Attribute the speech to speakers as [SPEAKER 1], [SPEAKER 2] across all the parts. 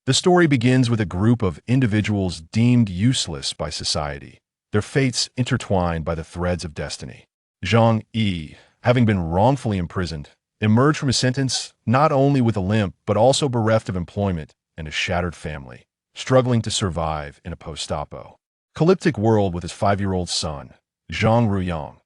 [SPEAKER 1] The story begins with a group of individuals deemed useless by society, their fates intertwined by the threads of destiny. Zhang Yi, having been wrongfully imprisoned, emerged from his sentence not only with a limp but also bereft of employment and a shattered family, struggling to survive in a post-apocalyptic world with his 5-year-old son, Zhang Ruiyang.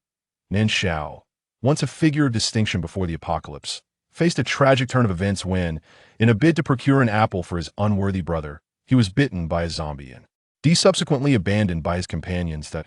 [SPEAKER 1] Nan Shao, once a figure of distinction before the apocalypse, faced a tragic turn of events when, in a bid to procure an apple for his unworthy brother, he was bitten by a zombie and subsequently abandoned by his companions. At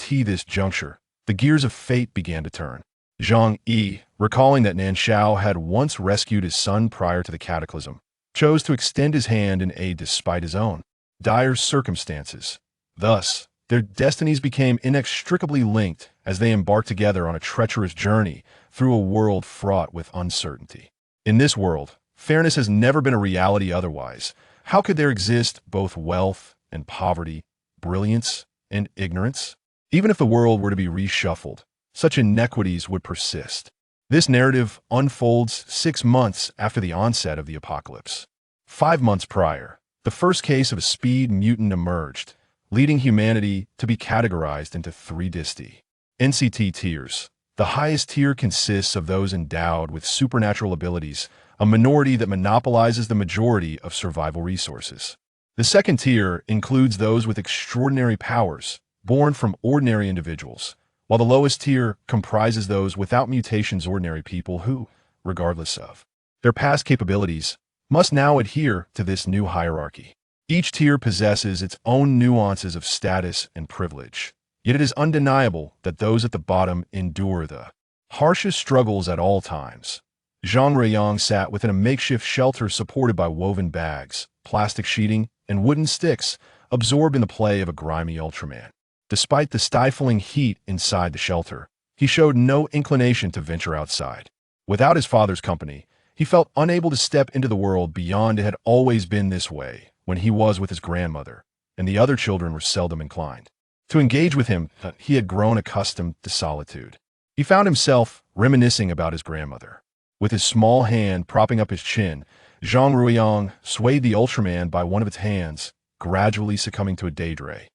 [SPEAKER 1] this juncture, the gears of fate began to turn. Zhang Yi, recalling that Nan Shao had once rescued his son prior to the cataclysm, chose to extend his hand in aid despite his own dire circumstances. Thus, their destinies became inextricably linked as they embarked together on a treacherous journey through a world fraught with uncertainty. In this world, fairness has never been a reality otherwise. How could there exist both wealth and poverty, brilliance and ignorance? Even if the world were to be reshuffled, such inequities would persist. This narrative unfolds 6 months after the onset of the apocalypse. 5 months prior, the first case of a speed mutant emerged, leading humanity to be categorized into 3 distinct NCT tiers. The highest tier consists of those endowed with supernatural abilities, a minority that monopolizes the majority of survival resources. The second tier includes those with extraordinary powers, born from ordinary individuals, while the lowest tier comprises those without mutations, ordinary people who, regardless of their past capabilities, must now adhere to this new hierarchy. Each tier possesses its own nuances of status and privilege, yet it is undeniable that those at the bottom endure the harshest struggles at all times. Zhang Ruiyang sat within a makeshift shelter supported by woven bags, plastic sheeting, and wooden sticks, absorbed in the play of a grimy Ultraman. Despite the stifling heat inside the shelter, he showed no inclination to venture outside. Without his father's company, he felt unable to step into the world beyond. It had always been this way when he was with his grandmother, and the other children were seldom inclined to engage with him. He had grown accustomed to solitude. He found himself reminiscing about his grandmother. With his small hand propping up his chin, Zhang Ruiyang swayed the Ultraman by one of its hands, gradually succumbing to a daydream.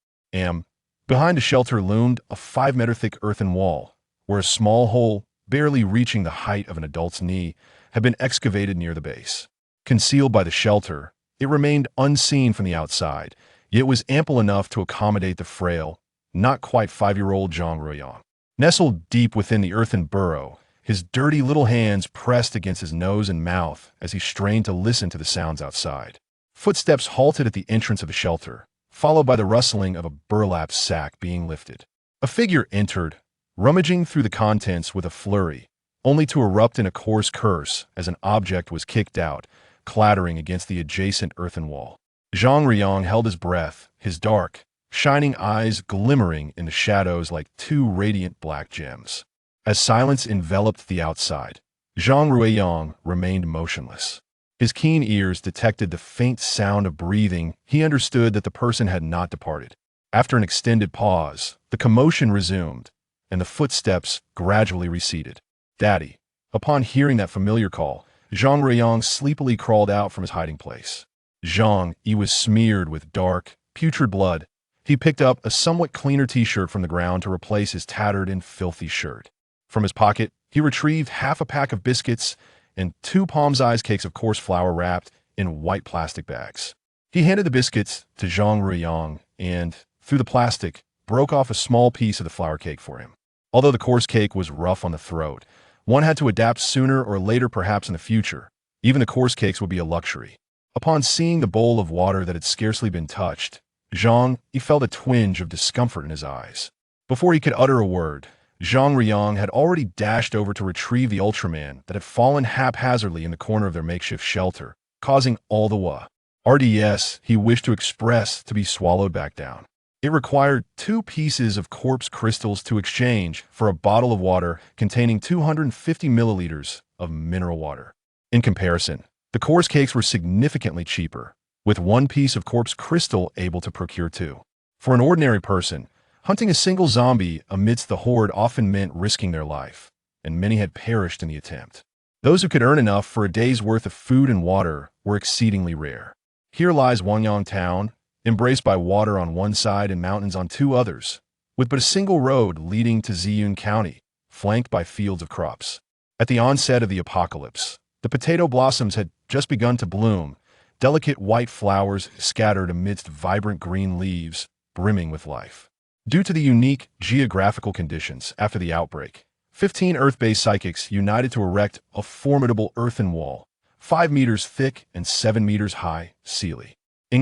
[SPEAKER 1] Behind the shelter loomed a 5-meter-thick earthen wall, where a small hole, barely reaching the height of an adult's knee, had been excavated near the base. Concealed by the shelter, it remained unseen from the outside, yet was ample enough to accommodate the frail, not quite 5-year-old Zhang Ruiyang. Nestled deep within the earthen burrow, his dirty little hands pressed against his nose and mouth as he strained to listen to the sounds outside. Footsteps halted at the entrance of the shelter, followed by the rustling of a burlap sack being lifted. A figure entered, rummaging through the contents with a flurry, only to erupt in a coarse curse as an object was kicked out, clattering against the adjacent earthen wall. Zhang Ruiyang held his breath, his dark, shining eyes glimmering in the shadows like 2 radiant black gems. As silence enveloped the outside, Zhang Ruiyang remained motionless. His keen ears detected the faint sound of breathing. He understood that the person had not departed. After an extended pause, the commotion resumed, and the footsteps gradually receded. "Daddy." Upon hearing that familiar call, Zhang Ruiyang sleepily crawled out from his hiding place. Zhang Yi was smeared with dark, putrid blood. He picked up a somewhat cleaner t-shirt from the ground to replace his tattered and filthy shirt. From his pocket, he retrieved half a pack of biscuits and 2 palm-sized cakes of coarse flour wrapped in white plastic bags. He handed the biscuits to Zhang Ruiyang and, through the plastic, broke off a small piece of the flour cake for him. Although the coarse cake was rough on the throat, one had to adapt sooner or later, perhaps in the future. Even the coarse cakes would be a luxury. Upon seeing the bowl of water that had scarcely been touched, Zhang Yi felt a twinge of discomfort in his eyes. Before he could utter a word, Zhang Ruiyang had already dashed over to retrieve the Ultraman that had fallen haphazardly in the corner of their makeshift shelter, causing all the RDS he wished to express to be swallowed back down. It required 2 pieces of corpse crystals to exchange for a bottle of water containing 250 milliliters of mineral water. In comparison, the coarse cakes were significantly cheaper, with 1 piece of corpse crystal able to procure 2. For an ordinary person, hunting a single zombie amidst the horde often meant risking their life, and many had perished in the attempt. Those who could earn enough for a day's worth of food and water were exceedingly rare. Here lies Wanyang town, embraced by water on one side and mountains on two others, with but a single road leading to Ziyun County, flanked by fields of crops. At the onset of the apocalypse, the potato blossoms had just begun to bloom, delicate white flowers scattered amidst vibrant green leaves, brimming with life. Due to the unique geographical conditions after the outbreak, 15 Earth-based psychics united to erect a formidable earthen wall, 5 meters thick and 7 meters high, sealing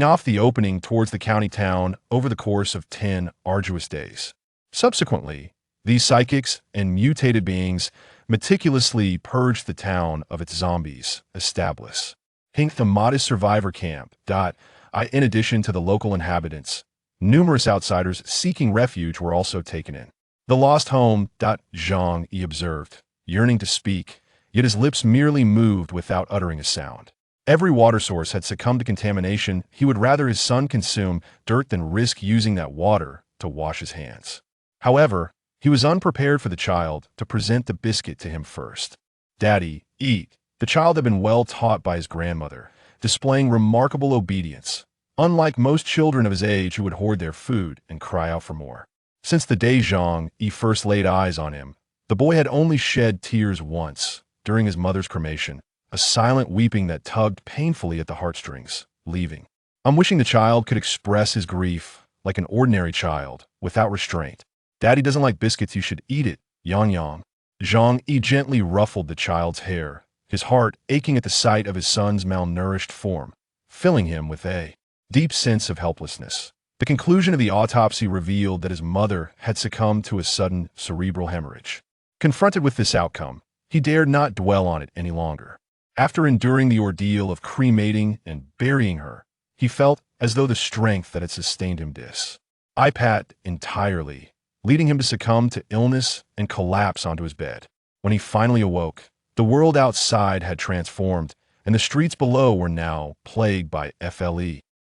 [SPEAKER 1] off the opening towards the county town over the course of 10 arduous days. Subsequently, these psychics and mutated beings meticulously purged the town of its zombies, establishing a modest survivor camp. In addition to the local inhabitants, numerous outsiders seeking refuge were also taken in. The lost home. Zhang Yi observed, yearning to speak, yet his lips merely moved without uttering a sound. Every water source had succumbed to contamination. He would rather his son consume dirt than risk using that water to wash his hands. However, he was unprepared for the child to present the biscuit to him first. "Daddy, eat." The child had been well taught by his grandmother, displaying remarkable obedience, unlike most children of his age who would hoard their food and cry out for more. Since the day Zhang Yi first laid eyes on him, the boy had only shed tears once, during his mother's cremation, a silent weeping that tugged painfully at the heartstrings, leaving. I'm wishing the child could express his grief like an ordinary child, without restraint. "Daddy doesn't like biscuits, you should eat it, Yang." Zhang Yi gently ruffled the child's hair, his heart aching at the sight of his son's malnourished form, filling him with a deep sense of helplessness. The conclusion of the autopsy revealed that his mother had succumbed to a sudden cerebral hemorrhage. Confronted with this outcome, he dared not dwell on it any longer. After enduring the ordeal of cremating and burying her, he felt as though the strength that had sustained him dissipated entirely, leading him to succumb to illness and collapse onto his bed. When he finally awoke, the world outside had transformed, and the streets below were now plagued by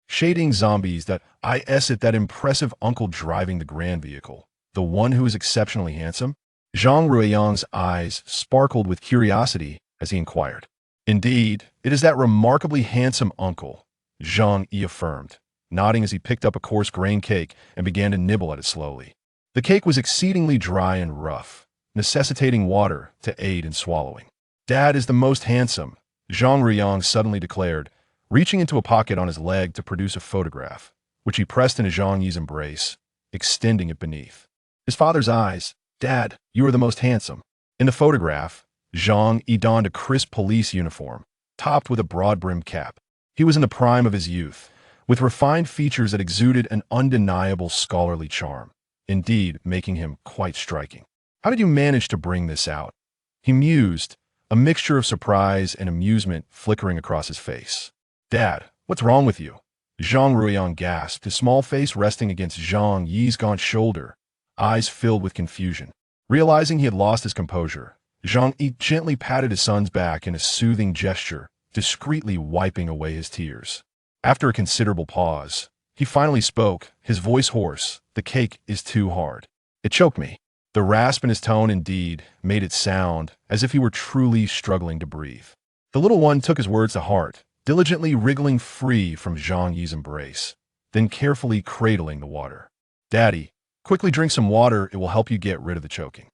[SPEAKER 1] shading zombies. That impressive uncle driving the grand vehicle, the one who is exceptionally handsome? Zhang Ruiyang's eyes sparkled with curiosity as he inquired. "Indeed, it is that remarkably handsome uncle," Zhang Yi affirmed, nodding as he picked up a coarse grain cake and began to nibble at it slowly. The cake was exceedingly dry and rough, necessitating water to aid in swallowing. "Dad is the most handsome," Zhang Ruiyang suddenly declared, reaching into a pocket on his leg to produce a photograph, which he pressed into Zhang Yi's embrace, extending it beneath his father's eyes. "Dad, you are the most handsome." In the photograph, Zhang Yi donned a crisp police uniform, topped with a broad-brimmed cap. He was in the prime of his youth, with refined features that exuded an undeniable scholarly charm, indeed making him quite striking. "How did you manage to bring this out?" he mused, a mixture of surprise and amusement flickering across his face. "Dad, what's wrong with you?" Zhang Ruiyang gasped, his small face resting against Zhang Yi's gaunt shoulder, eyes filled with confusion. Realizing he had lost his composure, Zhang Yi gently patted his son's back in a soothing gesture, discreetly wiping away his tears. After a considerable pause, he finally spoke, his voice hoarse. "The cake is too hard. It choked me." The rasp in his tone indeed made it sound as if he were truly struggling to breathe. The little one took his words to heart, diligently wriggling free from Zhang Yi's embrace, then carefully cradling the water. "Daddy, quickly drink some water, it will help you get rid of the choking."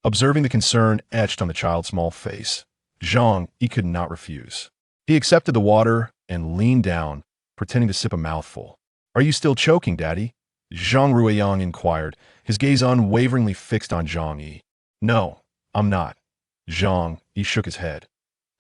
[SPEAKER 1] Observing the concern etched on the child's small face, Zhang Yi could not refuse. He accepted the water and leaned down, pretending to sip a mouthful. "Are you still choking, Daddy?" Zhang Ruiyang inquired, his gaze unwaveringly fixed on Zhang Yi. "No, I'm not." Zhang Yi shook his head.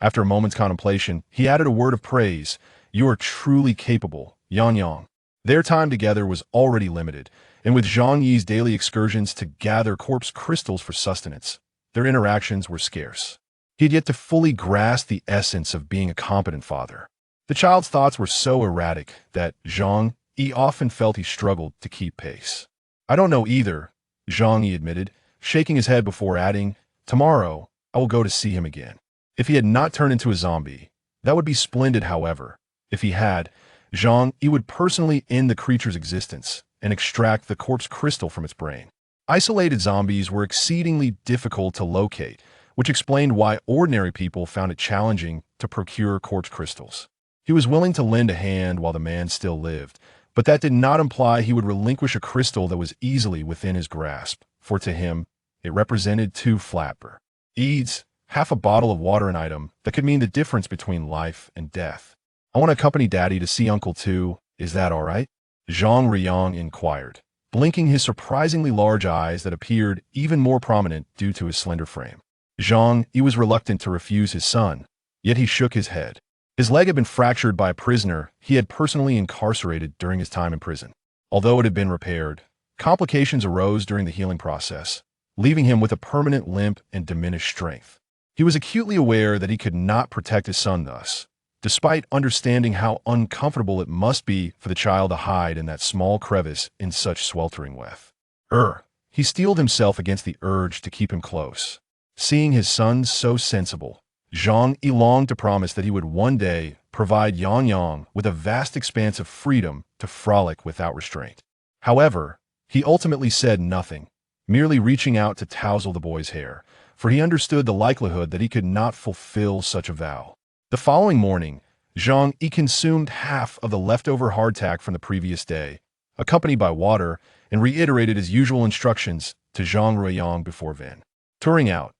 [SPEAKER 1] After a moment's contemplation, he added a word of praise. "You are truly capable, Yang." Their time together was already limited, and with Zhang Yi's daily excursions to gather corpse crystals for sustenance, their interactions were scarce. He had yet to fully grasp the essence of being a competent father. The child's thoughts were so erratic that Zhang Yi often felt he struggled to keep pace. "I don't know either," Zhang Yi admitted, shaking his head before adding, "Tomorrow, I will go to see him again." If he had not turned into a zombie, that would be splendid. However, if he had, Zhang Yi would personally end the creature's existence and extract the corpse crystal from its brain. Isolated zombies were exceedingly difficult to locate, which explained why ordinary people found it challenging to procure corpse crystals. He was willing to lend a hand while the man still lived, but that did not imply he would relinquish a crystal that was easily within his grasp, for to him, it represented 2 flapper eads, half a bottle of water an item that could mean the difference between life and death. I want to accompany Daddy to see Uncle too, is that all right? Zhang Ruiyang inquired, blinking his surprisingly large eyes that appeared even more prominent due to his slender frame. Zhang Yi was reluctant to refuse his son, yet he shook his head. His leg had been fractured by a prisoner he had personally incarcerated during his time in prison. Although it had been repaired, complications arose during the healing process, leaving him with a permanent limp and diminished strength. He was acutely aware that he could not protect his son thus, despite understanding how uncomfortable it must be for the child to hide in that small crevice in such sweltering weather. He steeled himself against the urge to keep him close. Seeing his son so sensible, Zhang Yi longed to promise that he would one day provide Yang with a vast expanse of freedom to frolic without restraint. However, he ultimately said nothing, merely reaching out to tousle the boy's hair, for he understood the likelihood that he could not fulfill such a vow. The following morning, Zhang Yi consumed half of the leftover hardtack from the previous day, accompanied by water, and reiterated his usual instructions to Zhang Ruiyang before touring out.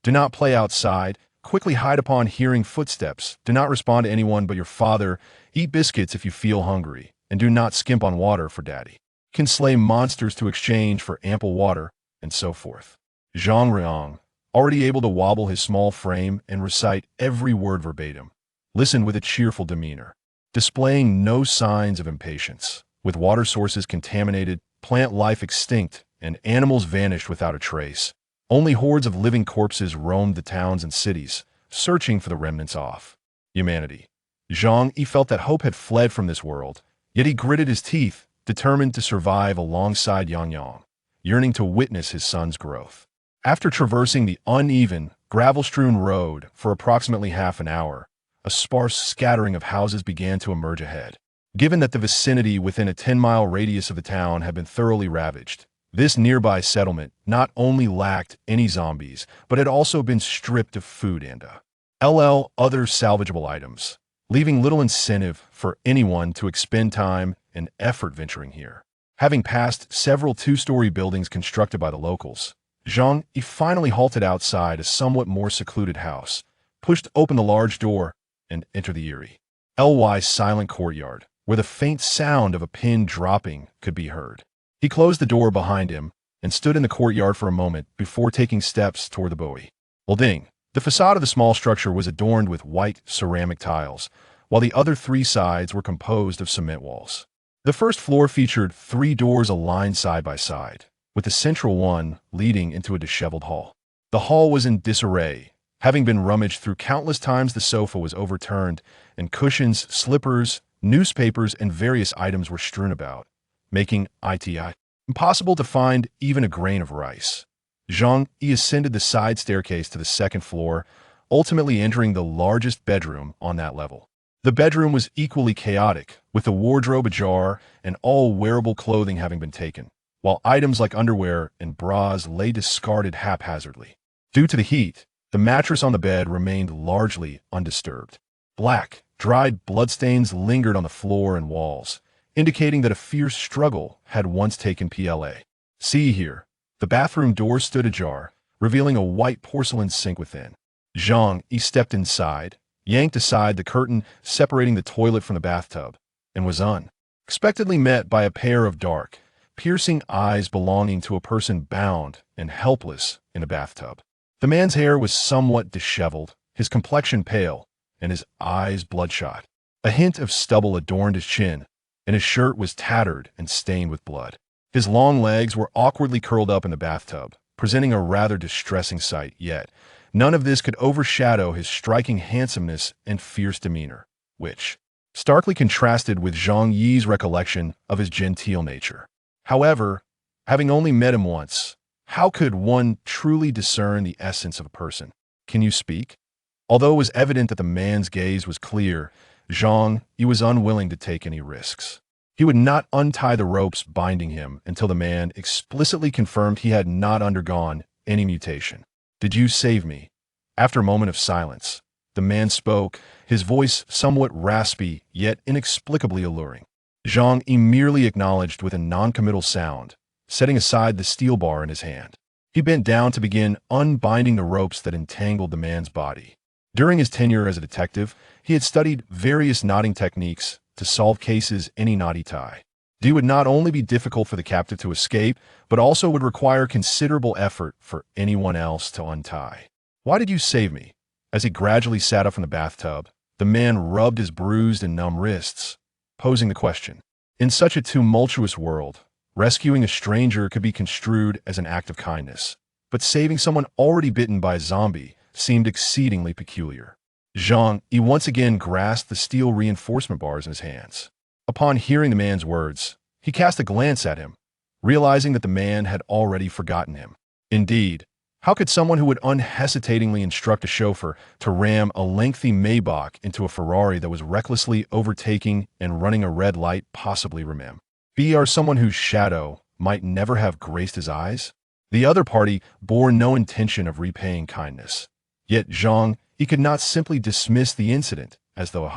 [SPEAKER 1] Do not play outside, quickly hide upon hearing footsteps, do not respond to anyone but your father, eat biscuits if you feel hungry, and do not skimp on water for Daddy. Can slay monsters to exchange for ample water, and so forth. Zhang Ruiyang, already able to wobble his small frame and recite every word verbatim, listened with a cheerful demeanor, displaying no signs of impatience. With water sources contaminated, plant life extinct, and animals vanished without a trace, only hordes of living corpses roamed the towns and cities, searching for the remnants of humanity. Zhang Yi felt that hope had fled from this world, yet he gritted his teeth, determined to survive alongside Yang, yearning to witness his son's growth. After traversing the uneven, gravel-strewn road for approximately half an hour, a sparse scattering of houses began to emerge ahead. Given that the vicinity within a 10-mile radius of the town had been thoroughly ravaged, this nearby settlement not only lacked any zombies, but had also been stripped of food and other salvageable items, leaving little incentive for anyone to expend time and effort venturing here. Having passed several 2-story buildings constructed by the locals, Zhang Yi finally halted outside a somewhat more secluded house, pushed open the large door, and entered the eerie, silent courtyard, where the faint sound of a pin dropping could be heard. He closed the door behind him and stood in the courtyard for a moment before taking steps toward the building. The facade of the small structure was adorned with white ceramic tiles, while the other 3 sides were composed of cement walls. The first floor featured 3 doors aligned side by side, with the central one leading into a disheveled hall. The hall was in disarray, having been rummaged through countless times. The sofa was overturned, and cushions, slippers, newspapers, and various items were strewn about, making it impossible to find even a grain of rice. Zhang Yi ascended the side staircase to the 2nd floor, ultimately entering the largest bedroom on that level. The bedroom was equally chaotic, with the wardrobe ajar and all wearable clothing having been taken, while items like underwear and bras lay discarded haphazardly. Due to the heat, the mattress on the bed remained largely undisturbed. Black, dried bloodstains lingered on the floor and walls, indicating that a fierce struggle had once taken place. See here. The bathroom door stood ajar, revealing a white porcelain sink within. Zhang Yi stepped inside, yanked aside the curtain separating the toilet from the bathtub, and was unexpectedly met by a pair of dark, piercing eyes belonging to a person bound and helpless in a bathtub. The man's hair was somewhat disheveled, his complexion pale, and his eyes bloodshot. A hint of stubble adorned his chin, and his shirt was tattered and stained with blood. His long legs were awkwardly curled up in the bathtub, presenting a rather distressing sight, yet none of this could overshadow his striking handsomeness and fierce demeanor, which starkly contrasted with Zhang Yi's recollection of his genteel nature. However, having only met him once, how could one truly discern the essence of a person? Can you speak? Although it was evident that the man's gaze was clear, Zhang Yi was unwilling to take any risks. He would not untie the ropes binding him until the man explicitly confirmed he had not undergone any mutation. Did you save me? After a moment of silence, The man spoke, his voice somewhat raspy, yet inexplicably alluring. Zhang Yi merely acknowledged with a non-committal sound, setting aside the steel bar in his hand. He bent down to begin unbinding the ropes that entangled the man's body. During his tenure as a detective, he had studied various knotting techniques to solve cases any knotty tie. It would not only be difficult for the captive to escape, but also would require considerable effort for anyone else to untie. "Why did you save me?" As he gradually sat up from the bathtub, the man rubbed his bruised and numb wrists, posing the question. In such a tumultuous world, rescuing a stranger could be construed as an act of kindness, but saving someone already bitten by a zombie seemed exceedingly peculiar. Zhang Yi once again grasped the steel reinforcement bars in his hands. Upon hearing the man's words, he cast a glance at him, realizing that the man had already forgotten him. Indeed, how could someone who would unhesitatingly instruct a chauffeur to ram a lengthy Maybach into a Ferrari that was recklessly overtaking and running a red light possibly remember? Be someone whose shadow might never have graced his eyes? The other party bore no intention of repaying kindness. Yet Zhang Yi could not simply dismiss the incident as though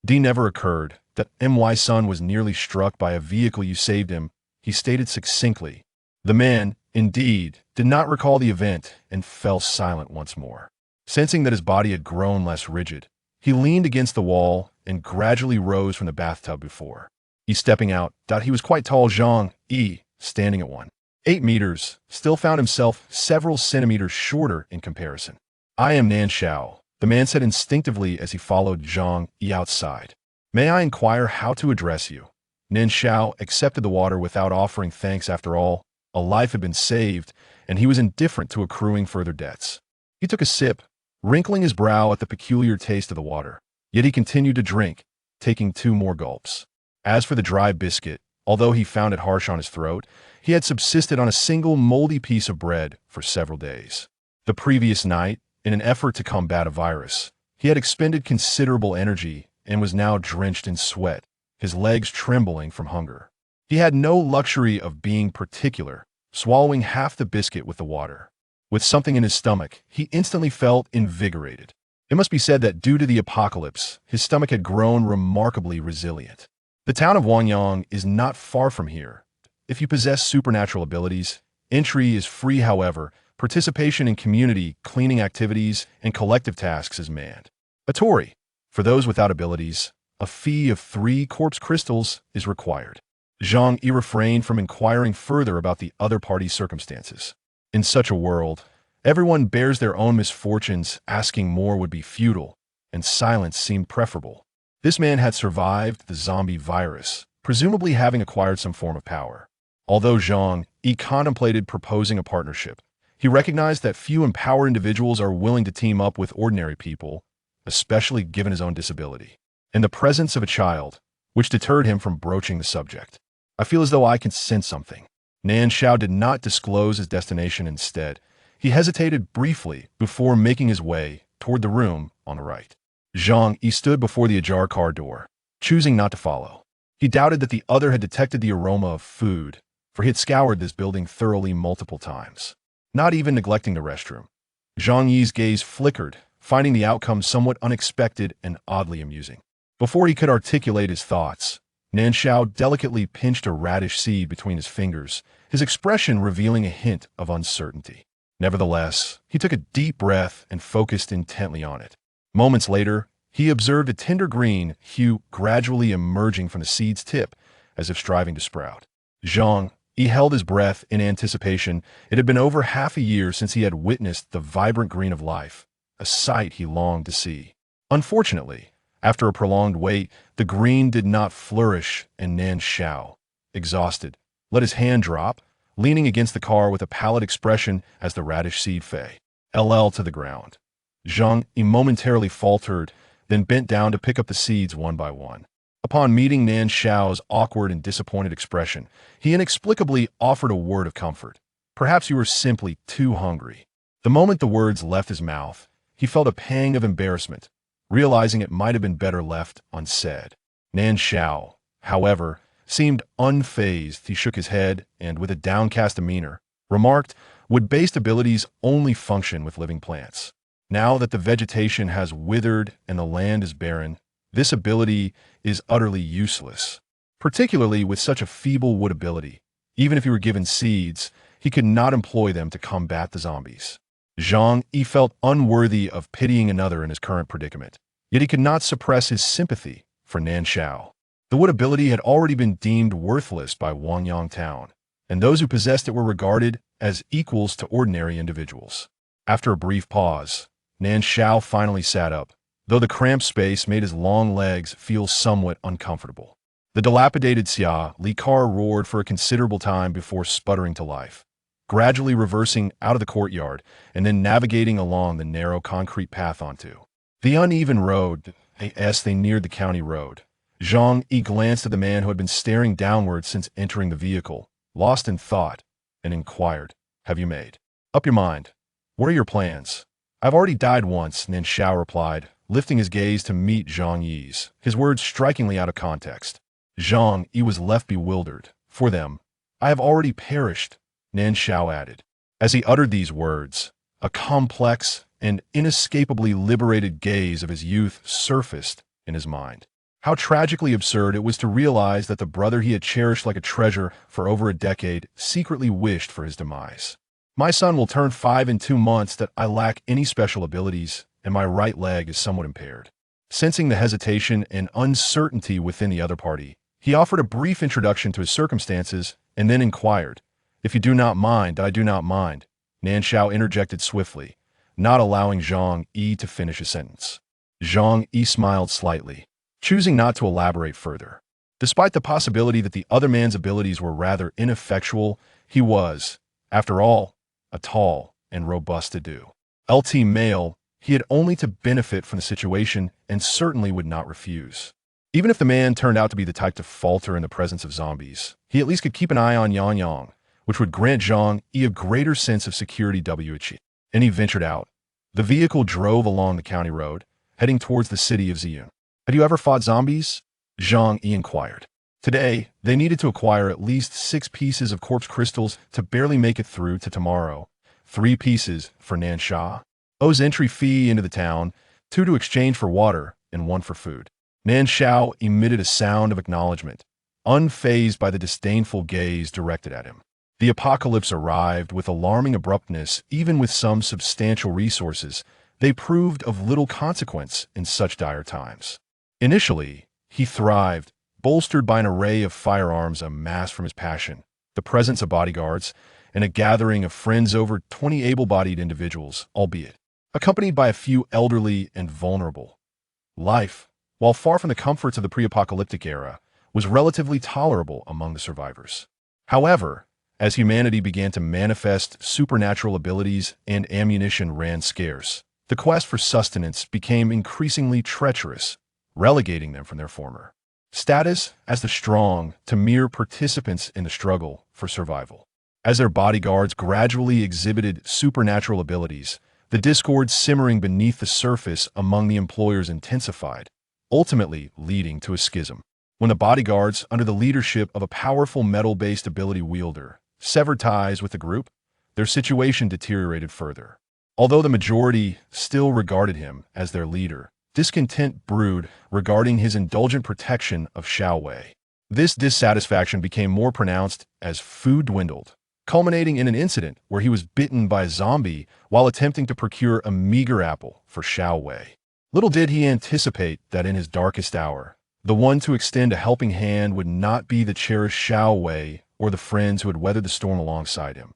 [SPEAKER 1] never occurred. That my son was nearly struck by a vehicle you saved him, he stated succinctly. The man, indeed, did not recall the event and fell silent once more. Sensing that his body had grown less rigid, he leaned against the wall and gradually rose from the bathtub before. Stepping out, he was quite tall. Zhang Yi, standing at 1.8 meters, still found himself several centimeters shorter in comparison. "I am Nan Shao," the man said instinctively as he followed Zhang Yi outside. "May I inquire how to address you?" Nan Shao accepted the water without offering thanks. After all, a life had been saved, and he was indifferent to accruing further debts. He took a sip, wrinkling his brow at the peculiar taste of the water. Yet he continued to drink, taking 2 more gulps. As for the dry biscuit, although he found it harsh on his throat, he had subsisted on a single moldy piece of bread for several days. The previous night, in an effort to combat a virus, he had expended considerable energy and was now drenched in sweat, his legs trembling from hunger. He had no luxury of being particular, swallowing half the biscuit with the water. With something in his stomach, he instantly felt invigorated. It must be said that due to the apocalypse, his stomach had grown remarkably resilient. The town of Ruiyang is not far from here. If you possess supernatural abilities, entry is free. However, participation in community, cleaning activities, and collective tasks is mandatory. For those without abilities, a fee of 3 corpse crystals is required. Zhang Yi refrained from inquiring further about the other party's circumstances. In such a world, everyone bears their own misfortunes. Asking more would be futile, and silence seemed preferable. This man had survived the zombie virus, presumably having acquired some form of power. Although Zhang Yi contemplated proposing a partnership, he recognized that few empowered individuals are willing to team up with ordinary people, especially given his own disability, and the presence of a child, which deterred him from broaching the subject. "I feel as though I can sense something." Nan Shao did not disclose his destination. Instead, he hesitated briefly before making his way toward the room on the right. Zhang Yi stood before the ajar car door, choosing not to follow. He doubted that the other had detected the aroma of food, for he had scoured this building thoroughly multiple times, not even neglecting the restroom. Zhang Yi's gaze flickered, finding the outcome somewhat unexpected and oddly amusing. Before he could articulate his thoughts, Nan Shao delicately pinched a radish seed between his fingers, his expression revealing a hint of uncertainty. Nevertheless, he took a deep breath and focused intently on it. Moments later, he observed a tender green hue gradually emerging from the seed's tip, as if striving to sprout. Zhang Yi held his breath in anticipation. It had been over half a year since he had witnessed the vibrant green of life, a sight he longed to see. Unfortunately, after a prolonged wait, the green did not flourish, and Nan Shao, exhausted, let his hand drop, leaning against the car with a pallid expression as the radish seed fell to the ground. Zhang Yi momentarily faltered, then bent down to pick up the seeds one by one. Upon meeting Nan Shao's awkward and disappointed expression, he inexplicably offered a word of comfort. "Perhaps you were simply too hungry." The moment the words left his mouth, he felt a pang of embarrassment, realizing it might have been better left unsaid. Nan Shao, however, seemed unfazed. He shook his head and, with a downcast demeanor, remarked, "Would based abilities only function with living plants?" Now that the vegetation has withered and the land is barren, this ability is utterly useless, particularly with such a feeble wood ability. Even if he were given seeds, he could not employ them to combat the zombies. Zhang Yi felt unworthy of pitying another in his current predicament, yet he could not suppress his sympathy for Nan Shao. The wood ability had already been deemed worthless by Wangyang Town, and those who possessed it were regarded as equals to ordinary individuals. After a brief pause, Nan Shao finally sat up, though the cramped space made his long legs feel somewhat uncomfortable. The dilapidated Xia Li car roared for a considerable time before sputtering to life, gradually reversing out of the courtyard and then navigating along the narrow concrete path onto the uneven road. As they neared the county road, Zhang Yi glanced at the man who had been staring downward since entering the vehicle, lost in thought, and inquired, "Have you made up your mind? What are your plans?" "I've already died once," Nan Shao replied, lifting his gaze to meet Zhang Yi's, his words strikingly out of context. Zhang Yi was left bewildered. "For them, I have already perished," Nan Shao added. As he uttered these words, a complex and inescapably liberated gaze of his youth surfaced in his mind. How tragically absurd it was to realize that the brother he had cherished like a treasure for over a decade secretly wished for his demise. "My son will turn 5 in 2 months. That I lack any special abilities, and my right leg is somewhat impaired." Sensing the hesitation and uncertainty within the other party, he offered a brief introduction to his circumstances and then inquired, "If you do not mind, I do not mind," Nan Shao interjected swiftly, not allowing Zhang Yi to finish his sentence. Zhang Yi smiled slightly, choosing not to elaborate further. Despite the possibility that the other man's abilities were rather ineffectual, he was, after all, a tall and robust LT male. He had only to benefit from the situation and certainly would not refuse. Even if the man turned out to be the type to falter in the presence of zombies, he at least could keep an eye on Yang, which would grant Zhang Yi a greater sense of security. And he ventured out. The vehicle drove along the county road, heading towards the city of Ziyun. "Had you ever fought zombies?" Zhang Yi inquired. Today, they needed to acquire at least 6 pieces of corpse crystals to barely make it through to tomorrow. 3 pieces for Nan Shao's entry fee into the town, 2 to exchange for water, and 1 for food. Nan Shao emitted a sound of acknowledgement, unfazed by the disdainful gaze directed at him. The apocalypse arrived with alarming abruptness. Even with some substantial resources, they proved of little consequence in such dire times. Initially, he thrived, bolstered by an array of firearms amassed from his passion, the presence of bodyguards, and a gathering of friends, over 20 able-bodied individuals, albeit accompanied by a few elderly and vulnerable. Life, while far from the comforts of the pre-apocalyptic era, was relatively tolerable among the survivors. However, as humanity began to manifest supernatural abilities and ammunition ran scarce, the quest for sustenance became increasingly treacherous, relegating them from their former status as the strong to mere participants in the struggle for survival. As their bodyguards gradually exhibited supernatural abilities, the discord simmering beneath the surface among the employers intensified, ultimately leading to a schism. When the bodyguards, under the leadership of a powerful metal-based ability wielder, severed ties with the group, their situation deteriorated further. Although the majority still regarded him as their leader, discontent brewed regarding his indulgent protection of Shao Wei. This dissatisfaction became more pronounced as food dwindled, culminating in an incident where he was bitten by a zombie while attempting to procure a meager apple for Shao Wei. Little did he anticipate that in his darkest hour, the one to extend a helping hand would not be the cherished Shao Wei or the friends who had weathered the storm alongside him,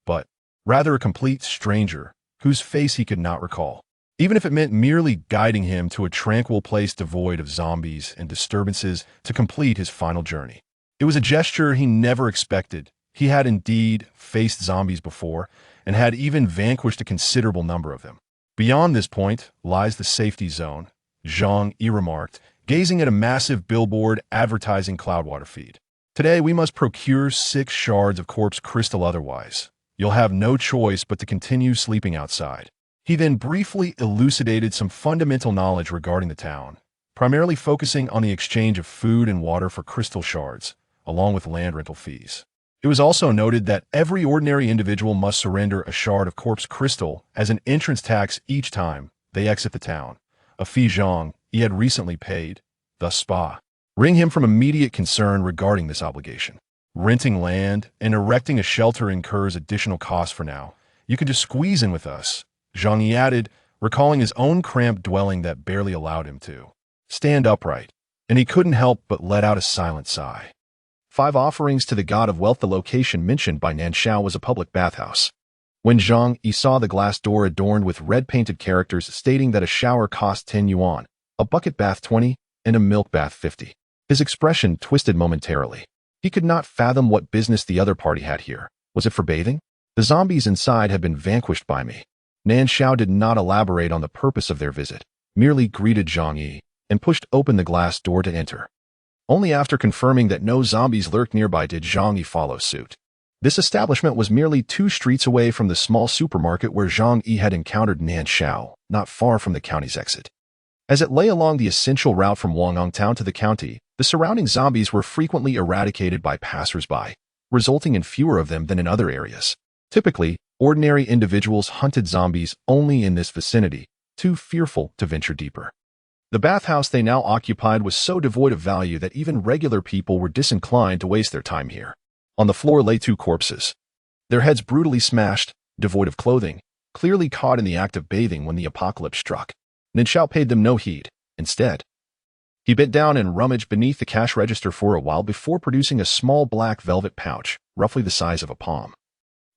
[SPEAKER 1] but rather a complete stranger whose face he could not recall, even if it meant merely guiding him to a tranquil place devoid of zombies and disturbances to complete his final journey. It was a gesture he never expected. He had indeed faced zombies before and had even vanquished a considerable number of them. "Beyond this point lies the safety zone," Zhang Yi remarked, gazing at a massive billboard advertising Cloudwater feed. "Today we must procure 6 shards of corpse crystal, otherwise you'll have no choice but to continue sleeping outside." He then briefly elucidated some fundamental knowledge regarding the town, primarily focusing on the exchange of food and water for crystal shards, along with land rental fees. It was also noted that every ordinary individual must surrender a shard of corpse crystal as an entrance tax each time they exit the town, a fee Zhang Yi had recently paid, thus spa. Ring him from immediate concern regarding this obligation. Renting land and erecting a shelter incurs additional costs for now. You can just squeeze in with us, Zhang Yi added, recalling his own cramped dwelling that barely allowed him to stand upright, and he couldn't help but let out a silent sigh. 5 offerings to the god of wealth. The location mentioned by Nan Shao was a public bathhouse. When Zhang Yi saw the glass door adorned with red-painted characters stating that a shower cost 10 yuan, a bucket bath 20, and a milk bath 50, his expression twisted momentarily. He could not fathom what business the other party had here. Was it for bathing? The zombies inside had been vanquished by me. Nan Shao did not elaborate on the purpose of their visit, merely greeted Zhang Yi and pushed open the glass door to enter. Only after confirming that no zombies lurked nearby did Zhang Yi follow suit. This establishment was merely 2 streets away from the small supermarket where Zhang Yi had encountered Nan Shao, not far from the county's exit. As it lay along the essential route from Wangang Town to the county, the surrounding zombies were frequently eradicated by passers-by, resulting in fewer of them than in other areas. Typically, ordinary individuals hunted zombies only in this vicinity, too fearful to venture deeper. The bathhouse they now occupied was so devoid of value that even regular people were disinclined to waste their time here. On the floor lay 2 corpses, their heads brutally smashed, devoid of clothing, clearly caught in the act of bathing when the apocalypse struck. Nan Shao paid them no heed. Instead, he bent down and rummaged beneath the cash register for a while before producing a small black velvet pouch, roughly the size of a palm,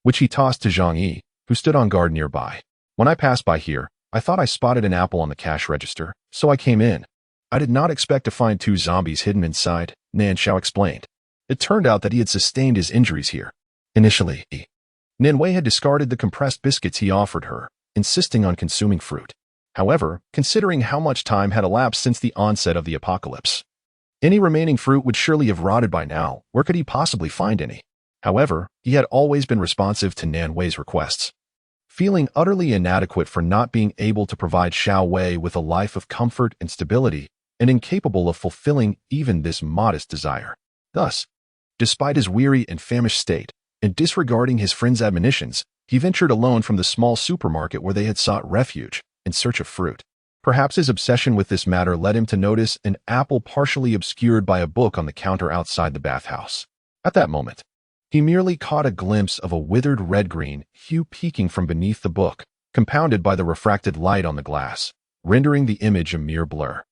[SPEAKER 1] which he tossed to Zhang Yi, who stood on guard nearby. When I passed by here, I thought I spotted an apple on the cash register, so I came in. I did not expect to find 2 zombies hidden inside, Nan Shao explained. It turned out that he had sustained his injuries here. Initially, Nan Wei had discarded the compressed biscuits he offered her, insisting on consuming fruit. However, considering how much time had elapsed since the onset of the apocalypse, any remaining fruit would surely have rotted by now. Where could he possibly find any? However, he had always been responsive to Nan Wei's requests. Feeling utterly inadequate for not being able to provide Xiao Wei with a life of comfort and stability, and incapable of fulfilling even this modest desire. Thus, despite his weary and famished state, and disregarding his friend's admonitions, he ventured alone from the small supermarket where they had sought refuge, in search of fruit. Perhaps his obsession with this matter led him to notice an apple partially obscured by a book on the counter outside the bathhouse. At that moment, he merely caught a glimpse of a withered red-green hue peeking from beneath the book, compounded by the refracted light on the glass, rendering the image a mere blur.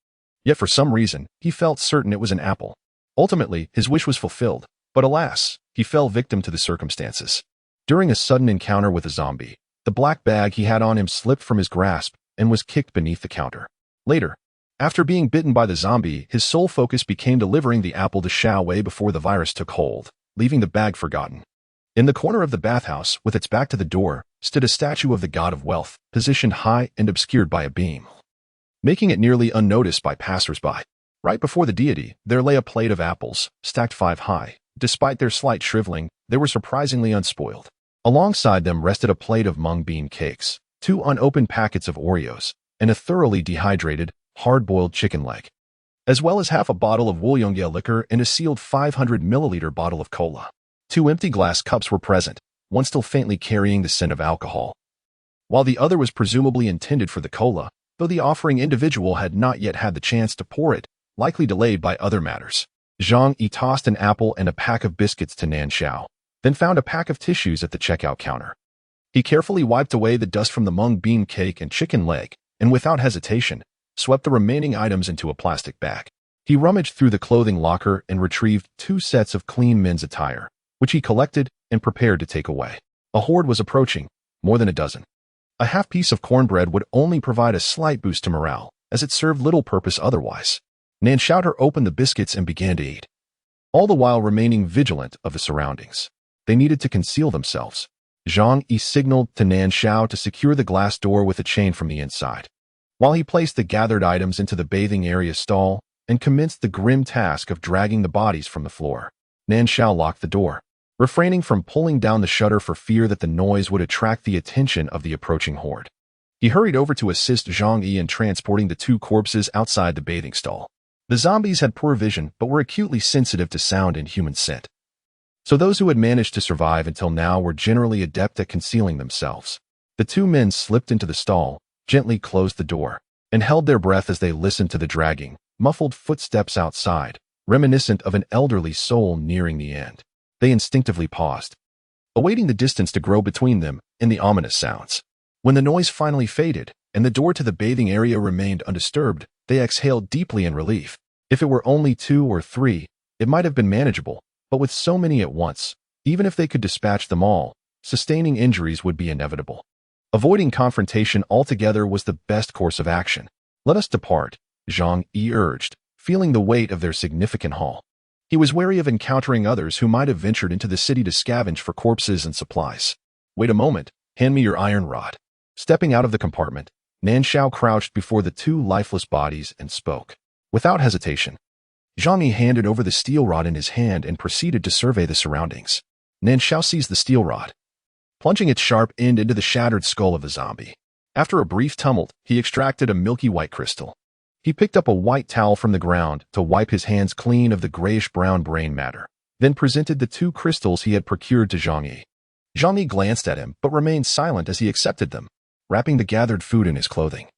[SPEAKER 1] Yet for some reason, he felt certain it was an apple. Ultimately, his wish was fulfilled, but alas, he fell victim to the circumstances. During a sudden encounter with a zombie, the black bag he had on him slipped from his grasp and was kicked beneath the counter. Later, after being bitten by the zombie, his sole focus became delivering the apple to Xiao Wei before the virus took hold, leaving the bag forgotten. In the corner of the bathhouse, with its back to the door, stood a statue of the god of wealth, positioned high and obscured by a beam, making it nearly unnoticed by passers-by. Right before the deity, there lay a plate of apples, stacked 5 high. Despite their slight shriveling, they were surprisingly unspoiled. Alongside them rested a plate of mung bean cakes, 2 unopened packets of Oreos, and a thoroughly dehydrated, hard-boiled chicken leg, as well as half a bottle of Wulyongye liquor and a sealed 500-milliliter bottle of cola. 2 empty glass cups were present, one still faintly carrying the scent of alcohol, while the other was presumably intended for the cola, though the offering individual had not yet had the chance to pour it, likely delayed by other matters. Zhang Yi tossed an apple and a pack of biscuits to Nan Shao, then found a pack of tissues at the checkout counter. He carefully wiped away the dust from the mung bean cake and chicken leg, and without hesitation, swept the remaining items into a plastic bag. He rummaged through the clothing locker and retrieved 2 sets of clean men's attire, which he collected and prepared to take away. A horde was approaching, more than a dozen. A half piece of cornbread would only provide a slight boost to morale, as it served little purpose otherwise. Nan Shao opened the biscuits and began to eat, all the while remaining vigilant of the surroundings. They needed to conceal themselves. Zhang Yi signaled to Nan Shao to secure the glass door with a chain from the inside, while he placed the gathered items into the bathing area stall and commenced the grim task of dragging the bodies from the floor. Nan Shao locked the door, refraining from pulling down the shutter for fear that the noise would attract the attention of the approaching horde. He hurried over to assist Zhang Yi in transporting the 2 corpses outside the bathing stall. The zombies had poor vision but were acutely sensitive to sound and human scent. So those who had managed to survive until now were generally adept at concealing themselves. The two men slipped into the stall, gently closed the door, and held their breath as they listened to the dragging, muffled footsteps outside, reminiscent of an elderly soul nearing the end. They instinctively paused, awaiting the distance to grow between them and the ominous sounds. When the noise finally faded, and the door to the bathing area remained undisturbed, they exhaled deeply in relief. If it were only 2 or 3, it might have been manageable, but with so many at once, even if they could dispatch them all, sustaining injuries would be inevitable. Avoiding confrontation altogether was the best course of action. Let us depart, Zhang Yi urged, feeling the weight of their significant haul. He was wary of encountering others who might have ventured into the city to scavenge for corpses and supplies. Wait a moment, hand me your iron rod. Stepping out of the compartment, Nan Shao crouched before the 2 lifeless bodies and spoke. Without hesitation, Zhang Yi handed over the steel rod in his hand and proceeded to survey the surroundings. Nan Shao seized the steel rod, plunging its sharp end into the shattered skull of the zombie. After a brief tumult, he extracted a milky white crystal. He picked up a white towel from the ground to wipe his hands clean of the grayish-brown brain matter, then presented the 2 crystals he had procured to Zhang Yi. Zhang Yi glanced at him but remained silent as he accepted them, wrapping the gathered food in his clothing.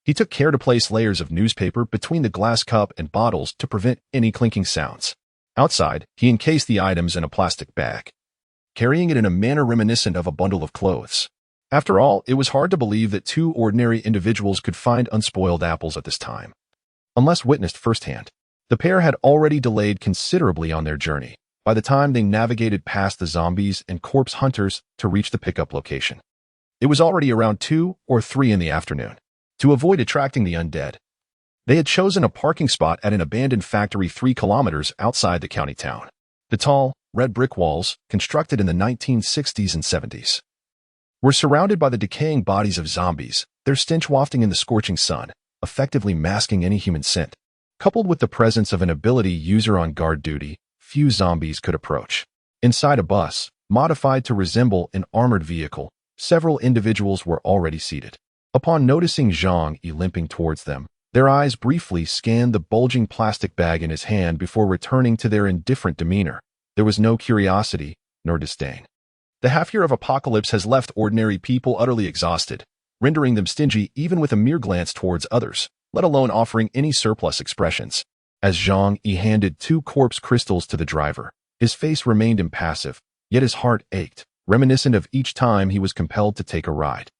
[SPEAKER 1] He took care to place layers of newspaper between the glass cup and bottles to prevent any clinking sounds. Outside, he encased the items in a plastic bag, carrying it in a manner reminiscent of a bundle of clothes. After all, it was hard to believe that 2 ordinary individuals could find unspoiled apples at this time. Unless witnessed firsthand, the pair had already delayed considerably on their journey by the time they navigated past the zombies and corpse hunters to reach the pickup location. It was already around 2 or 3 in the afternoon. To avoid attracting the undead, they had chosen a parking spot at an abandoned factory 3 kilometers outside the county town. The tall, red brick walls, constructed in the 1960s and 70s, were surrounded by the decaying bodies of zombies, their stench wafting in the scorching sun, effectively masking any human scent. Coupled with the presence of an ability user on guard duty, few zombies could approach. Inside a bus, modified to resemble an armored vehicle, several individuals were already seated. Upon noticing Zhang Yi limping towards them, their eyes briefly scanned the bulging plastic bag in his hand before returning to their indifferent demeanor. There was no curiosity, nor disdain. The half-year of Apocalypse has left ordinary people utterly exhausted, rendering them stingy even with a mere glance towards others, let alone offering any surplus expressions. As Zhang Yi handed 2 corpse crystals to the driver, his face remained impassive, yet his heart ached, reminiscent of each time he was compelled to take a ride.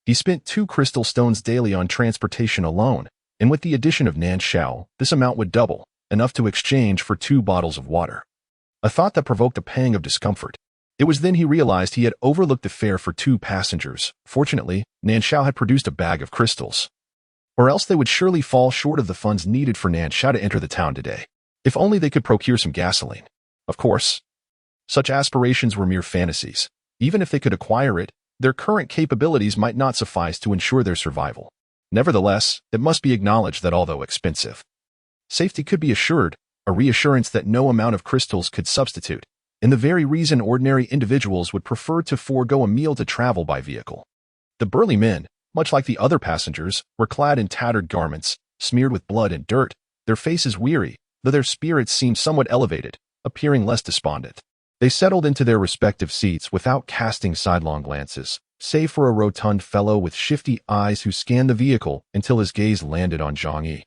[SPEAKER 1] He spent 2 crystal stones daily on transportation alone, and with the addition of Nan Shao, this amount would double, enough to exchange for 2 bottles of water. A thought that provoked a pang of discomfort. It was then he realized he had overlooked the fare for 2 passengers. Fortunately, Nan Shao had produced a bag of crystals, or else they would surely fall short of the funds needed for Nan Shao to enter the town today. If only they could procure some gasoline. Of course, such aspirations were mere fantasies. Even if they could acquire it, their current capabilities might not suffice to ensure their survival. Nevertheless, it must be acknowledged that although expensive, safety could be assured, a reassurance that no amount of crystals could substitute, and the very reason ordinary individuals would prefer to forego a meal to travel by vehicle. The burly men, much like the other passengers, were clad in tattered garments, smeared with blood and dirt, their faces weary, though their spirits seemed somewhat elevated, appearing less despondent. They settled into their respective seats without casting sidelong glances, save for a rotund fellow with shifty eyes who scanned the vehicle until his gaze landed on Zhang Yi,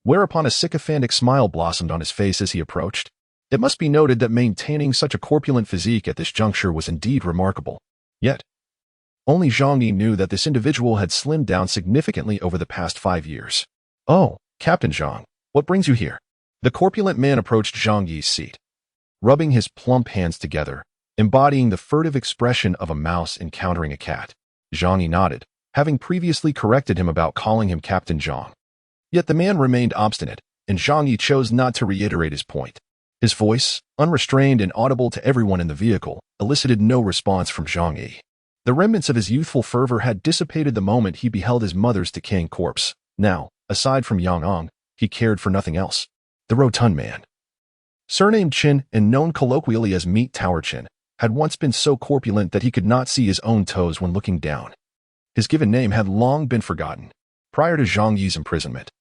[SPEAKER 1] whereupon a sycophantic smile blossomed on his face as he approached. It must be noted that maintaining such a corpulent physique at this juncture was indeed remarkable. Yet, only Zhang Yi knew that this individual had slimmed down significantly over the past 5 years. "Oh, Captain Zhang, what brings you here?" The corpulent man approached Zhang Yi's seat, rubbing his plump hands together, embodying the furtive expression of a mouse encountering a cat. Zhang Yi nodded, having previously corrected him about calling him Captain Zhang. Yet the man remained obstinate, and Zhang Yi chose not to reiterate his point. His voice, unrestrained and audible to everyone in the vehicle, elicited no response from Zhang Yi. The remnants of his youthful fervor had dissipated the moment he beheld his mother's decaying corpse. Now, aside from Yang, he cared for nothing else. The rotund man, surnamed Chin and known colloquially as Meat Tower Chin, had once been so corpulent that he could not see his own toes when looking down. His given name had long been forgotten. Prior to Zhang Yi's imprisonment,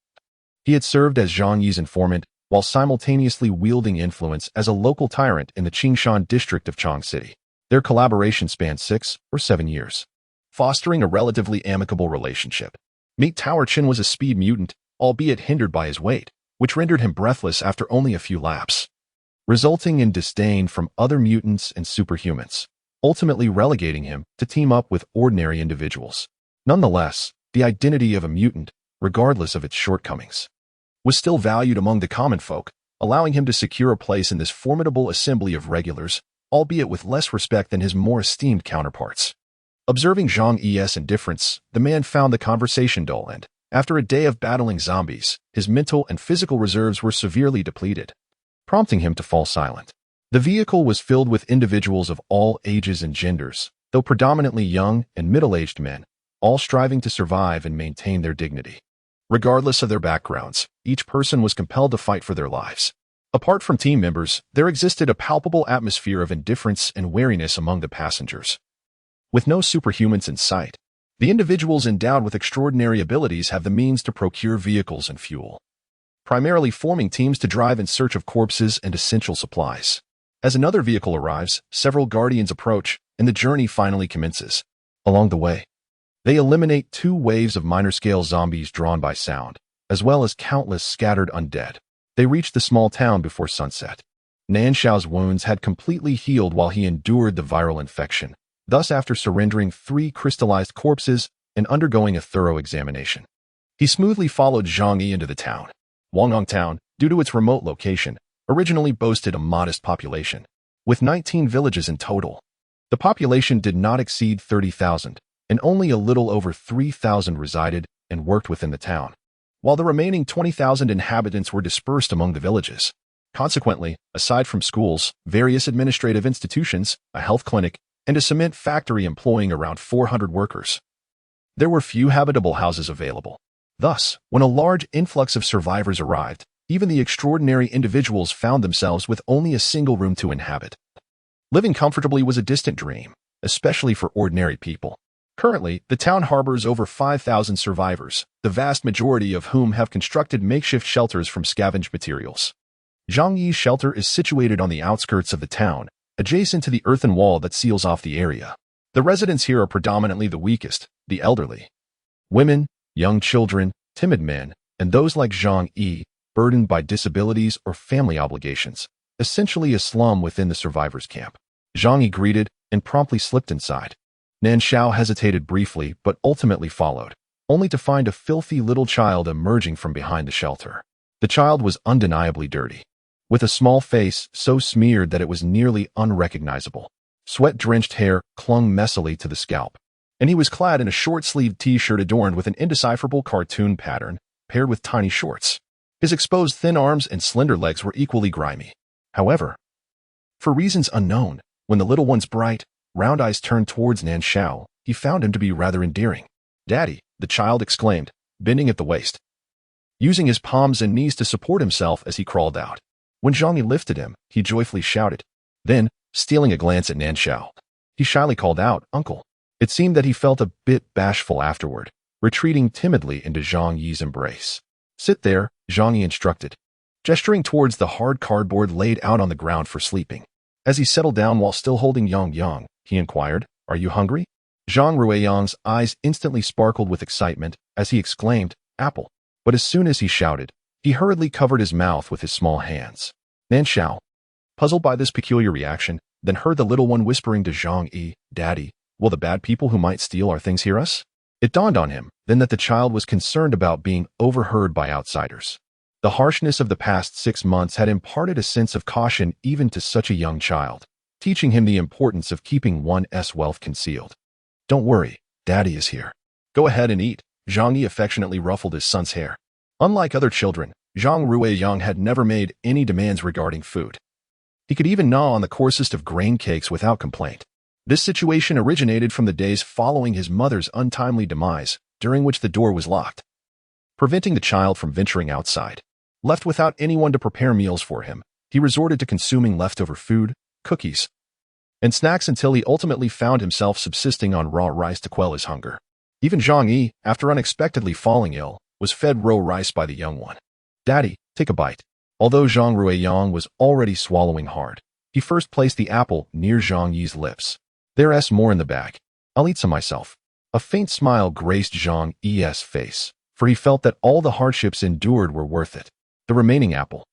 [SPEAKER 1] he had served as Zhang Yi's informant while simultaneously wielding influence as a local tyrant in the Qingshan district of Chong City. Their collaboration spanned 6 or 7 years, fostering a relatively amicable relationship. Meet Tower Chin was a speed mutant, albeit hindered by his weight, which rendered him breathless after only a few laps, resulting in disdain from other mutants and superhumans, ultimately relegating him to team up with ordinary individuals. Nonetheless, the identity of a mutant, regardless of its shortcomings, was still valued among the common folk, allowing him to secure a place in this formidable assembly of regulars, albeit with less respect than his more esteemed counterparts. Observing Zhang Yi's indifference, the man found the conversation dull and, after a day of battling zombies, his mental and physical reserves were severely depleted, prompting him to fall silent. The vehicle was filled with individuals of all ages and genders, though predominantly young and middle-aged men, all striving to survive and maintain their dignity. Regardless of their backgrounds, each person was compelled to fight for their lives. Apart from team members, there existed a palpable atmosphere of indifference and wariness among the passengers. With no superhumans in sight, the individuals endowed with extraordinary abilities have the means to procure vehicles and fuel, primarily forming teams to drive in search of corpses and essential supplies. As another vehicle arrives, several guardians approach, and the journey finally commences. Along the way, they eliminate 2 waves of minor-scale zombies drawn by sound, as well as countless scattered undead. They reach the small town before sunset. Nan Shao's wounds had completely healed while he endured the viral infection. Thus, after surrendering 3 crystallized corpses and undergoing a thorough examination, he smoothly followed Zhang Yi into the town. Wangyang Town, due to its remote location, originally boasted a modest population, with 19 villages in total. The population did not exceed 30,000, and only a little over 3,000 resided and worked within the town, while the remaining 20,000 inhabitants were dispersed among the villages. Consequently, aside from schools, various administrative institutions, a health clinic, and a cement factory employing around 400 workers, there were few habitable houses available. Thus, when a large influx of survivors arrived, even the extraordinary individuals found themselves with only a single room to inhabit. Living comfortably was a distant dream, especially for ordinary people. Currently, the town harbors over 5,000 survivors, the vast majority of whom have constructed makeshift shelters from scavenged materials. Zhang Yi's shelter is situated on the outskirts of the town, adjacent to the earthen wall that seals off the area. The residents here are predominantly the weakest, the elderly, women, young children, timid men, and those like Zhang Yi, burdened by disabilities or family obligations, essentially a slum within the survivors' camp. Zhang Yi greeted and promptly slipped inside. Nan Shao hesitated briefly but ultimately followed, only to find a filthy little child emerging from behind the shelter. The child was undeniably dirty, with a small face so smeared that it was nearly unrecognizable. Sweat-drenched hair clung messily to the scalp, and he was clad in a short-sleeved t-shirt adorned with an indecipherable cartoon pattern, paired with tiny shorts. His exposed thin arms and slender legs were equally grimy. However, for reasons unknown, when the little one's bright, round eyes turned towards Nan Shao, he found him to be rather endearing. "Daddy," the child exclaimed, bending at the waist, using his palms and knees to support himself as he crawled out. When Zhang Yi lifted him, he joyfully shouted. Then, stealing a glance at Nan Shao, he shyly called out, "Uncle." It seemed that he felt a bit bashful afterward, retreating timidly into Zhang Yi's embrace. "Sit there," Zhang Yi instructed, gesturing towards the hard cardboard laid out on the ground for sleeping. As he settled down while still holding Yang, he inquired, "Are you hungry?" Zhang Ruiyang's eyes instantly sparkled with excitement as he exclaimed, "Apple." But as soon as he shouted, he hurriedly covered his mouth with his small hands. Nan Shao, puzzled by this peculiar reaction, then heard the little one whispering to Zhang Yi, "Daddy, will the bad people who might steal our things hear us?" It dawned on him then that the child was concerned about being overheard by outsiders. The harshness of the past 6 months had imparted a sense of caution even to such a young child, teaching him the importance of keeping one's wealth concealed. "Don't worry, Daddy is here. Go ahead and eat." Zhang Yi affectionately ruffled his son's hair. Unlike other children, Zhang Ruiyang had never made any demands regarding food. He could even gnaw on the coarsest of grain cakes without complaint. This situation originated from the days following his mother's untimely demise, during which the door was locked, preventing the child from venturing outside. Left without anyone to prepare meals for him, he resorted to consuming leftover food, cookies, and snacks until he ultimately found himself subsisting on raw rice to quell his hunger. Even Zhang Yi, after unexpectedly falling ill, was fed raw rice by the young one. "Daddy, take a bite." Although Zhang Ruiyang was already swallowing hard, he first placed the apple near Zhang Yi's lips. "There's more in the bag. I'll eat some myself." A faint smile graced Zhang Yi's face, for he felt that all the hardships endured were worth it. The remaining apple,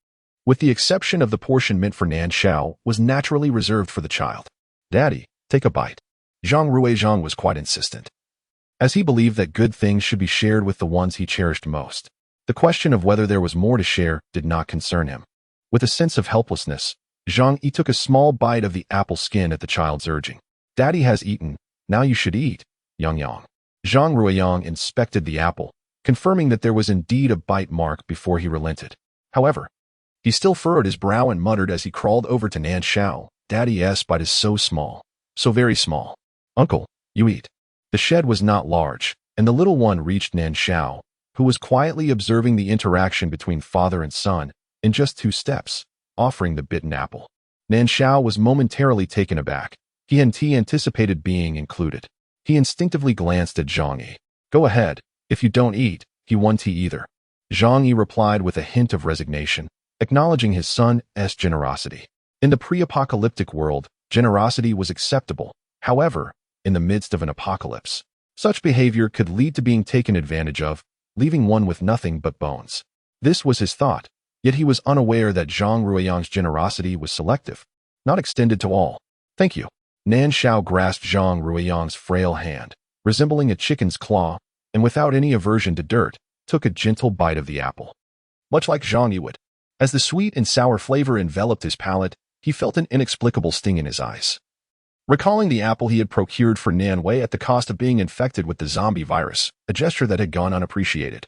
[SPEAKER 1] with the exception of the portion meant for Nan Shao, was naturally reserved for the child. "Daddy, take a bite." Zhang Ruiyang was quite insistent, as he believed that good things should be shared with the ones he cherished most. The question of whether there was more to share did not concern him. With a sense of helplessness, Zhang Yi took a small bite of the apple skin at the child's urging. "Daddy has eaten, now you should eat, Yang." Zhang Ruiyang inspected the apple, confirming that there was indeed a bite mark before he relented. However, he still furrowed his brow and muttered as he crawled over to Nan Shao, "Daddy's bite is so small, so very small. Uncle, you eat." The shed was not large, and the little one reached Nan Shao, who was quietly observing the interaction between father and son, in just 2 steps, offering the bitten apple. Nan Shao was momentarily taken aback. He anticipated being included. He instinctively glanced at Zhang Yi. "Go ahead, if you don't eat, he won't either." Zhang Yi replied with a hint of resignation, acknowledging his son's generosity. In the pre-apocalyptic world, generosity was acceptable. However, in the midst of an apocalypse, such behavior could lead to being taken advantage of, leaving one with nothing but bones. This was his thought, yet he was unaware that Zhang Ruiyang's generosity was selective, not extended to all. "Thank you." Nan Shao grasped Zhang Ruiyang's frail hand, resembling a chicken's claw, and without any aversion to dirt, took a gentle bite of the apple. Much like Zhang Yi would. As the sweet and sour flavor enveloped his palate, he felt an inexplicable sting in his eyes. Recalling the apple he had procured for Nan Wei at the cost of being infected with the zombie virus, a gesture that had gone unappreciated.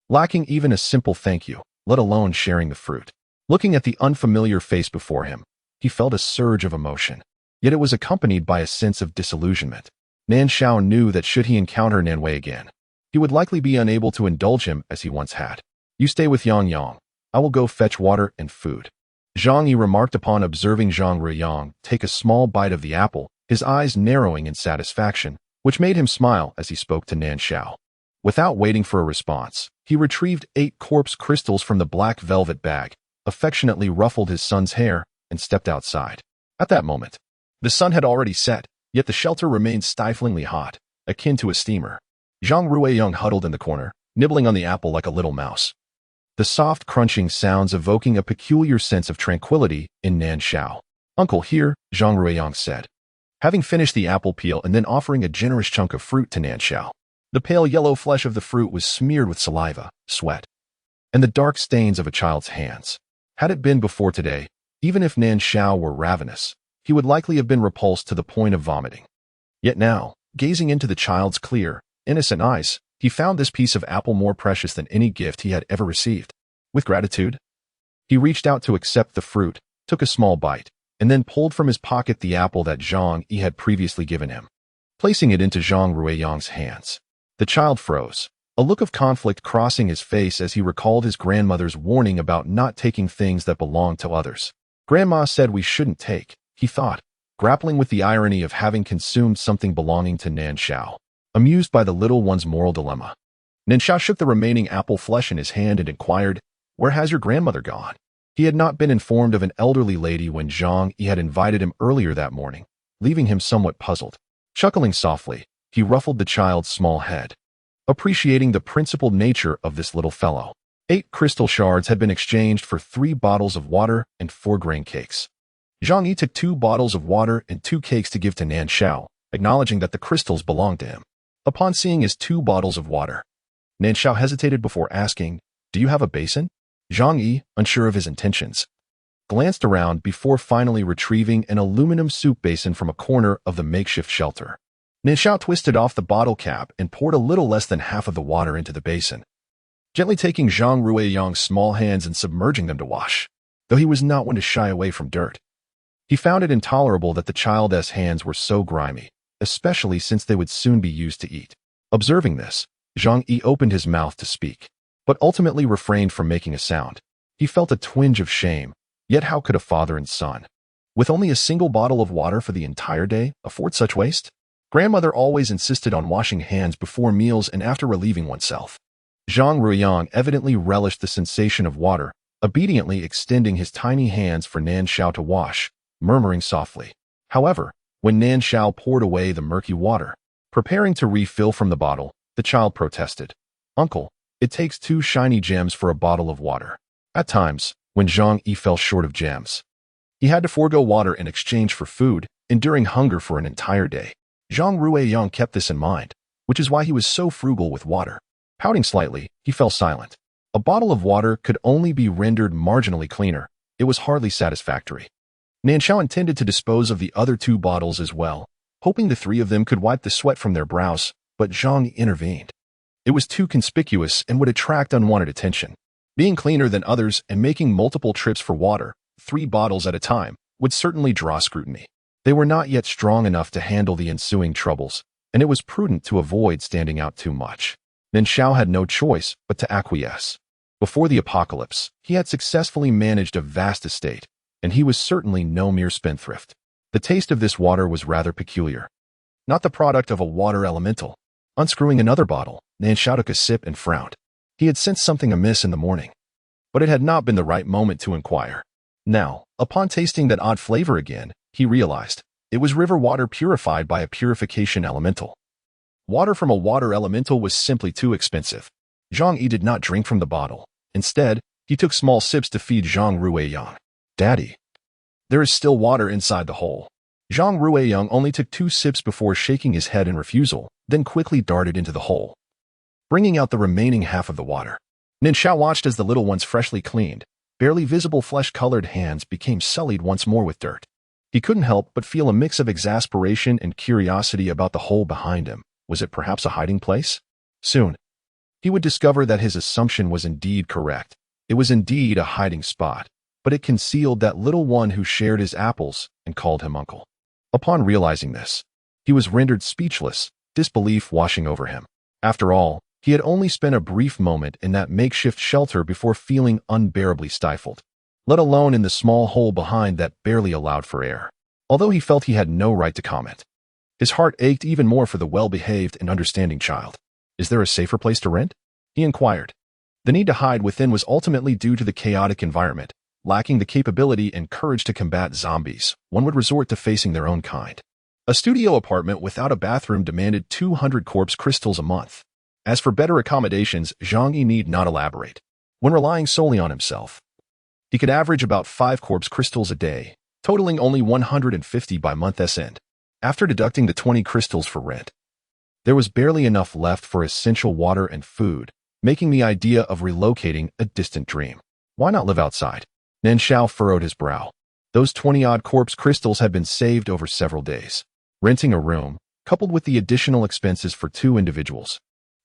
[SPEAKER 1] Lacking even a simple thank you, let alone sharing the fruit. Looking at the unfamiliar face before him, he felt a surge of emotion. Yet it was accompanied by a sense of disillusionment. Nan Shao knew that should he encounter Nan Wei again, he would likely be unable to indulge him as he once had. "You stay with Yang. I will go fetch water and food." Zhang Yi remarked upon observing Zhang Ruiyang take a small bite of the apple, his eyes narrowing in satisfaction, which made him smile as he spoke to Nan Shao. Without waiting for a response, he retrieved 8 corpse crystals from the black velvet bag, affectionately ruffled his son's hair, and stepped outside. At that moment, the sun had already set, yet the shelter remained stiflingly hot, akin to a steamer. Zhang Ruiyang huddled in the corner, nibbling on the apple like a little mouse, the soft crunching sounds evoking a peculiar sense of tranquility in Nan Shao. "Uncle, here," Zhang Ruiyang said, having finished the apple peel and then offering a generous chunk of fruit to Nan Shao. The pale yellow flesh of the fruit was smeared with saliva, sweat, and the dark stains of a child's hands. Had it been before today, even if Nan Shao were ravenous, he would likely have been repulsed to the point of vomiting. Yet now, gazing into the child's clear, innocent eyes, he found this piece of apple more precious than any gift he had ever received. With gratitude, he reached out to accept the fruit, took a small bite, and then pulled from his pocket the apple that Zhang Yi had previously given him, placing it into Zhang Ruiyang's hands. The child froze, a look of conflict crossing his face as he recalled his grandmother's warning about not taking things that belonged to others. Grandma said we shouldn't take, he thought, grappling with the irony of having consumed something belonging to Nan Shao. Amused by the little one's moral dilemma, Nan Shao shook the remaining apple flesh in his hand and inquired, "Where has your grandmother gone?" He had not been informed of an elderly lady when Zhang Yi had invited him earlier that morning, leaving him somewhat puzzled. Chuckling softly, he ruffled the child's small head, appreciating the principled nature of this little fellow. 8 crystal shards had been exchanged for 3 bottles of water and 4 grain cakes. Zhang Yi took 2 bottles of water and 2 cakes to give to Nan Shao, acknowledging that the crystals belonged to him. Upon seeing his 2 bottles of water, Nan Shao hesitated before asking, "Do you have a basin?" Zhang Yi, unsure of his intentions, glanced around before finally retrieving an aluminum soup basin from a corner of the makeshift shelter. Nan Shao twisted off the bottle cap and poured a little less than half of the water into the basin, gently taking Zhang Ruiyang's small hands and submerging them to wash. Though he was not one to shy away from dirt, he found it intolerable that the child's hands were so grimy, especially since they would soon be used to eat. Observing this, Zhang Yi opened his mouth to speak, but ultimately refrained from making a sound. He felt a twinge of shame, yet how could a father and son, with only a single bottle of water for the entire day, afford such waste? Grandmother always insisted on washing hands before meals and after relieving oneself. Zhang Ruiyang evidently relished the sensation of water, obediently extending his tiny hands for Nan Shao to wash, murmuring softly. However, when Nan Shao poured away the murky water, preparing to refill from the bottle, the child protested. "Uncle, it takes 2 shiny gems for a bottle of water." At times, when Zhang Yi fell short of gems, he had to forego water in exchange for food, enduring hunger for an entire day. Zhang Ruiyang kept this in mind, which is why he was so frugal with water. Pouting slightly, he fell silent. A bottle of water could only be rendered marginally cleaner. It was hardly satisfactory. Nan Shao intended to dispose of the other 2 bottles as well, hoping the 3 of them could wipe the sweat from their brows, but Zhang Yi intervened. It was too conspicuous and would attract unwanted attention. Being cleaner than others and making multiple trips for water, 3 bottles at a time, would certainly draw scrutiny. They were not yet strong enough to handle the ensuing troubles, and it was prudent to avoid standing out too much. Nan Shao had no choice but to acquiesce. Before the apocalypse, he had successfully managed a vast estate, and he was certainly no mere spendthrift. The taste of this water was rather peculiar. Not the product of a water elemental. Unscrewing another bottle, Nan Shao took a sip and frowned. He had sensed something amiss in the morning, but it had not been the right moment to inquire. Now, upon tasting that odd flavor again, he realized it was river water purified by a purification elemental. Water from a water elemental was simply too expensive. Zhang Yi did not drink from the bottle. Instead, he took small sips to feed Zhang Ruiyang. "Daddy, there is still water inside the hole." Zhang Ruiyang only took 2 sips before shaking his head in refusal, then quickly darted into the hole, bringing out the remaining half of the water. Nan Shao watched as the little one's freshly cleaned, barely visible flesh-colored hands became sullied once more with dirt. He couldn't help but feel a mix of exasperation and curiosity about the hole behind him. Was it perhaps a hiding place? Soon, he would discover that his assumption was indeed correct. It was indeed a hiding spot, but it concealed that little one who shared his apples and called him uncle. Upon realizing this, he was rendered speechless, disbelief washing over him. After all, he had only spent a brief moment in that makeshift shelter before feeling unbearably stifled, let alone in the small hole behind that barely allowed for air. Although he felt he had no right to comment, his heart ached even more for the well-behaved and understanding child. "Is there a safer place to rent?" he inquired. The need to hide within was ultimately due to the chaotic environment. Lacking the capability and courage to combat zombies, one would resort to facing their own kind. A studio apartment without a bathroom demanded 200 corpse crystals a month. As for better accommodations, Zhang Yi need not elaborate. When relying solely on himself, he could average about 5 corpse crystals a day, totaling only 150 by month's end. After deducting the 20 crystals for rent, there was barely enough left for essential water and food, making the idea of relocating a distant dream. Why not live outside? Nan Shao furrowed his brow. Those 20-odd corpse crystals had been saved over several days. Renting a room, coupled with the additional expenses for 2 individuals,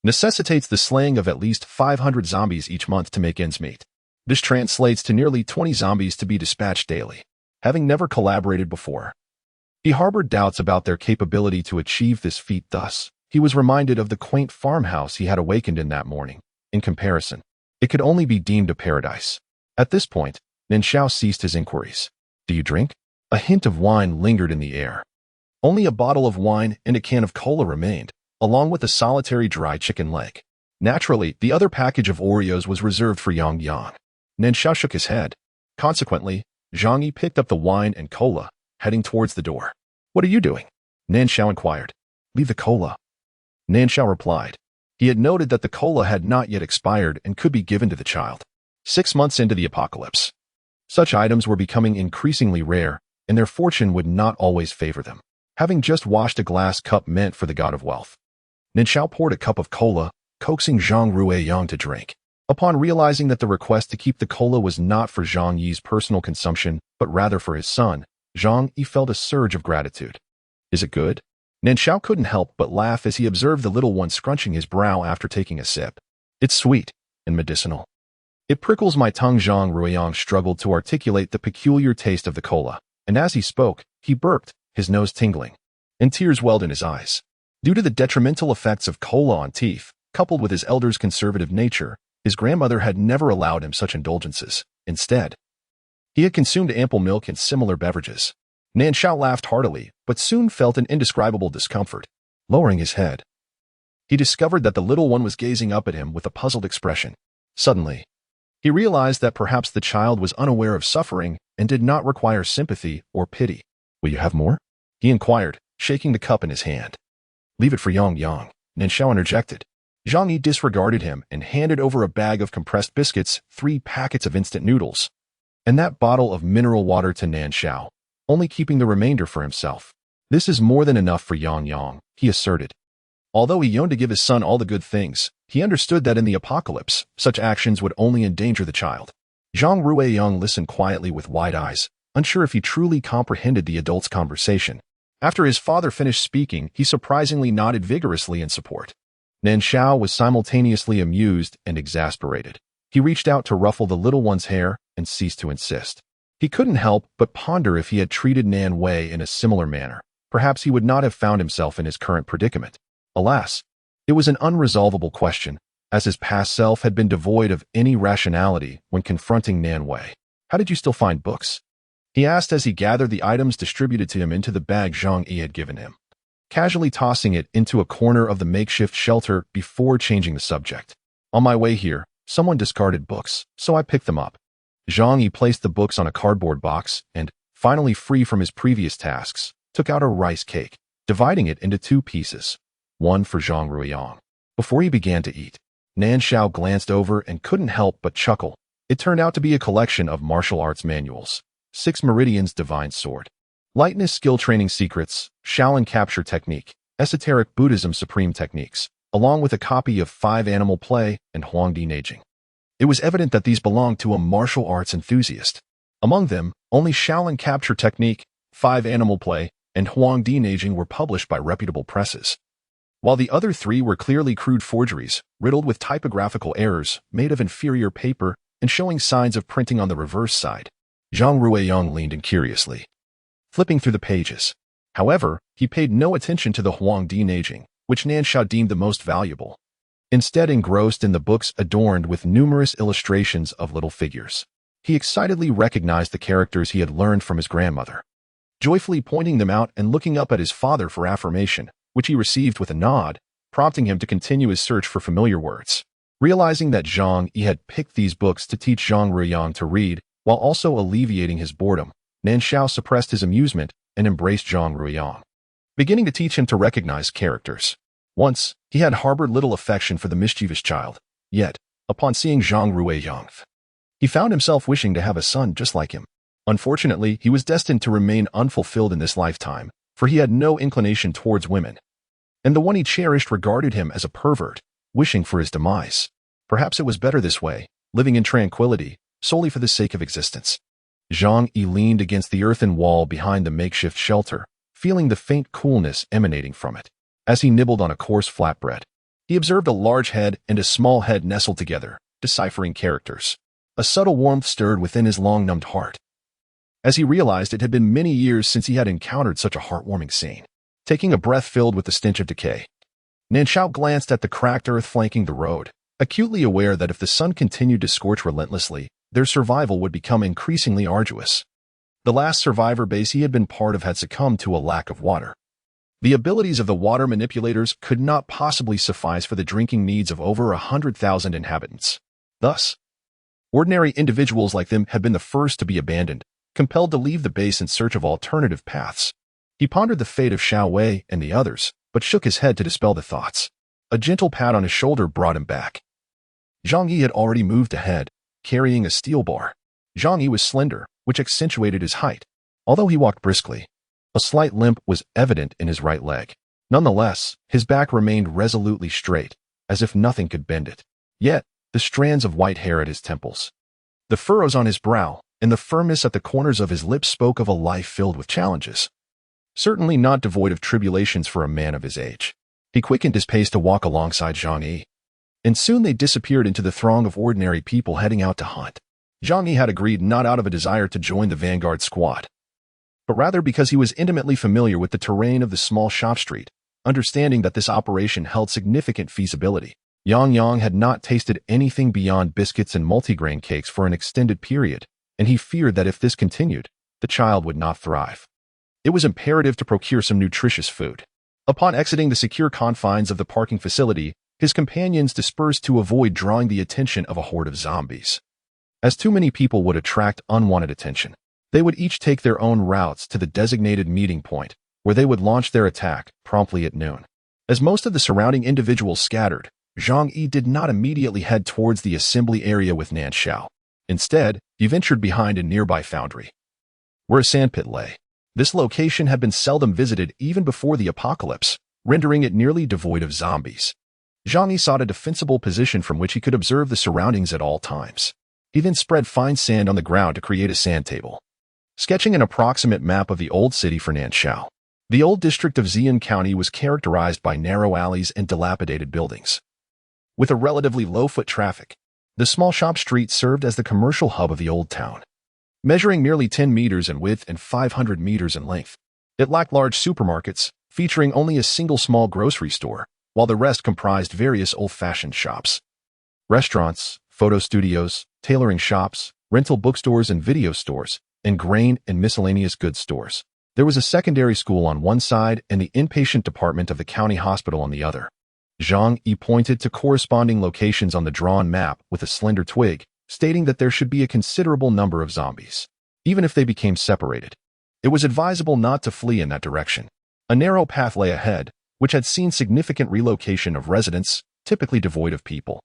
[SPEAKER 1] necessitates the slaying of at least 500 zombies each month to make ends meet. This translates to nearly 20 zombies to be dispatched daily. Having never collaborated before, he harbored doubts about their capability to achieve this feat. Thus, he was reminded of the quaint farmhouse he had awakened in that morning. In comparison, it could only be deemed a paradise. At this point, Nan Shao ceased his inquiries. "Do you drink?" A hint of wine lingered in the air. Only a bottle of wine and a can of cola remained, along with a solitary dry chicken leg. Naturally, the other package of Oreos was reserved for Yang Yang. Nan Shao shook his head. Consequently, Zhang Yi picked up the wine and cola, heading towards the door. "What are you doing?" Nan Shao inquired. "Leave the cola." Nan Shao replied. He had noted that the cola had not yet expired and could be given to the child. 6 months into the apocalypse, such items were becoming increasingly rare, and their fortune would not always favor them. Having just washed a glass cup meant for the god of wealth, Nan Shao poured a cup of cola, coaxing Zhang Ruiyang to drink. Upon realizing that the request to keep the cola was not for Zhang Yi's personal consumption, but rather for his son, Zhang Yi felt a surge of gratitude. "Is it good?" Nan Shao couldn't help but laugh as he observed the little one scrunching his brow after taking a sip. "It's sweet and medicinal. It prickles my tongue." Zhang Ruiyang struggled to articulate the peculiar taste of the cola, and as he spoke, he burped, his nose tingling, and tears welled in his eyes. Due to the detrimental effects of cola on teeth, coupled with his elder's conservative nature, his grandmother had never allowed him such indulgences. Instead, he had consumed ample milk and similar beverages. Nan Shao laughed heartily, but soon felt an indescribable discomfort. Lowering his head, he discovered that the little one was gazing up at him with a puzzled expression. Suddenly, He realized that perhaps the child was unaware of suffering and did not require sympathy or pity. "Will you have more?" he inquired, shaking the cup in his hand. "Leave it for Yang," Nan Shao interjected. Zhang Yi disregarded him and handed over a bag of compressed biscuits, 3 packets of instant noodles, and that bottle of mineral water to Nan Shao, only keeping the remainder for himself. "This is more than enough for Yang," he asserted. Although he yearned to give his son all the good things, he understood that in the apocalypse, such actions would only endanger the child. Zhang Ruiyang listened quietly with wide eyes, unsure if he truly comprehended the adult's conversation. After his father finished speaking, he surprisingly nodded vigorously in support. Nan Shao was simultaneously amused and exasperated. He reached out to ruffle the little one's hair and ceased to insist. He couldn't help but ponder if he had treated Nan Wei in a similar manner. Perhaps he would not have found himself in his current predicament. Alas, it was an unresolvable question, as his past self had been devoid of any rationality when confronting Nan Wei. "How did you still find books?" he asked as he gathered the items distributed to him into the bag Zhang Yi had given him, casually tossing it into a corner of the makeshift shelter before changing the subject. "On my way here, someone discarded books, so I picked them up." Zhang Yi placed the books on a cardboard box and, finally free from his previous tasks, took out a rice cake, dividing it into 2 pieces, one for Zhang Ruiyang. Before he began to eat, Nan Shao glanced over and couldn't help but chuckle. It turned out to be a collection of martial arts manuals: 6 Meridians Divine Sword, Lightness Skill Training Secrets, Shaolin Capture Technique, Esoteric Buddhism Supreme Techniques, along with a copy of 5 Animal Play and Huangdi Neijing. It was evident that these belonged to a martial arts enthusiast. Among them, only Shaolin Capture Technique, 5 Animal Play, and Huangdi Neijing were published by reputable presses, while the other 3 were clearly crude forgeries, riddled with typographical errors, made of inferior paper, and showing signs of printing on the reverse side. Zhang Ruiyang leaned in curiously, flipping through the pages. However, he paid no attention to the Huangdi Neijing, which Nan Shao deemed the most valuable, instead engrossed in the books adorned with numerous illustrations of little figures. He excitedly recognized the characters he had learned from his grandmother, joyfully pointing them out and looking up at his father for affirmation, which he received with a nod, prompting him to continue his search for familiar words. Realizing that Zhang Yi had picked these books to teach Zhang Ruiyang to read, while also alleviating his boredom, Nan Shao suppressed his amusement and embraced Zhang Ruiyang, beginning to teach him to recognize characters. Once, he had harbored little affection for the mischievous child, yet, upon seeing Zhang Ruiyang, he found himself wishing to have a son just like him. Unfortunately, he was destined to remain unfulfilled in this lifetime, for he had no inclination towards women, and the one he cherished regarded him as a pervert, wishing for his demise. Perhaps it was better this way, living in tranquility, solely for the sake of existence. Zhang Yi leaned against the earthen wall behind the makeshift shelter, feeling the faint coolness emanating from it. As he nibbled on a coarse flatbread, he observed a large head and a small head nestled together, deciphering characters. A subtle warmth stirred within his long-numbed heart, as he realized it had been many years since he had encountered such a heartwarming scene. Taking a breath filled with the stench of decay, Nan Shao glanced at the cracked earth flanking the road, acutely aware that if the sun continued to scorch relentlessly, their survival would become increasingly arduous. The last survivor base he had been part of had succumbed to a lack of water. The abilities of the water manipulators could not possibly suffice for the drinking needs of over 100,000 inhabitants. Thus, ordinary individuals like them had been the first to be abandoned, compelled to leave the base in search of alternative paths. He pondered the fate of Shao Wei and the others, but shook his head to dispel the thoughts. A gentle pat on his shoulder brought him back. Zhang Yi had already moved ahead, carrying a steel bar. Zhang Yi was slender, which accentuated his height. Although he walked briskly, a slight limp was evident in his right leg. Nonetheless, his back remained resolutely straight, as if nothing could bend it. Yet, the strands of white hair at his temples, the furrows on his brow, and the firmness at the corners of his lips spoke of a life filled with challenges, certainly not devoid of tribulations for a man of his age. He quickened his pace to walk alongside Zhang Yi, and soon they disappeared into the throng of ordinary people heading out to hunt. Zhang Yi had agreed not out of a desire to join the vanguard squad, but rather because he was intimately familiar with the terrain of the small shop street, understanding that this operation held significant feasibility. Yang had not tasted anything beyond biscuits and multigrain cakes for an extended period, and he feared that if this continued, the child would not thrive. It was imperative to procure some nutritious food. Upon exiting the secure confines of the parking facility, his companions dispersed to avoid drawing the attention of a horde of zombies. as too many people would attract unwanted attention. They would each take their own routes to the designated meeting point, where they would launch their attack promptly at noon. As most of the surrounding individuals scattered, Zhang Yi did not immediately head towards the assembly area with Nan Shao. Instead, he ventured behind a nearby foundry, where a sandpit lay. This location had been seldom visited even before the apocalypse, rendering it nearly devoid of zombies. Zhang Yi sought a defensible position from which he could observe the surroundings at all times. He then spread fine sand on the ground to create a sand table, sketching an approximate map of the old city for Nan Shao. The old district of Ziyun County was characterized by narrow alleys and dilapidated buildings. With a relatively low foot traffic, the small shop street served as the commercial hub of the old town. Measuring nearly 10 meters in width and 500 meters in length, it lacked large supermarkets, featuring only a single small grocery store, while the rest comprised various old-fashioned shops. Restaurants, photo studios, tailoring shops, rental bookstores and video stores, and grain and miscellaneous goods stores. There was a secondary school on one side and the inpatient department of the county hospital on the other. Zhang Yi pointed to corresponding locations on the drawn map with a slender twig, stating that there should be a considerable number of zombies, even if they became separated. It was advisable not to flee in that direction. A narrow path lay ahead, which had seen significant relocation of residents, typically devoid of people,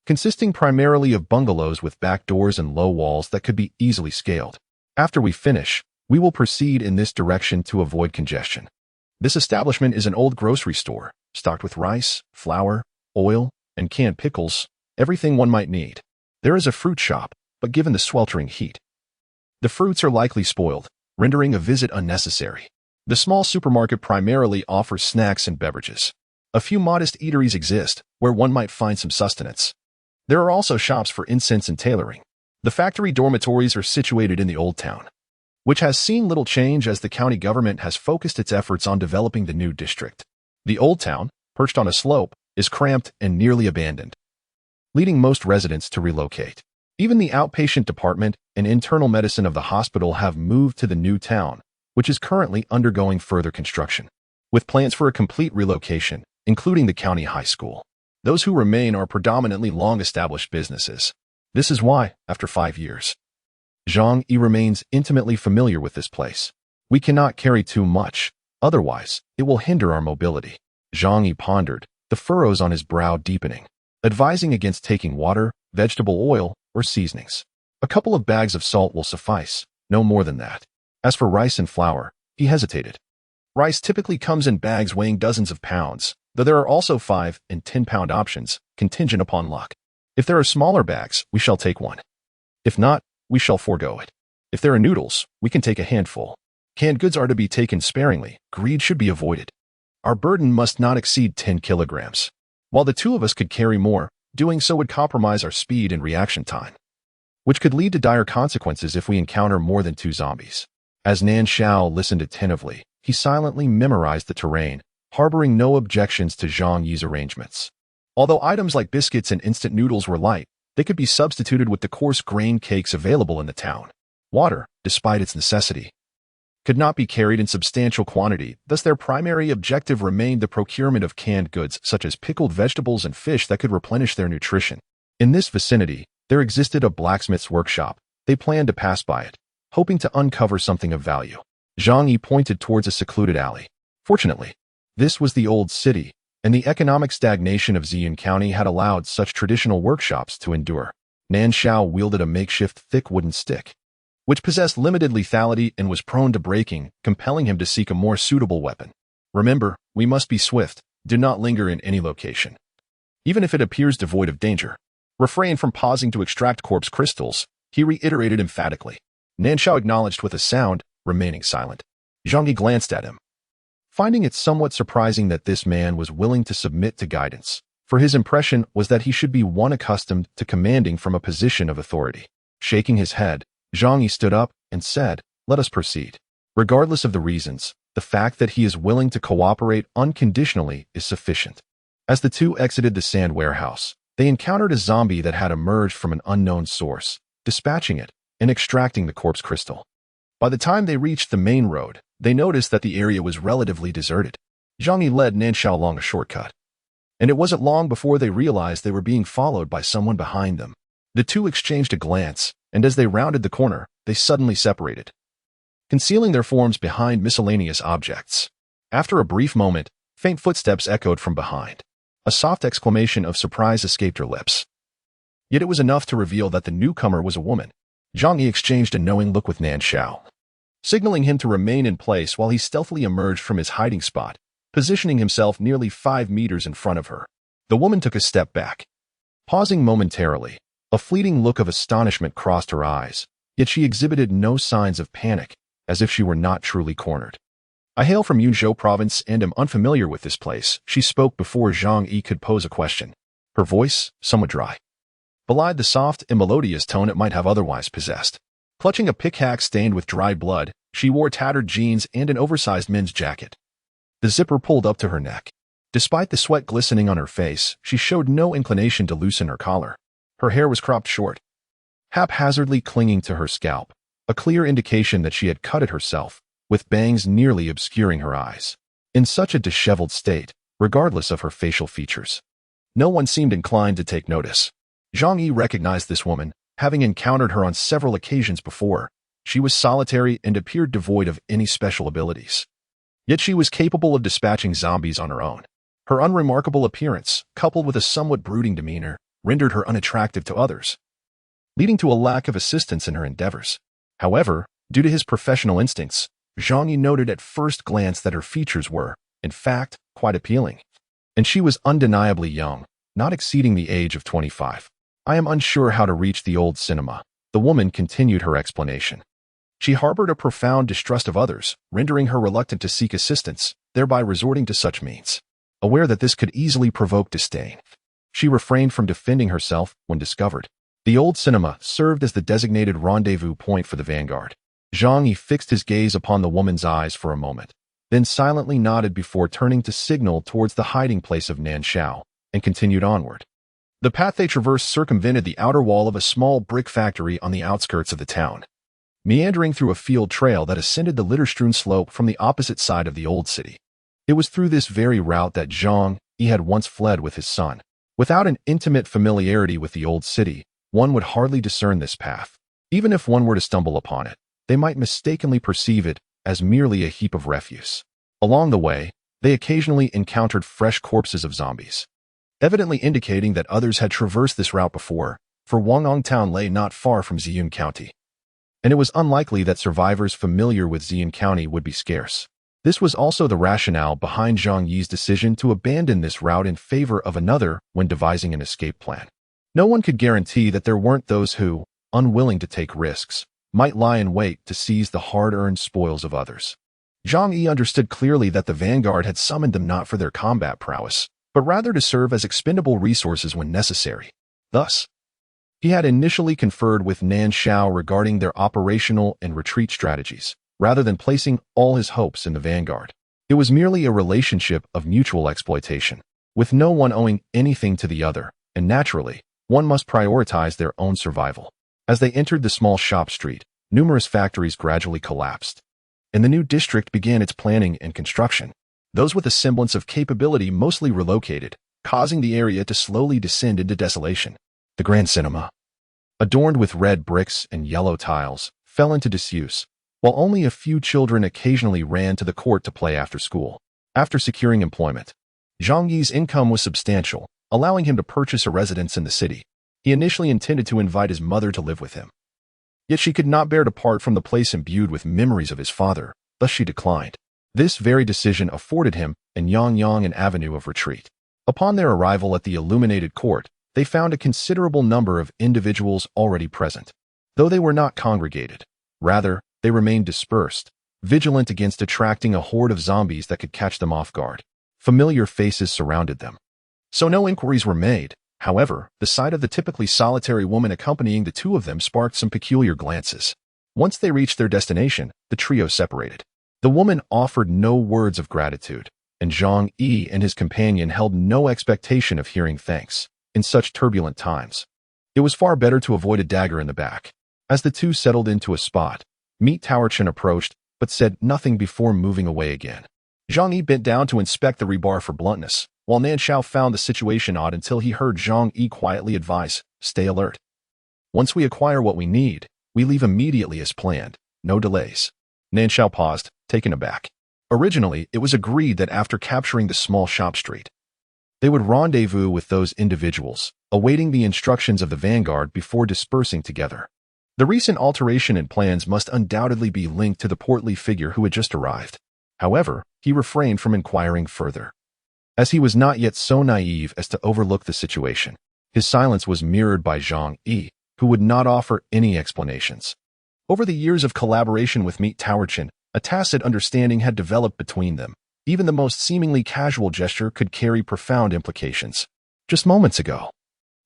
[SPEAKER 1] consisting primarily of bungalows with back doors and low walls that could be easily scaled. After we finish, we will proceed in this direction to avoid congestion. This establishment is an old grocery store, stocked with rice, flour, oil, and canned pickles, everything one might need. There is a fruit shop, but given the sweltering heat, the fruits are likely spoiled, rendering a visit unnecessary. The small supermarket primarily offers snacks and beverages. A few modest eateries exist, where one might find some sustenance. There are also shops for incense and tailoring. The factory dormitories are situated in the old town, which has seen little change as the county government has focused its efforts on developing the new district. The old town, perched on a slope, is cramped and nearly abandoned, leading most residents to relocate. Even the outpatient department and internal medicine of the hospital have moved to the new town, which is currently undergoing further construction, with plans for a complete relocation, including the county high school. Those who remain are predominantly long-established businesses. This is why, after 5 years, Zhang Yi remains intimately familiar with this place. We cannot carry too much, otherwise it will hinder our mobility. Zhang Yi pondered, the furrows on his brow deepening, advising against taking water, vegetable oil, or seasonings. A couple of bags of salt will suffice, no more than that. As for rice and flour, he hesitated. Rice typically comes in bags weighing dozens of pounds, though there are also 5 and 10-pound options, contingent upon luck. If there are smaller bags, we shall take one. If not, we shall forego it. If there are noodles, we can take a handful. Canned goods are to be taken sparingly. Greed should be avoided. Our burden must not exceed 10 kilograms. While the two of us could carry more, doing so would compromise our speed and reaction time, which could lead to dire consequences if we encounter more than 2 zombies. As Nan Shao listened attentively, he silently memorized the terrain, harboring no objections to Zhang Yi's arrangements. Although items like biscuits and instant noodles were light, they could be substituted with the coarse grain cakes available in the town. Water, despite its necessity, could not be carried in substantial quantity, thus their primary objective remained the procurement of canned goods such as pickled vegetables and fish that could replenish their nutrition. In this vicinity, there existed a blacksmith's workshop. They planned to pass by it, hoping to uncover something of value. Zhang Yi pointed towards a secluded alley. Fortunately, this was the old city, and the economic stagnation of Ziyun County had allowed such traditional workshops to endure. Nan Shao wielded a makeshift thick wooden stick, which possessed limited lethality and was prone to breaking, compelling him to seek a more suitable weapon. Remember, we must be swift. Do not linger in any location, even if it appears devoid of danger. Refrain from pausing to extract corpse crystals, he reiterated emphatically. Nan Shao acknowledged with a sound, remaining silent. Zhang Yi glanced at him, finding it somewhat surprising that this man was willing to submit to guidance, for his impression was that he should be one accustomed to commanding from a position of authority. Shaking his head, Zhang Yi stood up and said, "Let us proceed." Regardless of the reasons, the fact that he is willing to cooperate unconditionally is sufficient. As the two exited the sand warehouse, they encountered a zombie that had emerged from an unknown source, dispatching it and extracting the corpse crystal. By the time they reached the main road, they noticed that the area was relatively deserted. Zhang Yi led Nan Shao along a shortcut, and it wasn't long before they realized they were being followed by someone behind them. The two exchanged a glance, and as they rounded the corner, they suddenly separated, concealing their forms behind miscellaneous objects. After a brief moment, faint footsteps echoed from behind. A soft exclamation of surprise escaped her lips. Yet it was enough to reveal that the newcomer was a woman. Zhang Yi exchanged a knowing look with Nan Shao, signaling him to remain in place while he stealthily emerged from his hiding spot, positioning himself nearly 5 meters in front of her. The woman took a step back, pausing momentarily. A fleeting look of astonishment crossed her eyes, yet she exhibited no signs of panic, as if she were not truly cornered. "I hail from Yunzhou province and am unfamiliar with this place," she spoke before Zhang Yi could pose a question. Her voice, somewhat dry, belied the soft and melodious tone it might have otherwise possessed. Clutching a pickaxe stained with dried blood, she wore tattered jeans and an oversized men's jacket, the zipper pulled up to her neck. Despite the sweat glistening on her face, she showed no inclination to loosen her collar. Her hair was cropped short, haphazardly clinging to her scalp, a clear indication that she had cut it herself, with bangs nearly obscuring her eyes. In such a disheveled state, regardless of her facial features, no one seemed inclined to take notice. Zhang Yi recognized this woman, having encountered her on several occasions before. She was solitary and appeared devoid of any special abilities. Yet she was capable of dispatching zombies on her own. Her unremarkable appearance, coupled with a somewhat brooding demeanor, rendered her unattractive to others, leading to a lack of assistance in her endeavors. However, due to his professional instincts, Zhang Yi noted at first glance that her features were, in fact, quite appealing. And she was undeniably young, not exceeding the age of 25. "I am unsure how to reach the old cinema," the woman continued her explanation. She harbored a profound distrust of others, rendering her reluctant to seek assistance, thereby resorting to such means. Aware that this could easily provoke disdain, she refrained from defending herself when discovered. The old cinema served as the designated rendezvous point for the vanguard. Zhang Yi fixed his gaze upon the woman's eyes for a moment, then silently nodded before turning to signal towards the hiding place of Nan Shao, and continued onward. The path they traversed circumvented the outer wall of a small brick factory on the outskirts of the town, meandering through a field trail that ascended the litter-strewn slope from the opposite side of the old city. It was through this very route that Zhang Yi had once fled with his son. Without an intimate familiarity with the old city, one would hardly discern this path. Even if one were to stumble upon it, they might mistakenly perceive it as merely a heap of refuse. Along the way, they occasionally encountered fresh corpses of zombies, evidently indicating that others had traversed this route before, for Wangnong Town lay not far from Ziyun County, and it was unlikely that survivors familiar with Ziyun County would be scarce. This was also the rationale behind Zhang Yi's decision to abandon this route in favor of another when devising an escape plan. No one could guarantee that there weren't those who, unwilling to take risks, might lie in wait to seize the hard-earned spoils of others. Zhang Yi understood clearly that the vanguard had summoned them not for their combat prowess, but rather to serve as expendable resources when necessary. Thus, he had initially conferred with Nan Shao regarding their operational and retreat strategies, rather than placing all his hopes in the vanguard. It was merely a relationship of mutual exploitation, with no one owing anything to the other, and naturally, one must prioritize their own survival. As they entered the small shop street, numerous factories gradually collapsed, and the new district began its planning and construction. Those with a semblance of capability mostly relocated, causing the area to slowly descend into desolation. The grand cinema, adorned with red bricks and yellow tiles, fell into disuse, while only a few children occasionally ran to the court to play after school. After securing employment, Zhang Yi's income was substantial, allowing him to purchase a residence in the city. He initially intended to invite his mother to live with him. Yet she could not bear to part from the place imbued with memories of his father, thus she declined. This very decision afforded him and Yang an avenue of retreat. Upon their arrival at the illuminated court, they found a considerable number of individuals already present. Though they were not congregated, rather, they remained dispersed, vigilant against attracting a horde of zombies that could catch them off guard. Familiar faces surrounded them, so no inquiries were made. However, the sight of the typically solitary woman accompanying the two of them sparked some peculiar glances. Once they reached their destination, the trio separated. The woman offered no words of gratitude, and Zhang Yi and his companion held no expectation of hearing thanks. In such turbulent times, it was far better to avoid a dagger in the back. As the two settled into a spot, Meat Tower Chen approached, but said nothing before moving away again. Zhang Yi bent down to inspect the rebar for bluntness, while Nan Shao found the situation odd until he heard Zhang Yi quietly advise, "Stay alert." Once we acquire what we need, we leave immediately as planned, no delays. Nan Shao paused, taken aback. Originally, it was agreed that after capturing the small shop street, they would rendezvous with those individuals, awaiting the instructions of the vanguard before dispersing together. The recent alteration in plans must undoubtedly be linked to the portly figure who had just arrived. However, he refrained from inquiring further, as he was not yet so naive as to overlook the situation. His silence was mirrored by Zhang Yi, who would not offer any explanations. Over the years of collaboration with Meet Towerchin, a tacit understanding had developed between them. Even the most seemingly casual gesture could carry profound implications. Just moments ago,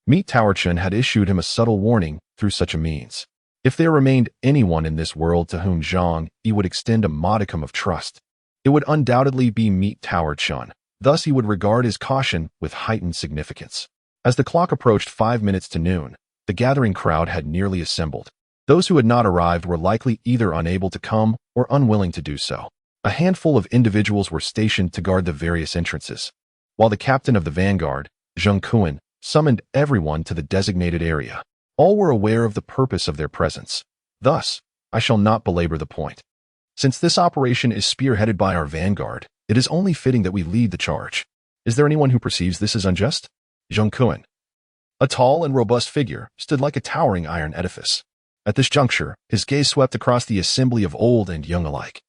[SPEAKER 1] Meet Towerchin had issued him a subtle warning through such a means. If there remained anyone in this world to whom Zhang Yi would extend a modicum of trust, it would undoubtedly be Meet Towerchin. Thus he would regard his caution with heightened significance. As the clock approached 5 minutes to noon, the gathering crowd had nearly assembled. Those who had not arrived were likely either unable to come or unwilling to do so. A handful of individuals were stationed to guard the various entrances, while the captain of the vanguard, Zhang Ruiyang, summoned everyone to the designated area. All were aware of the purpose of their presence. Thus, I shall not belabor the point. Since this operation is spearheaded by our vanguard, it is only fitting that we lead the charge. Is there anyone who perceives this as unjust? Zhang Ruiyang, a tall and robust figure, stood like a towering iron edifice. At this juncture, his gaze swept across the assembly of old and young alike,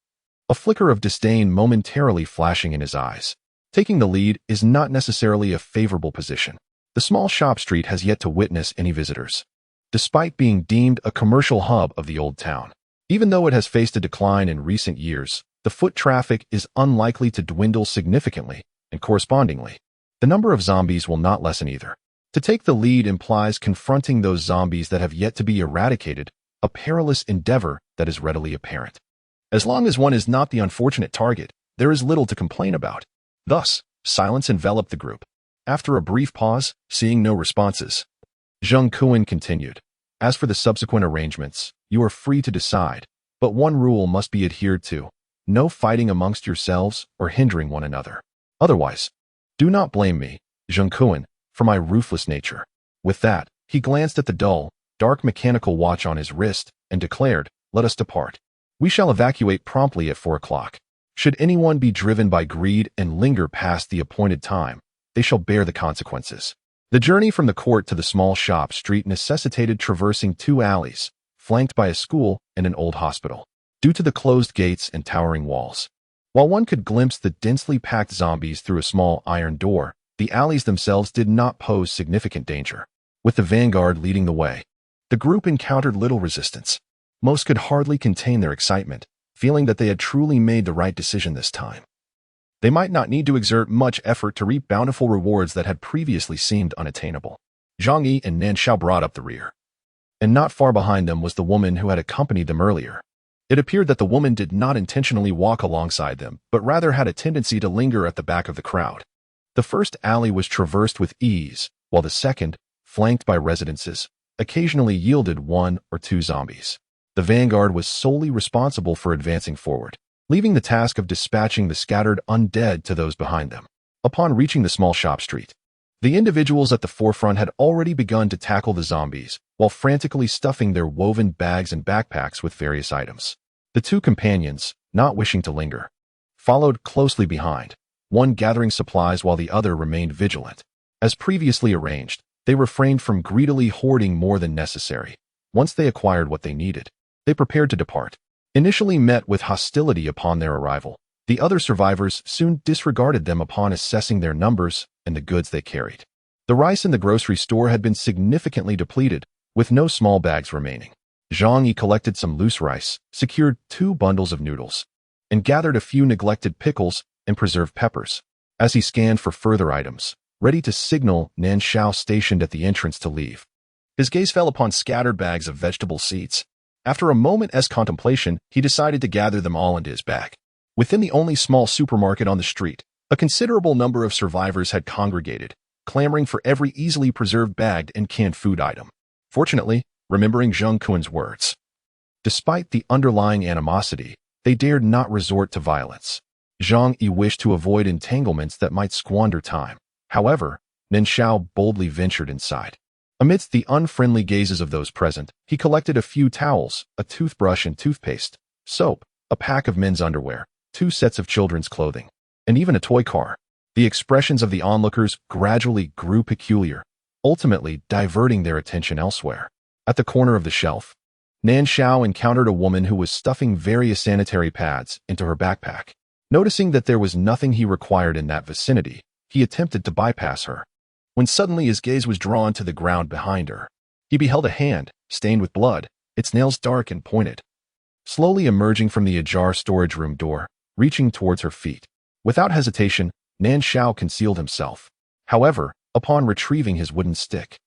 [SPEAKER 1] a flicker of disdain momentarily flashing in his eyes. Taking the lead is not necessarily a favorable position. The small shop street has yet to witness any visitors, despite being deemed a commercial hub of the old town. Even though it has faced a decline in recent years, the foot traffic is unlikely to dwindle significantly, and correspondingly, the number of zombies will not lessen either. To take the lead implies confronting those zombies that have yet to be eradicated, a perilous endeavor that is readily apparent. As long as one is not the unfortunate target, there is little to complain about. Thus, silence enveloped the group. After a brief pause, seeing no responses, Zhang Ruiyang continued. As for the subsequent arrangements, you are free to decide, but one rule must be adhered to. No fighting amongst yourselves or hindering one another. Otherwise, do not blame me, Zhang Ruiyang, for my ruthless nature. With that, he glanced at the dull, dark mechanical watch on his wrist and declared, let us depart. We shall evacuate promptly at 4 o'clock. Should anyone be driven by greed and linger past the appointed time, they shall bear the consequences. The journey from the court to the small shop street necessitated traversing 2 alleys, flanked by a school and an old hospital, due to the closed gates and towering walls. While one could glimpse the densely packed zombies through a small iron door, the alleys themselves did not pose significant danger. With the vanguard leading the way, the group encountered little resistance. Most could hardly contain their excitement, feeling that they had truly made the right decision this time. They might not need to exert much effort to reap bountiful rewards that had previously seemed unattainable. Zhang Yi and Nan Shao brought up the rear, and not far behind them was the woman who had accompanied them earlier. It appeared that the woman did not intentionally walk alongside them, but rather had a tendency to linger at the back of the crowd. The first alley was traversed with ease, while the second, flanked by residences, occasionally yielded 1 or 2 zombies. The vanguard was solely responsible for advancing forward, leaving the task of dispatching the scattered undead to those behind them. Upon reaching the small shop street, the individuals at the forefront had already begun to tackle the zombies, while frantically stuffing their woven bags and backpacks with various items. The 2 companions, not wishing to linger, followed closely behind, one gathering supplies while the other remained vigilant. As previously arranged, they refrained from greedily hoarding more than necessary. Once they acquired what they needed, they prepared to depart. Initially met with hostility upon their arrival, the other survivors soon disregarded them upon assessing their numbers and the goods they carried. The rice in the grocery store had been significantly depleted, with no small bags remaining. Zhang Yi collected some loose rice, secured 2 bundles of noodles, and gathered a few neglected pickles and preserved peppers. As he scanned for further items, ready to signal Nan Shao stationed at the entrance to leave, his gaze fell upon scattered bags of vegetable seeds. After a moment's contemplation, he decided to gather them all into his bag. Within the only small supermarket on the street, a considerable number of survivors had congregated, clamoring for every easily preserved bagged and canned food item. Fortunately, remembering Zhang Ruiyang's words, despite the underlying animosity, they dared not resort to violence. Zhang Yi wished to avoid entanglements that might squander time. However, Nan Shao boldly ventured inside. Amidst the unfriendly gazes of those present, he collected a few towels, a toothbrush and toothpaste, soap, a pack of men's underwear, 2 sets of children's clothing, and even a toy car. The expressions of the onlookers gradually grew peculiar, ultimately diverting their attention elsewhere. At the corner of the shelf, Nan Shao encountered a woman who was stuffing various sanitary pads into her backpack. Noticing that there was nothing he required in that vicinity, he attempted to bypass her, when suddenly his gaze was drawn to the ground behind her. He beheld a hand, stained with blood, its nails dark and pointed, slowly emerging from the ajar storage room door, reaching towards her feet. Without hesitation, Nan Shao concealed himself. However, upon retrieving his wooden stick,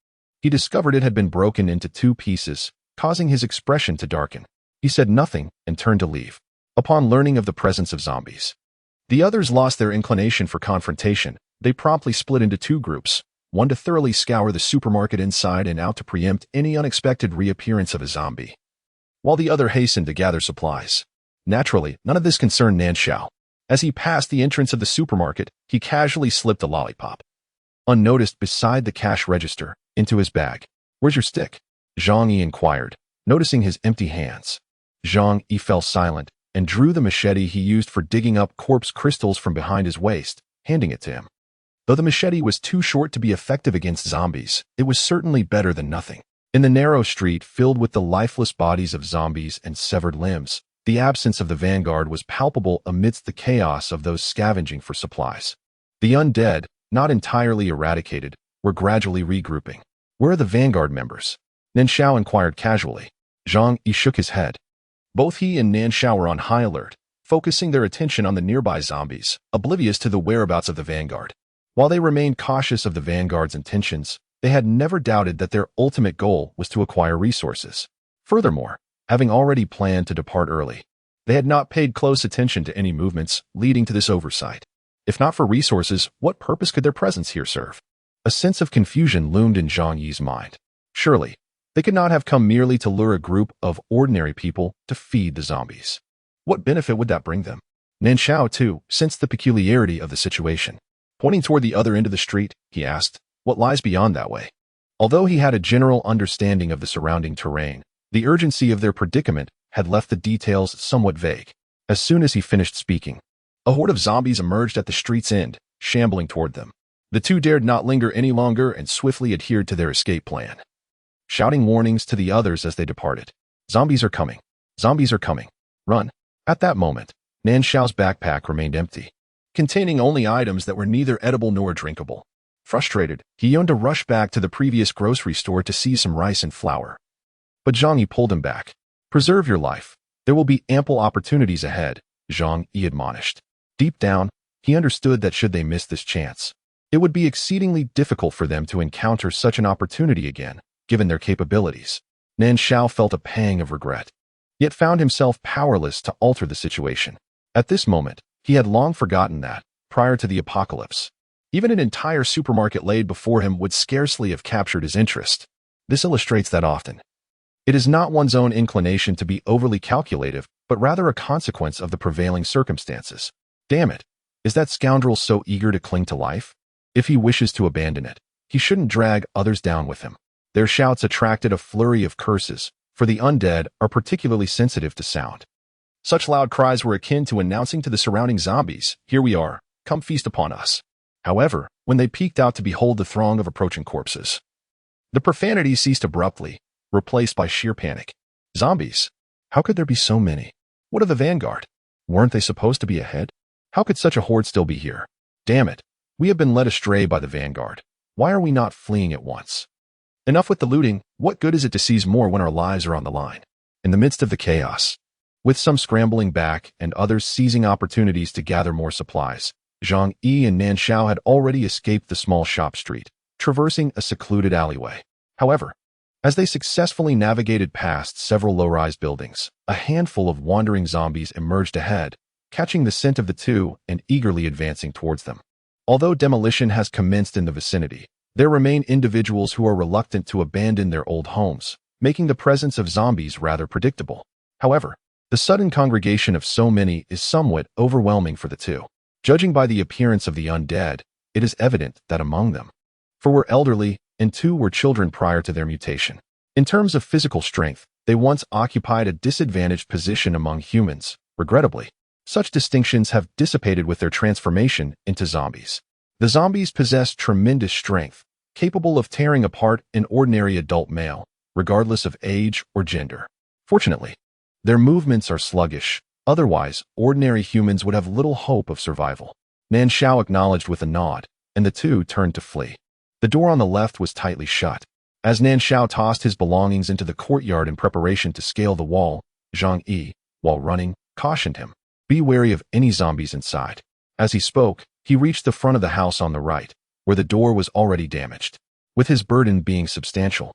[SPEAKER 1] he discovered it had been broken into 2 pieces, causing his expression to darken. He said nothing and turned to leave. Upon learning of the presence of zombies, the others lost their inclination for confrontation. They promptly split into 2 groups, one to thoroughly scour the supermarket inside and out to preempt any unexpected reappearance of a zombie, while the other hastened to gather supplies. Naturally, none of this concerned Nan Shao. As he passed the entrance of the supermarket, he casually slipped a lollipop, unnoticed beside the cash register, into his bag. "Where's your stick?" Zhang Yi inquired, noticing his empty hands. Zhang Yi fell silent and drew the machete he used for digging up corpse crystals from behind his waist, handing it to him. Though the machete was too short to be effective against zombies, it was certainly better than nothing. In the narrow street filled with the lifeless bodies of zombies and severed limbs, the absence of the vanguard was palpable amidst the chaos of those scavenging for supplies. The undead, not entirely eradicated, were gradually regrouping. "Where are the vanguard members?" Nan Shao inquired casually. Zhang Yi shook his head. Both he and Nan Shao were on high alert, focusing their attention on the nearby zombies, oblivious to the whereabouts of the vanguard. While they remained cautious of the vanguard's intentions, they had never doubted that their ultimate goal was to acquire resources. Furthermore, having already planned to depart early, they had not paid close attention to any movements leading to this oversight. If not for resources, what purpose could their presence here serve? A sense of confusion loomed in Zhang Yi's mind. Surely, they could not have come merely to lure a group of ordinary people to feed the zombies. What benefit would that bring them? Nan Shao, too, sensed the peculiarity of the situation. Pointing toward the other end of the street, he asked, "What lies beyond that way?" Although he had a general understanding of the surrounding terrain, the urgency of their predicament had left the details somewhat vague. As soon as he finished speaking, a horde of zombies emerged at the street's end, shambling toward them. The 2 dared not linger any longer and swiftly adhered to their escape plan, shouting warnings to the others as they departed. "Zombies are coming! Zombies are coming! Run!" At that moment, Nan Shao's backpack remained empty, containing only items that were neither edible nor drinkable. Frustrated, he yearned to rush back to the previous grocery store to seize some rice and flour. But Zhang Yi pulled him back. "Preserve your life. There will be ample opportunities ahead," Zhang Yi admonished. Deep down, he understood that should they miss this chance, it would be exceedingly difficult for them to encounter such an opportunity again, given their capabilities. Nan Shao felt a pang of regret, yet found himself powerless to alter the situation. At this moment, he had long forgotten that, prior to the apocalypse, even an entire supermarket laid before him would scarcely have captured his interest. This illustrates that often, it is not one's own inclination to be overly calculative, but rather a consequence of the prevailing circumstances. Damn it, is that scoundrel so eager to cling to life? If he wishes to abandon it, he shouldn't drag others down with him. Their shouts attracted a flurry of curses, for the undead are particularly sensitive to sound. Such loud cries were akin to announcing to the surrounding zombies, "Here we are, come feast upon us." However, when they peeked out to behold the throng of approaching corpses, the profanity ceased abruptly, replaced by sheer panic. Zombies? How could there be so many? What of the vanguard? Weren't they supposed to be ahead? How could such a horde still be here? Damn it, we have been led astray by the vanguard. Why are we not fleeing at once? Enough with the looting. What good is it to seize more when our lives are on the line? In the midst of the chaos, with some scrambling back and others seizing opportunities to gather more supplies, Zhang Yi and Nan Shao had already escaped the small shop street, traversing a secluded alleyway. However, as they successfully navigated past several low-rise buildings, a handful of wandering zombies emerged ahead, catching the scent of the 2 and eagerly advancing towards them. Although demolition has commenced in the vicinity, there remain individuals who are reluctant to abandon their old homes, making the presence of zombies rather predictable. However, the sudden congregation of so many is somewhat overwhelming for the 2. Judging by the appearance of the undead, it is evident that among them 4 were elderly, and 2 were children prior to their mutation. In terms of physical strength, they once occupied a disadvantaged position among humans, regrettably. Such distinctions have dissipated with their transformation into zombies. The zombies possess tremendous strength, capable of tearing apart an ordinary adult male, regardless of age or gender. Fortunately, their movements are sluggish. Otherwise, ordinary humans would have little hope of survival. Nan Shao acknowledged with a nod, and the 2 turned to flee. The door on the left was tightly shut. As Nan Shao tossed his belongings into the courtyard in preparation to scale the wall, Zhang Yi, while running, cautioned him, "Be wary of any zombies inside." As he spoke, he reached the front of the house on the right, where the door was already damaged. With his burden being substantial,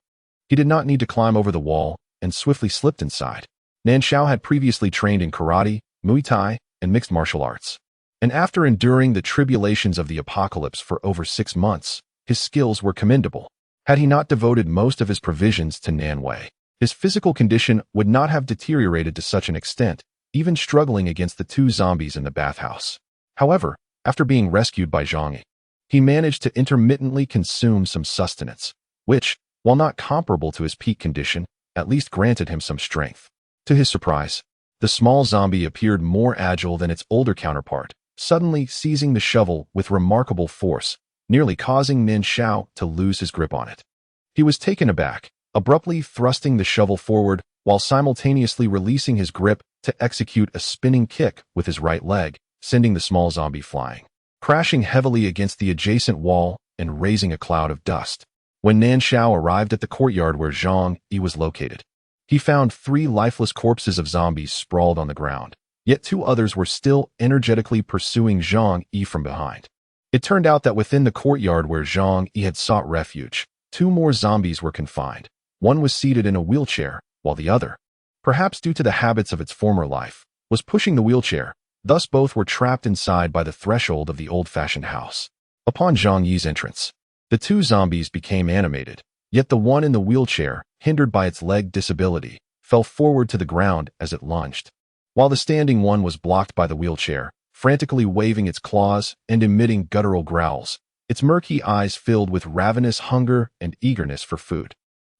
[SPEAKER 1] he did not need to climb over the wall and swiftly slipped inside. Nan Shao had previously trained in karate, Muay Thai, and mixed martial arts. And after enduring the tribulations of the apocalypse for over 6 months, his skills were commendable. Had he not devoted most of his provisions to Nan Wei, his physical condition would not have deteriorated to such an extent, even struggling against the 2 zombies in the bathhouse. However, after being rescued by Zhang Yi, he managed to intermittently consume some sustenance, which, while not comparable to his peak condition, at least granted him some strength. To his surprise, the small zombie appeared more agile than its older counterpart, suddenly seizing the shovel with remarkable force, nearly causing Nan Shao to lose his grip on it. He was taken aback, abruptly thrusting the shovel forward while simultaneously releasing his grip to execute a spinning kick with his right leg, sending the small zombie flying, crashing heavily against the adjacent wall and raising a cloud of dust. When Nan Shao arrived at the courtyard where Zhang Yi was located, he found 3 lifeless corpses of zombies sprawled on the ground, yet 2 others were still energetically pursuing Zhang Yi from behind. It turned out that within the courtyard where Zhang Yi had sought refuge, 2 more zombies were confined. One was seated in a wheelchair, while the other, perhaps due to the habits of its former life, was pushing the wheelchair. Thus both were trapped inside by the threshold of the old-fashioned house. Upon Zhang Yi's entrance, the 2 zombies became animated, yet the one in the wheelchair, hindered by its leg disability, fell forward to the ground as it lunged, while the standing one was blocked by the wheelchair, frantically waving its claws and emitting guttural growls, its murky eyes filled with ravenous hunger and eagerness for food.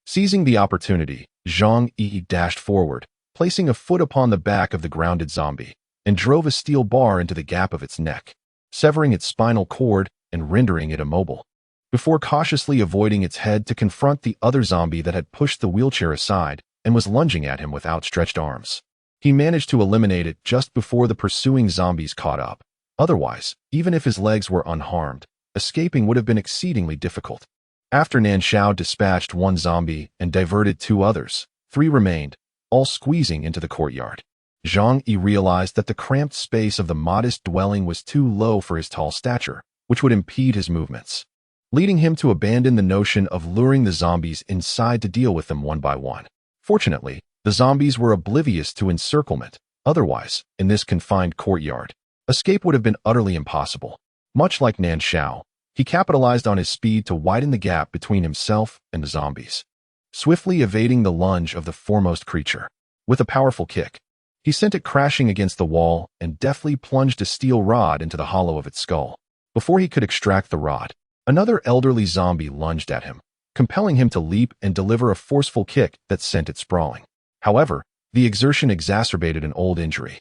[SPEAKER 1] Seizing the opportunity, Zhang Yi dashed forward, placing a foot upon the back of the grounded zombie, and drove a steel bar into the gap of its neck, severing its spinal cord and rendering it immobile, before cautiously avoiding its head to confront the other zombie that had pushed the wheelchair aside and was lunging at him with outstretched arms. He managed to eliminate it just before the pursuing zombies caught up. Otherwise, even if his legs were unharmed, escaping would have been exceedingly difficult. After Nan Shao dispatched 1 zombie and diverted 2 others, 3 remained, all squeezing into the courtyard. Zhang Yi realized that the cramped space of the modest dwelling was too low for his tall stature, which would impede his movements, leading him to abandon the notion of luring the zombies inside to deal with them one by one. Fortunately, the zombies were oblivious to encirclement. Otherwise, in this confined courtyard, escape would have been utterly impossible. Much like Nan Shao, he capitalized on his speed to widen the gap between himself and the zombies, swiftly evading the lunge of the foremost creature. With a powerful kick, he sent it crashing against the wall and deftly plunged a steel rod into the hollow of its skull. Before he could extract the rod, another elderly zombie lunged at him, compelling him to leap and deliver a forceful kick that sent it sprawling. However, the exertion exacerbated an old injury,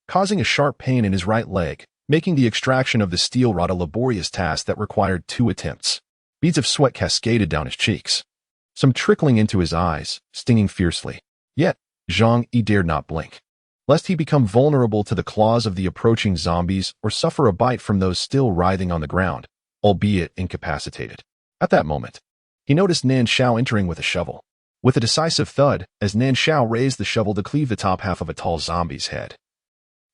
[SPEAKER 1] causing a sharp pain in his right leg, making the extraction of the steel rod a laborious task that required 2 attempts. Beads of sweat cascaded down his cheeks, some trickling into his eyes, stinging fiercely. Yet, Zhang Yi dared not blink, lest he become vulnerable to the claws of the approaching zombies or suffer a bite from those still writhing on the ground, albeit incapacitated. At that moment, he noticed Nan Shao entering with a shovel. With a decisive thud, as Nan Shao raised the shovel to cleave the top half of a tall zombie's head,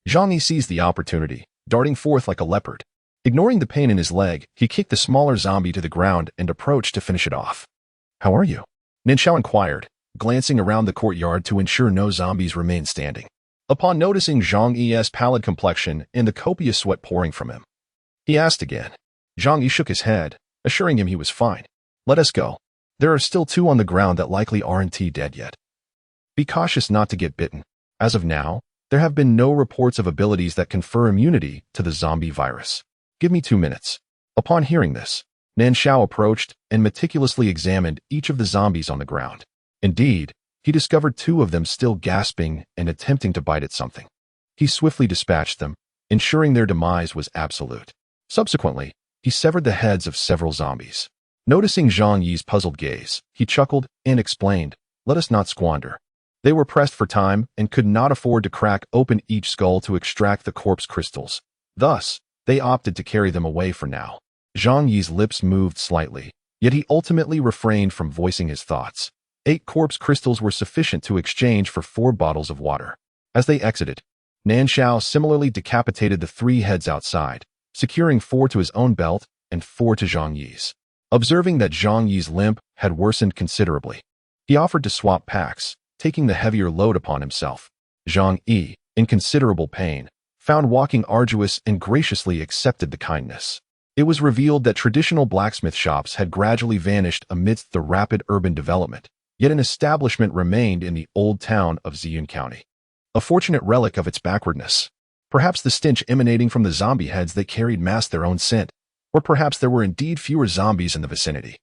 [SPEAKER 1] Zhang Yi seized the opportunity, darting forth like a leopard. Ignoring the pain in his leg, he kicked the smaller zombie to the ground and approached to finish it off. "How are you?" Nan Shao inquired, glancing around the courtyard to ensure no zombies remained standing. Upon noticing Zhang Yi's pallid complexion and the copious sweat pouring from him, he asked again. Zhang Yi shook his head, assuring him he was fine. "Let us go. There are still 2 on the ground that likely aren't dead yet. Be cautious not to get bitten. As of now, there have been no reports of abilities that confer immunity to the zombie virus. Give me 2 minutes." Upon hearing this, Nan Shao approached and meticulously examined each of the zombies on the ground. Indeed, he discovered 2 of them still gasping and attempting to bite at something. He swiftly dispatched them, ensuring their demise was absolute. Subsequently, he severed the heads of several zombies. Noticing Zhang Yi's puzzled gaze, he chuckled and explained, "Let us not squander." They were pressed for time and could not afford to crack open each skull to extract the corpse crystals. Thus, they opted to carry them away for now. Zhang Yi's lips moved slightly, yet he ultimately refrained from voicing his thoughts. 8 corpse crystals were sufficient to exchange for 4 bottles of water. As they exited, Nan Shao similarly decapitated the 3 heads outside, securing 4 to his own belt and 4 to Zhang Yi's. Observing that Zhang Yi's limp had worsened considerably, he offered to swap packs, taking the heavier load upon himself. Zhang Yi, in considerable pain, found walking arduous and graciously accepted the kindness. It was revealed that traditional blacksmith shops had gradually vanished amidst the rapid urban development, yet an establishment remained in the old town of Ziyun County. A fortunate relic of its backwardness. Perhaps the stench emanating from the zombie heads they carried masked their own scent, or perhaps there were indeed fewer zombies in the vicinity.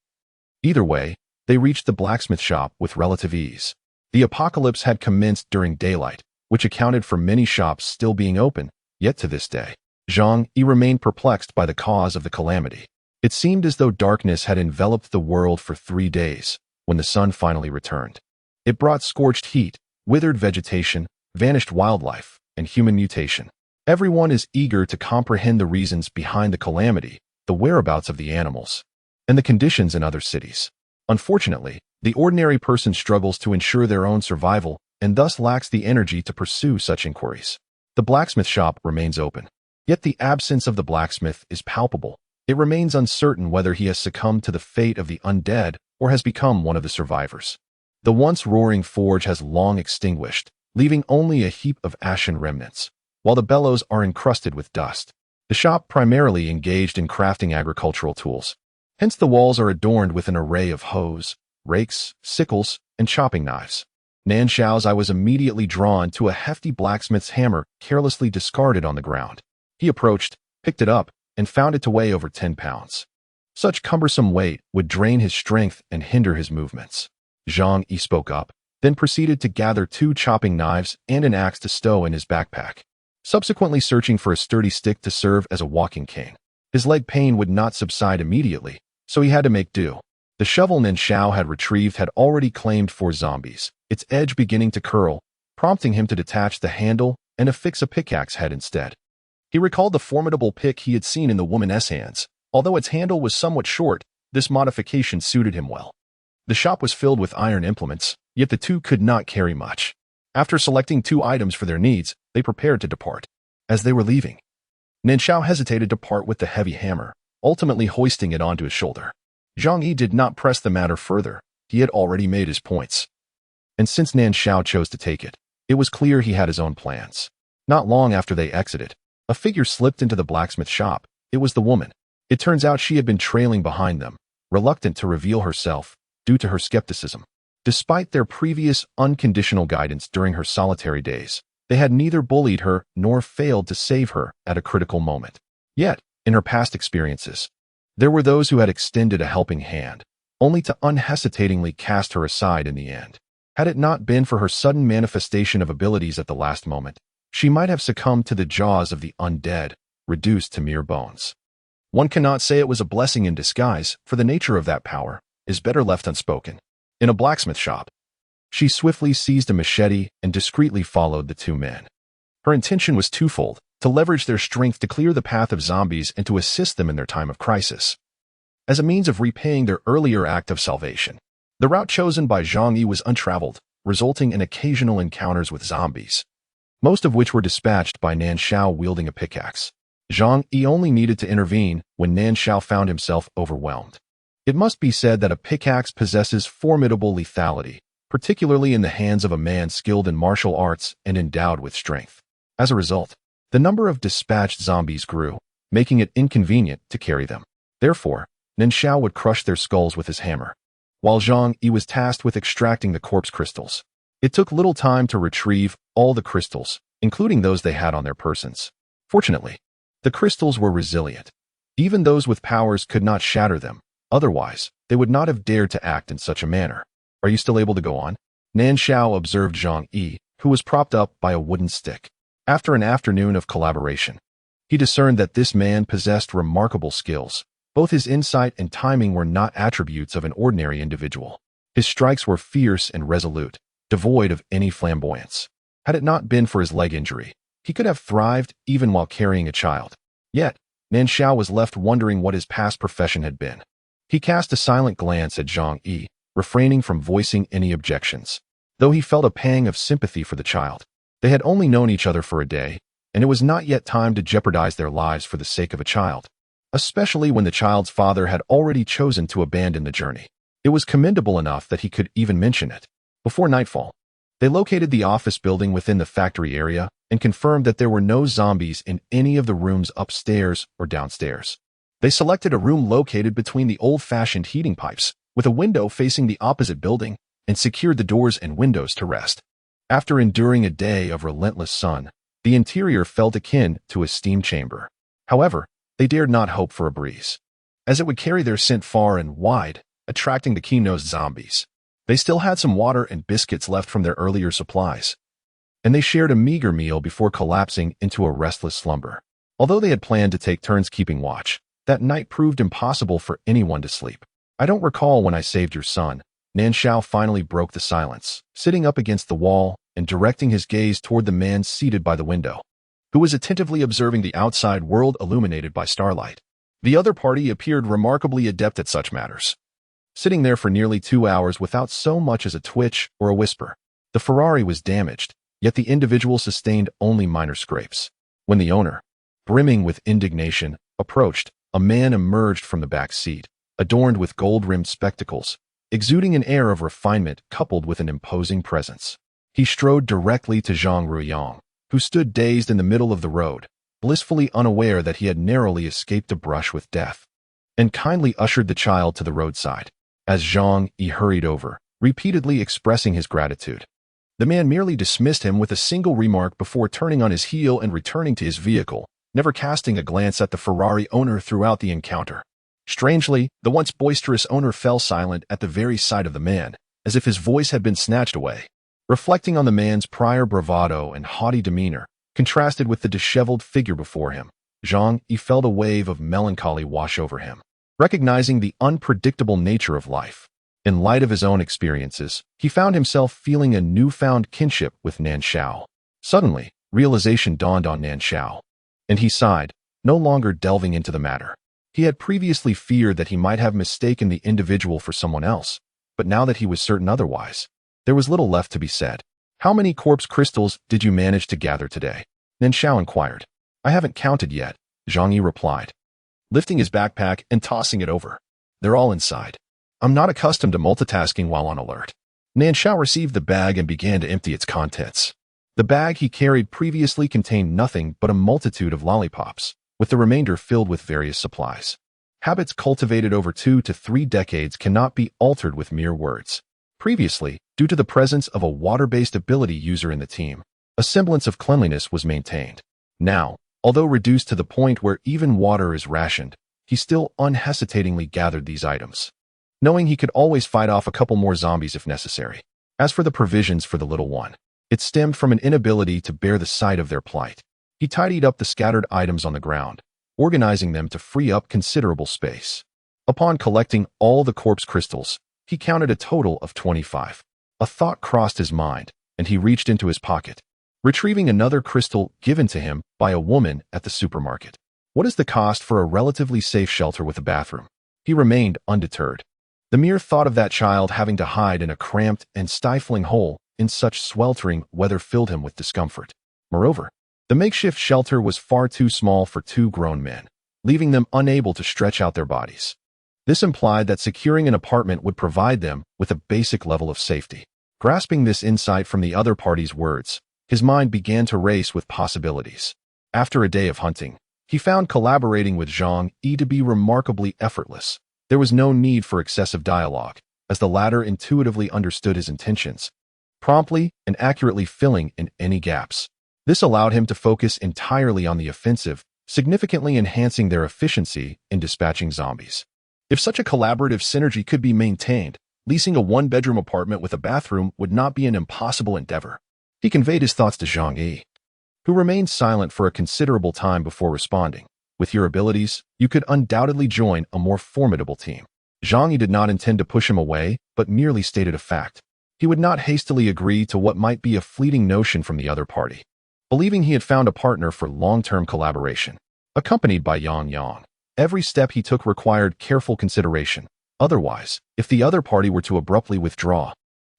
[SPEAKER 1] Either way, they reached the blacksmith shop with relative ease. The apocalypse had commenced during daylight, which accounted for many shops still being open, yet to this day, Zhang Yi remained perplexed by the cause of the calamity. It seemed as though darkness had enveloped the world for 3 days, when the sun finally returned. It brought scorched heat, withered vegetation, vanished wildlife, and human mutation. Everyone is eager to comprehend the reasons behind the calamity, the whereabouts of the animals, and the conditions in other cities. Unfortunately, the ordinary person struggles to ensure their own survival and thus lacks the energy to pursue such inquiries. The blacksmith shop remains open. Yet the absence of the blacksmith is palpable. It remains uncertain whether he has succumbed to the fate of the undead or has become one of the survivors. The once roaring forge has long extinguished, leaving only a heap of ashen remnants, while the bellows are encrusted with dust. The shop primarily engaged in crafting agricultural tools. Hence the walls are adorned with an array of hoes, rakes, sickles, and chopping knives. Nan Shao's eye was immediately drawn to a hefty blacksmith's hammer carelessly discarded on the ground. He approached, picked it up, and found it to weigh over 10 pounds. Such cumbersome weight would drain his strength and hinder his movements. Zhang Yi spoke up, then proceeded to gather 2 chopping knives and an axe to stow in his backpack, subsequently searching for a sturdy stick to serve as a walking cane. His leg pain would not subside immediately, so he had to make do. The shovel Nan Shao had retrieved had already claimed 4 zombies, its edge beginning to curl, prompting him to detach the handle and affix a pickaxe head instead. He recalled the formidable pick he had seen in the woman's hands. Although its handle was somewhat short, this modification suited him well. The shop was filled with iron implements, yet the 2 could not carry much. After selecting 2 items for their needs, they prepared to depart. As they were leaving, Nan Shao hesitated to part with the heavy hammer, ultimately hoisting it onto his shoulder. Zhang Yi did not press the matter further. He had already made his points. And since Nan Shao chose to take it, it was clear he had his own plans. Not long after they exited, a figure slipped into the blacksmith shop. It was the woman. It turns out she had been trailing behind them, reluctant to reveal herself due to her skepticism. Despite their previous unconditional guidance during her solitary days, they had neither bullied her nor failed to save her at a critical moment. Yet, in her past experiences, there were those who had extended a helping hand, only to unhesitatingly cast her aside in the end. Had it not been for her sudden manifestation of abilities at the last moment, she might have succumbed to the jaws of the undead, reduced to mere bones. One cannot say it was a blessing in disguise, for the nature of that power is better left unspoken. In a blacksmith shop, she swiftly seized a machete and discreetly followed the 2 men. Her intention was twofold: to leverage their strength to clear the path of zombies and to assist them in their time of crisis. As a means of repaying their earlier act of salvation, the route chosen by Zhang Yi was untraveled, resulting in occasional encounters with zombies, most of which were dispatched by Nan Shao wielding a pickaxe. Zhang Yi only needed to intervene when Nan Shao found himself overwhelmed. It must be said that a pickaxe possesses formidable lethality, particularly in the hands of a man skilled in martial arts and endowed with strength. As a result, the number of dispatched zombies grew, making it inconvenient to carry them. Therefore, Nan Shao would crush their skulls with his hammer, while Zhang Yi was tasked with extracting the corpse crystals. It took little time to retrieve all the crystals, including those they had on their persons. Fortunately, the crystals were resilient. Even those with powers could not shatter them. Otherwise, they would not have dared to act in such a manner. Are you still able to go on? Nan Shao observed Zhang Yi, who was propped up by a wooden stick. After an afternoon of collaboration, he discerned that this man possessed remarkable skills. Both his insight and timing were not attributes of an ordinary individual. His strikes were fierce and resolute, devoid of any flamboyance. Had it not been for his leg injury, he could have thrived even while carrying a child. Yet, Nan Shao was left wondering what his past profession had been. He cast a silent glance at Zhang Yi, refraining from voicing any objections. Though he felt a pang of sympathy for the child, they had only known each other for a day, and it was not yet time to jeopardize their lives for the sake of a child, especially when the child's father had already chosen to abandon the journey. It was commendable enough that he could even mention it. Before nightfall, they located the office building within the factory area and confirmed that there were no zombies in any of the rooms upstairs or downstairs. They selected a room located between the old-fashioned heating pipes, with a window facing the opposite building, and secured the doors and windows to rest. After enduring a day of relentless sun, the interior felt akin to a steam chamber. However, they dared not hope for a breeze, as it would carry their scent far and wide, attracting the keen-nosed zombies. They still had some water and biscuits left from their earlier supplies, and they shared a meager meal before collapsing into a restless slumber. Although they had planned to take turns keeping watch, that night proved impossible for anyone to sleep. I don't recall when I saved your son. Nan Shao finally broke the silence, sitting up against the wall and directing his gaze toward the man seated by the window, who was attentively observing the outside world illuminated by starlight. The other party appeared remarkably adept at such matters, sitting there for nearly 2 hours without so much as a twitch or a whisper. The Ferrari was damaged, yet the individual sustained only minor scrapes. When the owner, brimming with indignation, approached, a man emerged from the back seat, adorned with gold-rimmed spectacles, exuding an air of refinement coupled with an imposing presence. He strode directly to Zhang Ruiyang, who stood dazed in the middle of the road, blissfully unaware that he had narrowly escaped a brush with death, and kindly ushered the child to the roadside. As Zhang Yi hurried over, repeatedly expressing his gratitude, the man merely dismissed him with a single remark before turning on his heel and returning to his vehicle, never casting a glance at the Ferrari owner throughout the encounter. Strangely, the once boisterous owner fell silent at the very sight of the man, as if his voice had been snatched away. Reflecting on the man's prior bravado and haughty demeanor, contrasted with the disheveled figure before him, Zhang Yi felt a wave of melancholy wash over him. Recognizing the unpredictable nature of life, in light of his own experiences, he found himself feeling a newfound kinship with Nan Shao. Suddenly, realization dawned on Nan Shao, and he sighed, no longer delving into the matter. He had previously feared that he might have mistaken the individual for someone else, but now that he was certain otherwise, there was little left to be said. How many corpse crystals did you manage to gather today? Nan Shao inquired. I haven't counted yet, Zhang Yi replied, lifting his backpack and tossing it over. They're all inside. I'm not accustomed to multitasking while on alert. Nan Shao received the bag and began to empty its contents. The bag he carried previously contained nothing but a multitude of lollipops, with the remainder filled with various supplies. Habits cultivated over 2 to 3 decades cannot be altered with mere words. Previously, due to the presence of a water-based ability user in the team, a semblance of cleanliness was maintained. Now, although reduced to the point where even water is rationed, he still unhesitatingly gathered these items, knowing he could always fight off a couple more zombies if necessary. As for the provisions for the little one, it stemmed from an inability to bear the sight of their plight. He tidied up the scattered items on the ground, organizing them to free up considerable space. Upon collecting all the corpse crystals, he counted a total of 25. A thought crossed his mind, and he reached into his pocket, retrieving another crystal given to him by a woman at the supermarket. What is the cost for a relatively safe shelter with a bathroom? He remained undeterred. The mere thought of that child having to hide in a cramped and stifling hole in such sweltering weather filled him with discomfort. Moreover, the makeshift shelter was far too small for 2 grown men, leaving them unable to stretch out their bodies. This implied that securing an apartment would provide them with a basic level of safety. Grasping this insight from the other party's words, his mind began to race with possibilities. After a day of hunting, he found collaborating with Zhang Yi to be remarkably effortless. There was no need for excessive dialogue, as the latter intuitively understood his intentions, promptly and accurately filling in any gaps. This allowed him to focus entirely on the offensive significantly enhancing their efficiency in dispatching zombies. If such a collaborative synergy could be maintained, leasing a one-bedroom apartment with a bathroom would not be an impossible endeavor. He conveyed his thoughts to Zhang Yi, who remained silent for a considerable time before responding. With your abilities, you could undoubtedly join a more formidable team. Zhang Yi did not intend to push him away, but merely stated a fact. He would not hastily agree to what might be a fleeting notion from the other party, believing he had found a partner for long-term collaboration. Accompanied by Yang, every step he took required careful consideration. Otherwise, if the other party were to abruptly withdraw,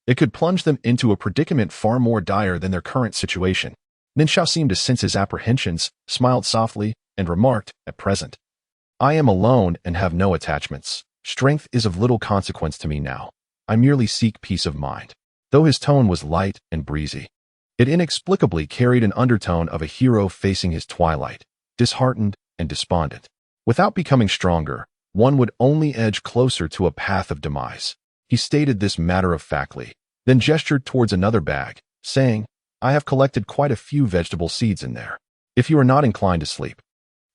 [SPEAKER 1] it could plunge them into a predicament far more dire than their current situation. Nan Shao seemed to sense his apprehensions, smiled softly, and remarked, "At present, I am alone and have no attachments. Strength is of little consequence to me now. I merely seek peace of mind." Though his tone was light and breezy, it inexplicably carried an undertone of a hero facing his twilight, disheartened and despondent. Without becoming stronger, one would only edge closer to a path of demise. He stated this matter-of-factly, then gestured towards another bag, saying, "I have collected quite a few vegetable seeds in there. If you are not inclined to sleep,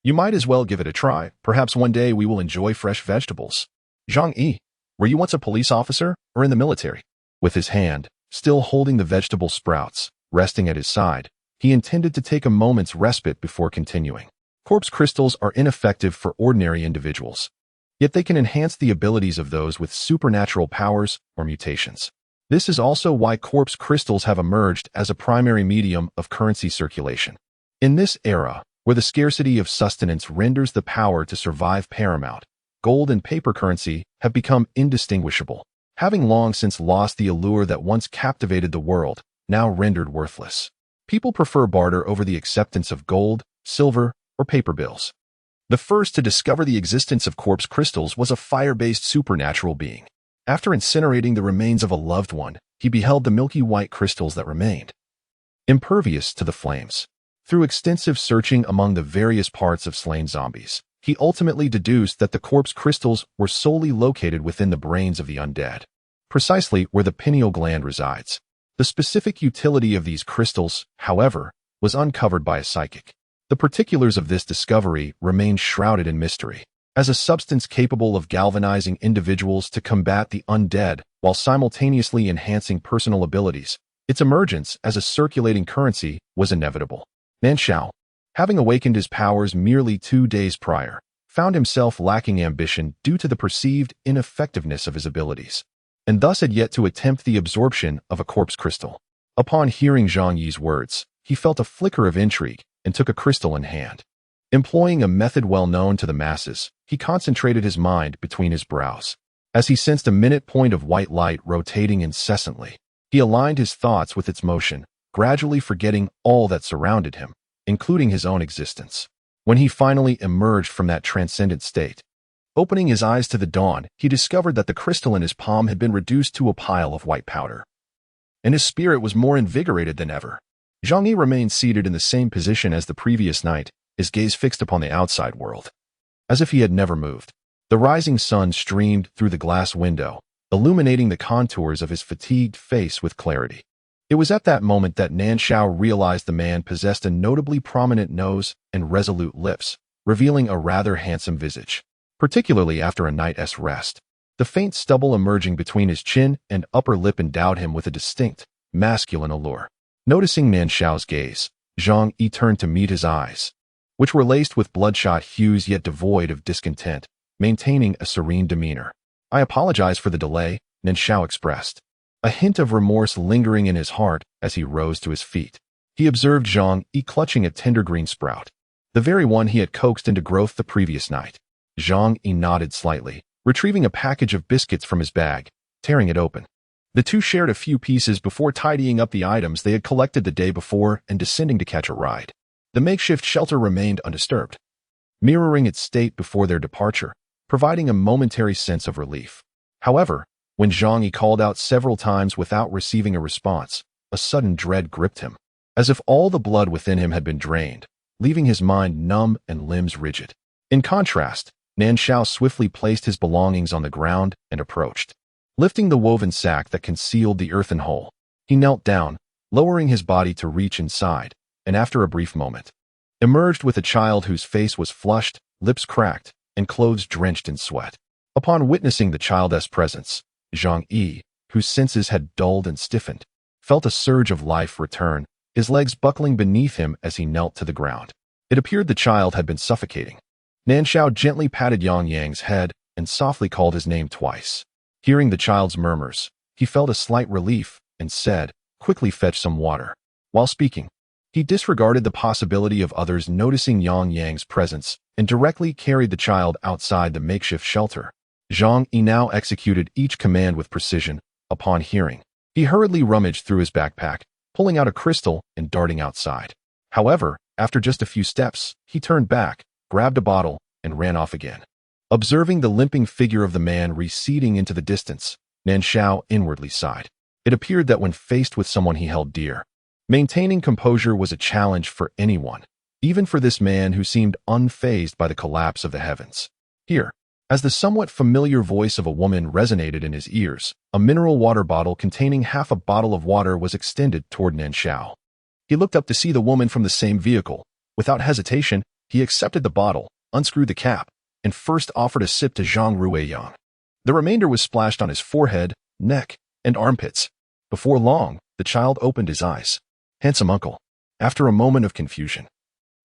[SPEAKER 1] you might as well give it a try. Perhaps one day we will enjoy fresh vegetables." Zhang Yi, were you once a police officer or in the military? With his hand, still holding the vegetable sprouts, resting at his side, he intended to take a moment's respite before continuing. Corpse crystals are ineffective for ordinary individuals, yet they can enhance the abilities of those with supernatural powers or mutations. This is also why corpse crystals have emerged as a primary medium of currency circulation. In this era, where the scarcity of sustenance renders the power to survive paramount, gold and paper currency have become indistinguishable, having long since lost the allure that once captivated the world, now rendered worthless. People prefer barter over the acceptance of gold, silver, or paper bills. The first to discover the existence of corpse crystals was a fire-based supernatural being. After incinerating the remains of a loved one, he beheld the milky white crystals that remained, impervious to the flames. Through extensive searching among the various parts of slain zombies, he ultimately deduced that the corpse crystals were solely located within the brains of the undead, precisely where the pineal gland resides. The specific utility of these crystals, however, was uncovered by a psychic. The particulars of this discovery remain shrouded in mystery. As a substance capable of galvanizing individuals to combat the undead while simultaneously enhancing personal abilities, its emergence as a circulating currency was inevitable. Nan Shao, having awakened his powers merely 2 days prior, found himself lacking ambition due to the perceived ineffectiveness of his abilities, and thus had yet to attempt the absorption of a corpse crystal. Upon hearing Zhang Yi's words, he felt a flicker of intrigue and took a crystal in hand. Employing a method well known to the masses, he concentrated his mind between his brows. As he sensed a minute point of white light rotating incessantly, he aligned his thoughts with its motion, gradually forgetting all that surrounded him, including his own existence. When he finally emerged from that transcendent state, opening his eyes to the dawn, he discovered that the crystal in his palm had been reduced to a pile of white powder, and his spirit was more invigorated than ever. Zhang Yi remained seated in the same position as the previous night, his gaze fixed upon the outside world, as if he had never moved. The rising sun streamed through the glass window, illuminating the contours of his fatigued face with clarity. It was at that moment that Nan Shao realized the man possessed a notably prominent nose and resolute lips, revealing a rather handsome visage, particularly after a night's rest. The faint stubble emerging between his chin and upper lip endowed him with a distinct, masculine allure. Noticing Nan Shao's gaze, Zhang Yi turned to meet his eyes, which were laced with bloodshot hues yet devoid of discontent, maintaining a serene demeanor. "I apologize for the delay," Nan Shao expressed, a hint of remorse lingering in his heart as he rose to his feet. He observed Zhang Yi clutching a tender green sprout, the very one he had coaxed into growth the previous night. Zhang Yi nodded slightly, retrieving a package of biscuits from his bag, tearing it open. The two shared a few pieces before tidying up the items they had collected the day before and descending to catch a ride. The makeshift shelter remained undisturbed, mirroring its state before their departure, providing a momentary sense of relief. However, when Zhang Yi called out several times without receiving a response, a sudden dread gripped him, as if all the blood within him had been drained, leaving his mind numb and limbs rigid. In contrast, Nan Shao swiftly placed his belongings on the ground and approached. Lifting the woven sack that concealed the earthen hole, he knelt down, lowering his body to reach inside, and after a brief moment, emerged with a child whose face was flushed, lips cracked, and clothes drenched in sweat. Upon witnessing the child's presence, Zhang Yi, whose senses had dulled and stiffened, felt a surge of life return, his legs buckling beneath him as he knelt to the ground. It appeared the child had been suffocating. Nan Shao gently patted Zhang Yang's head and softly called his name twice. Hearing the child's murmurs, he felt a slight relief and said, "Quickly fetch some water." While speaking, he disregarded the possibility of others noticing Zhang Yang's presence and directly carried the child outside the makeshift shelter. Zhang Yi now executed each command with precision. Upon hearing, he hurriedly rummaged through his backpack, pulling out a crystal and darting outside. However, after just a few steps, he turned back, grabbed a bottle, and ran off again. Observing the limping figure of the man receding into the distance, Nan Shao inwardly sighed. It appeared that when faced with someone he held dear, maintaining composure was a challenge for anyone, even for this man who seemed unfazed by the collapse of the heavens. Here, as the somewhat familiar voice of a woman resonated in his ears, a mineral water bottle containing half a bottle of water was extended toward Nan Shao. He looked up to see the woman from the same vehicle. Without hesitation, he accepted the bottle, unscrewed the cap, and first offered a sip to Zhang Ruiyang. The remainder was splashed on his forehead, neck, and armpits. Before long, the child opened his eyes. "Handsome uncle." After a moment of confusion,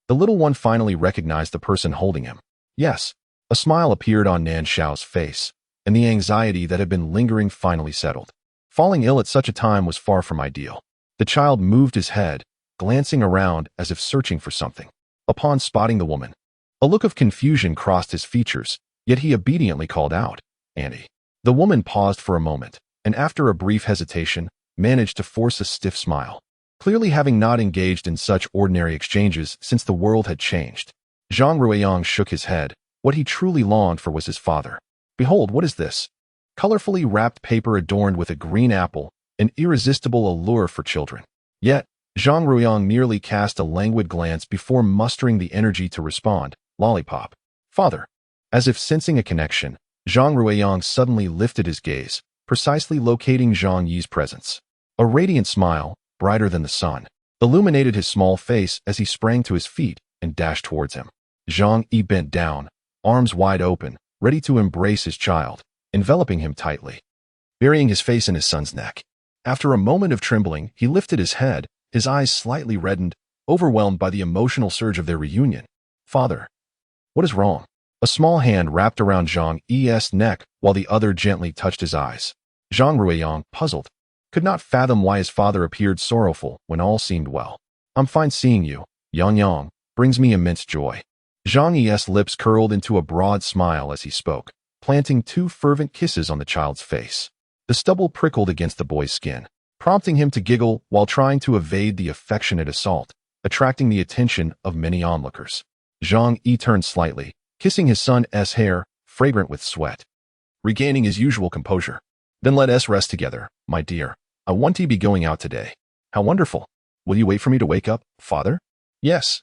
[SPEAKER 1] the little one finally recognized the person holding him. Yes, a smile appeared on Nan Shao's face, and the anxiety that had been lingering finally settled. Falling ill at such a time was far from ideal. The child moved his head, glancing around as if searching for something. Upon spotting the woman, a look of confusion crossed his features, yet he obediently called out, "Auntie." The woman paused for a moment, and after a brief hesitation, managed to force a stiff smile. Clearly having not engaged in such ordinary exchanges since the world had changed, Zhang Ruiyang shook his head. What he truly longed for was his father. "Behold, what is this?" Colorfully wrapped paper adorned with a green apple, an irresistible allure for children. Yet, Zhang Ruiyang merely cast a languid glance before mustering the energy to respond, "Lollipop." "Father." As if sensing a connection, Zhang Ruiyang suddenly lifted his gaze, precisely locating Zhang Yi's presence. A radiant smile, brighter than the sun, illuminated his small face as he sprang to his feet and dashed towards him. Zhang Yi bent down, arms wide open, ready to embrace his child, enveloping him tightly, burying his face in his son's neck. After a moment of trembling, he lifted his head, his eyes slightly reddened, overwhelmed by the emotional surge of their reunion. "Father, what is wrong?" A small hand wrapped around Zhang Yi's neck while the other gently touched his eyes. Zhang Ruiyang, puzzled, could not fathom why his father appeared sorrowful when all seemed well. "I'm fine seeing you, Yang, brings me immense joy." Zhang Yi's lips curled into a broad smile as he spoke, planting 2 fervent kisses on the child's face. The stubble prickled against the boy's skin, prompting him to giggle while trying to evade the affectionate assault, attracting the attention of many onlookers. Zhang Yi turned slightly, kissing his son's hair, fragrant with sweat. Regaining his usual composure. "Then let us rest together, my dear. I want to be going out today." "How wonderful. Will you wait for me to wake up, father?" "Yes.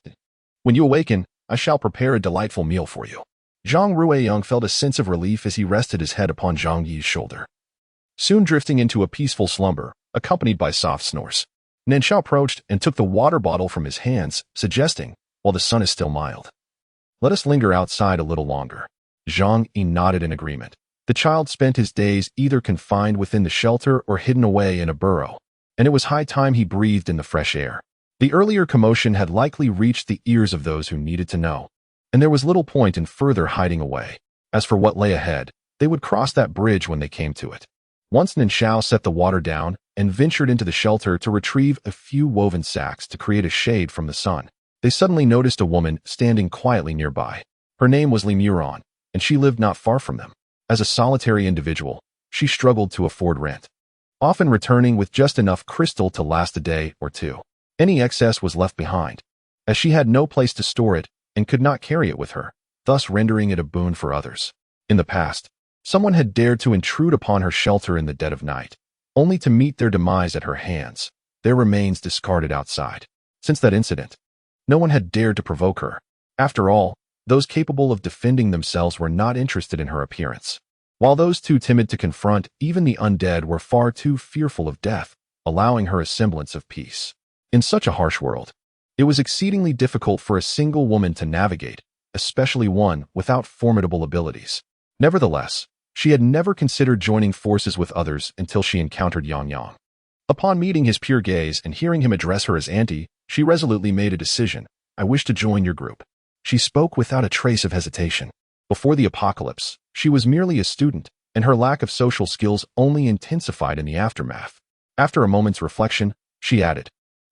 [SPEAKER 1] When you awaken, I shall prepare a delightful meal for you." Zhang Ruiyang felt a sense of relief as he rested his head upon Zhang Yi's shoulder, soon drifting into a peaceful slumber, accompanied by soft snores. Nan Shao approached and took the water bottle from his hands, suggesting, "While the sun is still mild, let us linger outside a little longer." Zhang Yi nodded in agreement. The child spent his days either confined within the shelter or hidden away in a burrow, and it was high time he breathed in the fresh air. The earlier commotion had likely reached the ears of those who needed to know, and there was little point in further hiding away. As for what lay ahead, they would cross that bridge when they came to it. Once Nan Shao set the water down and ventured into the shelter to retrieve a few woven sacks to create a shade from the sun, they suddenly noticed a woman standing quietly nearby. Her name was Li Muron, and she lived not far from them. As a solitary individual, she struggled to afford rent, often returning with just enough crystal to last a day or two. Any excess was left behind, as she had no place to store it and could not carry it with her, thus rendering it a boon for others. In the past, someone had dared to intrude upon her shelter in the dead of night, only to meet their demise at her hands, their remains discarded outside. Since that incident, no one had dared to provoke her. After all, those capable of defending themselves were not interested in her appearance, while those too timid to confront even the undead were far too fearful of death, allowing her a semblance of peace. In such a harsh world, It was exceedingly difficult for a single woman to navigate, especially one without formidable abilities. Nevertheless, she had never considered joining forces with others until she encountered Yang Yang. Upon meeting his pure gaze and hearing him address her as auntie, she resolutely made a decision. I wish to join your group. She spoke without a trace of hesitation. Before the apocalypse, she was merely a student, and her lack of social skills only intensified in the aftermath. After a moment's reflection, she added,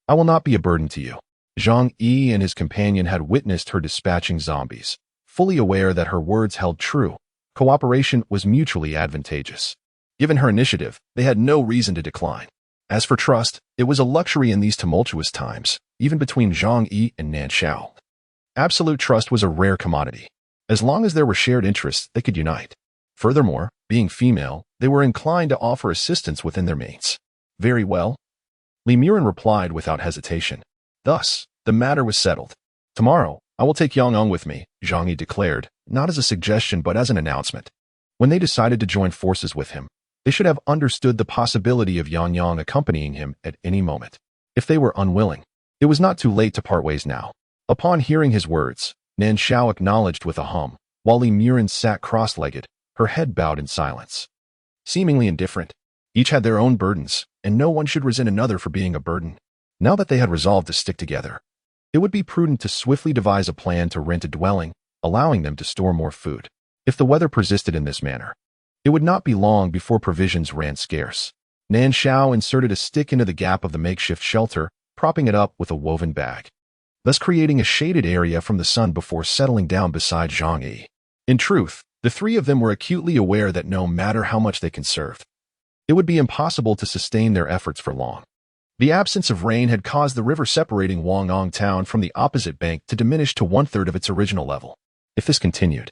[SPEAKER 1] I will not be a burden to you. Zhang Yi and his companion had witnessed her dispatching zombies. Fully aware that her words held true, cooperation was mutually advantageous. Given her initiative, they had no reason to decline. As for trust, it was a luxury in these tumultuous times, even between Zhang Yi and Nan Shao. Absolute trust was a rare commodity. As long as there were shared interests, they could unite. Furthermore, being female, they were inclined to offer assistance within their mates. Very well. Li Muran replied without hesitation. Thus, the matter was settled. Tomorrow, I will take Yang Yang with me, Zhang Yi declared, not as a suggestion but as an announcement. When they decided to join forces with him, they should have understood the possibility of Yang Yang accompanying him at any moment. If they were unwilling, it was not too late to part ways now. Upon hearing his words, Nan Shao acknowledged with a hum, while Li Muran sat cross-legged, her head bowed in silence. Seemingly indifferent, each had their own burdens, and no one should resent another for being a burden. Now that they had resolved to stick together, it would be prudent to swiftly devise a plan to rent a dwelling, allowing them to store more food. If the weather persisted in this manner, it would not be long before provisions ran scarce. Nan Shao inserted a stick into the gap of the makeshift shelter, propping it up with a woven bag, thus creating a shaded area from the sun before settling down beside Zhang Yi. In truth, the three of them were acutely aware that no matter how much they conserved, it would be impossible to sustain their efforts for long. The absence of rain had caused the river separating Wangong town from the opposite bank to diminish to 1/3 of its original level. If this continued,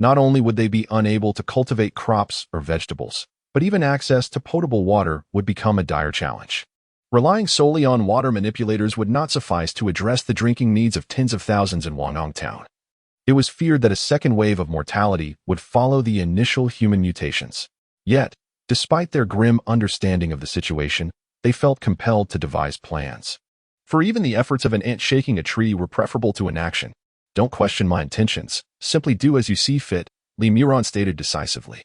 [SPEAKER 1] not only would they be unable to cultivate crops or vegetables, but even access to potable water would become a dire challenge. Relying solely on water manipulators would not suffice to address the drinking needs of tens of thousands in Wangong town. It was feared that a second wave of mortality would follow the initial human mutations. Yet, despite their grim understanding of the situation, they felt compelled to devise plans. For even the efforts of an ant shaking a tree were preferable to inaction. Don't question my intentions, simply do as you see fit, Li Muran stated decisively.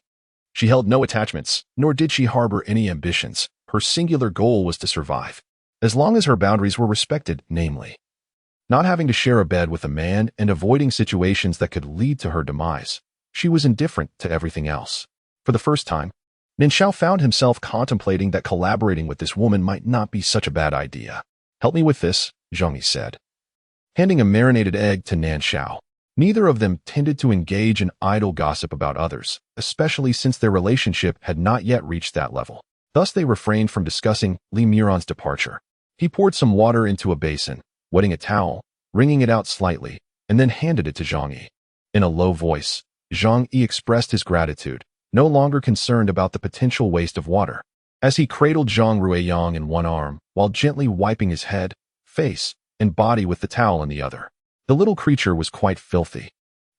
[SPEAKER 1] She held no attachments, nor did she harbor any ambitions. Her singular goal was to survive, as long as her boundaries were respected, namely, not having to share a bed with a man and avoiding situations that could lead to her demise. She was indifferent to everything else. For the first time, Nan Shao found himself contemplating that collaborating with this woman might not be such a bad idea. Help me with this, Zhang Yi said, handing a marinated egg to Nan Shao. Neither of them tended to engage in idle gossip about others, especially since their relationship had not yet reached that level. Thus they refrained from discussing Li Muran's departure. He poured some water into a basin, wetting a towel, wringing it out slightly, and then handed it to Zhang Yi. In a low voice, Zhang Yi expressed his gratitude, no longer concerned about the potential waste of water. As he cradled Zhang Ruiyang in one arm, while gently wiping his head, face, and body with the towel in the other, the little creature was quite filthy.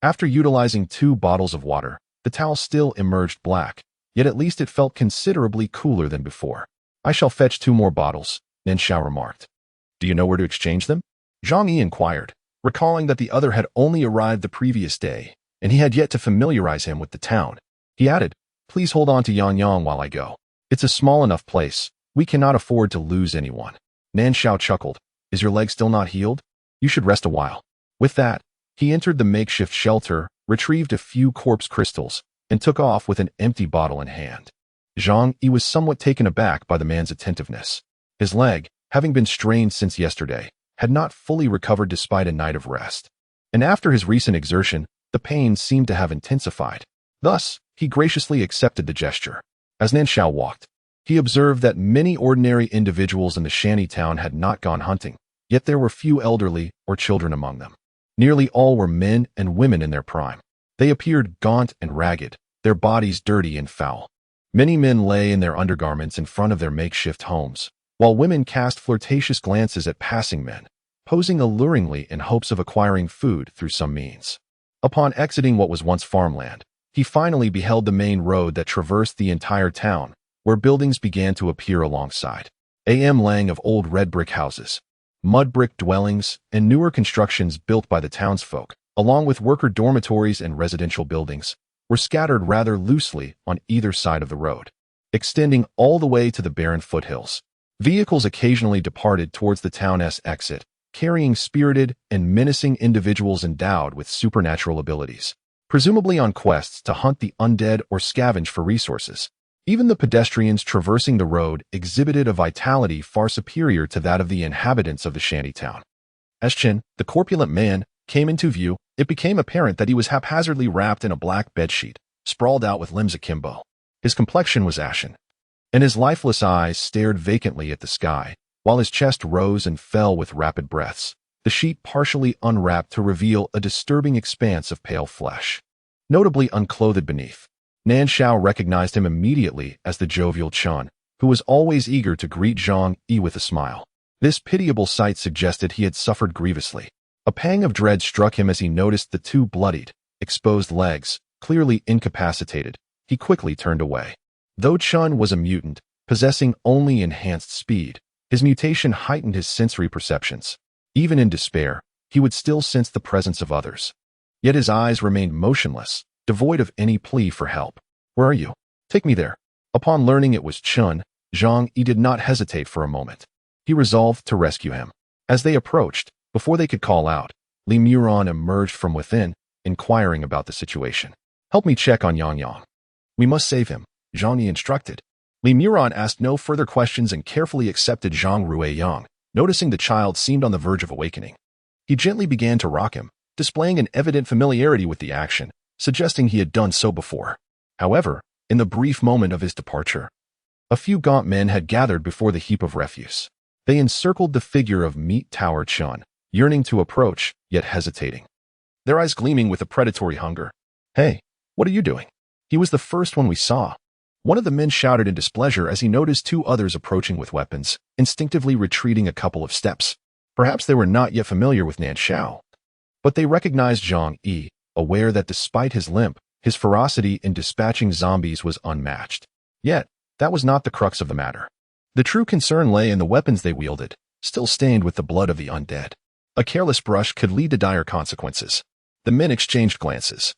[SPEAKER 1] After utilizing 2 bottles of water, the towel still emerged black, yet at least it felt considerably cooler than before. I shall fetch 2 more bottles, Nan Shao remarked. Do you know where to exchange them? Zhang Yi inquired, recalling that the other had only arrived the previous day, and he had yet to familiarize him with the town. He added, please hold on to Yang Yang while I go. It's a small enough place. We cannot afford to lose anyone. Nan Shao chuckled. Is your leg still not healed? You should rest a while. With that, he entered the makeshift shelter, retrieved a few corpse crystals, and took off with an empty bottle in hand. Zhang Yi was somewhat taken aback by the man's attentiveness. His leg, having been strained since yesterday, had not fully recovered despite a night of rest. And after his recent exertion, the pain seemed to have intensified. Thus, he graciously accepted the gesture. As Nan Shao walked, he observed that many ordinary individuals in the shanty town had not gone hunting, yet there were few elderly or children among them. Nearly all were men and women in their prime. They appeared gaunt and ragged, their bodies dirty and foul. Many men lay in their undergarments in front of their makeshift homes, while women cast flirtatious glances at passing men, posing alluringly in hopes of acquiring food through some means. Upon exiting what was once farmland, he finally beheld the main road that traversed the entire town, where buildings began to appear alongside. A.M. Lang of old red brick houses. Mud brick dwellings and newer constructions built by the townsfolk, along with worker dormitories and residential buildings, were scattered rather loosely on either side of the road, extending all the way to the barren foothills. Vehicles occasionally departed towards the town's exit, carrying spirited and menacing individuals endowed with supernatural abilities, presumably on quests to hunt the undead or scavenge for resources. Even the pedestrians traversing the road exhibited a vitality far superior to that of the inhabitants of the shantytown. As Chen, the corpulent man, came into view, it became apparent that he was haphazardly wrapped in a black bedsheet, sprawled out with limbs akimbo. His complexion was ashen, and his lifeless eyes stared vacantly at the sky, while his chest rose and fell with rapid breaths, the sheet partially unwrapped to reveal a disturbing expanse of pale flesh, notably unclothed beneath. Nan Shao recognized him immediately as the jovial Chen, who was always eager to greet Zhang Yi with a smile. This pitiable sight suggested he had suffered grievously. A pang of dread struck him as he noticed the two bloodied, exposed legs, clearly incapacitated. He quickly turned away. Though Chen was a mutant, possessing only enhanced speed, his mutation heightened his sensory perceptions. Even in despair, he would still sense the presence of others. Yet his eyes remained motionless, devoid of any plea for help. "Where are you? Take me there." Upon learning it was Chen, Zhang Yi did not hesitate for a moment. He resolved to rescue him. As they approached, before they could call out, Li Muran emerged from within, inquiring about the situation. "Help me check on Yang Yang. We must save him," Zhang Yi instructed. Li Muran asked no further questions and carefully accepted Zhang Ruiyang, noticing the child seemed on the verge of awakening. He gently began to rock him, displaying an evident familiarity with the action, suggesting he had done so before. However, in the brief moment of his departure, a few gaunt men had gathered before the heap of refuse. They encircled the figure of Meat Tower Chen, yearning to approach, yet hesitating, their eyes gleaming with a predatory hunger. "Hey, what are you doing?" "He was the first one we saw." One of the men shouted in displeasure as he noticed two others approaching with weapons, instinctively retreating a couple of steps. Perhaps they were not yet familiar with Nan Shao, but they recognized Zhang Yi, aware that despite his limp, his ferocity in dispatching zombies was unmatched. Yet, that was not the crux of the matter. The true concern lay in the weapons they wielded, still stained with the blood of the undead. A careless brush could lead to dire consequences. The men exchanged glances,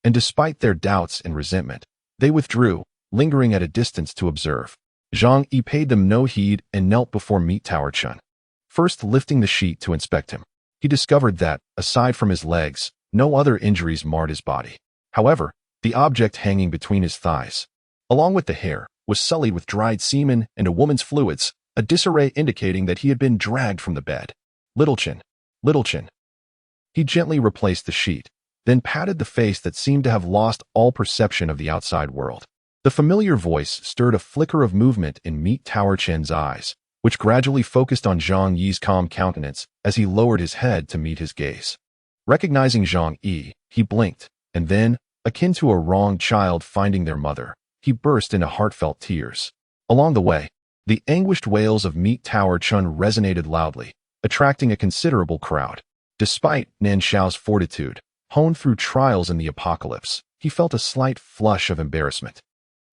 [SPEAKER 1] and despite their doubts and resentment, they withdrew, lingering at a distance to observe. Zhang Yi paid them no heed and knelt before Meat Tower Chen. First lifting the sheet to inspect him, he discovered that, aside from his legs, no other injuries marred his body. However, the object hanging between his thighs, along with the hair, was sullied with dried semen and a woman's fluids, a disarray indicating that he had been dragged from the bed. Little Chen. He gently replaced the sheet, then patted the face that seemed to have lost all perception of the outside world. The familiar voice stirred a flicker of movement in Meat Tower Chen's eyes, which gradually focused on Zhang Yi's calm countenance as he lowered his head to meet his gaze. Recognizing Zhang Yi, he blinked, and then, akin to a wronged child finding their mother, he burst into heartfelt tears. Along the way, the anguished wails of Meat Tower Chen resonated loudly, attracting a considerable crowd. Despite Nan Shao's fortitude, honed through trials in the apocalypse, he felt a slight flush of embarrassment.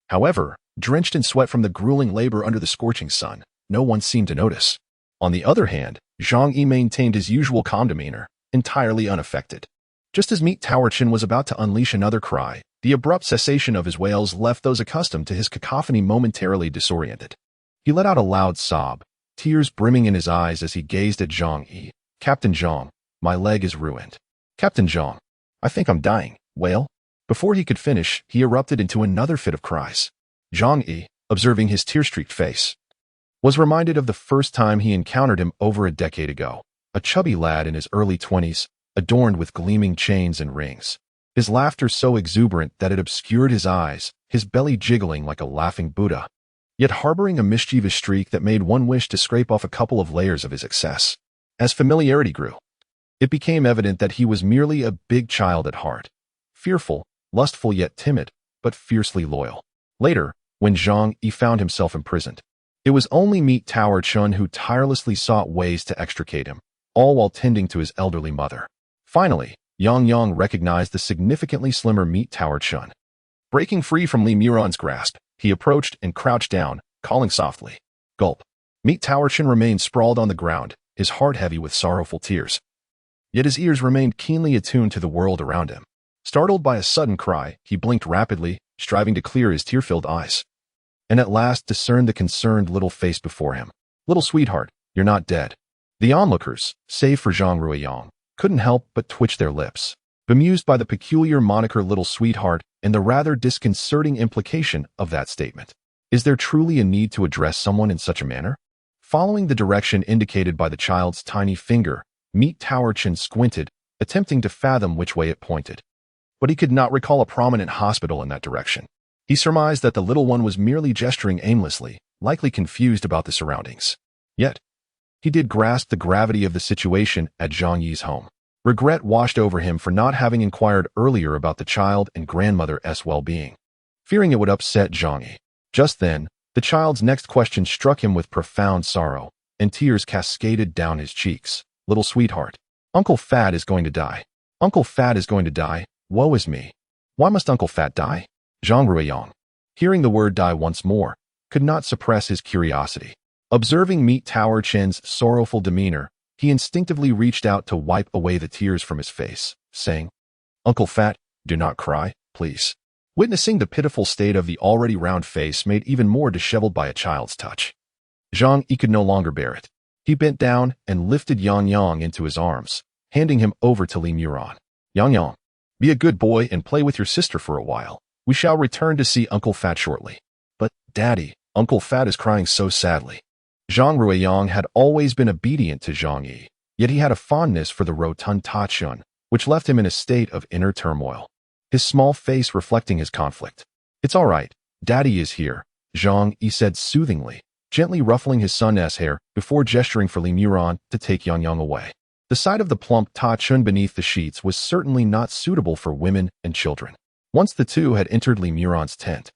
[SPEAKER 1] However, drenched in sweat from the grueling labor under the scorching sun, no one seemed to notice. On the other hand, Zhang Yi maintained his usual calm demeanor, entirely unaffected. Just as Meat Tower Chen was about to unleash another cry, the abrupt cessation of his wails left those accustomed to his cacophony momentarily disoriented. He let out a loud sob, tears brimming in his eyes as he gazed at Zhang Yi. "Captain Zhang, my leg is ruined." "Captain Zhang, I think I'm dying." "Wail." Before he could finish, he erupted into another fit of cries. Zhang Yi, observing his tear-streaked face, was reminded of the first time he encountered him over a decade ago, a chubby lad in his early 20s, adorned with gleaming chains and rings. His laughter so exuberant that it obscured his eyes, his belly jiggling like a laughing Buddha, yet harboring a mischievous streak that made one wish to scrape off a couple of layers of his excess. As familiarity grew, it became evident that he was merely a big child at heart, fearful, lustful yet timid, but fiercely loyal. Later, when Zhang Yi found himself imprisoned, it was only Meat Tower Chen who tirelessly sought ways to extricate him, all while tending to his elderly mother. Finally, Yang Yang recognized the significantly slimmer Meat Tower Chen. Breaking free from Li Muran's grasp, he approached and crouched down, calling softly. Gulp. Meat Tower Chen remained sprawled on the ground, his heart heavy with sorrowful tears. Yet his ears remained keenly attuned to the world around him. Startled by a sudden cry, he blinked rapidly, striving to clear his tear-filled eyes, and at last discerned the concerned little face before him. "Little sweetheart, you're not dead." The onlookers, save for Zhang Ruiyang, couldn't help but twitch their lips, bemused by the peculiar moniker "little sweetheart" and the rather disconcerting implication of that statement. Is there truly a need to address someone in such a manner? Following the direction indicated by the child's tiny finger, Meat Tower Chin squinted, attempting to fathom which way it pointed. But he could not recall a prominent hospital in that direction. He surmised that the little one was merely gesturing aimlessly, likely confused about the surroundings. Yet, he did grasp the gravity of the situation at Zhang Yi's home. Regret washed over him for not having inquired earlier about the child and grandmother's well-being, fearing it would upset Zhang Yi. Just then, the child's next question struck him with profound sorrow, and tears cascaded down his cheeks. "Little sweetheart, Uncle Fat is going to die. Uncle Fat is going to die. Woe is me. Why must Uncle Fat die?" Zhang Ruiyang, hearing the word die once more, could not suppress his curiosity. Observing Meat Tower Chin's sorrowful demeanor, he instinctively reached out to wipe away the tears from his face, saying, "Uncle Fat, do not cry, please." Witnessing the pitiful state of the already round face made even more disheveled by a child's touch, Zhang Yi could no longer bear it. He bent down and lifted Yang Yang into his arms, handing him over to Li Muran. "Yang Yang, be a good boy and play with your sister for a while. We shall return to see Uncle Fat shortly." "But, Daddy, Uncle Fat is crying so sadly." Zhang Ruiyang had always been obedient to Zhang Yi, yet he had a fondness for the rotund Ta Chun, which left him in a state of inner turmoil, his small face reflecting his conflict. "It's all right. Daddy is here," Zhang Yi said soothingly, gently ruffling his son's hair before gesturing for Li Muran to take Yang Yang away. The sight of the plump Ta Chun beneath the sheets was certainly not suitable for women and children. Once the two had entered Li Muran's tent,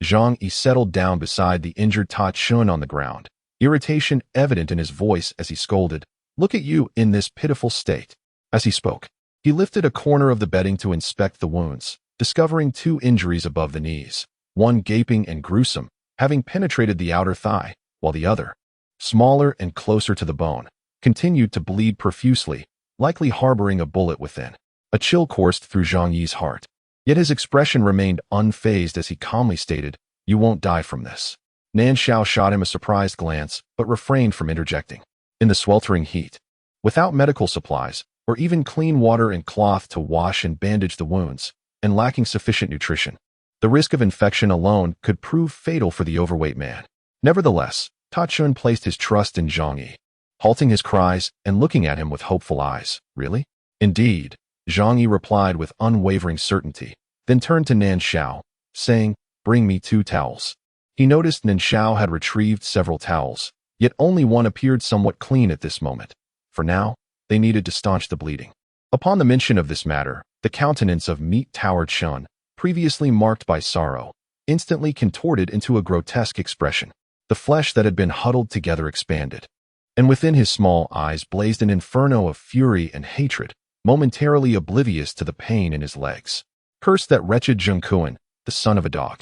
[SPEAKER 1] Zhang Yi settled down beside the injured Ta Chun on the ground, irritation evident in his voice as he scolded, "Look at you in this pitiful state." As he spoke, he lifted a corner of the bedding to inspect the wounds, discovering 2 injuries above the knees, one gaping and gruesome, having penetrated the outer thigh, while the other, smaller and closer to the bone, continued to bleed profusely, likely harboring a bullet within. A chill coursed through Zhang Yi's heart. Yet his expression remained unfazed as he calmly stated, "You won't die from this." Nan Shao shot him a surprised glance, but refrained from interjecting. In the sweltering heat, without medical supplies, or even clean water and cloth to wash and bandage the wounds, and lacking sufficient nutrition, the risk of infection alone could prove fatal for the overweight man. Nevertheless, Ta Chun placed his trust in Zhang Yi, halting his cries and looking at him with hopeful eyes. "Really?" "Indeed," Zhang Yi replied with unwavering certainty, then turned to Nan Shao, saying, "Bring me 2 towels." He noticed Nan Shao had retrieved several towels, yet only one appeared somewhat clean at this moment. For now, they needed to staunch the bleeding. Upon the mention of this matter, the countenance of Meat Tower Chun, previously marked by sorrow, instantly contorted into a grotesque expression. The flesh that had been huddled together expanded, and within his small eyes blazed an inferno of fury and hatred, momentarily oblivious to the pain in his legs. "Curse that wretched Zheng Kuan, the son of a dog!"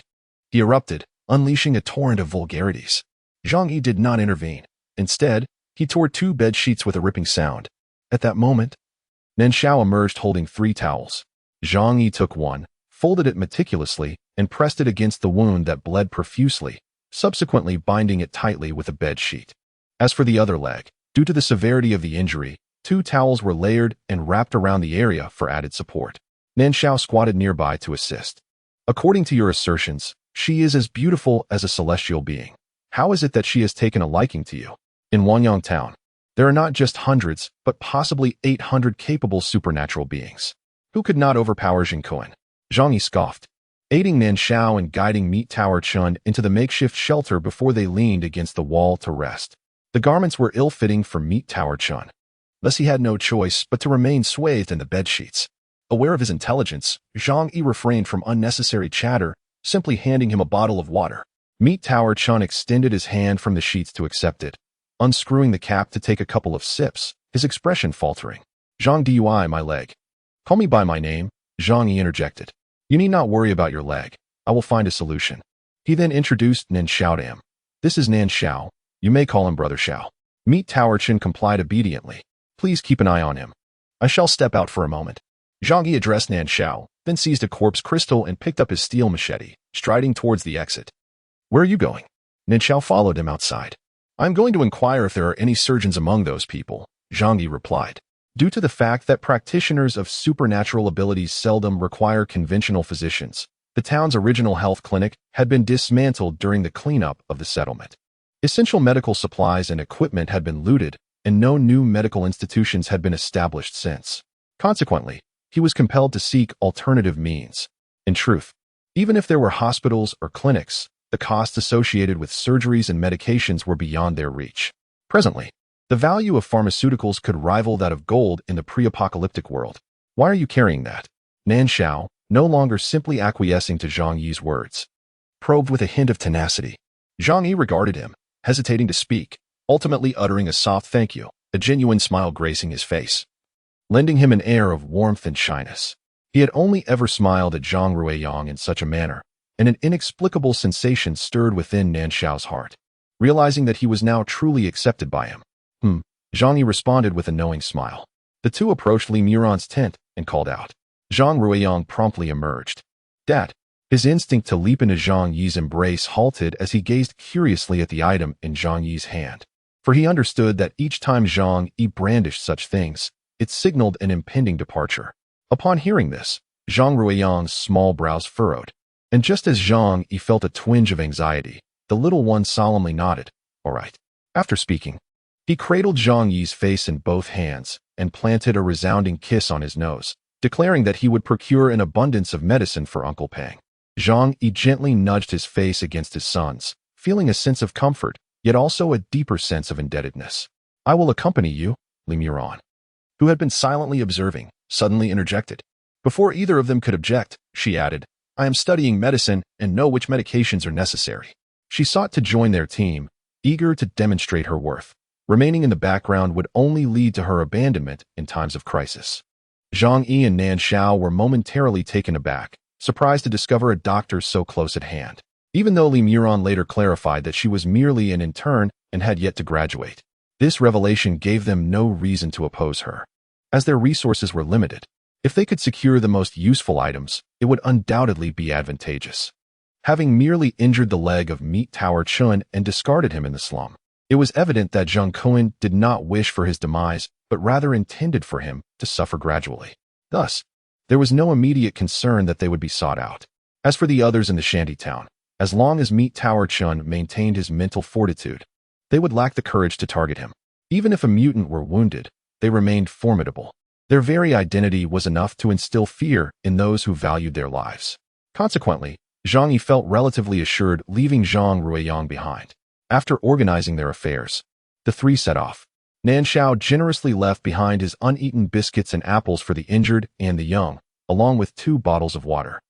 [SPEAKER 1] he erupted, unleashing a torrent of vulgarities. Zhang Yi did not intervene. Instead, he tore 2 bed sheets with a ripping sound. At that moment, Nan Shao emerged holding 3 towels. Zhang Yi took one, folded it meticulously, and pressed it against the wound that bled profusely, subsequently binding it tightly with a bed sheet. As for the other leg, due to the severity of the injury, 2 towels were layered and wrapped around the area for added support. Nan Shao squatted nearby to assist. "According to your assertions, she is as beautiful as a celestial being. How is it that she has taken a liking to you? In Wanyang Town, there are not just hundreds, but possibly 800 capable supernatural beings. Who could not overpower Zheng Kuan?" Zhang Yi scoffed, aiding Nan Shao and guiding Meat Tower Chun into the makeshift shelter before they leaned against the wall to rest. The garments were ill-fitting for Meat Tower Chun, thus he had no choice but to remain swathed in the bedsheets. Aware of his intelligence, Zhang Yi refrained from unnecessary chatter, simply handing him a bottle of water. Meat Tower Chun extended his hand from the sheets to accept it, unscrewing the cap to take a couple of sips, his expression faltering. "Zhang Dui, my leg." "Call me by my name," Zhang Yi interjected. "You need not worry about your leg. I will find a solution." He then introduced Nan Shao to him. "This is Nan Shao. You may call him Brother Shao." Meat Tower Chen complied obediently. Please keep an eye on him. I shall step out for a moment. Zhang Yi addressed Nan Shao, then seized a corpse crystal and picked up his steel machete, striding towards the exit. Where are you going? Nan Shao followed him outside. I'm going to inquire if there are any surgeons among those people, Zhang Yi replied. Due to the fact that practitioners of supernatural abilities seldom require conventional physicians, the town's original health clinic had been dismantled during the cleanup of the settlement. Essential medical supplies and equipment had been looted, and no new medical institutions had been established since. Consequently, he was compelled to seek alternative means. In truth, even if there were hospitals or clinics, the costs associated with surgeries and medications were beyond their reach. Presently, the value of pharmaceuticals could rival that of gold in the pre-apocalyptic world. Why are you carrying that? Nan Shao, no longer simply acquiescing to Zhang Yi's words, probed with a hint of tenacity. Zhang Yi regarded him, hesitating to speak, ultimately uttering a soft thank you, a genuine smile gracing his face, lending him an air of warmth and shyness. He had only ever smiled at Zhang Ruiyang in such a manner, and an inexplicable sensation stirred within Nan Shao's heart, realizing that he was now truly accepted by him. Zhang Yi responded with a knowing smile. The two approached Li Muron's tent and called out. Zhang Ruiyang promptly emerged. Dad. His instinct to leap into Zhang Yi's embrace halted as he gazed curiously at the item in Zhang Yi's hand, for he understood that each time Zhang Yi brandished such things, it signaled an impending departure. Upon hearing this, Zhang Ruiyang's small brows furrowed, and just as Zhang Yi felt a twinge of anxiety, the little one solemnly nodded. All right. After speaking, he cradled Zhang Yi's face in both hands and planted a resounding kiss on his nose, declaring that he would procure an abundance of medicine for Uncle Pang. Zhang Yi gently nudged his face against his son's, feeling a sense of comfort, yet also a deeper sense of indebtedness. I will accompany you, Li Muron, who had been silently observing, suddenly interjected. Before either of them could object, she added, I am studying medicine and know which medications are necessary. She sought to join their team, eager to demonstrate her worth. Remaining in the background would only lead to her abandonment in times of crisis. Zhang Yi and Nan Shao were momentarily taken aback, surprised to discover a doctor so close at hand, even though Li Muron later clarified that she was merely an intern and had yet to graduate. This revelation gave them no reason to oppose her, as their resources were limited. If they could secure the most useful items, it would undoubtedly be advantageous. Having merely injured the leg of Meat Tower Chun and discarded him in the slum, it was evident that Zhang Cohen did not wish for his demise, but rather intended for him to suffer gradually. Thus, there was no immediate concern that they would be sought out. As for the others in the shanty town, as long as Meat Tower Chun maintained his mental fortitude, they would lack the courage to target him. Even if a mutant were wounded, they remained formidable. Their very identity was enough to instill fear in those who valued their lives. Consequently, Zhang Yi felt relatively assured leaving Zhang Ruiyang behind. After organizing their affairs, the three set off. Nan Shao generously left behind his uneaten biscuits and apples for the injured and the young, along with 2 bottles of water.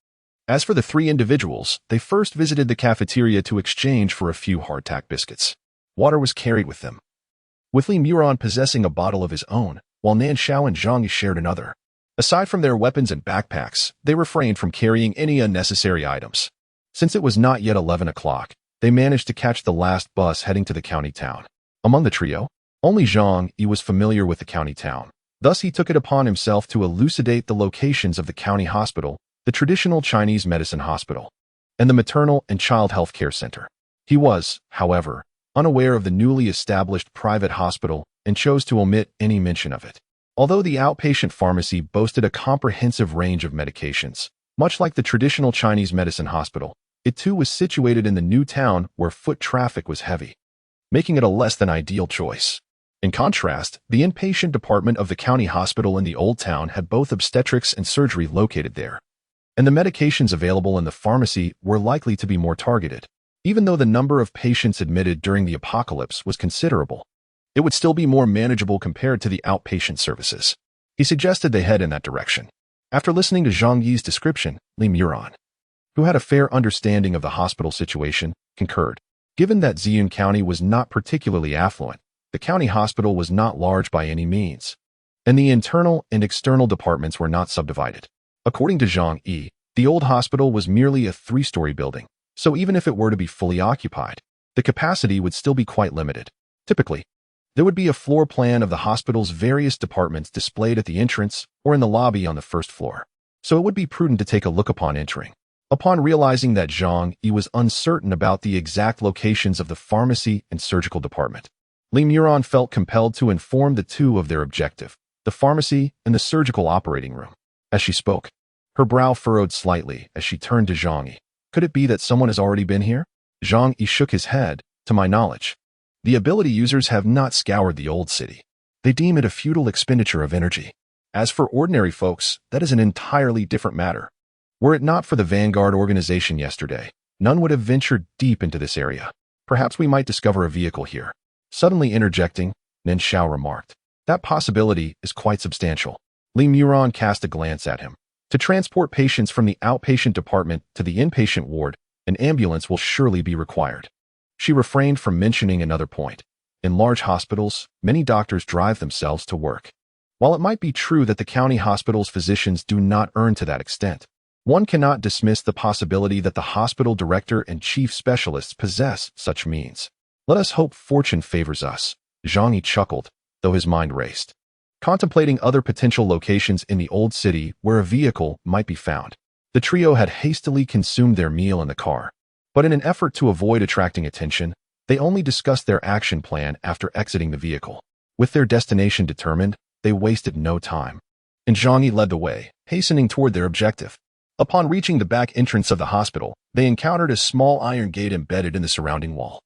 [SPEAKER 1] As for the 3 individuals, they first visited the cafeteria to exchange for a few hardtack biscuits. Water was carried with them, with Li Muron possessing a bottle of his own, while Nan Shao and Zhang Yi shared another. Aside from their weapons and backpacks, they refrained from carrying any unnecessary items. Since it was not yet 11 o'clock, they managed to catch the last bus heading to the county town. Among the trio, only Zhang Yi was familiar with the county town. Thus he took it upon himself to elucidate the locations of the county hospital, the traditional Chinese medicine hospital, and the maternal and child health care center. He was, however, unaware of the newly established private hospital and chose to omit any mention of it. Although the outpatient pharmacy boasted a comprehensive range of medications, much like the traditional Chinese medicine hospital, it too was situated in the new town where foot traffic was heavy, making it a less than ideal choice. In contrast, the inpatient department of the county hospital in the old town had both obstetrics and surgery located there, and the medications available in the pharmacy were likely to be more targeted. Even though the number of patients admitted during the apocalypse was considerable, it would still be more manageable compared to the outpatient services. He suggested they head in that direction. After listening to Zhang Yi's description, Li Muron, who had a fair understanding of the hospital situation, concurred. Given that Ziyun County was not particularly affluent, the county hospital was not large by any means, and the internal and external departments were not subdivided. According to Zhang Yi, the old hospital was merely a 3-story building, so even if it were to be fully occupied, the capacity would still be quite limited. Typically, There would be a floor plan of the hospital's various departments displayed at the entrance or in the lobby on the first floor, so it would be prudent to take a look upon entering. Upon realizing that Zhang Yi was uncertain about the exact locations of the pharmacy and surgical department, Limeuron felt compelled to inform the two of their objective, the pharmacy and the surgical operating room. As she spoke, her brow furrowed slightly as she turned to Zhang Yi. Could it be that someone has already been here? Zhang Yi shook his head. To my knowledge, the ability users have not scoured the old city. They deem it a futile expenditure of energy. As for ordinary folks, that is an entirely different matter. Were it not for the Vanguard organization yesterday, none would have ventured deep into this area. Perhaps we might discover a vehicle here. Suddenly interjecting, Nan Shao remarked. That possibility is quite substantial. Limeuron cast a glance at him. To transport patients from the outpatient department to the inpatient ward, an ambulance will surely be required. She refrained from mentioning another point. In large hospitals, many doctors drive themselves to work. While it might be true that the county hospital's physicians do not earn to that extent, one cannot dismiss the possibility that the hospital director and chief specialists possess such means. Let us hope fortune favors us. Zhang Yi chuckled, though his mind raced, contemplating other potential locations in the old city where a vehicle might be found. The trio had hastily consumed their meal in the car, but in an effort to avoid attracting attention, they only discussed their action plan after exiting the vehicle. With their destination determined, they wasted no time, and Zhang Yi led the way, hastening toward their objective. Upon reaching the back entrance of the hospital, they encountered a small iron gate embedded in the surrounding wall,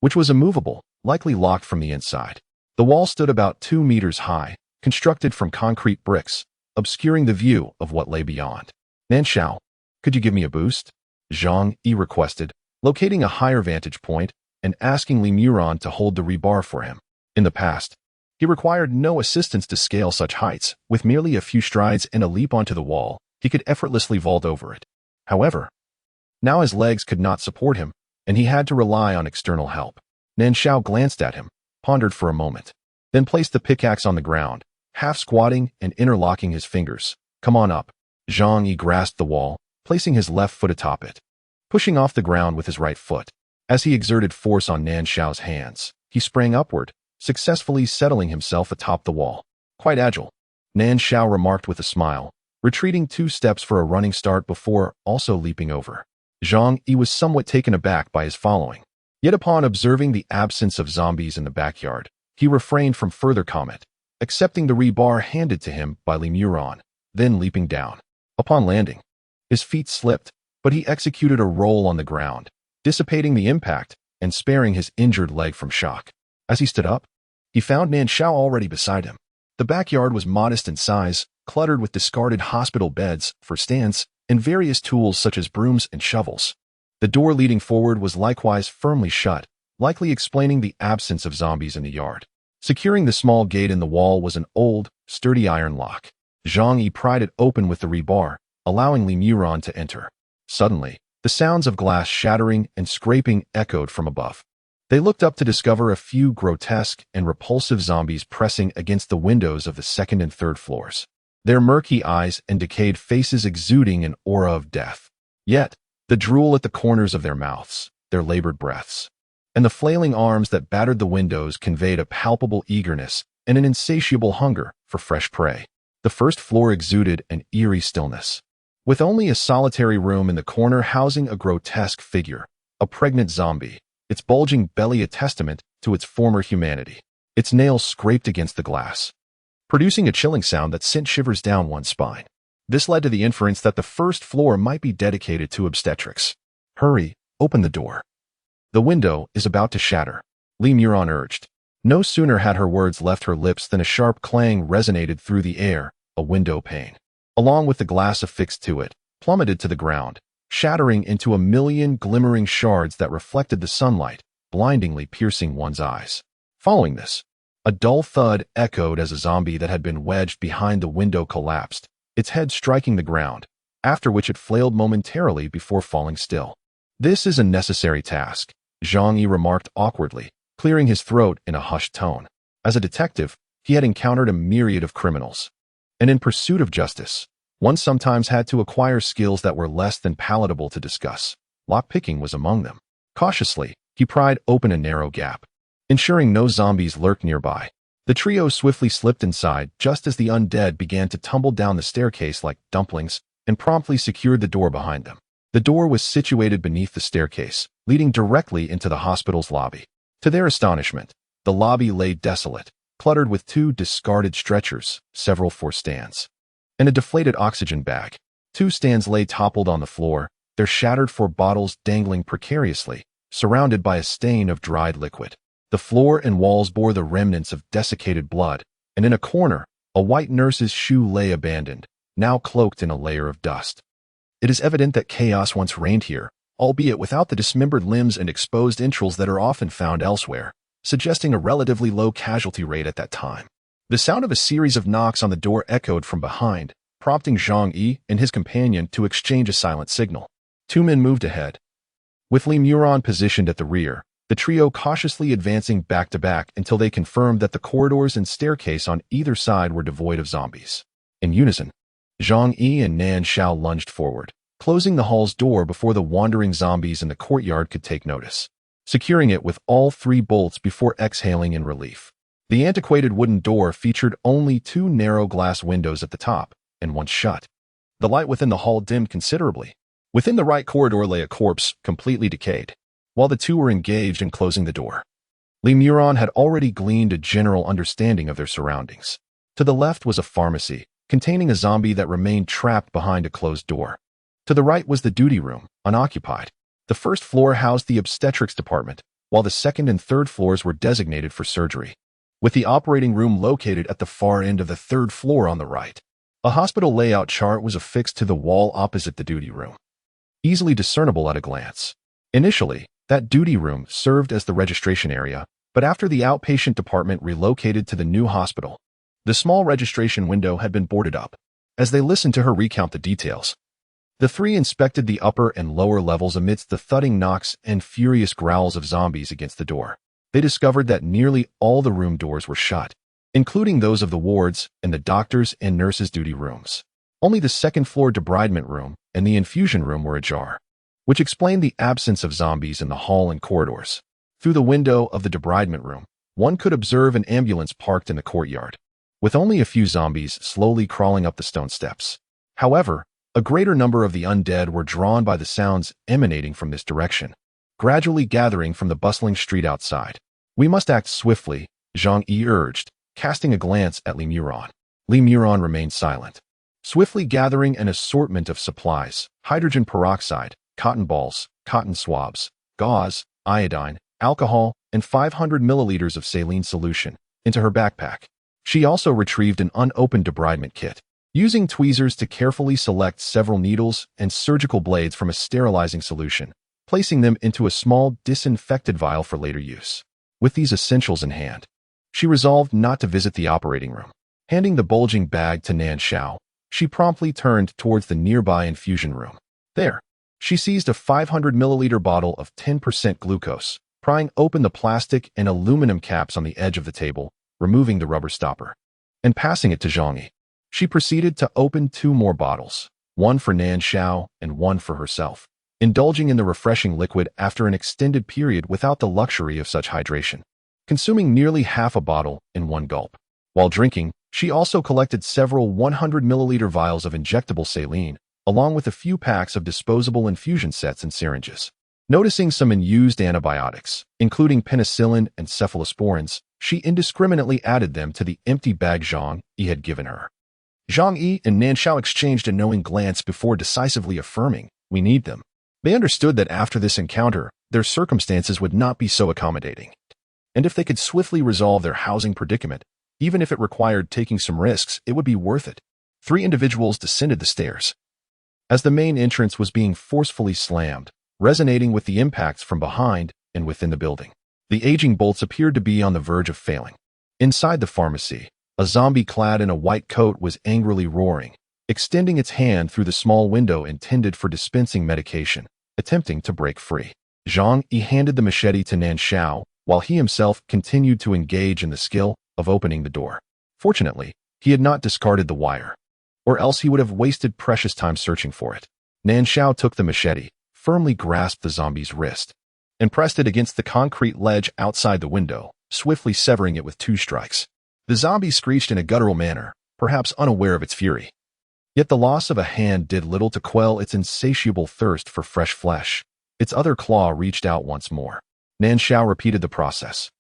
[SPEAKER 1] which was immovable, likely locked from the inside. The wall stood about 2 meters high, constructed from concrete bricks, obscuring the view of what lay beyond. Nan Shao, could you give me a boost? Zhang Yi requested, locating a higher vantage point and asking Limeuron to hold the rebar for him. In the past, he required no assistance to scale such heights. With merely a few strides and a leap onto the wall, he could effortlessly vault over it. However, now his legs could not support him, and he had to rely on external help. Nan Shao glanced at him, pondered for a moment, then placed the pickaxe on the ground, half squatting and interlocking his fingers. Come on up. Zhang Yi grasped the wall, placing his left foot atop it, pushing off the ground with his right foot. As he exerted force on Nan Shao's hands, he sprang upward, successfully settling himself atop the wall. Quite agile, Nan Shao remarked with a smile, retreating 2 steps for a running start before also leaping over. Zhang Yi was somewhat taken aback by his following. Yet upon observing the absence of zombies in the backyard, he refrained from further comment, accepting the rebar handed to him by Limeuron, then leaping down. Upon landing, his feet slipped, but he executed a roll on the ground, dissipating the impact and sparing his injured leg from shock. As he stood up, he found Nan Shao already beside him. The backyard was modest in size, cluttered with discarded hospital beds for stands and various tools such as brooms and shovels. The door leading forward was likewise firmly shut, likely explaining the absence of zombies in the yard. Securing the small gate in the wall was an old, sturdy iron lock. Zhang Yi pried it open with the rebar, allowing Limeuron to enter. Suddenly, the sounds of glass shattering and scraping echoed from above. They looked up to discover a few grotesque and repulsive zombies pressing against the windows of the 2nd and 3rd floors, their murky eyes and decayed faces exuding an aura of death. Yet, the drool at the corners of their mouths, their labored breaths, and the flailing arms that battered the windows conveyed a palpable eagerness and an insatiable hunger for fresh prey. The 1st floor exuded an eerie stillness, with only a solitary room in the corner housing a grotesque figure, a pregnant zombie, its bulging belly a testament to its former humanity. Its nails scraped against the glass, producing a chilling sound that sent shivers down one's spine. This led to the inference that the 1st floor might be dedicated to obstetrics. Hurry, open the door. The window is about to shatter, Limeuron urged. No sooner had her words left her lips than a sharp clang resonated through the air. A window pane, along with the glass affixed to it, plummeted to the ground, shattering into a million glimmering shards that reflected the sunlight, blindingly piercing one's eyes. Following this, a dull thud echoed as a zombie that had been wedged behind the window collapsed, its head striking the ground, after which it flailed momentarily before falling still. This is a necessary task, Zhang Yi remarked awkwardly, clearing his throat in a hushed tone. As a detective, he had encountered a myriad of criminals, and in pursuit of justice, one sometimes had to acquire skills that were less than palatable to discuss. Lockpicking was among them. Cautiously, he pried open a narrow gap, ensuring no zombies lurked nearby. The trio swiftly slipped inside just as the undead began to tumble down the staircase like dumplings and promptly secured the door behind them. The door was situated beneath the staircase, leading directly into the hospital's lobby. To their astonishment, the lobby lay desolate, cluttered with 2 discarded stretchers, several forced stands, and a deflated oxygen bag. 2 stands lay toppled on the floor, their shattered 4 bottles dangling precariously, surrounded by a stain of dried liquid. The floor and walls bore the remnants of desiccated blood, and in a corner, a white nurse's shoe lay abandoned, now cloaked in a layer of dust. It is evident that chaos once reigned here, albeit without the dismembered limbs and exposed entrails that are often found elsewhere, suggesting a relatively low casualty rate at that time. The sound of a series of knocks on the door echoed from behind, prompting Zhang Yi and his companion to exchange a silent signal. 2 men moved ahead, with Li positioned at the rear, the trio cautiously advancing back-to-back until they confirmed that the corridors and staircase on either side were devoid of zombies. In unison, Zhang Yi and Nan Shao lunged forward, closing the hall's door before the wandering zombies in the courtyard could take notice, securing it with all 3 bolts before exhaling in relief. The antiquated wooden door featured only 2 narrow glass windows at the top, and once shut, the light within the hall dimmed considerably. Within the right corridor lay a corpse, completely decayed. While the 2 were engaged in closing the door, Li had already gleaned a general understanding of their surroundings. To the left was a pharmacy, containing a zombie that remained trapped behind a closed door. To the right was the duty room, unoccupied. The first floor housed the obstetrics department, while the second and third floors were designated for surgery, with the operating room located at the far end of the 3rd floor on the right. A hospital layout chart was affixed to the wall opposite the duty room, easily discernible at a glance. Initially, that duty room served as the registration area, but after the outpatient department relocated to the new hospital, the small registration window had been boarded up. As they listened to her recount the details, the 3 inspected the upper and lower levels amidst the thudding knocks and furious growls of zombies against the door. They discovered that nearly all the room doors were shut, including those of the wards and the doctors' and nurses' duty rooms. Only the 2nd-floor debridement room and the infusion room were ajar, which explained the absence of zombies in the hall and corridors. Through the window of the debridement room, one could observe an ambulance parked in the courtyard, with only a few zombies slowly crawling up the stone steps. However, a greater number of the undead were drawn by the sounds emanating from this direction, gradually gathering from the bustling street outside. "We must act swiftly," Zhang Yi urged, casting a glance at Li remained silent, swiftly gathering an assortment of supplies: hydrogen peroxide, cotton balls, cotton swabs, gauze, iodine, alcohol, and 500 milliliters of saline solution into her backpack. She also retrieved an unopened debridement kit, using tweezers to carefully select several needles and surgical blades from a sterilizing solution, placing them into a small disinfected vial for later use. With these essentials in hand, she resolved not to visit the operating room. Handing the bulging bag to Nan Shao, she promptly turned towards the nearby infusion room. There, she seized a 500 milliliter bottle of 10% glucose, prying open the plastic and aluminum caps on the edge of the table, removing the rubber stopper, and passing it to Zhang Yi. She proceeded to open 2 more bottles, one for Nan Shao and one for herself, indulging in the refreshing liquid after an extended period without the luxury of such hydration, consuming nearly half a bottle in one gulp. While drinking, she also collected several 100 milliliter vials of injectable saline, along with a few packs of disposable infusion sets and syringes. Noticing some unused antibiotics, including penicillin and cephalosporins, she indiscriminately added them to the empty bag Zhang Yi had given her. Zhang Yi and Nan Shao exchanged a knowing glance before decisively affirming, "We need them." They understood that after this encounter, their circumstances would not be so accommodating, and if they could swiftly resolve their housing predicament, even if it required taking some risks, it would be worth it. 3 individuals descended the stairs, as the main entrance was being forcefully slammed, resonating with the impacts from behind and within the building. The aging bolts appeared to be on the verge of failing. Inside the pharmacy, a zombie clad in a white coat was angrily roaring, extending its hand through the small window intended for dispensing medication, attempting to break free. Zhang Yi handed the machete to Nan Shao, while he himself continued to engage in the skill of opening the door. Fortunately, he had not discarded the wire, or else he would have wasted precious time searching for it. Nan Shao took the machete, firmly grasped the zombie's wrist, and pressed it against the concrete ledge outside the window, swiftly severing it with 2 strikes. The zombie screeched in a guttural manner, perhaps unaware of its fury. Yet the loss of a hand did little to quell its insatiable thirst for fresh flesh. Its other claw reached out once more. Nan Shao repeated the process,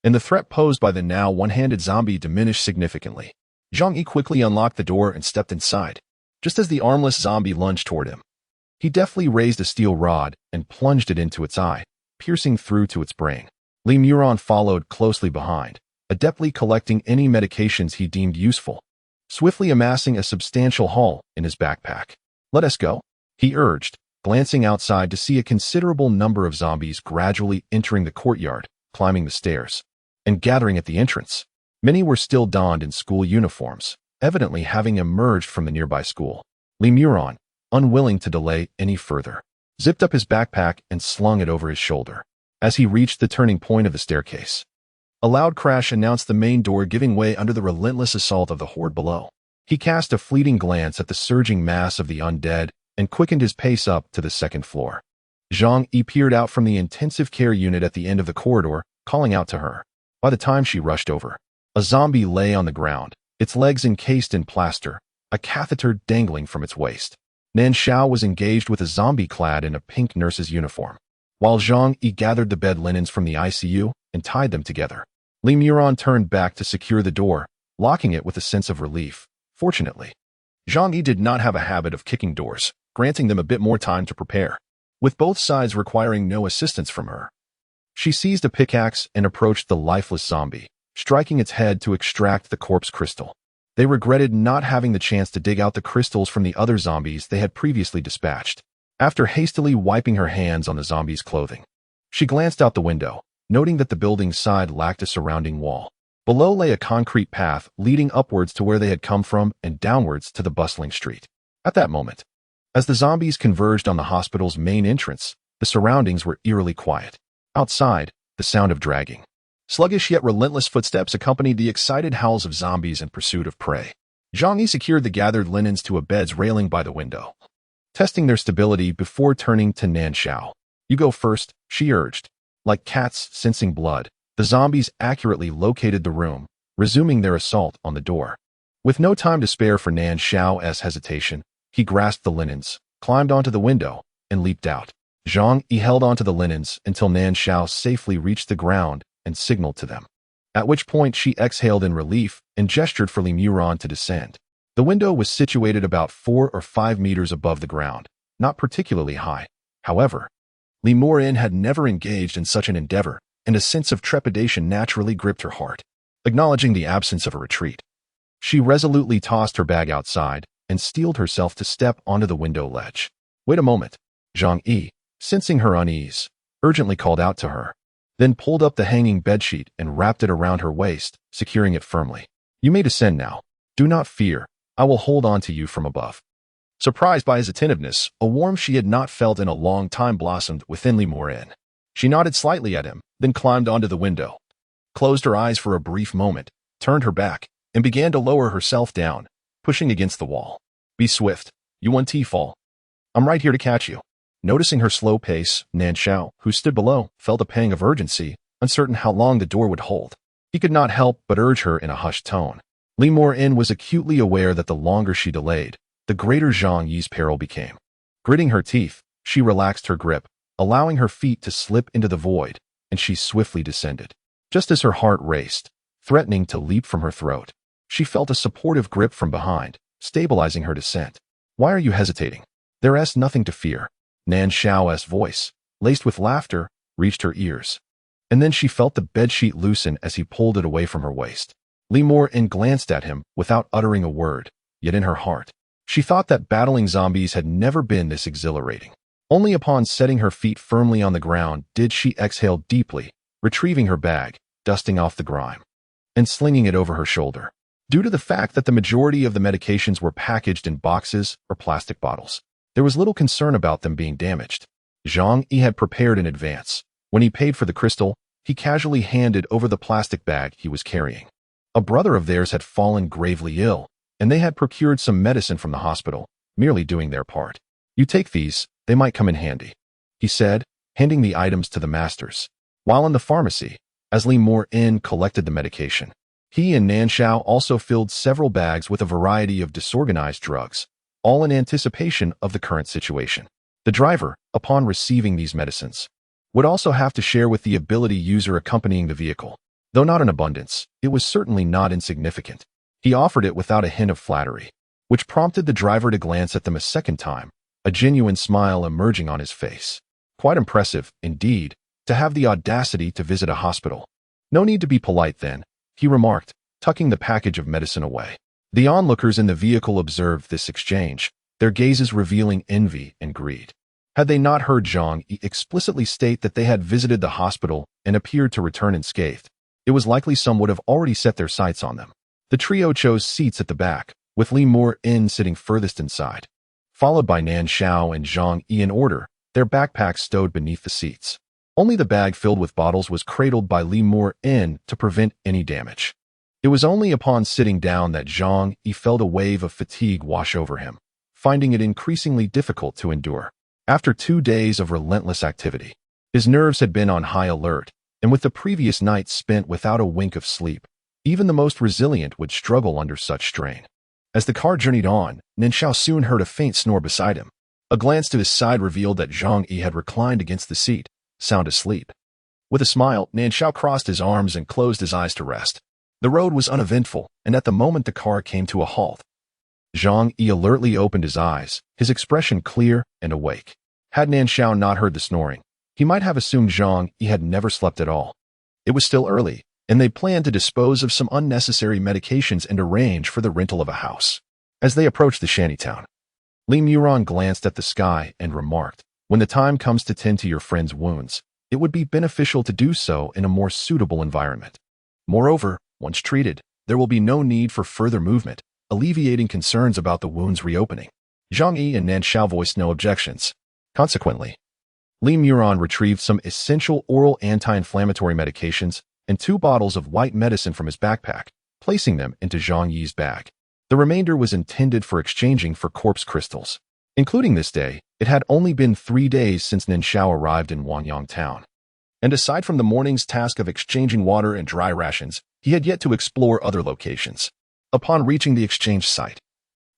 [SPEAKER 1] and the threat posed by the now one-handed zombie diminished significantly. Zhang Yi quickly unlocked the door and stepped inside. Just as the armless zombie lunged toward him, he deftly raised a steel rod and plunged it into its eye, piercing through to its brain. Li Muron followed closely behind, adeptly collecting any medications he deemed useful, swiftly amassing a substantial haul in his backpack. "Let us go," he urged, glancing outside to see a considerable number of zombies gradually entering the courtyard, climbing the stairs, and gathering at the entrance. Many were still donned in school uniforms, evidently having emerged from the nearby school. Li Muron, unwilling to delay any further, zipped up his backpack and slung it over his shoulder. As he reached the turning point of the staircase, a loud crash announced the main door giving way under the relentless assault of the horde below. He cast a fleeting glance at the surging mass of the undead and quickened his pace up to the second floor. Zhang Yi peered out from the intensive care unit at the end of the corridor, calling out to her. By the time she rushed over, a zombie lay on the ground, its legs encased in plaster, a catheter dangling from its waist. Nan Shao was engaged with a zombie clad in a pink nurse's uniform, while Zhang Yi gathered the bed linens from the ICU and tied them together. Li Muron turned back to secure the door, locking it with a sense of relief. Fortunately, Zhang Yi did not have a habit of kicking doors, granting them a bit more time to prepare. With both sides requiring no assistance from her, she seized a pickaxe and approached the lifeless zombie, striking its head to extract the corpse crystal. They regretted not having the chance to dig out the crystals from the other zombies they had previously dispatched. After hastily wiping her hands on the zombie's clothing, she glanced out the window, noting that the building's side lacked a surrounding wall. Below lay a concrete path leading upwards to where they had come from and downwards to the bustling street. At that moment, as the zombies converged on the hospital's main entrance, the surroundings were eerily quiet. Outside, the sound of dragging, sluggish yet relentless footsteps accompanied the excited howls of zombies in pursuit of prey. Zhang Yi secured the gathered linens to a bed's railing by the window, testing their stability before turning to Nan Shao. "You go first," she urged. Like cats sensing blood, the zombies accurately located the room, resuming their assault on the door. With no time to spare for Nan Shao's hesitation, he grasped the linens, climbed onto the window, and leaped out. Zhang Yi held onto the linens until Nan Shao safely reached the ground and signaled to them, at which point she exhaled in relief and gestured for Li Muron to descend. The window was situated about 4 or 5 meters above the ground, not particularly high. However, Li Muron had never engaged in such an endeavor, and a sense of trepidation naturally gripped her heart. Acknowledging the absence of a retreat, she resolutely tossed her bag outside and steeled herself to step onto the window ledge. "Wait a moment," Zhang Yi, sensing her unease, urgently called out to her, then pulled up the hanging bedsheet and wrapped it around her waist, securing it firmly. "You may descend now. Do not fear. I will hold on to you from above." Surprised by his attentiveness, a warmth she had not felt in a long time blossomed within Li Muron. She nodded slightly at him, then climbed onto the window, closed her eyes for a brief moment, turned her back, and began to lower herself down, pushing against the wall. "Be swift. You won't fall. I'm right here to catch you." Noticing her slow pace, Nan Shao, who stood below, felt a pang of urgency, uncertain how long the door would hold. He could not help but urge her in a hushed tone. Li Muron was acutely aware that the longer she delayed, the greater Zhang Yi's peril became. Gritting her teeth, she relaxed her grip, allowing her feet to slip into the void, and she swiftly descended. Just as her heart raced, threatening to leap from her throat, she felt a supportive grip from behind, stabilizing her descent. "Why are you hesitating? There is nothing to fear." Nan Shao's voice, laced with laughter, reached her ears. And then she felt the bedsheet loosen as he pulled it away from her waist. Li Muron glanced at him without uttering a word, yet in her heart, she thought that battling zombies had never been this exhilarating. Only upon setting her feet firmly on the ground did she exhale deeply, retrieving her bag, dusting off the grime, and slinging it over her shoulder. Due to the fact that the majority of the medications were packaged in boxes or plastic bottles, there was little concern about them being damaged. Zhang Yi had prepared in advance. When he paid for the crystal, he casually handed over the plastic bag he was carrying. A brother of theirs had fallen gravely ill, and they had procured some medicine from the hospital, merely doing their part. "You take these, they might come in handy," he said, handing the items to the masters. While in the pharmacy, as Li Mo-in collected the medication. He and Nan Shao also filled several bags with a variety of disorganized drugs, all in anticipation of the current situation. The driver, upon receiving these medicines, would also have to share with the ability user accompanying the vehicle. Though not in abundance, it was certainly not insignificant. He offered it without a hint of flattery, which prompted the driver to glance at them a second time, a genuine smile emerging on his face. Quite impressive, indeed, to have the audacity to visit a hospital. No need to be polite then, he remarked, tucking the package of medicine away. The onlookers in the vehicle observed this exchange, their gazes revealing envy and greed. Had they not heard Zhang Yi explicitly state that they had visited the hospital and appeared to return unscathed, it was likely some would have already set their sights on them. The trio chose seats at the back, with Li Mo-in sitting furthest inside, followed by Nan Shao and Zhang Yi in order, their backpacks stowed beneath the seats. Only the bag filled with bottles was cradled by Li Mo-in to prevent any damage. It was only upon sitting down that Zhang Yi felt a wave of fatigue wash over him, finding it increasingly difficult to endure. After 2 days of relentless activity, his nerves had been on high alert, and with the previous night spent without a wink of sleep, even the most resilient would struggle under such strain. As the car journeyed on, Nan Shao soon heard a faint snore beside him. A glance to his side revealed that Zhang Yi had reclined against the seat, sound asleep. With a smile, Nan Shao crossed his arms and closed his eyes to rest. The road was uneventful, and at the moment the car came to a halt, Zhang Yi alertly opened his eyes, his expression clear and awake. Had Nan Shao not heard the snoring, he might have assumed Zhang Yi had never slept at all. It was still early, and they planned to dispose of some unnecessary medications and arrange for the rental of a house. As they approached the shantytown, Li Mo-in glanced at the sky and remarked, "When the time comes to tend to your friend's wounds, it would be beneficial to do so in a more suitable environment. Moreover, once treated, there will be no need for further movement, alleviating concerns about the wounds reopening." Zhang Yi and Nan Shao voiced no objections. Consequently, Li Mo-in retrieved some essential oral anti-inflammatory medications and 2 bottles of white medicine from his backpack, placing them into Zhang Yi's bag. The remainder was intended for exchanging for corpse crystals. Including this day, it had only been 3 days since Nan Shao arrived in Wanyang town. And aside from the morning's task of exchanging water and dry rations, he had yet to explore other locations. Upon reaching the exchange site,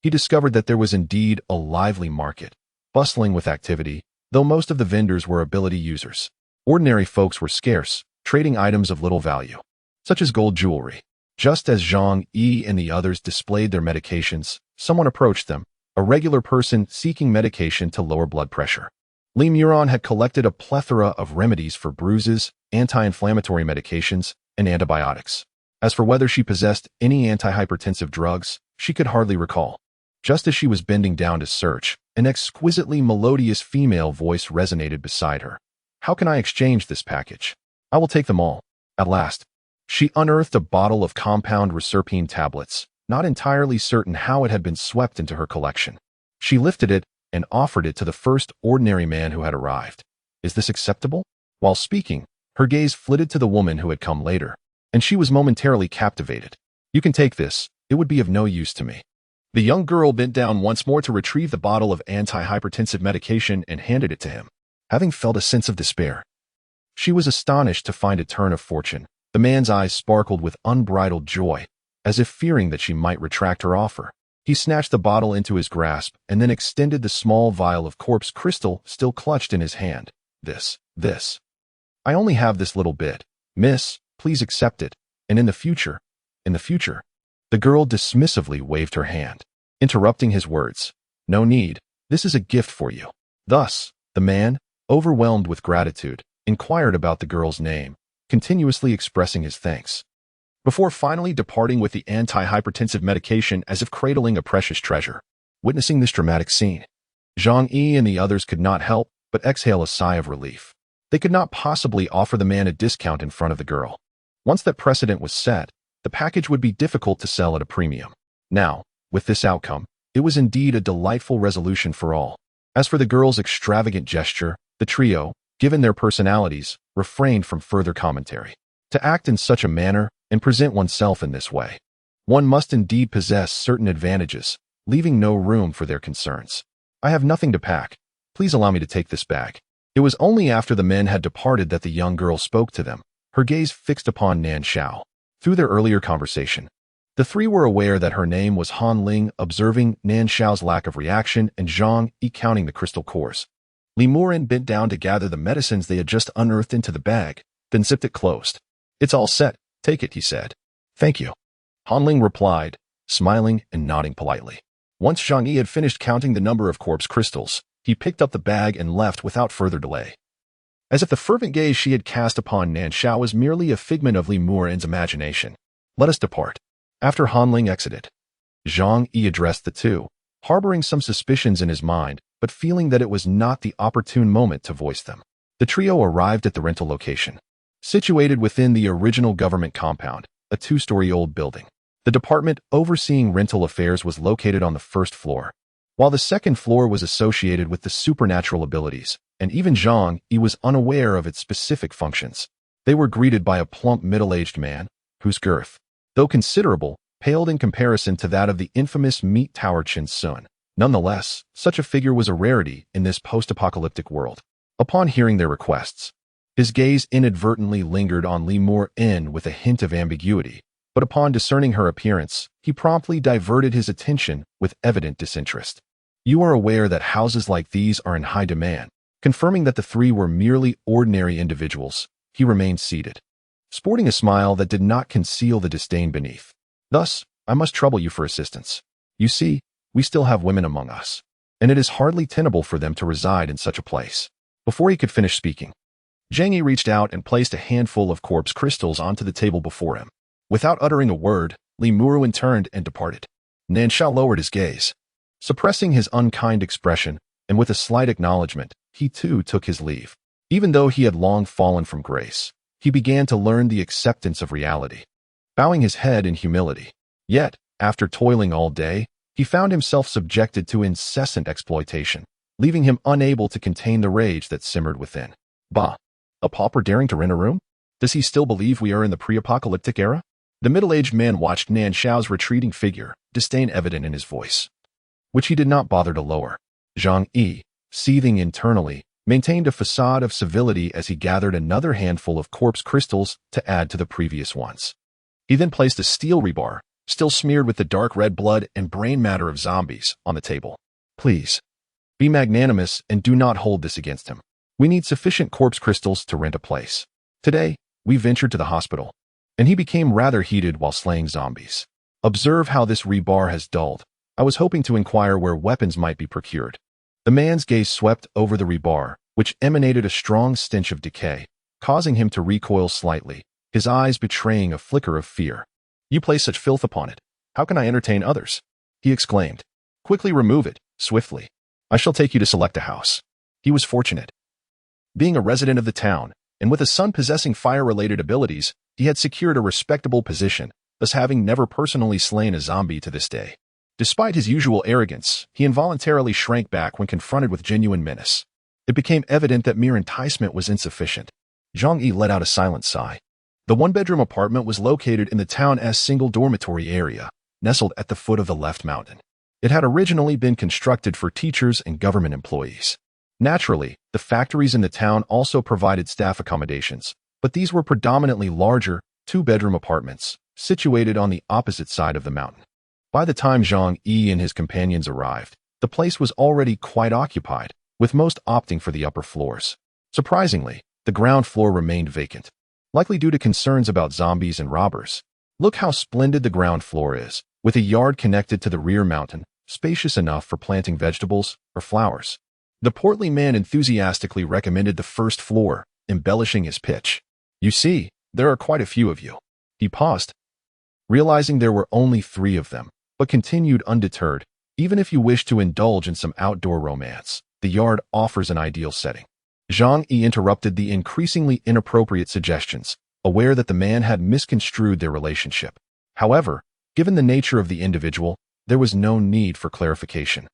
[SPEAKER 1] he discovered that there was indeed a lively market, bustling with activity, though most of the vendors were ability users. Ordinary folks were scarce, trading items of little value, such as gold jewelry. Just as Zhang Yi and the others displayed their medications, someone approached them, a regular person seeking medication to lower blood pressure. Li Mo-in had collected a plethora of remedies for bruises, anti-inflammatory medications, and antibiotics. As for whether she possessed any antihypertensive drugs, she could hardly recall. Just as she was bending down to search, an exquisitely melodious female voice resonated beside her. "How can I exchange this package? I will take them all." At last, she unearthed a bottle of compound reserpine tablets, not entirely certain how it had been swept into her collection. She lifted it and offered it to the first ordinary man who had arrived. "Is this acceptable?" While speaking, her gaze flitted to the woman who had come later, and she was momentarily captivated. "You can take this, it would be of no use to me." The young girl bent down once more to retrieve the bottle of anti-hypertensive medication and handed it to him. Having felt a sense of despair, she was astonished to find a turn of fortune. The man's eyes sparkled with unbridled joy, as if fearing that she might retract her offer. He snatched the bottle into his grasp and then extended the small vial of corpse crystal still clutched in his hand. This. I only have this little bit. Miss, please accept it, and in the future. The girl dismissively waved her hand, interrupting his words. "No need, this is a gift for you." Thus, the man, overwhelmed with gratitude, inquired about the girl's name, continuously expressing his thanks, before finally departing with the anti-hypertensive medication as if cradling a precious treasure. Witnessing this dramatic scene, Zhang Yi and the others could not help but exhale a sigh of relief. They could not possibly offer the man a discount in front of the girl. Once that precedent was set, the package would be difficult to sell at a premium. Now, with this outcome, it was indeed a delightful resolution for all. As for the girl's extravagant gesture, the trio, given their personalities, refrained from further commentary. To act in such a manner and present oneself in this way, one must indeed possess certain advantages, leaving no room for their concerns. "I have nothing to pack. Please allow me to take this bag." It was only after the men had departed that the young girl spoke to them, her gaze fixed upon Nan Shao. Through their earlier conversation, the three were aware that her name was Han Ling, observing Nan Shao's lack of reaction and Zhang Yi counting the crystal cores. Li Muren bent down to gather the medicines they had just unearthed into the bag, then zipped it closed. "It's all set. Take it," he said. "Thank you," Han Ling replied, smiling and nodding politely. Once Zhang Yi had finished counting the number of corpse crystals, he picked up the bag and left without further delay. As if the fervent gaze she had cast upon Nan Shao was merely a figment of Li Muren's imagination. "Let us depart." After Han Ling exited, Zhang Yi addressed the two, harboring some suspicions in his mind, but feeling that it was not the opportune moment to voice them. The trio arrived at the rental location. Situated within the original government compound, a two-story-old building. The department overseeing rental affairs was located on the first floor, while the second floor was associated with the supernatural abilities, and even Zhang Yi was unaware of its specific functions. They were greeted by a plump middle-aged man, whose girth, though considerable, paled in comparison to that of the infamous Meat Tower Chin Sun. Nonetheless, such a figure was a rarity in this post-apocalyptic world. Upon hearing their requests, his gaze inadvertently lingered on Li Muren with a hint of ambiguity, but upon discerning her appearance, he promptly diverted his attention with evident disinterest. "You are aware that houses like these are in high demand." Confirming that the three were merely ordinary individuals, he remained seated, sporting a smile that did not conceal the disdain beneath. "Thus, I must trouble you for assistance. You see, we still have women among us, and it is hardly tenable for them to reside in such a place." Before he could finish speaking, Zhang Yi reached out and placed a handful of corpse crystals onto the table before him. Without uttering a word, Li Muren turned and departed. Nan Shao lowered his gaze, suppressing his unkind expression, and with a slight acknowledgement, he too took his leave. Even though he had long fallen from grace, he began to learn the acceptance of reality, bowing his head in humility. Yet, after toiling all day, he found himself subjected to incessant exploitation, leaving him unable to contain the rage that simmered within. Bah! A pauper daring to rent a room? Does he still believe we are in the pre-apocalyptic era? The middle-aged man watched Nan Shao's retreating figure, disdain evident in his voice, which he did not bother to lower. Zhang Yi, seething internally, maintained a facade of civility as he gathered another handful of corpse crystals to add to the previous ones. He then placed a steel rebar, still smeared with the dark red blood and brain matter of zombies, on the table. "Please, be magnanimous and do not hold this against him. We need sufficient corpse crystals to rent a place. Today, we ventured to the hospital, and he became rather heated while slaying zombies. Observe how this rebar has dulled. I was hoping to inquire where weapons might be procured." The man's gaze swept over the rebar, which emanated a strong stench of decay, causing him to recoil slightly, his eyes betraying a flicker of fear. "You place such filth upon it. How can I entertain others?" he exclaimed. "Quickly remove it, swiftly. I shall take you to select a house." He was fortunate. Being a resident of the town, and with a son possessing fire-related abilities, he had secured a respectable position, thus having never personally slain a zombie to this day. Despite his usual arrogance, he involuntarily shrank back when confronted with genuine menace. It became evident that mere enticement was insufficient. Zhang Yi let out a silent sigh. The one-bedroom apartment was located in the town's single dormitory area, nestled at the foot of the left mountain. It had originally been constructed for teachers and government employees. Naturally, the factories in the town also provided staff accommodations, but these were predominantly larger, two-bedroom apartments, situated on the opposite side of the mountain. By the time Zhang Yi and his companions arrived, the place was already quite occupied, with most opting for the upper floors. Surprisingly, the ground floor remained vacant, likely due to concerns about zombies and robbers. Look how splendid the ground floor is, with a yard connected to the rear mountain, spacious enough for planting vegetables or flowers. The portly man enthusiastically recommended the first floor, embellishing his pitch. "You see, there are quite a few of you." He paused, realizing there were only 3 of them, but continued undeterred. "Even if you wish to indulge in some outdoor romance, the yard offers an ideal setting." Zhang Yi interrupted the increasingly inappropriate suggestions, aware that the man had misconstrued their relationship. However, given the nature of the individual, there was no need for clarification,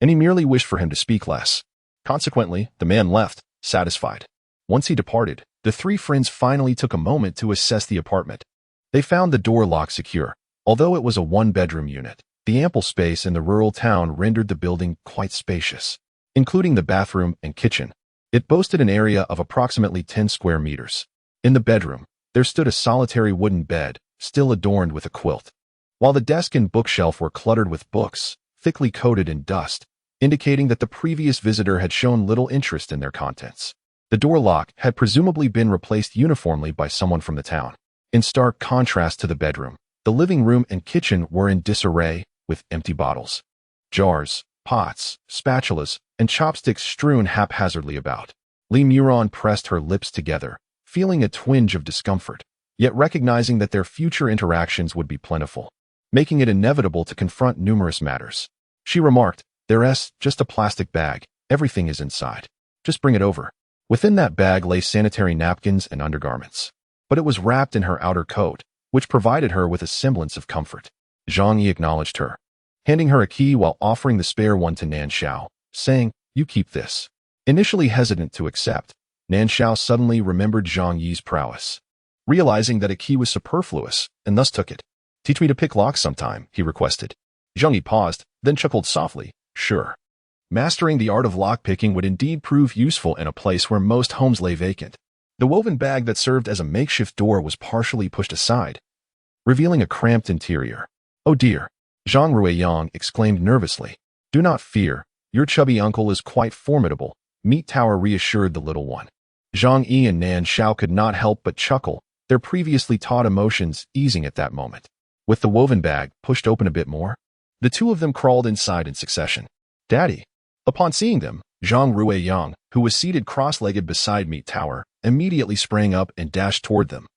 [SPEAKER 1] and he merely wished for him to speak less. Consequently, the man left, satisfied. Once he departed, the 3 friends finally took a moment to assess the apartment. They found the door lock secure. Although it was a one-bedroom unit, the ample space in the rural town rendered the building quite spacious, including the bathroom and kitchen. It boasted an area of approximately 10 square meters. In the bedroom, there stood a solitary wooden bed, still adorned with a quilt, while the desk and bookshelf were cluttered with books, thickly coated in dust, indicating that the previous visitor had shown little interest in their contents. The door lock had presumably been replaced uniformly by someone from the town. In stark contrast to the bedroom, the living room and kitchen were in disarray, with empty bottles, jars, pots, spatulas, and chopsticks strewn haphazardly about. Li Muron pressed her lips together, feeling a twinge of discomfort, yet recognizing that their future interactions would be plentiful, making it inevitable to confront numerous matters. She remarked, "There's just a plastic bag. Everything is inside. Just bring it over." Within that bag lay sanitary napkins and undergarments, but it was wrapped in her outer coat, which provided her with a semblance of comfort. Zhang Yi acknowledged her, handing her a key while offering the spare one to Nan Shao, saying, "You keep this." Initially hesitant to accept, Nan Shao suddenly remembered Zhang Yi's prowess, realizing that a key was superfluous, and thus took it. "Teach me to pick locks sometime," he requested. Zhang Yi paused, then chuckled softly, "Sure." Mastering the art of lockpicking would indeed prove useful in a place where most homes lay vacant. The woven bag that served as a makeshift door was partially pushed aside, revealing a cramped interior. "Oh dear," Zhang Ruiyang exclaimed nervously. "Do not fear, your chubby uncle is quite formidable," Meat Tower reassured the little one. Zhang Yi and Nan Shao could not help but chuckle, their previously taught emotions easing at that moment. With the woven bag pushed open a bit more, the two of them crawled inside in succession. "Daddy." Upon seeing them, Zhang Ruiyang, who was seated cross-legged beside Meat Tower, immediately sprang up and dashed toward them.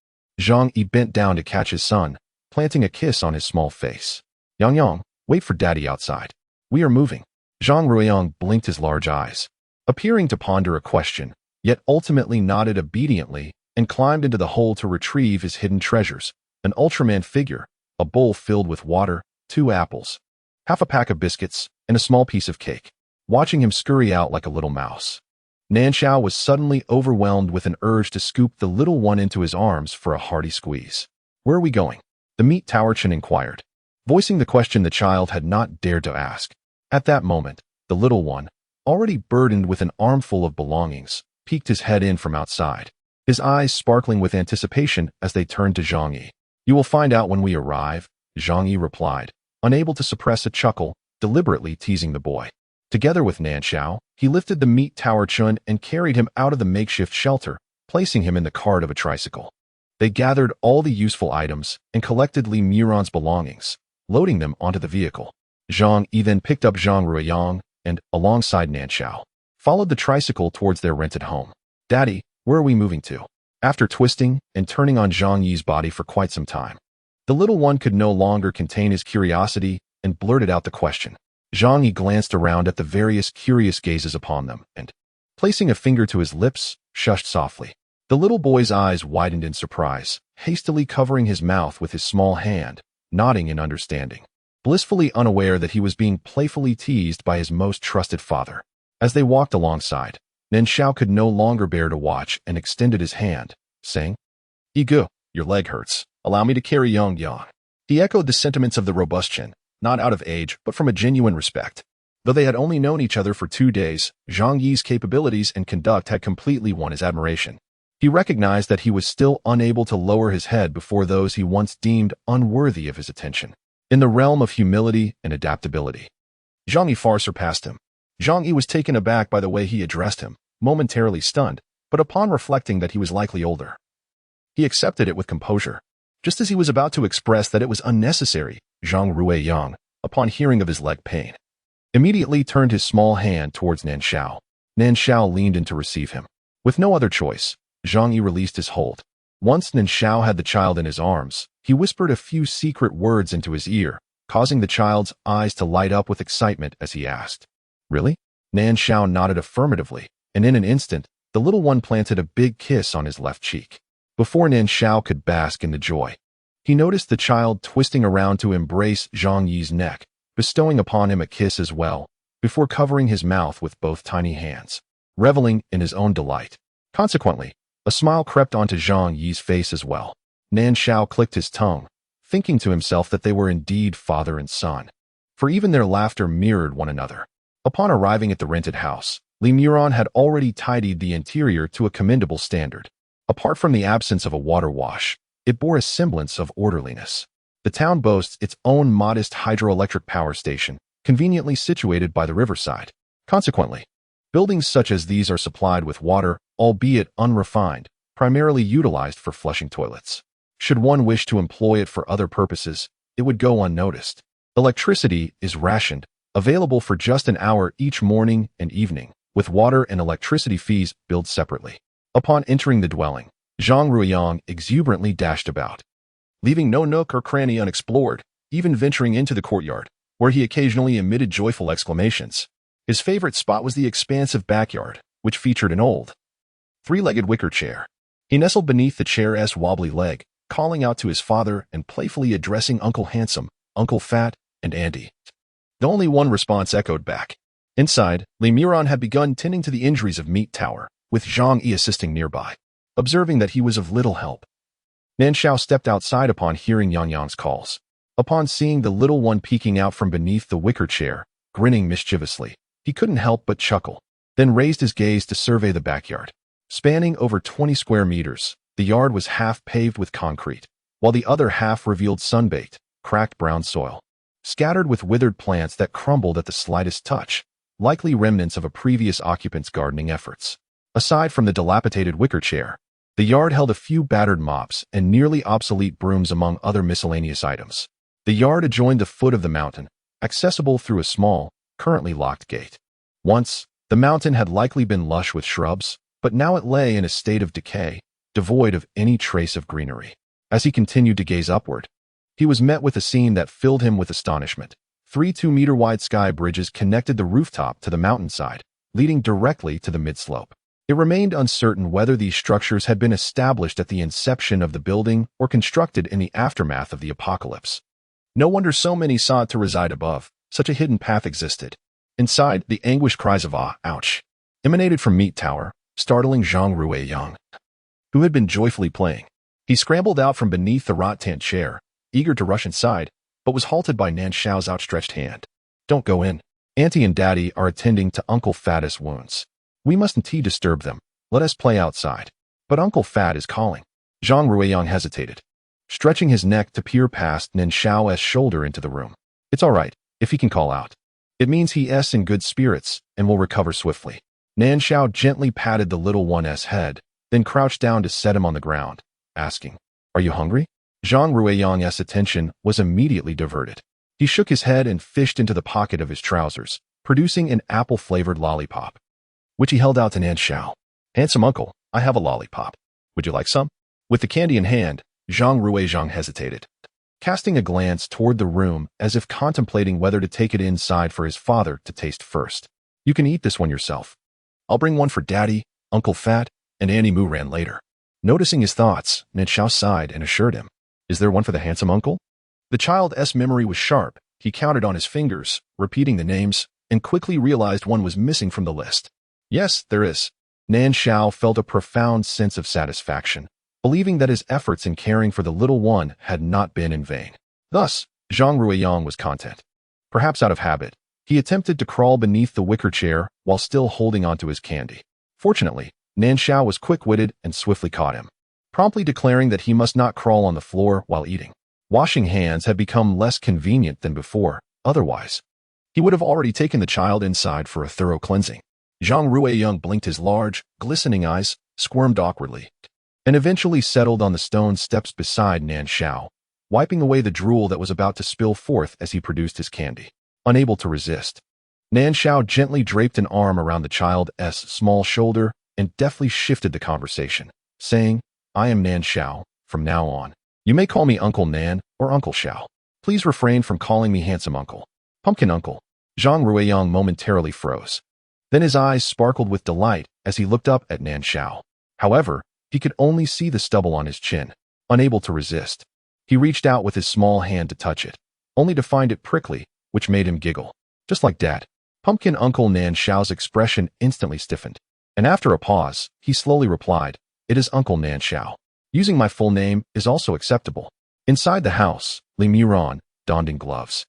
[SPEAKER 1] Zhang Yi bent down to catch his son, planting a kiss on his small face. "Yang, wait for Daddy outside. We are moving." Zhang Ruiyang blinked his large eyes, appearing to ponder a question, yet ultimately nodded obediently and climbed into the hole to retrieve his hidden treasures, an Ultraman figure, a bowl filled with water, 2 apples, half a pack of biscuits, and a small piece of cake. Watching him scurry out like a little mouse, Nan Shao was suddenly overwhelmed with an urge to scoop the little one into his arms for a hearty squeeze. "Where are we going?" the Meat Towerchin inquired, voicing the question the child had not dared to ask. At that moment, the little one, already burdened with an armful of belongings, peeked his head in from outside, his eyes sparkling with anticipation as they turned to Zhang Yi. "You will find out when we arrive," Zhang Yi replied, unable to suppress a chuckle, deliberately teasing the boy. Together with Nan Shao, he lifted the Meat Tower Chun and carried him out of the makeshift shelter, placing him in the cart of a tricycle. They gathered all the useful items and collected Li Muron's belongings, loading them onto the vehicle. Zhang Yi then picked up Zhang Ruiyang and, alongside Nan Shao, followed the tricycle towards their rented home. "Daddy, where are we moving to?" After twisting and turning on Zhang Yi's body for quite some time, the little one could no longer contain his curiosity and blurted out the question. Zhang Yi glanced around at the various curious gazes upon them and, placing a finger to his lips, shushed softly. The little boy's eyes widened in surprise, hastily covering his mouth with his small hand, nodding in understanding, blissfully unaware that he was being playfully teased by his most trusted father. As they walked alongside, Nan Shao could no longer bear to watch and extended his hand, saying, "Igu, your leg hurts. Allow me to carry Yang." He echoed the sentiments of the robust Chin, not out of age, but from a genuine respect. Though they had only known each other for 2 days, Zhang Yi's capabilities and conduct had completely won his admiration. He recognized that he was still unable to lower his head before those he once deemed unworthy of his attention. In the realm of humility and adaptability, Zhang Yi far surpassed him. Zhang Yi was taken aback by the way he addressed him, momentarily stunned, but upon reflecting that he was likely older, he accepted it with composure. Just as he was about to express that it was unnecessary, Zhang Ruiyang, upon hearing of his leg pain, immediately turned his small hand towards Nan Shao. Nan Shao leaned in to receive him. With no other choice, Zhang Yi released his hold. Once Nan Shao had the child in his arms, he whispered a few secret words into his ear, causing the child's eyes to light up with excitement as he asked, "Really?" Nan Shao nodded affirmatively, and in an instant, the little one planted a big kiss on his left cheek. Before Nan Shao could bask in the joy, he noticed the child twisting around to embrace Zhang Yi's neck, bestowing upon him a kiss as well, before covering his mouth with both tiny hands, reveling in his own delight. Consequently, a smile crept onto Zhang Yi's face as well. Nan Shao clicked his tongue, thinking to himself that they were indeed father and son, for even their laughter mirrored one another. Upon arriving at the rented house, Li Muron had already tidied the interior to a commendable standard. Apart from the absence of a water wash, it bore a semblance of orderliness. The town boasts its own modest hydroelectric power station, conveniently situated by the riverside. Consequently, buildings such as these are supplied with water, albeit unrefined, primarily utilized for flushing toilets. Should one wish to employ it for other purposes, it would go unnoticed. Electricity is rationed, available for just an hour each morning and evening, with water and electricity fees billed separately. Upon entering the dwelling, Zhang Ruiyang exuberantly dashed about, leaving no nook or cranny unexplored, even venturing into the courtyard, where he occasionally emitted joyful exclamations. His favorite spot was the expansive backyard, which featured an old, three-legged wicker chair. He nestled beneath the chair's wobbly leg, calling out to his father and playfully addressing Uncle Handsome, Uncle Fat, and Auntie. The only one response echoed back. Inside, Li Miran had begun tending to the injuries of Meat Tower, with Zhang Yi assisting nearby. Observing that he was of little help, Nan Shao stepped outside upon hearing Yang Yang's calls. Upon seeing the little one peeking out from beneath the wicker chair, grinning mischievously, he couldn't help but chuckle, then raised his gaze to survey the backyard. Spanning over 20 square meters, the yard was half paved with concrete, while the other half revealed sun-baked, cracked brown soil, scattered with withered plants that crumbled at the slightest touch, likely remnants of a previous occupant's gardening efforts. Aside from the dilapidated wicker chair, the yard held a few battered mops and nearly obsolete brooms among other miscellaneous items. The yard adjoined the foot of the mountain, accessible through a small, currently locked gate. Once, the mountain had likely been lush with shrubs, but now it lay in a state of decay, devoid of any trace of greenery. As he continued to gaze upward, he was met with a scene that filled him with astonishment. 3 2-meter-wide sky bridges connected the rooftop to the mountainside, leading directly to the mid-slope. It remained uncertain whether these structures had been established at the inception of the building or constructed in the aftermath of the apocalypse. No wonder so many sought to reside above. Such a hidden path existed. Inside, the anguished cries of ouch, emanated from Meat Tower, startling Zhang Ruiyang, who had been joyfully playing. He scrambled out from beneath the rattan chair, eager to rush inside, but was halted by Nan Shao's outstretched hand. Don't go in. Auntie and Daddy are attending to Uncle Fat's wounds. We mustn't disturb them. Let us play outside. But Uncle Fat is calling. Zhang Ruiyang hesitated, stretching his neck to peer past Nan Shao's shoulder into the room. It's all right, if he can call out. It means he's in good spirits and will recover swiftly. Nan Shao gently patted the little one's head, then crouched down to set him on the ground, asking, Are you hungry? Zhang Ruiyang's attention was immediately diverted. He shook his head and fished into the pocket of his trousers, producing an apple-flavored lollipop, which he held out to Nan Shao. Handsome uncle, I have a lollipop. Would you like some? With the candy in hand, Zhang Ruiyang hesitated, casting a glance toward the room as if contemplating whether to take it inside for his father to taste first. You can eat this one yourself. I'll bring one for Daddy, Uncle Fat, and Annie Muran later. Noticing his thoughts, Nan Shao sighed and assured him, Is there one for the handsome uncle? The child's memory was sharp. He counted on his fingers, repeating the names, and quickly realized one was missing from the list. Yes, there is. Nan Shao felt a profound sense of satisfaction, believing that his efforts in caring for the little one had not been in vain. Thus, Zhang Ruiyang was content. Perhaps out of habit, he attempted to crawl beneath the wicker chair while still holding onto his candy. Fortunately, Nan Shao was quick-witted and swiftly caught him, promptly declaring that he must not crawl on the floor while eating. Washing hands had become less convenient than before. Otherwise, he would have already taken the child inside for a thorough cleansing. Zhang Ruiyang blinked his large, glistening eyes, squirmed awkwardly, and eventually settled on the stone steps beside Nan Shao, wiping away the drool that was about to spill forth as he produced his candy. Unable to resist, Nan Shao gently draped an arm around the child's small shoulder and deftly shifted the conversation, saying, I am Nan Shao, from now on. You may call me Uncle Nan or Uncle Shao. Please refrain from calling me handsome uncle. Pumpkin uncle. Zhang Ruiyang momentarily froze. Then his eyes sparkled with delight as he looked up at Nan Shao. However, he could only see the stubble on his chin. Unable to resist, he reached out with his small hand to touch it, only to find it prickly, which made him giggle. Just like Dad. Pumpkin Uncle Nan Shao's expression instantly stiffened, and after a pause, he slowly replied, It is Uncle Nan Shao. Using my full name is also acceptable. Inside the house, Li Miran, donning gloves,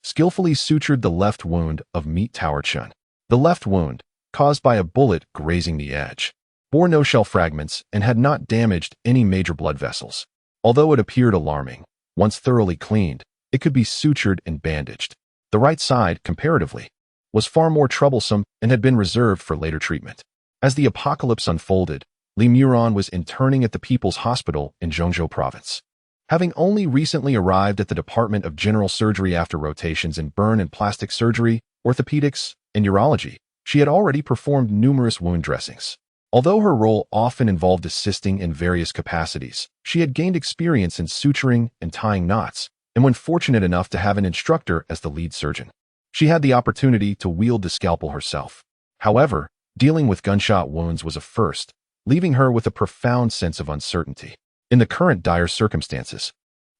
[SPEAKER 1] skillfully sutured the left wound of Meat Tower Chun. The left wound, caused by a bullet grazing the edge, bore no shell fragments, and had not damaged any major blood vessels. Although it appeared alarming, once thoroughly cleaned, it could be sutured and bandaged. The right side, comparatively, was far more troublesome and had been reserved for later treatment. As the apocalypse unfolded, Li Muran was interning at the People's Hospital in Zhengzhou Province. Having only recently arrived at the Department of General Surgery after rotations in burn and plastic surgery, orthopedics, and urology, she had already performed numerous wound dressings. Although her role often involved assisting in various capacities, she had gained experience in suturing and tying knots, and when fortunate enough to have an instructor as the lead surgeon, she had the opportunity to wield the scalpel herself. However, dealing with gunshot wounds was a first, leaving her with a profound sense of uncertainty. In the current dire circumstances,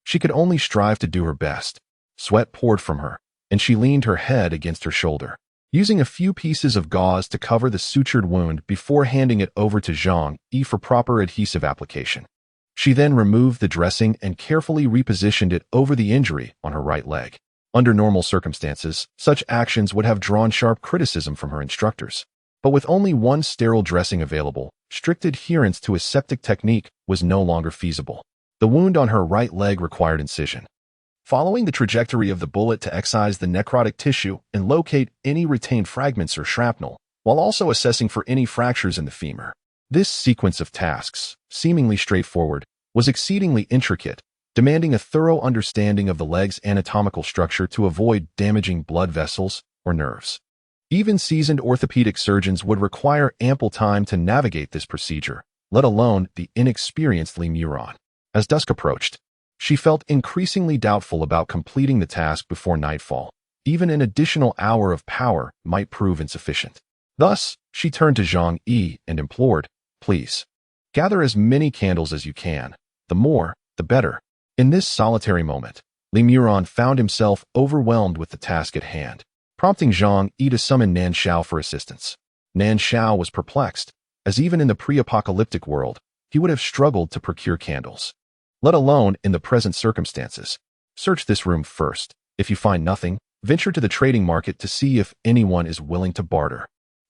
[SPEAKER 1] she could only strive to do her best. Sweat poured from her, and she leaned her head against her shoulder, using a few pieces of gauze to cover the sutured wound before handing it over to Zhang Yi for proper adhesive application. She then removed the dressing and carefully repositioned it over the injury on her right leg. Under normal circumstances, such actions would have drawn sharp criticism from her instructors. But with only one sterile dressing available, strict adherence to aseptic technique was no longer feasible. The wound on her right leg required incision. Following the trajectory of the bullet to excise the necrotic tissue and locate any retained fragments or shrapnel, while also assessing for any fractures in the femur. This sequence of tasks, seemingly straightforward, was exceedingly intricate, demanding a thorough understanding of the leg's anatomical structure to avoid damaging blood vessels or nerves. Even seasoned orthopedic surgeons would require ample time to navigate this procedure, let alone the inexperienced Li Muran. As dusk approached, she felt increasingly doubtful about completing the task before nightfall. Even an additional hour of power might prove insufficient. Thus, she turned to Zhang Yi and implored, "Please, gather as many candles as you can. The more, the better." In this solitary moment, Li Muran found himself overwhelmed with the task at hand, prompting Zhang Yi to summon Nan Shao for assistance. Nan Shao was perplexed, as even in the pre-apocalyptic world, he would have struggled to procure candles, let alone in the present circumstances. Search this room first. If you find nothing, venture to the trading market to see if anyone is willing to barter.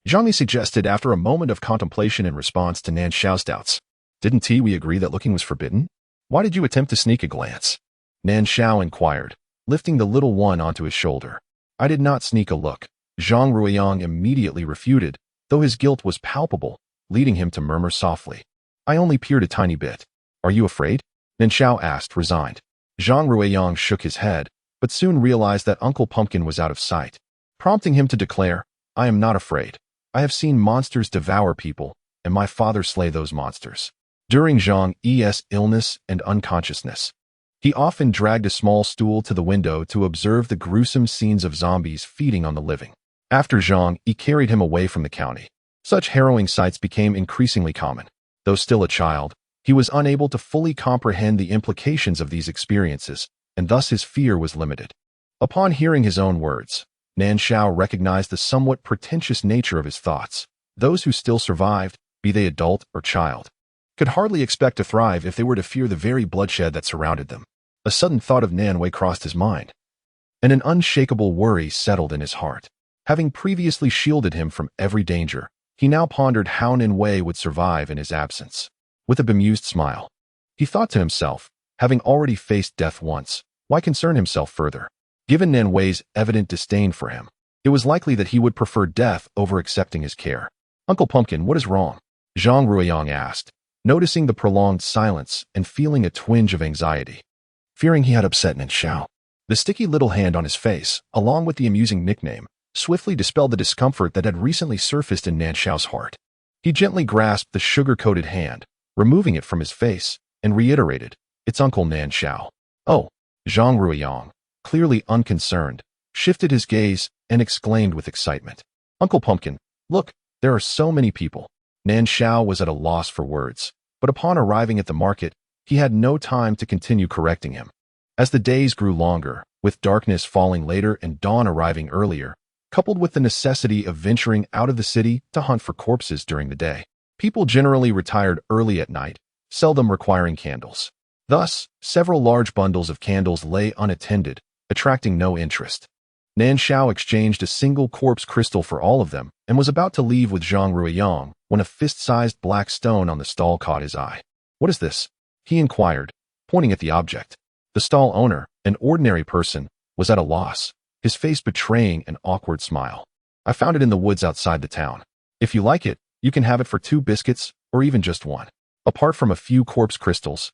[SPEAKER 1] Zhang Yi suggested after a moment of contemplation in response to Nan Shao's doubts. Didn't we agree that looking was forbidden? Why did you attempt to sneak a glance? Nan Shao inquired, lifting the little one onto his shoulder. I did not sneak a look. Zhang Ruiyang immediately refuted, though his guilt was palpable, leading him to murmur softly. I only peered a tiny bit. Are you afraid? Nan Shao asked, resigned. Zhang Ruiyang shook his head, but soon realized that Uncle Pumpkin was out of sight, prompting him to declare, I am not afraid. I have seen monsters devour people, and my father slay those monsters. During Zhang Yi's illness and unconsciousness, he often dragged a small stool to the window to observe the gruesome scenes of zombies feeding on the living. After Zhang Yi carried him away from the county, such harrowing sights became increasingly common. Though still a child, he was unable to fully comprehend the implications of these experiences, and thus his fear was limited. Upon hearing his own words, Nan Shao recognized the somewhat pretentious nature of his thoughts. Those who still survived, be they adult or child, could hardly expect to thrive if they were to fear the very bloodshed that surrounded them. A sudden thought of Nan Wei crossed his mind, and an unshakable worry settled in his heart. Having previously shielded him from every danger, he now pondered how Nan Wei would survive in his absence. With a bemused smile, he thought to himself, having already faced death once, why concern himself further? Given Nan Wei's evident disdain for him, it was likely that he would prefer death over accepting his care. Uncle Pumpkin, what is wrong? Zhang Ruiyang asked, noticing the prolonged silence and feeling a twinge of anxiety. Fearing he had upset Nan Shao. The sticky little hand on his face, along with the amusing nickname, swiftly dispelled the discomfort that had recently surfaced in Nan Shao's heart. He gently grasped the sugar-coated hand, removing it from his face, and reiterated, It's Uncle Nan Shao. Oh, Zhang Ruiyang, clearly unconcerned, shifted his gaze and exclaimed with excitement. Uncle Pumpkin, look, there are so many people. Nan Shao was at a loss for words, but upon arriving at the market, he had no time to continue correcting him. As the days grew longer, with darkness falling later and dawn arriving earlier, coupled with the necessity of venturing out of the city to hunt for corpses during the day, people generally retired early at night, seldom requiring candles. Thus, several large bundles of candles lay unattended, attracting no interest. Nan Shao exchanged a single corpse crystal for all of them and was about to leave with Zhang Ruiyang when a fist-sized black stone on the stall caught his eye. "What is this?" he inquired, pointing at the object. The stall owner, an ordinary person, was at a loss, his face betraying an awkward smile. "I found it in the woods outside the town. If you like it, you can have it for 2 biscuits or even just 1. Apart from a few corpse crystals,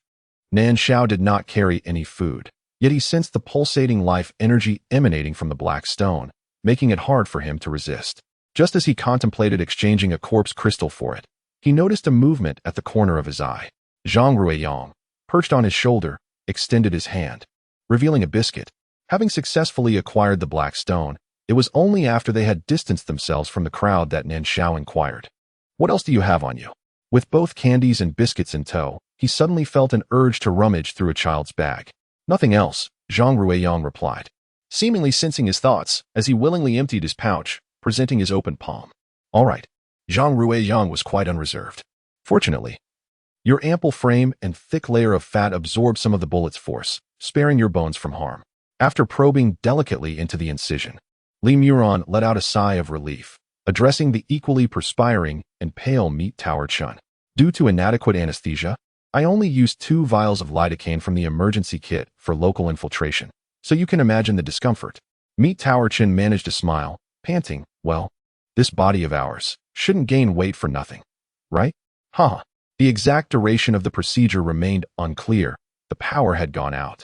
[SPEAKER 1] Nan Shao did not carry any food, yet he sensed the pulsating life energy emanating from the black stone, making it hard for him to resist. Just as he contemplated exchanging a corpse crystal for it, he noticed a movement at the corner of his eye. Zhang Ruiyang, perched on his shoulder, extended his hand, revealing a biscuit. Having successfully acquired the black stone, it was only after they had distanced themselves from the crowd that Nan Shao inquired, "What else do you have on you?" With both candies and biscuits in tow, he suddenly felt an urge to rummage through a child's bag. "Nothing else," Zhang Ruiyang replied, seemingly sensing his thoughts as he willingly emptied his pouch, presenting his open palm. "All right." Zhang Ruiyang was quite unreserved. "Fortunately, your ample frame and thick layer of fat absorb some of the bullet's force, sparing your bones from harm." After probing delicately into the incision, Li Muron let out a sigh of relief, addressing the equally perspiring and pale Meat Tower Chun. "Due to inadequate anesthesia, I only used 2 vials of lidocaine from the emergency kit for local infiltration, so you can imagine the discomfort." Meat Tower Chin managed to smile, panting, "Well, this body of ours shouldn't gain weight for nothing, right?" "Huh." The exact duration of the procedure remained unclear. The power had gone out,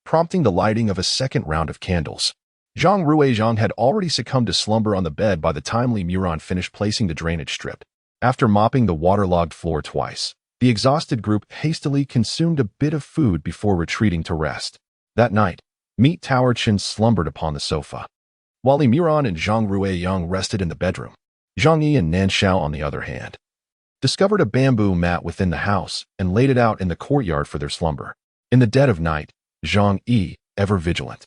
[SPEAKER 1] prompting the lighting of a second round of candles. Zhang Ruiyang had already succumbed to slumber on the bed by the time Li Muron finished placing the drainage strip. After mopping the waterlogged floor twice, the exhausted group hastily consumed a bit of food before retreating to rest. That night, Meat Tower Chin slumbered upon the sofa, while Li Muron and Zhang Ruiyang rested in the bedroom. Zhang Yi and Nan Shao, on the other hand, discovered a bamboo mat within the house and laid it out in the courtyard for their slumber. In the dead of night, Zhang Yi, ever vigilant,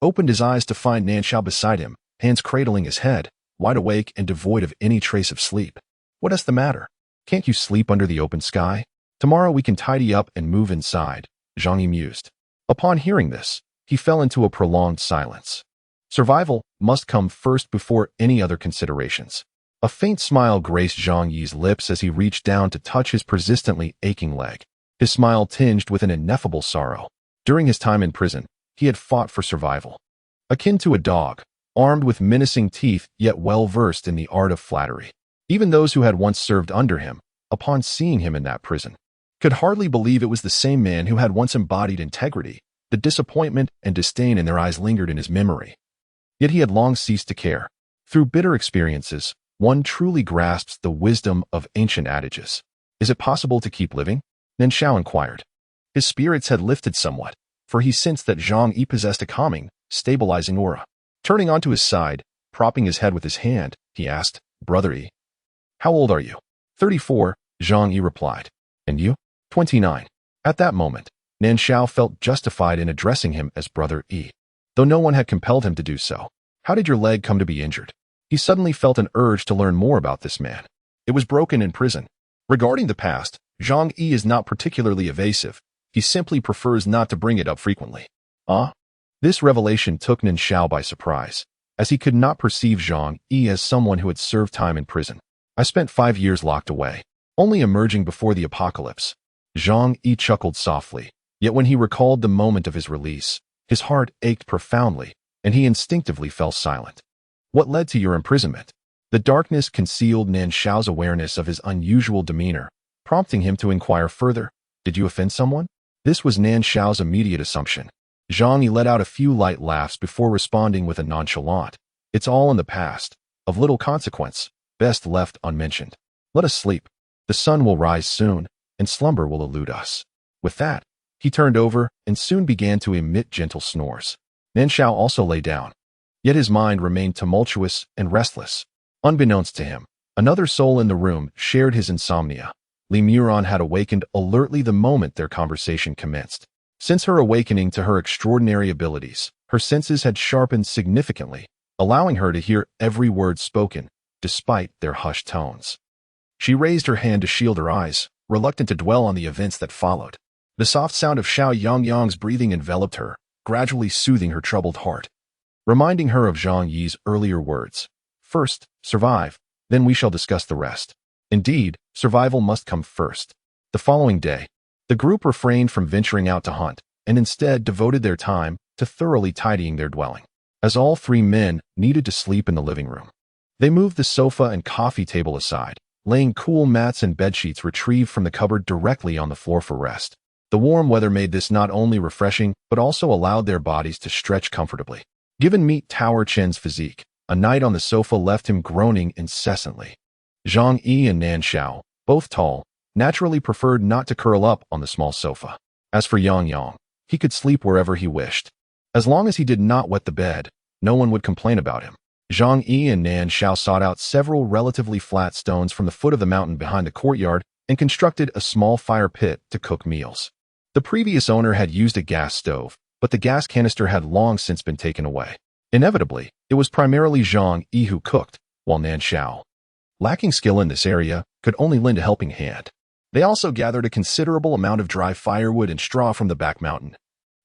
[SPEAKER 1] opened his eyes to find Nan Shao beside him, hands cradling his head, wide awake and devoid of any trace of sleep. "What is the matter? Can't you sleep under the open sky? Tomorrow we can tidy up and move inside," Zhang Yi mused. Upon hearing this, he fell into a prolonged silence. Survival must come first before any other considerations. A faint smile graced Zhang Yi's lips as he reached down to touch his persistently aching leg. His smile tinged with an ineffable sorrow. During his time in prison, he had fought for survival. Akin to a dog, armed with menacing teeth yet well-versed in the art of flattery. Even those who had once served under him, upon seeing him in that prison, could hardly believe it was the same man who had once embodied integrity. The disappointment and disdain in their eyes lingered in his memory. Yet he had long ceased to care. Through bitter experiences, one truly grasps the wisdom of ancient adages. "Is it possible to keep living?" Nan Shao inquired. His spirits had lifted somewhat, for he sensed that Zhang Yi possessed a calming, stabilizing aura. Turning onto his side, propping his head with his hand, he asked, "Brother Yi, how old are you?" 34, Zhang Yi replied. "And you?" 29. At that moment, Nan Shao felt justified in addressing him as Brother Yi, though no one had compelled him to do so. "How did your leg come to be injured?" He suddenly felt an urge to learn more about this man. "It was broken in prison." Regarding the past, Zhang Yi is not particularly evasive. He simply prefers not to bring it up frequently. This revelation took Nan Shao by surprise, as he could not perceive Zhang Yi as someone who had served time in prison. "I spent 5 years locked away, only emerging before the apocalypse." Zhang Yi chuckled softly, yet when he recalled the moment of his release, his heart ached profoundly, and he instinctively fell silent. "What led to your imprisonment?" The darkness concealed Nan Shao's awareness of his unusual demeanor, prompting him to inquire further, "Did you offend someone?" This was Nan Shao's immediate assumption. Zhang Yi let out a few light laughs before responding with a nonchalant, "It's all in the past, of little consequence, best left unmentioned. Let us sleep. The sun will rise soon, and slumber will elude us." With that, he turned over and soon began to emit gentle snores. Nan Shao also lay down, yet his mind remained tumultuous and restless. Unbeknownst to him, another soul in the room shared his insomnia. Li Muron had awakened alertly the moment their conversation commenced. Since her awakening to her extraordinary abilities, her senses had sharpened significantly, allowing her to hear every word spoken, despite their hushed tones. She raised her hand to shield her eyes, reluctant to dwell on the events that followed. The soft sound of Xiao Yangyang's breathing enveloped her, gradually soothing her troubled heart. reminding her of Zhang Yi's earlier words. First, survive, then we shall discuss the rest. Indeed, survival must come first. The following day, the group refrained from venturing out to hunt and instead devoted their time to thoroughly tidying their dwelling, as all three men needed to sleep in the living room. They moved the sofa and coffee table aside, laying cool mats and bedsheets retrieved from the cupboard directly on the floor for rest. The warm weather made this not only refreshing, but also allowed their bodies to stretch comfortably. Given Meat Tower Chen's physique, a night on the sofa left him groaning incessantly. Zhang Yi and Nan Shao, both tall, naturally preferred not to curl up on the small sofa. As for Yang Yang, he could sleep wherever he wished. As long as he did not wet the bed, no one would complain about him. Zhang Yi and Nan Shao sought out several relatively flat stones from the foot of the mountain behind the courtyard and constructed a small fire pit to cook meals. The previous owner had used a gas stove, but the gas canister had long since been taken away. Inevitably, it was primarily Zhang Yi who cooked, while Nan Shao, lacking skill in this area, could only lend a helping hand. They also gathered a considerable amount of dry firewood and straw from the back mountain,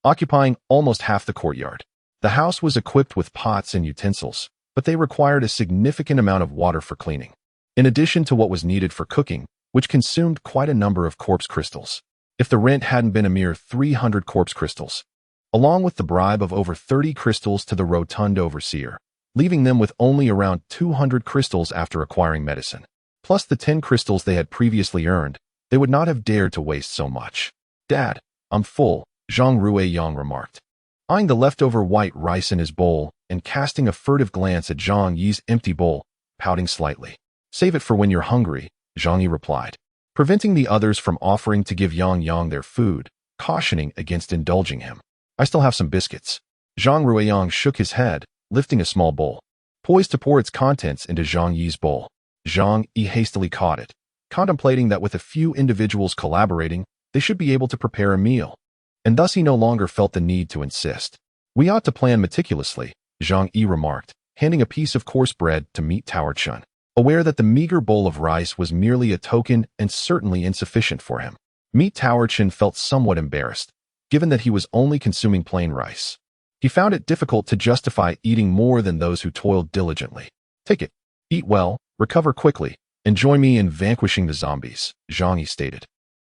[SPEAKER 1] occupying almost half the courtyard. The house was equipped with pots and utensils, but they required a significant amount of water for cleaning, in addition to what was needed for cooking, which consumed quite a number of corpse crystals. If the rent hadn't been a mere 300 corpse crystals, along with the bribe of over 30 crystals to the rotund overseer, leaving them with only around 200 crystals after acquiring medicine, plus the 10 crystals they had previously earned, they would not have dared to waste so much. Dad, I'm full, Zhang Ruiyang remarked, eyeing the leftover white rice in his bowl and casting a furtive glance at Zhang Yi's empty bowl, pouting slightly. Save it for when you're hungry, Zhang Yi replied, preventing the others from offering to give Yang Yang their food, cautioning against indulging him. I still have some biscuits. Zhang Ruiyang shook his head, lifting a small bowl, poised to pour its contents into Zhang Yi's bowl. Zhang Yi hastily caught it, contemplating that with a few individuals collaborating, they should be able to prepare a meal, and thus he no longer felt the need to insist. We ought to plan meticulously, Zhang Yi remarked, handing a piece of coarse bread to Meat Tower Chen, aware that the meager bowl of rice was merely a token and certainly insufficient for him. Meat Tower Chen felt somewhat embarrassed, given that he was only consuming plain rice. He found it difficult to justify eating more than those who toiled diligently. Take it, eat well, recover quickly, and join me in vanquishing the zombies, Zhang Yi stated,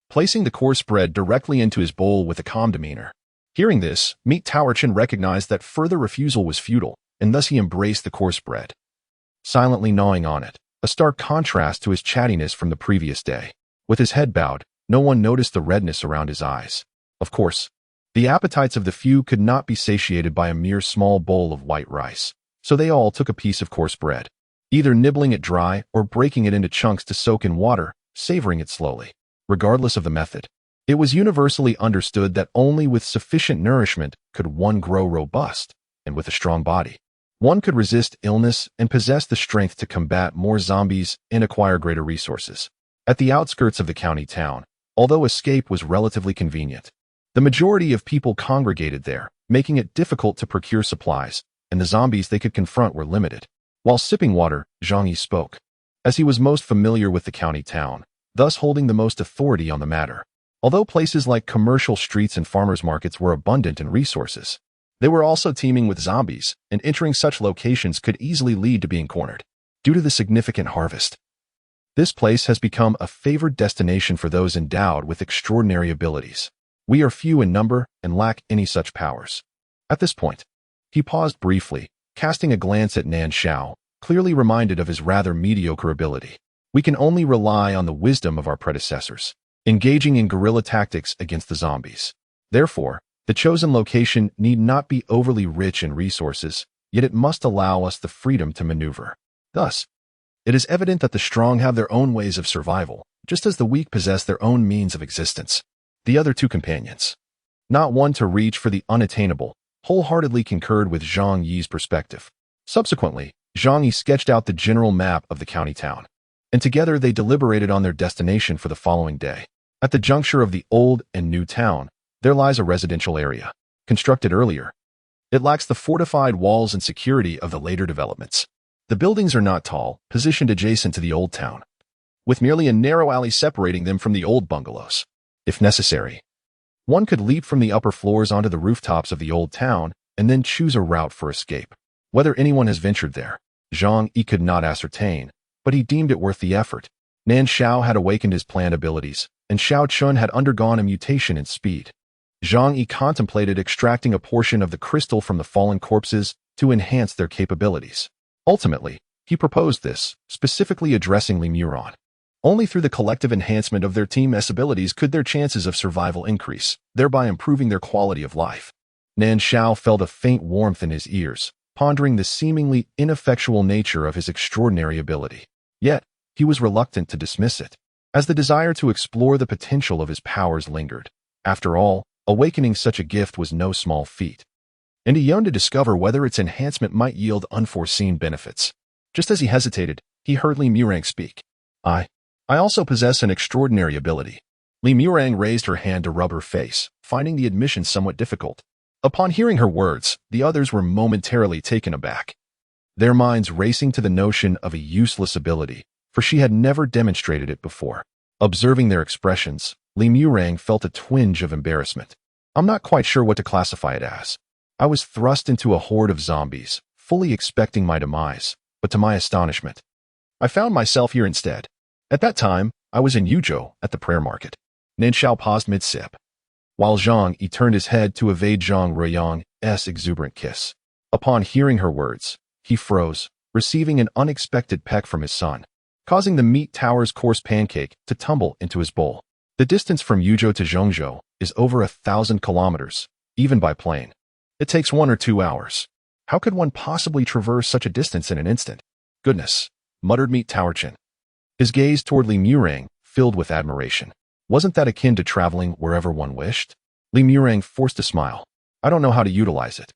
[SPEAKER 1] placing the coarse bread directly into his bowl with a calm demeanor. Hearing this, Meat Tower Chen recognized that further refusal was futile, and thus he embraced the coarse bread, silently gnawing on it, a stark contrast to his chattiness from the previous day. With his head bowed, no one noticed the redness around his eyes. Of course, the appetites of the few could not be satiated by a mere small bowl of white rice, so they all took a piece of coarse bread, either nibbling it dry or breaking it into chunks to soak in water, savoring it slowly. Regardless of the method, it was universally understood that only with sufficient nourishment could one grow robust, and with a strong body, one could resist illness and possess the strength to combat more zombies and acquire greater resources. At the outskirts of the county town, although escape was relatively convenient, the majority of people congregated there, making it difficult to procure supplies, and the zombies they could confront were limited. While sipping water, Zhang Yi spoke, as he was most familiar with the county town, thus holding the most authority on the matter. Although places like commercial streets and farmers' markets were abundant in resources, they were also teeming with zombies, and entering such locations could easily lead to being cornered. Due to the significant harvest, this place has become a favored destination for those endowed with extraordinary abilities. We are few in number and lack any such powers. At this point, he paused briefly, casting a glance at Nan Shao, clearly reminded of his rather mediocre ability. We can only rely on the wisdom of our predecessors, engaging in guerrilla tactics against the zombies. Therefore, the chosen location need not be overly rich in resources, yet it must allow us the freedom to maneuver. Thus, it is evident that the strong have their own ways of survival, just as the weak possess their own means of existence. The other two companions, not one to reach for the unattainable, wholeheartedly concurred with Zhang Yi's perspective. Subsequently, Zhang Yi sketched out the general map of the county town, and together they deliberated on their destination for the following day. At the juncture of the old and new town, there lies a residential area, constructed earlier. It lacks the fortified walls and security of the later developments. The buildings are not tall, positioned adjacent to the old town, with merely a narrow alley separating them from the old bungalows. If necessary, one could leap from the upper floors onto the rooftops of the old town and then choose a route for escape. Whether anyone has ventured there, Zhang Yi could not ascertain, but he deemed it worth the effort. Nan Shao had awakened his plant abilities, and Xiao Chun had undergone a mutation in speed. Zhang Yi contemplated extracting a portion of the crystal from the fallen corpses to enhance their capabilities. Ultimately, he proposed this, specifically addressing Li Muran. Only through the collective enhancement of their team's abilities could their chances of survival increase, thereby improving their quality of life. Nan Shao felt a faint warmth in his ears, pondering the seemingly ineffectual nature of his extraordinary ability. Yet, he was reluctant to dismiss it, as the desire to explore the potential of his powers lingered. After all, awakening such a gift was no small feat, and he yearned to discover whether its enhancement might yield unforeseen benefits. Just as he hesitated, he heard Li Muran speak. I also possess an extraordinary ability. Li Muran raised her hand to rub her face, finding the admission somewhat difficult. Upon hearing her words, the others were momentarily taken aback, their minds racing to the notion of a useless ability, for she had never demonstrated it before. Observing their expressions, Li Muran felt a twinge of embarrassment. I'm not quite sure what to classify it as. I was thrust into a horde of zombies, fully expecting my demise, but to my astonishment, I found myself here instead. At that time, I was in Yuzhou at the prayer market. Nan Shao paused mid-sip, while Zhang Yi turned his head to evade Zhang Ruiyang's exuberant kiss. Upon hearing her words, he froze, receiving an unexpected peck from his son, causing the meat tower's coarse pancake to tumble into his bowl. The distance from Yuzhou to Zhongzhou is over 1,000 kilometers, even by plane. It takes 1 or 2 hours. How could one possibly traverse such a distance in an instant? Goodness, muttered Meat Tower Chin, his gaze toward Li Muran filled with admiration. Wasn't that akin to traveling wherever one wished? Li Muran forced a smile. I don't know how to utilize it.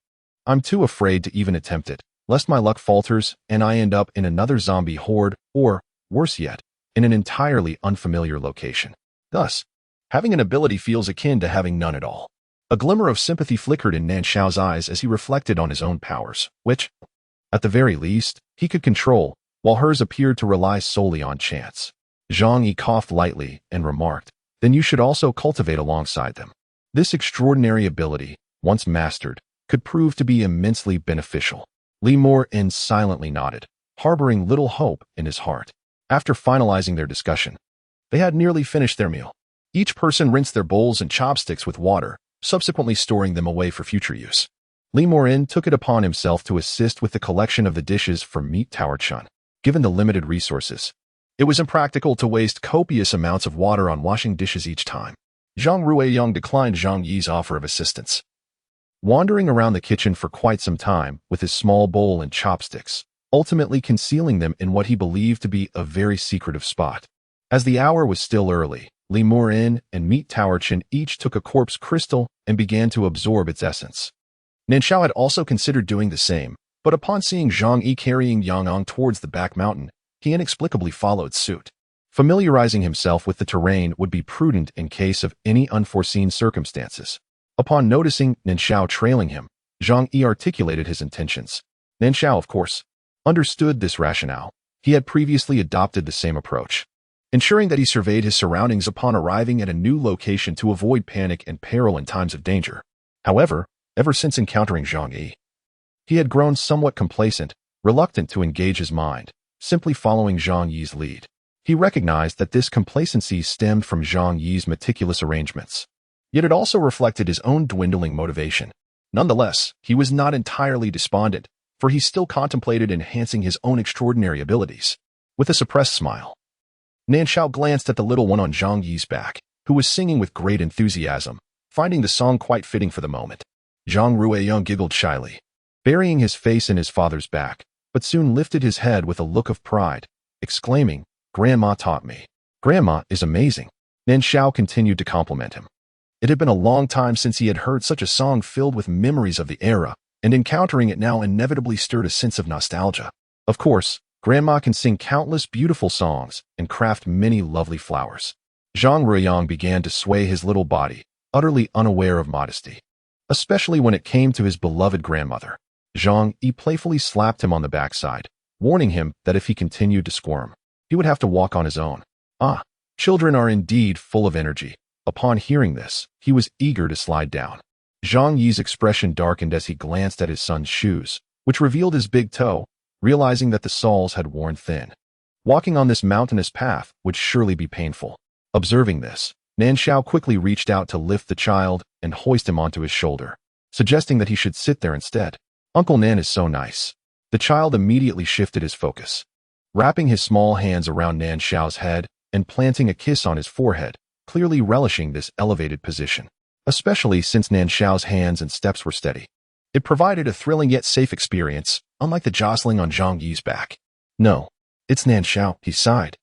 [SPEAKER 1] I'm too afraid to even attempt it, lest my luck falters and I end up in another zombie horde, or, worse yet, in an entirely unfamiliar location. Thus, having an ability feels akin to having none at all. A glimmer of sympathy flickered in Nan Shao's eyes as he reflected on his own powers, which, at the very least, he could control, while hers appeared to rely solely on chance. Zhang Yi coughed lightly and remarked, then you should also cultivate alongside them. This extraordinary ability, once mastered, could prove to be immensely beneficial. Li Muran silently nodded, harboring little hope in his heart. After finalizing their discussion, they had nearly finished their meal. Each person rinsed their bowls and chopsticks with water, subsequently storing them away for future use. Li Muran took it upon himself to assist with the collection of the dishes for Meat Tower Chun. Given the limited resources, it was impractical to waste copious amounts of water on washing dishes each time. Zhang Ruiyang declined Zhang Yi's offer of assistance, wandering around the kitchen for quite some time with his small bowl and chopsticks, ultimately concealing them in what he believed to be a very secretive spot. As the hour was still early, Li Muran and Meat Tower Chin each took a corpse crystal and began to absorb its essence. Nan Shao had also considered doing the same, but upon seeing Zhang Yi carrying Yang towards the back mountain, he inexplicably followed suit. Familiarizing himself with the terrain would be prudent in case of any unforeseen circumstances. Upon noticing Nan Shao trailing him, Zhang Yi articulated his intentions. Nan Shao, of course, understood this rationale. He had previously adopted the same approach, ensuring that he surveyed his surroundings upon arriving at a new location to avoid panic and peril in times of danger. However, ever since encountering Zhang Yi, he had grown somewhat complacent, reluctant to engage his mind, simply following Zhang Yi's lead. He recognized that this complacency stemmed from Zhang Yi's meticulous arrangements, yet it also reflected his own dwindling motivation. Nonetheless, he was not entirely despondent, for he still contemplated enhancing his own extraordinary abilities. With a suppressed smile, Nan Shao glanced at the little one on Zhang Yi's back, who was singing with great enthusiasm, finding the song quite fitting for the moment. Zhang Ruiyang giggled shyly, burying his face in his father's back, but soon lifted his head with a look of pride, exclaiming, "Grandma taught me." "Grandma is amazing." Nan Shao continued to compliment him. It had been a long time since he had heard such a song filled with memories of the era, and encountering it now inevitably stirred a sense of nostalgia. Of course, Grandma can sing countless beautiful songs and craft many lovely flowers. Zhang Ruiyang began to sway his little body, utterly unaware of modesty, especially when it came to his beloved grandmother. Zhang Yi playfully slapped him on the backside, warning him that if he continued to squirm, he would have to walk on his own. Ah, children are indeed full of energy. Upon hearing this, he was eager to slide down. Zhang Yi's expression darkened as he glanced at his son's shoes, which revealed his big toe, realizing that the soles had worn thin. Walking on this mountainous path would surely be painful. Observing this, Nan Shao quickly reached out to lift the child and hoist him onto his shoulder, suggesting that he should sit there instead. Uncle Nan is so nice. The child immediately shifted his focus, wrapping his small hands around Nan Shao's head and planting a kiss on his forehead, clearly relishing this elevated position, especially since Nan Shao's hands and steps were steady. It provided a thrilling yet safe experience, unlike the jostling on Zhang Yi's back. No, it's Nan Shao, he sighed,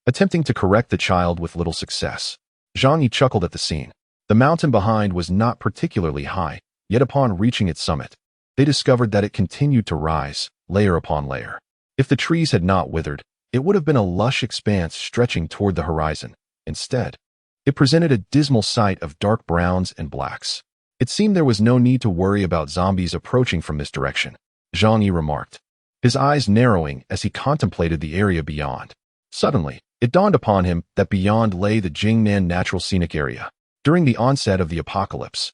[SPEAKER 1] attempting to correct the child with little success. Zhang Yi chuckled at the scene. The mountain behind was not particularly high, yet upon reaching its summit, they discovered that it continued to rise, layer upon layer. If the trees had not withered, it would have been a lush expanse stretching toward the horizon. Instead, it presented a dismal sight of dark browns and blacks. It seemed there was no need to worry about zombies approaching from this direction, Zhang Yi remarked, his eyes narrowing as he contemplated the area beyond. Suddenly, it dawned upon him that beyond lay the Jingnan Natural Scenic Area. During the onset of the apocalypse,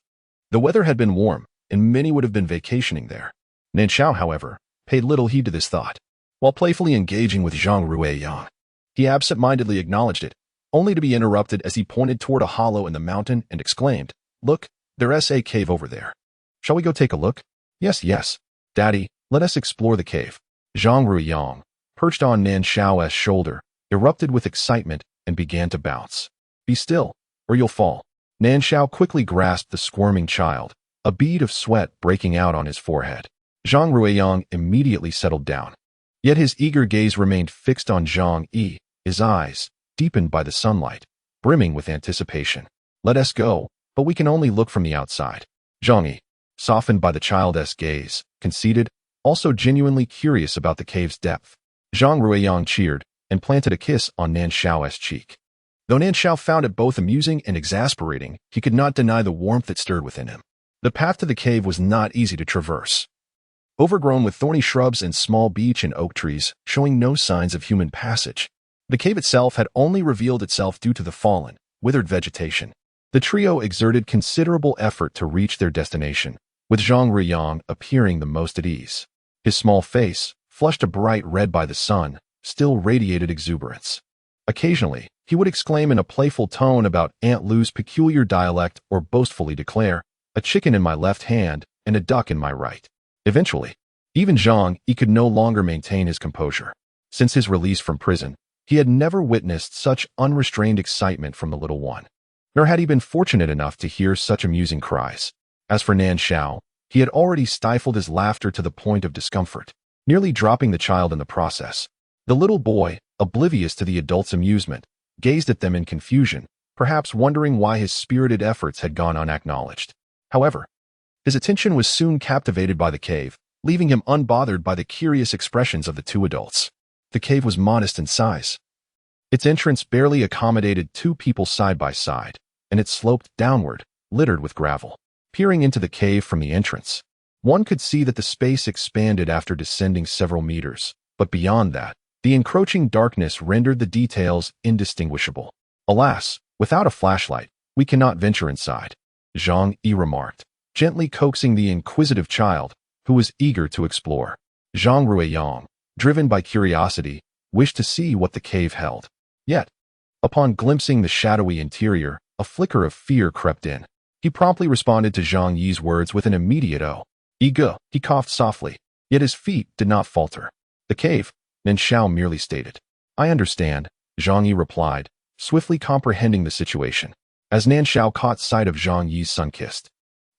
[SPEAKER 1] the weather had been warm, and many would have been vacationing there. Nan Shao, however, paid little heed to this thought. While playfully engaging with Zhang Ruiyang, he absent-mindedly acknowledged it, only to be interrupted as he pointed toward a hollow in the mountain and exclaimed, "Look, there's a cave over there. Shall we go take a look?" Yes, Daddy, let us explore the cave." Zhang Ruiyang, perched on Nan Shao's shoulder, erupted with excitement and began to bounce. "Be still, or you'll fall." Nan Shao quickly grasped the squirming child, a bead of sweat breaking out on his forehead. Zhang Ruiyang immediately settled down. Yet his eager gaze remained fixed on Zhang Yi, his eyes, deepened by the sunlight, brimming with anticipation. "Let us go, but we can only look from the outside." Zhang Yi, softened by the child's gaze, conceded, also genuinely curious about the cave's depth. Zhang Ruiyang cheered and planted a kiss on Nan Shao's cheek. Though Nan Shao found it both amusing and exasperating, he could not deny the warmth that stirred within him. The path to the cave was not easy to traverse, overgrown with thorny shrubs and small beech and oak trees, showing no signs of human passage. The cave itself had only revealed itself due to the fallen, withered vegetation. The trio exerted considerable effort to reach their destination, with Zhang Ruiyang appearing the most at ease. His small face, flushed a bright red by the sun, still radiated exuberance. Occasionally, he would exclaim in a playful tone about Aunt Lou's peculiar dialect or boastfully declare, "A chicken in my left hand and a duck in my right." Eventually, even Zhang Yi could no longer maintain his composure. Since his release from prison, he had never witnessed such unrestrained excitement from the little one, nor had he been fortunate enough to hear such amusing cries. As for Nan Shao, he had already stifled his laughter to the point of discomfort, nearly dropping the child in the process. The little boy, oblivious to the adults' amusement, gazed at them in confusion, perhaps wondering why his spirited efforts had gone unacknowledged. However, his attention was soon captivated by the cave, leaving him unbothered by the curious expressions of the two adults. The cave was modest in size. Its entrance barely accommodated two people side by side, and it sloped downward, littered with gravel. Peering into the cave from the entrance, one could see that the space expanded after descending several meters, but beyond that, the encroaching darkness rendered the details indistinguishable. "Alas, without a flashlight, we cannot venture inside," Zhang Yi remarked, gently coaxing the inquisitive child, who was eager to explore. Zhang Ruiyang, driven by curiosity, wished to see what the cave held. Yet, upon glimpsing the shadowy interior, a flicker of fear crept in. He promptly responded to Zhang Yi's words with an immediate "oh." "Ega," he coughed softly, yet his feet did not falter. "The cave," Nan Shao merely stated. "I understand," Zhang Yi replied, swiftly comprehending the situation. As Nan Shao caught sight of Zhang Yi's sun-kissed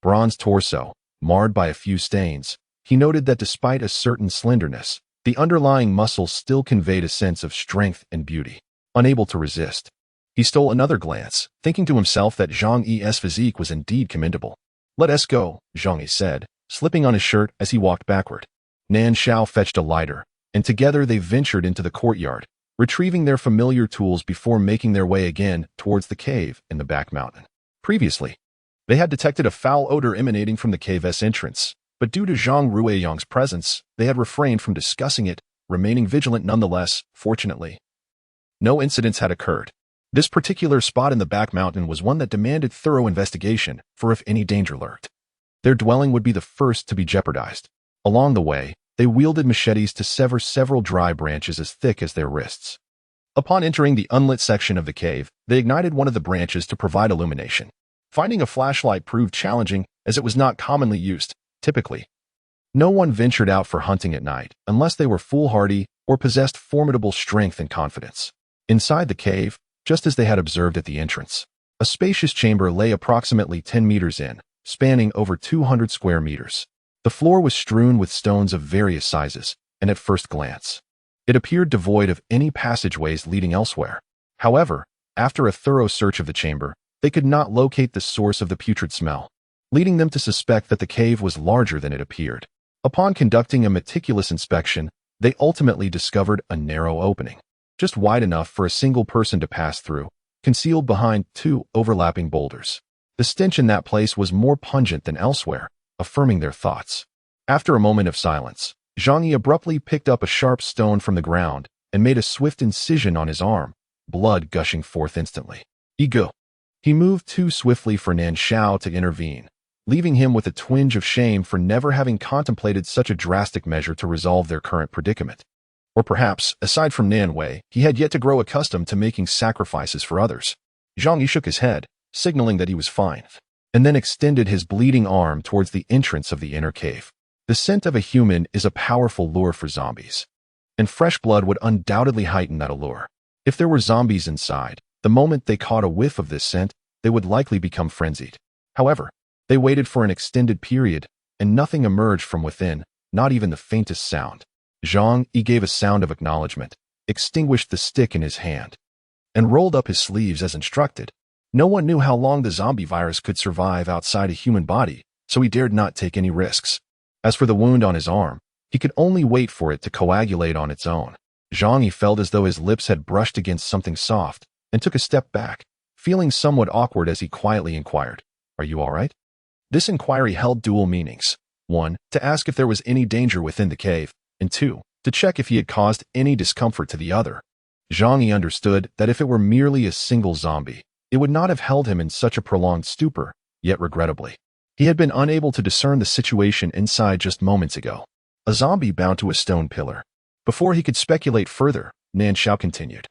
[SPEAKER 1] bronze torso, marred by a few stains, he noted that despite a certain slenderness, the underlying muscles still conveyed a sense of strength and beauty. Unable to resist, he stole another glance, thinking to himself that Zhang Yi's physique was indeed commendable. "Let us go," Zhang Yi said, slipping on his shirt as he walked backward. Nan Shao fetched a lighter, and together they ventured into the courtyard, retrieving their familiar tools before making their way again towards the cave in the back mountain. Previously, they had detected a foul odor emanating from the cave's entrance, but due to Zhang Ruiyang's presence, they had refrained from discussing it, remaining vigilant nonetheless. Fortunately, no incidents had occurred. This particular spot in the back mountain was one that demanded thorough investigation, for if any danger lurked, their dwelling would be the first to be jeopardized. Along the way, they wielded machetes to sever several dry branches as thick as their wrists. Upon entering the unlit section of the cave, they ignited one of the branches to provide illumination. Finding a flashlight proved challenging as it was not commonly used. Typically, no one ventured out for hunting at night unless they were foolhardy or possessed formidable strength and confidence. Inside the cave, just as they had observed at the entrance, a spacious chamber lay approximately 10 meters in, spanning over 200 square meters. The floor was strewn with stones of various sizes, and at first glance, it appeared devoid of any passageways leading elsewhere. However, after a thorough search of the chamber, they could not locate the source of the putrid smell, leading them to suspect that the cave was larger than it appeared. Upon conducting a meticulous inspection, they ultimately discovered a narrow opening, just wide enough for a single person to pass through, concealed behind two overlapping boulders. The stench in that place was more pungent than elsewhere, affirming their thoughts. After a moment of silence, Zhang Yi abruptly picked up a sharp stone from the ground and made a swift incision on his arm, blood gushing forth instantly. Ego. He moved too swiftly for Nan Shao to intervene, leaving him with a twinge of shame for never having contemplated such a drastic measure to resolve their current predicament. Or perhaps, aside from Nan Wei, he had yet to grow accustomed to making sacrifices for others. Zhang Yi shook his head, signaling that he was fine, and then extended his bleeding arm towards the entrance of the inner cave. The scent of a human is a powerful lure for zombies, and fresh blood would undoubtedly heighten that allure. If there were zombies inside, the moment they caught a whiff of this scent, they would likely become frenzied. However, they waited for an extended period, and nothing emerged from within, not even the faintest sound. Zhang Yi gave a sound of acknowledgement, extinguished the stick in his hand, and rolled up his sleeves as instructed. No one knew how long the zombie virus could survive outside a human body, so he dared not take any risks. As for the wound on his arm, he could only wait for it to coagulate on its own. Zhang Yi felt as though his lips had brushed against something soft, and took a step back, feeling somewhat awkward as he quietly inquired, "Are you all right?" This inquiry held dual meanings. 1, to ask if there was any danger within the cave, and 2, to check if he had caused any discomfort to the other. Zhang Yi understood that if it were merely a single zombie, it would not have held him in such a prolonged stupor, yet regrettably, he had been unable to discern the situation inside just moments ago. A zombie bound to a stone pillar. Before he could speculate further, Nan Shao continued,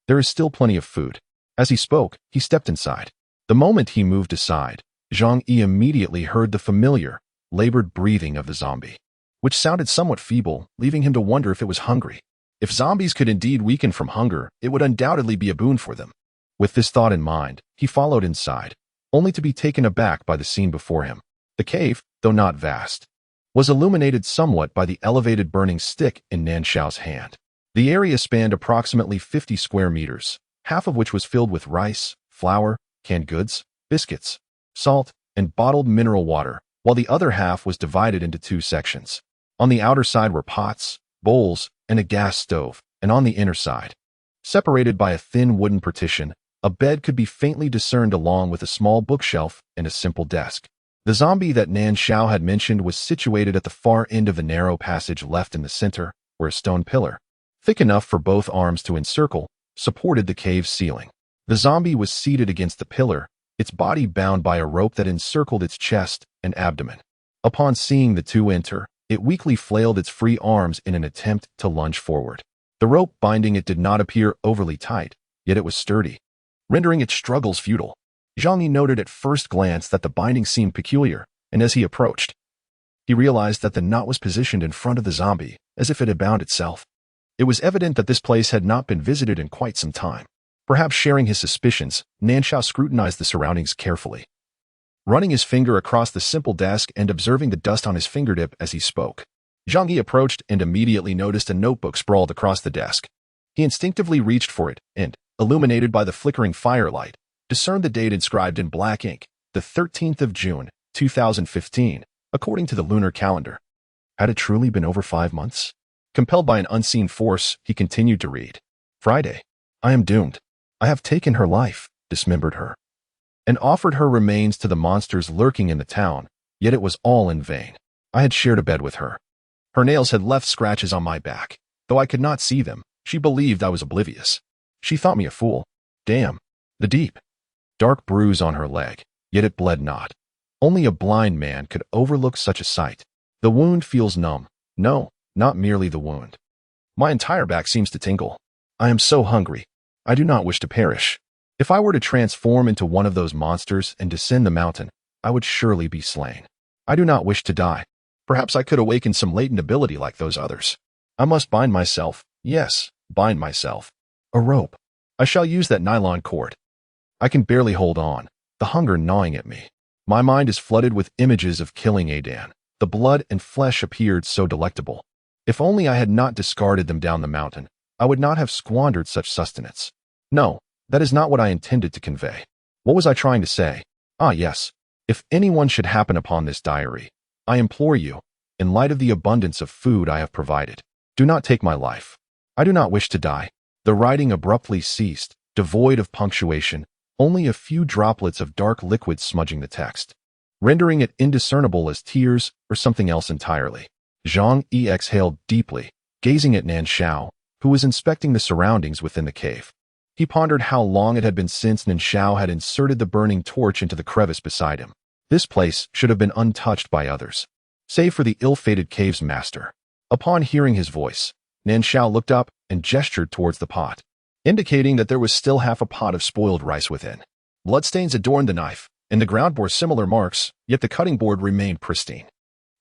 [SPEAKER 1] "There is still plenty of food." As he spoke, he stepped inside. The moment he moved aside, Zhang Yi immediately heard the familiar, labored breathing of the zombie, which sounded somewhat feeble, leaving him to wonder if it was hungry. If zombies could indeed weaken from hunger, it would undoubtedly be a boon for them. With this thought in mind, he followed inside, only to be taken aback by the scene before him. The cave, though not vast, was illuminated somewhat by the elevated burning stick in Nan Shao's hand. The area spanned approximately 50 square meters, half of which was filled with rice, flour, canned goods, biscuits, salt, and bottled mineral water, while the other half was divided into 2 sections. On the outer side were pots, bowls, and a gas stove, and on the inner side, separated by a thin wooden partition, a bed could be faintly discerned along with a small bookshelf and a simple desk. The zombie that Nan Shao had mentioned was situated at the far end of the narrow passage left in the center, where a stone pillar, thick enough for both arms to encircle, supported the cave's ceiling. The zombie was seated against the pillar, its body bound by a rope that encircled its chest and abdomen. Upon seeing the two enter, it weakly flailed its free arms in an attempt to lunge forward. The rope binding it did not appear overly tight, yet it was sturdy, rendering its struggles futile. Zhang Yi noted at first glance that the binding seemed peculiar, and as he approached, he realized that the knot was positioned in front of the zombie, as if it had bound itself. It was evident that this place had not been visited in quite some time. Perhaps sharing his suspicions, Nan Shao scrutinized the surroundings carefully, running his finger across the simple desk and observing the dust on his fingertip as he spoke. Zhang Yi approached and immediately noticed a notebook sprawled across the desk. He instinctively reached for it and, illuminated by the flickering firelight, discerned the date inscribed in black ink, the 13th of June, 2015, according to the lunar calendar. Had it truly been over 5 months? Compelled by an unseen force, he continued to read. Friday. I am doomed. I have taken her life, dismembered her, and offered her remains to the monsters lurking in the town, yet it was all in vain. I had shared a bed with her. Her nails had left scratches on my back. Though I could not see them, she believed I was oblivious. She thought me a fool. Damn. The deep, dark bruise on her leg, yet it bled not. Only a blind man could overlook such a sight. The wound feels numb. No, not merely the wound. My entire back seems to tingle. I am so hungry. I do not wish to perish. If I were to transform into one of those monsters and descend the mountain, I would surely be slain. I do not wish to die. Perhaps I could awaken some latent ability like those others. I must bind myself. Yes, bind myself. A rope. I shall use that nylon cord. I can barely hold on, the hunger gnawing at me. My mind is flooded with images of killing Adan. The blood and flesh appeared so delectable. If only I had not discarded them down the mountain, I would not have squandered such sustenance. No, that is not what I intended to convey. What was I trying to say? Ah, yes. If anyone should happen upon this diary, I implore you, in light of the abundance of food I have provided, do not take my life. I do not wish to die. The writing abruptly ceased, devoid of punctuation, only a few droplets of dark liquid smudging the text, rendering it indiscernible as tears or something else entirely. Zhang Yi exhaled deeply, gazing at Nan Shao, who was inspecting the surroundings within the cave. He pondered how long it had been since Nan Shao had inserted the burning torch into the crevice beside him. This place should have been untouched by others, save for the ill-fated cave's master. Upon hearing his voice, Nan Shao looked up and gestured towards the pot, indicating that there was still half a pot of spoiled rice within. Bloodstains adorned the knife, and the ground bore similar marks, yet the cutting board remained pristine.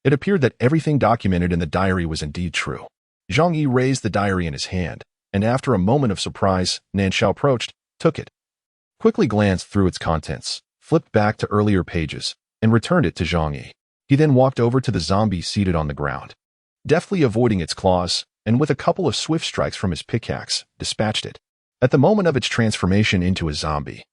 [SPEAKER 1] It appeared that everything documented in the diary was indeed true. Zhang Yi raised the diary in his hand, and after a moment of surprise, Nan Shao approached, took it, quickly glanced through its contents, flipped back to earlier pages, and returned it to Zhang Yi. He then walked over to the zombie seated on the ground, deftly avoiding its claws, and with a couple of swift strikes from his pickaxe, dispatched it. At the moment of its transformation into a zombie,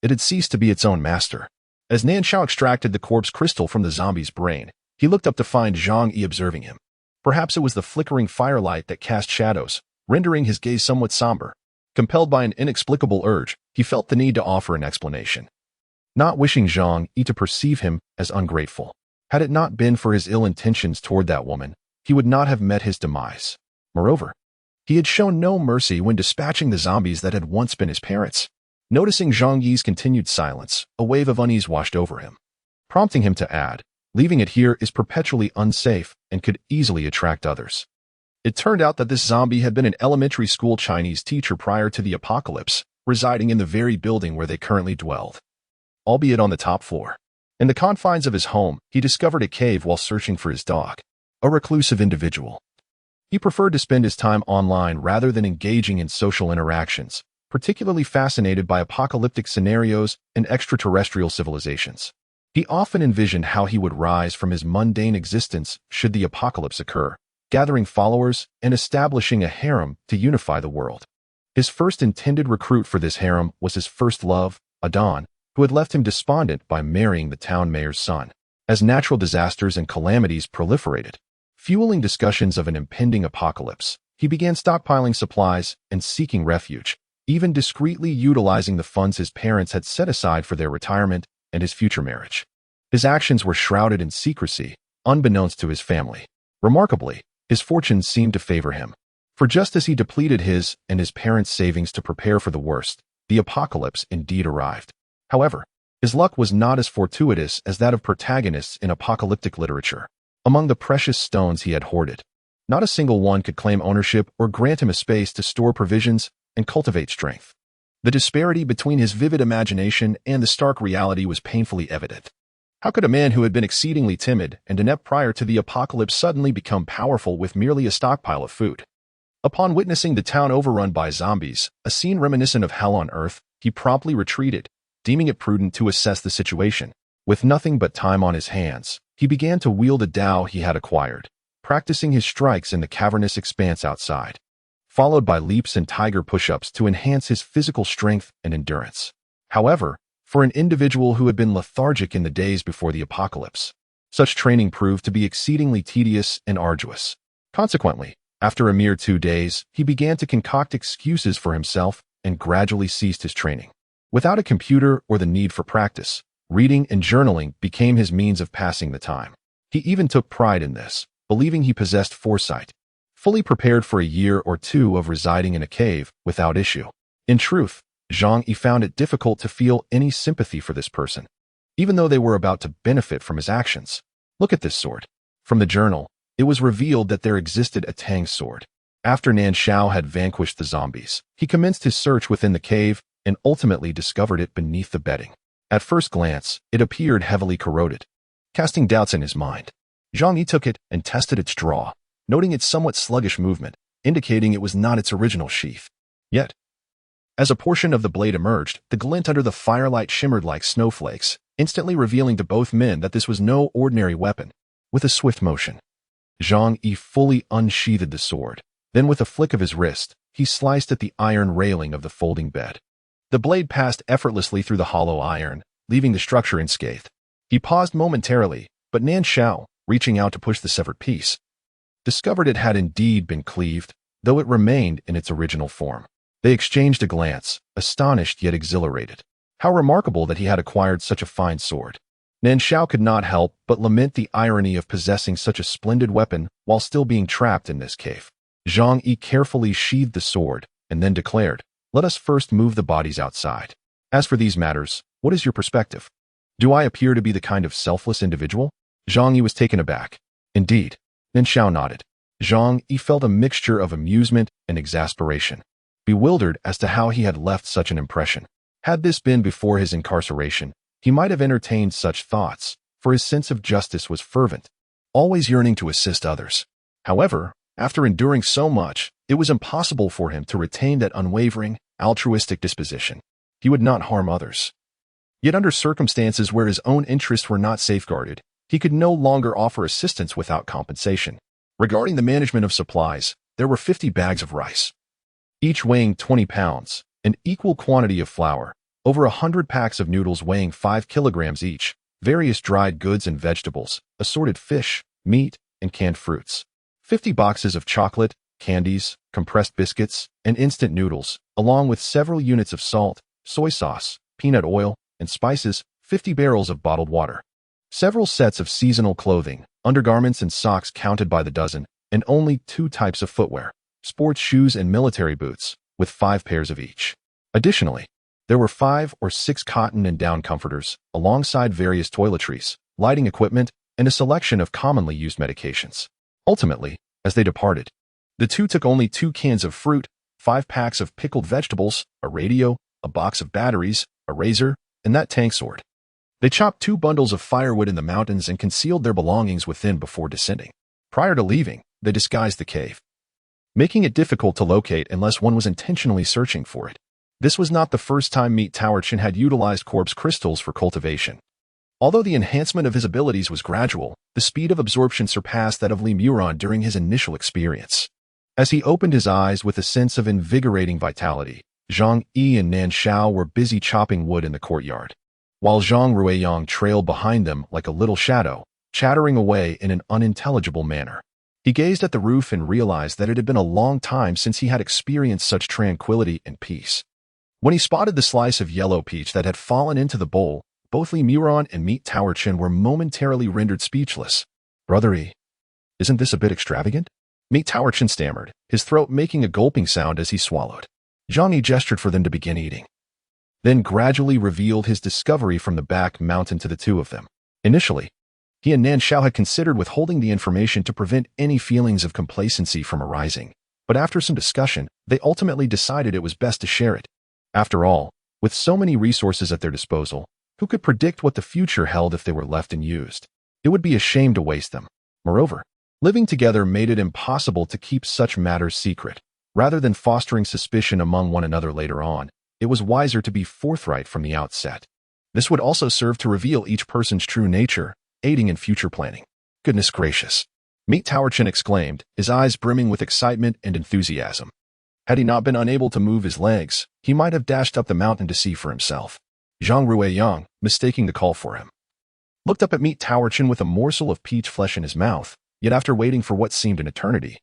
[SPEAKER 1] it had ceased to be its own master. As Nan Shao extracted the corpse crystal from the zombie's brain, he looked up to find Zhang Yi observing him. Perhaps it was the flickering firelight that cast shadows, rendering his gaze somewhat somber. Compelled by an inexplicable urge, he felt the need to offer an explanation, not wishing Zhang Yi to perceive him as ungrateful. Had it not been for his ill intentions toward that woman, he would not have met his demise. Moreover, he had shown no mercy when dispatching the zombies that had once been his parents. Noticing Zhang Yi's continued silence, a wave of unease washed over him, prompting him to add, "Leaving it here is perpetually unsafe and could easily attract others." It turned out that this zombie had been an elementary school Chinese teacher prior to the apocalypse, residing in the very building where they currently dwelled, albeit on the top floor. In the confines of his home, he discovered a cave while searching for his dog, a reclusive individual. He preferred to spend his time online rather than engaging in social interactions, particularly fascinated by apocalyptic scenarios and extraterrestrial civilizations. He often envisioned how he would rise from his mundane existence should the apocalypse occur, gathering followers and establishing a harem to unify the world. His first intended recruit for this harem was his first love, Adan, who had left him despondent by marrying the town mayor's son. As natural disasters and calamities proliferated, fueling discussions of an impending apocalypse, he began stockpiling supplies and seeking refuge, even discreetly utilizing the funds his parents had set aside for their retirement and his future marriage. His actions were shrouded in secrecy, unbeknownst to his family. Remarkably, his fortune seemed to favor him. For just as he depleted his and his parents' savings to prepare for the worst, the apocalypse indeed arrived. However, his luck was not as fortuitous as that of protagonists in apocalyptic literature. Among the precious stones he had hoarded, not a single one could claim ownership or grant him a space to store provisions and cultivate strength. The disparity between his vivid imagination and the stark reality was painfully evident. How could a man who had been exceedingly timid and inept prior to the apocalypse suddenly become powerful with merely a stockpile of food? Upon witnessing the town overrun by zombies, a scene reminiscent of hell on earth, he promptly retreated, deeming it prudent to assess the situation. With nothing but time on his hands, he began to wield a dao he had acquired, practicing his strikes in the cavernous expanse outside, followed by leaps and tiger push-ups to enhance his physical strength and endurance. However, for an individual who had been lethargic in the days before the apocalypse, such training proved to be exceedingly tedious and arduous. Consequently, after a mere 2 days, he began to concoct excuses for himself and gradually ceased his training. Without a computer or the need for practice, reading and journaling became his means of passing the time. He even took pride in this, believing he possessed foresight, fully prepared for a year or two of residing in a cave without issue. In truth, Zhang Yi found it difficult to feel any sympathy for this person, even though they were about to benefit from his actions. Look at this sword. From the journal, it was revealed that there existed a Tang sword. After Nan Shao had vanquished the zombies, he commenced his search within the cave and ultimately discovered it beneath the bedding. At first glance, it appeared heavily corroded, casting doubts in his mind. Zhang Yi took it and tested its draw, noting its somewhat sluggish movement, indicating it was not its original sheath. Yet, as a portion of the blade emerged, the glint under the firelight shimmered like snowflakes, instantly revealing to both men that this was no ordinary weapon. With a swift motion, Zhang Yi fully unsheathed the sword. Then with a flick of his wrist, he sliced at the iron railing of the folding bed. The blade passed effortlessly through the hollow iron, leaving the structure unscathed. He paused momentarily, but Nan Shao, reaching out to push the severed piece, discovered it had indeed been cleaved, though it remained in its original form. They exchanged a glance, astonished yet exhilarated. How remarkable that he had acquired such a fine sword. Nan Shao could not help but lament the irony of possessing such a splendid weapon while still being trapped in this cave. Zhang Yi carefully sheathed the sword and then declared, "Let us first move the bodies outside. As for these matters, what is your perspective? Do I appear to be the kind of selfless individual?" Zhang Yi was taken aback. Indeed. Nan Shao nodded. Zhang Yi felt a mixture of amusement and exasperation, bewildered as to how he had left such an impression. Had this been before his incarceration, he might have entertained such thoughts, for his sense of justice was fervent, always yearning to assist others. However, after enduring so much, it was impossible for him to retain that unwavering, altruistic disposition. He would not harm others. Yet under circumstances where his own interests were not safeguarded, he could no longer offer assistance without compensation. Regarding the management of supplies, there were 50 bags of rice, each weighing 20 pounds, an equal quantity of flour, over 100 packs of noodles weighing 5 kilograms each, various dried goods and vegetables, assorted fish, meat, and canned fruits, 50 boxes of chocolate, candies, compressed biscuits, and instant noodles, along with several units of salt, soy sauce, peanut oil, and spices, 50 barrels of bottled water, several sets of seasonal clothing, undergarments and socks counted by the dozen, and only 2 types of footwear, sports shoes and military boots, with 5 pairs of each. Additionally, there were 5 or 6 cotton and down comforters, alongside various toiletries, lighting equipment, and a selection of commonly used medications. Ultimately, as they departed, the two took only 2 cans of fruit, 5 packs of pickled vegetables, a radio, a box of batteries, a razor, and that tank sword. They chopped 2 bundles of firewood in the mountains and concealed their belongings within before descending. Prior to leaving, they disguised the cave, making it difficult to locate unless one was intentionally searching for it. This was not the first time Meat Tower Chin had utilized corpse crystals for cultivation. Although the enhancement of his abilities was gradual, the speed of absorption surpassed that of Li Muron during his initial experience. As he opened his eyes with a sense of invigorating vitality, Zhang Yi and Nan Shao were busy chopping wood in the courtyard, while Zhang Ruiyang trailed behind them like a little shadow, chattering away in an unintelligible manner. He gazed at the roof and realized that it had been a long time since he had experienced such tranquility and peace. When he spotted the slice of yellow peach that had fallen into the bowl, both Li Muron and Meat Tower Chin were momentarily rendered speechless. "Brother E, isn't this a bit extravagant?" Meat Tower Chin stammered, his throat making a gulping sound as he swallowed. Zhang Yi gestured for them to begin eating, then gradually revealed his discovery from the back mountain to the two of them. Initially, he and Nan Shao had considered withholding the information to prevent any feelings of complacency from arising, but after some discussion, they ultimately decided it was best to share it. After all, with so many resources at their disposal, who could predict what the future held if they were left unused? It would be a shame to waste them. Moreover, living together made it impossible to keep such matters secret. Rather than fostering suspicion among one another later on, it was wiser to be forthright from the outset. This would also serve to reveal each person's true nature, aiding in future planning. "Goodness gracious!" Meat Tower Chin exclaimed, his eyes brimming with excitement and enthusiasm. Had he not been unable to move his legs, he might have dashed up the mountain to see for himself. Zhang Ruiyang, mistaking the call for him, looked up at Meat Tower Chin with a morsel of peach flesh in his mouth, yet after waiting for what seemed an eternity,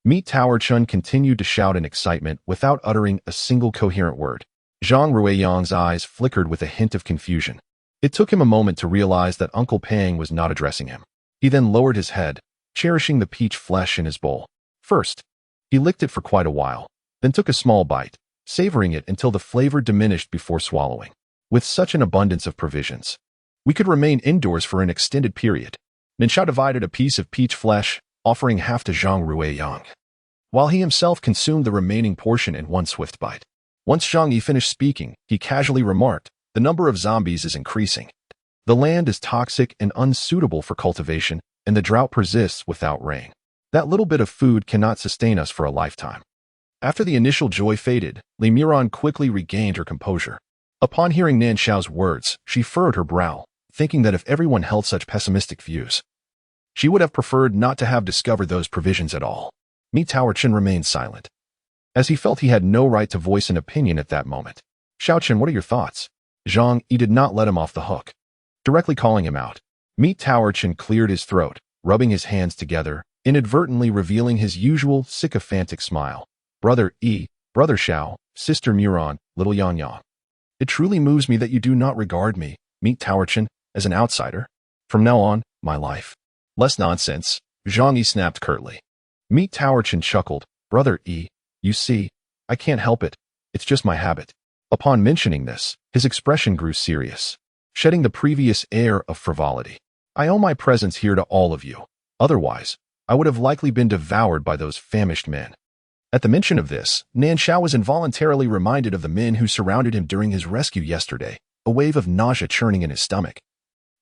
[SPEAKER 1] Meat Tower Chin continued to shout in excitement without uttering a single coherent word. Zhang Ruiyang's eyes flickered with a hint of confusion. It took him a moment to realize that Uncle Pang was not addressing him. He then lowered his head, cherishing the peach flesh in his bowl. First, he licked it for quite a while, then took a small bite, savoring it until the flavor diminished before swallowing. "With such an abundance of provisions, we could remain indoors for an extended period," Nan Shao divided a piece of peach flesh, offering half to Zhang Ruiyang, while he himself consumed the remaining portion in one swift bite. Once Zhang Yi finished speaking, he casually remarked, "The number of zombies is increasing. The land is toxic and unsuitable for cultivation, and the drought persists without rain. That little bit of food cannot sustain us for a lifetime." After the initial joy faded, Li Muran quickly regained her composure. Upon hearing Nan Shao's words, she furrowed her brow, thinking that if everyone held such pessimistic views, she would have preferred not to have discovered those provisions at all. Mi Taochen remained silent, as he felt he had no right to voice an opinion at that moment. "Shaochen, what are your thoughts?" Zhang Yi did not let him off the hook, directly calling him out. Mi Taochen cleared his throat, rubbing his hands together, inadvertently revealing his usual sycophantic smile. "Brother Yi, Brother Shao, Sister Muran, little Yang Yang. It truly moves me that you do not regard me, Mi Taochen, as an outsider. From now on, my life." "Less nonsense," Zhang Yi snapped curtly. Mi Taochen chuckled. "Brother Yi, you see, I can't help it. It's just my habit." Upon mentioning this, his expression grew serious, shedding the previous air of frivolity. "I owe my presence here to all of you. Otherwise, I would have likely been devoured by those famished men." At the mention of this, Nan Shao was involuntarily reminded of the men who surrounded him during his rescue yesterday, a wave of nausea churning in his stomach,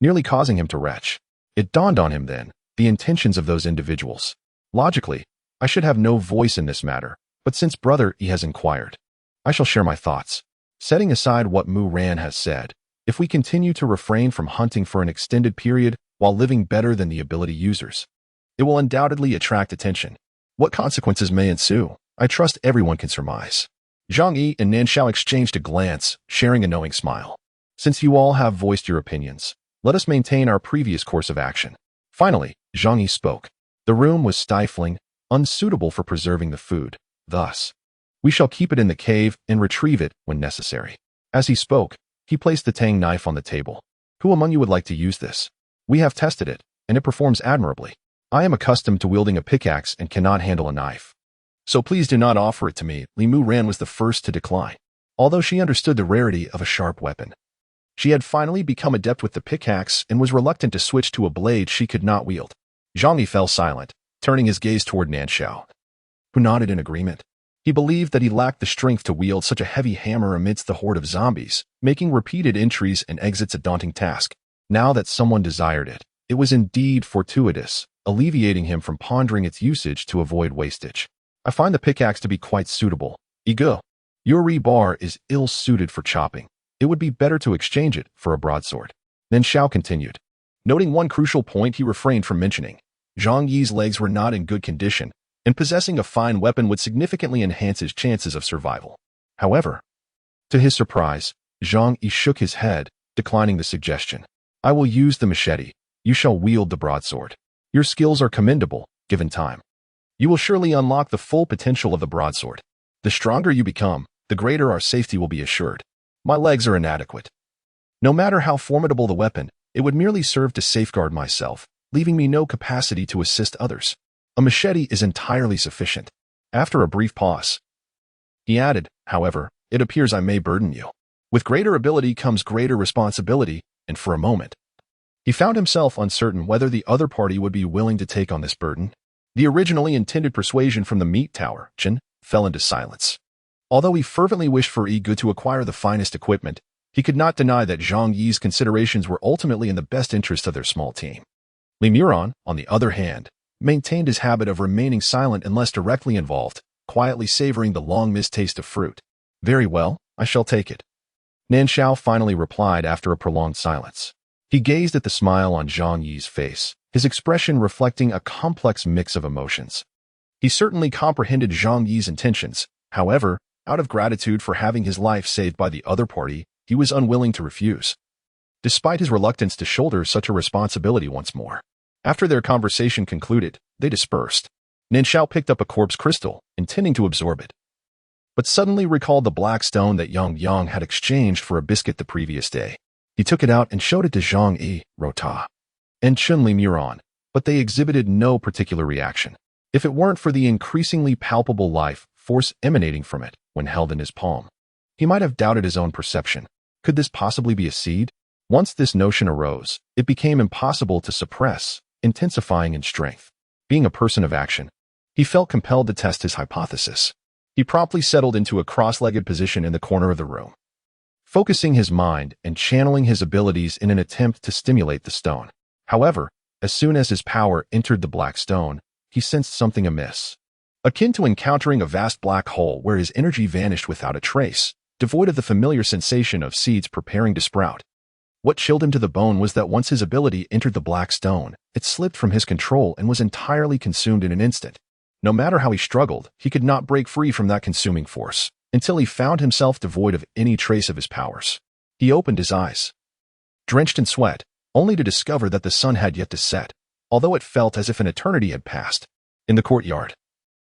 [SPEAKER 1] nearly causing him to retch. It dawned on him then, the intentions of those individuals. Logically, I should have no voice in this matter, but since Brother Yi has inquired, I shall share my thoughts. Setting aside what Mu Ran has said, if we continue to refrain from hunting for an extended period while living better than the ability users, it will undoubtedly attract attention. What consequences may ensue, I trust everyone can surmise. Zhang Yi and Nan Shao exchanged a glance, sharing a knowing smile. Since you all have voiced your opinions, let us maintain our previous course of action. Finally, Zhang Yi spoke. The room was stifling, unsuitable for preserving the food. Thus, we shall keep it in the cave and retrieve it when necessary. As he spoke, he placed the tang knife on the table. Who among you would like to use this? We have tested it, and it performs admirably. I am accustomed to wielding a pickaxe and cannot handle a knife, so please do not offer it to me. Li Mu Ran was the first to decline. Although she understood the rarity of a sharp weapon, she had finally become adept with the pickaxe and was reluctant to switch to a blade she could not wield. Zhang Yi fell silent, turning his gaze toward Nan Shao, who nodded in agreement. He believed that he lacked the strength to wield such a heavy hammer amidst the horde of zombies, making repeated entries and exits a daunting task. Now that someone desired it, it was indeed fortuitous, alleviating him from pondering its usage to avoid wastage. I find the pickaxe to be quite suitable. Ego, your rebar is ill-suited for chopping. It would be better to exchange it for a broadsword. Then Shao continued. Noting one crucial point he refrained from mentioning. Zhang Yi's legs were not in good condition, and possessing a fine weapon would significantly enhance his chances of survival. However, to his surprise, Zhang Yi shook his head, declining the suggestion. I will use the machete. You shall wield the broadsword. Your skills are commendable, given time. You will surely unlock the full potential of the broadsword. The stronger you become, the greater our safety will be assured. My legs are inadequate. No matter how formidable the weapon, it would merely serve to safeguard myself, leaving me no capacity to assist others. A machete is entirely sufficient. After a brief pause, he added, however, it appears I may burden you. With greater ability comes greater responsibility, and for a moment, he found himself uncertain whether the other party would be willing to take on this burden. The originally intended persuasion from the meat tower, Chen, fell into silence. Although he fervently wished for Yi Gu to acquire the finest equipment, he could not deny that Zhang Yi's considerations were ultimately in the best interest of their small team. Li Muran, on the other hand, maintained his habit of remaining silent unless directly involved, quietly savoring the long-missed taste of fruit. Very well, I shall take it. Nan Shao finally replied after a prolonged silence. He gazed at the smile on Zhang Yi's face, his expression reflecting a complex mix of emotions. He certainly comprehended Zhang Yi's intentions. However, out of gratitude for having his life saved by the other party, he was unwilling to refuse, despite his reluctance to shoulder such a responsibility once more. After their conversation concluded, they dispersed. Nan Shao picked up a corpse crystal, intending to absorb it, but suddenly recalled the black stone that Yang Yang had exchanged for a biscuit the previous day. He took it out and showed it to Zhang Yi, Rota, and Chun Li Muran, but they exhibited no particular reaction. If it weren't for the increasingly palpable life force emanating from it when held in his palm, he might have doubted his own perception. Could this possibly be a seed? Once this notion arose, it became impossible to suppress, intensifying in strength. Being a person of action, he felt compelled to test his hypothesis. He promptly settled into a cross-legged position in the corner of the room, focusing his mind and channeling his abilities in an attempt to stimulate the stone. However, as soon as his power entered the black stone, he sensed something amiss. Akin to encountering a vast black hole where his energy vanished without a trace, devoid of the familiar sensation of seeds preparing to sprout. What chilled him to the bone was that once his ability entered the black stone, it slipped from his control and was entirely consumed in an instant. No matter how he struggled, he could not break free from that consuming force, until he found himself devoid of any trace of his powers. He opened his eyes, drenched in sweat, only to discover that the sun had yet to set, although it felt as if an eternity had passed. In the courtyard,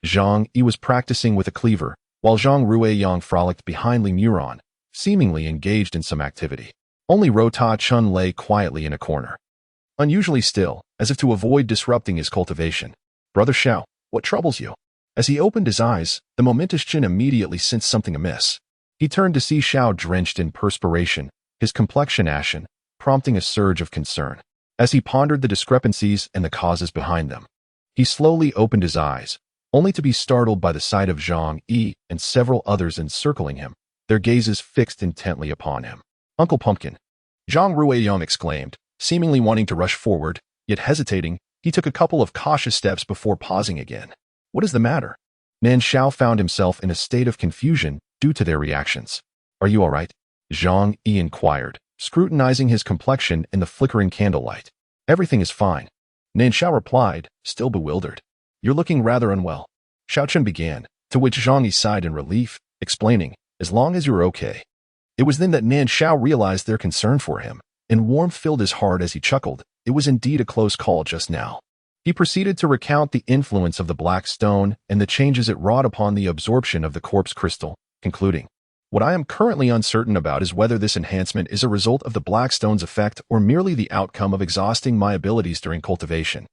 [SPEAKER 1] Zhang Yi was practicing with a cleaver, while Zhang Ruiyang frolicked behind Li Muran, seemingly engaged in some activity. Only Rota Chun lay quietly in a corner, unusually still, as if to avoid disrupting his cultivation. "Brother Shao, what troubles you?" As he opened his eyes, the momentous Jin immediately sensed something amiss. He turned to see Shao drenched in perspiration, his complexion ashen, prompting a surge of concern. As he pondered the discrepancies and the causes behind them, he slowly opened his eyes, only to be startled by the sight of Zhang Yi and several others encircling him, their gazes fixed intently upon him. "Uncle Pumpkin," Zhang Ruiyang exclaimed, seemingly wanting to rush forward, yet hesitating. He took a couple of cautious steps before pausing again. "What is the matter?" Nan Shao found himself in a state of confusion due to their reactions. "Are you all right?" Zhang Yi inquired, scrutinizing his complexion in the flickering candlelight. "Everything is fine," Nan Shao replied, still bewildered. "You're looking rather unwell," Shao Chen began, to which Zhang Yi sighed in relief, explaining, "As long as you're okay." It was then that Nan Shao realized their concern for him, and warmth filled his heart as he chuckled. It was indeed a close call just now. He proceeded to recount the influence of the black stone and the changes it wrought upon the absorption of the corpse crystal, concluding, "What I am currently uncertain about is whether this enhancement is a result of the black stone's effect or merely the outcome of exhausting my abilities during cultivation."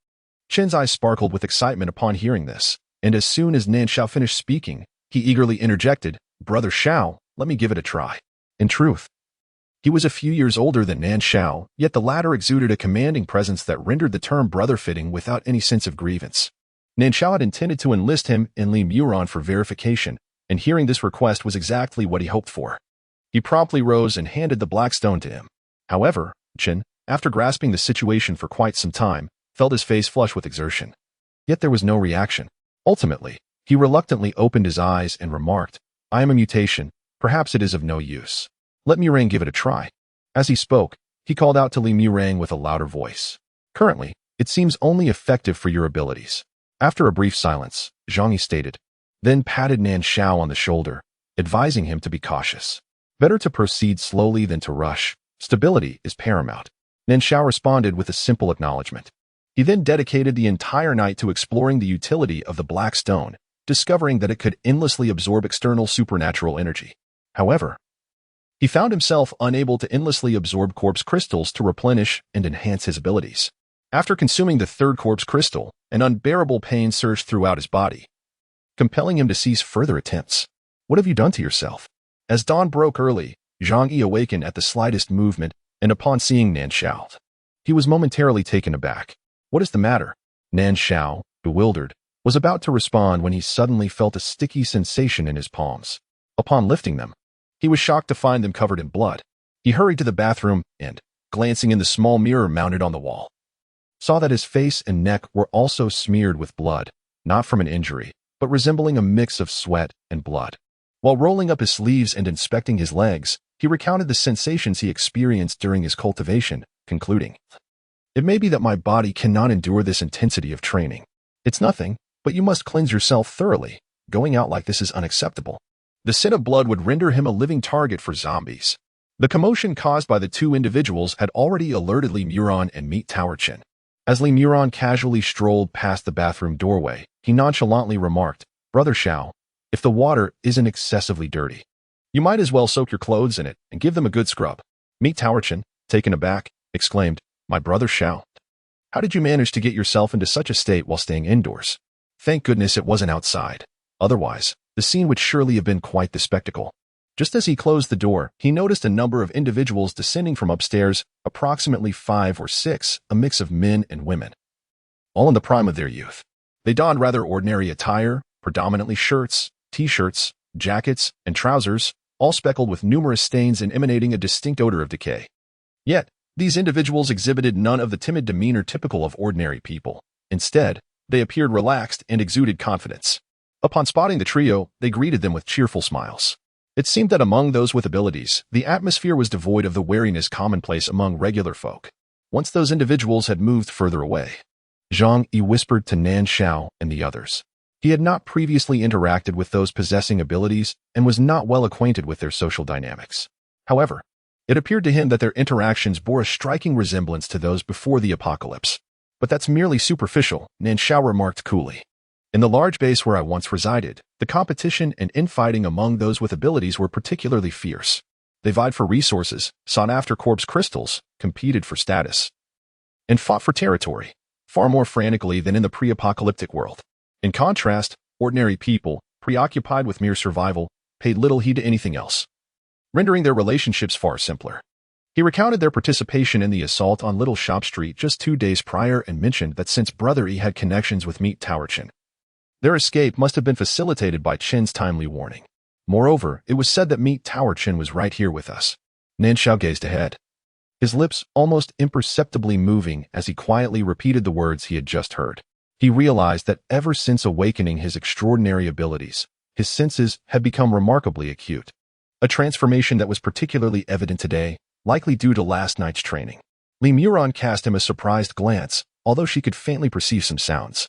[SPEAKER 1] Chen's eyes sparkled with excitement upon hearing this, and as soon as Nan Shao finished speaking, he eagerly interjected, "Brother Shao, let me give it a try." In truth, he was a few years older than Nan Shao, yet the latter exuded a commanding presence that rendered the term brother fitting without any sense of grievance. Nan Shao had intended to enlist him and Li Muran for verification, and hearing this request was exactly what he hoped for. He promptly rose and handed the black stone to him. However, Chen, after grasping the situation for quite some time, felt his face flush with exertion. Yet there was no reaction. Ultimately, he reluctantly opened his eyes and remarked, "I am a mutation. Perhaps it is of no use. Let Murang give it a try." As he spoke, he called out to Li Murang with a louder voice. "Currently, it seems only effective for your abilities." After a brief silence, Zhang Yi stated, then patted Nan Shao on the shoulder, advising him to be cautious. "Better to proceed slowly than to rush. Stability is paramount." Nan Shao responded with a simple acknowledgement. He then dedicated the entire night to exploring the utility of the black stone, discovering that it could endlessly absorb external supernatural energy. However, he found himself unable to endlessly absorb corpse crystals to replenish and enhance his abilities. After consuming the third corpse crystal, an unbearable pain surged throughout his body, compelling him to cease further attempts. "What have you done to yourself?" As dawn broke early, Zhang Yi awakened at the slightest movement, and upon seeing Nan Shao, he was momentarily taken aback. "What is the matter?" Nan Shao, bewildered, was about to respond when he suddenly felt a sticky sensation in his palms. Upon lifting them, he was shocked to find them covered in blood. He hurried to the bathroom and, glancing in the small mirror mounted on the wall, saw that his face and neck were also smeared with blood, not from an injury, but resembling a mix of sweat and blood. While rolling up his sleeves and inspecting his legs, he recounted the sensations he experienced during his cultivation, concluding, "It may be that my body cannot endure this intensity of training. It's nothing, but you must cleanse yourself thoroughly. Going out like this is unacceptable." The scent of blood would render him a living target for zombies. The commotion caused by the two individuals had already alerted Li Muran and Meat Tower Chin. As Li Muran casually strolled past the bathroom doorway, he nonchalantly remarked, "Brother Shao, if the water isn't excessively dirty, you might as well soak your clothes in it and give them a good scrub." Meat Tower Chin, taken aback, exclaimed, "My brother Shao, how did you manage to get yourself into such a state while staying indoors? Thank goodness it wasn't outside. Otherwise, the scene would surely have been quite the spectacle." Just as he closed the door, he noticed a number of individuals descending from upstairs, approximately 5 or 6, a mix of men and women. all in the prime of their youth. They donned rather ordinary attire, predominantly shirts, t-shirts, jackets, and trousers, all speckled with numerous stains and emanating a distinct odor of decay. Yet, these individuals exhibited none of the timid demeanor typical of ordinary people. Instead, they appeared relaxed and exuded confidence. Upon spotting the trio, they greeted them with cheerful smiles. It seemed that among those with abilities, the atmosphere was devoid of the wariness commonplace among regular folk. Once those individuals had moved further away, Zhang Yi whispered to Nan Shao and the others. He had not previously interacted with those possessing abilities and was not well acquainted with their social dynamics. However, it appeared to him that their interactions bore a striking resemblance to those before the apocalypse. But that's merely superficial, Nan Shao remarked coolly. In the large base where I once resided, the competition and infighting among those with abilities were particularly fierce. They vied for resources, sought after corpse crystals, competed for status, and fought for territory, far more frantically than in the pre-apocalyptic world. In contrast, ordinary people, preoccupied with mere survival, paid little heed to anything else, rendering their relationships far simpler. He recounted their participation in the assault on Little Shop Street just 2 days prior and mentioned that since Brother Yi had connections with Meat Tower Chen, their escape must have been facilitated by Chen's timely warning. Moreover, it was said that Meat Tower Chen was right here with us. Nan Shao gazed ahead, his lips almost imperceptibly moving as he quietly repeated the words he had just heard. He realized that ever since awakening his extraordinary abilities, his senses had become remarkably acute. A transformation that was particularly evident today, likely due to last night's training. Li Muron cast him a surprised glance, although she could faintly perceive some sounds.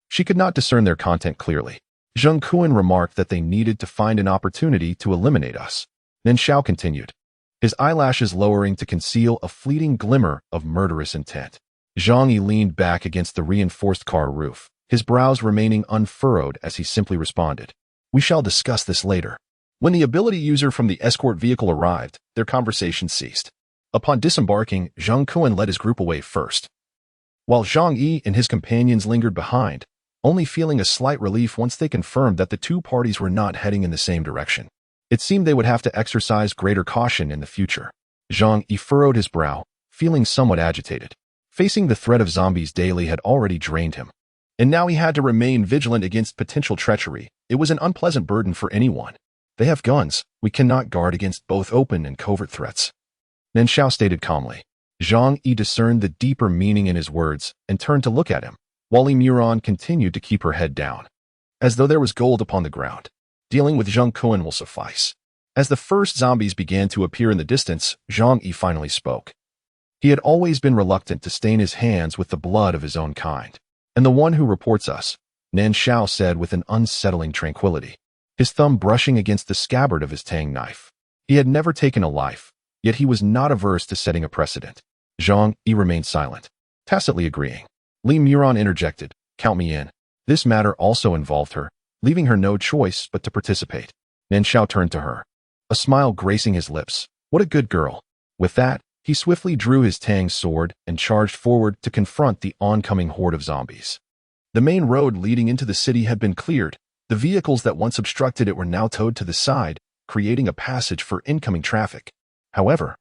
[SPEAKER 1] She could not discern their content clearly. Zheng Kuan remarked that they needed to find an opportunity to eliminate us. Nan Shao continued, his eyelashes lowering to conceal a fleeting glimmer of murderous intent. Zhang Yi leaned back against the reinforced car roof, his brows remaining unfurrowed as he simply responded, we shall discuss this later. When the ability user from the escort vehicle arrived, their conversation ceased. Upon disembarking, Zheng Kuan led his group away first, while Zhang Yi and his companions lingered behind, only feeling a slight relief once they confirmed that the two parties were not heading in the same direction. It seemed they would have to exercise greater caution in the future. Zhang Yi furrowed his brow, feeling somewhat agitated. Facing the threat of zombies daily had already drained him, and now he had to remain vigilant against potential treachery. It was an unpleasant burden for anyone. They have guns. We cannot guard against both open and covert threats. Nan Shao stated calmly. Zhang Yi discerned the deeper meaning in his words and turned to look at him, while Li Muron continued to keep her head down, as though there was gold upon the ground. Dealing with Zheng Kuan will suffice. As the first zombies began to appear in the distance, Zhang Yi finally spoke. He had always been reluctant to stain his hands with the blood of his own kind. And the one who reports us, Nan Shao said with an unsettling tranquility, his thumb brushing against the scabbard of his tang knife. He had never taken a life, yet he was not averse to setting a precedent. Zhang Yi remained silent, tacitly agreeing. Li Muron interjected, count me in. This matter also involved her, leaving her no choice but to participate. Nan Shao turned to her, a smile gracing his lips. What a good girl. With that, he swiftly drew his tang sword and charged forward to confront the oncoming horde of zombies. The main road leading into the city had been cleared. The vehicles that once obstructed it were now towed to the side, creating a passage for incoming traffic. However,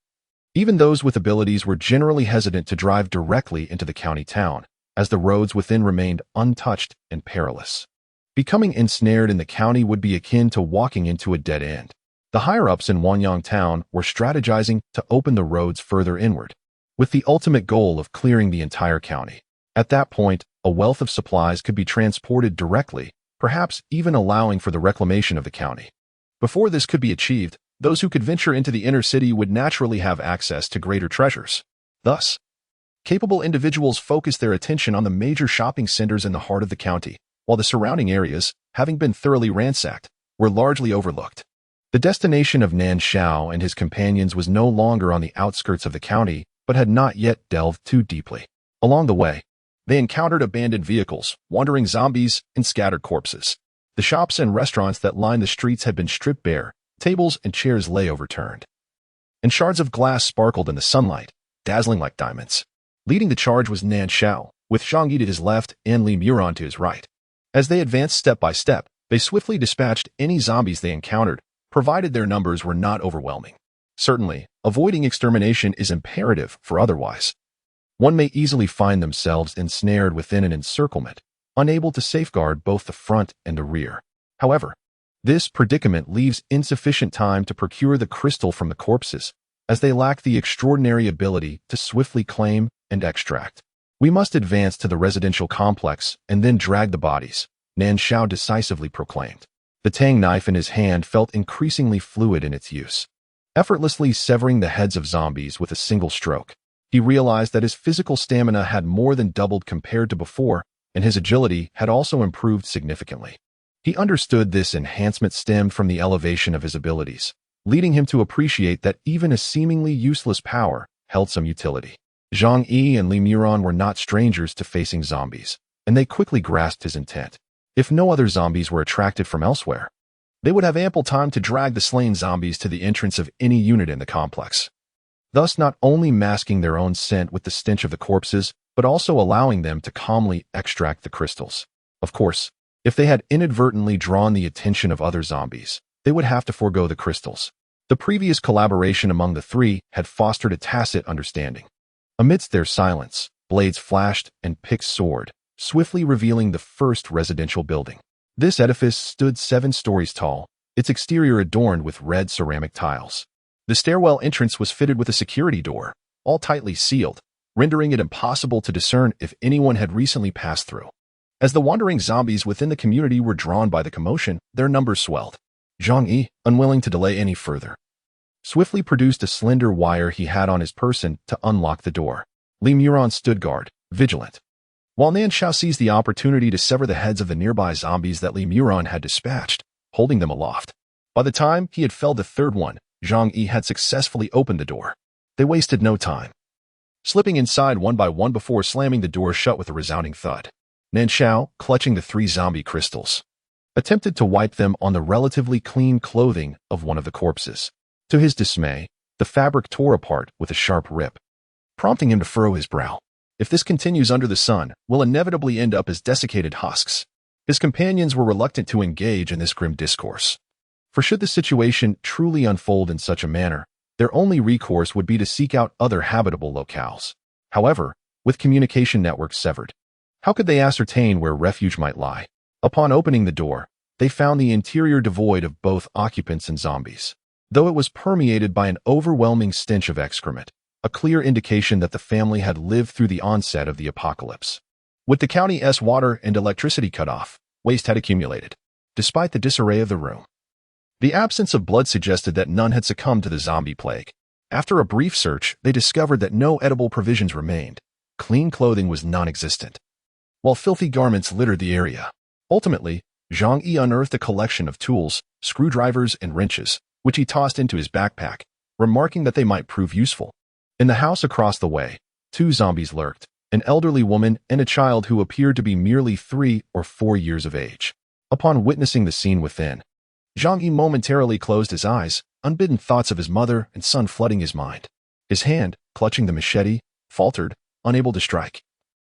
[SPEAKER 1] even those with abilities were generally hesitant to drive directly into the county town, as the roads within remained untouched and perilous. Becoming ensnared in the county would be akin to walking into a dead end. The higher-ups in Wanyang town were strategizing to open the roads further inward, with the ultimate goal of clearing the entire county. At that point, a wealth of supplies could be transported directly, perhaps even allowing for the reclamation of the county. Before this could be achieved, those who could venture into the inner city would naturally have access to greater treasures. Thus, capable individuals focused their attention on the major shopping centers in the heart of the county, while the surrounding areas, having been thoroughly ransacked, were largely overlooked. The destination of Nan Shao and his companions was no longer on the outskirts of the county, but had not yet delved too deeply. Along the way, they encountered abandoned vehicles, wandering zombies, and scattered corpses. The shops and restaurants that lined the streets had been stripped bare, tables and chairs lay overturned, and shards of glass sparkled in the sunlight, dazzling like diamonds. Leading the charge was Nan Shao, with Zhang Yi to his left and Li Muron to his right. As they advanced step by step, they swiftly dispatched any zombies they encountered, provided their numbers were not overwhelming. Certainly, avoiding extermination is imperative for otherwise. one may easily find themselves ensnared within an encirclement, unable to safeguard both the front and the rear. However, this predicament leaves insufficient time to procure the crystal from the corpses, as they lack the extraordinary ability to swiftly claim and extract. "We must advance to the residential complex and then drag the bodies," Nan Shao decisively proclaimed. The tang knife in his hand felt increasingly fluid in its use, effortlessly severing the heads of zombies with a single stroke. He realized that his physical stamina had more than doubled compared to before, and his agility had also improved significantly. He understood this enhancement stemmed from the elevation of his abilities, leading him to appreciate that even a seemingly useless power held some utility. Zhang Yi and Li Muran were not strangers to facing zombies, and they quickly grasped his intent. If no other zombies were attracted from elsewhere, they would have ample time to drag the slain zombies to the entrance of any unit in the complex, thus not only masking their own scent with the stench of the corpses, but also allowing them to calmly extract the crystals. Of course, if they had inadvertently drawn the attention of other zombies, they would have to forego the crystals. The previous collaboration among the three had fostered a tacit understanding. Amidst their silence, blades flashed and picks soared, swiftly revealing the first residential building. This edifice stood 7 stories tall, its exterior adorned with red ceramic tiles. The stairwell entrance was fitted with a security door, all tightly sealed, rendering it impossible to discern if anyone had recently passed through. As the wandering zombies within the community were drawn by the commotion, their numbers swelled. Zhang Yi, unwilling to delay any further, swiftly produced a slender wire he had on his person to unlock the door. Li Muran stood guard, vigilant, while Nan Shao seized the opportunity to sever the heads of the nearby zombies that Li Muran had dispatched, holding them aloft. By the time he had felled the third one, Zhang Yi had successfully opened the door. They wasted no time, slipping inside one by one before slamming the door shut with a resounding thud. Nan Shao, clutching the 3 zombie crystals, attempted to wipe them on the relatively clean clothing of one of the corpses. To his dismay, the fabric tore apart with a sharp rip, prompting him to furrow his brow. If this continues under the sun, we'll inevitably end up as desiccated husks. His companions were reluctant to engage in this grim discourse, for should the situation truly unfold in such a manner, their only recourse would be to seek out other habitable locales. However, with communication networks severed, how could they ascertain where refuge might lie? Upon opening the door, they found the interior devoid of both occupants and zombies, though it was permeated by an overwhelming stench of excrement, a clear indication that the family had lived through the onset of the apocalypse. With the county's water and electricity cut off, waste had accumulated. Despite the disarray of the room, the absence of blood suggested that none had succumbed to the zombie plague. After a brief search, they discovered that no edible provisions remained. Clean clothing was non-existent, while filthy garments littered the area. Ultimately, Zhang Yi unearthed a collection of tools, screwdrivers, and wrenches, which he tossed into his backpack, remarking that they might prove useful. In the house across the way, 2 zombies lurked, an elderly woman and a child who appeared to be merely 3 or 4 years of age. Upon witnessing the scene within, Zhang Yi momentarily closed his eyes, unbidden thoughts of his mother and son flooding his mind. His hand, clutching the machete, faltered, unable to strike,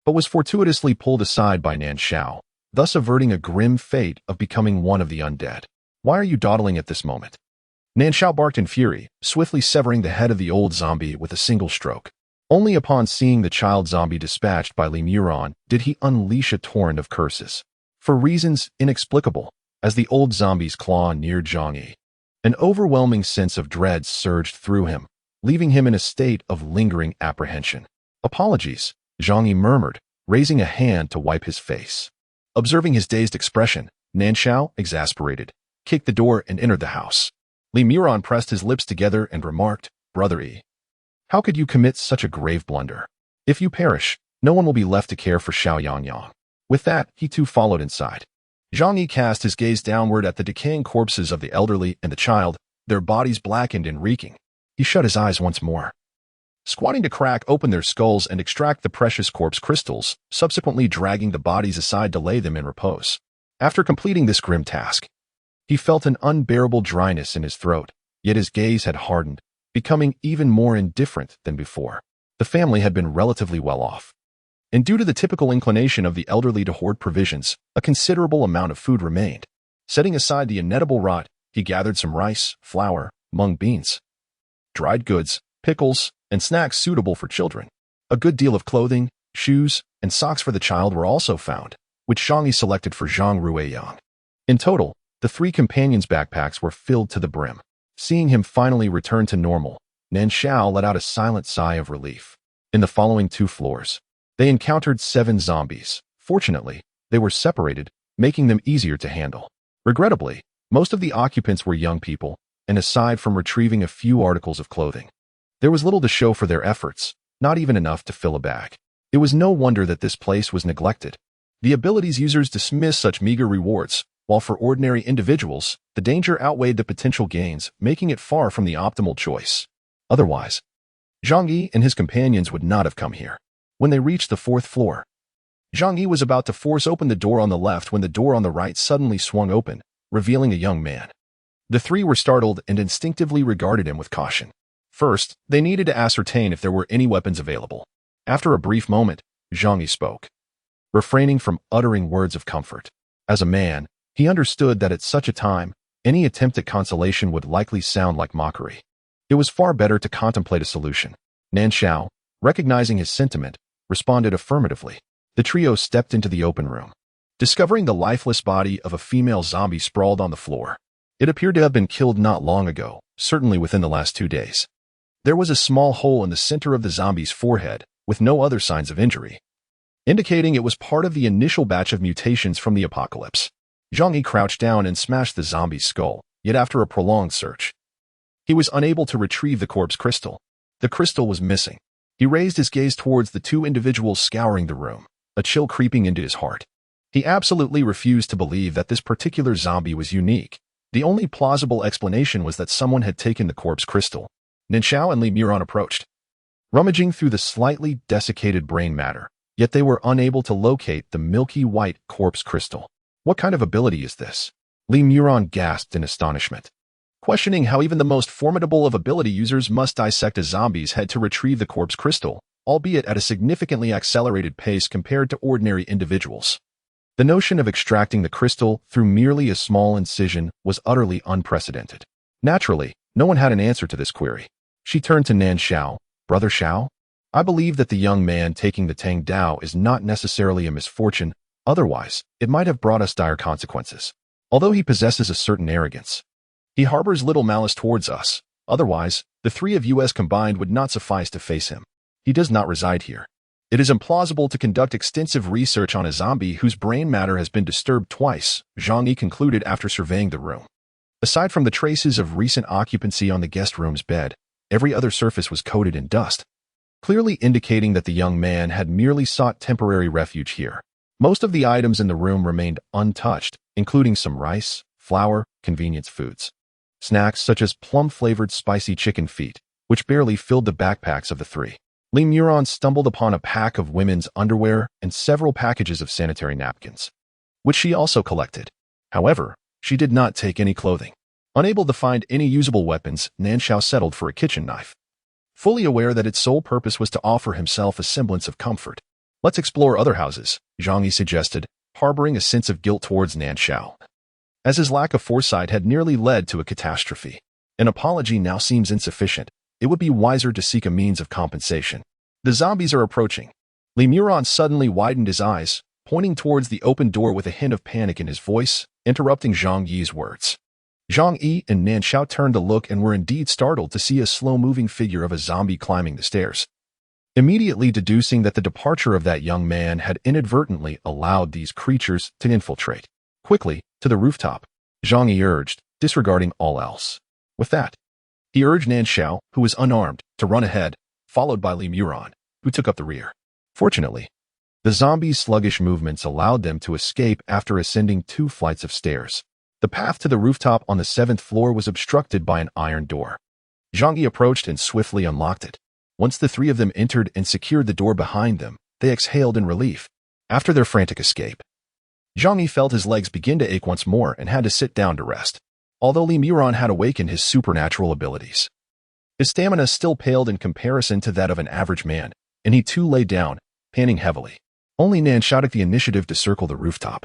[SPEAKER 1] but was fortuitously pulled aside by Nan Shao, thus averting a grim fate of becoming one of the undead. "Why are you dawdling at this moment?" Nan Shao barked in fury, swiftly severing the head of the old zombie with a single stroke. Only upon seeing the child zombie dispatched by Li Muran did he unleash a torrent of curses, for reasons inexplicable, as the old zombie's claw neared Zhang Yi. An overwhelming sense of dread surged through him, leaving him in a state of lingering apprehension. "Apologies," Zhang Yi murmured, raising a hand to wipe his face. Observing his dazed expression, Nan Shao, exasperated, kicked the door and entered the house. Li Muran pressed his lips together and remarked, "Brother Yi, how could you commit such a grave blunder? If you perish, no one will be left to care for Xiaoyangyang." With that, he too followed inside. Zhang Yi cast his gaze downward at the decaying corpses of the elderly and the child, their bodies blackened and reeking. He shut his eyes once more, squatting to crack open their skulls and extract the precious corpse crystals, subsequently dragging the bodies aside to lay them in repose. After completing this grim task, he felt an unbearable dryness in his throat, yet his gaze had hardened, becoming even more indifferent than before. The family had been relatively well off, and due to the typical inclination of the elderly to hoard provisions, a considerable amount of food remained. Setting aside the inedible rot, he gathered some rice, flour, mung beans, dried goods, pickles, and snacks suitable for children. A good deal of clothing, shoes, and socks for the child were also found, which Zhang Yi selected for Zhang Ruiyang. In total, the three companions' backpacks were filled to the brim. Seeing him finally return to normal, Nan Shao let out a silent sigh of relief. In the following 2 floors, they encountered 7 zombies. Fortunately, they were separated, making them easier to handle. Regrettably, most of the occupants were young people, and aside from retrieving a few articles of clothing, there was little to show for their efforts, not even enough to fill a bag. It was no wonder that this place was neglected. The abilities users dismiss such meager rewards, while for ordinary individuals, the danger outweighed the potential gains, making it far from the optimal choice. Otherwise, Zhang Yi and his companions would not have come here. When they reached the 4th floor, Zhang Yi was about to force open the door on the left when the door on the right suddenly swung open, revealing a young man. The 3 were startled and instinctively regarded him with caution. First, they needed to ascertain if there were any weapons available. After a brief moment, Zhang Yi spoke, refraining from uttering words of comfort. As a man, he understood that at such a time, any attempt at consolation would likely sound like mockery. It was far better to contemplate a solution. Nan Shao, recognizing his sentiment, responded affirmatively. The trio stepped into the open room, discovering the lifeless body of a female zombie sprawled on the floor. It appeared to have been killed not long ago, certainly within the last 2 days. There was a small hole in the center of the zombie's forehead, with no other signs of injury, indicating it was part of the initial batch of mutations from the apocalypse. Zhang Yi crouched down and smashed the zombie's skull, yet after a prolonged search, he was unable to retrieve the corpse crystal. The crystal was missing. He raised his gaze towards the 2 individuals scouring the room, a chill creeping into his heart. He absolutely refused to believe that this particular zombie was unique. The only plausible explanation was that someone had taken the corpse crystal. Nan Shao and Li Muran approached, rummaging through the slightly desiccated brain matter, yet they were unable to locate the milky white corpse crystal. What kind of ability is this? Li Muran gasped in astonishment, questioning how even the most formidable of ability users must dissect a zombie's head to retrieve the corpse crystal, albeit at a significantly accelerated pace compared to ordinary individuals. The notion of extracting the crystal through merely a small incision was utterly unprecedented. Naturally, no one had an answer to this query. She turned to Nan Shao. Brother Shao? I believe that the young man taking the Tang Dao is not necessarily a misfortune. Otherwise, it might have brought us dire consequences. Although he possesses a certain arrogance, he harbors little malice towards us. Otherwise, the 3 of us combined would not suffice to face him. He does not reside here. It is implausible to conduct extensive research on a zombie whose brain matter has been disturbed twice, Zhang Yi concluded after surveying the room. Aside from the traces of recent occupancy on the guest room's bed, every other surface was coated in dust, clearly indicating that the young man had merely sought temporary refuge here. Most of the items in the room remained untouched, including some rice, flour, convenience foods. Snacks such as plum-flavored spicy chicken feet, which barely filled the backpacks of the 3. Li Muran stumbled upon a pack of women's underwear and several packages of sanitary napkins, which she also collected. However, she did not take any clothing. Unable to find any usable weapons, Nan Shao settled for a kitchen knife, fully aware that its sole purpose was to offer himself a semblance of comfort. Let's explore other houses, Zhang Yi suggested, harboring a sense of guilt towards Nan Shao, as his lack of foresight had nearly led to a catastrophe. An apology now seems insufficient. It would be wiser to seek a means of compensation. The zombies are approaching. Li Muran suddenly widened his eyes, pointing towards the open door with a hint of panic in his voice, interrupting Zhang Yi's words. Zhang Yi and Nan Shao turned to look and were indeed startled to see a slow-moving figure of a zombie climbing the stairs, immediately deducing that the departure of that young man had inadvertently allowed these creatures to infiltrate. Quickly, to the rooftop, Zhang Yi urged, disregarding all else. With that, he urged Nan Shao, who was unarmed, to run ahead, followed by Li Muran, who took up the rear. Fortunately, the zombies' sluggish movements allowed them to escape after ascending 2 flights of stairs. The path to the rooftop on the 7th floor was obstructed by an iron door. Zhang Yi approached and swiftly unlocked it. Once the 3 of them entered and secured the door behind them, they exhaled in relief. After their frantic escape, Zhang Yi felt his legs begin to ache once more and had to sit down to rest. Although Li Muran had awakened his supernatural abilities, his stamina still paled in comparison to that of an average man, and he too lay down, panting heavily. Only Nan Shao took the initiative to circle the rooftop,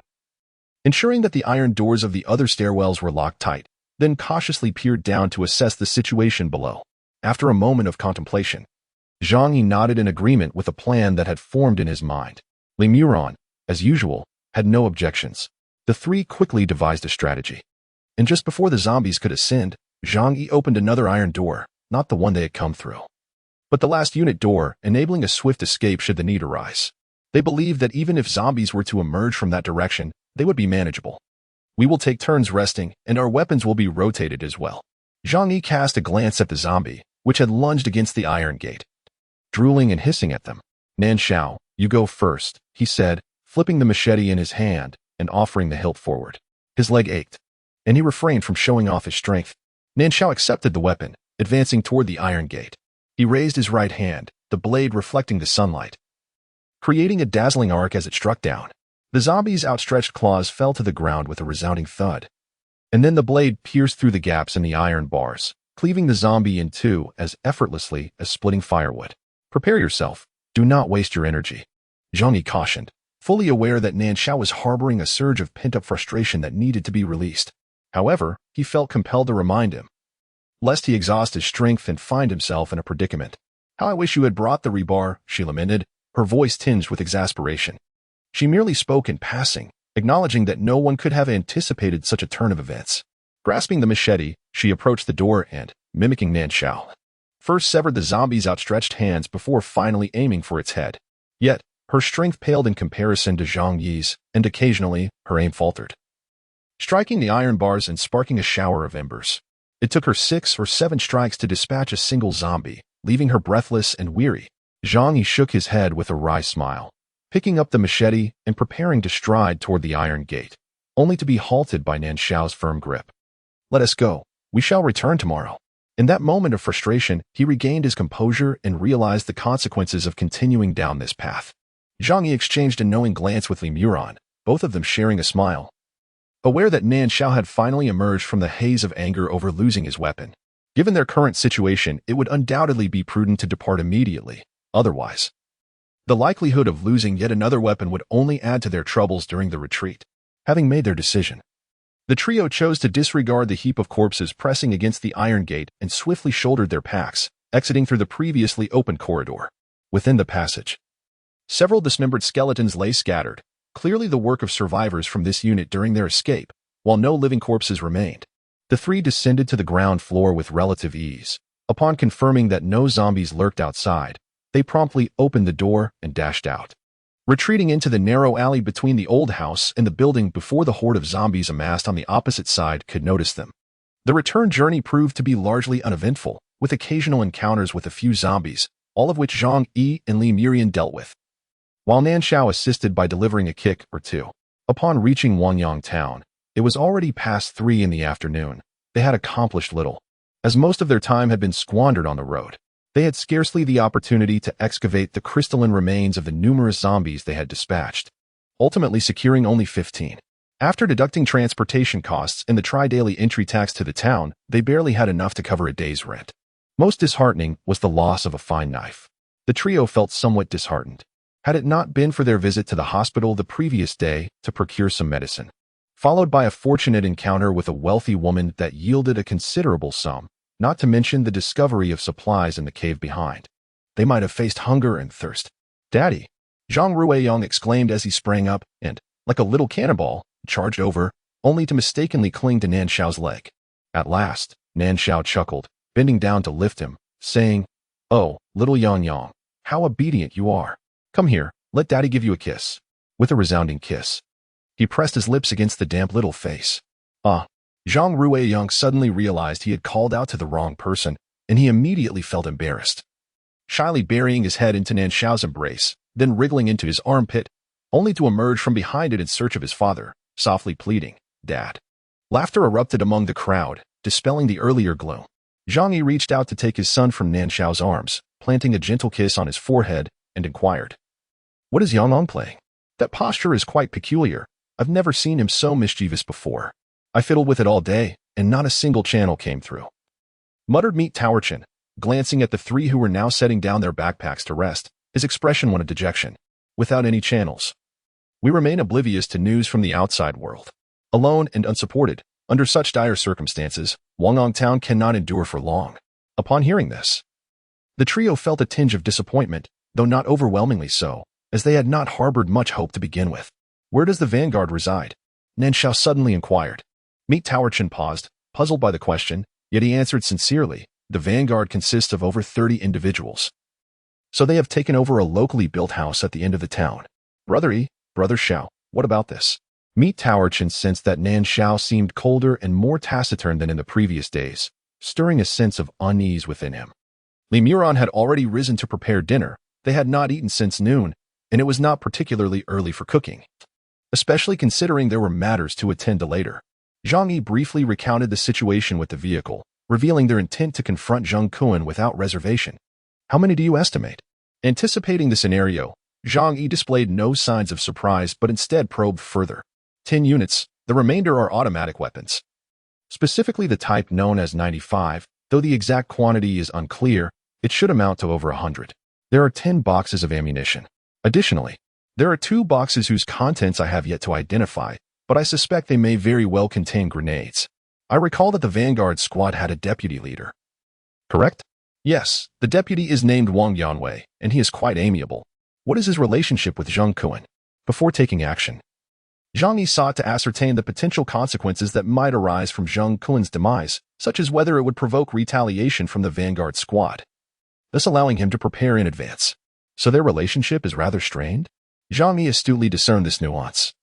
[SPEAKER 1] ensuring that the iron doors of the other stairwells were locked tight, then cautiously peered down to assess the situation below. After a moment of contemplation, Zhang Yi nodded in agreement with a plan that had formed in his mind. Li Muron, as usual, had no objections. The three quickly devised a strategy. And just before the zombies could ascend, Zhang Yi opened another iron door, not the one they had come through, but the last unit door, enabling a swift escape should the need arise. They believed that even if zombies were to emerge from that direction, they would be manageable. We will take turns resting, and our weapons will be rotated as well. Zhang Yi cast a glance at the zombie, which had lunged against the iron gate, drooling and hissing at them. Nan Shao, you go first, he said, flipping the machete in his hand and offering the hilt forward. His leg ached, and he refrained from showing off his strength. Nan Shao accepted the weapon, advancing toward the iron gate. He raised his right hand, the blade reflecting the sunlight, creating a dazzling arc as it struck down. The zombie's outstretched claws fell to the ground with a resounding thud, and then the blade pierced through the gaps in the iron bars, cleaving the zombie in two as effortlessly as splitting firewood. Prepare yourself. Do not waste your energy, Zhang Yi cautioned, fully aware that Nan Shao was harboring a surge of pent-up frustration that needed to be released. However, he felt compelled to remind him, lest he exhaust his strength and find himself in a predicament. How I wish you had brought the rebar, she lamented, her voice tinged with exasperation. She merely spoke in passing, acknowledging that no one could have anticipated such a turn of events. Grasping the machete, she approached the door and, mimicking Nan Shao, first severed the zombie's outstretched hands before finally aiming for its head. Yet, her strength paled in comparison to Zhang Yi's, and occasionally, her aim faltered, striking the iron bars and sparking a shower of embers. It took her 6 or 7 strikes to dispatch a single zombie, leaving her breathless and weary. Zhang Yi shook his head with a wry smile, picking up the machete and preparing to stride toward the iron gate, only to be halted by Nan Shao's firm grip. Let us go. We shall return tomorrow. In that moment of frustration, he regained his composure and realized the consequences of continuing down this path. Zhang Yi exchanged a knowing glance with Li Muron, both of them sharing a smile, aware that Nan Shao had finally emerged from the haze of anger over losing his weapon. Given their current situation, it would undoubtedly be prudent to depart immediately. Otherwise, the likelihood of losing yet another weapon would only add to their troubles during the retreat. Having made their decision, the trio chose to disregard the heap of corpses pressing against the iron gate and swiftly shouldered their packs, exiting through the previously open corridor. Within the passage, several dismembered skeletons lay scattered, clearly the work of survivors from this unit during their escape, while no living corpses remained. The three descended to the ground floor with relative ease. Upon confirming that no zombies lurked outside, they promptly opened the door and dashed out, retreating into the narrow alley between the old house and the building before the horde of zombies amassed on the opposite side could notice them. The return journey proved to be largely uneventful, with occasional encounters with a few zombies, all of which Zhang Yi and Li Muron dealt with, while Nan Shao assisted by delivering a kick or two. Upon reaching Wangyang town, it was already past 3 in the afternoon. They had accomplished little, as most of their time had been squandered on the road. They had scarcely the opportunity to excavate the crystalline remains of the numerous zombies they had dispatched, ultimately securing only 15. After deducting transportation costs and the tri-daily entry tax to the town, they barely had enough to cover a day's rent. Most disheartening was the loss of a fine knife. The trio felt somewhat disheartened, had it not been for their visit to the hospital the previous day to procure some medicine, followed by a fortunate encounter with a wealthy woman that yielded a considerable sum, not to mention the discovery of supplies in the cave behind. They might have faced hunger and thirst. Daddy, Zhang Ruiyang exclaimed as he sprang up and, like a little cannonball, charged over, only to mistakenly cling to Nan Shao's leg. At last, Nan Shao chuckled, bending down to lift him, saying, "Oh, little Yang Yang, how obedient you are. Come here, let Daddy give you a kiss." With a resounding kiss, he pressed his lips against the damp little face. Zhang Ruiyang suddenly realized he had called out to the wrong person, and he immediately felt embarrassed, shyly burying his head into Nan Shao's embrace, then wriggling into his armpit, only to emerge from behind it in search of his father, softly pleading, "Dad." Laughter erupted among the crowd, dispelling the earlier gloom. Zhang Yi reached out to take his son from Nan Shao's arms, planting a gentle kiss on his forehead, and inquired, "What is Yang Long playing? That posture is quite peculiar. I've never seen him so mischievous before. I fiddled with it all day, and not a single channel came through," muttered Meat Towerchin, glancing at the three who were now setting down their backpacks to rest, his expression one of dejection. "Without any channels, we remain oblivious to news from the outside world. Alone and unsupported, under such dire circumstances, Wangyang town cannot endure for long." Upon hearing this, The trio felt a tinge of disappointment, though not overwhelmingly so, as they had not harbored much hope to begin with. Where does the vanguard reside? Nan Shao suddenly inquired. Meet Towerchen paused, puzzled by the question, yet he answered sincerely, the vanguard consists of over 30 individuals. So they have taken over a locally built house at the end of the town. Brother Shao, what about this? Meet Towerchen sensed that Nan Shao seemed colder and more taciturn than in the previous days, stirring a sense of unease within him. Li Muran had already risen to prepare dinner. They had not eaten since noon, and it was not particularly early for cooking, especially considering there were matters to attend to later. Zhang Yi briefly recounted the situation with the vehicle, revealing their intent to confront Zhang Kuan without reservation. How many do you estimate? Anticipating the scenario, Zhang Yi displayed no signs of surprise but instead probed further. 10 units, the remainder are automatic weapons. Specifically the type known as 95, though the exact quantity is unclear, it should amount to over 100. There are 10 boxes of ammunition. Additionally, there are 2 boxes whose contents I have yet to identify, but I suspect they may very well contain grenades. I recall that the Vanguard squad had a deputy leader. Correct? Yes, the deputy is named Wang Yanwei, and he is quite amiable. What is his relationship with Zhang Kuan? Before taking action, Zhang Yi sought to ascertain the potential consequences that might arise from Zhang Kuan's demise, such as whether it would provoke retaliation from the Vanguard squad, thus allowing him to prepare in advance. So their relationship is rather strained? Zhang Yi astutely discerned this nuance,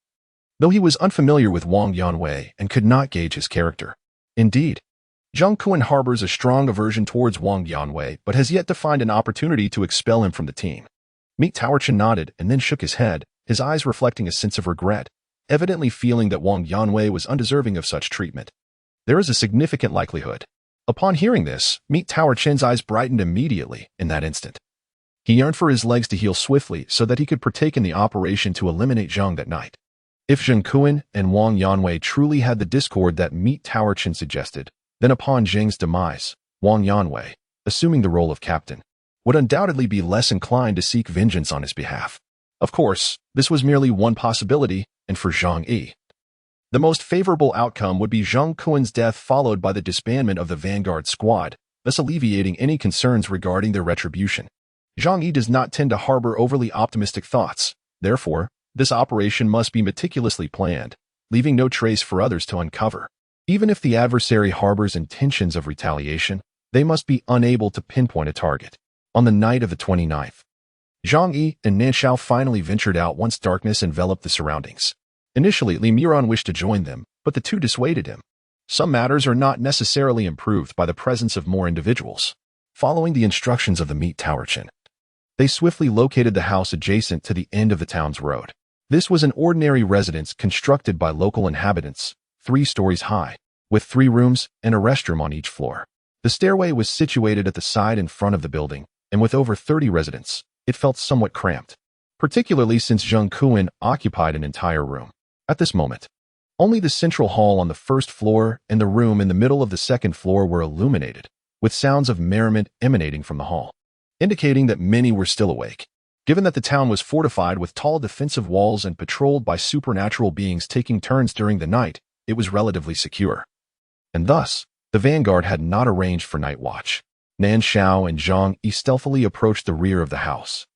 [SPEAKER 1] though he was unfamiliar with Wang Yanwei and could not gauge his character. Indeed, Zhang Kuan harbors a strong aversion towards Wang Yanwei but has yet to find an opportunity to expel him from the team. Meet Towerchen nodded and then shook his head, his eyes reflecting a sense of regret, evidently feeling that Wang Yanwei was undeserving of such treatment. There is a significant likelihood. Upon hearing this, Meet Towerchen's eyes brightened immediately in that instant. He yearned for his legs to heal swiftly so that he could partake in the operation to eliminate Zhang that night. If Zhang Kuan and Wang Yanwei truly had the discord that Meet Towerchen suggested, then upon Zhang's demise, Wang Yanwei, assuming the role of captain, would undoubtedly be less inclined to seek vengeance on his behalf. Of course, this was merely one possibility, and for Zhang Yi, the most favorable outcome would be Zhang Kuan's death followed by the disbandment of the Vanguard squad, thus alleviating any concerns regarding their retribution. Zhang Yi does not tend to harbor overly optimistic thoughts. Therefore, this operation must be meticulously planned, leaving no trace for others to uncover. Even if the adversary harbors intentions of retaliation, they must be unable to pinpoint a target. On the night of the 29th, Zhang Yi and Nan Shao finally ventured out once darkness enveloped the surroundings. Initially, Li Muran wished to join them, but the two dissuaded him. Some matters are not necessarily improved by the presence of more individuals. Following the instructions of the Meet Towerchen, they swiftly located the house adjacent to the end of the town's road. This was an ordinary residence constructed by local inhabitants, 3 stories high, with 3 rooms and a restroom on each floor. The stairway was situated at the side in front of the building, and with over 30 residents, it felt somewhat cramped, particularly since Zhang Kuan occupied an entire room. At this moment, only the central hall on the first floor and the room in the middle of the second floor were illuminated, with sounds of merriment emanating from the hall, indicating that many were still awake. Given that the town was fortified with tall defensive walls and patrolled by supernatural beings taking turns during the night, it was relatively secure. And thus, the vanguard had not arranged for night watch. Nan Shao and Zhang Yi stealthily approached the rear of the house.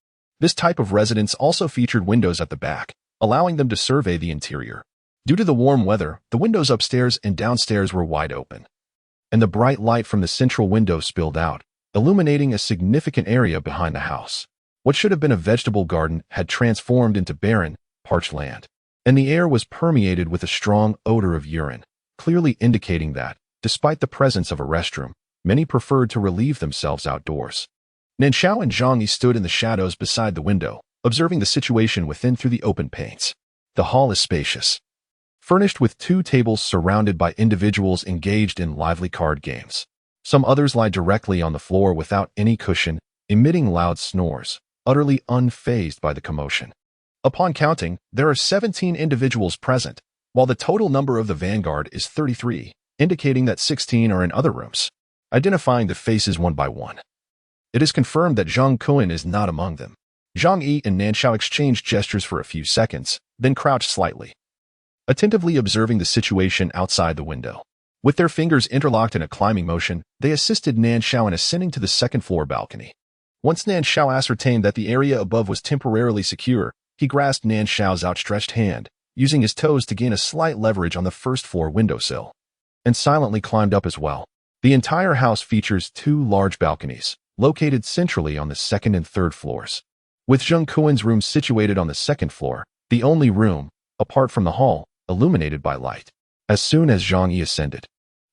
[SPEAKER 1] This type of residence also featured windows at the back, allowing them to survey the interior. Due to the warm weather, the windows upstairs and downstairs were wide open, and the bright light from the central window spilled out, illuminating a significant area behind the house. What should have been a vegetable garden had transformed into barren, parched land, and the air was permeated with a strong odor of urine, clearly indicating that, despite the presence of a restroom, many preferred to relieve themselves outdoors. Nan Shao and Zhang Yi stood in the shadows beside the window, observing the situation within through the open panes. The hall is spacious, furnished with 2 tables surrounded by individuals engaged in lively card games. Some others lie directly on the floor without any cushion, emitting loud snores, utterly unfazed by the commotion. Upon counting, there are 17 individuals present, while the total number of the vanguard is 33, indicating that 16 are in other rooms. Identifying the faces one by one, it is confirmed that Zhang Kuan is not among them. Zhang Yi and Nan Shao exchanged gestures for a few seconds, then crouched slightly, attentively observing the situation outside the window. With their fingers interlocked in a climbing motion, they assisted Nan Shao in ascending to the second-floor balcony. Once Nan Shao ascertained that the area above was temporarily secure, he grasped Nan Shao's outstretched hand, using his toes to gain a slight leverage on the first-floor windowsill, and silently climbed up as well. The entire house features 2 large balconies, located centrally on the second and third floors. With Zhang Kuen's room situated on the second floor, the only room, apart from the hall, illuminated by light. As soon as Zhang Yi ascended,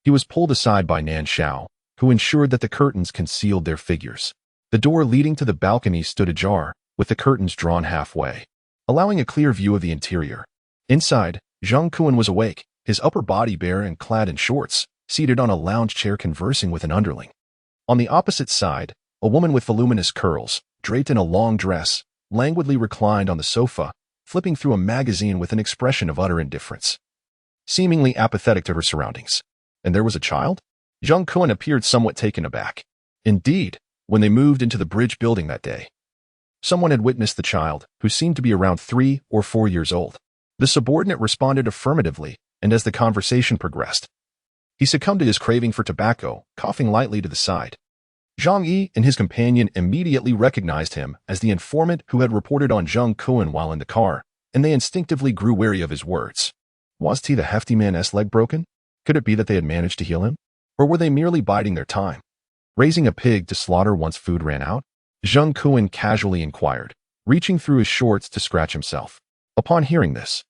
[SPEAKER 1] he was pulled aside by Nan Shao, who ensured that the curtains concealed their figures. The door leading to the balcony stood ajar, with the curtains drawn halfway, allowing a clear view of the interior. Inside, Zhang Kuen was awake, his upper body bare and clad in shorts, seated on a lounge chair conversing with an underling. On the opposite side, a woman with voluminous curls, draped in a long dress, languidly reclined on the sofa, flipping through a magazine with an expression of utter indifference, seemingly apathetic to her surroundings. And there was a child? Zhang Kuen appeared somewhat taken aback. Indeed, when they moved into the bridge building that day, someone had witnessed the child, who seemed to be around 3 or 4 years old. The subordinate responded affirmatively, and as the conversation progressed, he succumbed to his craving for tobacco, coughing lightly to the side. Zhang Yi and his companion immediately recognized him as the informant who had reported on Zhang Kuen while in the car, and they instinctively grew wary of his words. Was the hefty man's leg broken? Could it be that they had managed to heal him? Or were they merely biding their time, raising a pig to slaughter once food ran out? Zhang Kuen casually inquired, reaching through his shorts to scratch himself. Upon hearing this,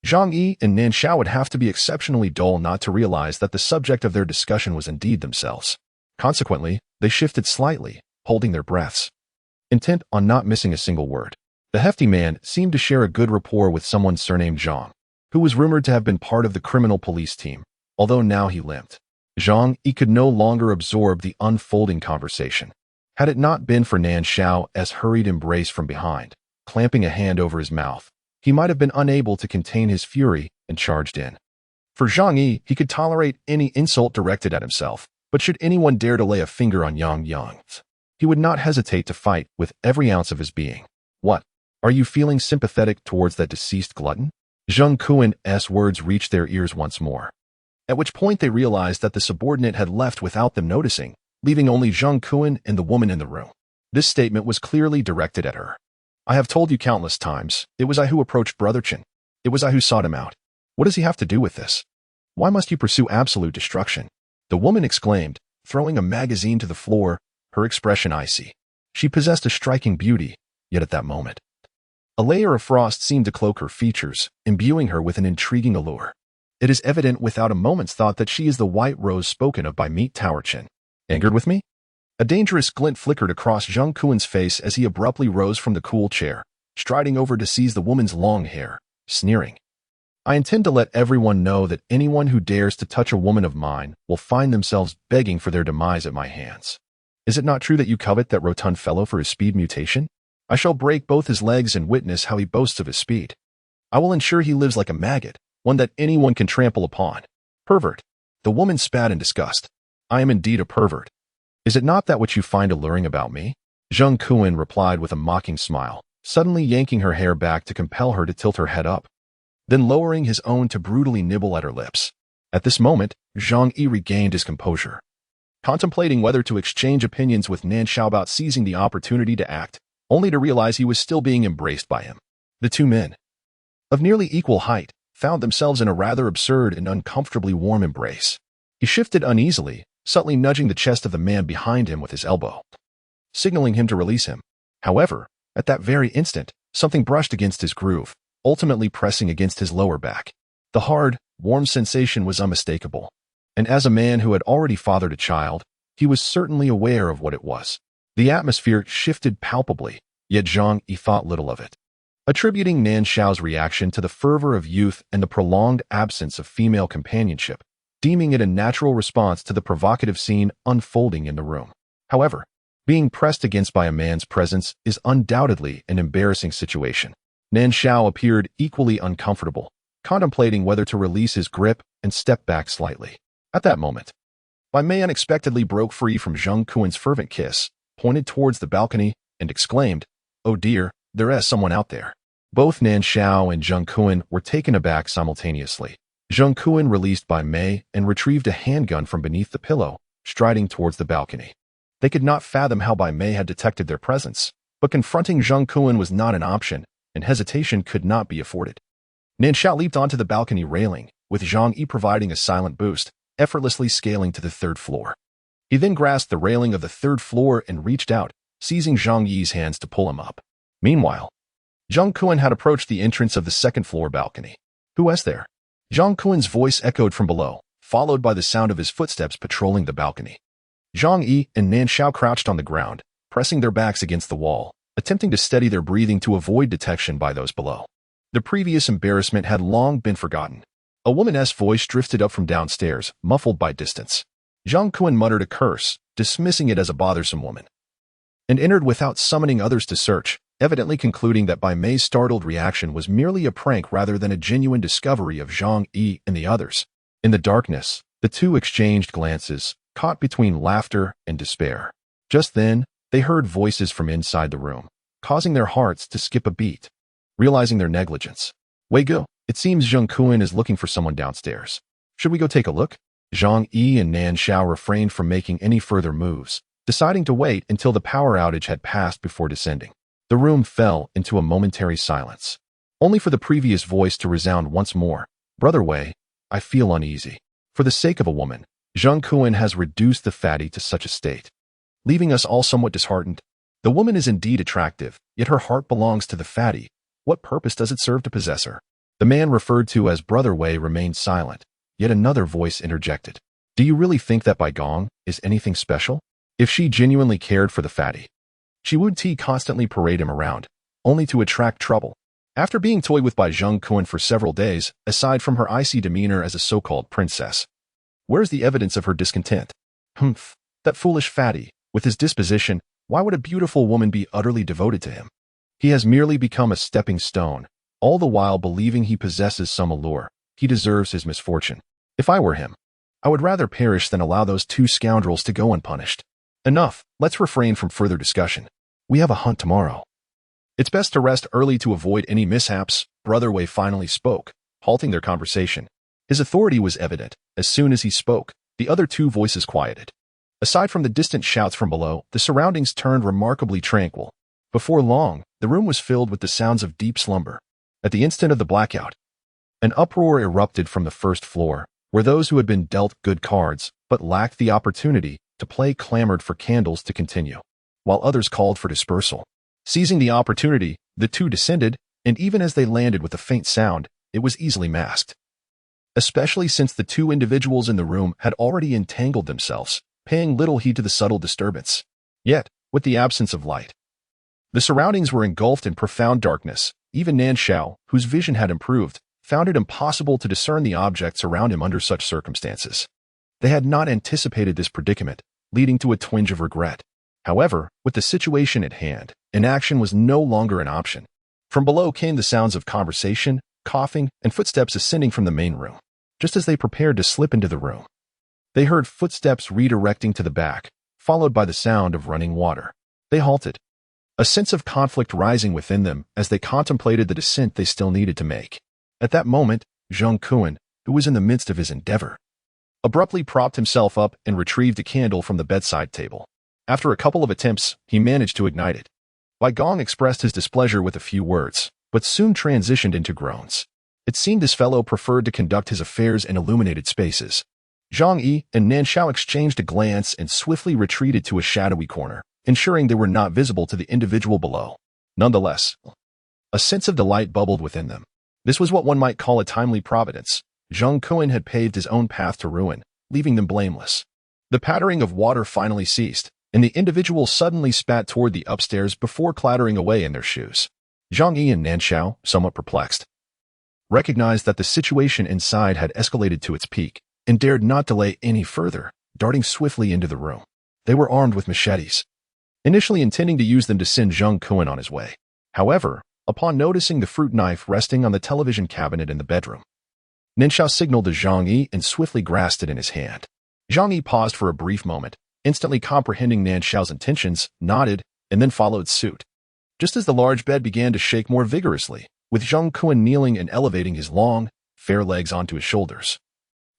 [SPEAKER 1] Zhang Yi and Nan Shao would have to be exceptionally dull not to realize that the subject of their discussion was indeed themselves. Consequently, they shifted slightly, holding their breaths, intent on not missing a single word. The hefty man seemed to share a good rapport with someone surnamed Zhang, who was rumored to have been part of the criminal police team, although now he limped. Zhang Yi could no longer absorb the unfolding conversation. Had it not been for Nan Shao's hurried embrace from behind, clamping a hand over his mouth, he might have been unable to contain his fury and charged in. For Zhang Yi, he could tolerate any insult directed at himself, but should anyone dare to lay a finger on Yang, he would not hesitate to fight with every ounce of his being. What? Are you feeling sympathetic towards that deceased glutton? Zhang Kuen's words reached their ears once more, at which point they realized that the subordinate had left without them noticing, leaving only Zhang Kuen and the woman in the room. This statement was clearly directed at her. I have told you countless times, it was I who approached Brother Chen. It was I who sought him out. What does he have to do with this? Why must you pursue absolute destruction? The woman exclaimed, throwing a magazine to the floor, her expression icy. She possessed a striking beauty, yet at that moment, a layer of frost seemed to cloak her features, imbuing her with an intriguing allure. It is evident without a moment's thought that she is the white rose spoken of by Meat Tower Chen. Angered with me? A dangerous glint flickered across Zhang Kuen's face as he abruptly rose from the cool chair, striding over to seize the woman's long hair, sneering. I intend to let everyone know that anyone who dares to touch a woman of mine will find themselves begging for their demise at my hands. Is it not true that you covet that rotund fellow for his speed mutation? I shall break both his legs and witness how he boasts of his speed. I will ensure he lives like a maggot, one that anyone can trample upon. Pervert. The woman spat in disgust. I am indeed a pervert. Is it not that which you find alluring about me? Zhang Kuen replied with a mocking smile, suddenly yanking her hair back to compel her to tilt her head up, then lowering his own to brutally nibble at her lips. At this moment, Zhang Yi regained his composure, contemplating whether to exchange opinions with Nan Shao about seizing the opportunity to act, only to realize he was still being embraced by him. The two men, of nearly equal height, found themselves in a rather absurd and uncomfortably warm embrace. He shifted uneasily, subtly nudging the chest of the man behind him with his elbow, signaling him to release him. However, at that very instant, something brushed against his groove, ultimately pressing against his lower back. The hard, warm sensation was unmistakable, and as a man who had already fathered a child, he was certainly aware of what it was. The atmosphere shifted palpably, yet Zhang Yi thought little of it, attributing Nan Shao's reaction to the fervor of youth and the prolonged absence of female companionship, deeming it a natural response to the provocative scene unfolding in the room. However, being pressed against by a man's presence is undoubtedly an embarrassing situation. Nan Shao appeared equally uncomfortable, contemplating whether to release his grip and step back slightly. At that moment, Bai Mei unexpectedly broke free from Zhang Kuen's fervent kiss, pointed towards the balcony, and exclaimed, "Oh dear, there is someone out there." Both Nan Shao and Zhang Kuen were taken aback simultaneously. Zhang Kuen released Bai Mei and retrieved a handgun from beneath the pillow, striding towards the balcony. They could not fathom how Bai Mei had detected their presence, but confronting Zhang Kuan was not an option, and hesitation could not be afforded. Nan Shao leaped onto the balcony railing, with Zhang Yi providing a silent boost, effortlessly scaling to the third floor. He then grasped the railing of the third floor and reached out, seizing Zhang Yi's hands to pull him up. Meanwhile, Zhang Kuan had approached the entrance of the second floor balcony. "Who is there?" Zhang Kuan's voice echoed from below, followed by the sound of his footsteps patrolling the balcony. Zhang Yi and Nan Shao crouched on the ground, pressing their backs against the wall, attempting to steady their breathing to avoid detection by those below. The previous embarrassment had long been forgotten. A woman's voice drifted up from downstairs, muffled by distance. Zhang Kuan muttered a curse, dismissing it as a bothersome woman, and entered without summoning others to search, evidently concluding that Bai Mei's startled reaction was merely a prank rather than a genuine discovery of Zhang Yi and the others. In the darkness, the two exchanged glances, caught between laughter and despair. Just then, they heard voices from inside the room, causing their hearts to skip a beat. Realizing their negligence, "Wei go, it seems Zhang Kuan is looking for someone downstairs. Should we go take a look?" Zhang Yi and Nan Shao refrained from making any further moves, deciding to wait until the power outage had passed before descending. The room fell into a momentary silence, only for the previous voice to resound once more. "Brother Wei, I feel uneasy. For the sake of a woman, Zhang Kuan has reduced the fatty to such a state, leaving us all somewhat disheartened. The woman is indeed attractive, yet her heart belongs to the fatty. What purpose does it serve to possess her?" The man referred to as Brother Wei remained silent, yet another voice interjected. "Do you really think that Bai Gong is anything special? If she genuinely cared for the fatty, she would constantly parade him around, only to attract trouble." After being toyed with by Zhang Kuan for several days, aside from her icy demeanor as a so-called princess, where's the evidence of her discontent? Humph, that foolish fatty, with his disposition, why would a beautiful woman be utterly devoted to him? He has merely become a stepping stone, all the while believing he possesses some allure. He deserves his misfortune. If I were him, I would rather perish than allow those two scoundrels to go unpunished. Enough, let's refrain from further discussion. We have a hunt tomorrow. It's best to rest early to avoid any mishaps. Brother Wei finally spoke, halting their conversation. His authority was evident. As soon as he spoke, the other two voices quieted. Aside from the distant shouts from below, the surroundings turned remarkably tranquil. Before long, the room was filled with the sounds of deep slumber. At the instant of the blackout, an uproar erupted from the first floor, where those who had been dealt good cards, but lacked the opportunity to play clamored for candles to continue, while others called for dispersal. Seizing the opportunity, the two descended, and even as they landed with a faint sound, it was easily masked. Especially since the two individuals in the room had already entangled themselves, paying little heed to the subtle disturbance. Yet, with the absence of light, the surroundings were engulfed in profound darkness. Even Nan Shao, whose vision had improved, found it impossible to discern the objects around him under such circumstances. They had not anticipated this predicament, leading to a twinge of regret. However, with the situation at hand, inaction was no longer an option. From below came the sounds of conversation, coughing, and footsteps ascending from the main room. Just as they prepared to slip into the room, they heard footsteps redirecting to the back, followed by the sound of running water. They halted, a sense of conflict rising within them as they contemplated the descent they still needed to make. At that moment, Zhang Kuan, who was in the midst of his endeavor, abruptly propped himself up and retrieved a candle from the bedside table. After a couple of attempts, he managed to ignite it. Bai Gong expressed his displeasure with a few words, but soon transitioned into groans. It seemed this fellow preferred to conduct his affairs in illuminated spaces. Zhang Yi and Nan Shao exchanged a glance and swiftly retreated to a shadowy corner, ensuring they were not visible to the individual below. Nonetheless, a sense of delight bubbled within them. This was what one might call a timely providence. Zhang Kuan had paved his own path to ruin, leaving them blameless. The pattering of water finally ceased, and the individual suddenly spat toward the upstairs before clattering away in their shoes. Zhang Yi and Nan Shao, somewhat perplexed, recognized that the situation inside had escalated to its peak and dared not delay any further, darting swiftly into the room. They were armed with machetes, initially intending to use them to send Zhang Kuan on his way. However, upon noticing the fruit knife resting on the television cabinet in the bedroom, Nan Shao signaled to Zhang Yi and swiftly grasped it in his hand. Zhang Yi paused for a brief moment, instantly comprehending Nan Shao's intentions, nodded, and then followed suit. Just as the large bed began to shake more vigorously, with Zhang Kuan kneeling and elevating his long, fair legs onto his shoulders.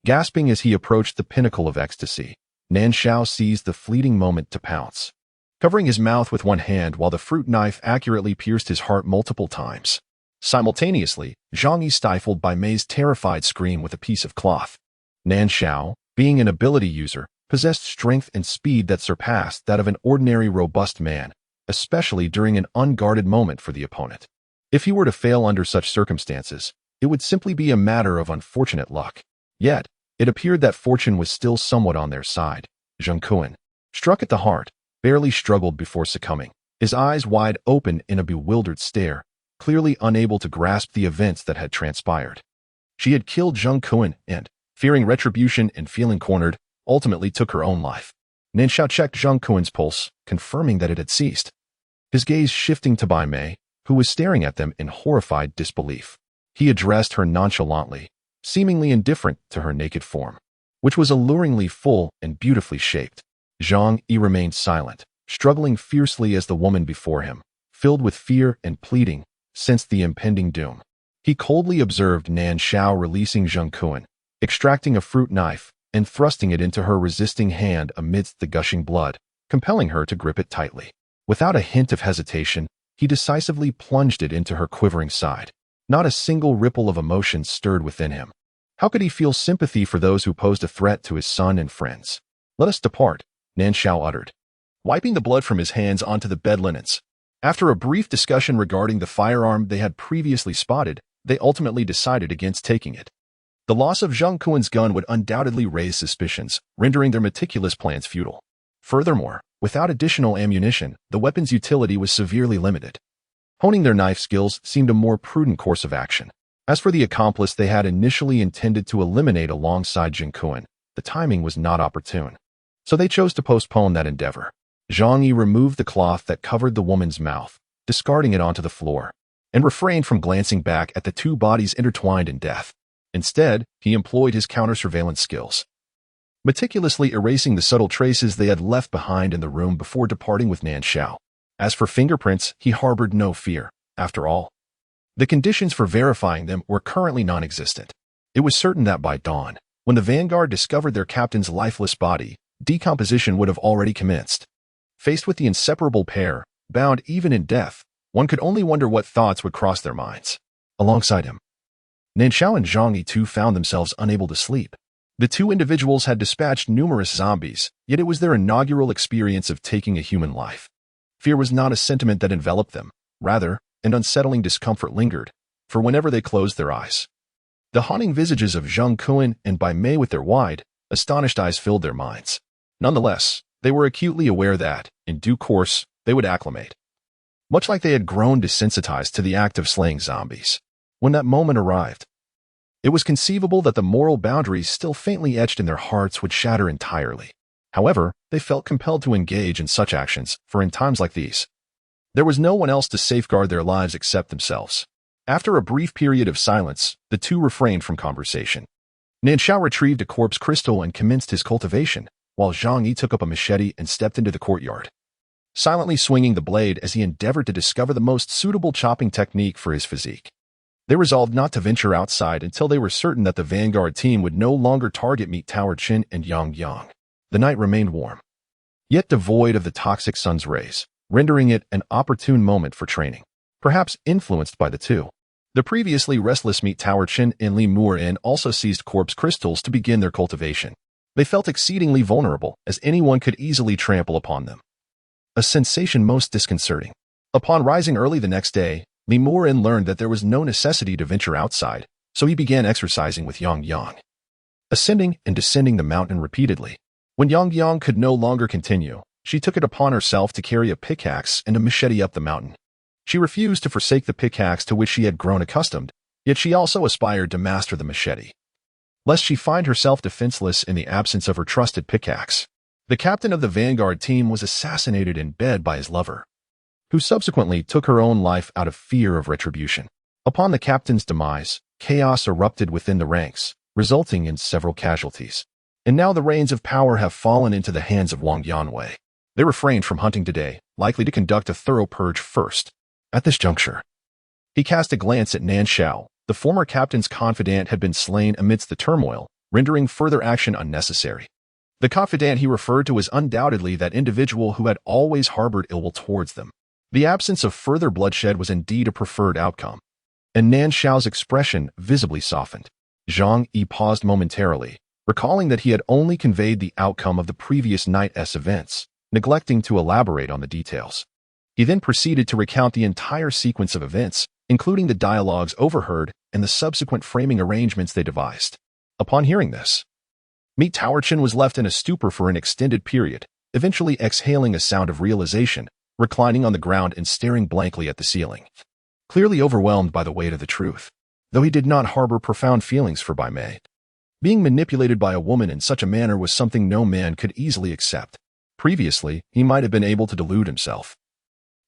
[SPEAKER 1] Gasping as he approached the pinnacle of ecstasy, Nan Shao seized the fleeting moment to pounce, covering his mouth with one hand while the fruit knife accurately pierced his heart multiple times. Simultaneously, Zhang Yi stifled Bai Mei's terrified scream with a piece of cloth. Nan Shao, being an ability user, possessed strength and speed that surpassed that of an ordinary robust man, especially during an unguarded moment for the opponent. If he were to fail under such circumstances, it would simply be a matter of unfortunate luck. Yet, it appeared that fortune was still somewhat on their side. Zhang Ruiyang, struck at the heart, barely struggled before succumbing, his eyes wide open in a bewildered stare, clearly unable to grasp the events that had transpired. She had killed Zhang Ruiyang and, fearing retribution and feeling cornered, ultimately took her own life. Nan Shao checked Zhang Ruiyang's pulse, confirming that it had ceased. His gaze shifting to Bai Mei, who was staring at them in horrified disbelief. He addressed her nonchalantly, seemingly indifferent to her naked form, which was alluringly full and beautifully shaped. Zhang Yi remained silent, struggling fiercely as the woman before him, filled with fear and pleading, sensed the impending doom. He coldly observed Nan Shao releasing Zhang Ruiyang, extracting a fruit knife, and thrusting it into her resisting hand amidst the gushing blood, compelling her to grip it tightly. Without a hint of hesitation, he decisively plunged it into her quivering side. Not a single ripple of emotion stirred within him. How could he feel sympathy for those who posed a threat to his son and friends? "Let us depart," Nan Shao uttered, wiping the blood from his hands onto the bed linens. After a brief discussion regarding the firearm they had previously spotted, they ultimately decided against taking it. The loss of Zhang Ruiyang's gun would undoubtedly raise suspicions, rendering their meticulous plans futile. Furthermore, without additional ammunition, the weapon's utility was severely limited. Honing their knife skills seemed a more prudent course of action. As for the accomplice they had initially intended to eliminate alongside Zhang Ruiyang, the timing was not opportune. So they chose to postpone that endeavor. Zhang Yi removed the cloth that covered the woman's mouth, discarding it onto the floor, and refrained from glancing back at the two bodies intertwined in death. Instead, he employed his counter-surveillance skills, meticulously erasing the subtle traces they had left behind in the room before departing with Nan Shao. As for fingerprints, he harbored no fear. After all, the conditions for verifying them were currently non-existent. It was certain that by dawn, when the vanguard discovered their captain's lifeless body, decomposition would have already commenced. Faced with the inseparable pair, bound even in death, one could only wonder what thoughts would cross their minds. Alongside him, Nan Shao and Zhang Yi too found themselves unable to sleep. The two individuals had dispatched numerous zombies, yet it was their inaugural experience of taking a human life. Fear was not a sentiment that enveloped them. Rather, an unsettling discomfort lingered, for whenever they closed their eyes, the haunting visages of Zhang Ruiyang and Bai Mei with their wide, astonished eyes filled their minds. Nonetheless, they were acutely aware that, in due course, they would acclimate. Much like they had grown desensitized to the act of slaying zombies. When that moment arrived, it was conceivable that the moral boundaries still faintly etched in their hearts would shatter entirely. However, they felt compelled to engage in such actions, for in times like these, there was no one else to safeguard their lives except themselves. After a brief period of silence, the two refrained from conversation. Nan Shao retrieved a corpse crystal and commenced his cultivation, while Zhang Yi took up a machete and stepped into the courtyard, silently swinging the blade as he endeavored to discover the most suitable chopping technique for his physique. They resolved not to venture outside until they were certain that the vanguard team would no longer target Meat Tower Chin and Yang. The night remained warm, yet devoid of the toxic sun's rays, rendering it an opportune moment for training. Perhaps influenced by the two, the previously restless Meat Tower Chin and Li Mu'en also seized corpse crystals to begin their cultivation. They felt exceedingly vulnerable, as anyone could easily trample upon them. A sensation most disconcerting. Upon rising early the next day, Li Mu'en learned that there was no necessity to venture outside, so he began exercising with Yang, ascending and descending the mountain repeatedly. When Yang could no longer continue, she took it upon herself to carry a pickaxe and a machete up the mountain. She refused to forsake the pickaxe to which she had grown accustomed, yet she also aspired to master the machete, lest she find herself defenseless in the absence of her trusted pickaxe. The captain of the vanguard team was assassinated in bed by his lover, who subsequently took her own life out of fear of retribution. Upon the captain's demise, chaos erupted within the ranks, resulting in several casualties. And now the reins of power have fallen into the hands of Wang Yanwei. They refrained from hunting today, likely to conduct a thorough purge first. At this juncture, he cast a glance at Nan Shao. The former captain's confidant had been slain amidst the turmoil, rendering further action unnecessary. The confidant he referred to was undoubtedly that individual who had always harbored ill will towards them. The absence of further bloodshed was indeed a preferred outcome, and Nan Shao's expression visibly softened. Zhang Yi paused momentarily, recalling that he had only conveyed the outcome of the previous night's events, neglecting to elaborate on the details. He then proceeded to recount the entire sequence of events, including the dialogues overheard and the subsequent framing arrangements they devised. Upon hearing this, Mi Taochen was left in a stupor for an extended period, eventually exhaling a sound of realization, reclining on the ground and staring blankly at the ceiling, clearly overwhelmed by the weight of the truth. Though he did not harbor profound feelings for Bai Mei, being manipulated by a woman in such a manner was something no man could easily accept. Previously, he might have been able to delude himself.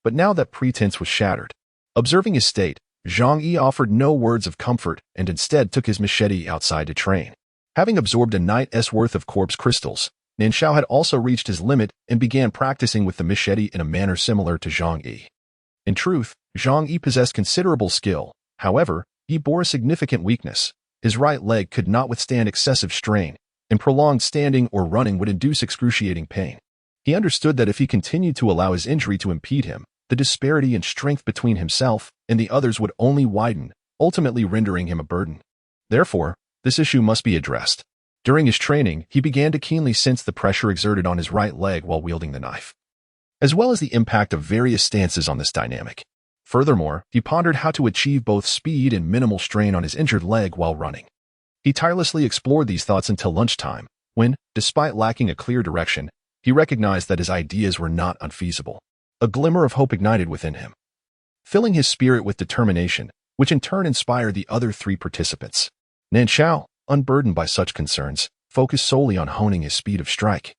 [SPEAKER 1] But now that pretense was shattered. Observing his state, Zhang Yi offered no words of comfort and instead took his machete outside to train. Having absorbed a night's worth of corpse crystals, Nan Shao had also reached his limit and began practicing with the machete in a manner similar to Zhang Yi. In truth, Zhang Yi possessed considerable skill. However, he bore a significant weakness. His right leg could not withstand excessive strain, and prolonged standing or running would induce excruciating pain. He understood that if he continued to allow his injury to impede him, the disparity in strength between himself and the others would only widen, ultimately rendering him a burden. Therefore, this issue must be addressed. During his training, he began to keenly sense the pressure exerted on his right leg while wielding the knife, as well as the impact of various stances on this dynamic. Furthermore, he pondered how to achieve both speed and minimal strain on his injured leg while running. He tirelessly explored these thoughts until lunchtime, when, despite lacking a clear direction, he recognized that his ideas were not unfeasible. A glimmer of hope ignited within him, filling his spirit with determination, which in turn inspired the other three participants. Nan Shao, unburdened by such concerns, focused solely on honing his speed of strike,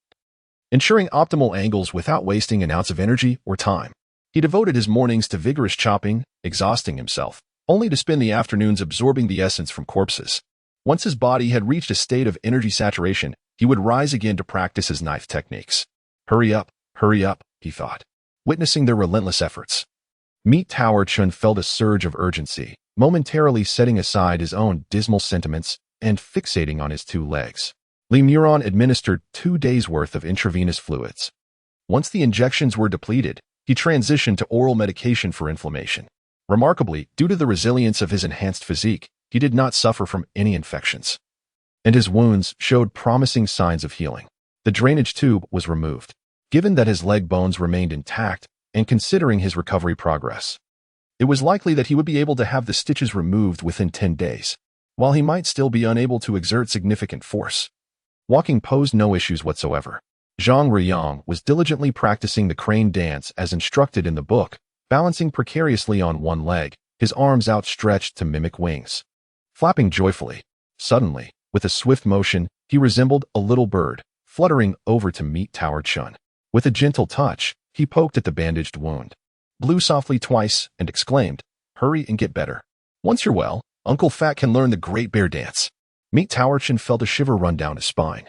[SPEAKER 1] ensuring optimal angles without wasting an ounce of energy or time. He devoted his mornings to vigorous chopping, exhausting himself, only to spend the afternoons absorbing the essence from corpses. Once his body had reached a state of energy saturation, he would rise again to practice his knife techniques. Hurry up, he thought, witnessing their relentless efforts. Mi Taochen felt a surge of urgency, momentarily setting aside his own dismal sentiments and fixating on his two legs. Li Muron administered 2 days' worth of intravenous fluids. Once the injections were depleted, he transitioned to oral medication for inflammation. Remarkably, due to the resilience of his enhanced physique, he did not suffer from any infections, and his wounds showed promising signs of healing. The drainage tube was removed. Given that his leg bones remained intact, and considering his recovery progress, it was likely that he would be able to have the stitches removed within 10 days, while he might still be unable to exert significant force. Walking posed no issues whatsoever. Zhang Ruiyang was diligently practicing the crane dance as instructed in the book, balancing precariously on one leg, his arms outstretched to mimic wings, flapping joyfully. Suddenly, with a swift motion, he resembled a little bird, fluttering over to meet Taochen. With a gentle touch, he poked at the bandaged wound, blew softly twice, and exclaimed, "Hurry and get better. Once you're well, Uncle Fat can learn the Great Bear Dance." Meet Taochen felt a shiver run down his spine.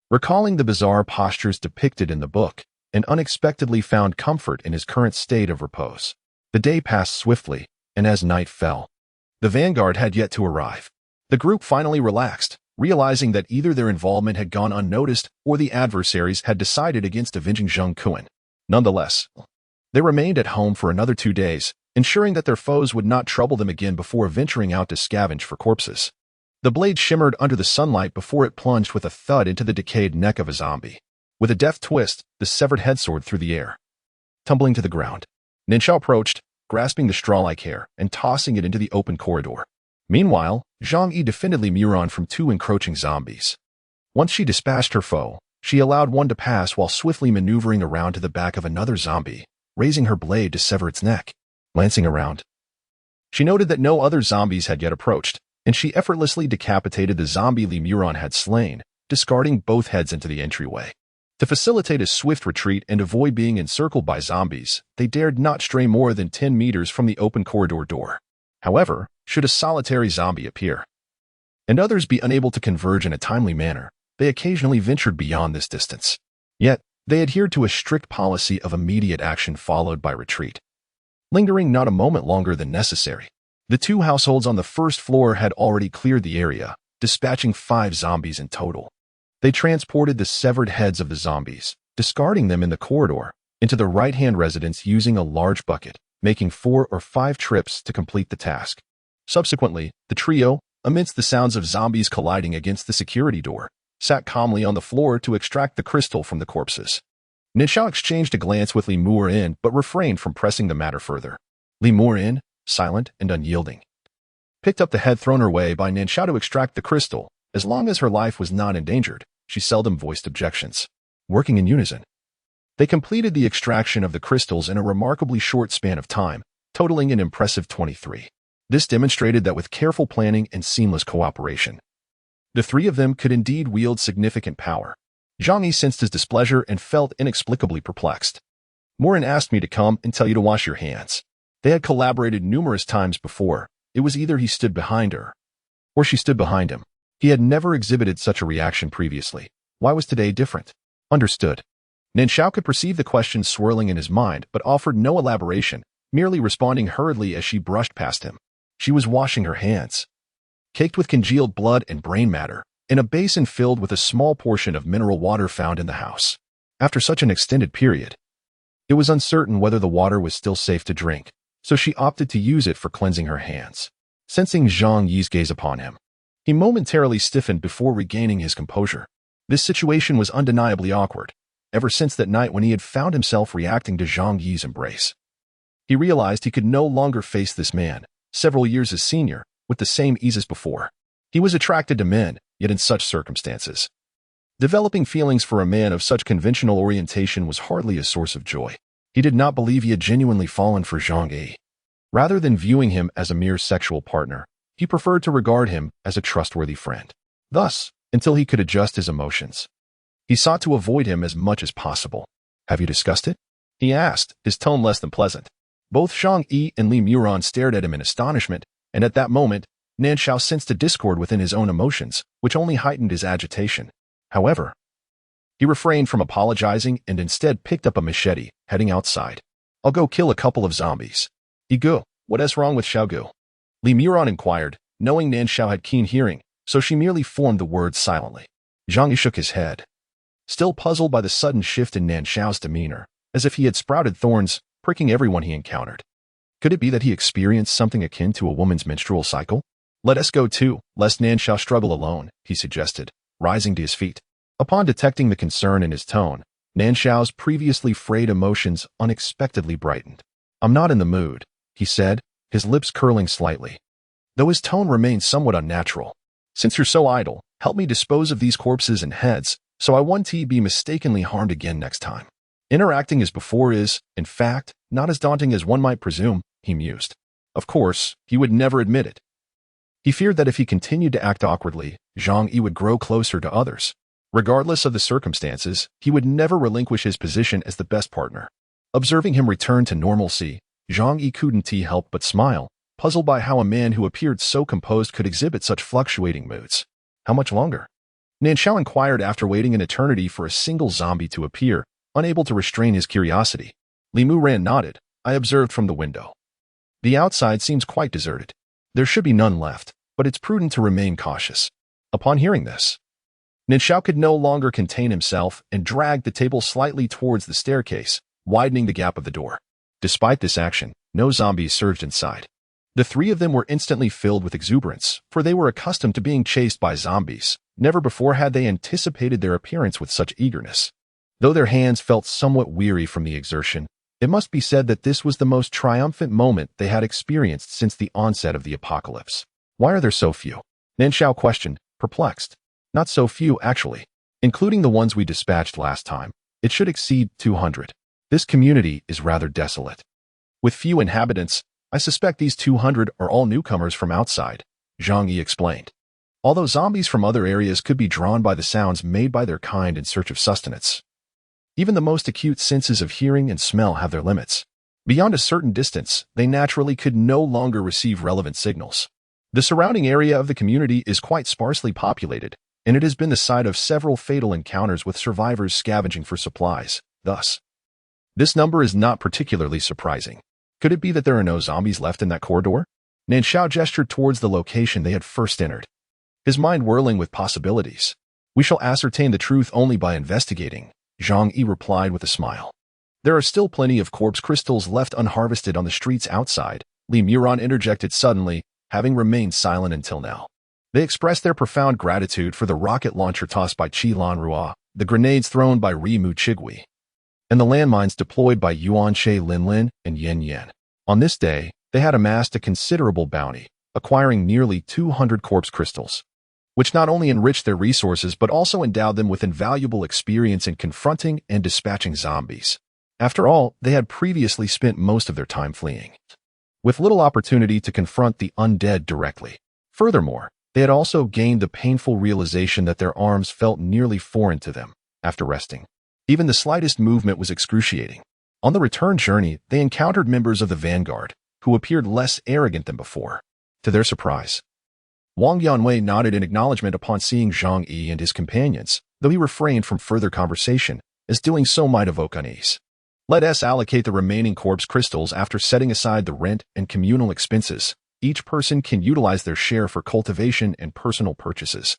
[SPEAKER 1] Recalling the bizarre postures depicted in the book, and unexpectedly found comfort in his current state of repose. The day passed swiftly, and as night fell, the vanguard had yet to arrive. The group finally relaxed, realizing that either their involvement had gone unnoticed or the adversaries had decided against avenging Zheng Kuan. Nonetheless, they remained at home for another 2 days, ensuring that their foes would not trouble them again before venturing out to scavenge for corpses. The blade shimmered under the sunlight before it plunged with a thud into the decayed neck of a zombie. With a deft twist, the severed head soared through the air, tumbling to the ground. Nan Shao approached, grasping the straw-like hair and tossing it into the open corridor. Meanwhile, Zhang Yi defended Li Muron from 2 encroaching zombies. Once she dispatched her foe, she allowed one to pass while swiftly maneuvering around to the back of another zombie, raising her blade to sever its neck. Glancing around, she noted that no other zombies had yet approached, and she effortlessly decapitated the zombie Li Muron had slain, discarding both heads into the entryway. To facilitate a swift retreat and avoid being encircled by zombies, they dared not stray more than 10 meters from the open corridor door. However, should a solitary zombie appear, and others be unable to converge in a timely manner, they occasionally ventured beyond this distance. Yet, they adhered to a strict policy of immediate action followed by retreat, lingering not a moment longer than necessary. The 2 households on the first floor had already cleared the area, dispatching 5 zombies in total. They transported the severed heads of the zombies, discarding them in the corridor, into the right-hand residence using a large bucket, making 4 or 5 trips to complete the task. Subsequently, the trio, amidst the sounds of zombies colliding against the security door, sat calmly on the floor to extract the crystal from the corpses. Nan Shao exchanged a glance with Li Mu'erin but refrained from pressing the matter further. Li Mu'erin, silent and unyielding, picked up the head thrown her way by Nan Shao to extract the crystal. As long as her life was not endangered, she seldom voiced objections. Working in unison, they completed the extraction of the crystals in a remarkably short span of time, totaling an impressive 23. This demonstrated that with careful planning and seamless cooperation, the 3 of them could indeed wield significant power. Zhang Yi sensed his displeasure and felt inexplicably perplexed. Mu'erin asked me to come and tell you to wash your hands. They had collaborated numerous times before. It was either he stood behind her, or she stood behind him. He had never exhibited such a reaction previously. Why was today different? Understood. Nan Shao could perceive the questions swirling in his mind, but offered no elaboration, merely responding hurriedly as she brushed past him. She was washing her hands, caked with congealed blood and brain matter, in a basin filled with a small portion of mineral water found in the house. After such an extended period, it was uncertain whether the water was still safe to drink, so she opted to use it for cleansing her hands. Sensing Zhang Yi's gaze upon him, he momentarily stiffened before regaining his composure. This situation was undeniably awkward, ever since that night when he had found himself reacting to Zhang Yi's embrace. He realized he could no longer face this man, several years his senior, with the same ease as before. He was attracted to men, yet in such circumstances, developing feelings for a man of such conventional orientation was hardly a source of joy. He did not believe he had genuinely fallen for Zhang Yi. Rather than viewing him as a mere sexual partner, he preferred to regard him as a trustworthy friend. Thus, until he could adjust his emotions, he sought to avoid him as much as possible. Have you discussed it? He asked, his tone less than pleasant. Both Zhang Yi and Li Mu'erin stared at him in astonishment, and at that moment, Nan Shao sensed a discord within his own emotions, which only heightened his agitation. However, he refrained from apologizing and instead picked up a machete, heading outside. I'll go kill a couple of zombies. Igu, what is wrong with Xiaogu? Li Mu'erin inquired, knowing Nan Shao had keen hearing, so she merely formed the words silently. Zhang Yi shook his head, still puzzled by the sudden shift in Nan Shao's demeanor, as if he had sprouted thorns, pricking everyone he encountered. Could it be that he experienced something akin to a woman's menstrual cycle? Let us go too, lest Nan Shao struggle alone, he suggested, rising to his feet. Upon detecting the concern in his tone, Nan Shao's previously frayed emotions unexpectedly brightened. I'm not in the mood, he said, his lips curling slightly, though his tone remained somewhat unnatural. Since you're so idle, help me dispose of these corpses and heads, so I won't be mistakenly harmed again next time. Interacting as before is, in fact, not as daunting as one might presume, he mused. Of course, he would never admit it. He feared that if he continued to act awkwardly, Zhang Yi would grow closer to others. Regardless of the circumstances, he would never relinquish his position as the best partner. Observing him return to normalcy, Zhang Yi couldn't help but smile, puzzled by how a man who appeared so composed could exhibit such fluctuating moods. How much longer? Nan Shao inquired after waiting an eternity for a single zombie to appear, unable to restrain his curiosity. Li Mu'erin nodded. I observed from the window. The outside seems quite deserted. There should be none left, but it's prudent to remain cautious. Upon hearing this, Nan Shao could no longer contain himself and dragged the table slightly towards the staircase, widening the gap of the door. Despite this action, no zombies surged inside. The 3 of them were instantly filled with exuberance, for they were accustomed to being chased by zombies. Never before had they anticipated their appearance with such eagerness. Though their hands felt somewhat weary from the exertion, it must be said that this was the most triumphant moment they had experienced since the onset of the apocalypse. Why are there so few? Nan Shao questioned, perplexed. Not so few, actually. Including the ones we dispatched last time, it should exceed 200. This community is rather desolate. With few inhabitants, I suspect these 200 are all newcomers from outside, Zhang Yi explained. Although zombies from other areas could be drawn by the sounds made by their kind in search of sustenance, even the most acute senses of hearing and smell have their limits. Beyond a certain distance, they naturally could no longer receive relevant signals. The surrounding area of the community is quite sparsely populated, and it has been the site of several fatal encounters with survivors scavenging for supplies. Thus, this number is not particularly surprising. Could it be that there are no zombies left in that corridor? Nan Shao gestured towards the location they had first entered, his mind whirling with possibilities. We shall ascertain the truth only by investigating, Zhang Yi replied with a smile. There are still plenty of corpse crystals left unharvested on the streets outside, Li Muran interjected suddenly, having remained silent until now. They expressed their profound gratitude for the rocket launcher tossed by Qi Lan Rua, the grenades thrown by Ri Mu Chigui, and the landmines deployed by Yuan Che Linlin and Yen Yen. On this day, they had amassed a considerable bounty, acquiring nearly 200 corpse crystals, which not only enriched their resources but also endowed them with invaluable experience in confronting and dispatching zombies. After all, they had previously spent most of their time fleeing, with little opportunity to confront the undead directly. Furthermore, they had also gained the painful realization that their arms felt nearly foreign to them after resting. Even the slightest movement was excruciating. On the return journey, they encountered members of the vanguard, who appeared less arrogant than before. To their surprise, Wang Yanwei nodded in acknowledgement upon seeing Zhang Yi and his companions, though he refrained from further conversation, as doing so might evoke unease. Let us allocate the remaining corpse crystals after setting aside the rent and communal expenses. Each person can utilize their share for cultivation and personal purchases,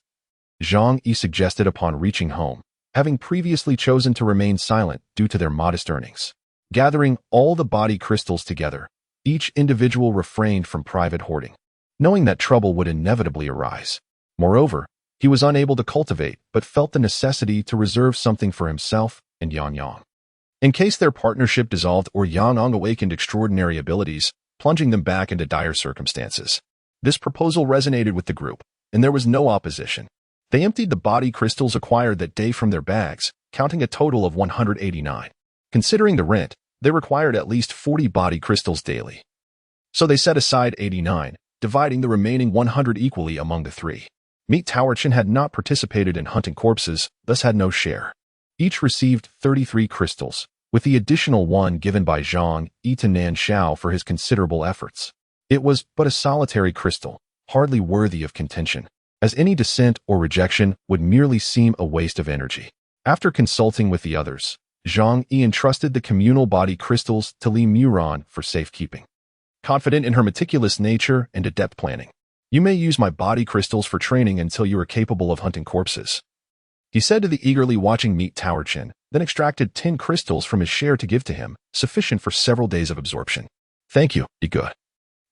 [SPEAKER 1] Zhang Yi suggested upon reaching home, having previously chosen to remain silent due to their modest earnings. Gathering all the body crystals together, each individual refrained from private hoarding, knowing that trouble would inevitably arise. Moreover, he was unable to cultivate but felt the necessity to reserve something for himself and Yang Yang, in case their partnership dissolved or Yang Yang awakened extraordinary abilities, plunging them back into dire circumstances. This proposal resonated with the group, and there was no opposition. They emptied the body crystals acquired that day from their bags, counting a total of 189. Considering the rent, they required at least 40 body crystals daily. So they set aside 89, dividing the remaining 100 equally among the three. Meat Towerchin had not participated in hunting corpses, thus had no share. Each received 33 crystals, with the additional one given by Zhang Yi to Nan Shao for his considerable efforts. It was but a solitary crystal, hardly worthy of contention, as any dissent or rejection would merely seem a waste of energy. After consulting with the others, Zhang Yi entrusted the communal body crystals to Li Muran for safekeeping. Confident in her meticulous nature and adept planning, "You may use my body crystals for training until you are capable of hunting corpses," he said to the eagerly watching Meat Towerchin, then extracted 10 crystals from his share to give to him, sufficient for several days of absorption. "Thank you, be good,"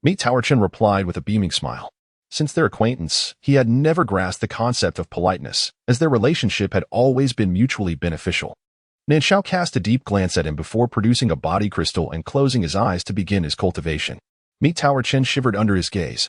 [SPEAKER 1] Meat Towerchin replied with a beaming smile. Since their acquaintance, he had never grasped the concept of politeness, as their relationship had always been mutually beneficial. Nan Shao cast a deep glance at him before producing a body crystal and closing his eyes to begin his cultivation. Meat Towerchin shivered under his gaze,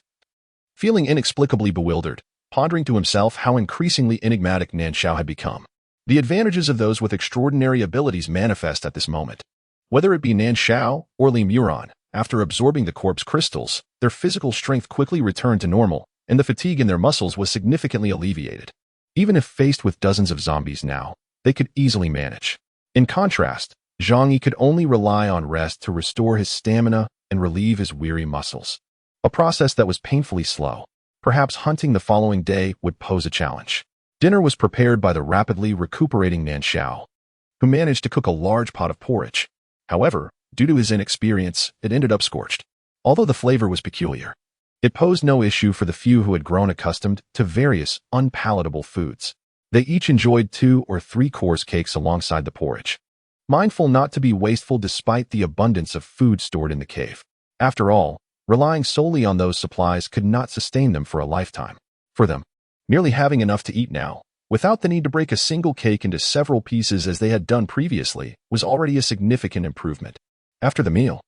[SPEAKER 1] feeling inexplicably bewildered, pondering to himself how increasingly enigmatic Nan Shao had become. The advantages of those with extraordinary abilities manifest at this moment. Whether it be Nan Shao or Li Muran, after absorbing the corpse crystals, their physical strength quickly returned to normal, and the fatigue in their muscles was significantly alleviated. Even if faced with dozens of zombies now, they could easily manage. In contrast, Zhang Yi could only rely on rest to restore his stamina and relieve his weary muscles, a process that was painfully slow. Perhaps hunting the following day would pose a challenge. Dinner was prepared by the rapidly recuperating Nan Shao, who managed to cook a large pot of porridge. However, due to his inexperience, it ended up scorched. Although the flavor was peculiar, it posed no issue for the few who had grown accustomed to various unpalatable foods. They each enjoyed 2 or 3 course cakes alongside the porridge, mindful not to be wasteful despite the abundance of food stored in the cave. After all, relying solely on those supplies could not sustain them for a lifetime. For them, merely having enough to eat now, without the need to break a single cake into several pieces as they had done previously, was already a significant improvement. After the meal,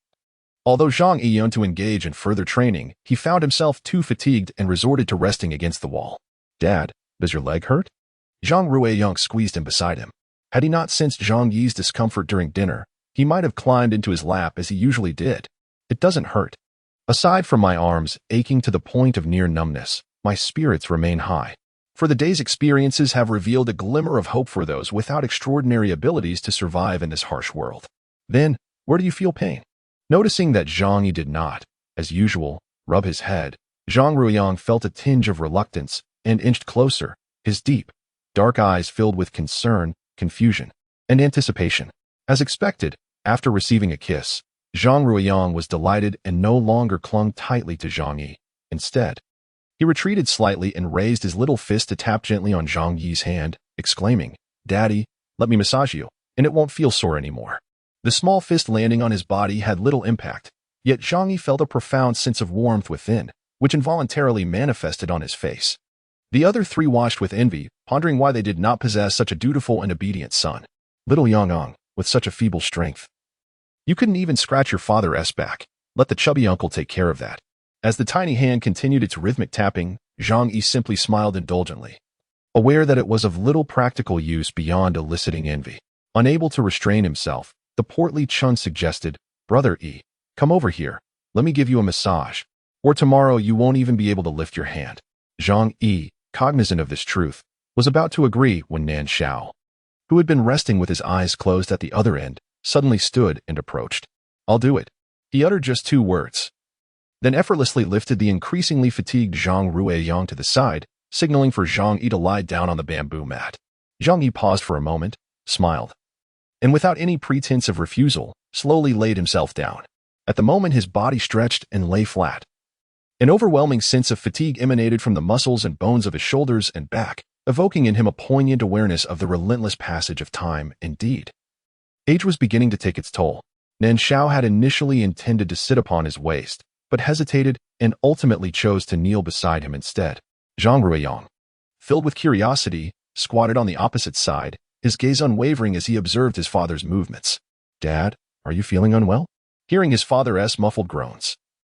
[SPEAKER 1] although Zhang Yi yearned to engage in further training, he found himself too fatigued and resorted to resting against the wall. "Dad, does your leg hurt?" Zhang Ruiyang squeezed him beside him. Had he not sensed Zhang Yi's discomfort during dinner, he might have climbed into his lap as he usually did. "It doesn't hurt. Aside from my arms aching to the point of near numbness, my spirits remain high. For the day's experiences have revealed a glimmer of hope for those without extraordinary abilities to survive in this harsh world." "Then, where do you feel pain?" Noticing that Zhang Yi did not, as usual, rub his head, Zhang Ruiyang felt a tinge of reluctance and inched closer, his deep, dark eyes filled with concern, confusion, and anticipation. As expected, after receiving a kiss, Zhang Ruiyang was delighted and no longer clung tightly to Zhang Yi. Instead, He retreated slightly and raised his little fist to tap gently on Zhang Yi's hand, exclaiming, "Daddy, let me massage you, and it won't feel sore anymore." The small fist landing on his body had little impact, yet Zhang Yi felt a profound sense of warmth within, which involuntarily manifested on his face. The other three watched with envy, pondering why they did not possess such a dutiful and obedient son. Little Yang, with such a feeble strength. You couldn't even scratch your father's back. Let the chubby uncle take care of that. As the tiny hand continued its rhythmic tapping, Zhang Yi simply smiled indulgently, aware that it was of little practical use beyond eliciting envy. Unable to restrain himself, the portly Chun suggested, "Brother Yi, come over here. Let me give you a massage. Or tomorrow you won't even be able to lift your hand." Zhang Yi, cognizant of this truth, was about to agree when Nan Shao, who had been resting with his eyes closed at the other end, suddenly stood and approached. "I'll do it." He uttered just 2 words, then effortlessly lifted the increasingly fatigued Zhang Ruiyang to the side, signaling for Zhang Yi to lie down on the bamboo mat. Zhang Yi paused for a moment, smiled, and without any pretense of refusal, slowly laid himself down. At the moment his body stretched and lay flat. An overwhelming sense of fatigue emanated from the muscles and bones of his shoulders and back, evoking in him a poignant awareness of the relentless passage of time. Indeed, age was beginning to take its toll. Nan Shao had initially intended to sit upon his waist, but hesitated and ultimately chose to kneel beside him instead. Zhang Ruiyang, filled with curiosity, squatted on the opposite side, his gaze unwavering as he observed his father's movements. "Dad, are you feeling unwell?" Hearing his father's muffled groans,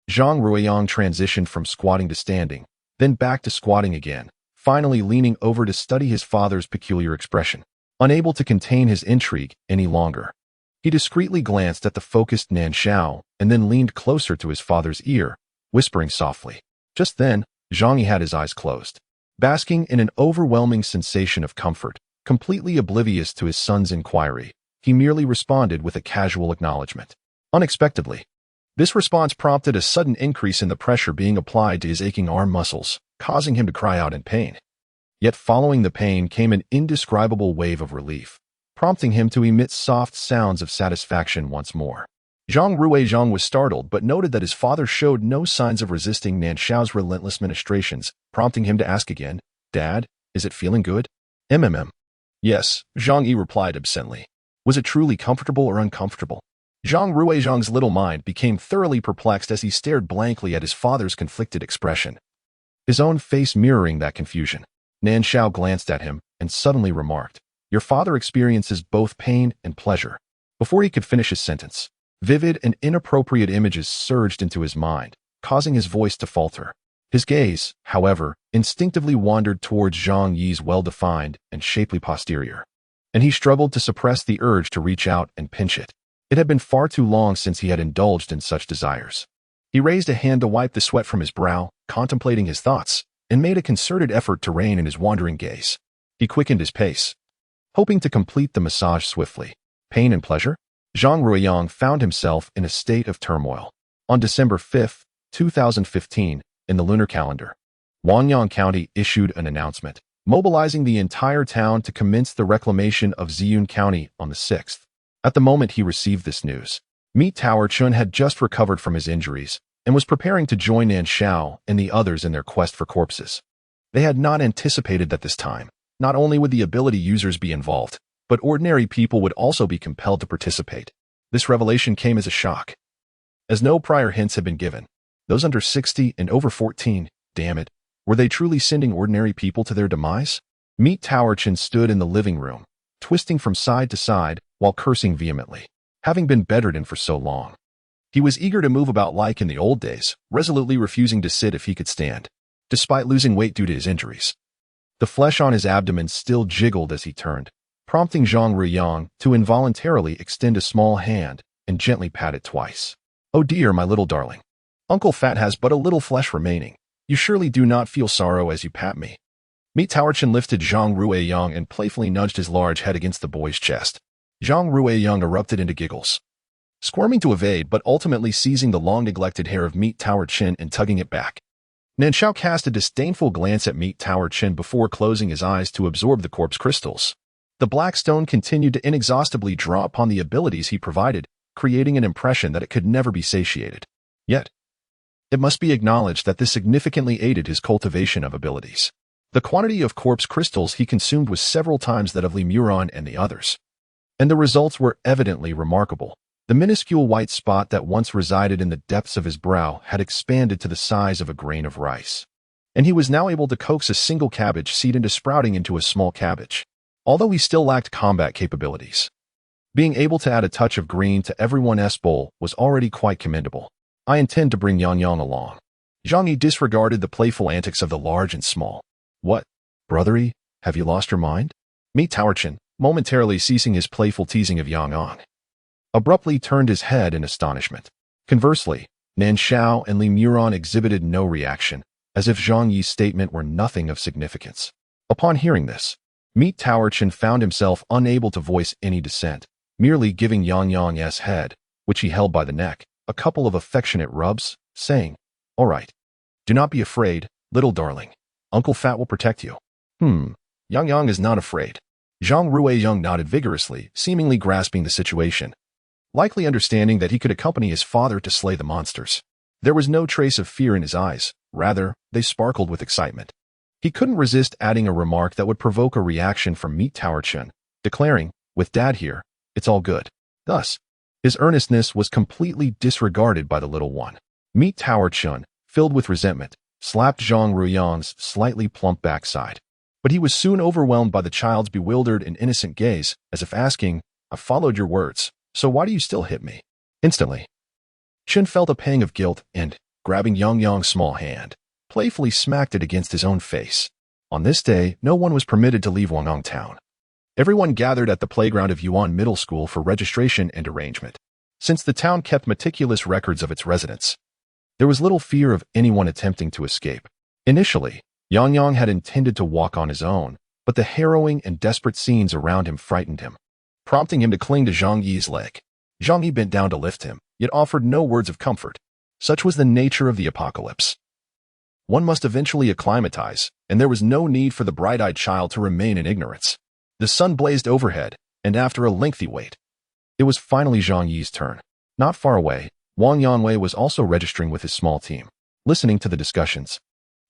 [SPEAKER 1] Zhang Ruiyang transitioned from squatting to standing, then back to squatting again, finally leaning over to study his father's peculiar expression. Unable to contain his intrigue any longer, he discreetly glanced at the focused Nan Shao and then leaned closer to his father's ear, whispering softly. Just then, Zhang Yi had his eyes closed, basking in an overwhelming sensation of comfort. Completely oblivious to his son's inquiry, he merely responded with a casual acknowledgement. Unexpectedly, this response prompted a sudden increase in the pressure being applied to his aching arm muscles, causing him to cry out in pain. Yet following the pain came an indescribable wave of relief, prompting him to emit soft sounds of satisfaction once more. Zhang Ruiyang was startled but noted that his father showed no signs of resisting Nan Shao's relentless ministrations, prompting him to ask again, "Dad, is it feeling good?" "Yes," Zhang Yi replied absently. Was it truly comfortable or uncomfortable? Zhang Ruiyang's little mind became thoroughly perplexed as he stared blankly at his father's conflicted expression, his own face mirroring that confusion. Nan Shao glanced at him and suddenly remarked, "Your father experiences both pain and pleasure." Before he could finish his sentence, vivid and inappropriate images surged into his mind, causing his voice to falter. His gaze, however, instinctively wandered towards Zhang Yi's well-defined and shapely posterior, and he struggled to suppress the urge to reach out and pinch it. It had been far too long since he had indulged in such desires. He raised a hand to wipe the sweat from his brow, contemplating his thoughts, and made a concerted effort to rein in his wandering gaze. He quickened his pace, hoping to complete the massage swiftly. Pain and pleasure? Zhang Ruiyang found himself in a state of turmoil. On December 5, 2015, in the lunar calendar, Wangyang County issued an announcement, mobilizing the entire town to commence the reclamation of Ziyun County on the 6th. At the moment he received this news, Mi Tower Chun had just recovered from his injuries and was preparing to join Nan Shao and the others in their quest for corpses. They had not anticipated that this time, not only would the ability users be involved, but ordinary people would also be compelled to participate. This revelation came as a shock, as no prior hints had been given. Those under 60 and over 14, damn it, were they truly sending ordinary people to their demise? Meet Tower Chin stood in the living room, twisting from side to side while cursing vehemently, having been bedridden for so long. He was eager to move about like in the old days, resolutely refusing to sit if he could stand, despite losing weight due to his injuries. The flesh on his abdomen still jiggled as he turned, prompting Zhang Ruiyang to involuntarily extend a small hand and gently pat it twice. "Oh dear, my little darling. Uncle Fat has but a little flesh remaining. You surely do not feel sorrow as you pat me." Meet Towerchin lifted Zhang Ruiyang and playfully nudged his large head against the boy's chest. Zhang Ruiyang erupted into giggles, squirming to evade but ultimately seizing the long-neglected hair of Meet Tower Chin and tugging it back. Nan Shao cast a disdainful glance at Meet Tower Chin before closing his eyes to absorb the corpse crystals. The black stone continued to inexhaustibly draw upon the abilities he provided, creating an impression that it could never be satiated. Yet, It must be acknowledged that this significantly aided his cultivation of abilities. The quantity of corpse crystals he consumed was several times that of Lemuron and the others. And the results were evidently remarkable. The minuscule white spot that once resided in the depths of his brow had expanded to the size of a grain of rice. And he was now able to coax a single cabbage seed into sprouting into a small cabbage, although he still lacked combat capabilities. Being able to add a touch of green to everyone's bowl was already quite commendable. I intend to bring Yang Yang along. Zhang Yi disregarded the playful antics of the large and small. What, brothery, have you lost your mind? Meet Towerchen, momentarily ceasing his playful teasing of Yang Yang, abruptly turned his head in astonishment. Conversely, Nan Shao and Lemuron exhibited no reaction, as if Zhang Yi's statement were nothing of significance. Upon hearing this, Meet Towerchen found himself unable to voice any dissent, merely giving Yang Yang's head, which he held by the neck, a couple of affectionate rubs, saying, "All right. Do not be afraid, little darling. Uncle Fat will protect you." Yang Yang is not afraid. Zhang Ruiyang nodded vigorously, seemingly grasping the situation, likely understanding that he could accompany his father to slay the monsters. There was no trace of fear in his eyes, rather, they sparkled with excitement. He couldn't resist adding a remark that would provoke a reaction from Meet Towerchen, declaring, "With Dad here, it's all good." Thus, his earnestness was completely disregarded by the little one. Meet Towerchen, filled with resentment, slapped Zhang Ruiyang's slightly plump backside. But he was soon overwhelmed by the child's bewildered and innocent gaze, as if asking, "I followed your words, so why do you still hit me?" Instantly, Chen felt a pang of guilt and, grabbing Yang Yang's small hand, playfully smacked it against his own face. On this day, no one was permitted to leave Wangyang Town. Everyone gathered at the playground of Yuan Middle School for registration and arrangement. Since the town kept meticulous records of its residents, there was little fear of anyone attempting to escape. Initially, Yang Yang had intended to walk on his own, but the harrowing and desperate scenes around him frightened him, prompting him to cling to Zhang Yi's leg. Zhang Yi bent down to lift him, yet offered no words of comfort. Such was the nature of the apocalypse. One must eventually acclimatize, and there was no need for the bright-eyed child to remain in ignorance. The sun blazed overhead, and after a lengthy wait, it was finally Zhang Yi's turn. Not far away, Wang Yanwei was also registering with his small team, listening to the discussions.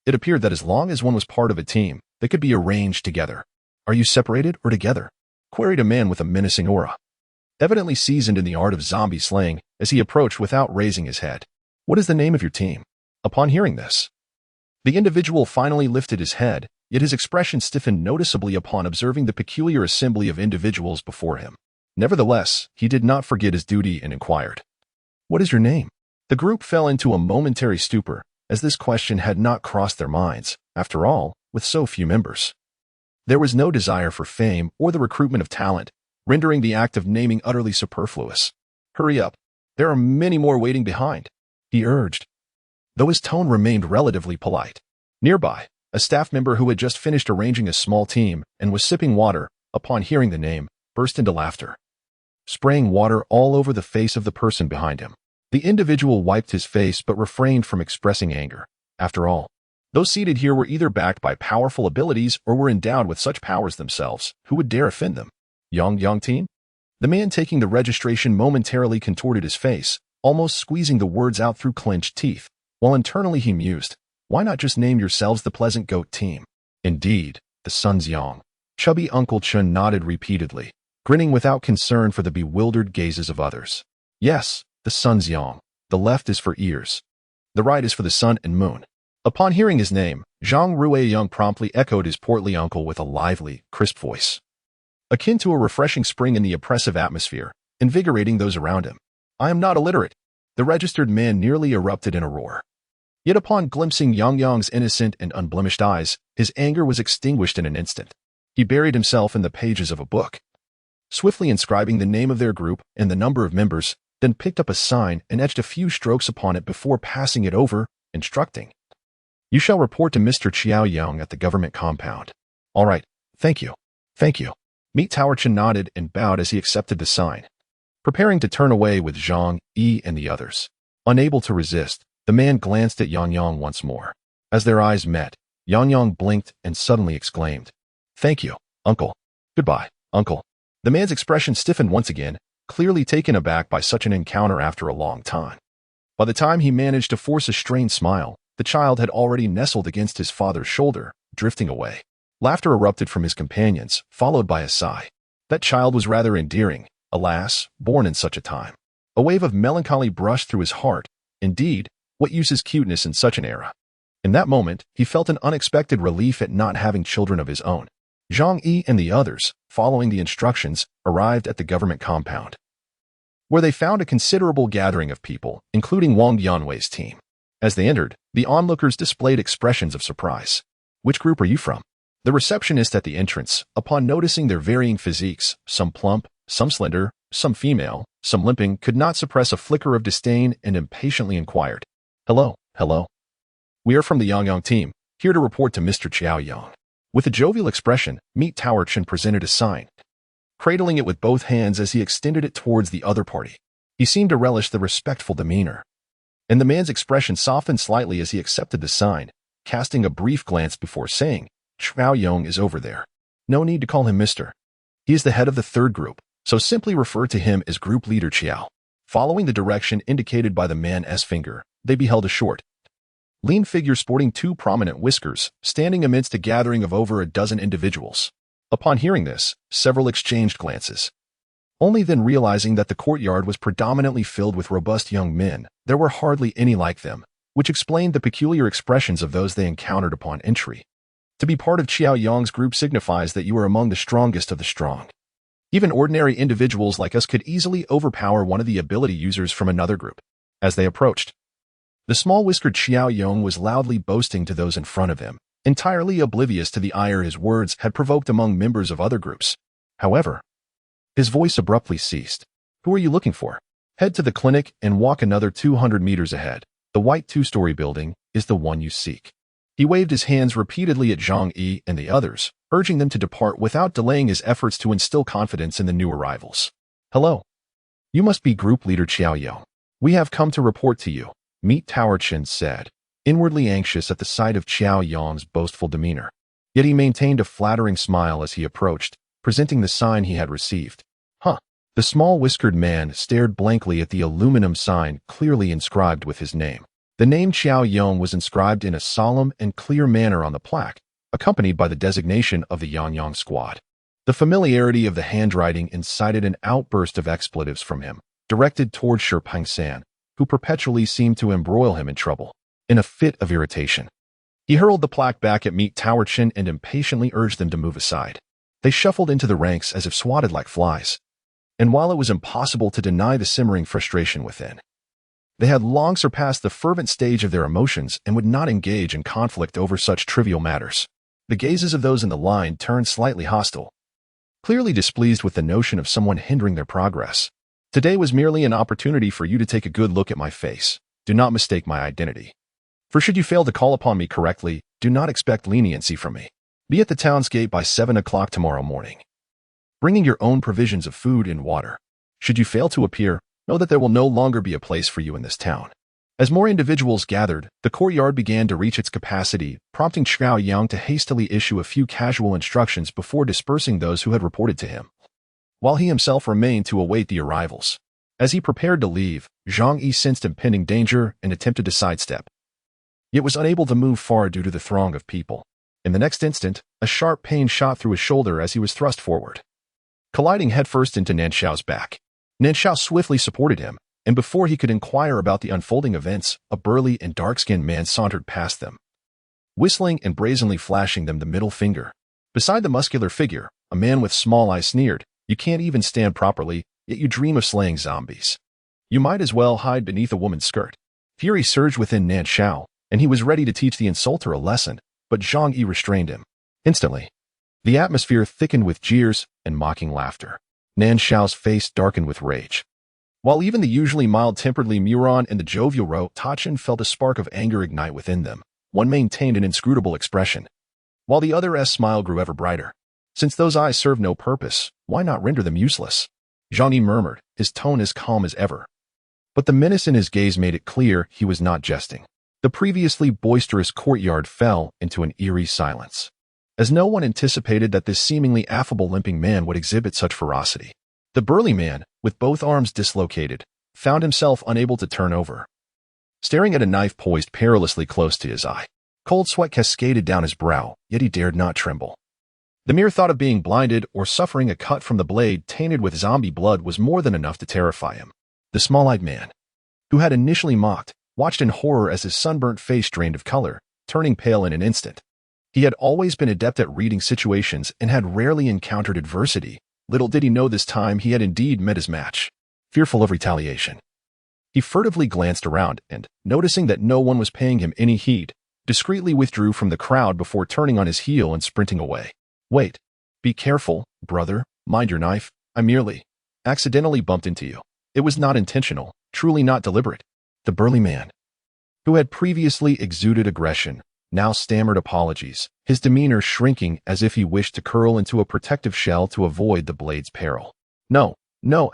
[SPEAKER 1] It appeared that as long as one was part of a team, they could be arranged together. "Are you separated or together?" queried a man with a menacing aura, evidently seasoned in the art of zombie slaying, as he approached without raising his head. "What is the name of your team?" Upon hearing this, the individual finally lifted his head, yet his expression stiffened noticeably upon observing the peculiar assembly of individuals before him. Nevertheless, he did not forget his duty and inquired, "What is your name?" The group fell into a momentary stupor, as this question had not crossed their minds. After all, with so few members, there was no desire for fame or the recruitment of talent, rendering the act of naming utterly superfluous. "Hurry up. There are many more waiting behind," he urged, though his tone remained relatively polite. Nearby, a staff member who had just finished arranging a small team and was sipping water, upon hearing the name, burst into laughter, spraying water all over the face of the person behind him. The individual wiped his face but refrained from expressing anger. After all, those seated here were either backed by powerful abilities or were endowed with such powers themselves. Who would dare offend them? Yang team? The man taking the registration momentarily contorted his face, almost squeezing the words out through clenched teeth, while internally he mused, "Why not just name yourselves the Pleasant Goat Team?" Indeed, the Sun's Yang. Chubby Uncle Chen nodded repeatedly, grinning without concern for the bewildered gazes of others. "Yes, the Sun's Yang. The left is for ears. The right is for the sun and moon." Upon hearing his name, Zhang Ruiyang promptly echoed his portly uncle with a lively, crisp voice, akin to a refreshing spring in the oppressive atmosphere, invigorating those around him. "I am not illiterate." The registered man nearly erupted in a roar. Yet upon glimpsing Yang Yang's innocent and unblemished eyes, his anger was extinguished in an instant. He buried himself in the pages of a book, swiftly inscribing the name of their group and the number of members, then picked up a sign and etched a few strokes upon it before passing it over, instructing, "You shall report to Mr. Qiao Yang at the government compound." "All right, thank you. Thank you." Meet Towerchen nodded and bowed as he accepted the sign, preparing to turn away with Zhang Yi and the others. Unable to resist, the man glanced at Yang Yang once more. As their eyes met, Yang Yang blinked and suddenly exclaimed, "Thank you, Uncle." "Goodbye, Uncle." The man's expression stiffened once again, clearly taken aback by such an encounter after a long time. By the time he managed to force a strained smile, the child had already nestled against his father's shoulder, drifting away. Laughter erupted from his companions, followed by a sigh. That child was rather endearing, alas, born in such a time. A wave of melancholy brushed through his heart. Indeed, what use is cuteness in such an era? In that moment, he felt an unexpected relief at not having children of his own. Zhang Yi and the others, following the instructions, arrived at the government compound, where they found a considerable gathering of people, including Wang Yanwei's team. As they entered, the onlookers displayed expressions of surprise. Which group are you from? The receptionist at the entrance, upon noticing their varying physiques, some plump, some slender, some female, some limping, could not suppress a flicker of disdain and impatiently inquired, Hello. We are from the Yangyang team, here to report to Mr. Qiaoyang. With a jovial expression, Meat Tower Chen presented a sign, cradling it with both hands as he extended it towards the other party. He seemed to relish the respectful demeanor, and the man's expression softened slightly as he accepted the sign, casting a brief glance before saying, Qiaoyang is over there. No need to call him Mr. He is the head of the third group, so simply refer to him as Group Leader Qiao. Following the direction indicated by the man's finger, they beheld a short, lean figure sporting two prominent whiskers, standing amidst a gathering of over a dozen individuals. Upon hearing this, several exchanged glances. Only then realizing that the courtyard was predominantly filled with robust young men, there were hardly any like them, which explained the peculiar expressions of those they encountered upon entry. To be part of Qiaoyang's group signifies that you are among the strongest of the strong. Even ordinary individuals like us could easily overpower one of the ability users from another group. As they approached, the small-whiskered Qiaoyang was loudly boasting to those in front of him, entirely oblivious to the ire his words had provoked among members of other groups. However, his voice abruptly ceased. Who are you looking for? Head to the clinic and walk another 200 meters ahead. The white two-story building is the one you seek. He waved his hands repeatedly at Zhang Yi and the others, urging them to depart without delaying his efforts to instill confidence in the new arrivals. Hello. You must be Group Leader Qiaoyang. We have come to report to you, Meat Tower Chen said, inwardly anxious at the sight of Qiaoyang's boastful demeanor. Yet he maintained a flattering smile as he approached, presenting the sign he had received. The small-whiskered man stared blankly at the aluminum sign clearly inscribed with his name. The name Qiaoyang was inscribed in a solemn and clear manner on the plaque, accompanied by the designation of the Yangyang squad. The familiarity of the handwriting incited an outburst of expletives from him, directed toward Shi Pengsan, who perpetually seemed to embroil him in trouble. In a fit of irritation, he hurled the plaque back at Meat Tower Chen and impatiently urged them to move aside. They shuffled into the ranks as if swatted like flies. And while it was impossible to deny the simmering frustration within, they had long surpassed the fervent stage of their emotions and would not engage in conflict over such trivial matters. The gazes of those in the line turned slightly hostile, clearly displeased with the notion of someone hindering their progress. Today was merely an opportunity for you to take a good look at my face. Do not mistake my identity. For should you fail to call upon me correctly, do not expect leniency from me. Be at the town's gate by 7 o'clock tomorrow morning, bringing your own provisions of food and water. Should you fail to appear, know that there will no longer be a place for you in this town. As more individuals gathered, the courtyard began to reach its capacity, prompting Qiaoyang to hastily issue a few casual instructions before dispersing those who had reported to him, while he himself remained to await the arrivals. As he prepared to leave, Zhang Yi sensed impending danger and attempted to sidestep, yet was unable to move far due to the throng of people. In the next instant, a sharp pain shot through his shoulder as he was thrust forward, colliding headfirst into Nan Shao's back. Nan Shao swiftly supported him, and before he could inquire about the unfolding events, a burly and dark-skinned man sauntered past them, whistling and brazenly flashing them the middle finger. Beside the muscular figure, a man with small eyes sneered, "You can't even stand properly, yet you dream of slaying zombies. You might as well hide beneath a woman's skirt." Fury surged within Nan Shao, and he was ready to teach the insulter a lesson, but Zhang Yi restrained him. Instantly, the atmosphere thickened with jeers and mocking laughter. Nan Shao's face darkened with rage, while even the usually mild-tempered Li Muron and the jovial Ro Tachin felt a spark of anger ignite within them. One maintained an inscrutable expression, while the other's smile grew ever brighter. Since those eyes serve no purpose, why not render them useless? Zhang Yi murmured, his tone as calm as ever, but the menace in his gaze made it clear he was not jesting. The previously boisterous courtyard fell into an eerie silence, as no one anticipated that this seemingly affable limping man would exhibit such ferocity. The burly man, with both arms dislocated, found himself unable to turn over, staring at a knife poised perilously close to his eye. Cold sweat cascaded down his brow, yet he dared not tremble. The mere thought of being blinded or suffering a cut from the blade tainted with zombie blood was more than enough to terrify him. The small-eyed man, who had initially mocked, watched in horror as his sunburnt face drained of color, turning pale in an instant. He had always been adept at reading situations and had rarely encountered adversity. Little did he know this time he had indeed met his match. Fearful of retaliation, he furtively glanced around and, noticing that no one was paying him any heed, discreetly withdrew from the crowd before turning on his heel and sprinting away. Wait. Be careful, brother. Mind your knife. I merely accidentally bumped into you. It was not intentional, truly not deliberate. The burly man, who had previously exuded aggression, now stammered apologies, his demeanor shrinking as if he wished to curl into a protective shell to avoid the blade's peril. No,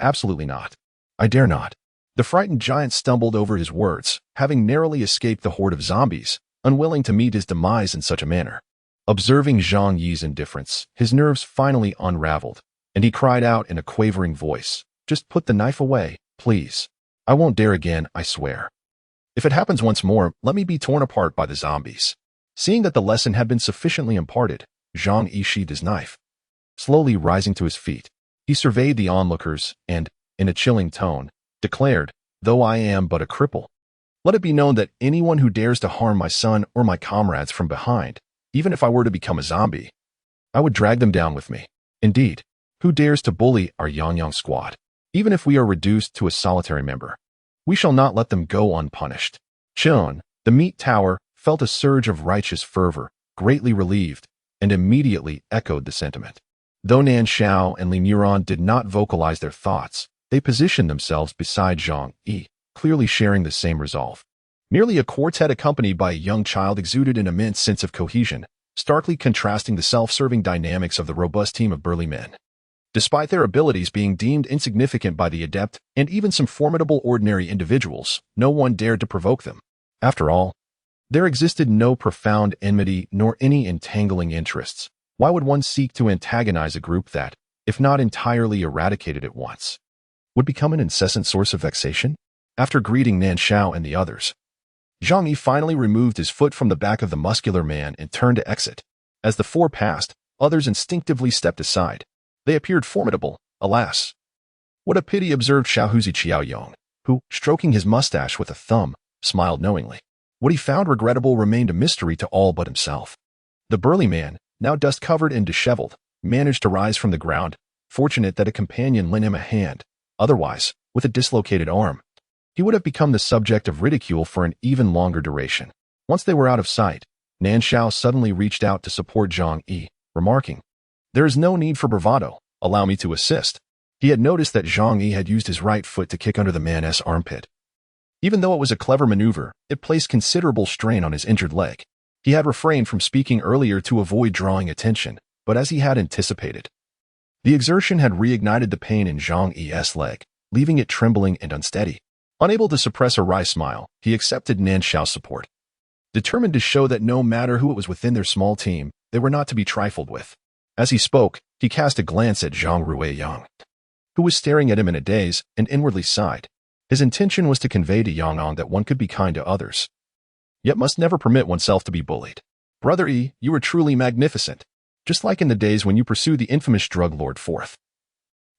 [SPEAKER 1] absolutely not. I dare not. The frightened giant stumbled over his words, having narrowly escaped the horde of zombies, unwilling to meet his demise in such a manner. Observing Zhang Yi's indifference, his nerves finally unraveled, and he cried out in a quavering voice, "Just put the knife away, please. I won't dare again, I swear. If it happens once more, let me be torn apart by the zombies." Seeing that the lesson had been sufficiently imparted, Zhang Yi sheathed his knife. Slowly rising to his feet, he surveyed the onlookers and, in a chilling tone, declared, "Though I am but a cripple, let it be known that anyone who dares to harm my son or my comrades from behind, even if I were to become a zombie, I would drag them down with me. Indeed, who dares to bully our Yang squad, even if we are reduced to a solitary member? We shall not let them go unpunished." Chun, the meat tower, felt a surge of righteous fervor, greatly relieved, and immediately echoed the sentiment. Though Nan Shao and Li Muran did not vocalize their thoughts, they positioned themselves beside Zhang Yi, clearly sharing the same resolve. Merely a quartet accompanied by a young child exuded an immense sense of cohesion, starkly contrasting the self-serving dynamics of the robust team of burly men. Despite their abilities being deemed insignificant by the adept and even some formidable ordinary individuals, no one dared to provoke them. After all, there existed no profound enmity nor any entangling interests. Why would one seek to antagonize a group that, if not entirely eradicated at once, would become an incessant source of vexation? After greeting Nan Shao and the others, Zhang Yi finally removed his foot from the back of the muscular man and turned to exit. As the four passed, others instinctively stepped aside. They appeared formidable, alas. What a pity, observed Xiaohuzi Qiaoyong, who, stroking his mustache with a thumb, smiled knowingly. What he found regrettable remained a mystery to all but himself. The burly man, now dust-covered and disheveled, managed to rise from the ground, fortunate that a companion lent him a hand. Otherwise, with a dislocated arm, he would have become the subject of ridicule for an even longer duration. Once they were out of sight, Nan Shao suddenly reached out to support Zhang Yi, remarking, "There is no need for bravado. Allow me to assist." He had noticed that Zhang Yi had used his right foot to kick under the man's armpit. Even though it was a clever maneuver, it placed considerable strain on his injured leg. He had refrained from speaking earlier to avoid drawing attention, but as he had anticipated, the exertion had reignited the pain in Zhang Yi's leg, leaving it trembling and unsteady. Unable to suppress a wry smile, he accepted Nan Shao's support, determined to show that no matter who it was within their small team, they were not to be trifled with. As he spoke, he cast a glance at Zhang Ruiyang, who was staring at him in a daze, and inwardly sighed. His intention was to convey to Yang that one could be kind to others, yet must never permit oneself to be bullied. "Brother Yi, you are truly magnificent, just like in the days when you pursued the infamous drug lord Forth.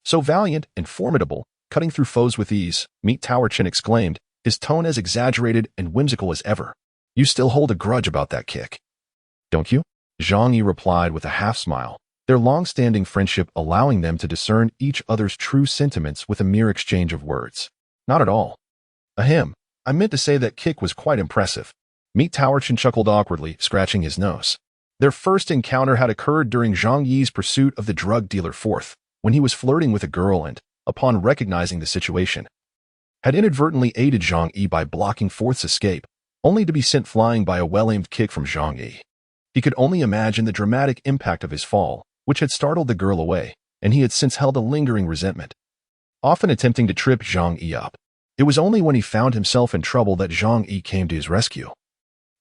[SPEAKER 1] So valiant and formidable, cutting through foes with ease," Meat Tower Chin exclaimed, his tone as exaggerated and whimsical as ever. "You still hold a grudge about that kick, don't you?" Zhang Yi replied with a half-smile, their long-standing friendship allowing them to discern each other's true sentiments with a mere exchange of words. "Not at all. Ahem, I meant to say that kick was quite impressive." Meat Tower Chin chuckled awkwardly, scratching his nose. Their first encounter had occurred during Zhang Yi's pursuit of the drug dealer Forth, when he was flirting with a girl and, upon recognizing the situation, had inadvertently aided Zhang Yi by blocking Forth's escape, only to be sent flying by a well-aimed kick from Zhang Yi. He could only imagine the dramatic impact of his fall, which had startled the girl away, and he had since held a lingering resentment, often attempting to trip Zhang Yi up. It was only when he found himself in trouble that Zhang Yi came to his rescue,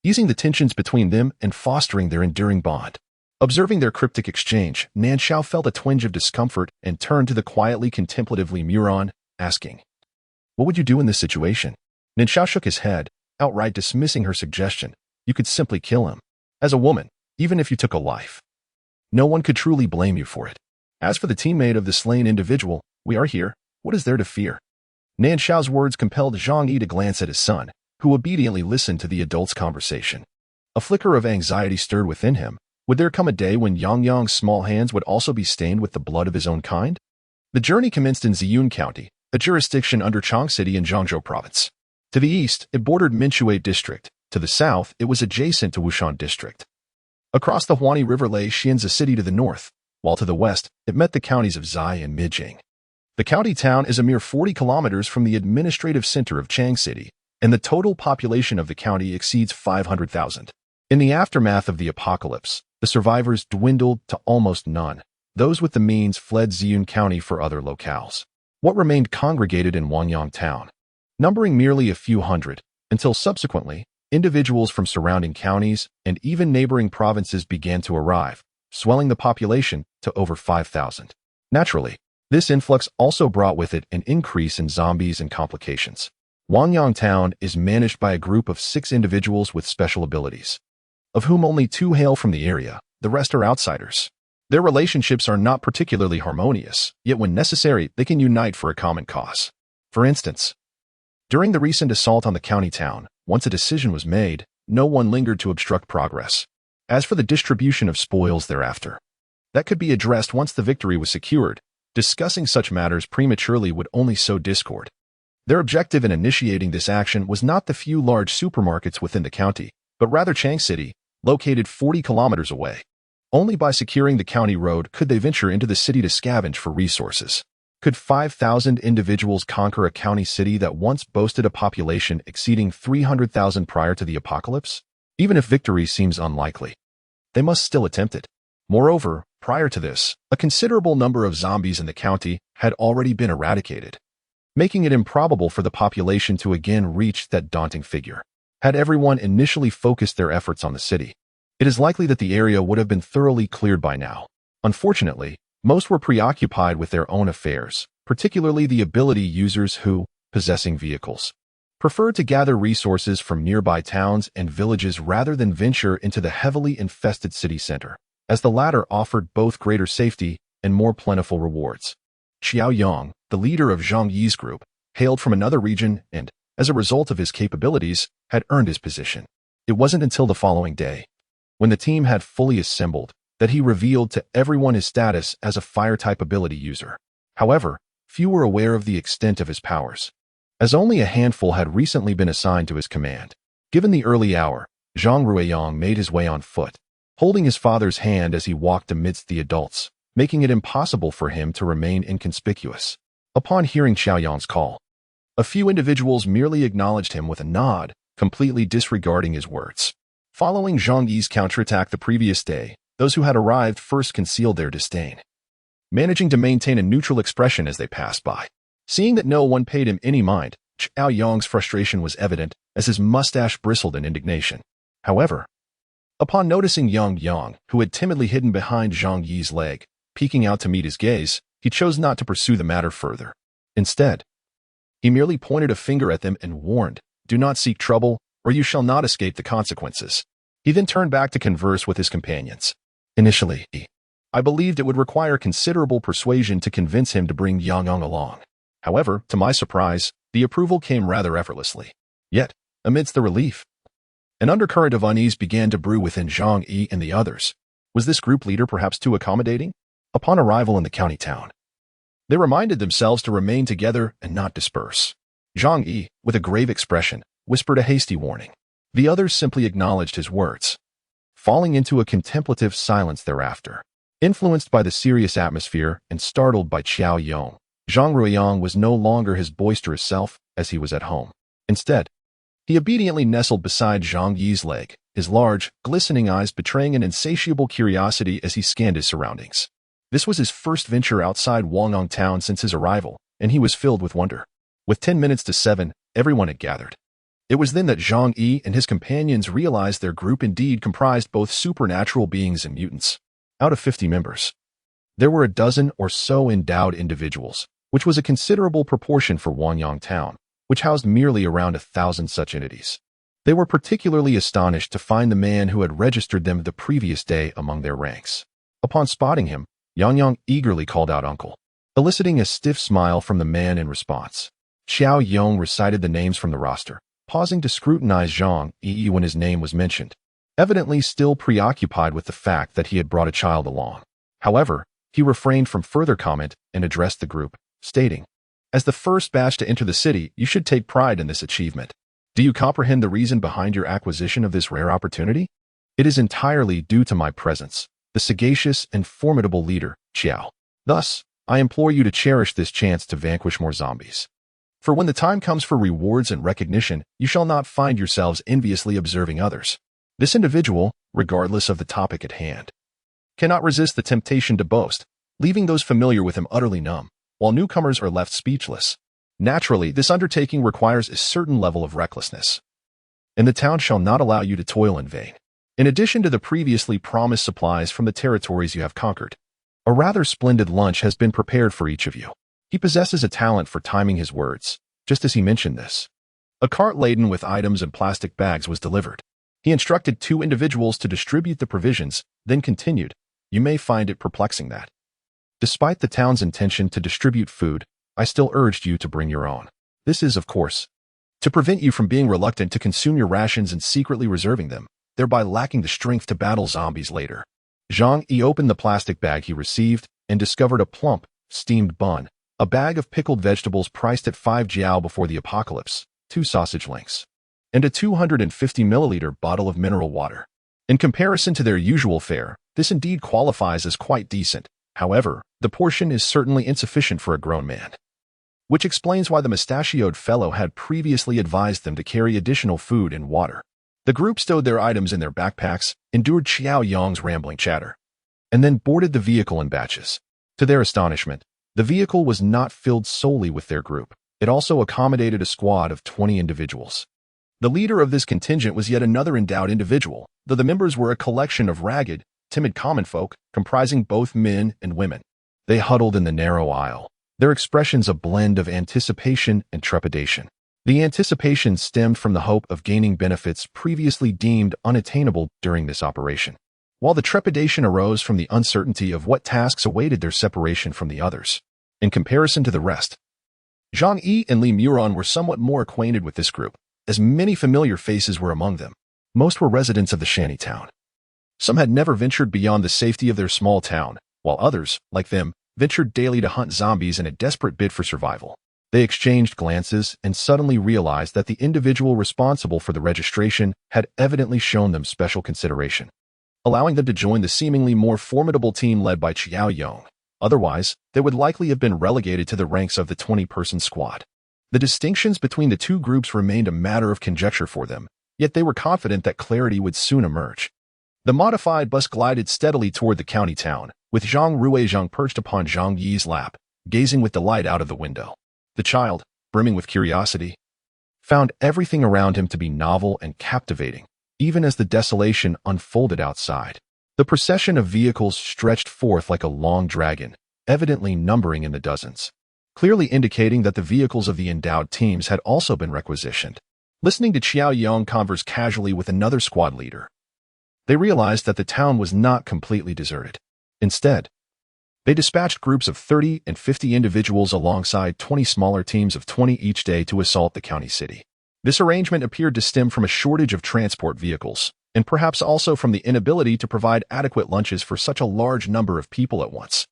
[SPEAKER 1] easing the tensions between them and fostering their enduring bond. Observing their cryptic exchange, Nan Shao felt a twinge of discomfort and turned to the quietly contemplative Li Muran, asking, "What would you do in this situation?" Nan Shao shook his head, outright dismissing her suggestion. You could simply kill him. As a woman, even if you took a life, no one could truly blame you for it. As for the teammate of the slain individual, we are here. What is there to fear? Nan Shao's words compelled Zhang Yi to glance at his son, who obediently listened to the adult's conversation. A flicker of anxiety stirred within him. Would there come a day when Yang Yang's small hands would also be stained with the blood of his own kind? The journey commenced in Ziyun County, a jurisdiction under Chang City in Zhangzhou Province. To the east, it bordered Minshui District. To the south, it was adjacent to Wushan District. Across the Huani River lay Xianzhe City to the north, while to the west, it met the counties of Zai and Mijing. The county town is a mere 40 kilometers from the administrative center of Chang City, and the total population of the county exceeds 500,000. In the aftermath of the apocalypse, the survivors dwindled to almost none. Those with the means fled Ziyun County for other locales. What remained congregated in Wanyang Town, numbering merely a few hundred, until subsequently, individuals from surrounding counties and even neighboring provinces began to arrive, swelling the population to over 5,000. Naturally, this influx also brought with it an increase in zombies and complications. Wanyang Town is managed by a group of 6 individuals with special abilities, of whom only 2 hail from the area, the rest are outsiders. Their relationships are not particularly harmonious, yet when necessary, they can unite for a common cause. For instance, during the recent assault on the county town, once a decision was made, no one lingered to obstruct progress. As for the distribution of spoils thereafter, that could be addressed once the victory was secured. Discussing such matters prematurely would only sow discord. Their objective in initiating this action was not the few large supermarkets within the county, but rather Chang City, located 40 kilometers away. Only by securing the county road could they venture into the city to scavenge for resources. Could 5,000 individuals conquer a county city that once boasted a population exceeding 300,000 prior to the apocalypse? Even if victory seems unlikely, they must still attempt it. Moreover, prior to this, a considerable number of zombies in the county had already been eradicated, making it improbable for the population to again reach that daunting figure. Had everyone initially focused their efforts on the city, it is likely that the area would have been thoroughly cleared by now. Unfortunately, most were preoccupied with their own affairs, particularly the ability users who, possessing vehicles, preferred to gather resources from nearby towns and villages rather than venture into the heavily infested city center, as the latter offered both greater safety and more plentiful rewards. Xiao Yang, the leader of Zhang Yi's group, hailed from another region and, as a result of his capabilities, had earned his position. It wasn't until the following day, when the team had fully assembled, that he revealed to everyone his status as a fire-type ability user. However, few were aware of the extent of his powers, as only a handful had recently been assigned to his command. Given the early hour, Zhang Ruiyang made his way on foot, holding his father's hand as he walked amidst the adults, making it impossible for him to remain inconspicuous. Upon hearing Xiaoyang's call, a few individuals merely acknowledged him with a nod, completely disregarding his words. Following Zhang Yi's counterattack the previous day, those who had arrived first concealed their disdain, managing to maintain a neutral expression as they passed by. Seeing that no one paid him any mind, Xiaoyang's frustration was evident as his mustache bristled in indignation. However, upon noticing Yang Yang, who had timidly hidden behind Zhang Yi's leg, peeking out to meet his gaze, he chose not to pursue the matter further. Instead, he merely pointed a finger at them and warned, "Do not seek trouble, or you shall not escape the consequences." He then turned back to converse with his companions. Initially, I believed it would require considerable persuasion to convince him to bring Yang Yang along. However, to my surprise, the approval came rather effortlessly. Yet, amidst the relief, an undercurrent of unease began to brew within Zhang Yi and the others. Was this group leader perhaps too accommodating? Upon arrival in the county town, they reminded themselves to remain together and not disperse. Zhang Yi, with a grave expression, whispered a hasty warning. The others simply acknowledged his words, falling into a contemplative silence thereafter. Influenced by the serious atmosphere and startled by Xiao Yang, Zhang Ruiyang was no longer his boisterous self as he was at home. Instead, he obediently nestled beside Zhang Yi's leg, his large, glistening eyes betraying an insatiable curiosity as he scanned his surroundings. This was his first venture outside Wanyang Town since his arrival, and he was filled with wonder. With 10 minutes to 7, everyone had gathered. It was then that Zhang Yi and his companions realized their group indeed comprised both supernatural beings and mutants. Out of 50 members, there were a dozen or so endowed individuals, which was a considerable proportion for Wanyang Town, which housed merely around 1,000 such entities. They were particularly astonished to find the man who had registered them the previous day among their ranks. Upon spotting him, Yang eagerly called out uncle, eliciting a stiff smile from the man in response. Xiao Yong recited the names from the roster, pausing to scrutinize Zhang Yi when his name was mentioned, evidently still preoccupied with the fact that he had brought a child along. However, he refrained from further comment and addressed the group, stating, "As the first batch to enter the city, you should take pride in this achievement. Do you comprehend the reason behind your acquisition of this rare opportunity? It is entirely due to my presence, the sagacious and formidable leader, Xiao. Thus, I implore you to cherish this chance to vanquish more zombies. For when the time comes for rewards and recognition, you shall not find yourselves enviously observing others." This individual, regardless of the topic at hand, cannot resist the temptation to boast, leaving those familiar with him utterly numb, while newcomers are left speechless. Naturally, this undertaking requires a certain level of recklessness, and the town shall not allow you to toil in vain. In addition to the previously promised supplies from the territories you have conquered, a rather splendid lunch has been prepared for each of you. He possesses a talent for timing his words. Just as he mentioned this, a cart laden with items and plastic bags was delivered. He instructed 2 individuals to distribute the provisions, then continued, "You may find it perplexing that, despite the town's intention to distribute food, I still urged you to bring your own. This is, of course, to prevent you from being reluctant to consume your rations and secretly reserving them, thereby lacking the strength to battle zombies later." Zhang Yi opened the plastic bag he received and discovered a plump, steamed bun, a bag of pickled vegetables priced at 5 jiao before the apocalypse, 2 sausage links, and a 250-milliliter bottle of mineral water. In comparison to their usual fare, this indeed qualifies as quite decent. However, the portion is certainly insufficient for a grown man, which explains why the mustachioed fellow had previously advised them to carry additional food and water. The group stowed their items in their backpacks, endured Xiao Yong's rambling chatter, and then boarded the vehicle in batches. To their astonishment, the vehicle was not filled solely with their group. It also accommodated a squad of 20 individuals. The leader of this contingent was yet another endowed individual, though the members were a collection of ragged, timid common folk, comprising both men and women. They huddled in the narrow aisle, their expressions a blend of anticipation and trepidation. The anticipation stemmed from the hope of gaining benefits previously deemed unattainable during this operation, while the trepidation arose from the uncertainty of what tasks awaited their separation from the others. In comparison to the rest, Zhang Yi and Li Muron were somewhat more acquainted with this group, as many familiar faces were among them. Most were residents of the shanty town. Some had never ventured beyond the safety of their small town, while others, like them, ventured daily to hunt zombies in a desperate bid for survival. They exchanged glances and suddenly realized that the individual responsible for the registration had evidently shown them special consideration, allowing them to join the seemingly more formidable team led by Xiao Yong. Otherwise, they would likely have been relegated to the ranks of the 20-person squad. The distinctions between the two groups remained a matter of conjecture for them, yet they were confident that clarity would soon emerge. The modified bus glided steadily toward the county town, with Zhang Ruiyang perched upon Zhang Yi's lap, gazing with delight out of the window. The child, brimming with curiosity, found everything around him to be novel and captivating, even as the desolation unfolded outside. The procession of vehicles stretched forth like a long dragon, evidently numbering in the dozens, clearly indicating that the vehicles of the endowed teams had also been requisitioned. Listening to Xiao Yong converse casually with another squad leader, they realized that the town was not completely deserted. Instead, they dispatched groups of 30 and 50 individuals alongside 20 smaller teams of 20 each day to assault the county city. This arrangement appeared to stem from a shortage of transport vehicles, and perhaps also from the inability to provide adequate lunches for such a large number of people at once.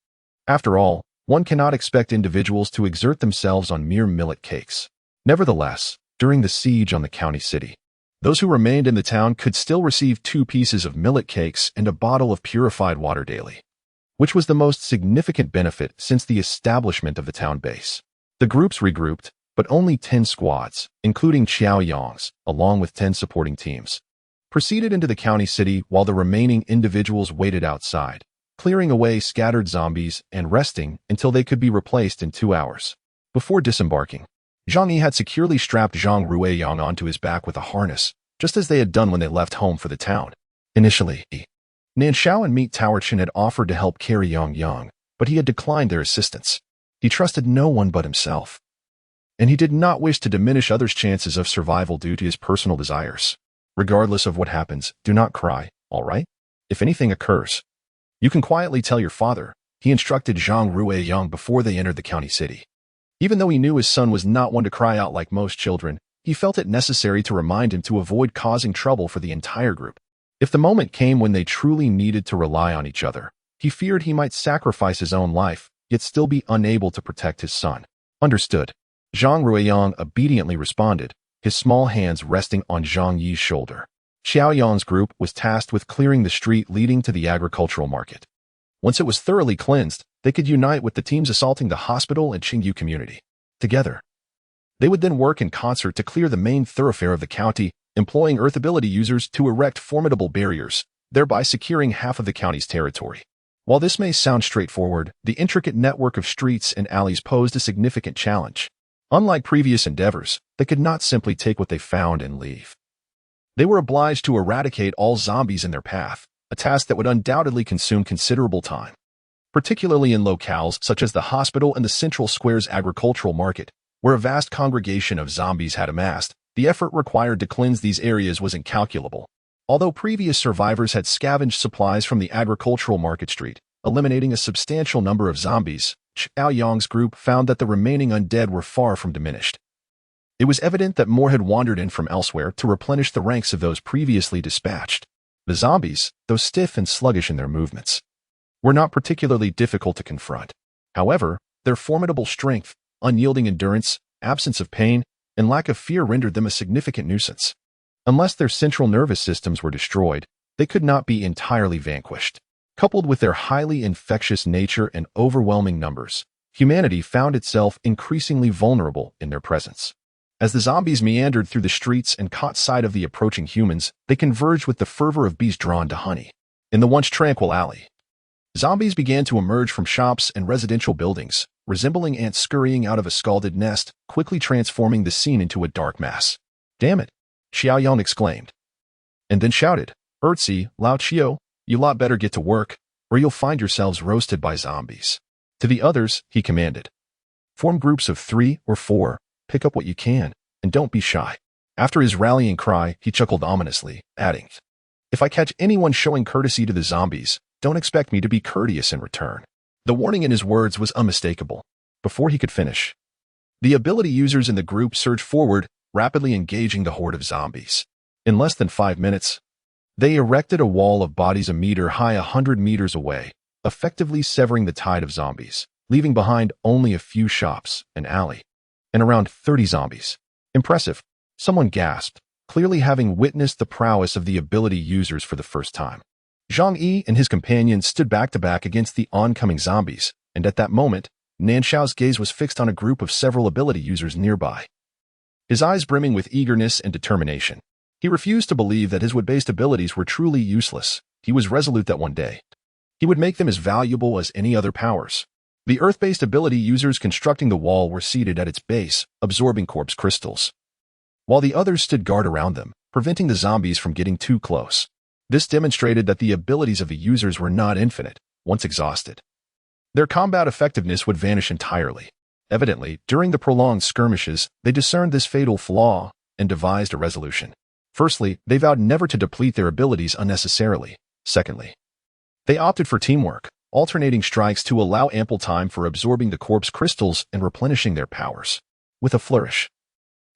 [SPEAKER 1] After all, one cannot expect individuals to exert themselves on mere millet cakes. Nevertheless, during the siege on the county city, those who remained in the town could still receive 2 pieces of millet cakes and a bottle of purified water daily, which was the most significant benefit since the establishment of the town base. The groups regrouped, but only 10 squads, including Xiao Yong's, along with 10 supporting teams, proceeded into the county city while the remaining individuals waited outside, clearing away scattered zombies and resting until they could be replaced in 2 hours. Before disembarking, Zhang Yi had securely strapped Zhang Ruiyang onto his back with a harness, just as they had done when they left home for the town. Initially, Nan Shao and Meat Tower Chen had offered to help carry Yang, but he had declined their assistance. He trusted no one but himself, and he did not wish to diminish others' chances of survival due to his personal desires. Regardless of what happens, do not cry, all right? If anything occurs, you can quietly tell your father, he instructed Zhang Ruiyang before they entered the county city. Even though he knew his son was not one to cry out like most children, he felt it necessary to remind him to avoid causing trouble for the entire group. If the moment came when they truly needed to rely on each other, he feared he might sacrifice his own life, yet still be unable to protect his son. Understood. Zhang Ruiyang obediently responded, his small hands resting on Zhang Yi's shoulder. Xiaoyang's group was tasked with clearing the street leading to the agricultural market. Once it was thoroughly cleansed, they could unite with the teams assaulting the hospital and Qingyu community. Together, they would then work in concert to clear the main thoroughfare of the county, employing Earth ability users to erect formidable barriers, thereby securing half of the county's territory. While this may sound straightforward, the intricate network of streets and alleys posed a significant challenge. Unlike previous endeavors, they could not simply take what they found and leave. They were obliged to eradicate all zombies in their path, a task that would undoubtedly consume considerable time. Particularly in locales such as the hospital and the Central Square's agricultural market, where a vast congregation of zombies had amassed, the effort required to cleanse these areas was incalculable. Although previous survivors had scavenged supplies from the agricultural market street, eliminating a substantial number of zombies, Xiaoyang's group found that the remaining undead were far from diminished. It was evident that more had wandered in from elsewhere to replenish the ranks of those previously dispatched. The zombies, though stiff and sluggish in their movements, were not particularly difficult to confront. However, their formidable strength, unyielding endurance, absence of pain, and lack of fear rendered them a significant nuisance. Unless their central nervous systems were destroyed, they could not be entirely vanquished. Coupled with their highly infectious nature and overwhelming numbers, humanity found itself increasingly vulnerable in their presence. As the zombies meandered through the streets and caught sight of the approaching humans, they converged with the fervor of bees drawn to honey. In the once tranquil alley, zombies began to emerge from shops and residential buildings, resembling ants scurrying out of a scalded nest, quickly transforming the scene into a dark mass. "Damn it!" Xiaoyang exclaimed, and then shouted, "Erzi, Lao Chio, you lot better get to work, or you'll find yourselves roasted by zombies." To the others, he commanded, "Form groups of 3 or 4, pick up what you can, and don't be shy." After his rallying cry, he chuckled ominously, adding, "If I catch anyone showing courtesy to the zombies, don't expect me to be courteous in return." The warning in his words was unmistakable. Before he could finish, the ability users in the group surged forward, rapidly engaging the horde of zombies. In less than 5 minutes, they erected a wall of bodies a meter high 100 meters away, effectively severing the tide of zombies, leaving behind only a few shops, an alley, and around 30 zombies. "Impressive," someone gasped, clearly having witnessed the prowess of the ability users for the first time. Zhang Yi and his companions stood back to back against the oncoming zombies, and at that moment, Nan Shao's gaze was fixed on a group of several ability users nearby. His eyes brimming with eagerness and determination. He refused to believe that his wood-based abilities were truly useless. He was resolute that one day he would make them as valuable as any other powers. The earth-based ability users constructing the wall were seated at its base, absorbing corpse crystals, while the others stood guard around them, preventing the zombies from getting too close. This demonstrated that the abilities of the users were not infinite. Once exhausted, their combat effectiveness would vanish entirely. Evidently, during the prolonged skirmishes, they discerned this fatal flaw and devised a resolution. Firstly, they vowed never to deplete their abilities unnecessarily. Secondly, they opted for teamwork, alternating strikes to allow ample time for absorbing the corpse crystals and replenishing their powers. With a flourish,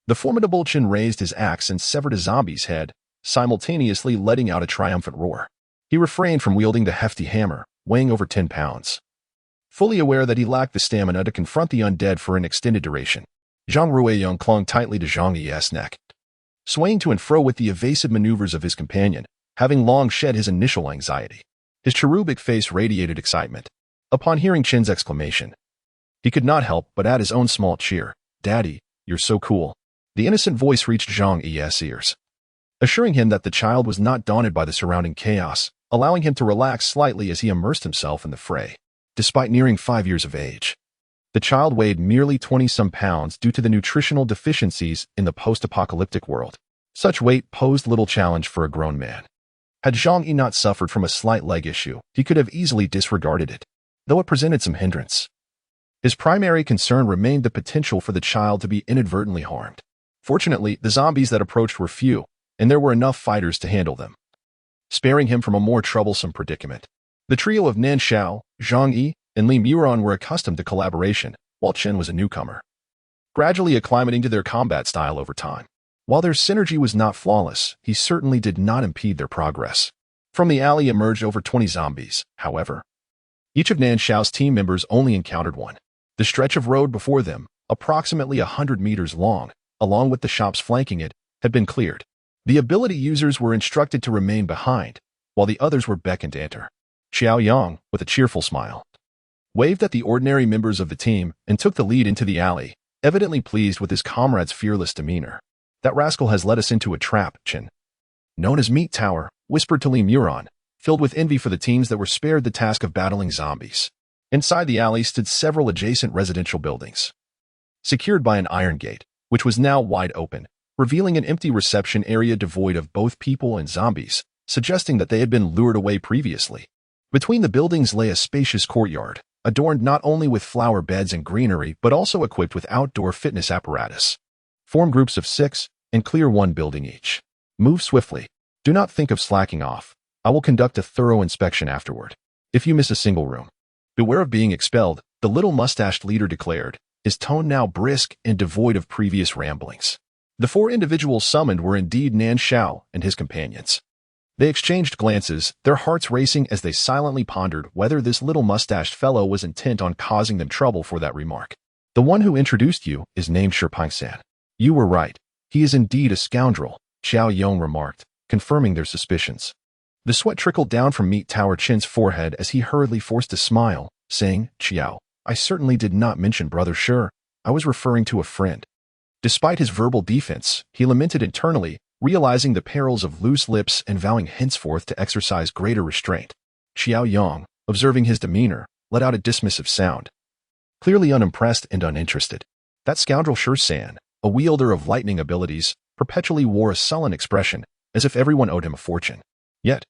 [SPEAKER 1] the formidable Chen raised his axe and severed a zombie's head, simultaneously letting out a triumphant roar. He refrained from wielding the hefty hammer, weighing over 10 pounds. Fully aware that he lacked the stamina to confront the undead for an extended duration, Zhang Ruiyang clung tightly to Zhang Yi's neck, swaying to and fro with the evasive maneuvers of his companion, having long shed his initial anxiety. His cherubic face radiated excitement. Upon hearing Chen's exclamation, he could not help but add his own small cheer. "Daddy, you're so cool." The innocent voice reached Zhang Yi's ears, assuring him that the child was not daunted by the surrounding chaos, allowing him to relax slightly as he immersed himself in the fray. Despite nearing 5 years of age, the child weighed merely 20-some pounds due to the nutritional deficiencies in the post-apocalyptic world. Such weight posed little challenge for a grown man. Had Zhang Yi not suffered from a slight leg issue, he could have easily disregarded it, though it presented some hindrance. His primary concern remained the potential for the child to be inadvertently harmed. Fortunately, the zombies that approached were few, and there were enough fighters to handle them, sparing him from a more troublesome predicament. The trio of Nan Shao, Zhang Yi, and Li Muran were accustomed to collaboration, while Chen was a newcomer, gradually acclimating to their combat style over time. While their synergy was not flawless, he certainly did not impede their progress. From the alley emerged over 20 zombies, however. Each of Nan Shao's team members only encountered one. The stretch of road before them, approximately 100 meters long, along with the shops flanking it, had been cleared. The ability users were instructed to remain behind, while the others were beckoned to enter. Xiao Yang, with a cheerful smile, waved at the ordinary members of the team and took the lead into the alley, evidently pleased with his comrade's fearless demeanor. That rascal has led us into a trap, Chen, known as Meat Tower, whispered to Li Muran, filled with envy for the teams that were spared the task of battling zombies. Inside the alley stood several adjacent residential buildings, secured by an iron gate, which was now wide open, revealing an empty reception area devoid of both people and zombies, suggesting that they had been lured away previously. Between the buildings lay a spacious courtyard, adorned not only with flower beds and greenery but also equipped with outdoor fitness apparatus. Form groups of 6 and clear one building each. Move swiftly. Do not think of slacking off. I will conduct a thorough inspection afterward. If you miss a single room, beware of being expelled, the little mustached leader declared, his tone now brisk and devoid of previous ramblings. The 4 individuals summoned were indeed Nan Shao and his companions. They exchanged glances, their hearts racing as they silently pondered whether this little mustached fellow was intent on causing them trouble for that remark. The one who introduced you is named Shipang-san. You were right. He is indeed a scoundrel, Xiao Yang remarked, confirming their suspicions. The sweat trickled down from Meat Tower Chen's forehead as he hurriedly forced a smile, saying, Xiao, I certainly did not mention Brother Shi. I was referring to a friend. Despite his verbal defense, he lamented internally, realizing the perils of loose lips and vowing henceforth to exercise greater restraint. Xiao Yang, observing his demeanor, let out a dismissive sound, clearly unimpressed and uninterested. That scoundrel Shi-san, a wielder of lightning abilities, perpetually wore a sullen expression, as if everyone owed him a fortune. Yet,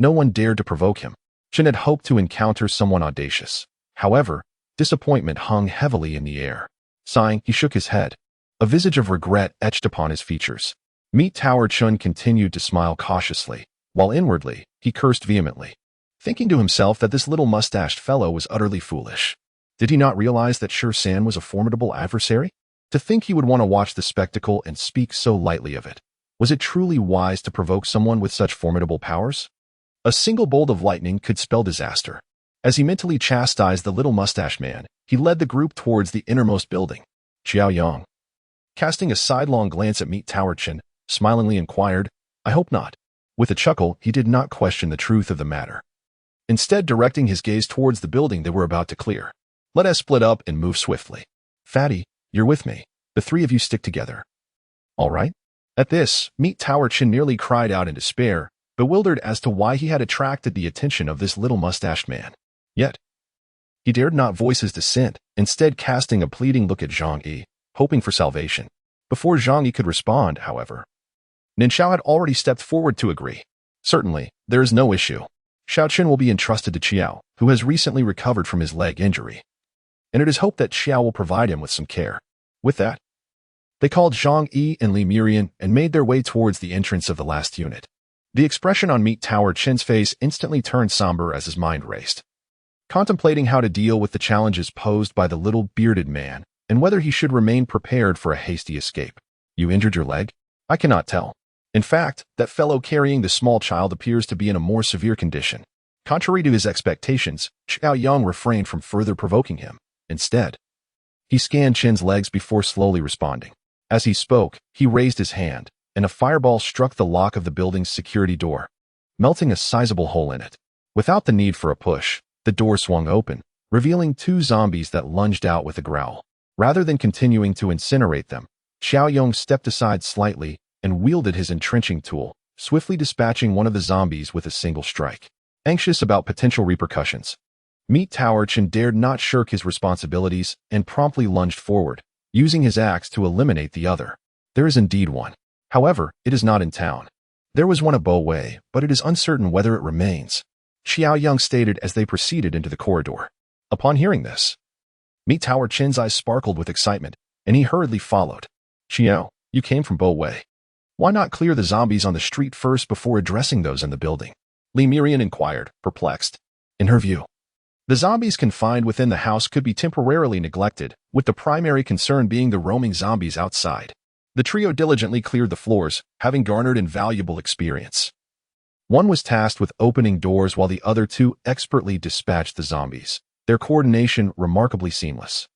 [SPEAKER 1] no one dared to provoke him. Chen had hoped to encounter someone audacious. However, disappointment hung heavily in the air. Sighing, he shook his head. A visage of regret etched upon his features. Meat Tower Chun continued to smile cautiously, while inwardly, he cursed vehemently, thinking to himself that this little mustached fellow was utterly foolish. Did he not realize that Shi-san was a formidable adversary? To think he would want to watch the spectacle and speak so lightly of it. Was it truly wise to provoke someone with such formidable powers? A single bolt of lightning could spell disaster. As he mentally chastised the little mustache man, he led the group towards the innermost building. Xiao Yang, casting a sidelong glance at Meat Tower Chen, smilingly inquired, I hope not. With a chuckle, he did not question the truth of the matter, instead directing his gaze towards the building they were about to clear. Let us split up and move swiftly. Fatty, you're with me. The 3 of you stick together. All right? At this, Meat Tower Chen nearly cried out in despair, bewildered as to why he had attracted the attention of this little mustached man. Yet, he dared not voice his dissent, instead casting a pleading look at Zhang Yi, hoping for salvation. Before Zhang Yi could respond, however, Nan Shao had already stepped forward to agree. Certainly, there is no issue. Xiao Chen will be entrusted to Qiao, who has recently recovered from his leg injury, and it is hoped that Xiao will provide him with some care. With that, they called Zhang Yi and Li Muran and made their way towards the entrance of the last unit. The expression on Meat Tower Chen's face instantly turned somber as his mind raced, contemplating how to deal with the challenges posed by the little bearded man and whether he should remain prepared for a hasty escape. You injured your leg? I cannot tell. In fact, that fellow carrying the small child appears to be in a more severe condition. Contrary to his expectations, Xiao Yang refrained from further provoking him. Instead, he scanned Chen's legs before slowly responding. As he spoke, he raised his hand, and a fireball struck the lock of the building's security door, melting a sizable hole in it. Without the need for a push, the door swung open, revealing 2 zombies that lunged out with a growl. Rather than continuing to incinerate them, Xiao Yang stepped aside slightly and wielded his entrenching tool, swiftly dispatching one of the zombies with a single strike. Anxious about potential repercussions, Meat Tower Chen dared not shirk his responsibilities and promptly lunged forward, using his axe to eliminate the other. There is indeed one. However, it is not in town. There was one at Bo Wei, but it is uncertain whether it remains, Xiao Yang stated as they proceeded into the corridor. Upon hearing this, Meat Tower Chen's eyes sparkled with excitement, and he hurriedly followed. Xiao, you came from Bo Wei. Why not clear the zombies on the street first before addressing those in the building? Li Mirian inquired, perplexed. In her view, the zombies confined within the house could be temporarily neglected, with the primary concern being the roaming zombies outside. The trio diligently cleared the floors, having garnered invaluable experience. One was tasked with opening doors while the other two expertly dispatched the zombies, their coordination remarkably seamless.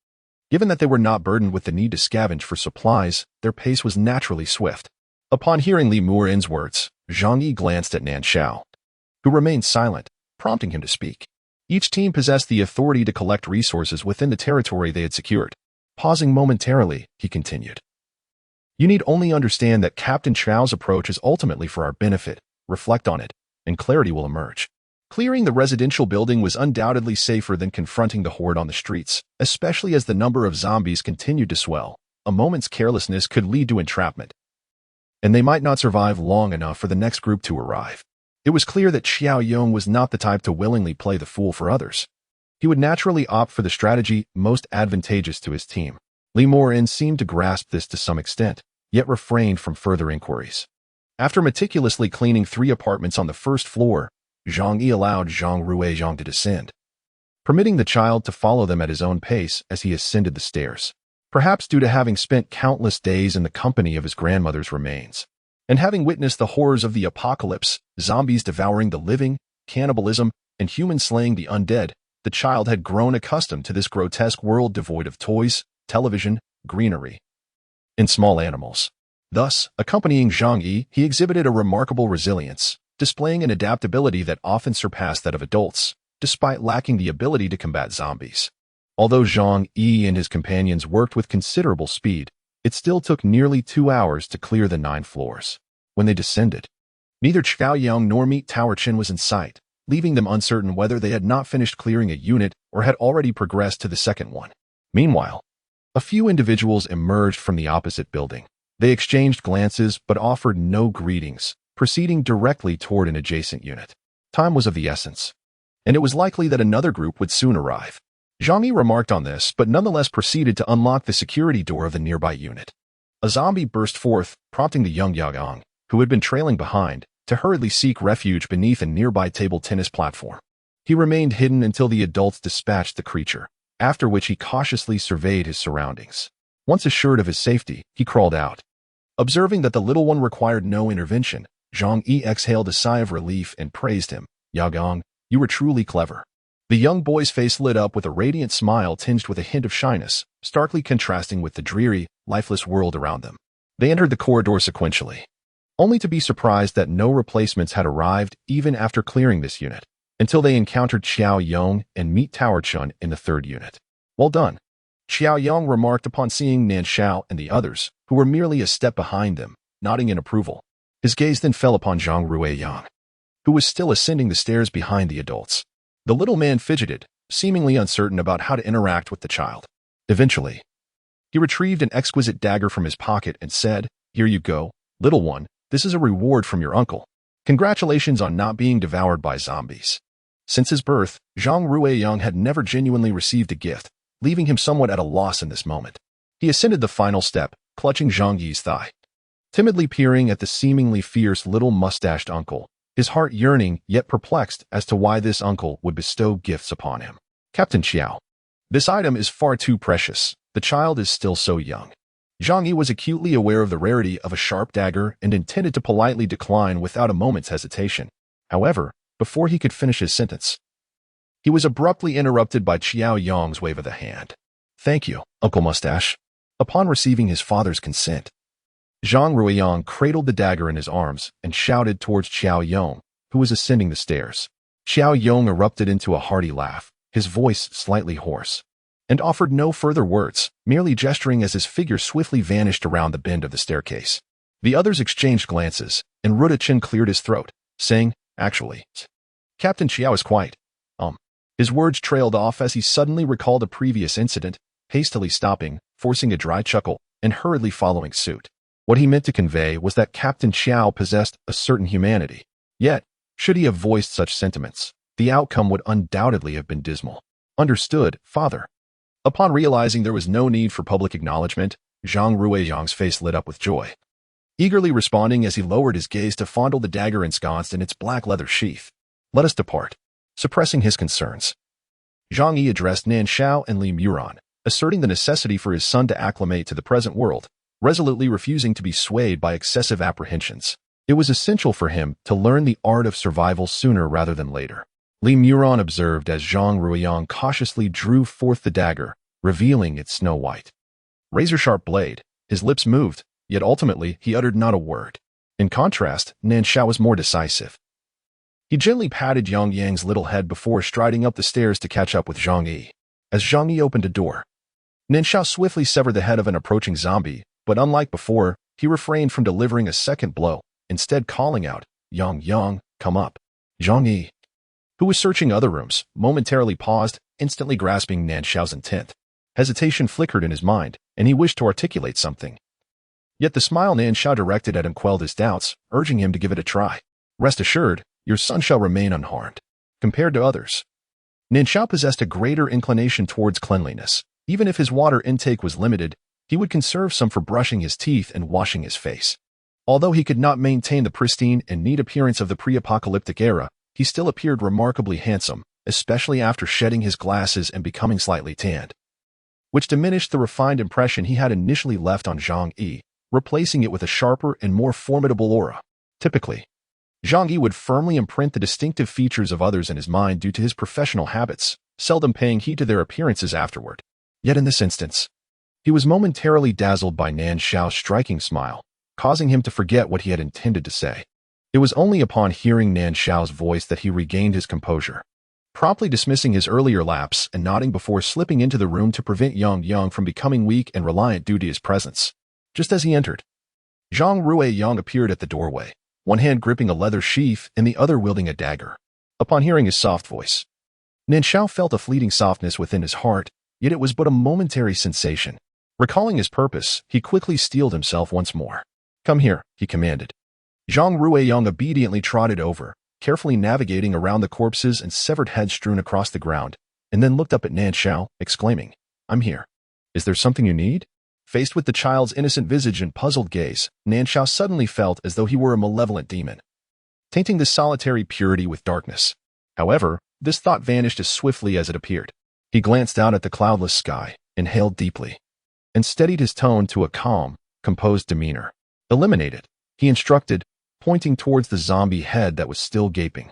[SPEAKER 1] Given that they were not burdened with the need to scavenge for supplies, their pace was naturally swift. Upon hearing Li Mirian's words, Zhang Yi glanced at Nan Shao, who remained silent, prompting him to speak. Each team possessed the authority to collect resources within the territory they had secured. Pausing momentarily, he continued. You need only understand that Captain Chao's approach is ultimately for our benefit. Reflect on it, and clarity will emerge. Clearing the residential building was undoubtedly safer than confronting the horde on the streets, especially as the number of zombies continued to swell. A moment's carelessness could lead to entrapment, and they might not survive long enough for the next group to arrive. It was clear that Xiao Yong was not the type to willingly play the fool for others. He would naturally opt for the strategy most advantageous to his team. Li Mirian seemed to grasp this to some extent, yet refrained from further inquiries. After meticulously cleaning 3 apartments on the first floor, Zhang Yi allowed Zhang Ruiyang to descend, permitting the child to follow them at his own pace as he ascended the stairs. Perhaps due to having spent countless days in the company of his grandmother's remains, and having witnessed the horrors of the apocalypse, zombies devouring the living, cannibalism, and humans slaying the undead, the child had grown accustomed to this grotesque world devoid of toys, television, greenery, and small animals. Thus, accompanying Zhang Yi, he exhibited a remarkable resilience, displaying an adaptability that often surpassed that of adults, despite lacking the ability to combat zombies. Although Zhang Yi and his companions worked with considerable speed, it still took nearly 2 hours to clear the 9 floors. When they descended, neither Chaoyang nor Meat Tower Chin was in sight, leaving them uncertain whether they had not finished clearing a unit or had already progressed to the second one. Meanwhile, a few individuals emerged from the opposite building. They exchanged glances but offered no greetings, proceeding directly toward an adjacent unit. Time was of the essence, and it was likely that another group would soon arrive. Zhang Yi remarked on this, but nonetheless proceeded to unlock the security door of the nearby unit. A zombie burst forth, prompting the young Yagang, who had been trailing behind, to hurriedly seek refuge beneath a nearby table tennis platform. He remained hidden until the adults dispatched the creature, after which he cautiously surveyed his surroundings. Once assured of his safety, he crawled out. Observing that the little one required no intervention, Zhang Yi exhaled a sigh of relief and praised him. Yagang, you were truly clever. The young boy's face lit up with a radiant smile tinged with a hint of shyness, starkly contrasting with the dreary, lifeless world around them. They entered the corridor sequentially, only to be surprised that no replacements had arrived even after clearing this unit, until they encountered Xiao Yong and Meat Tower Chun in the 3rd unit. Well done, Xiao Yong remarked upon seeing Nan Shao and the others, who were merely a step behind them, nodding in approval. His gaze then fell upon Zhang Ruiyang, who was still ascending the stairs behind the adults. The little man fidgeted, seemingly uncertain about how to interact with the child. Eventually, he retrieved an exquisite dagger from his pocket and said, Here you go, little one, this is a reward from your uncle. Congratulations on not being devoured by zombies. Since his birth, Zhang Ruiyang had never genuinely received a gift, leaving him somewhat at a loss in this moment. He ascended the final step, clutching Zhang Yi's thigh, timidly peering at the seemingly fierce little mustached uncle, his heart yearning yet perplexed as to why this uncle would bestow gifts upon him. Captain Xiao, this item is far too precious. The child is still so young. Zhang Yi was acutely aware of the rarity of a sharp dagger and intended to politely decline without a moment's hesitation. However, before he could finish his sentence, he was abruptly interrupted by Xiao Yong's wave of the hand. Thank you, Uncle Mustache. Upon receiving his father's consent, Zhang Ruiyang cradled the dagger in his arms and shouted towards Xiao Yong, who was ascending the stairs. Xiao Yong erupted into a hearty laugh, his voice slightly hoarse, and offered no further words, merely gesturing as his figure swiftly vanished around the bend of the staircase. The others exchanged glances, and Ruda-chin cleared his throat, saying, Actually, Captain Xiao is quite, His words trailed off as he suddenly recalled a previous incident, hastily stopping, forcing a dry chuckle, and hurriedly following suit. What he meant to convey was that Captain Xiao possessed a certain humanity. Yet, should he have voiced such sentiments, the outcome would undoubtedly have been dismal. Understood, father. Upon realizing there was no need for public acknowledgement, Zhang Ruiyang's face lit up with joy. eagerly responding as he lowered his gaze to fondle the dagger ensconced in its black leather sheath. Let us depart. Suppressing his concerns, Zhang Yi addressed Nan Shao and Li Muran, asserting the necessity for his son to acclimate to the present world, resolutely refusing to be swayed by excessive apprehensions. It was essential for him to learn the art of survival sooner rather than later. Li Muran observed as Zhang Ruiyang cautiously drew forth the dagger, revealing its snow-white, razor-sharp blade. His lips moved, yet ultimately he uttered not a word. In contrast, Nan Shao was more decisive. He gently patted Yang Yang's little head before striding up the stairs to catch up with Zhang Yi. As Zhang Yi opened a door, Nan Shao swiftly severed the head of an approaching zombie, but unlike before, he refrained from delivering a second blow, instead calling out, Yang Yang, come up. Zhang Yi, who was searching other rooms, momentarily paused, instantly grasping Nan Shao's intent. Hesitation flickered in his mind, and he wished to articulate something. Yet the smile Nan Shao directed at him quelled his doubts, urging him to give it a try. Rest assured, your son shall remain unharmed. Compared to others, Nan Shao possessed a greater inclination towards cleanliness. Even if his water intake was limited, he would conserve some for brushing his teeth and washing his face. Although he could not maintain the pristine and neat appearance of the pre-apocalyptic era, he still appeared remarkably handsome, especially after shedding his glasses and becoming slightly tanned, which diminished the refined impression he had initially left on Zhang Yi, replacing it with a sharper and more formidable aura. Typically, Zhang Yi would firmly imprint the distinctive features of others in his mind due to his professional habits, seldom paying heed to their appearances afterward. Yet in this instance, he was momentarily dazzled by Nan Shao's striking smile, causing him to forget what he had intended to say. It was only upon hearing Nan Shao's voice that he regained his composure, promptly dismissing his earlier lapse and nodding before slipping into the room to prevent Yang Yang from becoming weak and reliant due to his presence. Just as he entered, Zhang Ruiyang appeared at the doorway, one hand gripping a leather sheath and the other wielding a dagger. Upon hearing his soft voice, Nan Shao felt a fleeting softness within his heart, yet it was but a momentary sensation. Recalling his purpose, he quickly steeled himself once more. Come here, he commanded. Zhang Ruiyang obediently trotted over, carefully navigating around the corpses and severed heads strewn across the ground, and then looked up at Nan Shao, exclaiming, I'm here. Is there something you need? Faced with the child's innocent visage and puzzled gaze, Nan Shao suddenly felt as though he were a malevolent demon, tainting the solitary purity with darkness. However, this thought vanished as swiftly as it appeared. He glanced out at the cloudless sky, inhaled deeply, and steadied his tone to a calm, composed demeanor. Eliminate it, he instructed, pointing towards the zombie head that was still gaping,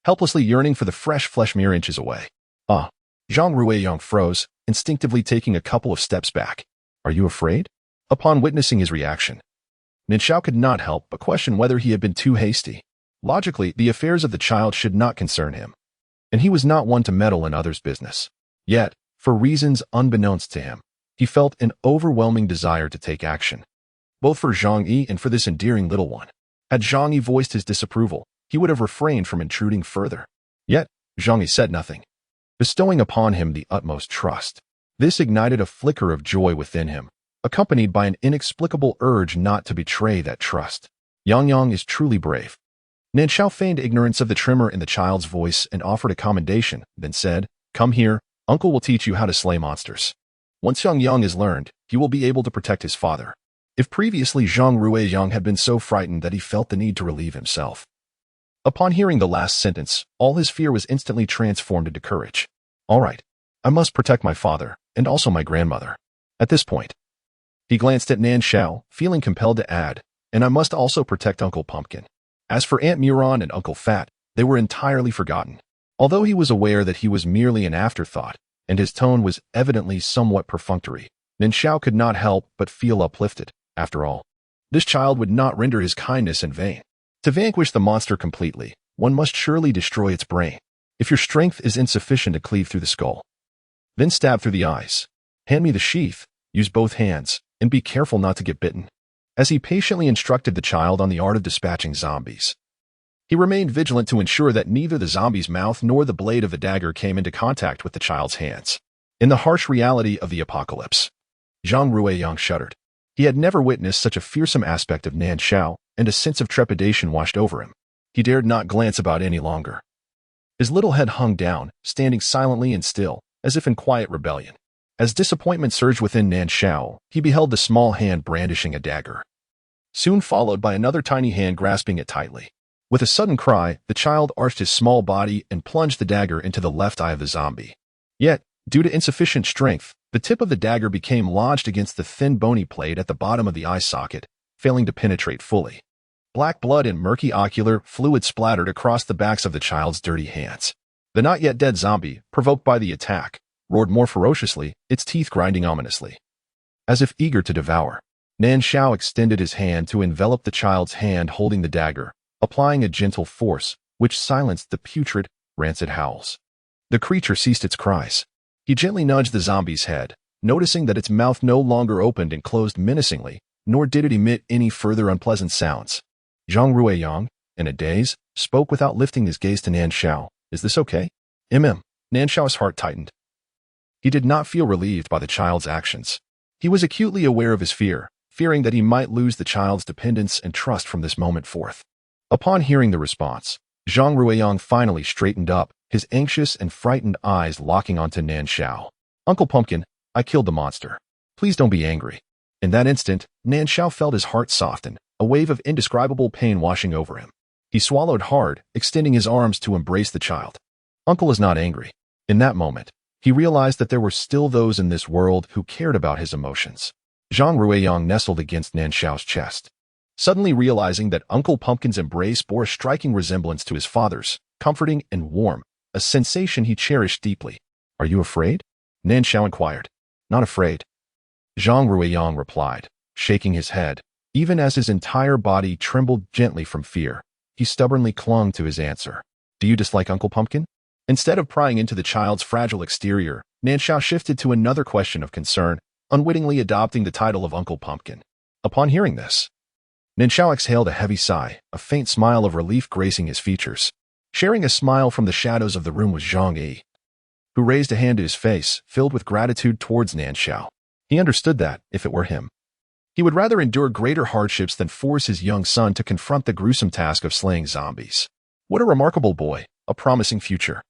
[SPEAKER 1] helplessly yearning for the fresh flesh mere inches away. Ah, Zhang Ruiyang froze, instinctively taking a couple of steps back. Are you afraid? Upon witnessing his reaction, Nan Shao could not help but question whether he had been too hasty. Logically, the affairs of the child should not concern him, and he was not one to meddle in others' business. Yet, for reasons unbeknownst to him, he felt an overwhelming desire to take action, both for Zhang Yi and for this endearing little one. Had Zhang Yi voiced his disapproval, he would have refrained from intruding further. Yet, Zhang Yi said nothing, bestowing upon him the utmost trust. This ignited a flicker of joy within him, accompanied by an inexplicable urge not to betray that trust. Yang Yang is truly brave. Nan Shao feigned ignorance of the tremor in the child's voice and offered a commendation, then said, Come here, uncle will teach you how to slay monsters. Once Yang Yang is learned, he will be able to protect his father. If previously Zhang Ruiyang had been so frightened that he felt the need to relieve himself, upon hearing the last sentence, all his fear was instantly transformed into courage. All right, I must protect my father, and also my grandmother. At this point, he glanced at Nan Shao, feeling compelled to add, and I must also protect Uncle Pumpkin. As for Aunt Muran and Uncle Fat, they were entirely forgotten. Although he was aware that he was merely an afterthought, and his tone was evidently somewhat perfunctory, Nan Shao could not help but feel uplifted. After all, this child would not render his kindness in vain. To vanquish the monster completely, one must surely destroy its brain. If your strength is insufficient to cleave through the skull, then stab through the eyes. Hand me the sheath, use both hands, and be careful not to get bitten. As he patiently instructed the child on the art of dispatching zombies, he remained vigilant to ensure that neither the zombie's mouth nor the blade of the dagger came into contact with the child's hands. In the harsh reality of the apocalypse, Zhang Ruiyang shuddered. He had never witnessed such a fearsome aspect of Nan Shao, and a sense of trepidation washed over him. He dared not glance about any longer. His little head hung down, standing silently and still, as if in quiet rebellion. As disappointment surged within Nan Shao, he beheld the small hand brandishing a dagger. soon followed by another tiny hand grasping it tightly. With a sudden cry, the child arched his small body and plunged the dagger into the left eye of the zombie. Yet, due to insufficient strength, the tip of the dagger became lodged against the thin bony plate at the bottom of the eye socket, failing to penetrate fully. Black blood and murky ocular fluid splattered across the backs of the child's dirty hands. The not yet dead zombie, provoked by the attack, roared more ferociously, its teeth grinding ominously. As if eager to devour, Nan Shao extended his hand to envelop the child's hand holding the dagger, applying a gentle force, which silenced the putrid, rancid howls. The creature ceased its cries. He gently nudged the zombie's head, noticing that its mouth no longer opened and closed menacingly, nor did it emit any further unpleasant sounds. Zhang Ruiyang, in a daze, spoke without lifting his gaze to Nan Shao. Is this okay? Nan Shao's heart tightened. He did not feel relieved by the child's actions. He was acutely aware of his fear, fearing that he might lose the child's dependence and trust from this moment forth. Upon hearing the response, Zhang Ruiyang finally straightened up, his anxious and frightened eyes locking onto Nan Shao. Uncle Pumpkin, I killed the monster. Please don't be angry. In that instant, Nan Shao felt his heart soften, a wave of indescribable pain washing over him. He swallowed hard, extending his arms to embrace the child. Uncle is not angry. In that moment, he realized that there were still those in this world who cared about his emotions. Zhang Ruiyang nestled against Nan Shao's chest. Suddenly realizing that Uncle Pumpkin's embrace bore a striking resemblance to his father's, comforting and warm, a sensation he cherished deeply. Are you afraid? Nan Shao inquired. Not afraid. Zhang Ruiyang replied, shaking his head. Even as his entire body trembled gently from fear, he stubbornly clung to his answer. Do you dislike Uncle Pumpkin? Instead of prying into the child's fragile exterior, Nan Shao shifted to another question of concern, unwittingly adopting the title of Uncle Pumpkin. Upon hearing this, Nan Shao exhaled a heavy sigh, a faint smile of relief gracing his features. Sharing a smile from the shadows of the room was Zhang Yi, who raised a hand to his face, filled with gratitude towards Nan Shao. He understood that, if it were him, he would rather endure greater hardships than force his young son to confront the gruesome task of slaying zombies. What a remarkable boy, a promising future.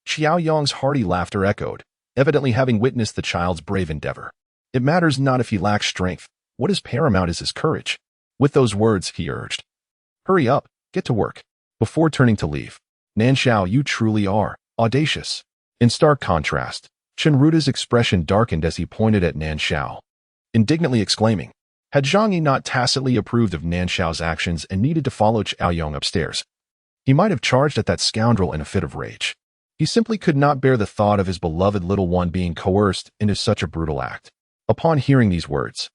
[SPEAKER 1] Xiao Yong's hearty laughter echoed, evidently having witnessed the child's brave endeavor. It matters not if he lacks strength. What is paramount is his courage. With those words, he urged. Hurry up, get to work. Before turning to leave, Nan Shao, you truly are audacious. In stark contrast, Chen Ruta's expression darkened as he pointed at Nan Shao, indignantly exclaiming, had Zhang Yi not tacitly approved of Nan Shao's actions and needed to follow Xiao Yong upstairs, he might have charged at that scoundrel in a fit of rage. He simply could not bear the thought of his beloved little one being coerced into such a brutal act. Upon hearing these words,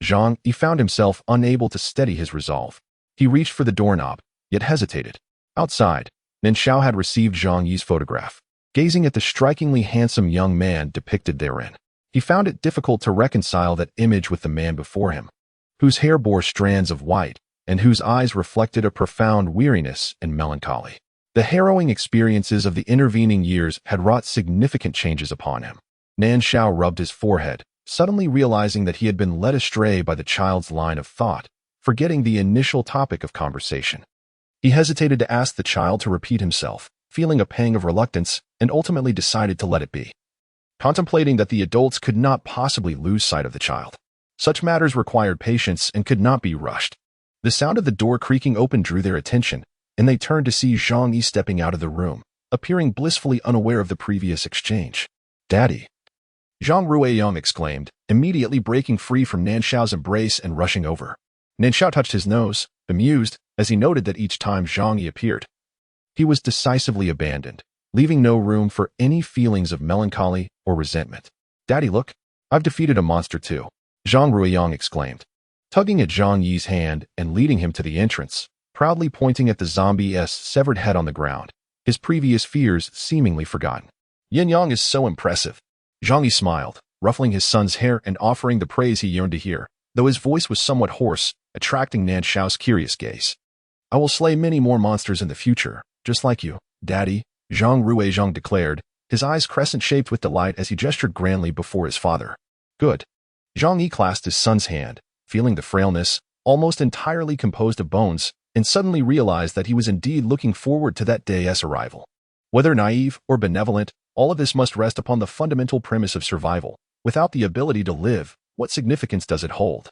[SPEAKER 1] Zhang Yi found himself unable to steady his resolve. He reached for the doorknob, yet hesitated. Outside, Nan Shao had received Zhang Yi's photograph. Gazing at the strikingly handsome young man depicted therein, he found it difficult to reconcile that image with the man before him, whose hair bore strands of white and whose eyes reflected a profound weariness and melancholy. The harrowing experiences of the intervening years had wrought significant changes upon him. Nan Shao rubbed his forehead, suddenly realizing that he had been led astray by the child's line of thought, forgetting the initial topic of conversation. He hesitated to ask the child to repeat himself, feeling a pang of reluctance, and ultimately decided to let it be, contemplating that the adults could not possibly lose sight of the child. Such matters required patience and could not be rushed. The sound of the door creaking open drew their attention, and they turned to see Zhang Yi stepping out of the room, appearing blissfully unaware of the previous exchange. Daddy! Zhang Ruiyang exclaimed, immediately breaking free from Nan Shao's embrace and rushing over. Nan Shao touched his nose, bemused, as he noted that each time Zhang Yi appeared, he was decisively abandoned, leaving no room for any feelings of melancholy or resentment. Daddy, look, I've defeated a monster too, Zhang Ruiyang exclaimed, tugging at Zhang Yi's hand and leading him to the entrance, proudly pointing at the zombie's severed head on the ground, his previous fears seemingly forgotten. Yin Yang is so impressive. Zhang Yi smiled, ruffling his son's hair and offering the praise he yearned to hear, though his voice was somewhat hoarse, attracting Nan Shao's curious gaze. I will slay many more monsters in the future, just like you, Daddy, Zhang Ruiyang declared, his eyes crescent-shaped with delight as he gestured grandly before his father. Good. Zhang Yi clasped his son's hand, feeling the frailness, almost entirely composed of bones, and suddenly realized that he was indeed looking forward to that day's arrival. Whether naive or benevolent, all of this must rest upon the fundamental premise of survival. Without the ability to live, what significance does it hold?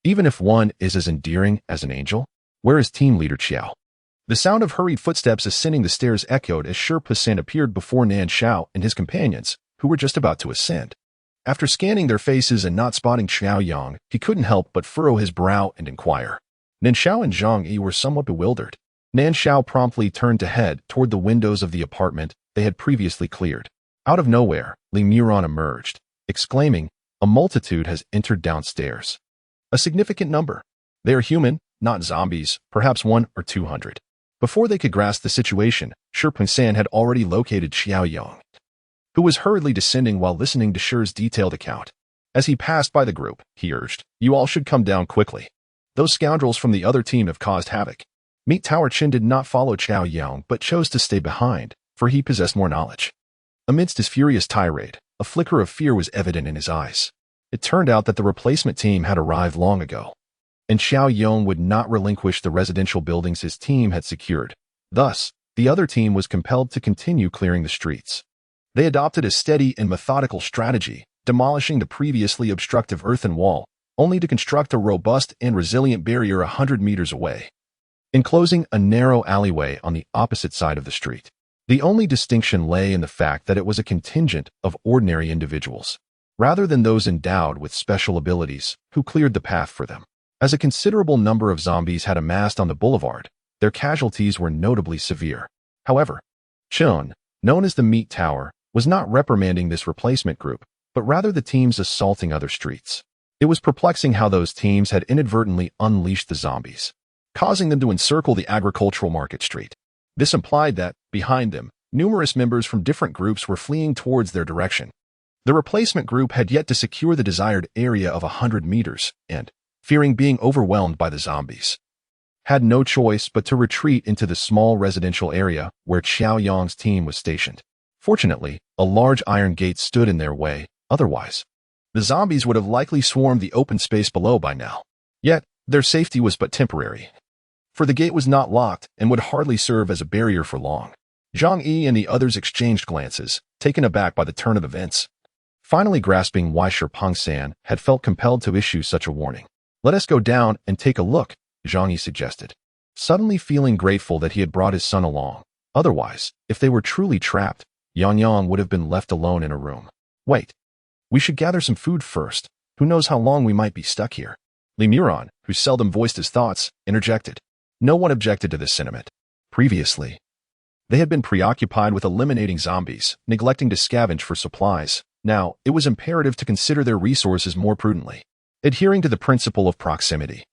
[SPEAKER 1] even if one is as endearing as an angel? Where is team leader Qiao? The sound of hurried footsteps ascending the stairs echoed as Sherpa-san appeared before Nan Shao and his companions, who were just about to ascend. After scanning their faces and not spotting Xiao Yang, he couldn't help but furrow his brow and inquire. Nan Shao and Zhang Yi were somewhat bewildered. Nan Shao promptly turned to head toward the windows of the apartment they had previously cleared. Out of nowhere, Li Muron emerged, exclaiming, "A multitude has entered downstairs. A significant number. They are human, not zombies, perhaps 100 or 200. Before they could grasp the situation, Sherpa-san had already located Xiao Yang, who was hurriedly descending while listening to Shi's detailed account. As he passed by the group, he urged, "You all should come down quickly. Those scoundrels from the other team have caused havoc." Meat Tower Chin did not follow Xiao Yang but chose to stay behind, for he possessed more knowledge. Amidst his furious tirade, a flicker of fear was evident in his eyes. It turned out that the replacement team had arrived long ago, and Xiao Yang would not relinquish the residential buildings his team had secured. Thus, the other team was compelled to continue clearing the streets. They adopted a steady and methodical strategy, demolishing the previously obstructive earthen wall, only to construct a robust and resilient barrier 100 meters away, enclosing a narrow alleyway on the opposite side of the street. The only distinction lay in the fact that it was a contingent of ordinary individuals, rather than those endowed with special abilities, who cleared the path for them. As a considerable number of zombies had amassed on the boulevard, their casualties were notably severe. However, Chun, known as the Meat Tower, was not reprimanding this replacement group, but rather the teams assaulting other streets. It was perplexing how those teams had inadvertently unleashed the zombies, causing them to encircle the agricultural market street. This implied that, behind them, numerous members from different groups were fleeing towards their direction. The replacement group had yet to secure the desired area of 100 meters, and, fearing being overwhelmed by the zombies, had no choice but to retreat into the small residential area where Xiao Yang's team was stationed. Fortunately, a large iron gate stood in their way, otherwise, the zombies would have likely swarmed the open space below by now. Yet, their safety was but temporary, for the gate was not locked and would hardly serve as a barrier for long. Zhang Yi and the others exchanged glances, taken aback by the turn of events, finally grasping why Sherpa-san had felt compelled to issue such a warning. "Let us go down and take a look," Zhang Yi suggested, suddenly feeling grateful that he had brought his son along. Otherwise, if they were truly trapped, Yang would have been left alone in a room. "Wait. We should gather some food first. Who knows how long we might be stuck here?" Li Muron, who seldom voiced his thoughts, interjected. No one objected to this sentiment. Previously, they had been preoccupied with eliminating zombies, neglecting to scavenge for supplies. Now, it was imperative to consider their resources more prudently. Adhering to the principle of proximity,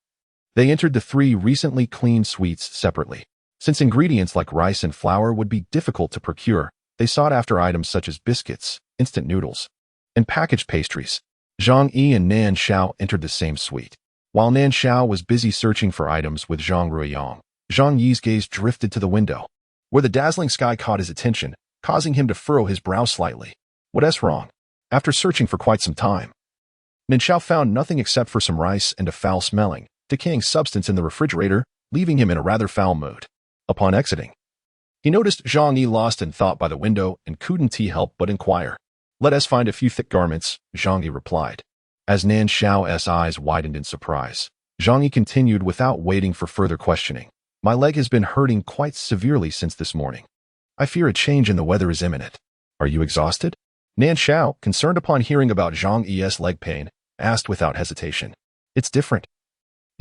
[SPEAKER 1] they entered the 3 recently cleaned suites separately. Since ingredients like rice and flour would be difficult to procure, they sought after items such as biscuits, instant noodles, and packaged pastries. Zhang Yi and Nan Shao entered the same suite. While Nan Shao was busy searching for items with Zhang Ruiyang, Zhang Yi's gaze drifted to the window, where the dazzling sky caught his attention, causing him to furrow his brow slightly. What's wrong? After searching for quite some time, Nan Shao found nothing except for some rice and a foul-smelling, decaying substance in the refrigerator, leaving him in a rather foul mood. Upon exiting, he noticed Zhang Yi lost in thought by the window and couldn't help but inquire. "Let us find a few thick garments," Zhang Yi replied. As Nan Shao's eyes widened in surprise, Zhang Yi continued without waiting for further questioning. "My leg has been hurting quite severely since this morning. I fear a change in the weather is imminent. Are you exhausted?" Nan Shao, concerned upon hearing about Zhang Yi's leg pain, asked without hesitation. "It's different."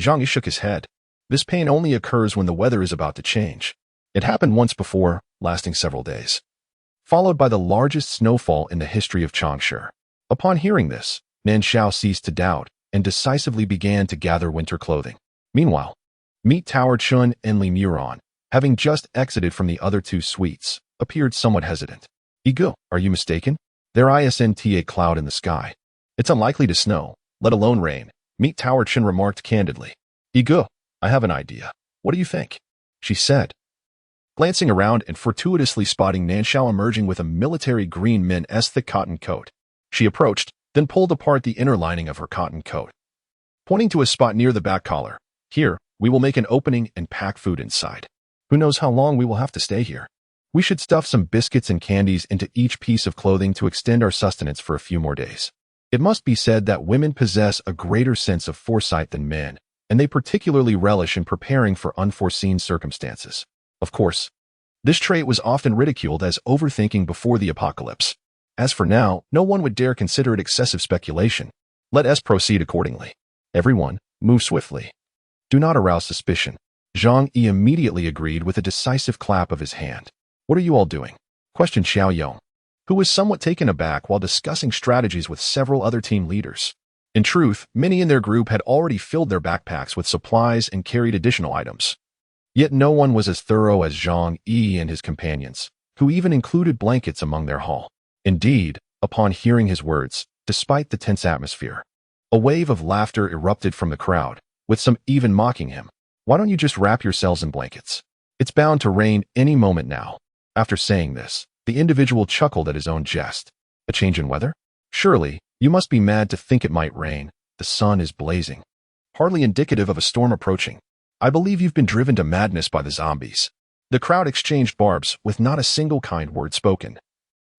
[SPEAKER 1] Zhang Yi shook his head. "This pain only occurs when the weather is about to change. It happened once before, lasting several days, followed by the largest snowfall in the history of Changsha." Upon hearing this, Nan Shao ceased to doubt and decisively began to gather winter clothing. Meanwhile, Meat Tower Chun and Li Muron, having just exited from the other 2 suites, appeared somewhat hesitant. "Ego, are you mistaken? There isn't a cloud in the sky. It's unlikely to snow, let alone rain," Meat Tower Chin remarked candidly. "Ego, I have an idea. What do you think?" she said, glancing around and fortuitously spotting Nan Shao emerging with a military green men's thick cotton coat. She approached, then pulled apart the inner lining of her cotton coat, pointing to a spot near the back collar. "Here, we will make an opening and pack food inside. Who knows how long we will have to stay here? We should stuff some biscuits and candies into each piece of clothing to extend our sustenance for a few more days." It must be said that women possess a greater sense of foresight than men, and they particularly relish in preparing for unforeseen circumstances. Of course, this trait was often ridiculed as overthinking before the apocalypse. As for now, no one would dare consider it excessive speculation. Let us proceed accordingly. Everyone, move swiftly. Do not arouse suspicion. Zhang Yi immediately agreed with a decisive clap of his hand. What are you all doing? Questioned Xiaoyong, who was somewhat taken aback while discussing strategies with several other team leaders. In truth, many in their group had already filled their backpacks with supplies and carried additional items. Yet no one was as thorough as Zhang Yi and his companions, who even included blankets among their haul. Indeed, upon hearing his words, despite the tense atmosphere, a wave of laughter erupted from the crowd, with some even mocking him. Why don't you just wrap yourselves in blankets? It's bound to rain any moment now. After saying this, the individual chuckled at his own jest. A change in weather? Surely, you must be mad to think it might rain. The sun is blazing. Hardly indicative of a storm approaching. I believe you've been driven to madness by the zombies. The crowd exchanged barbs with not a single kind word spoken.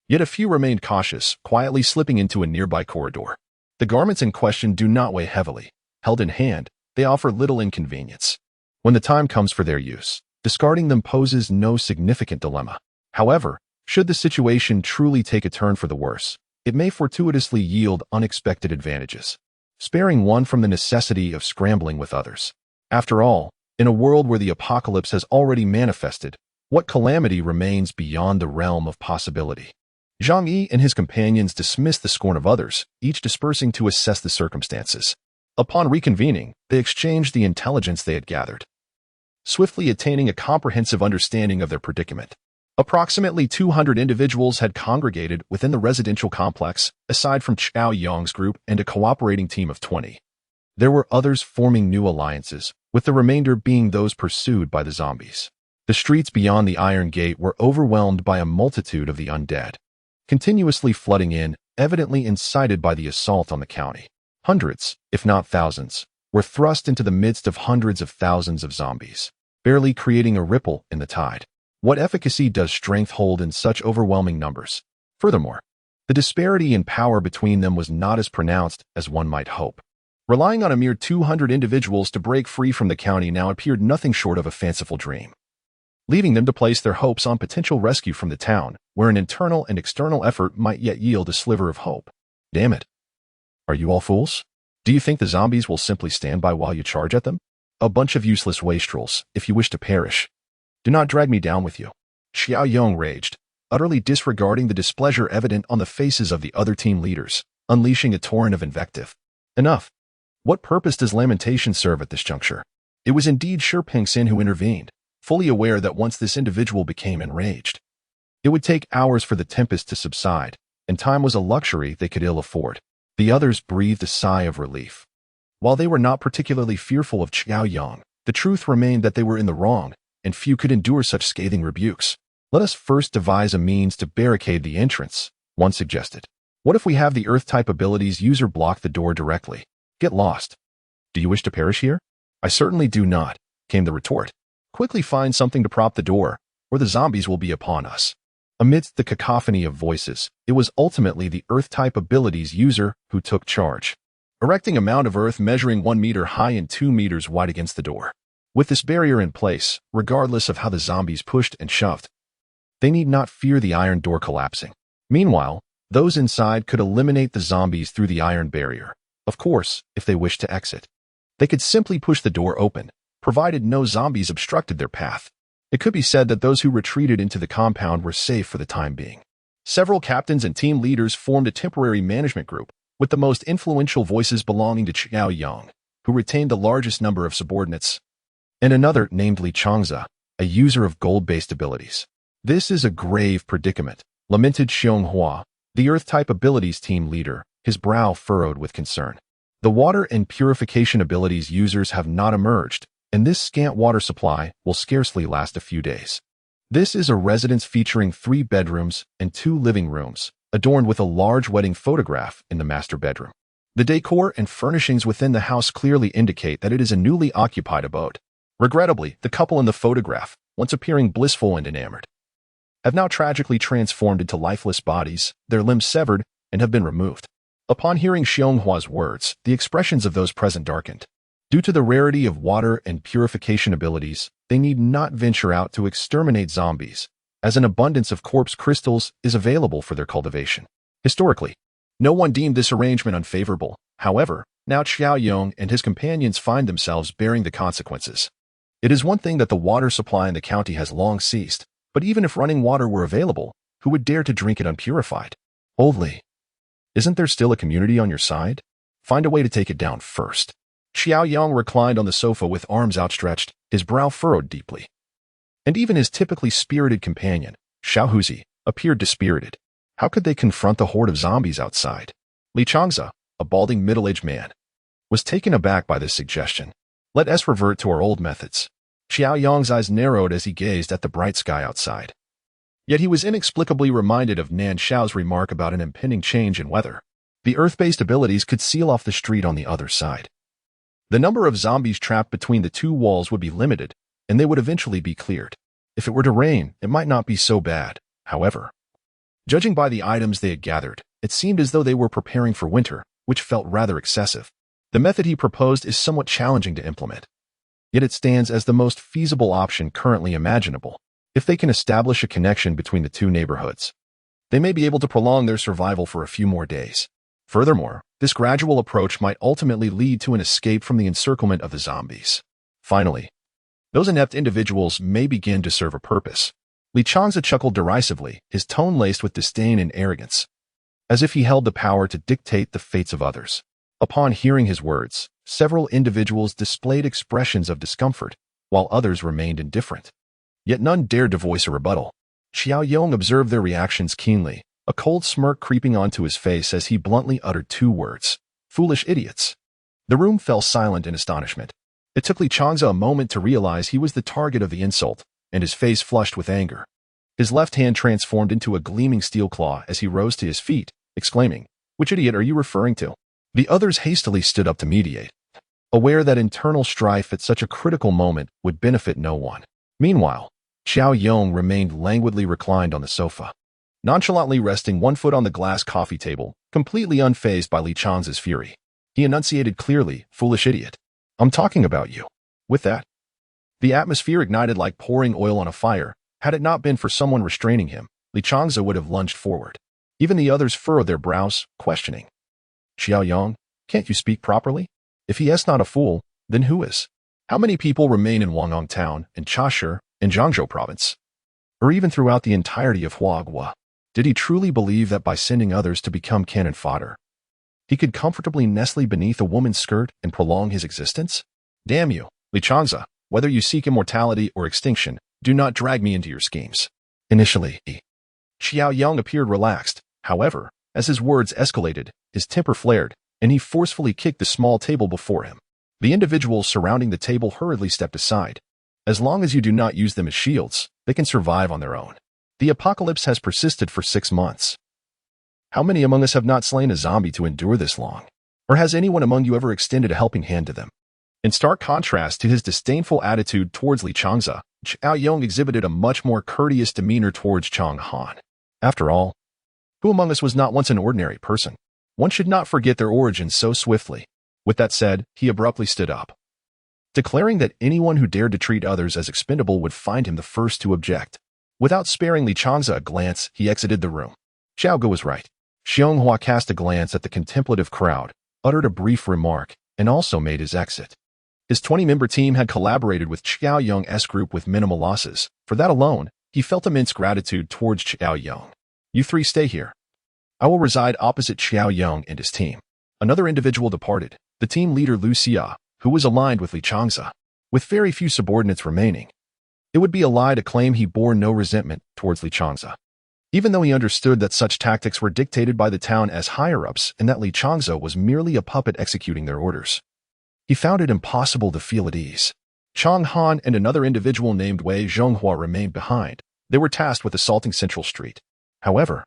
[SPEAKER 1] Yet a few remained cautious, quietly slipping into a nearby corridor. The garments in question do not weigh heavily. Held in hand, they offer little inconvenience. When the time comes for their use, discarding them poses no significant dilemma. However, should the situation truly take a turn for the worse, it may fortuitously yield unexpected advantages, sparing one from the necessity of scrambling with others. After all, in a world where the apocalypse has already manifested, what calamity remains beyond the realm of possibility? Zhang Yi and his companions dismissed the scorn of others, each dispersing to assess the circumstances. Upon reconvening, they exchanged the intelligence they had gathered, swiftly attaining a comprehensive understanding of their predicament. Approximately 200 individuals had congregated within the residential complex, aside from Xiaoyong's group and a cooperating team of 20. There were others forming new alliances, with the remainder being those pursued by the zombies. The streets beyond the Iron Gate were overwhelmed by a multitude of the undead, continuously flooding in, evidently incited by the assault on the county. Hundreds, if not thousands, were thrust into the midst of hundreds of thousands of zombies, barely creating a ripple in the tide. What efficacy does strength hold in such overwhelming numbers? Furthermore, the disparity in power between them was not as pronounced as one might hope. Relying on a mere 200 individuals to break free from the county now appeared nothing short of a fanciful dream, leaving them to place their hopes on potential rescue from the town, where an internal and external effort might yet yield a sliver of hope. Damn it. Are you all fools? Do you think the zombies will simply stand by while you charge at them? A bunch of useless wastrels, if you wish to perish. Do not drag me down with you. Xiaoyong raged, utterly disregarding the displeasure evident on the faces of the other team leaders, unleashing a torrent of invective. Enough. What purpose does lamentation serve at this juncture? It was indeed Shi Pingxin who intervened, fully aware that once this individual became enraged, it would take hours for the tempest to subside, and time was a luxury they could ill afford. The others breathed a sigh of relief. While they were not particularly fearful of Xiaoyong, the truth remained that they were in the wrong, and few could endure such scathing rebukes. Let us first devise a means to barricade the entrance, one suggested. What if we have the Earth-type abilities user block the door directly? Get lost. Do you wish to perish here? I certainly do not, came the retort. Quickly find something to prop the door, or the zombies will be upon us. Amidst the cacophony of voices, it was ultimately the Earth-type abilities user who took charge, erecting a mound of earth measuring 1 meter high and 2 meters wide against the door. With this barrier in place, regardless of how the zombies pushed and shoved, they need not fear the iron door collapsing. Meanwhile, those inside could eliminate the zombies through the iron barrier. Of course, if they wished to exit, they could simply push the door open, provided no zombies obstructed their path. It could be said that those who retreated into the compound were safe for the time being. Several captains and team leaders formed a temporary management group, with the most influential voices belonging to Xiaoyong, who retained the largest number of subordinates, and another named Li Changza, a user of gold-based abilities. This is a grave predicament, lamented Xianghua, the Earth-type abilities team leader, his brow furrowed with concern. The water and purification abilities users have not emerged, and this scant water supply will scarcely last a few days. This is a residence featuring 3 bedrooms and 2 living rooms, adorned with a large wedding photograph in the master bedroom. The decor and furnishings within the house clearly indicate that it is a newly occupied abode. Regrettably, the couple in the photograph, once appearing blissful and enamored, have now tragically transformed into lifeless bodies, their limbs severed, and have been removed. Upon hearing Xionghua's words, the expressions of those present darkened. Due to the rarity of water and purification abilities, they need not venture out to exterminate zombies, as an abundance of corpse crystals is available for their cultivation. Historically, no one deemed this arrangement unfavorable. However, now Xiao Yong and his companions find themselves bearing the consequences. It is one thing that the water supply in the county has long ceased, but even if running water were available, who would dare to drink it unpurified? Old Li, isn't there still a community on your side? Find a way to take it down first. Xiao Yong reclined on the sofa with arms outstretched, his brow furrowed deeply. And even his typically spirited companion, Xiao Huzi, appeared dispirited. How could they confront the horde of zombies outside? Li Changza, a balding middle-aged man, was taken aback by this suggestion. Let us revert to our old methods. Xiao Yong's eyes narrowed as he gazed at the bright sky outside. Yet he was inexplicably reminded of Nan Shao's remark about an impending change in weather. The earth-based abilities could seal off the street on the other side. The number of zombies trapped between the two walls would be limited, and they would eventually be cleared. If it were to rain, it might not be so bad, however. Judging by the items they had gathered, it seemed as though they were preparing for winter, which felt rather excessive. The method he proposed is somewhat challenging to implement. Yet it stands as the most feasible option currently imaginable. If they can establish a connection between the two neighborhoods, they may be able to prolong their survival for a few more days. Furthermore, this gradual approach might ultimately lead to an escape from the encirclement of the zombies. Finally, those inept individuals may begin to serve a purpose. Li Changza chuckled derisively, his tone laced with disdain and arrogance, as if he held the power to dictate the fates of others. Upon hearing his words, several individuals displayed expressions of discomfort, while others remained indifferent. Yet none dared to voice a rebuttal. Xiao Yong observed their reactions keenly, a cold smirk creeping onto his face as he bluntly uttered two words: "Foolish idiots." The room fell silent in astonishment. It took Li Changza a moment to realize he was the target of the insult, and his face flushed with anger. His left hand transformed into a gleaming steel claw as he rose to his feet, exclaiming, "Which idiot are you referring to?" The others hastily stood up to mediate, aware that internal strife at such a critical moment would benefit no one. Meanwhile, Xiao Yong remained languidly reclined on the sofa, nonchalantly resting one foot on the glass coffee table, completely unfazed by Li Changza's fury. He enunciated clearly, "Foolish idiot. I'm talking about you." With that, the atmosphere ignited like pouring oil on a fire. Had it not been for someone restraining him, Li Changza would have lunged forward. Even the others furrowed their brows, questioning. "Xiao Yong, can't you speak properly? If he is not a fool, then who is? How many people remain in Wangyang Town, in Chashi, in Zhangzhou Province, or even throughout the entirety of Huagua? Did he truly believe that by sending others to become cannon fodder, he could comfortably nestle beneath a woman's skirt and prolong his existence? Damn you, Li Changza, whether you seek immortality or extinction, do not drag me into your schemes." Initially, Xiao Yong appeared relaxed. However, as his words escalated, his temper flared, and he forcefully kicked the small table before him. The individuals surrounding the table hurriedly stepped aside. As long as you do not use them as shields, they can survive on their own. The apocalypse has persisted for 6 months. How many among us have not slain a zombie to endure this long? Or has anyone among you ever extended a helping hand to them? In stark contrast to his disdainful attitude towards Li Changza, Xiao Yong exhibited a much more courteous demeanor towards Chang Han. After all, who among us was not once an ordinary person? One should not forget their origins so swiftly. With that said, he abruptly stood up, declaring that anyone who dared to treat others as expendable would find him the first to object. Without sparing Li Changza a glance, he exited the room. Xiao Ge was right. Xianghua cast a glance at the contemplative crowd, uttered a brief remark, and also made his exit. His 20-member team had collaborated with Xiao Yong's group with minimal losses. For that alone, he felt immense gratitude towards Xiao Yong. "You three stay here. I will reside opposite Xiao Yong and his team." Another individual departed, the team leader Lu Xia, who was aligned with Li Changza, with very few subordinates remaining. It would be a lie to claim he bore no resentment towards Li Changza, even though he understood that such tactics were dictated by the town as higher-ups and that Li Changza was merely a puppet executing their orders. He found it impossible to feel at ease. Chang Han and another individual named Wei Zhonghua remained behind. They were tasked with assaulting Central Street. However,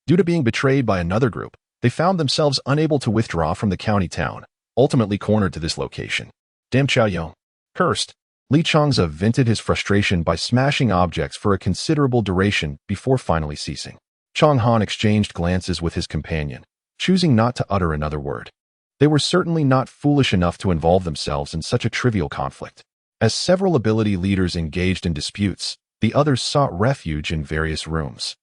[SPEAKER 1] due to being betrayed by another group, they found themselves unable to withdraw from the county town, ultimately cornered to this location. Damn Xiao Yong. Cursed. Li Changza vented his frustration by smashing objects for a considerable duration before finally ceasing. Chang Han exchanged glances with his companion, choosing not to utter another word. They were certainly not foolish enough to involve themselves in such a trivial conflict. As several ability leaders engaged in disputes, the others sought refuge in various rooms.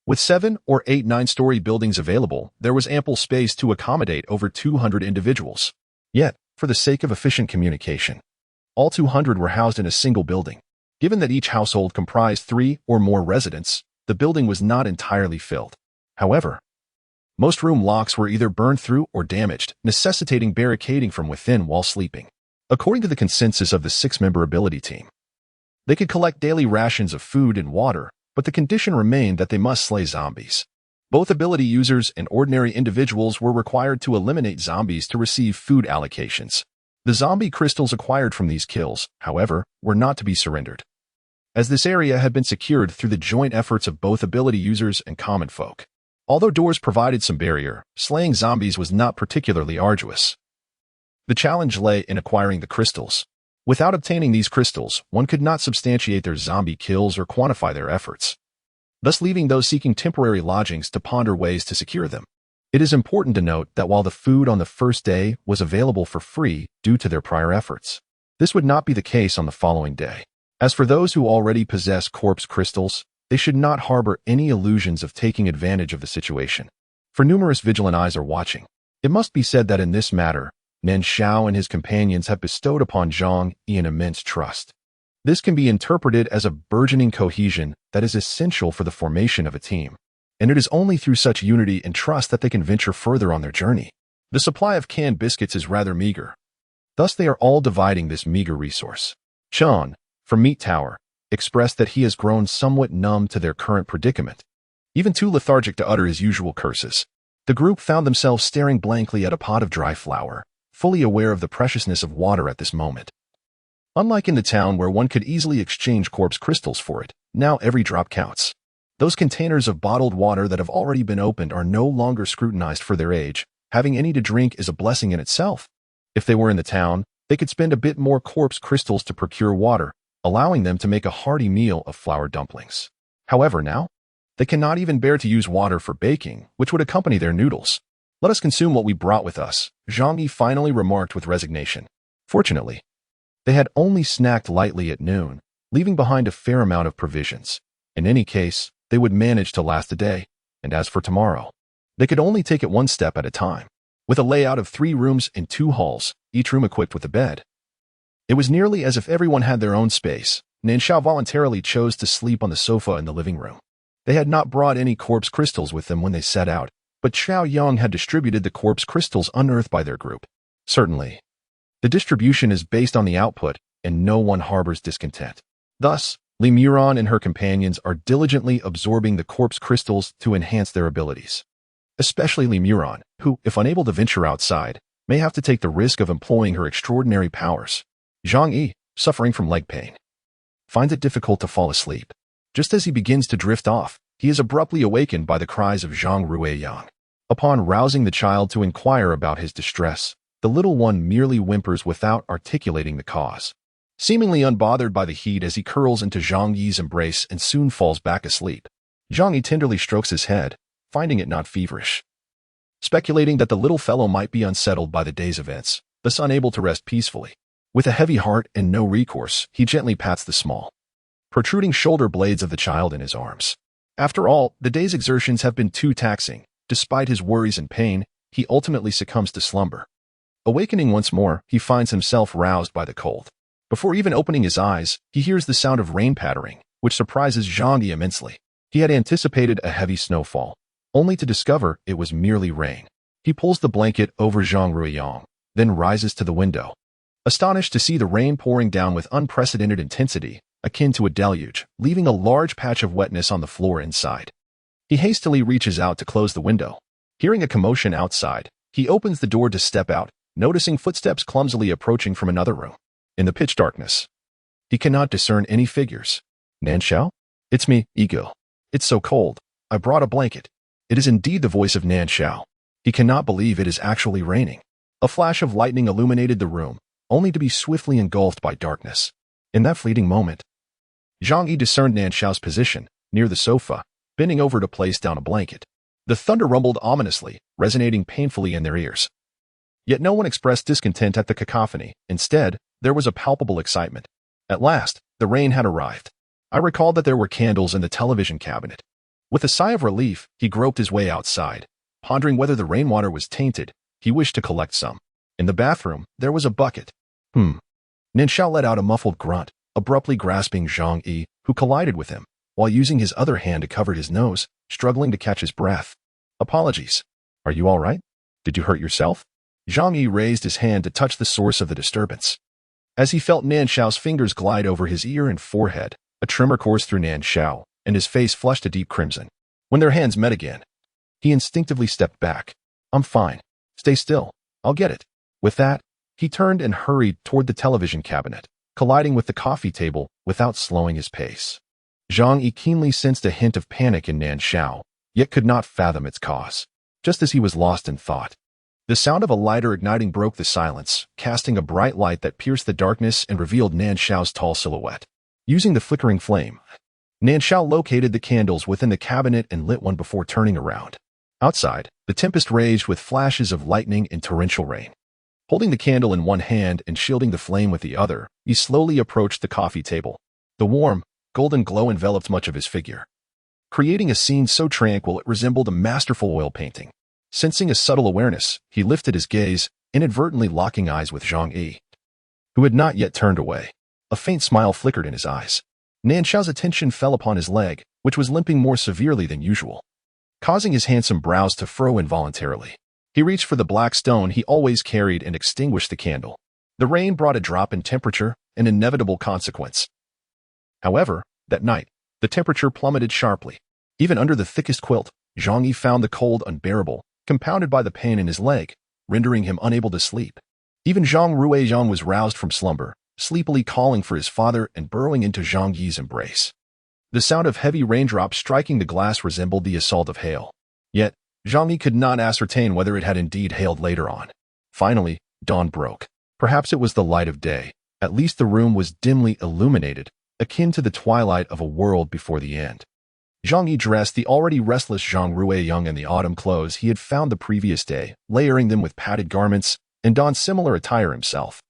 [SPEAKER 1] With 7 or 8 9-story buildings available, there was ample space to accommodate over 200 individuals. Yet, for the sake of efficient communication, all 200 were housed in a single building. Given that each household comprised 3 or more residents, the building was not entirely filled. However, most room locks were either burned through or damaged, necessitating barricading from within while sleeping. According to the consensus of the 6-member ability team, they could collect daily rations of food and water, but the condition remained that they must slay zombies. Both ability users and ordinary individuals were required to eliminate zombies to receive food allocations. The zombie crystals acquired from these kills, however, were not to be surrendered, as this area had been secured through the joint efforts of both ability users and common folk. Although doors provided some barrier, slaying zombies was not particularly arduous. The challenge lay in acquiring the crystals. Without obtaining these crystals, one could not substantiate their zombie kills or quantify their efforts, thus leaving those seeking temporary lodgings to ponder ways to secure them. It is important to note that while the food on the first day was available for free due to their prior efforts, this would not be the case on the following day. As for those who already possess corpse crystals, they should not harbor any illusions of taking advantage of the situation, for numerous vigilant eyes are watching. It must be said that in this matter, Nan Shao and his companions have bestowed upon Zhang Yi an immense trust. This can be interpreted as a burgeoning cohesion that is essential for the formation of a team, and it is only through such unity and trust that they can venture further on their journey. The supply of canned biscuits is rather meager. Thus they are all dividing this meager resource. Chan, from Meat Tower, expressed that he has grown somewhat numb to their current predicament, even too lethargic to utter his usual curses. The group found themselves staring blankly at a pot of dry flour, fully aware of the preciousness of water at this moment. Unlike in the town where one could easily exchange corpse crystals for it, now every drop counts. Those containers of bottled water that have already been opened are no longer scrutinized for their age. Having any to drink is a blessing in itself. If they were in the town, they could spend a bit more corpse crystals to procure water, allowing them to make a hearty meal of flour dumplings. However, now, they cannot even bear to use water for baking, which would accompany their noodles. Let us consume what we brought with us, Zhang Yi finally remarked with resignation. Fortunately, they had only snacked lightly at noon, leaving behind a fair amount of provisions. In any case, they would manage to last a day, and as for tomorrow, they could only take it one step at a time. With a layout of 3 rooms and 2 halls, each room equipped with a bed, it was nearly as if everyone had their own space. Nan Shao voluntarily chose to sleep on the sofa in the living room. They had not brought any corpse crystals with them when they set out, but Zhao Yang had distributed the corpse crystals unearthed by their group. Certainly, the distribution is based on the output, and no one harbors discontent. Thus, Li Muran and her companions are diligently absorbing the corpse crystals to enhance their abilities. Especially Li Muran, who, if unable to venture outside, may have to take the risk of employing her extraordinary powers. Zhang Yi, suffering from leg pain, finds it difficult to fall asleep. Just as he begins to drift off, he is abruptly awakened by the cries of Zhang Ruiyang. Upon rousing the child to inquire about his distress, the little one merely whimpers without articulating the cause. Seemingly unbothered by the heat as he curls into Zhang Yi's embrace and soon falls back asleep. Zhang Yi tenderly strokes his head, finding it not feverish. Speculating that the little fellow might be unsettled by the day's events, thus unable to rest peacefully. With a heavy heart and no recourse, he gently pats the small, protruding shoulder blades of the child in his arms. After all, the day's exertions have been too taxing. Despite his worries and pain, he ultimately succumbs to slumber. Awakening once more, he finds himself roused by the cold. Before even opening his eyes, he hears the sound of rain pattering, which surprises Zhang Yi immensely. He had anticipated a heavy snowfall, only to discover it was merely rain. He pulls the blanket over Zhang Ruiyang, then rises to the window. Astonished to see the rain pouring down with unprecedented intensity, akin to a deluge, leaving a large patch of wetness on the floor inside. He hastily reaches out to close the window. Hearing a commotion outside, he opens the door to step out, noticing footsteps clumsily approaching from another room. In the pitch darkness, he cannot discern any figures. Nan Shao? It's me, Ego. It's so cold. I brought a blanket. It is indeed the voice of Nan Shao. He cannot believe it is actually raining. A flash of lightning illuminated the room, only to be swiftly engulfed by darkness. In that fleeting moment, Zhang Yi discerned Nan Shao's position, near the sofa, bending over to place down a blanket. The thunder rumbled ominously, resonating painfully in their ears. Yet no one expressed discontent at the cacophony. Instead, there was a palpable excitement. At last, the rain had arrived. I recalled that there were candles in the television cabinet. With a sigh of relief, he groped his way outside. Pondering whether the rainwater was tainted, he wished to collect some. In the bathroom, there was a bucket. Nan Shao let out a muffled grunt, abruptly grasping Zhang Yi, who collided with him, while using his other hand to cover his nose, struggling to catch his breath. Apologies. Are you all right? Did you hurt yourself? Zhang Yi raised his hand to touch the source of the disturbance. As he felt Nan Shao's fingers glide over his ear and forehead, a tremor coursed through Nan Shao, and his face flushed a deep crimson. When their hands met again, he instinctively stepped back. I'm fine. Stay still. I'll get it. With that, he turned and hurried toward the television cabinet, colliding with the coffee table without slowing his pace. Zhang Yi keenly sensed a hint of panic in Nan Shao, yet could not fathom its cause. Just as he was lost in thought, the sound of a lighter igniting broke the silence, casting a bright light that pierced the darkness and revealed Nan Shao's tall silhouette. Using the flickering flame, Nan Shao located the candles within the cabinet and lit one before turning around. Outside, the tempest raged with flashes of lightning and torrential rain. Holding the candle in one hand and shielding the flame with the other, he slowly approached the coffee table. The warm, golden glow enveloped much of his figure, creating a scene so tranquil it resembled a masterful oil painting. Sensing a subtle awareness, he lifted his gaze, inadvertently locking eyes with Zhang Yi, who had not yet turned away. A faint smile flickered in his eyes. Nan Shao's attention fell upon his leg, which was limping more severely than usual, causing his handsome brows to furrow involuntarily. He reached for the black stone he always carried and extinguished the candle. The rain brought a drop in temperature, an inevitable consequence. However, that night, the temperature plummeted sharply. Even under the thickest quilt, Zhang Yi found the cold unbearable, compounded by the pain in his leg, rendering him unable to sleep. Even Zhang Ruiyang was roused from slumber, sleepily calling for his father and burrowing into Zhang Yi's embrace. The sound of heavy raindrops striking the glass resembled the assault of hail. Yet, Zhang Yi could not ascertain whether it had indeed hailed later on. Finally, dawn broke. Perhaps it was the light of day. At least the room was dimly illuminated, akin to the twilight of a world before the end. Zhang Yi dressed the already restless Zhang Ruiyang in the autumn clothes he had found the previous day, layering them with padded garments, and donned similar attire himself.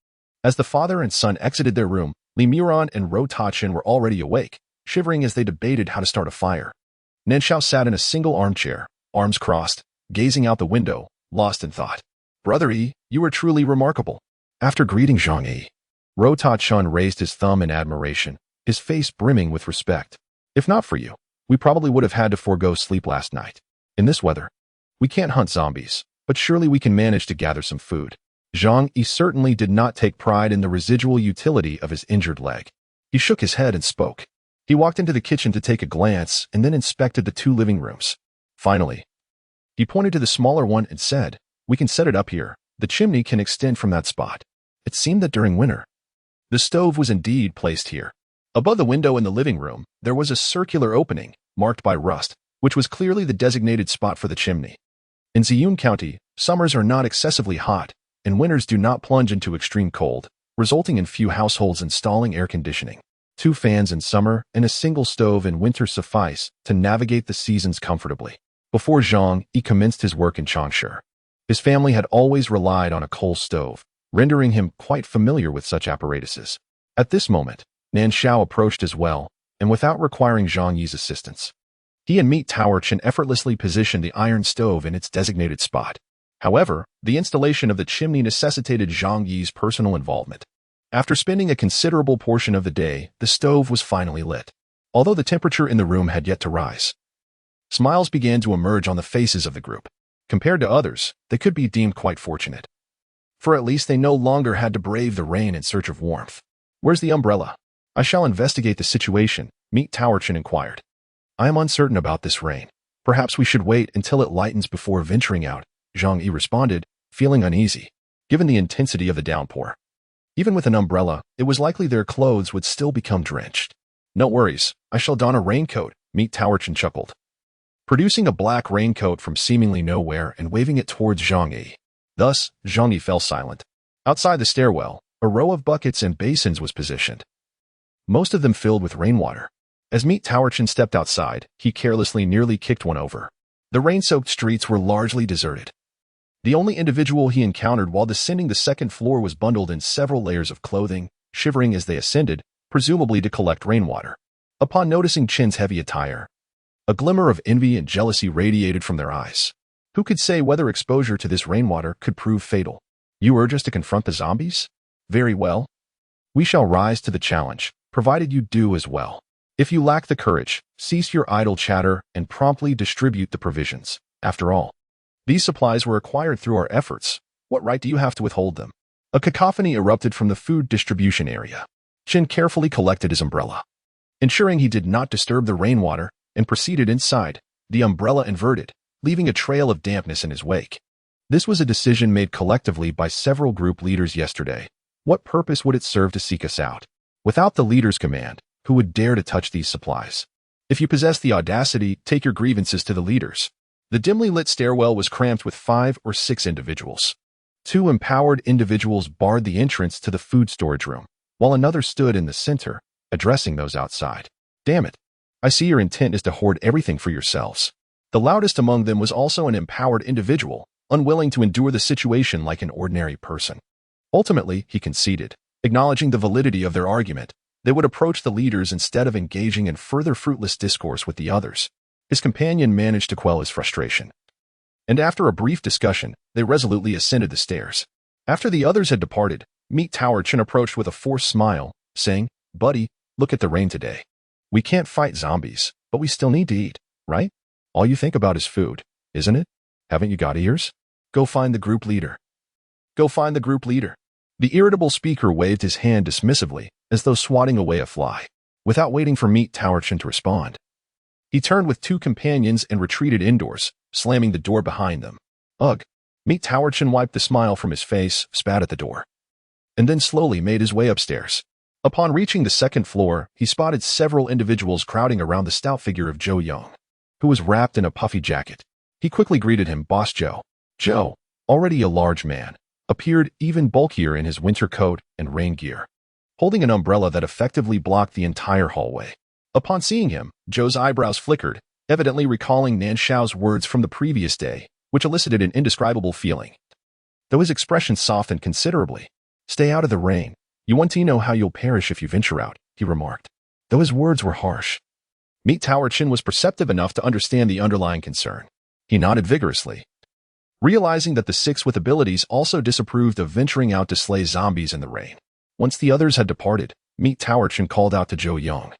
[SPEAKER 1] As the father and son exited their room, Li Muran and Ro Tachin were already awake, shivering as they debated how to start a fire. Nan Shao sat in a single armchair, arms crossed, gazing out the window, lost in thought. Brother Yi, you are truly remarkable. After greeting Zhang Yi, Ro Tachin raised his thumb in admiration, his face brimming with respect. If not for you, we probably would have had to forego sleep last night. In this weather, we can't hunt zombies, but surely we can manage to gather some food. Zhang Yi certainly did not take pride in the residual utility of his injured leg. He shook his head and spoke. He walked into the kitchen to take a glance and then inspected the two living rooms. Finally, he pointed to the smaller one and said, "We can set it up here. The chimney can extend from that spot." It seemed that during winter, the stove was indeed placed here. Above the window in the living room, there was a circular opening, marked by rust, which was clearly the designated spot for the chimney. In Ziyun County, summers are not excessively hot, and winters do not plunge into extreme cold, resulting in few households installing air conditioning. 2 fans in summer and a single stove in winter suffice to navigate the seasons comfortably. Before Zhang Yi commenced his work in Changsha, his family had always relied on a coal stove, rendering him quite familiar with such apparatuses. At this moment, Nan Shao approached as well, and without requiring Zhang Yi's assistance, he and Meat Towerchin effortlessly positioned the iron stove in its designated spot. However, the installation of the chimney necessitated Zhang Yi's personal involvement. After spending a considerable portion of the day, the stove was finally lit. Although the temperature in the room had yet to rise, smiles began to emerge on the faces of the group. Compared to others, they could be deemed quite fortunate, for at least they no longer had to brave the rain in search of warmth. "Where's the umbrella?" "I shall investigate the situation," Meat Towerchin inquired. "I am uncertain about this rain. Perhaps we should wait until it lightens before venturing out," Zhang Yi responded, feeling uneasy, given the intensity of the downpour. Even with an umbrella, it was likely their clothes would still become drenched. "No worries, I shall don a raincoat," Meat Towerchin chuckled, producing a black raincoat from seemingly nowhere and waving it towards Zhang Yi. Thus, Zhang Yi fell silent. Outside the stairwell, a row of buckets and basins was positioned, most of them filled with rainwater. As Meat Towerchin stepped outside, he carelessly nearly kicked one over. The rain-soaked streets were largely deserted. The only individual he encountered while descending the second floor was bundled in several layers of clothing, shivering as they ascended, presumably to collect rainwater. Upon noticing Chin's heavy attire, a glimmer of envy and jealousy radiated from their eyes. Who could say whether exposure to this rainwater could prove fatal? You urge us to confront the zombies? Very well. We shall rise to the challenge, provided you do as well. If you lack the courage, cease your idle chatter and promptly distribute the provisions. After all, these supplies were acquired through our efforts. What right do you have to withhold them? A cacophony erupted from the food distribution area. Chin carefully collected his umbrella, ensuring he did not disturb the rainwater, and proceeded inside, the umbrella inverted, leaving a trail of dampness in his wake. This was a decision made collectively by several group leaders yesterday. What purpose would it serve to seek us out? Without the leader's command, who would dare to touch these supplies? If you possess the audacity, take your grievances to the leaders. The dimly lit stairwell was cramped with 5 or 6 individuals. 2 empowered individuals barred the entrance to the food storage room, while another stood in the center, addressing those outside. Damn it. I see your intent is to hoard everything for yourselves. The loudest among them was also an empowered individual, unwilling to endure the situation like an ordinary person. Ultimately, he conceded, acknowledging the validity of their argument. They would approach the leaders instead of engaging in further fruitless discourse with the others. His companion managed to quell his frustration, and after a brief discussion, they resolutely ascended the stairs. After the others had departed, Meat Tower Chin approached with a forced smile, saying, "Buddy, look at the rain today. We can't fight zombies, but we still need to eat, right? All you think about is food, isn't it? Haven't you got ears? Go find the group leader. Go find the group leader." The irritable speaker waved his hand dismissively, as though swatting away a fly. Without waiting for Meat Tower Chin to respond, he turned with 2 companions and retreated indoors, slamming the door behind them. Ugh. Meat Tower Chin wiped the smile from his face, spat at the door, and then slowly made his way upstairs. Upon reaching the second floor, he spotted several individuals crowding around the stout figure of Zhou Yang, who was wrapped in a puffy jacket. He quickly greeted him, "Boss Zhou." Zhou, already a large man, appeared even bulkier in his winter coat and rain gear, holding an umbrella that effectively blocked the entire hallway. Upon seeing him, Zhou's eyebrows flickered, evidently recalling Nan Shao's words from the previous day, which elicited an indescribable feeling. Though his expression softened considerably. "Stay out of the rain. You want to know how you'll perish if you venture out," he remarked. Though his words were harsh, Meat Tower Chin was perceptive enough to understand the underlying concern. He nodded vigorously, realizing that the 6 with abilities also disapproved of venturing out to slay zombies in the rain. Once the others had departed, Meat Tower Chin called out to Zhou Yang,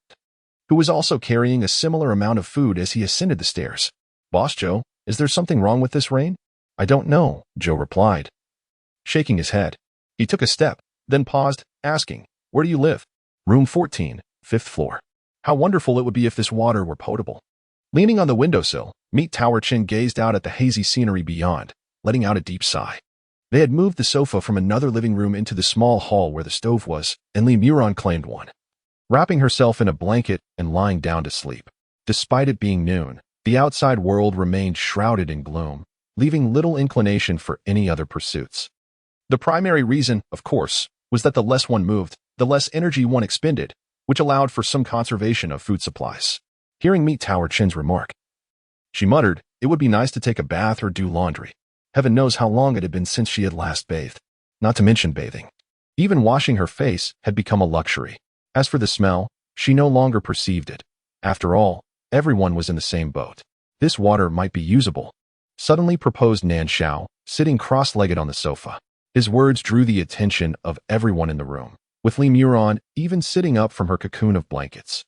[SPEAKER 1] who was also carrying a similar amount of food as he ascended the stairs. "Boss Zhou, is there something wrong with this rain?" "I don't know," Zhou replied, shaking his head. He took a step, then paused, asking, "Where do you live?" "Room 14, 5th floor. How wonderful it would be if this water were potable." Leaning on the windowsill, Meat Tower Chin gazed out at the hazy scenery beyond, letting out a deep sigh. They had moved the sofa from another living room into the small hall where the stove was, and Li Muron claimed one, wrapping herself in a blanket and lying down to sleep. Despite it being noon, the outside world remained shrouded in gloom, leaving little inclination for any other pursuits. The primary reason, of course, was that the less one moved, the less energy one expended, which allowed for some conservation of food supplies. Hearing Meat Tower Chin's remark, she muttered, it would be nice to take a bath or do laundry. Heaven knows how long it had been since she had last bathed. Not to mention bathing. Even washing her face had become a luxury. As for the smell, she no longer perceived it. After all, everyone was in the same boat. This water might be usable, suddenly proposed Nan Shao, sitting cross-legged on the sofa. His words drew the attention of everyone in the room, with Li Muron even sitting up from her cocoon of blankets.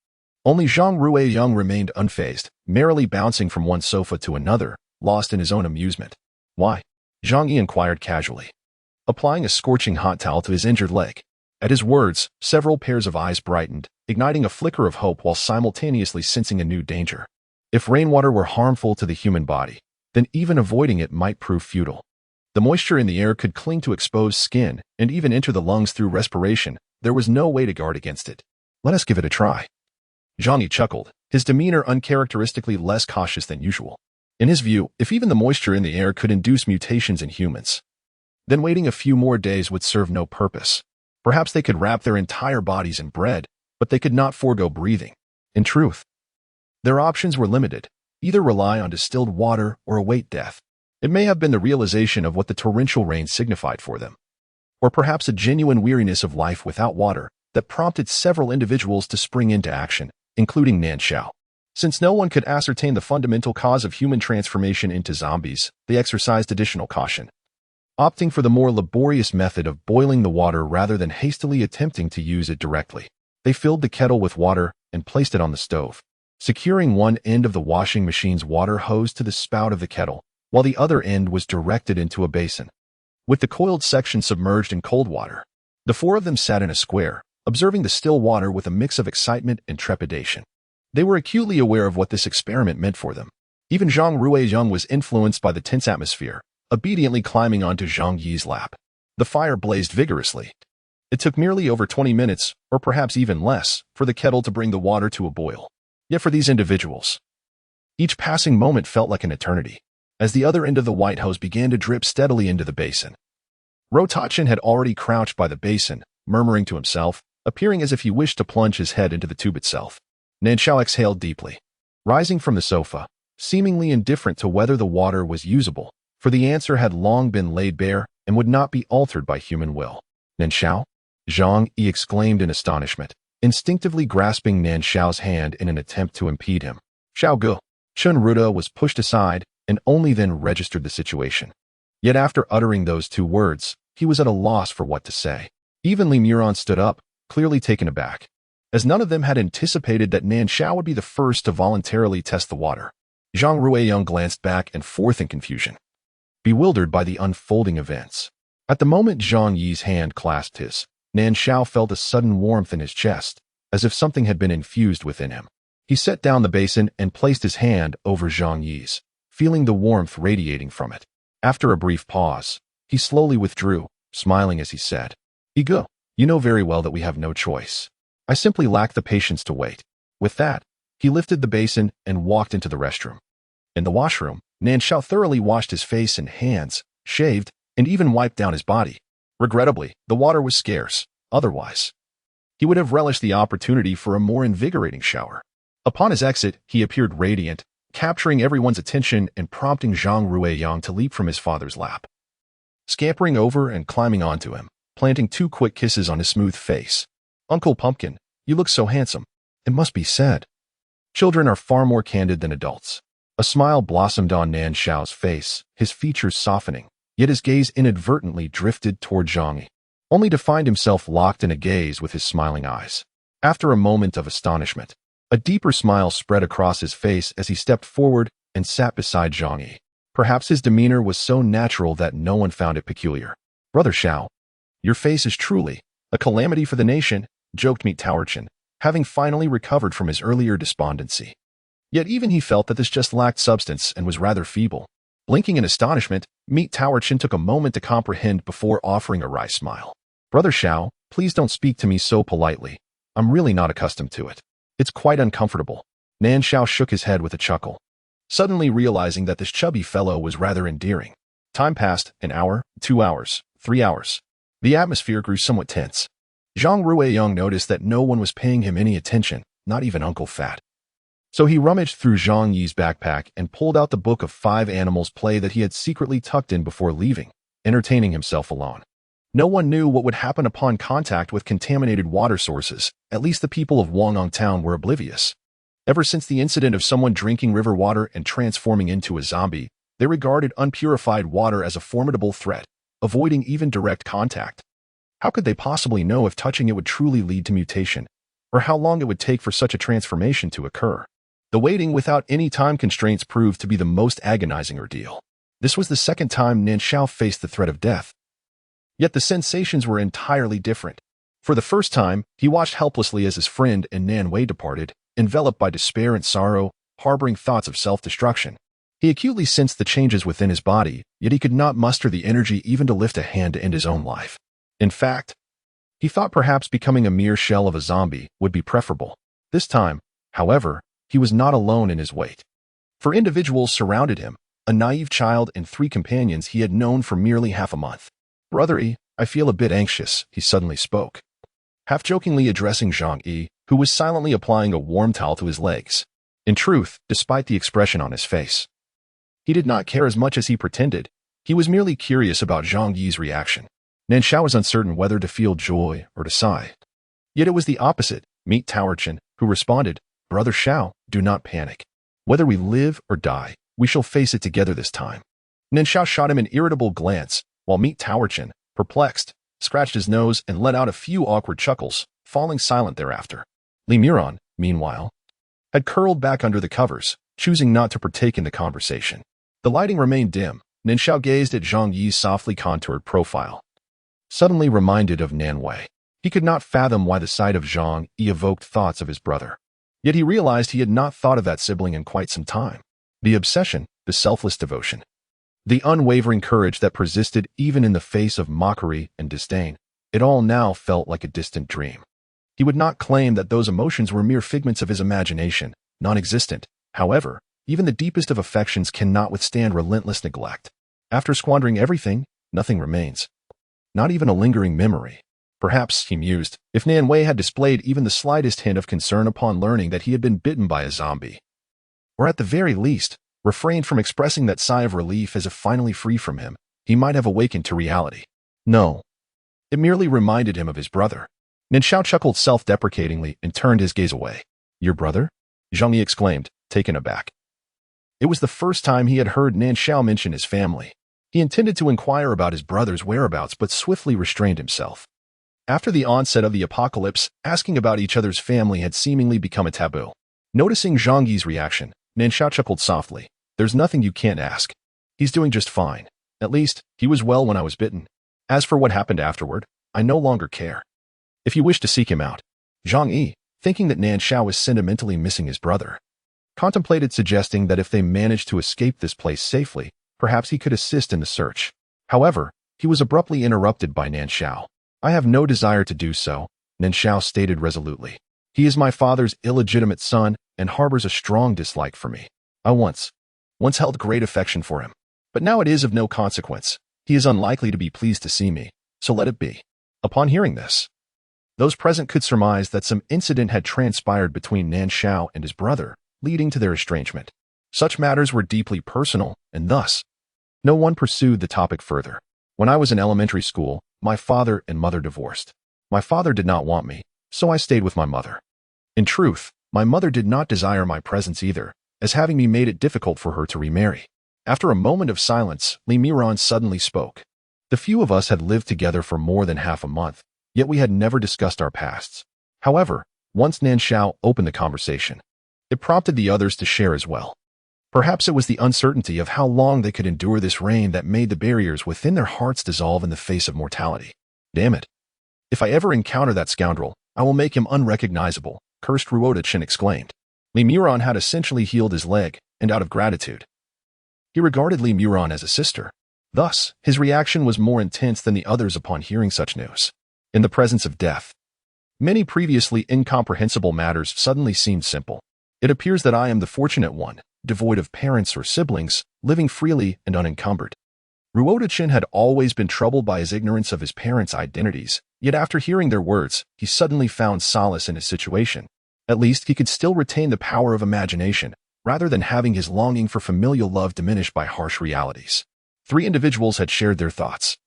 [SPEAKER 1] Only Zhang Ruiyang remained unfazed, merrily bouncing from one sofa to another, lost in his own amusement. "Why?" Zhang Yi inquired casually, applying a scorching hot towel to his injured leg. At his words, several pairs of eyes brightened, igniting a flicker of hope while simultaneously sensing a new danger. If rainwater were harmful to the human body, then even avoiding it might prove futile. The moisture in the air could cling to exposed skin and even enter the lungs through respiration. There was no way to guard against it. "Let us give it a try." Zhang Yi chuckled, his demeanor uncharacteristically less cautious than usual. In his view, if even the moisture in the air could induce mutations in humans, then waiting a few more days would serve no purpose. Perhaps they could wrap their entire bodies in bread, but they could not forego breathing. In truth, their options were limited. Either rely on distilled water or await death. It may have been the realization of what the torrential rain signified for them, or perhaps a genuine weariness of life without water that prompted several individuals to spring into action, including Nan Shao. Since no one could ascertain the fundamental cause of human transformation into zombies, they exercised additional caution, opting for the more laborious method of boiling the water rather than hastily attempting to use it directly. They filled the kettle with water and placed it on the stove, securing one end of the washing machine's water hose to the spout of the kettle, while the other end was directed into a basin, with the coiled section submerged in cold water. The four of them sat in a square, observing the still water with a mix of excitement and trepidation. They were acutely aware of what this experiment meant for them. Even Zhang Ruiyang was influenced by the tense atmosphere, obediently climbing onto Zhang Yi's lap. The fire blazed vigorously. It took merely over 20 minutes, or perhaps even less, for the kettle to bring the water to a boil. Yet for these individuals, each passing moment felt like an eternity, as the other end of the white hose began to drip steadily into the basin. Rotachin had already crouched by the basin, murmuring to himself, appearing as if he wished to plunge his head into the tube itself. Nan Shao exhaled deeply, rising from the sofa, seemingly indifferent to whether the water was usable, for the answer had long been laid bare and would not be altered by human will. Nan Shao? Zhang Yi exclaimed in astonishment, instinctively grasping Nan Shao's hand in an attempt to impede him. Shao Gu. Chun Ruda was pushed aside and only then registered the situation. Yet after uttering those two words, he was at a loss for what to say. Even Li Muron stood up, clearly taken aback, as none of them had anticipated that Nan Shao would be the first to voluntarily test the water. Zhang Ruiyang glanced back and forth in confusion, bewildered by the unfolding events. At the moment Zhang Yi's hand clasped his, Nan Shao felt a sudden warmth in his chest, as if something had been infused within him. He set down the basin and placed his hand over Zhang Yi's, feeling the warmth radiating from it. After a brief pause, he slowly withdrew, smiling as he said, "Igu, you know very well that we have no choice. I simply lack the patience to wait." With that, he lifted the basin and walked into the restroom. In the washroom, Nan Shao thoroughly washed his face and hands, shaved, and even wiped down his body. Regrettably, the water was scarce. Otherwise, he would have relished the opportunity for a more invigorating shower. Upon his exit, he appeared radiant, capturing everyone's attention and prompting Zhang Ruiyang to leap from his father's lap, scampering over and climbing onto him, planting 2 quick kisses on his smooth face. "Uncle Pumpkin, you look so handsome." It must be said, children are far more candid than adults. A smile blossomed on Nan Shao's face, his features softening, yet his gaze inadvertently drifted toward Zhang Yi, only to find himself locked in a gaze with his smiling eyes. After a moment of astonishment, a deeper smile spread across his face as he stepped forward and sat beside Zhang Yi. Perhaps his demeanor was so natural that no one found it peculiar. "Brother Shao, your face is truly a calamity for the nation," joked Meet Towerchin, having finally recovered from his earlier despondency. Yet even he felt that this just lacked substance and was rather feeble. Blinking in astonishment, Meet Towerchin took a moment to comprehend before offering a wry smile. "Brother Shao, please don't speak to me so politely. I'm really not accustomed to it. It's quite uncomfortable." Nan Shao shook his head with a chuckle, suddenly realizing that this chubby fellow was rather endearing. Time passed, 1 hour, 2 hours, 3 hours. The atmosphere grew somewhat tense. Zhang Ruiyang noticed that no one was paying him any attention, not even Uncle Fat. So he rummaged through Zhang Yi's backpack and pulled out the book of 5 animals play that he had secretly tucked in before leaving, entertaining himself alone. No one knew what would happen upon contact with contaminated water sources. At least the people of Wangong Town were oblivious. Ever since the incident of someone drinking river water and transforming into a zombie, they regarded unpurified water as a formidable threat, avoiding even direct contact. How could they possibly know if touching it would truly lead to mutation, or how long it would take for such a transformation to occur? The waiting without any time constraints proved to be the most agonizing ordeal. This was the second time Nan Shao faced the threat of death. Yet the sensations were entirely different. For the first time, he watched helplessly as his friend and Nan Wei departed, enveloped by despair and sorrow, harboring thoughts of self-destruction. He acutely sensed the changes within his body, yet he could not muster the energy even to lift a hand to end his own life. In fact, he thought perhaps becoming a mere shell of a zombie would be preferable. This time, however, he was not alone in his wait. For individuals surrounded him, a naive child and 3 companions he had known for merely half a month. "Brother Yi, I feel a bit anxious," he suddenly spoke, half-jokingly addressing Zhang Yi, who was silently applying a warm towel to his legs. In truth, despite the expression on his face, he did not care as much as he pretended. He was merely curious about Zhang Yi's reaction. Nan Shao was uncertain whether to feel joy or to sigh. Yet it was the opposite. Meet Towerchin, who responded, "Brother Shao, do not panic. Whether we live or die, we shall face it together this time." Nan Shao shot him an irritable glance, while Meet Towerchin, perplexed, scratched his nose and let out a few awkward chuckles, falling silent thereafter. Li Miran, meanwhile, had curled back under the covers, choosing not to partake in the conversation. The lighting remained dim. Nan Shao gazed at Zhang Yi's softly contoured profile, suddenly reminded of Nan Wei. He could not fathom why the sight of Zhang Yi evoked thoughts of his brother. Yet he realized he had not thought of that sibling in quite some time. The obsession, the selfless devotion, the unwavering courage that persisted even in the face of mockery and disdain, it all now felt like a distant dream. He would not claim that those emotions were mere figments of his imagination, non-existent. However, even the deepest of affections cannot withstand relentless neglect. After squandering everything, nothing remains. Not even a lingering memory. Perhaps, he mused, if Nan Wei had displayed even the slightest hint of concern upon learning that he had been bitten by a zombie, or at the very least, refrained from expressing that sigh of relief as if finally free from him, he might have awakened to reality. No. It merely reminded him of his brother. Nan Shao chuckled self-deprecatingly and turned his gaze away. "Your brother?" Zhang Yi exclaimed, taken aback. It was the first time he had heard Nan Shao mention his family. He intended to inquire about his brother's whereabouts but swiftly restrained himself. After the onset of the apocalypse, asking about each other's family had seemingly become a taboo. Noticing Zhang Yi's reaction, Nan Shao chuckled softly. "There's nothing you can't ask. He's doing just fine. At least, he was well when I was bitten. As for what happened afterward, I no longer care. If you wish to seek him out." Zhang Yi, thinking that Nan Shao was sentimentally missing his brother, contemplated suggesting that if they managed to escape this place safely, perhaps he could assist in the search. However, he was abruptly interrupted by Nan Shao. "I have no desire to do so," Nan Shao stated resolutely. "He is my father's illegitimate son and harbors a strong dislike for me. I once held great affection for him, but now it is of no consequence. He is unlikely to be pleased to see me, so let it be." Upon hearing this, those present could surmise that some incident had transpired between Nan Shao and his brother, leading to their estrangement. Such matters were deeply personal, and thus, no one pursued the topic further. "When I was in elementary school, my father and mother divorced. My father did not want me, so I stayed with my mother. In truth, my mother did not desire my presence either, as having me made it difficult for her to remarry." After a moment of silence, Li Miran suddenly spoke. "The few of us had lived together for more than half a month, yet we had never discussed our pasts. However, once Nan Shao opened the conversation, it prompted the others to share as well. Perhaps it was the uncertainty of how long they could endure this reign that made the barriers within their hearts dissolve in the face of mortality. "Damn it. If I ever encounter that scoundrel, I will make him unrecognizable," cursed Ruodachin exclaimed. Li Miran had essentially healed his leg, and out of gratitude, he regarded Li Miran as a sister. Thus, his reaction was more intense than the others upon hearing such news. In the presence of death, many previously incomprehensible matters suddenly seemed simple. "It appears that I am the fortunate one, devoid of parents or siblings, living freely and unencumbered." Ruodachin had always been troubled by his ignorance of his parents' identities, yet after hearing their words, he suddenly found solace in his situation. At least he could still retain the power of imagination, rather than having his longing for familial love diminished by harsh realities. 3 individuals had shared their thoughts,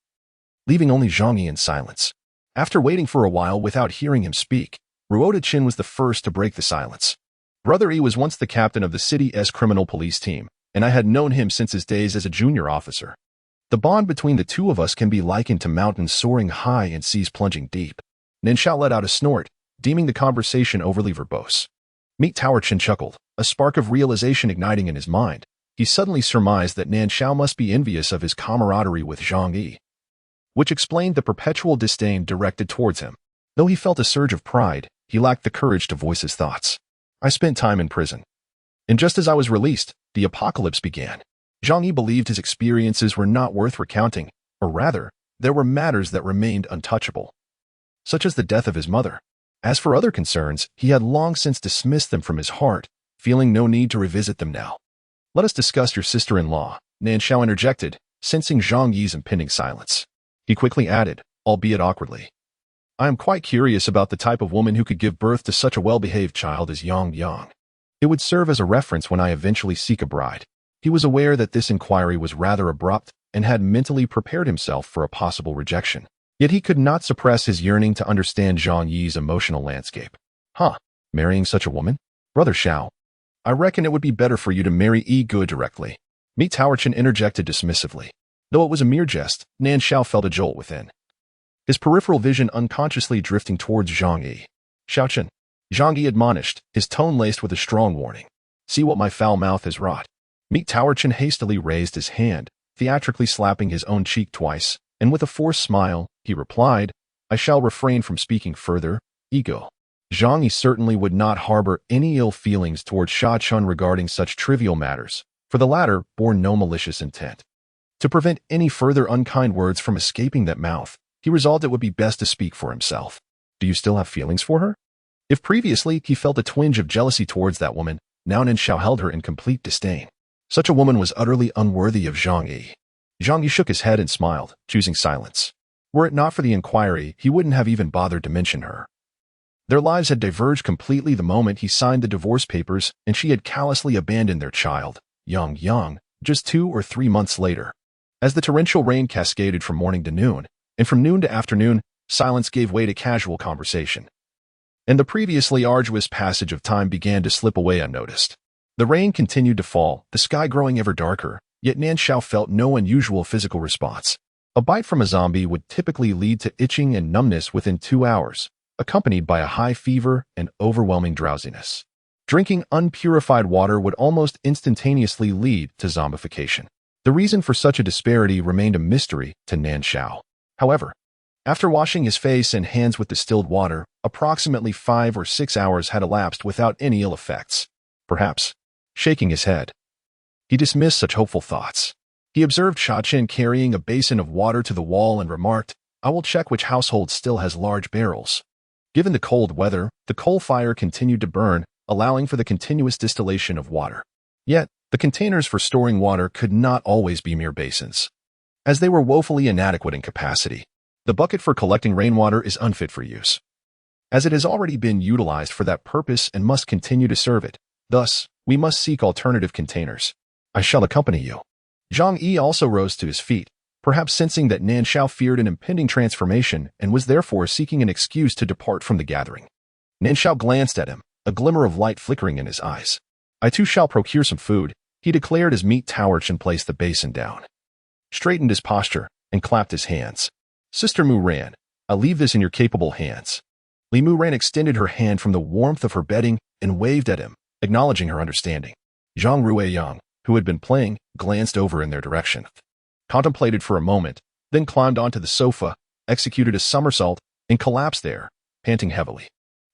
[SPEAKER 1] leaving only Zhang Yi in silence. After waiting for a while without hearing him speak, Ruodachin was the first to break the silence. "Brother E was once the captain of the city's criminal police team, and I had known him since his days as a junior officer. The bond between the two of us can be likened to mountains soaring high and seas plunging deep." Nan Shao let out a snort, deeming the conversation overly verbose. Meet Towerchin chuckled, a spark of realization igniting in his mind. He suddenly surmised that Nan Shao must be envious of his camaraderie with Zhang Yi, which explained the perpetual disdain directed towards him. Though he felt a surge of pride, he lacked the courage to voice his thoughts. "I spent time in prison, and just as I was released, the apocalypse began." Zhang Yi believed his experiences were not worth recounting, or rather, there were matters that remained untouchable, such as the death of his mother. As for other concerns, he had long since dismissed them from his heart, feeling no need to revisit them now. "Let us discuss your sister-in-law," Nan Shao interjected, sensing Zhang Yi's impending silence. He quickly added, albeit awkwardly, "I am quite curious about the type of woman who could give birth to such a well-behaved child as Yang Yang." It would serve as a reference when I eventually seek a bride. He was aware that this inquiry was rather abrupt and had mentally prepared himself for a possible rejection. Yet he could not suppress his yearning to understand Zhang Yi's emotional landscape. Huh, marrying such a woman? Brother Shao, I reckon it would be better for you to marry Yi Ge directly. Mi Taochen interjected dismissively. Though it was a mere jest, Nan Shao felt a jolt within, his peripheral vision unconsciously drifting towards Zhang Yi. Shaochen, Zhang Yi admonished, his tone laced with a strong warning. See what my foul mouth has wrought. Mi Taochen hastily raised his hand, theatrically slapping his own cheek twice, and with a forced smile, he replied, I shall refrain from speaking further, ego. Zhang Yi certainly would not harbor any ill feelings towards Sha Chun regarding such trivial matters, for the latter bore no malicious intent. To prevent any further unkind words from escaping that mouth, he resolved it would be best to speak for himself. Do you still have feelings for her? If previously he felt a twinge of jealousy towards that woman, now Nan Shao held her in complete disdain. Such a woman was utterly unworthy of Zhang Yi. Zhang Yi shook his head and smiled, choosing silence. Were it not for the inquiry, he wouldn't have even bothered to mention her. Their lives had diverged completely the moment he signed the divorce papers, and she had callously abandoned their child, young, just 2 or 3 months later. As the torrential rain cascaded from morning to noon, and from noon to afternoon, silence gave way to casual conversation. And the previously arduous passage of time began to slip away unnoticed. The rain continued to fall, the sky growing ever darker, yet Nan Shao felt no unusual physical response. A bite from a zombie would typically lead to itching and numbness within 2 hours, accompanied by a high fever and overwhelming drowsiness. Drinking unpurified water would almost instantaneously lead to zombification. The reason for such a disparity remained a mystery to Nan Shao. However, after washing his face and hands with distilled water, approximately 5 or 6 hours had elapsed without any ill effects. Perhaps, shaking his head, he dismissed such hopeful thoughts. He observed Sha Chen carrying a basin of water to the wall and remarked, I will check which household still has large barrels. Given the cold weather, the coal fire continued to burn, allowing for the continuous distillation of water. Yet, the containers for storing water could not always be mere basins, as they were woefully inadequate in capacity. The bucket for collecting rainwater is unfit for use, as it has already been utilized for that purpose and must continue to serve it. Thus, we must seek alternative containers. I shall accompany you. Zhang Yi also rose to his feet, perhaps sensing that Nan Shao feared an impending transformation and was therefore seeking an excuse to depart from the gathering. Nan Shao glanced at him, a glimmer of light flickering in his eyes. I too shall procure some food, he declared as Mi Taochen placed the basin down, straightened his posture, and clapped his hands. Sister Mu Ran, I leave this in your capable hands. Li Mu Ran extended her hand from the warmth of her bedding and waved at him, acknowledging her understanding. Zhang Ruiyang, who had been playing, glanced over in their direction, contemplated for a moment, then climbed onto the sofa, executed a somersault, and collapsed there, panting heavily.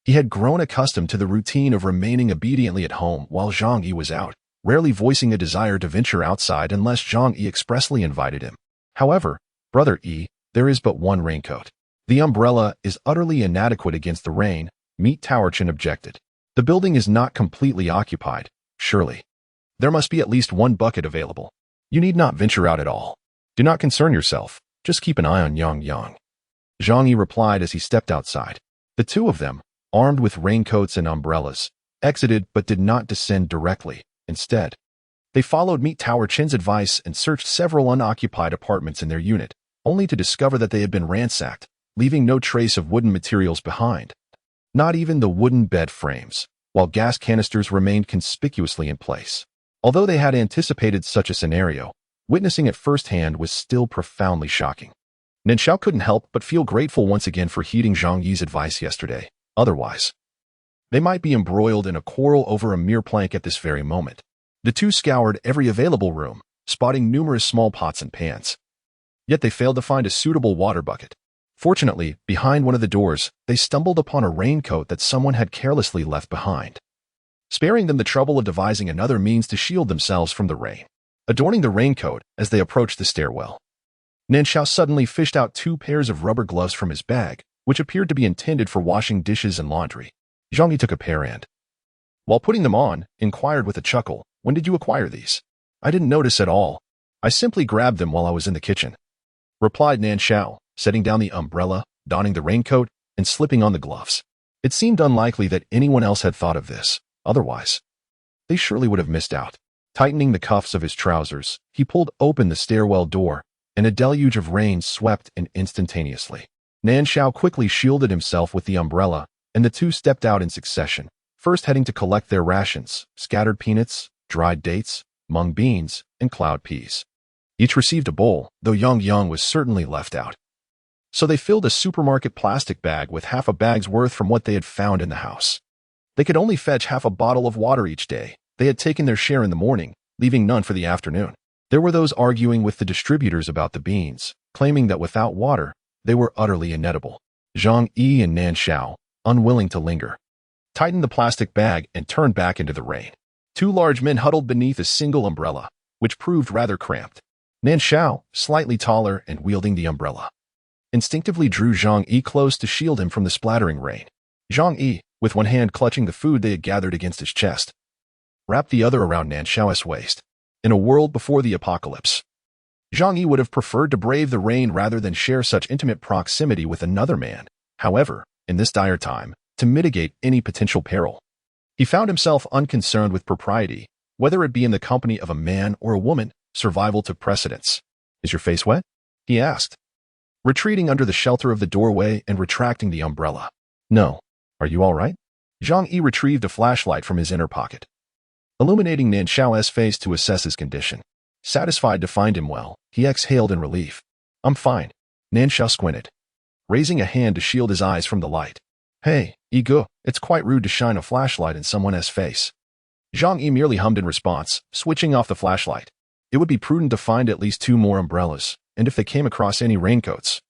[SPEAKER 1] He had grown accustomed to the routine of remaining obediently at home while Zhang Yi was out, rarely voicing a desire to venture outside unless Zhang Yi expressly invited him. However, Brother Yi, there is but one raincoat. The umbrella is utterly inadequate against the rain, Mi Taochen objected. The building is not completely occupied, surely. There must be at least one bucket available. You need not venture out at all. Do not concern yourself, just keep an eye on Yang. Zhang Yi replied as he stepped outside. The two of them, armed with raincoats and umbrellas, exited but did not descend directly. Instead, they followed Mi Taochen's advice and searched several unoccupied apartments in their unit, only to discover that they had been ransacked, leaving no trace of wooden materials behind. Not even the wooden bed frames, while gas canisters remained conspicuously in place. Although they had anticipated such a scenario, witnessing it firsthand was still profoundly shocking. Nan Shao couldn't help but feel grateful once again for heeding Zhang Yi's advice yesterday. Otherwise, they might be embroiled in a quarrel over a mere plank at this very moment. The two scoured every available room, spotting numerous small pots and pans. Yet they failed to find a suitable water bucket. Fortunately, behind one of the doors, they stumbled upon a raincoat that someone had carelessly left behind, sparing them the trouble of devising another means to shield themselves from the rain. Adorning the raincoat as they approached the stairwell, Nan Shao suddenly fished out 2 pairs of rubber gloves from his bag, which appeared to be intended for washing dishes and laundry. Zhang Yi took a pair and, while putting them on, inquired with a chuckle, when did you acquire these? I didn't notice at all. I simply grabbed them while I was in the kitchen, replied Nan Shao, setting down the umbrella, donning the raincoat, and slipping on the gloves. It seemed unlikely that anyone else had thought of this. Otherwise, they surely would have missed out. Tightening the cuffs of his trousers, he pulled open the stairwell door, and a deluge of rain swept in instantaneously. Nan Shao quickly shielded himself with the umbrella, and the two stepped out in succession, first heading to collect their rations, scattered peanuts, dried dates, mung beans, and cloud peas. Each received a bowl, though Zhang Ruiyang was certainly left out. So they filled a supermarket plastic bag with half a bag's worth from what they had found in the house. They could only fetch half a bottle of water each day. They had taken their share in the morning, leaving none for the afternoon. There were those arguing with the distributors about the beans, claiming that without water, they were utterly inedible. Zhang Yi and Nan Shao, unwilling to linger, tightened the plastic bag and turned back into the rain. Two large men huddled beneath a single umbrella, which proved rather cramped. Nan Shao, slightly taller and wielding the umbrella, instinctively drew Zhang Yi close to shield him from the splattering rain. Zhang Yi, with one hand clutching the food they had gathered against his chest, wrapped the other around Nan Shao's waist. In a world before the apocalypse, Zhang Yi would have preferred to brave the rain rather than share such intimate proximity with another man. However, in this dire time, to mitigate any potential peril, he found himself unconcerned with propriety, whether it be in the company of a man or a woman. Survival took precedence. "Is your face wet?" he asked, retreating under the shelter of the doorway and retracting the umbrella. "No. Are you all right?" Zhang Yi retrieved a flashlight from his inner pocket, illuminating Nan Shao's face to assess his condition. Satisfied to find him well, he exhaled in relief. "I'm fine." Nan Shao squinted, raising a hand to shield his eyes from the light. "Hey, Ego, it's quite rude to shine a flashlight in someone's face." Zhang Yi merely hummed in response, switching off the flashlight. It would be prudent to find at least 2 more umbrellas, and if they came across any raincoats,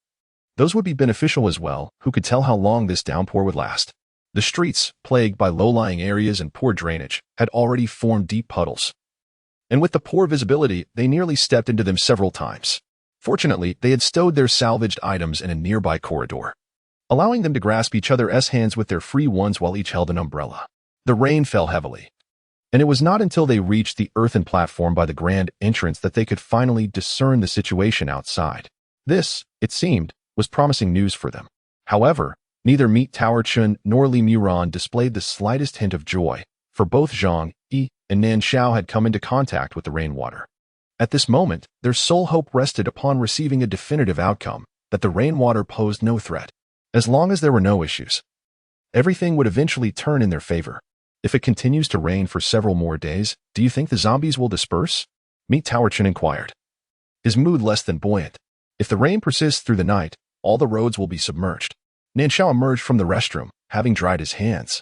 [SPEAKER 1] those would be beneficial as well. Who could tell how long this downpour would last? The streets, plagued by low-lying areas and poor drainage, had already formed deep puddles, and with the poor visibility, they nearly stepped into them several times. Fortunately, they had stowed their salvaged items in a nearby corridor, allowing them to grasp each other's hands with their free ones while each held an umbrella. The rain fell heavily, and it was not until they reached the earthen platform by the grand entrance that they could finally discern the situation outside. This, it seemed, was promising news for them. However, neither Meat Tower Chun nor Li Muran displayed the slightest hint of joy, for both Zhang Yi and Nan Shao had come into contact with the rainwater. At this moment, their sole hope rested upon receiving a definitive outcome, that the rainwater posed no threat. As long as there were no issues, everything would eventually turn in their favor. "If it continues to rain for several more days, do you think the zombies will disperse?" Meat Tower Chin inquired, his mood less than buoyant. "If the rain persists through the night, all the roads will be submerged." Nan Shao emerged from the restroom, having dried his hands,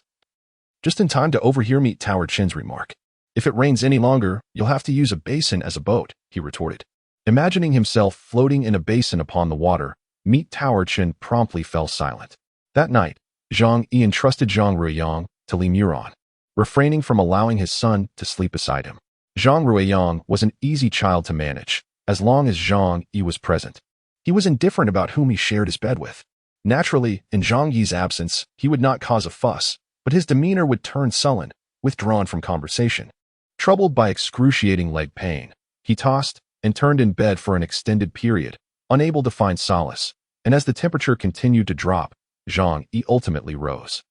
[SPEAKER 1] just in time to overhear Meat Tower Chin's remark. "If it rains any longer, you'll have to use a basin as a boat," he retorted. Imagining himself floating in a basin upon the water, Meat Tower Chin promptly fell silent. That night, Zhang Yi entrusted Zhang Ruiyang to Li Muran, refraining from allowing his son to sleep beside him. Zhang Ruiyang was an easy child to manage, as long as Zhang Yi was present. He was indifferent about whom he shared his bed with. Naturally, in Zhang Yi's absence, he would not cause a fuss, but his demeanor would turn sullen, withdrawn from conversation. Troubled by excruciating leg pain, he tossed and turned in bed for an extended period, unable to find solace, and as the temperature continued to drop, Zhang Yi ultimately rose,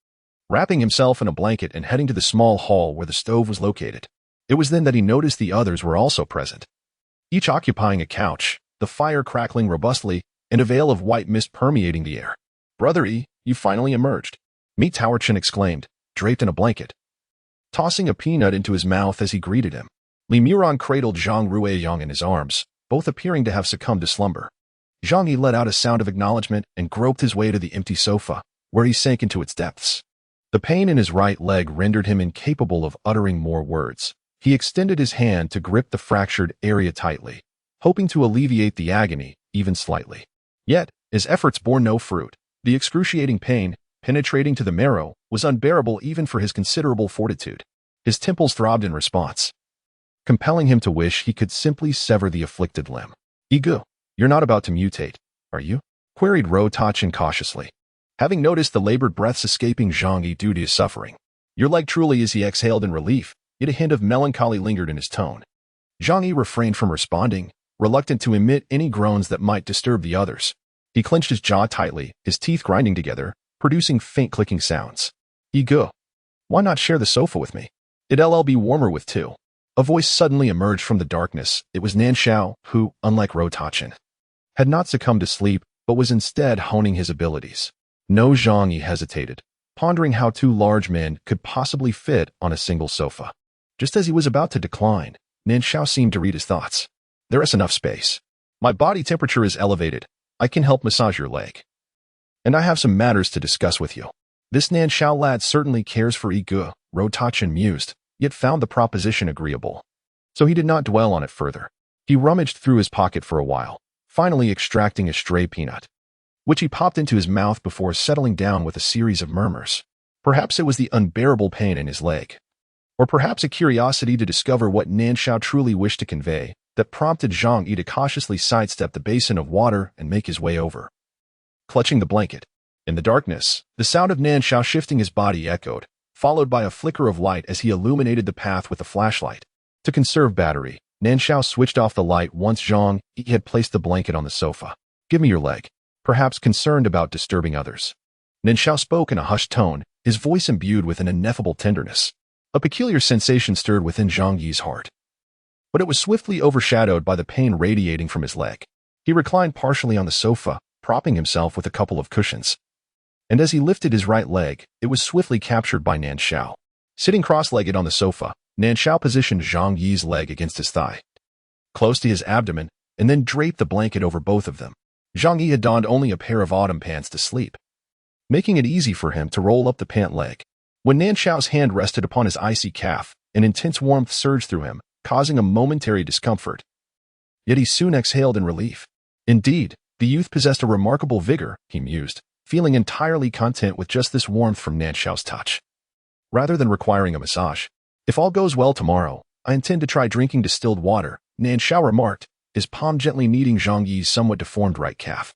[SPEAKER 1] wrapping himself in a blanket and heading to the small hall where the stove was located. It was then that he noticed the others were also present, each occupying a couch, the fire crackling robustly, and a veil of white mist permeating the air. "Brother E, you finally emerged," Meat Tower Chin exclaimed, draped in a blanket, tossing a peanut into his mouth as he greeted him. Li Muran cradled Zhang Ruiyang in his arms, both appearing to have succumbed to slumber. Zhang Yi let out a sound of acknowledgement and groped his way to the empty sofa, where he sank into its depths. The pain in his right leg rendered him incapable of uttering more words. He extended his hand to grip the fractured area tightly, hoping to alleviate the agony, even slightly. Yet, his efforts bore no fruit. The excruciating pain, penetrating to the marrow, was unbearable even for his considerable fortitude. His temples throbbed in response, compelling him to wish he could simply sever the afflicted limb. "Ego, you're not about to mutate, are you?" queried Ro Tachin cautiously, having noticed the labored breaths escaping Zhang Yi due to his suffering. "Your leg truly is," he exhaled in relief, yet a hint of melancholy lingered in his tone. Zhang Yi refrained from responding, reluctant to emit any groans that might disturb the others. He clenched his jaw tightly, his teeth grinding together, producing faint clicking sounds. "Ego, why not share the sofa with me?" It'll be warmer with two. A voice suddenly emerged from the darkness. It was Nan Shao, who, unlike Rotachin, had not succumbed to sleep, but was instead honing his abilities. No, Zhang Yi hesitated, pondering how two large men could possibly fit on a single sofa. Just as he was about to decline, Nan Shao seemed to read his thoughts. There is enough space. My body temperature is elevated. I can help massage your leg. And I have some matters to discuss with you. This Nan Shao lad certainly cares for Ige, Rotachin mused, yet found the proposition agreeable. So he did not dwell on it further. He rummaged through his pocket for a while, finally extracting a stray peanut, which he popped into his mouth before settling down with a series of murmurs. Perhaps it was the unbearable pain in his leg, or perhaps a curiosity to discover what Nan Shao truly wished to convey, that prompted Zhang Yi to cautiously sidestep the basin of water and make his way over. Clutching the blanket. In the darkness, the sound of Nan Shao shifting his body echoed, followed by a flicker of light as he illuminated the path with a flashlight. To conserve battery, Nan Shao switched off the light once Zhang Yi had placed the blanket on the sofa. Give me your leg. Perhaps concerned about disturbing others. Nan Shao spoke in a hushed tone, his voice imbued with an ineffable tenderness. A peculiar sensation stirred within Zhang Yi's heart, but it was swiftly overshadowed by the pain radiating from his leg. He reclined partially on the sofa, propping himself with a couple of cushions. And as he lifted his right leg, it was swiftly captured by Nan Shao. Sitting cross-legged on the sofa, Nan Shao positioned Zhang Yi's leg against his thigh, close to his abdomen, and then draped the blanket over both of them. Zhang Yi had donned only a pair of autumn pants to sleep, making it easy for him to roll up the pant leg. When Nan Shao's hand rested upon his icy calf, an intense warmth surged through him, causing a momentary discomfort. Yet he soon exhaled in relief. Indeed, the youth possessed a remarkable vigor, he mused, feeling entirely content with just this warmth from Nan Shao's touch. Rather than requiring a massage, if all goes well tomorrow, I intend to try drinking distilled water, Nan Shao remarked, his palm gently kneading Zhang Yi's somewhat deformed right calf.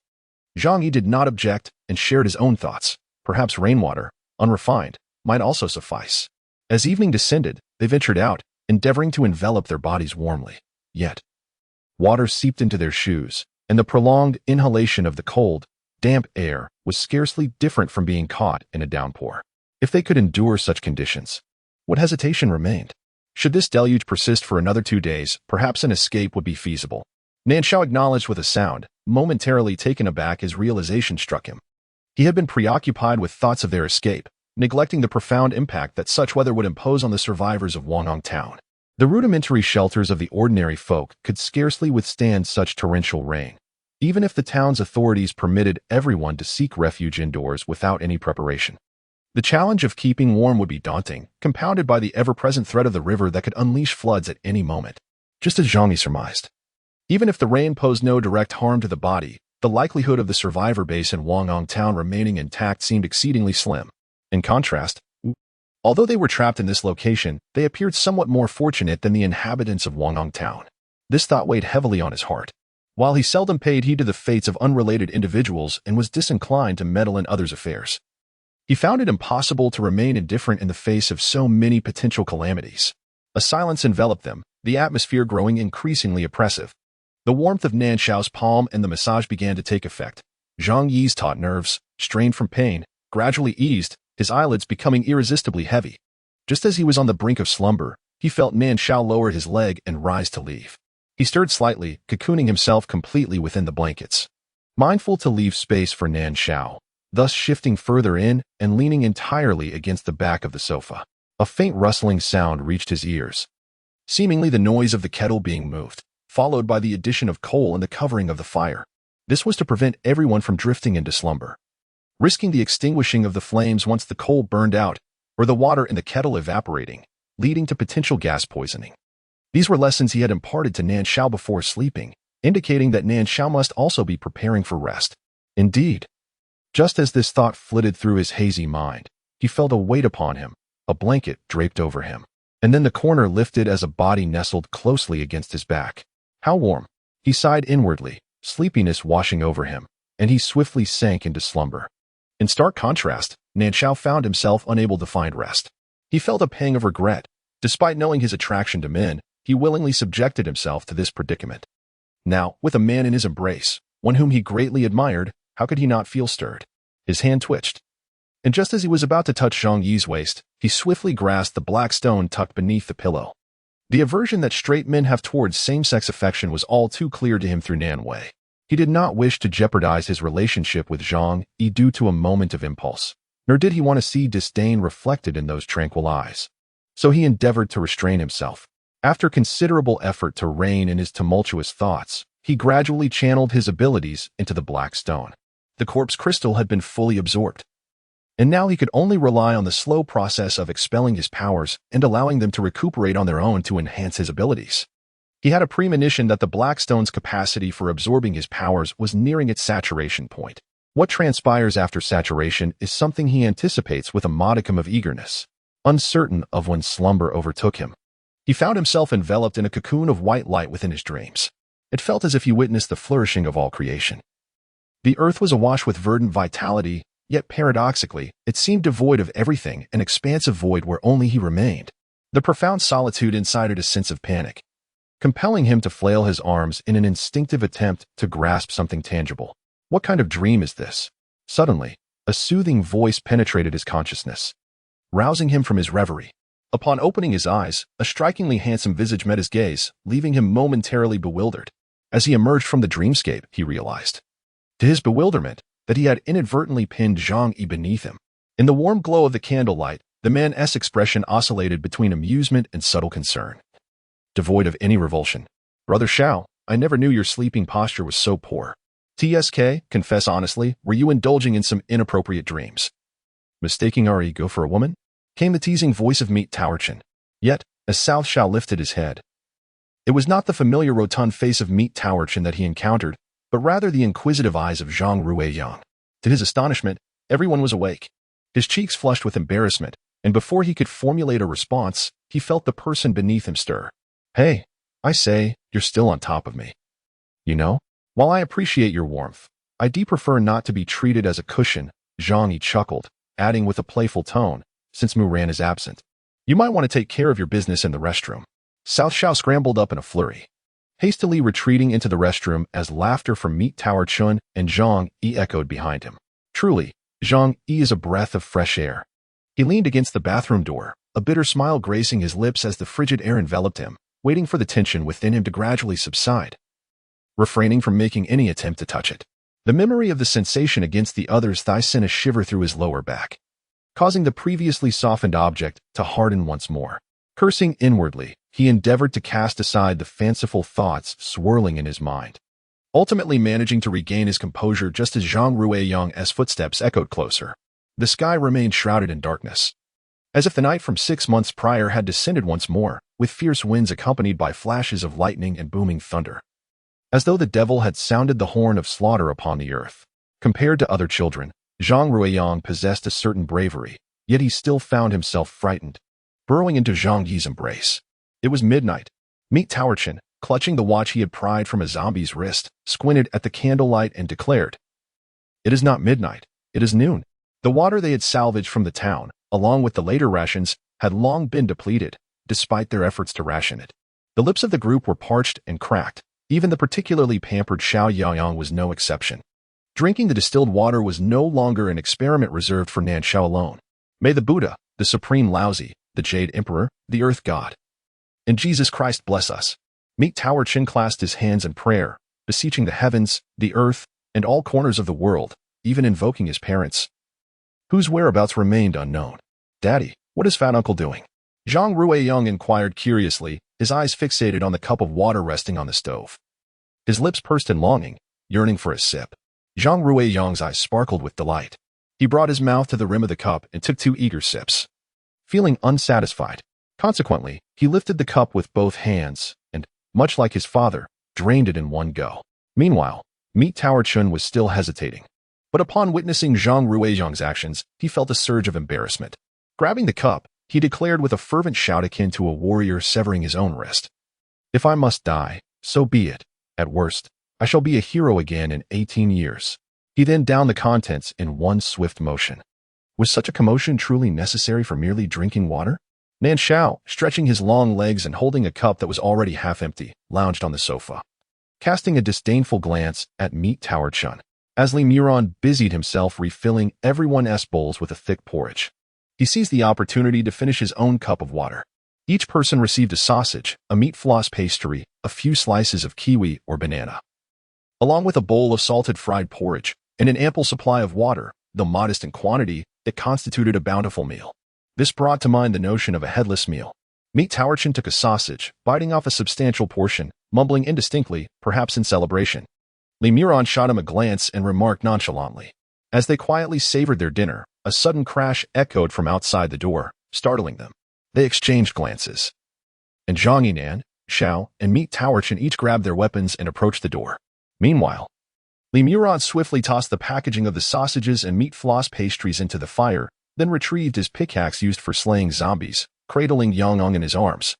[SPEAKER 1] Zhang Yi did not object and shared his own thoughts. Perhaps rainwater, unrefined, might also suffice. As evening descended, they ventured out, endeavoring to envelop their bodies warmly. Yet, water seeped into their shoes, and the prolonged inhalation of the cold, damp air was scarcely different from being caught in a downpour. If they could endure such conditions, what hesitation remained? Should this deluge persist for another 2 days, perhaps an escape would be feasible. Nan Shao acknowledged with a sound, momentarily taken aback as realization struck him. He had been preoccupied with thoughts of their escape, neglecting the profound impact that such weather would impose on the survivors of Wanghong Town. The rudimentary shelters of the ordinary folk could scarcely withstand such torrential rain, even if the town's authorities permitted everyone to seek refuge indoors without any preparation. The challenge of keeping warm would be daunting, compounded by the ever-present threat of the river that could unleash floods at any moment. Just as Zhang Yi surmised. Even if the rain posed no direct harm to the body, the likelihood of the survivor base in Wanghong Town remaining intact seemed exceedingly slim. In contrast, although they were trapped in this location, they appeared somewhat more fortunate than the inhabitants of Wanghong Town. This thought weighed heavily on his heart. While he seldom paid heed to the fates of unrelated individuals and was disinclined to meddle in others' affairs, he found it impossible to remain indifferent in the face of so many potential calamities. A silence enveloped them, the atmosphere growing increasingly oppressive. The warmth of Nan Shao's palm and the massage began to take effect. Zhang Yi's taut nerves, strained from pain, gradually eased, his eyelids becoming irresistibly heavy. Just as he was on the brink of slumber, he felt Nan Shao lower his leg and rise to leave. He stirred slightly, cocooning himself completely within the blankets, mindful to leave space for Nan Shao, thus shifting further in and leaning entirely against the back of the sofa. A faint rustling sound reached his ears, seemingly the noise of the kettle being moved, followed by the addition of coal and the covering of the fire. This was to prevent everyone from drifting into slumber, risking the extinguishing of the flames once the coal burned out, or the water in the kettle evaporating, leading to potential gas poisoning. These were lessons he had imparted to Nan Shao before sleeping, indicating that Nan Shao must also be preparing for rest. Indeed, just as this thought flitted through his hazy mind, he felt a weight upon him, a blanket draped over him, and then the corner lifted as a body nestled closely against his back. How warm! He sighed inwardly, sleepiness washing over him, and he swiftly sank into slumber. In stark contrast, Nan Shao found himself unable to find rest. He felt a pang of regret. Despite knowing his attraction to men, he willingly subjected himself to this predicament. Now, with a man in his embrace, one whom he greatly admired, how could he not feel stirred? His hand twitched. And just as he was about to touch Zhang Yi's waist, he swiftly grasped the black stone tucked beneath the pillow. The aversion that straight men have towards same-sex affection was all too clear to him through Nan Wei. He did not wish to jeopardize his relationship with Zhang Yi due to a moment of impulse, nor did he want to see disdain reflected in those tranquil eyes. So he endeavored to restrain himself. After considerable effort to rein in his tumultuous thoughts, he gradually channeled his abilities into the black stone. The corpse crystal had been fully absorbed, and now he could only rely on the slow process of expelling his powers and allowing them to recuperate on their own to enhance his abilities. He had a premonition that the black stone's capacity for absorbing his powers was nearing its saturation point. What transpires after saturation is something he anticipates with a modicum of eagerness, uncertain of when slumber overtook him. He found himself enveloped in a cocoon of white light within his dreams. It felt as if he witnessed the flourishing of all creation. The earth was awash with verdant vitality, yet paradoxically, it seemed devoid of everything, an expansive void where only he remained. The profound solitude incited a sense of panic, compelling him to flail his arms in an instinctive attempt to grasp something tangible. What kind of dream is this? Suddenly, a soothing voice penetrated his consciousness, rousing him from his reverie. Upon opening his eyes, a strikingly handsome visage met his gaze, leaving him momentarily bewildered. As he emerged from the dreamscape, he realized, to his bewilderment, that he had inadvertently pinned Zhang Yi beneath him. In the warm glow of the candlelight, the man's expression oscillated between amusement and subtle concern, devoid of any revulsion. "Brother Shao, I never knew your sleeping posture was so poor. TSK, confess honestly, were you indulging in some inappropriate dreams?" Mistaking our ego for a woman? Came the teasing voice of Meat Towerchin. Yet, as South Shao lifted his head, it was not the familiar rotund face of Meat Towerchin that he encountered, but rather the inquisitive eyes of Zhang Ruiyang. To his astonishment, everyone was awake. His cheeks flushed with embarrassment, and before he could formulate a response, he felt the person beneath him stir. "Hey, I say, you're still on top of me. You know, while I appreciate your warmth, I do prefer not to be treated as a cushion," Zhang Yi chuckled, adding with a playful tone, "since Muran is absent. You might want to take care of your business in the restroom." South Shao scrambled up in a flurry, hastily retreating into the restroom as laughter from Meat Tower Chun and Zhang Yi echoed behind him. Truly, Zhang Yi is a breath of fresh air. He leaned against the bathroom door, a bitter smile gracing his lips as the frigid air enveloped him, waiting for the tension within him to gradually subside, refraining from making any attempt to touch it. The memory of the sensation against the other's thigh sent a shiver through his lower back, causing the previously softened object to harden once more. Cursing inwardly, he endeavored to cast aside the fanciful thoughts swirling in his mind, ultimately managing to regain his composure just as Zhang Ruiyang's footsteps echoed closer. The sky remained shrouded in darkness, as if the night from 6 months prior had descended once more, with fierce winds accompanied by flashes of lightning and booming thunder, as though the devil had sounded the horn of slaughter upon the earth. Compared to other children, Zhang Ruiyang possessed a certain bravery, yet he still found himself frightened, burrowing into Zhang Yi's embrace. It was midnight. Meat Towerchin, clutching the watch he had pried from a zombie's wrist, squinted at the candlelight and declared, "It is not midnight, it is noon." The water they had salvaged from the town, along with the later rations, had long been depleted, despite their efforts to ration it. The lips of the group were parched and cracked. Even the particularly pampered Xiao Yaoyang was no exception. Drinking the distilled water was no longer an experiment reserved for Nan Shao alone. May the Buddha, the Supreme Laozi, the Jade Emperor, the Earth God, and Jesus Christ bless us. Meat Towerchin clasped his hands in prayer, beseeching the heavens, the earth, and all corners of the world, even invoking his parents, whose whereabouts remained unknown. "Daddy, what is Fat Uncle doing?" Zhang Ruiyang inquired curiously, his eyes fixated on the cup of water resting on the stove. His lips pursed in longing, yearning for a sip. Zhang Ruiyang's eyes sparkled with delight. He brought his mouth to the rim of the cup and took 2 eager sips, feeling unsatisfied. Consequently, he lifted the cup with both hands and, much like his father, drained it in one go. Meanwhile, Meat Towerchin was still hesitating, but upon witnessing Zhang Ruiyang's actions, he felt a surge of embarrassment. Grabbing the cup, he declared with a fervent shout akin to a warrior severing his own wrist, "If I must die, so be it. At worst, I shall be a hero again in 18 years. He then downed the contents in one swift motion. Was such a commotion truly necessary for merely drinking water? Nan Shao, stretching his long legs and holding a cup that was already half empty, lounged on the sofa, casting a disdainful glance at Meat Towerchin. as Li Muron busied himself refilling everyone's bowls with a thick porridge. He seized the opportunity to finish his own cup of water. Each person received a sausage, a meat floss pastry, a few slices of kiwi or banana, along with a bowl of salted fried porridge and an ample supply of water. Though modest in quantity, it constituted a bountiful meal. This brought to mind the notion of a headless meal. Meat Towerchin took a sausage, biting off a substantial portion, mumbling indistinctly, perhaps in celebration. Li Muron shot him a glance and remarked nonchalantly. As they quietly savored their dinner, a sudden crash echoed from outside the door, startling them. They exchanged glances. And Zhang Yi, Nan Shao, and Meat Towerchin each grabbed their weapons and approached the door. Meanwhile, Li Muron swiftly tossed the packaging of the sausages and meat floss pastries into the fire, then retrieved his pickaxe used for slaying zombies, cradling Yang in his arms,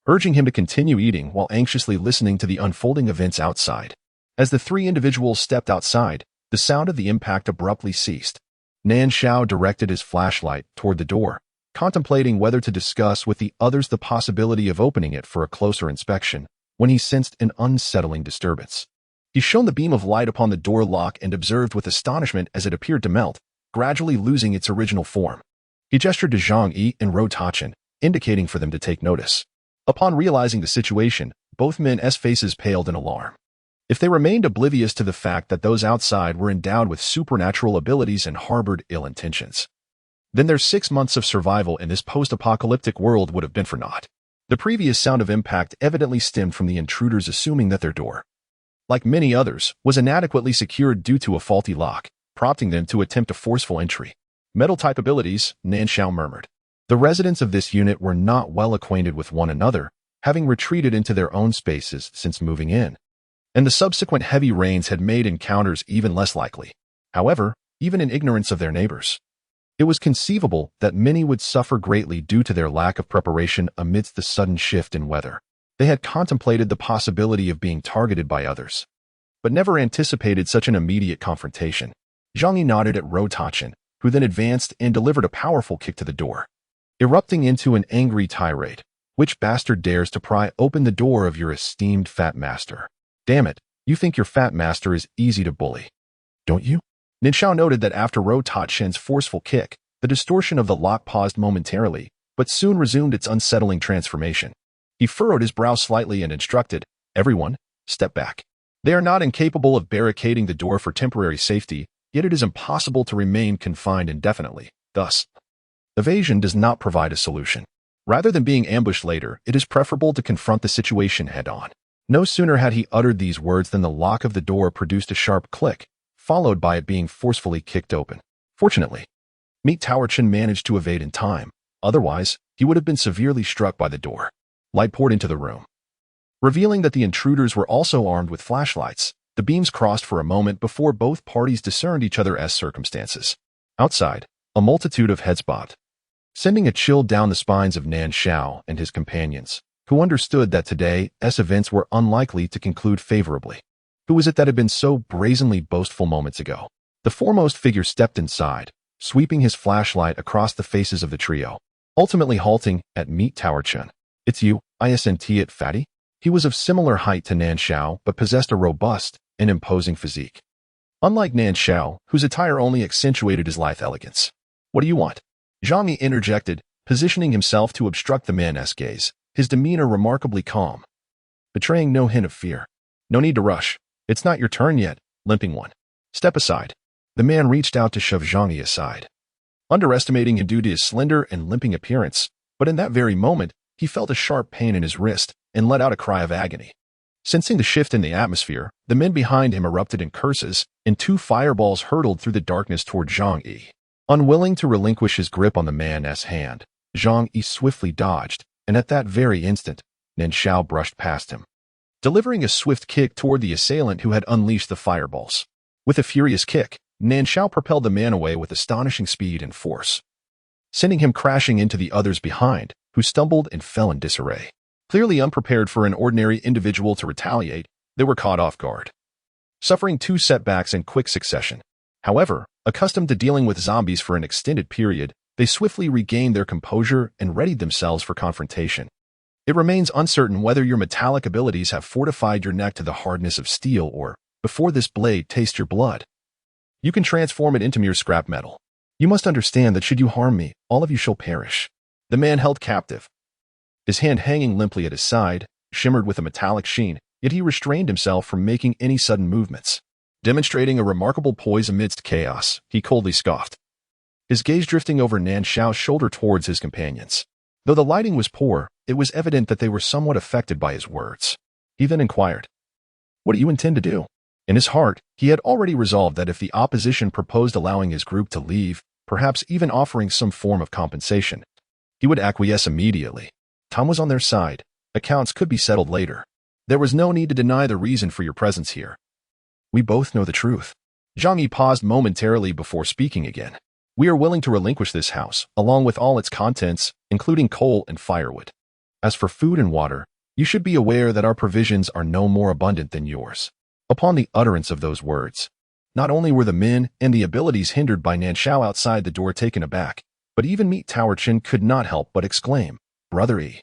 [SPEAKER 1] urging him to continue eating while anxiously listening to the unfolding events outside. As the three individuals stepped outside, the sound of the impact abruptly ceased. Nan Shao directed his flashlight toward the door, contemplating whether to discuss with the others the possibility of opening it for a closer inspection, when he sensed an unsettling disturbance. He shone the beam of light upon the door lock and observed with astonishment as it appeared to melt, gradually losing its original form. He gestured to Zhang Yi and Rotachin, indicating for them to take notice. Upon realizing the situation, both men's faces paled in alarm. If they remained oblivious to the fact that those outside were endowed with supernatural abilities and harbored ill intentions, then their 6 months of survival in this post-apocalyptic world would have been for naught. The previous sound of impact evidently stemmed from the intruders assuming that their door, like many others, was inadequately secured due to a faulty lock, prompting them to attempt a forceful entry. Metal-type abilities, Nan Shao murmured. The residents of this unit were not well acquainted with one another, having retreated into their own spaces since moving in, and the subsequent heavy rains had made encounters even less likely. However, even in ignorance of their neighbors, it was conceivable that many would suffer greatly due to their lack of preparation amidst the sudden shift in weather. They had contemplated the possibility of being targeted by others, but never anticipated such an immediate confrontation. Zhang Yi nodded at Rotachin, who then advanced and delivered a powerful kick to the door, erupting into an angry tirade. Which bastard dares to pry open the door of your esteemed fat master? Damn it, you think your fat master is easy to bully, don't you? Nan Shao noted that after Rotachin's forceful kick, the distortion of the lock paused momentarily, but soon resumed its unsettling transformation. He furrowed his brow slightly and instructed, "Everyone, step back. They are not incapable of barricading the door for temporary safety, yet it is impossible to remain confined indefinitely. Thus, evasion does not provide a solution. Rather than being ambushed later, it is preferable to confront the situation head-on." No sooner had he uttered these words than the lock of the door produced a sharp click, followed by it being forcefully kicked open. Fortunately, Meat Towerchin managed to evade in time. Otherwise, he would have been severely struck by the door. Light poured into the room, revealing that the intruders were also armed with flashlights. The beams crossed for a moment before both parties discerned each other's circumstances. Outside, a multitude of heads bobbed, sending a chill down the spines of Nan Shao and his companions, who understood that today's events were unlikely to conclude favorably. Who was it that had been so brazenly boastful moments ago? The foremost figure stepped inside, sweeping his flashlight across the faces of the trio, ultimately halting at Meat Towerchin. "It's you, isn't it, fatty?" He was of similar height to Nan Shao, but possessed a robust and imposing physique, unlike Nan Shao, whose attire only accentuated his lithe elegance. "What do you want?" Zhang Yi interjected, positioning himself to obstruct the man's gaze, his demeanor remarkably calm, betraying no hint of fear. "No need to rush. It's not your turn yet, limping one. Step aside." The man reached out to shove Zhang Yi aside, underestimating him due to his slender and limping appearance, but in that very moment, he felt a sharp pain in his wrist and let out a cry of agony. Sensing the shift in the atmosphere, the men behind him erupted in curses, and 2 fireballs hurtled through the darkness toward Zhang Yi. Unwilling to relinquish his grip on the man's hand, Zhang Yi swiftly dodged, and at that very instant, Nan Shao brushed past him, delivering a swift kick toward the assailant who had unleashed the fireballs. With a furious kick, Nan Shao propelled the man away with astonishing speed and force, sending him crashing into the others behind, who stumbled and fell in disarray. Clearly unprepared for an ordinary individual to retaliate, they were caught off guard, suffering 2 setbacks in quick succession. However, accustomed to dealing with zombies for an extended period, they swiftly regained their composure and readied themselves for confrontation. It remains uncertain whether your metallic abilities have fortified your neck to the hardness of steel or, before this blade tastes your blood, You can transform it into mere scrap metal. You must understand that should you harm me, all of you shall perish. The man held captive, his hand hanging limply at his side, shimmered with a metallic sheen, yet he restrained himself from making any sudden movements. Demonstrating a remarkable poise amidst chaos, he coldly scoffed, his gaze drifting over Nan Shao's shoulder towards his companions. Though the lighting was poor, it was evident that they were somewhat affected by his words. He then inquired, "What do you intend to do?" In his heart, he had already resolved that if the opposition proposed allowing his group to leave, perhaps even offering some form of compensation, he would acquiesce immediately. Time was on their side. Accounts could be settled later. There was no need to deny the reason for your presence here. We both know the truth. Zhang Yi paused momentarily before speaking again. We are willing to relinquish this house, along with all its contents, including coal and firewood. As for food and water, you should be aware that our provisions are no more abundant than yours. Upon the utterance of those words, not only were the men and the abilities hindered by Nan Shao outside the door taken aback, but even Meat Tower Chin could not help but exclaim, "Brother E,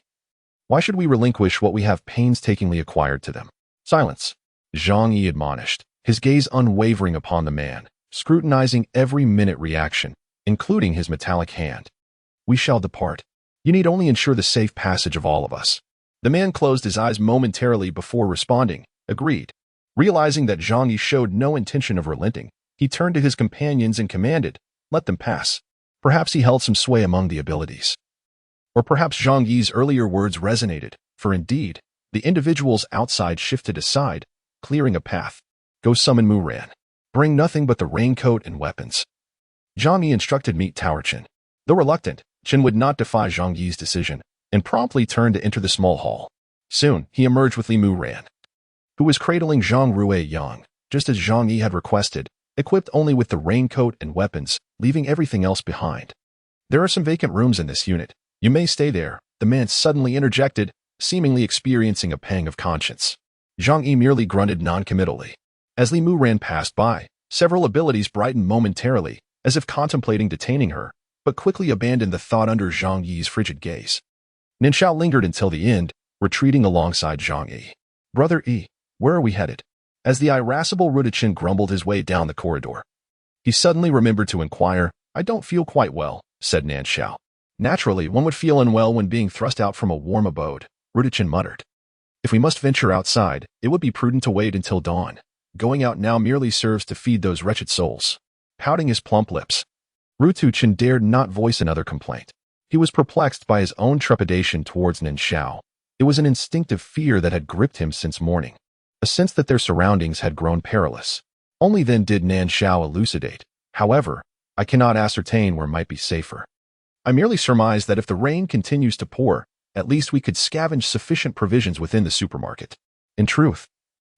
[SPEAKER 1] why should we relinquish what we have painstakingly acquired to them?" Silence, Zhang Yi admonished, his gaze unwavering upon the man, scrutinizing every minute reaction, including his metallic hand. "We shall depart. You need only ensure the safe passage of all of us." The man closed his eyes momentarily before responding, agreed. Realizing that Zhang Yi showed no intention of relenting, he turned to his companions and commanded, "Let them pass." Perhaps he held some sway among the abilities. Or perhaps Zhang Yi's earlier words resonated, for indeed, the individuals outside shifted aside, clearing a path. "Go summon Mu Ran. Bring nothing but the raincoat and weapons." Zhang Yi instructed Meat Tower Chin. Though reluctant, Chin would not defy Zhang Yi's decision, and promptly turned to enter the small hall. Soon, he emerged with Li Mu Ran, who was cradling Zhang Ruiyang, just as Zhang Yi had requested, equipped only with the raincoat and weapons, leaving everything else behind. "There are some vacant rooms in this unit. You may stay there," the man suddenly interjected, seemingly experiencing a pang of conscience. Zhang Yi merely grunted non-committally. As Li Mu Ran passed by, several abilities brightened momentarily, as if contemplating detaining her, but quickly abandoned the thought under Zhang Yi's frigid gaze. Nan Shao lingered until the end, retreating alongside Zhang Yi. "Brother E, where are we headed?" As the irascible Rudichin grumbled his way down the corridor, he suddenly remembered to inquire. "I don't feel quite well," said Nan Shao. "Naturally, one would feel unwell when being thrust out from a warm abode," Rudichin muttered. "If we must venture outside, it would be prudent to wait until dawn. Going out now merely serves to feed those wretched souls." Pouting his plump lips, Rutuchin dared not voice another complaint. He was perplexed by his own trepidation towards Nan Shao. It was an instinctive fear that had gripped him since morning, a sense that their surroundings had grown perilous. Only then did Nan Shao elucidate. "However, I cannot ascertain where might be safer. I merely surmise that if the rain continues to pour, at least we could scavenge sufficient provisions within the supermarket." In truth,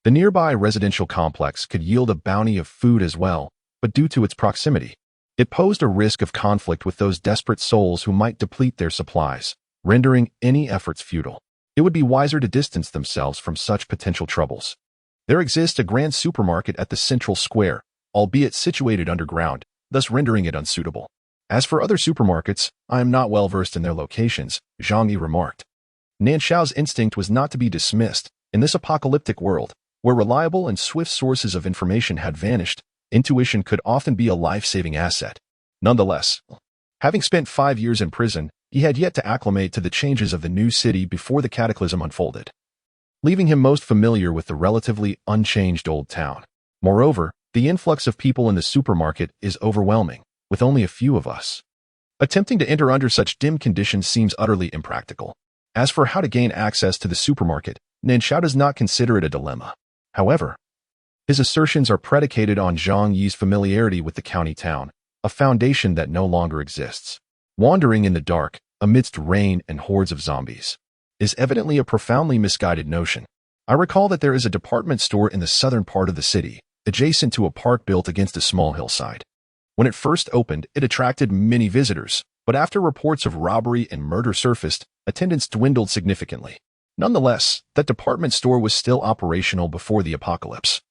[SPEAKER 1] the nearby residential complex could yield a bounty of food as well, but due to its proximity, it posed a risk of conflict with those desperate souls who might deplete their supplies, rendering any efforts futile. It would be wiser to distance themselves from such potential troubles. There exists a grand supermarket at the central square, albeit situated underground, thus rendering it unsuitable. "As for other supermarkets, I am not well versed in their locations," Zhang Yi remarked. Nan Shao's instinct was not to be dismissed. In this apocalyptic world, where reliable and swift sources of information had vanished, intuition could often be a life-saving asset. Nonetheless, having spent 5 years in prison, he had yet to acclimate to the changes of the new city before the cataclysm unfolded, leaving him most familiar with the relatively unchanged old town. Moreover, the influx of people in the supermarket is overwhelming, with only a few of us. Attempting to enter under such dim conditions seems utterly impractical. As for how to gain access to the supermarket, Nan Shao does not consider it a dilemma. However, his assertions are predicated on Zhang Yi's familiarity with the county town, a foundation that no longer exists. Wandering in the dark, amidst rain and hordes of zombies, is evidently a profoundly misguided notion. I recall that there is a department store in the southern part of the city, adjacent to a park built against a small hillside. When it first opened, it attracted many visitors, but after reports of robbery and murder surfaced, attendance dwindled significantly. Nonetheless, that department store was still operational before the apocalypse,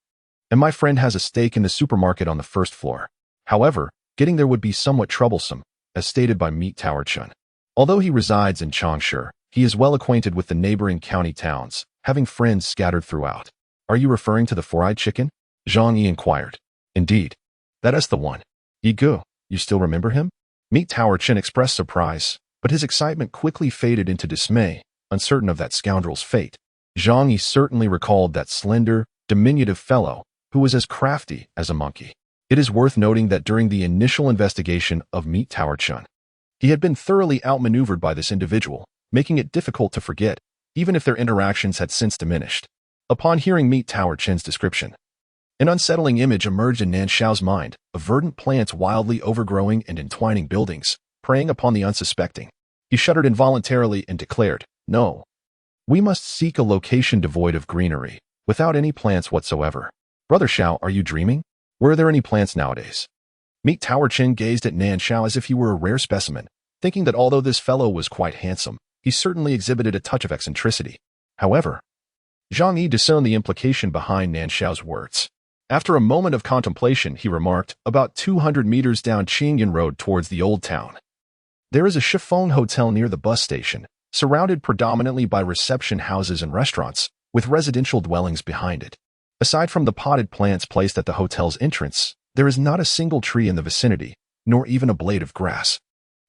[SPEAKER 1] and my friend has a stake in the supermarket on the first floor. However, getting there would be somewhat troublesome, as stated by Meat Tower Chun. Although he resides in Changsha, he is well acquainted with the neighboring county towns, having friends scattered throughout. "Are you referring to the four-eyed chicken?" Zhang Yi inquired. "Indeed. That is the one. Yigu, you still remember him? Meet Tower Chen expressed surprise, but his excitement quickly faded into dismay, uncertain of that scoundrel's fate. Zhang Yi certainly recalled that slender, diminutive fellow who was as crafty as a monkey. It is worth noting that during the initial investigation of Meet Tower Chen, he had been thoroughly outmaneuvered by this individual, making it difficult to forget, even if their interactions had since diminished. Upon hearing Meet Tower Chen's description, an unsettling image emerged in Nan Shao's mind of verdant plants wildly overgrowing and entwining buildings, preying upon the unsuspecting. He shuddered involuntarily and declared, "No. We must seek a location devoid of greenery, without any plants whatsoever. Brother Shao, are you dreaming? Were there any plants nowadays?" Meet Tower Chen gazed at Nan Shao as if he were a rare specimen, thinking that although this fellow was quite handsome, he certainly exhibited a touch of eccentricity. However, Zhang Yi discerned the implication behind Nan Shao's words. After a moment of contemplation, he remarked, "About 200 meters down Qingyan Road towards the Old Town, there is a chiffon hotel near the bus station, surrounded predominantly by reception houses and restaurants, with residential dwellings behind it. Aside from the potted plants placed at the hotel's entrance, there is not a single tree in the vicinity, nor even a blade of grass.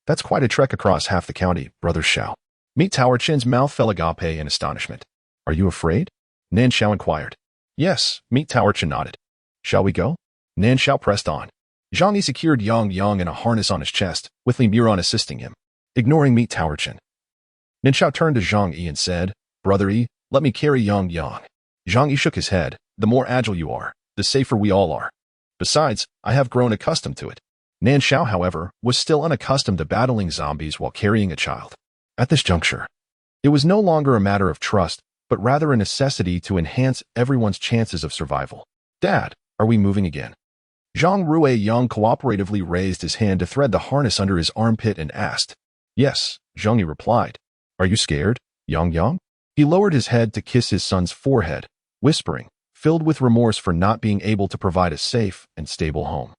[SPEAKER 1] That's quite a trek across half the county, Brother Shao." Meet Tower Chen's mouth fell agape in astonishment. "Are you afraid?" Nan Shao inquired. "Yes," Meet Tower Chen nodded. "Shall we go?" Nan Shao pressed on. Zhang Yi secured Yang in a harness on his chest, with Li Muron assisting him. Ignoring Meet Tower Chen, Nan Shao turned to Zhang Yi and said, "Brother Yi, let me carry Yang." Zhang Yi shook his head. "The more agile you are, the safer we all are. Besides, I have grown accustomed to it." Nan Shao, however, was still unaccustomed to battling zombies while carrying a child. At this juncture, it was no longer a matter of trust, but rather a necessity to enhance everyone's chances of survival. "Dad, are we moving again?" Zhang Ruiyang cooperatively raised his hand to thread the harness under his armpit and asked. "Yes," Zhang Yi replied. "Are you scared, Yang?" He lowered his head to kiss his son's forehead, whispering, filled with remorse for not being able to provide a safe and stable home,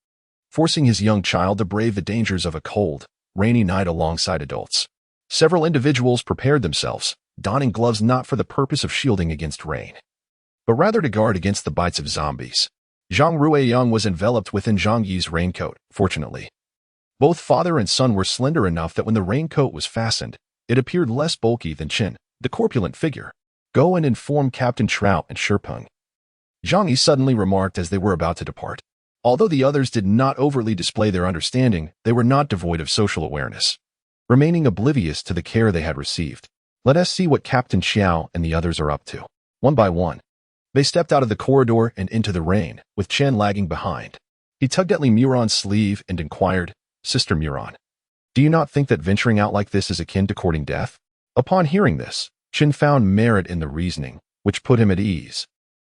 [SPEAKER 1] forcing his young child to brave the dangers of a cold, rainy night alongside adults. Several individuals prepared themselves, donning gloves not for the purpose of shielding against rain, but rather to guard against the bites of zombies. Zhang Ruiyang was enveloped within Zhang Yi's raincoat, fortunately. Both father and son were slender enough that when the raincoat was fastened, it appeared less bulky than Chen, the corpulent figure. "Go and inform Captain Trout and Shipeng," Zhang Yi suddenly remarked as they were about to depart. Although the others did not overtly display their understanding, they were not devoid of social awareness, remaining oblivious to the care they had received. "Let us see what Captain Xiao and the others are up to." One by one, they stepped out of the corridor and into the rain, with Chen lagging behind. He tugged at Li Muron's sleeve and inquired, "Sister Muron, do you not think that venturing out like this is akin to courting death?" Upon hearing this, Chen found merit in the reasoning, which put him at ease,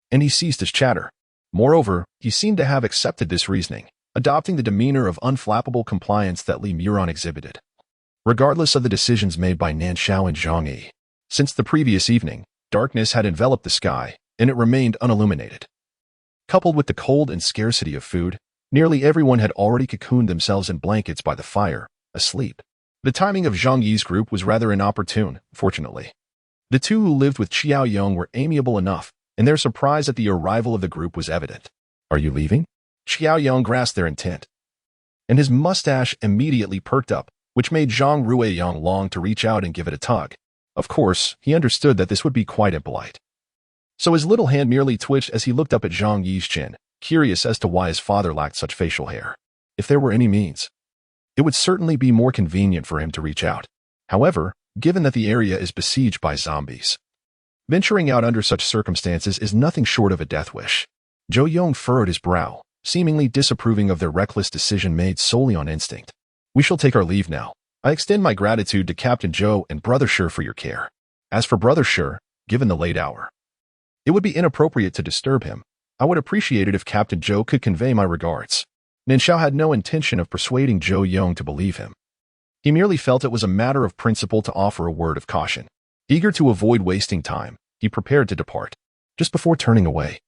[SPEAKER 1] and he ceased his chatter. Moreover, he seemed to have accepted this reasoning, adopting the demeanor of unflappable compliance that Li Muron exhibited, regardless of the decisions made by Nan Shao and Zhang Yi. Since the previous evening, darkness had enveloped the sky, and it remained unilluminated. Coupled with the cold and scarcity of food, nearly everyone had already cocooned themselves in blankets by the fire, asleep. The timing of Zhang Yi's group was rather inopportune, fortunately. The two who lived with Qiao Yong were amiable enough, and their surprise at the arrival of the group was evident. "Are you leaving?" Qiao Yong grasped their intent, and his mustache immediately perked up, which made Zhang Ruiyang long to reach out and give it a tug. Of course, he understood that this would be quite impolite, so his little hand merely twitched as he looked up at Zhang Yi's chin, curious as to why his father lacked such facial hair. If there were any means, it would certainly be more convenient for him to reach out. However, given that the area is besieged by zombies, venturing out under such circumstances is nothing short of a death wish. Zhou Yong furrowed his brow, seemingly disapproving of their reckless decision made solely on instinct. "We shall take our leave now. I extend my gratitude to Captain Zhou and Brother Shi for your care. As for Brother Shi, given the late hour, it would be inappropriate to disturb him. I would appreciate it if Captain Zhou could convey my regards." Nan Shao had no intention of persuading Zhou Yong to believe him. He merely felt it was a matter of principle to offer a word of caution. Eager to avoid wasting time, he prepared to depart. Just before turning away,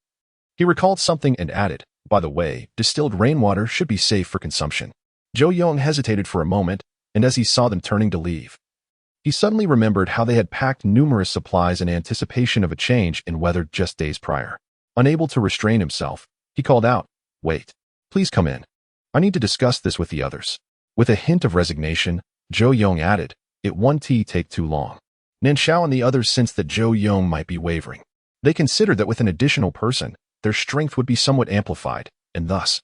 [SPEAKER 1] he recalled something and added, "By the way, distilled rainwater should be safe for consumption." Zhou Yong hesitated for a moment, and as he saw them turning to leave, he suddenly remembered how they had packed numerous supplies in anticipation of a change in weather just days prior. Unable to restrain himself, he called out, "Wait, please come in." I need to discuss this with the others. With a hint of resignation, Zhou Yong added, it won't take too long. Nan Shao and the others sensed that Zhou Yong might be wavering. They considered that with an additional person, their strength would be somewhat amplified, and thus,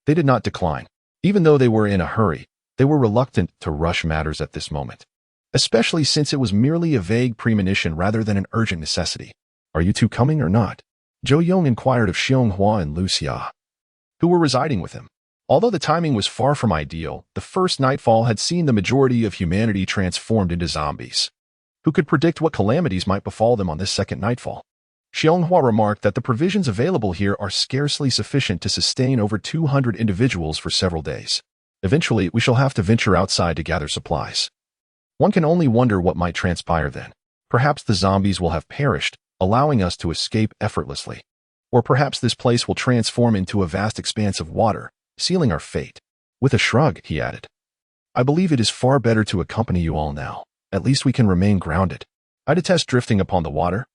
[SPEAKER 1] they did not decline. Even though they were in a hurry, they were reluctant to rush matters at this moment, especially since it was merely a vague premonition rather than an urgent necessity. Are you two coming or not? Zhou Yong inquired of Xianghua and Lu Xia, who were residing with him. Although the timing was far from ideal, the first nightfall had seen the majority of humanity transformed into zombies. Who could predict what calamities might befall them on this second nightfall? Xianghua remarked that the provisions available here are scarcely sufficient to sustain over 200 individuals for several days. Eventually, we shall have to venture outside to gather supplies. One can only wonder what might transpire then. Perhaps the zombies will have perished, allowing us to escape effortlessly. Or perhaps this place will transform into a vast expanse of water, sealing our fate. With a shrug, he added, I believe it is far better to accompany you all now. At least we can remain grounded. I detest drifting upon the water.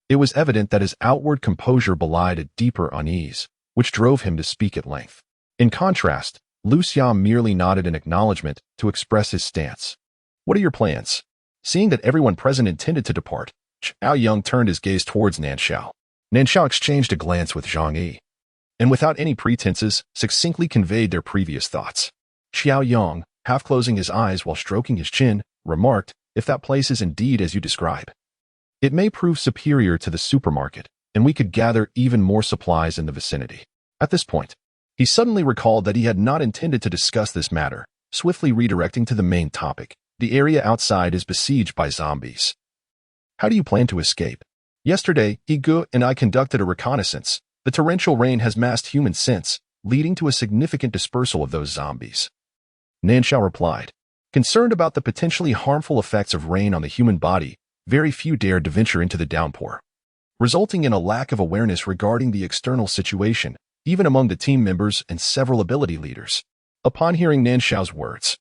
[SPEAKER 1] It was evident that his outward composure belied a deeper unease, which drove him to speak at length. In contrast, Lu Xia merely nodded in acknowledgement to express his stance. What are your plans? Seeing that everyone present intended to depart, Zhao Yang turned his gaze towards Nan Shao. Nan Shao exchanged a glance with Zhang Yi, and without any pretenses, succinctly conveyed their previous thoughts. Xiao Yang, half closing his eyes while stroking his chin, remarked, if that place is indeed as you describe, it may prove superior to the supermarket, and we could gather even more supplies in the vicinity. At this point, he suddenly recalled that he had not intended to discuss this matter, swiftly redirecting to the main topic. The area outside is besieged by zombies. How do you plan to escape? Yesterday, Igu and I conducted a reconnaissance. The torrential rain has masked human scents, leading to a significant dispersal of those zombies. Nan Shao replied. Concerned about the potentially harmful effects of rain on the human body, very few dared to venture into the downpour, resulting in a lack of awareness regarding the external situation, even among the team members and several ability leaders. Upon hearing Nan Shao's words,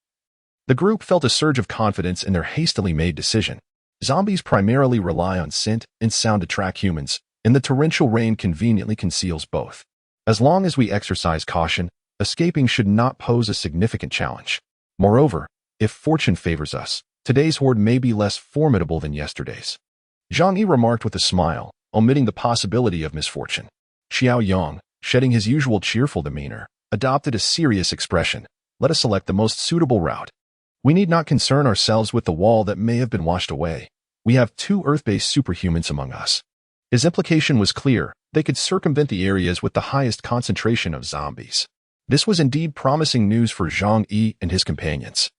[SPEAKER 1] the group felt a surge of confidence in their hastily made decision. Zombies primarily rely on scent and sound to track humans, and the torrential rain conveniently conceals both. As long as we exercise caution, escaping should not pose a significant challenge. Moreover, if fortune favors us, today's horde may be less formidable than yesterday's. Zhang Yi remarked with a smile, omitting the possibility of misfortune. Xiao Yang, shedding his usual cheerful demeanor, adopted a serious expression. Let us select the most suitable route. We need not concern ourselves with the wall that may have been washed away. We have 2 Earth-based superhumans among us. His implication was clear. They could circumvent the areas with the highest concentration of zombies. This was indeed promising news for Zhang Yi and his companions.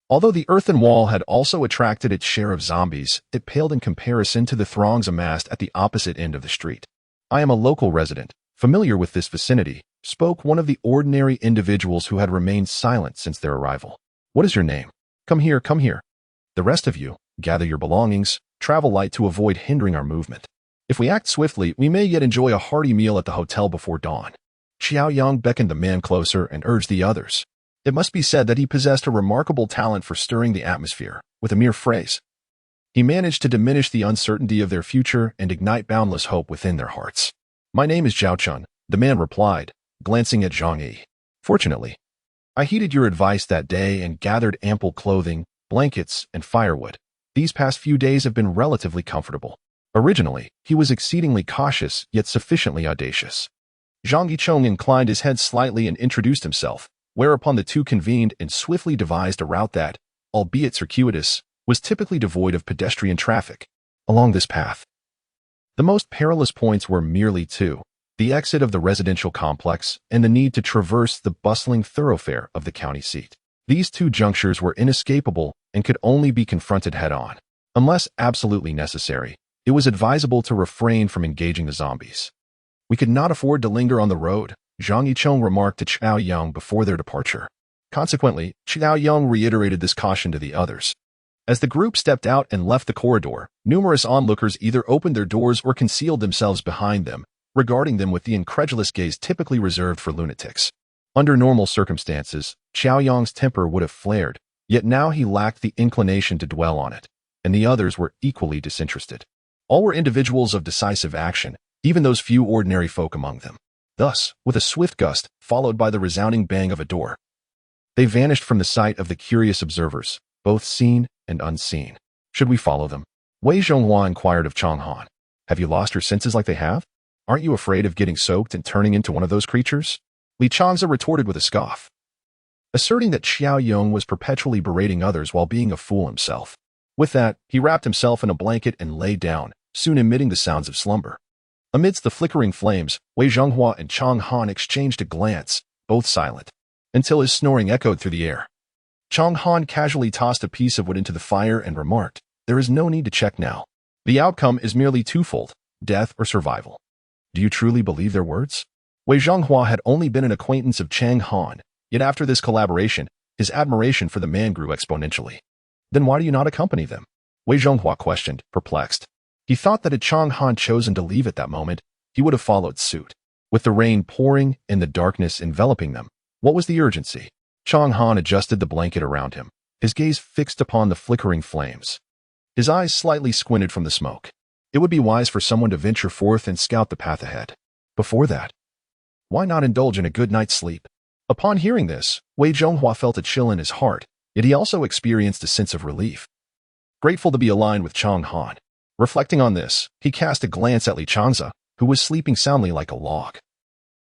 [SPEAKER 1] Although the earthen wall had also attracted its share of zombies, it paled in comparison to the throngs amassed at the opposite end of the street. I am a local resident, familiar with this vicinity, spoke one of the ordinary individuals who had remained silent since their arrival. What is your name? Come here, come here. The rest of you, gather your belongings, travel light to avoid hindering our movement. If we act swiftly, we may yet enjoy a hearty meal at the hotel before dawn. Xiao Yang beckoned the man closer and urged the others. It must be said that he possessed a remarkable talent for stirring the atmosphere. With a mere phrase, he managed to diminish the uncertainty of their future and ignite boundless hope within their hearts. My name is Zhao Chun, the man replied, glancing at Zhang Yi. Fortunately, I heeded your advice that day and gathered ample clothing, blankets, and firewood. These past few days have been relatively comfortable. Originally, he was exceedingly cautious, yet sufficiently audacious. Zhang Yi inclined his head slightly and introduced himself, whereupon the two convened and swiftly devised a route that, albeit circuitous, was typically devoid of pedestrian traffic. Along this path, the most perilous points were merely 2, the exit of the residential complex and the need to traverse the bustling thoroughfare of the county seat. These 2 junctures were inescapable and could only be confronted head-on. Unless absolutely necessary, it was advisable to refrain from engaging the zombies. We could not afford to linger on the road, Zhang Yi remarked to Xiao Yang before their departure. Consequently, Xiao Yang reiterated this caution to the others. As the group stepped out and left the corridor, numerous onlookers either opened their doors or concealed themselves behind them, regarding them with the incredulous gaze typically reserved for lunatics. Under normal circumstances, Xiao Yang's temper would have flared, yet now he lacked the inclination to dwell on it, and the others were equally disinterested. All were individuals of decisive action, even those few ordinary folk among them. Thus, with a swift gust, followed by the resounding bang of a door, they vanished from the sight of the curious observers, both seen and unseen. Should we follow them? Wei Zhonghua inquired of Chang Han. Have you lost your senses like they have? Aren't you afraid of getting soaked and turning into one of those creatures? Li Changzi retorted with a scoff, asserting that Xiao Yong was perpetually berating others while being a fool himself. With that, he wrapped himself in a blanket and lay down, soon emitting the sounds of slumber. Amidst the flickering flames, Wei Zhonghua and Chang Han exchanged a glance, both silent, until his snoring echoed through the air. Chang Han casually tossed a piece of wood into the fire and remarked, "There is no need to check now. The outcome is merely twofold, death or survival." Do you truly believe their words? Wei Zhonghua had only been an acquaintance of Chang Han, yet after this collaboration, his admiration for the man grew exponentially. Then why do you not accompany them? Wei Zhonghua questioned, perplexed. He thought that had Chang Han chosen to leave at that moment, he would have followed suit. With the rain pouring and the darkness enveloping them, what was the urgency? Chang Han adjusted the blanket around him, his gaze fixed upon the flickering flames. His eyes slightly squinted from the smoke. It would be wise for someone to venture forth and scout the path ahead. Before that, why not indulge in a good night's sleep? Upon hearing this, Wei Zhonghua felt a chill in his heart, yet he also experienced a sense of relief. Grateful to be aligned with Chang Han. Reflecting on this, he cast a glance at Li Changzi, who was sleeping soundly like a log,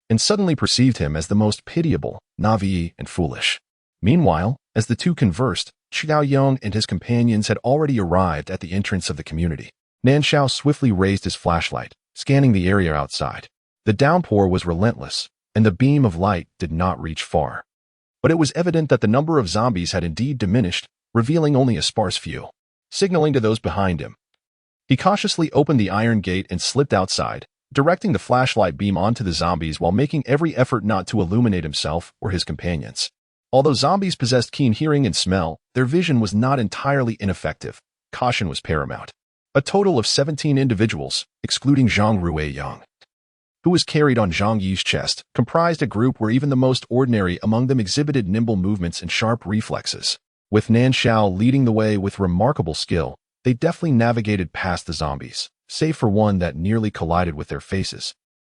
[SPEAKER 1] and suddenly perceived him as the most pitiable, naive, and foolish. Meanwhile, as the two conversed, Xiao Yong and his companions had already arrived at the entrance of the community. Nan Shao swiftly raised his flashlight, scanning the area outside. The downpour was relentless, and the beam of light did not reach far. But it was evident that the number of zombies had indeed diminished, revealing only a sparse few. Signaling to those behind him, he cautiously opened the iron gate and slipped outside, directing the flashlight beam onto the zombies while making every effort not to illuminate himself or his companions. Although zombies possessed keen hearing and smell, their vision was not entirely ineffective. Caution was paramount. A total of 17 individuals, excluding Zhang Ruiyang, who was carried on Zhang Yi's chest, comprised a group where even the most ordinary among them exhibited nimble movements and sharp reflexes. With Nan Shao leading the way with remarkable skill, they deftly navigated past the zombies, save for one that nearly collided with their faces,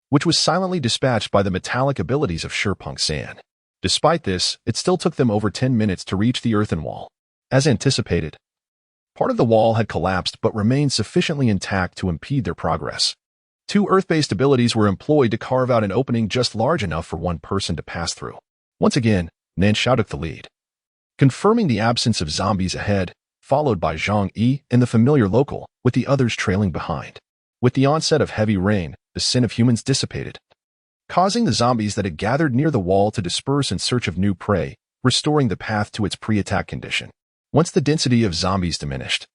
[SPEAKER 1] which was silently dispatched by the metallic abilities of Shipeng San. Despite this, it still took them over 10 minutes to reach the earthen wall. As anticipated, part of the wall had collapsed but remained sufficiently intact to impede their progress. Two earth-based abilities were employed to carve out an opening just large enough for one person to pass through. Once again, Nan Shao took the lead, confirming the absence of zombies ahead, followed by Zhang Yi and the familiar local, with the others trailing behind. With the onset of heavy rain, the sin of humans dissipated, causing the zombies that had gathered near the wall to disperse in search of new prey, restoring the path to its pre-attack condition. Once the density of zombies diminished,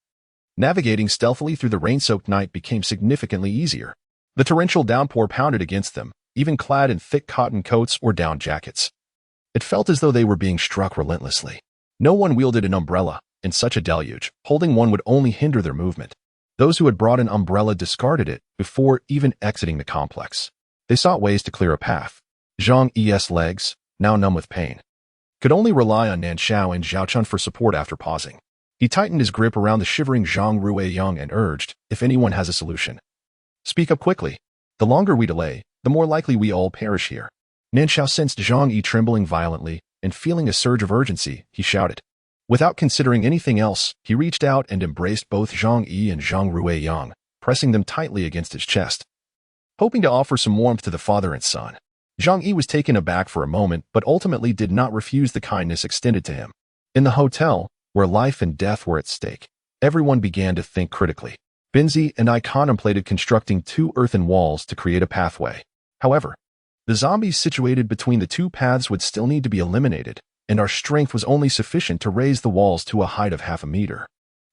[SPEAKER 1] navigating stealthily through the rain-soaked night became significantly easier. The torrential downpour pounded against them, even clad in thick cotton coats or down jackets. It felt as though they were being struck relentlessly. No one wielded an umbrella. In such a deluge, holding one would only hinder their movement. Those who had brought an umbrella discarded it before even exiting the complex. They sought ways to clear a path. Zhang Yi's legs, now numb with pain, could only rely on Nan Shao and Zhao Chun for support after pausing. He tightened his grip around the shivering Zhang Ruiyang and urged, if anyone has a solution, speak up quickly. The longer we delay, the more likely we all perish here. Nan Shao sensed Zhang Yi trembling violently, and feeling a surge of urgency, he shouted. Without considering anything else, he reached out and embraced both Zhang Yi and Zhang Ruiyang, pressing them tightly against his chest, hoping to offer some warmth to the father and son. Zhang Yi was taken aback for a moment, but ultimately did not refuse the kindness extended to him. In the hotel, where life and death were at stake, everyone began to think critically. Binzi and I contemplated constructing 2 earthen walls to create a pathway. However, the zombies situated between the 2 paths would still need to be eliminated, and our strength was only sufficient to raise the walls to a height of half a meter.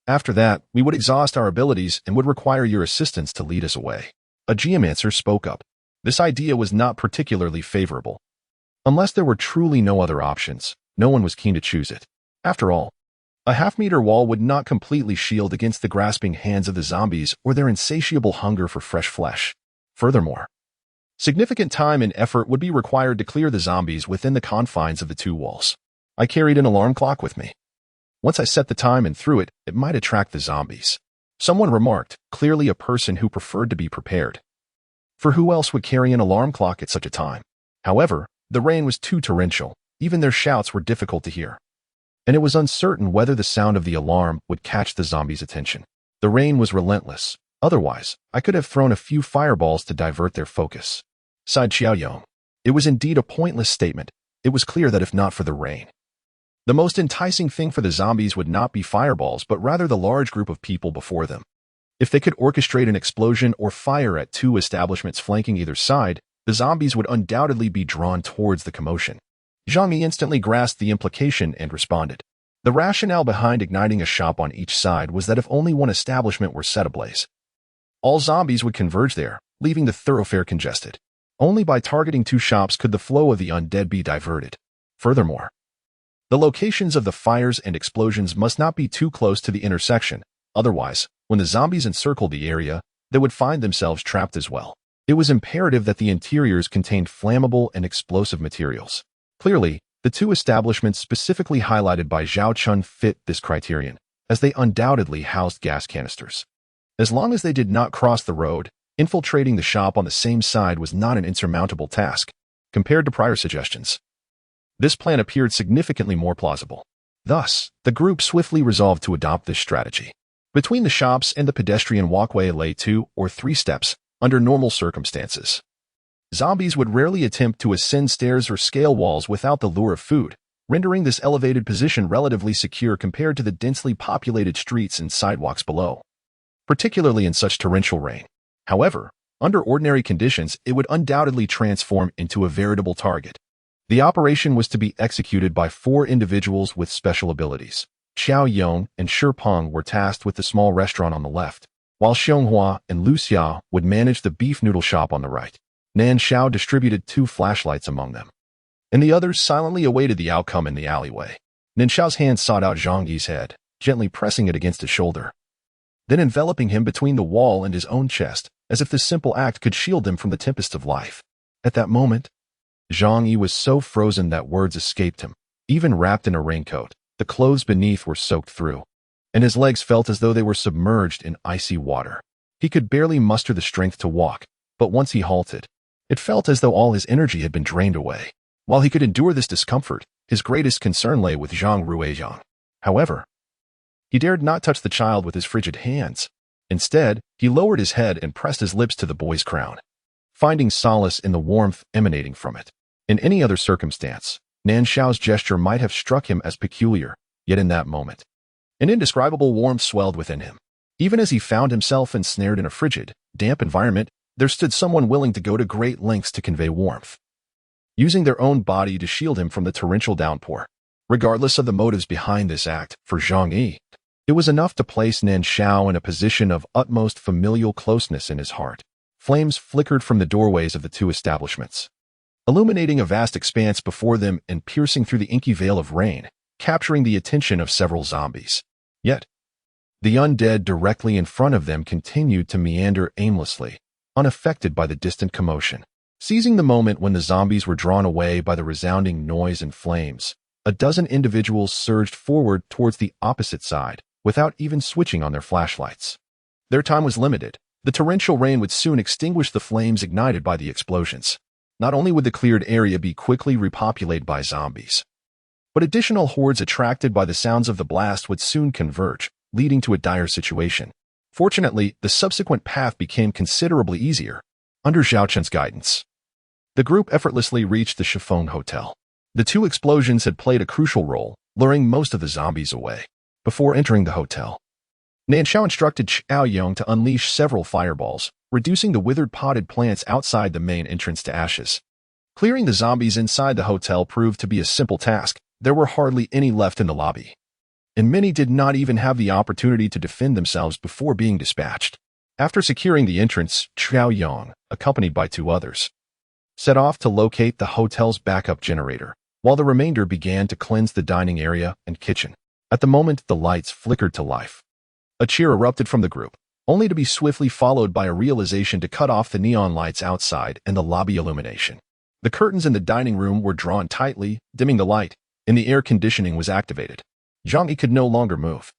[SPEAKER 1] After that, we would exhaust our abilities and would require your assistance to lead us away. A geomancer spoke up. This idea was not particularly favorable. Unless there were truly no other options, no one was keen to choose it. After all, a half-meter wall would not completely shield against the grasping hands of the zombies or their insatiable hunger for fresh flesh. Furthermore, significant time and effort would be required to clear the zombies within the confines of the 2 walls. I carried an alarm clock with me. Once I set the time and threw it, it might attract the zombies. Someone remarked, clearly a person who preferred to be prepared. for who else would carry an alarm clock at such a time? However, the rain was too torrential, even their shouts were difficult to hear. And it was uncertain whether the sound of the alarm would catch the zombies' attention. The rain was relentless. Otherwise, I could have thrown a few fireballs to divert their focus, sighed Xiaoyong. It was indeed a pointless statement. It was clear that if not for the rain, the most enticing thing for the zombies would not be fireballs but rather the large group of people before them. If they could orchestrate an explosion or fire at two establishments flanking either side, the zombies would undoubtedly be drawn towards the commotion. Zhang Yi instantly grasped the implication and responded. The rationale behind igniting a shop on each side was that if only one establishment were set ablaze, all zombies would converge there, leaving the thoroughfare congested. Only by targeting two shops could the flow of the undead be diverted. Furthermore, the locations of the fires and explosions must not be too close to the intersection. Otherwise, when the zombies encircled the area, they would find themselves trapped as well. It was imperative that the interiors contained flammable and explosive materials. Clearly, the two establishments specifically highlighted by Zhao Chun fit this criterion, as they undoubtedly housed gas canisters. As long as they did not cross the road, infiltrating the shop on the same side was not an insurmountable task, compared to prior suggestions. This plan appeared significantly more plausible. Thus, the group swiftly resolved to adopt this strategy. Between the shops and the pedestrian walkway lay 2 or 3 steps, under normal circumstances. Zombies would rarely attempt to ascend stairs or scale walls without the lure of food, rendering this elevated position relatively secure compared to the densely populated streets and sidewalks below, particularly in such torrential rain. However, under ordinary conditions, it would undoubtedly transform into a veritable target. The operation was to be executed by 4 individuals with special abilities. Xiao Yong and Shi Peng were tasked with the small restaurant on the left, while Xianghua and Lu Xia would manage the beef noodle shop on the right. Nan Shao distributed 2 flashlights among them, and the others silently awaited the outcome in the alleyway. Nan Shao's hand sought out Zhang Yi's head, gently pressing it against his shoulder, then enveloping him between the wall and his own chest, as if this simple act could shield him from the tempest of life. At that moment, Zhang Yi was so frozen that words escaped him. Even wrapped in a raincoat, the clothes beneath were soaked through, and his legs felt as though they were submerged in icy water. He could barely muster the strength to walk, but once he halted, it felt as though all his energy had been drained away. While he could endure this discomfort, his greatest concern lay with Zhang Ruiyang. However, he dared not touch the child with his frigid hands. Instead, he lowered his head and pressed his lips to the boy's crown, finding solace in the warmth emanating from it. In any other circumstance, Nan Shao's gesture might have struck him as peculiar, yet in that moment, an indescribable warmth swelled within him. Even as he found himself ensnared in a frigid, damp environment, there stood someone willing to go to great lengths to convey warmth, using their own body to shield him from the torrential downpour. Regardless of the motives behind this act, for Zhang Yi, it was enough to place Nan Shao in a position of utmost familial closeness in his heart. Flames flickered from the doorways of the 2 establishments, illuminating a vast expanse before them and piercing through the inky veil of rain, capturing the attention of several zombies. Yet, the undead directly in front of them continued to meander aimlessly, unaffected by the distant commotion. Seizing the moment when the zombies were drawn away by the resounding noise and flames, a dozen individuals surged forward towards the opposite side, without even switching on their flashlights. Their time was limited. The torrential rain would soon extinguish the flames ignited by the explosions. Not only would the cleared area be quickly repopulated by zombies, but additional hordes attracted by the sounds of the blast would soon converge, leading to a dire situation. Fortunately, the subsequent path became considerably easier. Under Zhao Chun's guidance, the group effortlessly reached the Chiffon Hotel. The 2 explosions had played a crucial role, luring most of the zombies away. Before entering the hotel, Nan Shao instructed Xiao Yong to unleash several fireballs, reducing the withered potted plants outside the main entrance to ashes. Clearing the zombies inside the hotel proved to be a simple task. There were hardly any left in the lobby, and many did not even have the opportunity to defend themselves before being dispatched. After securing the entrance, Xiao Yong, accompanied by 2 others, set off to locate the hotel's backup generator, while the remainder began to cleanse the dining area and kitchen. At the moment, the lights flickered to life. A cheer erupted from the group, only to be swiftly followed by a realization to cut off the neon lights outside and the lobby illumination. The curtains in the dining room were drawn tightly, dimming the light, and the air conditioning was activated. Zhang Yi could no longer move.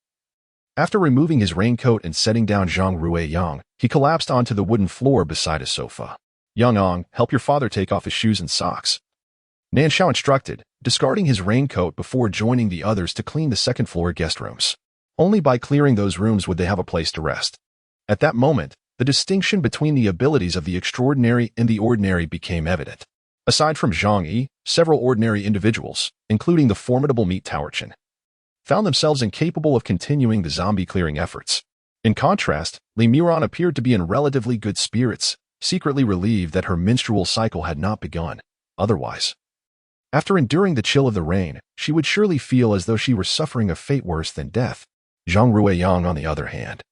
[SPEAKER 1] After removing his raincoat and setting down Zhang Ruiyang, he collapsed onto the wooden floor beside a sofa. Yang, help your father take off his shoes and socks. Nan Shao instructed, discarding his raincoat before joining the others to clean the second-floor guest rooms. Only by clearing those rooms would they have a place to rest. At that moment, the distinction between the abilities of the extraordinary and the ordinary became evident. Aside from Zhang Yi, several ordinary individuals, including the formidable Meat Towerchin, found themselves incapable of continuing the zombie-clearing efforts. In contrast, Li Muran appeared to be in relatively good spirits, secretly relieved that her menstrual cycle had not begun. Otherwise, after enduring the chill of the rain, she would surely feel as though she were suffering a fate worse than death. Zhang Ruiyang, on the other hand,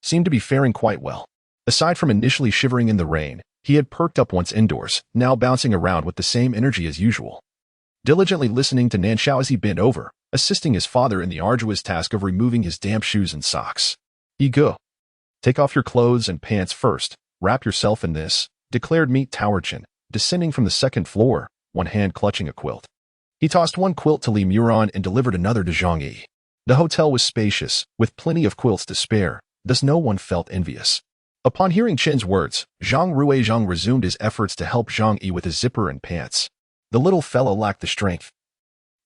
[SPEAKER 1] seemed to be faring quite well. Aside from initially shivering in the rain, he had perked up once indoors, now bouncing around with the same energy as usual. Diligently listening to Nan Shao as he bent over, assisting his father in the arduous task of removing his damp shoes and socks. Go. Take off your clothes and pants first, wrap yourself in this, declared Meat Towerchin, descending from the second floor, one hand clutching a quilt. He tossed one quilt to Li Muran and delivered another to Zhang Yi. The hotel was spacious, with plenty of quilts to spare, thus no one felt envious. Upon hearing Chen's words, Zhang Ruiyang resumed his efforts to help Zhang Yi with his zipper and pants. The little fellow lacked the strength.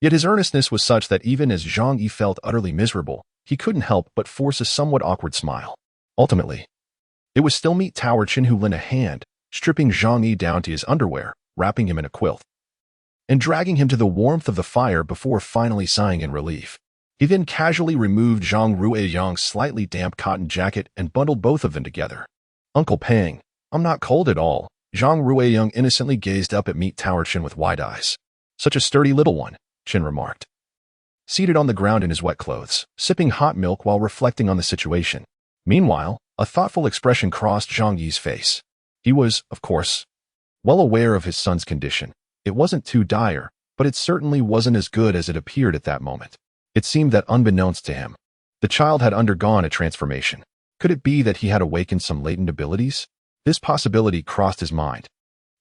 [SPEAKER 1] Yet his earnestness was such that even as Zhang Yi felt utterly miserable, he couldn't help but force a somewhat awkward smile. Ultimately, it was still Meat Towerchin who lent a hand, stripping Zhang Yi down to his underwear, wrapping him in a quilt, and dragging him to the warmth of the fire before finally sighing in relief. He then casually removed Zhang Ruiyang's slightly damp cotton jacket and bundled both of them together. Uncle Pang, I'm not cold at all. Zhang Ruiyang innocently gazed up at Meat Towerchin with wide eyes. Such a sturdy little one, Chen remarked, seated on the ground in his wet clothes, sipping hot milk while reflecting on the situation. Meanwhile, a thoughtful expression crossed Zhang Yi's face. He was, of course, well aware of his son's condition. It wasn't too dire, but it certainly wasn't as good as it appeared at that moment. It seemed that unbeknownst to him, the child had undergone a transformation. Could it be that he had awakened some latent abilities? This possibility crossed his mind.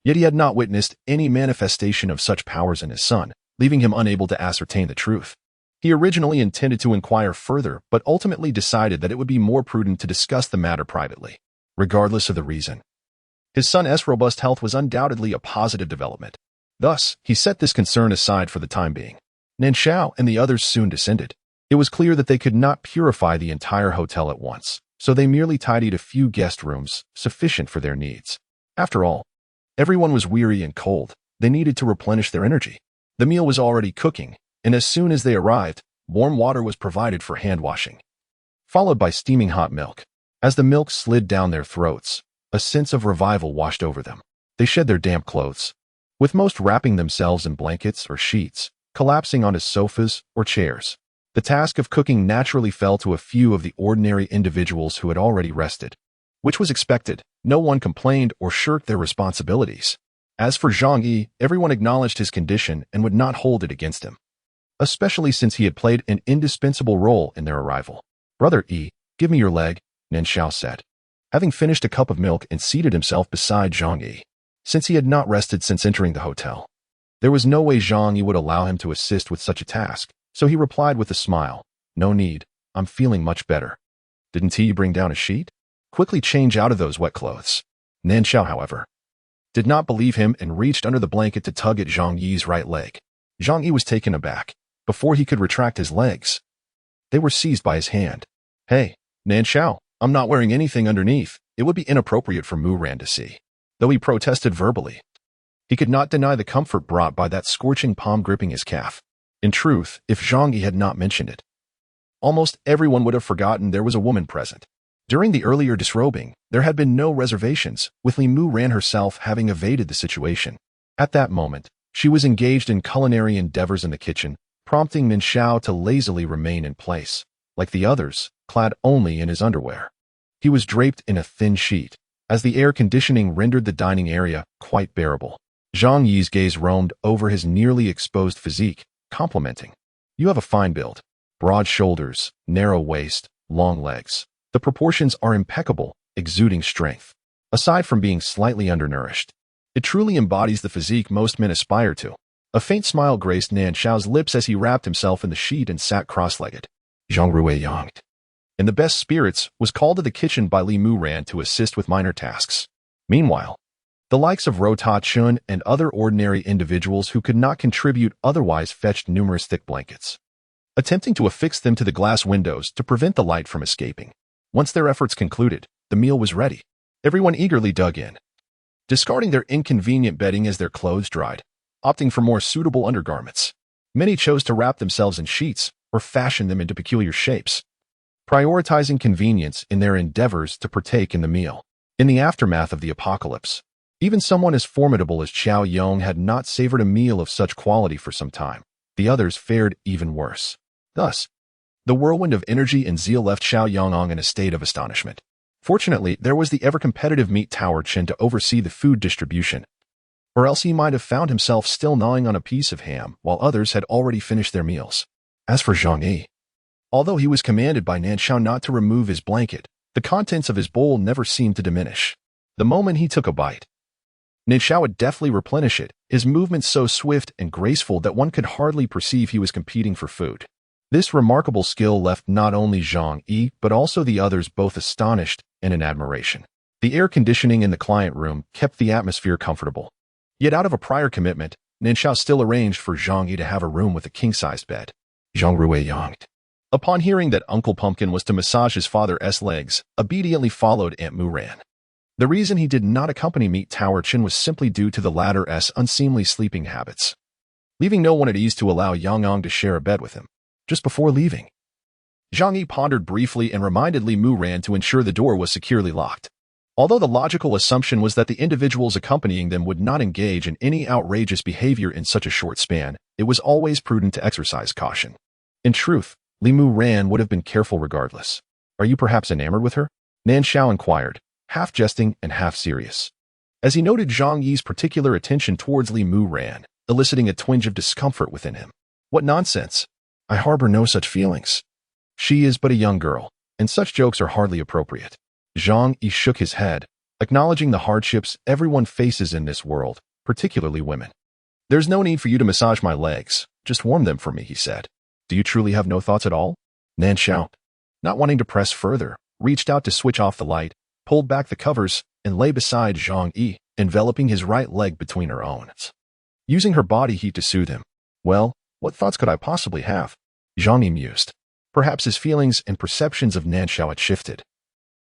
[SPEAKER 1] Yet he had not witnessed any manifestation of such powers in his son, leaving him unable to ascertain the truth. He originally intended to inquire further, but ultimately decided that it would be more prudent to discuss the matter privately, regardless of the reason. His son's robust health was undoubtedly a positive development. Thus, he set this concern aside for the time being. Nan Shao and the others soon descended. It was clear that they could not purify the entire hotel at once, so they merely tidied a few guest rooms, sufficient for their needs. After all, everyone was weary and cold. They needed to replenish their energy. The meal was already cooking, and as soon as they arrived, warm water was provided for hand washing, followed by steaming hot milk. As the milk slid down their throats, a sense of revival washed over them. They shed their damp clothes, with most wrapping themselves in blankets or sheets, collapsing onto sofas or chairs. The task of cooking naturally fell to a few of the ordinary individuals who had already rested, which was expected. No one complained or shirked their responsibilities. As for Zhang Yi, everyone acknowledged his condition and would not hold it against him, especially since he had played an indispensable role in their arrival. Brother Yi, give me your leg, Nan Shao said, having finished a cup of milk and seated himself beside Zhang Yi. Since he had not rested since entering the hotel, there was no way Zhang Yi would allow him to assist with such a task, so he replied with a smile, "No need, I'm feeling much better." Didn't he bring down a sheet? Quickly change out of those wet clothes. Nan Shao, however, did not believe him and reached under the blanket to tug at Zhang Yi's right leg. Zhang Yi was taken aback. Before he could retract his legs, they were seized by his hand. "Hey, Nan Shao, I'm not wearing anything underneath. It would be inappropriate for Mu Ran to see." Though he protested verbally, he could not deny the comfort brought by that scorching palm gripping his calf. In truth, if Zhang Yi had not mentioned it, almost everyone would have forgotten there was a woman present. During the earlier disrobing, there had been no reservations, with Li Mu Ran herself having evaded the situation. At that moment, she was engaged in culinary endeavors in the kitchen, prompting Nan Shao to lazily remain in place, like the others, clad only in his underwear. He was draped in a thin sheet, as the air conditioning rendered the dining area quite bearable. Zhang Yi's gaze roamed over his nearly exposed physique, complimenting. "You have a fine build. Broad shoulders, narrow waist, long legs. The proportions are impeccable, exuding strength. Aside from being slightly undernourished, it truly embodies the physique most men aspire to." A faint smile graced Nan Shao's lips as he wrapped himself in the sheet and sat cross-legged. Zhang Ruiyang, in the best spirits, was called to the kitchen by Li Mu Ran to assist with minor tasks. Meanwhile, The likes of Rota Chun and other ordinary individuals who could not contribute otherwise fetched numerous thick blankets, attempting to affix them to the glass windows to prevent the light from escaping. Once their efforts concluded, the meal was ready. Everyone eagerly dug in, discarding their inconvenient bedding as their clothes dried, opting for more suitable undergarments. Many chose to wrap themselves in sheets or fashion them into peculiar shapes, prioritizing convenience in their endeavors to partake in the meal. In the aftermath of the apocalypse, even someone as formidable as Xiao Yong had not savored a meal of such quality for some time. The others fared even worse. Thus, the whirlwind of energy and zeal left Xiao Yong in a state of astonishment. Fortunately, there was the ever-competitive meat tower Chen to oversee the food distribution, or else he might have found himself still gnawing on a piece of ham while others had already finished their meals. As for Zhang Yi, although he was commanded by Nan Shao not to remove his blanket, the contents of his bowl never seemed to diminish. The moment he took a bite, Nan Shao would deftly replenish it, his movements so swift and graceful that one could hardly perceive he was competing for food. This remarkable skill left not only Zhang Yi but also the others both astonished and in admiration. The air conditioning in the client room kept the atmosphere comfortable. Yet out of a prior commitment, Nan Shao still arranged for Zhang Yi to have a room with a king-sized bed. Zhang Ruiyang, upon hearing that Uncle Pumpkin was to massage his father's legs, obediently followed Aunt Muran. The reason he did not accompany Meat Tower Chin was simply due to the latter's unseemly sleeping habits, leaving no one at ease to allow Yang to share a bed with him. Just before leaving, Zhang Yi pondered briefly and reminded Li Muran to ensure the door was securely locked. Although the logical assumption was that the individuals accompanying them would not engage in any outrageous behavior in such a short span, it was always prudent to exercise caution. In truth, Li Muran would have been careful regardless. "Are you perhaps enamored with her?" Nan Shao inquired, half jesting and half serious, as he noted Zhang Yi's particular attention towards Li Muran, eliciting a twinge of discomfort within him. "What nonsense! I harbor no such feelings. She is but a young girl, and such jokes are hardly appropriate." Zhang Yi shook his head, acknowledging the hardships everyone faces in this world, particularly women. "There's no need for you to massage my legs. Just warm them for me," he said. "Do you truly have no thoughts at all?" Nan Shao, not wanting to press further, reached out to switch off the light, pulled back the covers, and lay beside Zhang Yi, enveloping his right leg between her own, using her body heat to soothe him. "Well, what thoughts could I possibly have?" Zhang Yi mused. Perhaps his feelings and perceptions of Nan Shao had shifted.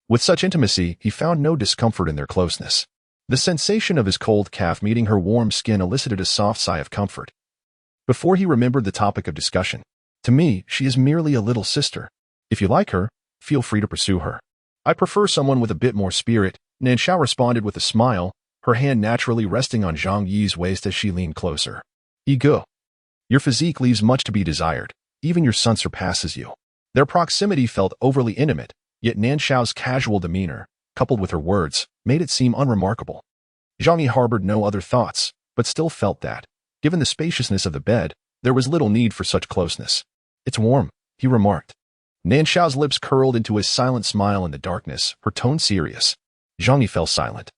[SPEAKER 1] With such intimacy, he found no discomfort in their closeness. The sensation of his cold calf meeting her warm skin elicited a soft sigh of comfort. Before he remembered the topic of discussion, "To me, she is merely a little sister. If you like her, feel free to pursue her. I prefer someone with a bit more spirit," Nan Shao responded with a smile, her hand naturally resting on Zhang Yi's waist as she leaned closer. "Ego. Your physique leaves much to be desired. Even your son surpasses you." Their proximity felt overly intimate, yet Nan Shao's casual demeanor, coupled with her words, made it seem unremarkable. Zhang Yi harbored no other thoughts, but still felt that, given the spaciousness of the bed, there was little need for such closeness. "It's warm," he remarked. Nan Shao's lips curled into a silent smile in the darkness, her tone serious. Zhang Yi fell silent,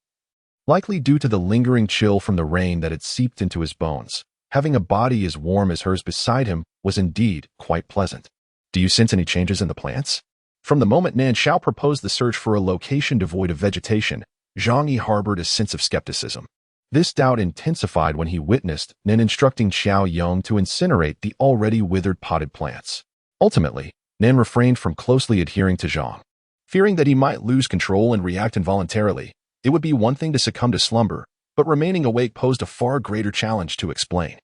[SPEAKER 1] likely due to the lingering chill from the rain that had seeped into his bones. Having a body as warm as hers beside him was indeed quite pleasant. "Do you sense any changes in the plants?" From the moment Nan Shao proposed the search for a location devoid of vegetation, Zhang Yi harbored a sense of skepticism. This doubt intensified when he witnessed Nan instructing Xiao Yong to incinerate the already withered potted plants. Ultimately, Nan refrained from closely adhering to Zhang, fearing that he might lose control and react involuntarily. It would be one thing to succumb to slumber, but remaining awake posed a far greater challenge to explain.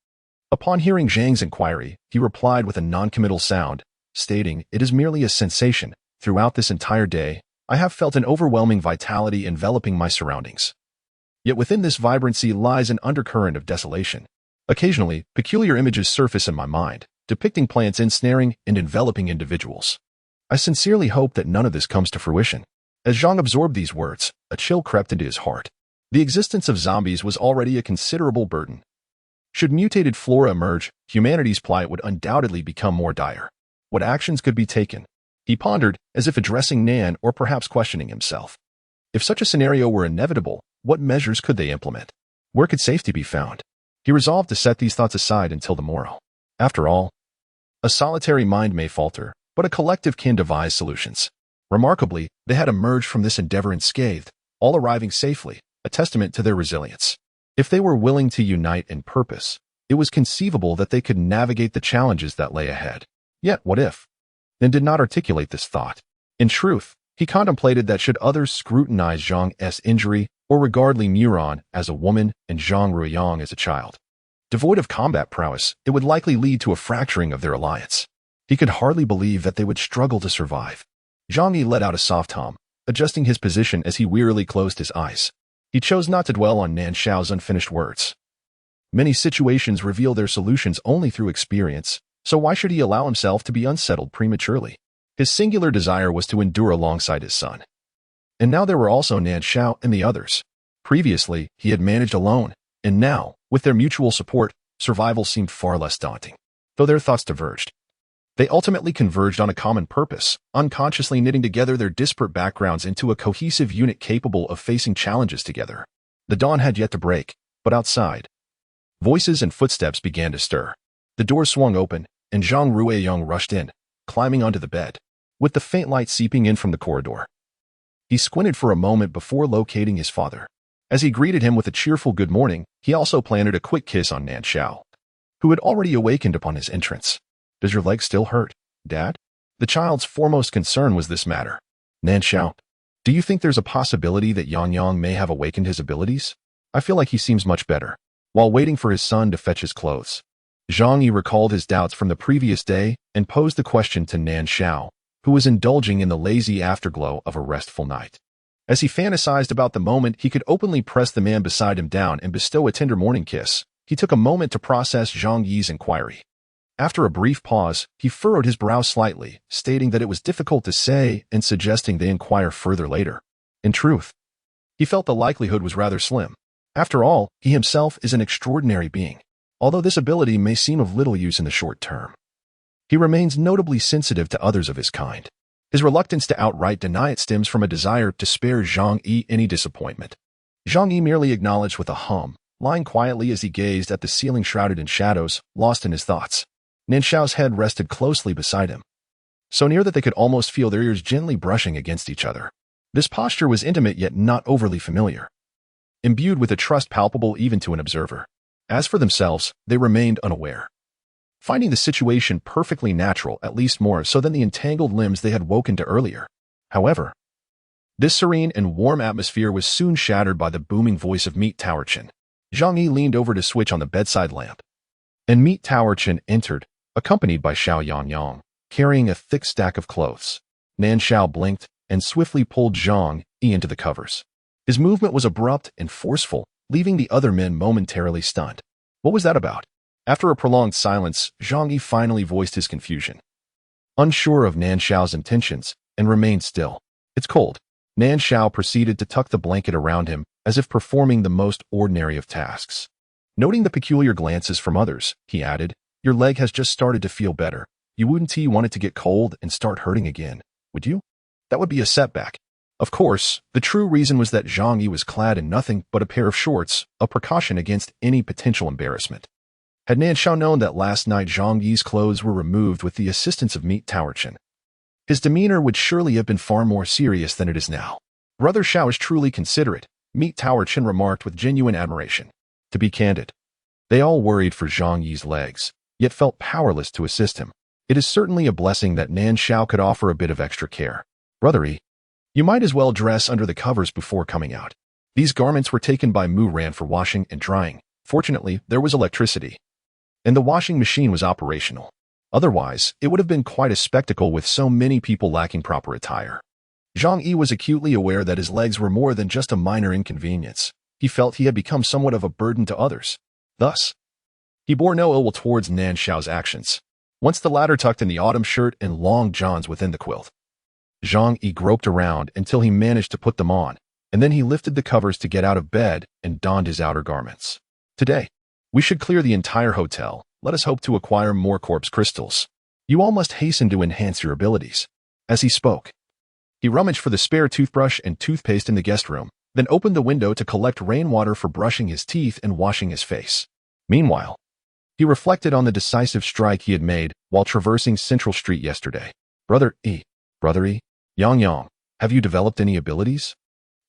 [SPEAKER 1] Upon hearing Zhang's inquiry, he replied with a noncommittal sound, stating, "It is merely a sensation. Throughout this entire day, I have felt an overwhelming vitality enveloping my surroundings. Yet within this vibrancy lies an undercurrent of desolation. Occasionally, peculiar images surface in my mind, depicting plants ensnaring and enveloping individuals. I sincerely hope that none of this comes to fruition." As Zhang absorbed these words, a chill crept into his heart. The existence of zombies was already a considerable burden. Should mutated flora emerge, humanity's plight would undoubtedly become more dire. What actions could be taken? He pondered, as if addressing Nan or perhaps questioning himself. If such a scenario were inevitable, what measures could they implement? Where could safety be found? He resolved to set these thoughts aside until the morrow. After all, a solitary mind may falter, but a collective can devise solutions. Remarkably, they had emerged from this endeavor unscathed, all arriving safely, a testament to their resilience. If they were willing to unite in purpose, it was conceivable that they could navigate the challenges that lay ahead. Yet, what if? Nan did not articulate this thought. In truth, he contemplated that should others scrutinize Zhang's injury or regard Li Muran as a woman and Zhang Ruiyang as a child, devoid of combat prowess, it would likely lead to a fracturing of their alliance. He could hardly believe that they would struggle to survive. Zhang Yi let out a soft hum, adjusting his position as he wearily closed his eyes. He chose not to dwell on Nan Shao's unfinished words. Many situations reveal their solutions only through experience, so why should he allow himself to be unsettled prematurely? His singular desire was to endure alongside his son. And now there were also Nan Shao and the others. Previously, he had managed alone, and now, with their mutual support, survival seemed far less daunting. Though their thoughts diverged, they ultimately converged on a common purpose, unconsciously knitting together their disparate backgrounds into a cohesive unit capable of facing challenges together. The dawn had yet to break, but outside, voices and footsteps began to stir. The door swung open, and Zhang Ruiyang rushed in, climbing onto the bed, with the faint light seeping in from the corridor. He squinted for a moment before locating his father. As he greeted him with a cheerful good morning, he also planted a quick kiss on Nan Shao, who had already awakened upon his entrance. "Does your leg still hurt, Dad?" The child's foremost concern was this matter. "Nan Shao, do you think there's a possibility that Yang may have awakened his abilities? I feel like he seems much better." While waiting for his son to fetch his clothes, Zhang Yi recalled his doubts from the previous day and posed the question to Nan Shao, who was indulging in the lazy afterglow of a restful night. As he fantasized about the moment he could openly press the man beside him down and bestow a tender morning kiss, he took a moment to process Zhang Yi's inquiry. After a brief pause, he furrowed his brow slightly, stating that it was difficult to say and suggesting they inquire further later. In truth, he felt the likelihood was rather slim. After all, he himself is an extraordinary being, although this ability may seem of little use in the short term. He remains notably sensitive to others of his kind. His reluctance to outright deny it stems from a desire to spare Zhang Yi any disappointment. Zhang Yi merely acknowledged with a hum, lying quietly as he gazed at the ceiling shrouded in shadows, lost in his thoughts. Nan Shao's head rested closely beside him, so near that they could almost feel their ears gently brushing against each other. This posture was intimate yet not overly familiar, imbued with a trust palpable even to an observer. As for themselves, they remained unaware, finding the situation perfectly natural, at least more so than the entangled limbs they had woken to earlier. However, this serene and warm atmosphere was soon shattered by the booming voice of Meat Towerchen. Zhang Yi leaned over to switch on the bedside lamp, and Meat Towerchen entered, accompanied by Xiao Yangyang, carrying a thick stack of clothes. Nan Shao blinked and swiftly pulled Zhang Yi into the covers. His movement was abrupt and forceful, leaving the other men momentarily stunned. What was that about? After a prolonged silence, Zhang Yi finally voiced his confusion, unsure of Nan Shao's intentions, and remained still. "It's cold." Nan Shao proceeded to tuck the blanket around him, as if performing the most ordinary of tasks. Noting the peculiar glances from others, he added, "Your leg has just started to feel better. You wouldn't want it to get cold and start hurting again, would you? That would be a setback." Of course, the true reason was that Zhang Yi was clad in nothing but a pair of shorts, a precaution against any potential embarrassment. Had Nan Shao known that last night Zhang Yi's clothes were removed with the assistance of Meat Towerchen, his demeanor would surely have been far more serious than it is now. "Brother Shao is truly considerate," Meat Towerchen remarked with genuine admiration. To be candid, they all worried for Zhang Yi's legs, yet felt powerless to assist him. It is certainly a blessing that Nan Shao could offer a bit of extra care. "Brother Yi, you might as well dress under the covers before coming out." These garments were taken by Mu Ran for washing and drying. Fortunately, there was electricity, and the washing machine was operational. Otherwise, it would have been quite a spectacle with so many people lacking proper attire. Zhang Yi was acutely aware that his legs were more than just a minor inconvenience. He felt he had become somewhat of a burden to others. Thus, he bore no ill will towards Nan Shao's actions. Once the latter tucked in the autumn shirt and long johns within the quilt, Zhang Yi groped around until he managed to put them on, and then he lifted the covers to get out of bed and donned his outer garments. "Today, we should clear the entire hotel. Let us hope to acquire more corpse crystals. You all must hasten to enhance your abilities." As he spoke, he rummaged for the spare toothbrush and toothpaste in the guest room, then opened the window to collect rainwater for brushing his teeth and washing his face. Meanwhile, he reflected on the decisive strike he had made while traversing Central Street yesterday. Brother E, Yang Yang, have you developed any abilities?"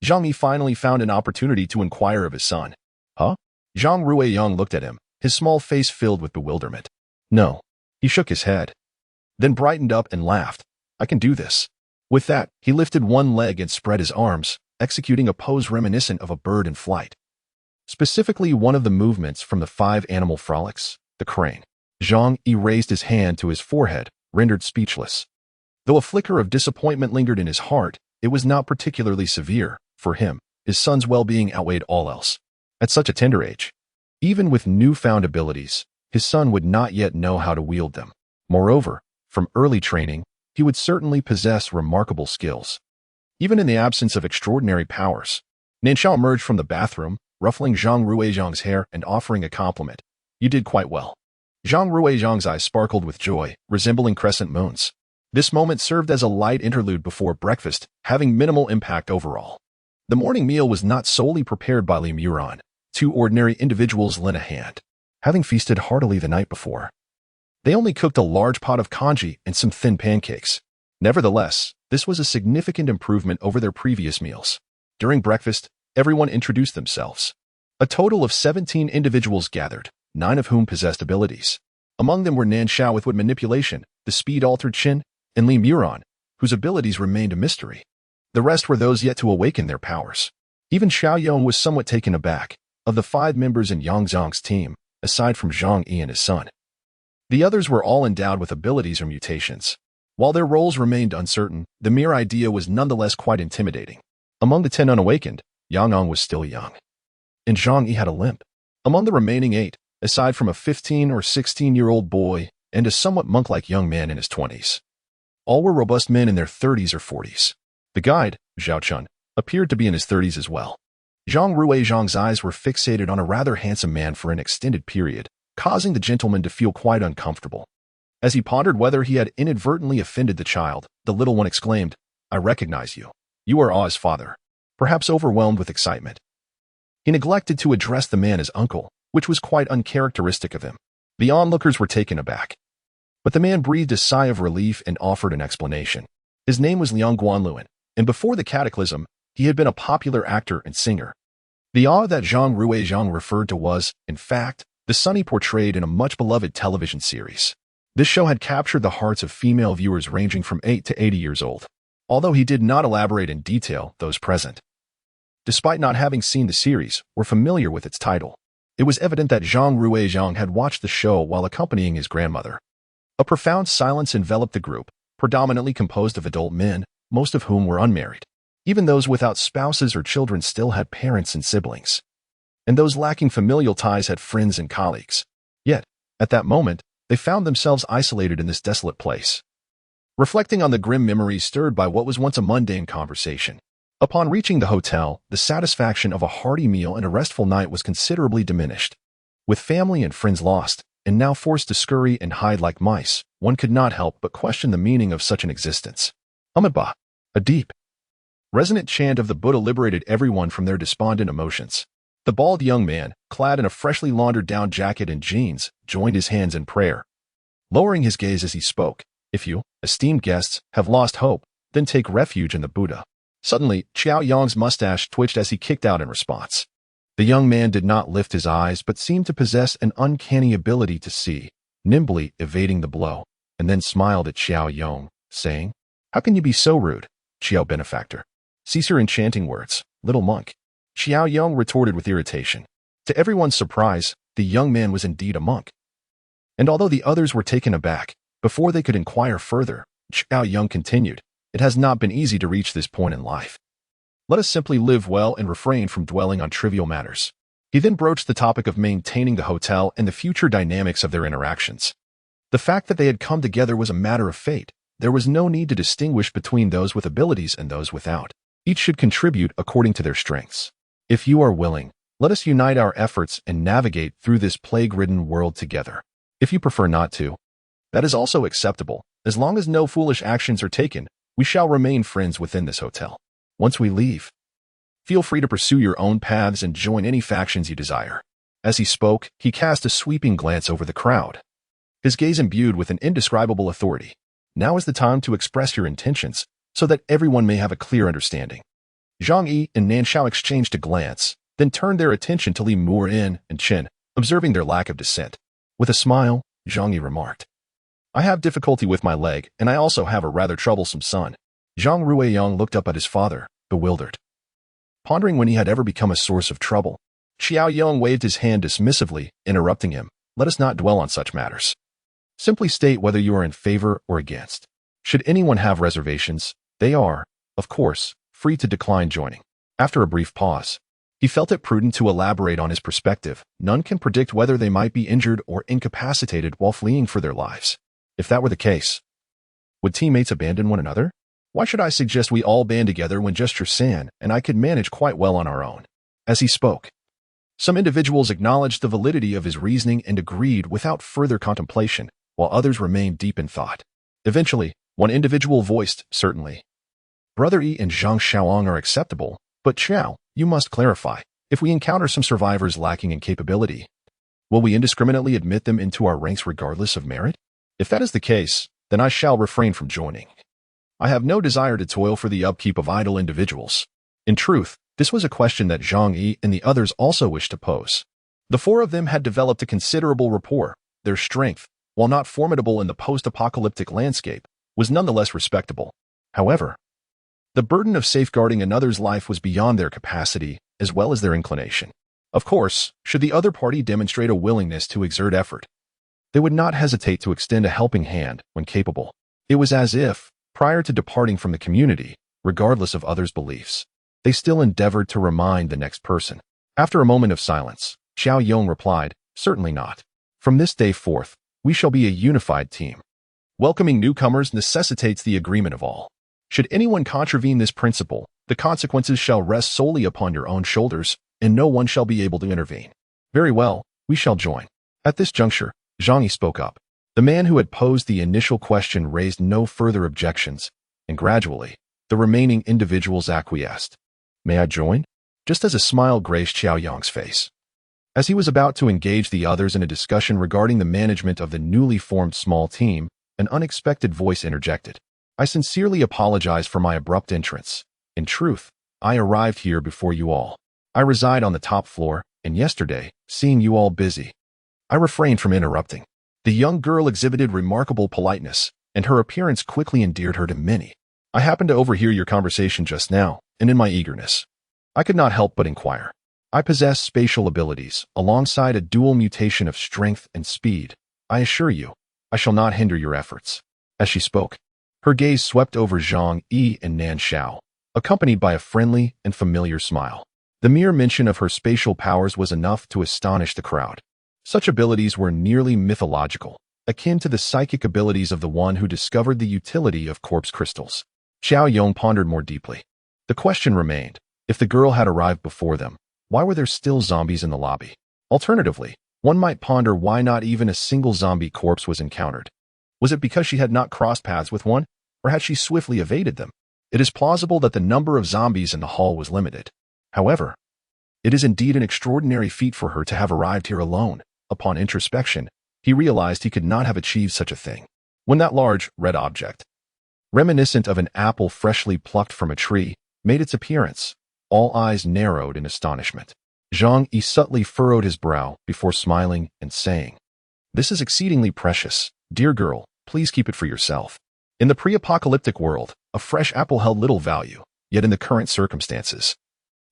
[SPEAKER 1] Zhang Yi finally found an opportunity to inquire of his son. Huh? Zhang Ruiyang looked at him, his small face filled with bewilderment. No. He shook his head, then brightened up and laughed. I can do this. With that, he lifted one leg and spread his arms, executing a pose reminiscent of a bird in flight. Specifically one of the movements from the 5 animal frolics, the crane. Zhang Yi raised his hand to his forehead, rendered speechless. Though a flicker of disappointment lingered in his heart, it was not particularly severe. For him, his son's well-being outweighed all else. At such a tender age, even with newfound abilities, his son would not yet know how to wield them. Moreover, from early training, he would certainly possess remarkable skills. Even in the absence of extraordinary powers, Nan Shao emerged from the bathroom, ruffling Zhang Ruiyang's hair and offering a compliment. You did quite well. Zhang Ruiyang's eyes sparkled with joy, resembling crescent moons. This moment served as a light interlude before breakfast, having minimal impact overall. The morning meal was not solely prepared by Li Muran. 2 ordinary individuals lent a hand, having feasted heartily the night before. They only cooked a large pot of congee and some thin pancakes. Nevertheless, this was a significant improvement over their previous meals. During breakfast, everyone introduced themselves. A total of 17 individuals gathered, 9 of whom possessed abilities. Among them were Nan Shao with wood manipulation, the speed-altered Qin, and Li Muran, whose abilities remained a mystery. The rest were those yet to awaken their powers. Even Xiao Yong was somewhat taken aback. Of the 5 members in Yang Zhang's team, aside from Zhang Yi and his son, the others were all endowed with abilities or mutations. While their roles remained uncertain, the mere idea was nonetheless quite intimidating. Among the 10 unawakened, Yang Ang was still young, and Zhang Yi had a limp. Among the remaining 8, aside from a 15 or 16-year-old boy and a somewhat monk-like young man in his 20s, all were robust men in their 30s or 40s. The guide, Zhao Chun, appeared to be in his 30s as well. Zhang Ruiyang's eyes were fixated on a rather handsome man for an extended period, causing the gentleman to feel quite uncomfortable. As he pondered whether he had inadvertently offended the child, the little one exclaimed, I recognize you. You are A's father. Perhaps overwhelmed with excitement, he neglected to address the man as uncle, which was quite uncharacteristic of him. The onlookers were taken aback. But the man breathed a sigh of relief and offered an explanation. His name was Liang Guanluan, and before the cataclysm, he had been a popular actor and singer. The A that Zhang Ruiyang referred to was, in fact, the son he portrayed in a much-beloved television series. This show had captured the hearts of female viewers ranging from 8 to 80 years old, although he did not elaborate in detail those present. Despite not having seen the series, were familiar with its title. It was evident that Zhang Ruiyang had watched the show while accompanying his grandmother. A profound silence enveloped the group, predominantly composed of adult men, most of whom were unmarried. Even those without spouses or children still had parents and siblings. And those lacking familial ties had friends and colleagues. Yet, at that moment, they found themselves isolated in this desolate place. Reflecting on the grim memories stirred by what was once a mundane conversation, upon reaching the hotel, the satisfaction of a hearty meal and a restful night was considerably diminished. With family and friends lost, and now forced to scurry and hide like mice, one could not help but question the meaning of such an existence. Amitabha, a deep, resonant chant of the Buddha liberated everyone from their despondent emotions. The bald young man, clad in a freshly laundered down jacket and jeans, joined his hands in prayer. Lowering his gaze as he spoke, if you, esteemed guests, have lost hope, then take refuge in the Buddha. Suddenly, Xiao Yong's mustache twitched as he kicked out in response. The young man did not lift his eyes but seemed to possess an uncanny ability to see, nimbly evading the blow, and then smiled at Xiao Yong, saying, How can you be so rude, Xiao benefactor? Cease your enchanting words, little monk. Xiao Yong retorted with irritation. To everyone's surprise, the young man was indeed a monk. And although the others were taken aback, before they could inquire further, Xiao Yong continued, It has not been easy to reach this point in life. Let us simply live well and refrain from dwelling on trivial matters. He then broached the topic of maintaining the hotel and the future dynamics of their interactions. The fact that they had come together was a matter of fate. There was no need to distinguish between those with abilities and those without. Each should contribute according to their strengths. If you are willing, let us unite our efforts and navigate through this plague-ridden world together. If you prefer not to, that is also acceptable. As long as no foolish actions are taken, we shall remain friends within this hotel. Once we leave, feel free to pursue your own paths and join any factions you desire. As he spoke, he cast a sweeping glance over the crowd, his gaze imbued with an indescribable authority. Now is the time to express your intentions, so that everyone may have a clear understanding. Zhang Yi and Nan Shao exchanged a glance, then turned their attention to Li Mu'in and Chen, observing their lack of dissent. With a smile, Zhang Yi remarked, "I have difficulty with my leg, and I also have a rather troublesome son." Zhang Ruiyang looked up at his father, bewildered, pondering when he had ever become a source of trouble. Xiao Yong waved his hand dismissively, interrupting him. "Let us not dwell on such matters. Simply state whether you are in favor or against. Should anyone have reservations, they are, of course, free to decline joining." After a brief pause, he felt it prudent to elaborate on his perspective. None can predict whether they might be injured or incapacitated while fleeing for their lives. If that were the case, would teammates abandon one another? Why should I suggest we all band together when just your San and I could manage quite well on our own? As he spoke, some individuals acknowledged the validity of his reasoning and agreed without further contemplation, while others remained deep in thought. Eventually, one individual voiced, "Certainly. Brother Yi and Zhang Shaoang are acceptable, but Xiao, you must clarify. If we encounter some survivors lacking in capability, will we indiscriminately admit them into our ranks regardless of merit? If that is the case, then I shall refrain from joining. I have no desire to toil for the upkeep of idle individuals." In truth, this was a question that Zhang Yi and the others also wished to pose. The four of them had developed a considerable rapport. Their strength, while not formidable in the post-apocalyptic landscape, was nonetheless respectable. However, the burden of safeguarding another's life was beyond their capacity as well as their inclination. Of course, should the other party demonstrate a willingness to exert effort, they would not hesitate to extend a helping hand when capable. It was as if, prior to departing from the community, regardless of others' beliefs, they still endeavored to remind the next person. After a moment of silence, Xiao Yong replied, "Certainly not. From this day forth, we shall be a unified team. Welcoming newcomers necessitates the agreement of all. Should anyone contravene this principle, the consequences shall rest solely upon your own shoulders, and no one shall be able to intervene." "Very well, we shall join." At this juncture, Zhang Yi spoke up. The man who had posed the initial question raised no further objections, and gradually, the remaining individuals acquiesced. "May I join?" Just as a smile graced Xiao Yong's face. As he was about to engage the others in a discussion regarding the management of the newly formed small team, an unexpected voice interjected. "I sincerely apologize for my abrupt entrance. In truth, I arrived here before you all. I reside on the top floor, and yesterday, seeing you all busy, I refrained from interrupting." The young girl exhibited remarkable politeness, and her appearance quickly endeared her to many. "I happened to overhear your conversation just now, and in my eagerness, I could not help but inquire. I possess spatial abilities, alongside a dual mutation of strength and speed. I assure you, I shall not hinder your efforts." As she spoke, her gaze swept over Zhang Yi and Nan Shao, accompanied by a friendly and familiar smile. The mere mention of her spatial powers was enough to astonish the crowd. Such abilities were nearly mythological, akin to the psychic abilities of the one who discovered the utility of corpse crystals. Xiao Yong pondered more deeply. The question remained, if the girl had arrived before them, why were there still zombies in the lobby? Alternatively, one might ponder why not even a single zombie corpse was encountered. Was it because she had not crossed paths with one, or had she swiftly evaded them? It is plausible that the number of zombies in the hall was limited. However, it is indeed an extraordinary feat for her to have arrived here alone. Upon introspection, he realized he could not have achieved such a thing. When that large, red object, reminiscent of an apple freshly plucked from a tree, made its appearance, all eyes narrowed in astonishment. Zhang Yi subtly furrowed his brow before smiling and saying, "This is exceedingly precious. Dear girl, please keep it for yourself." In the pre-apocalyptic world, a fresh apple held little value, yet in the current circumstances,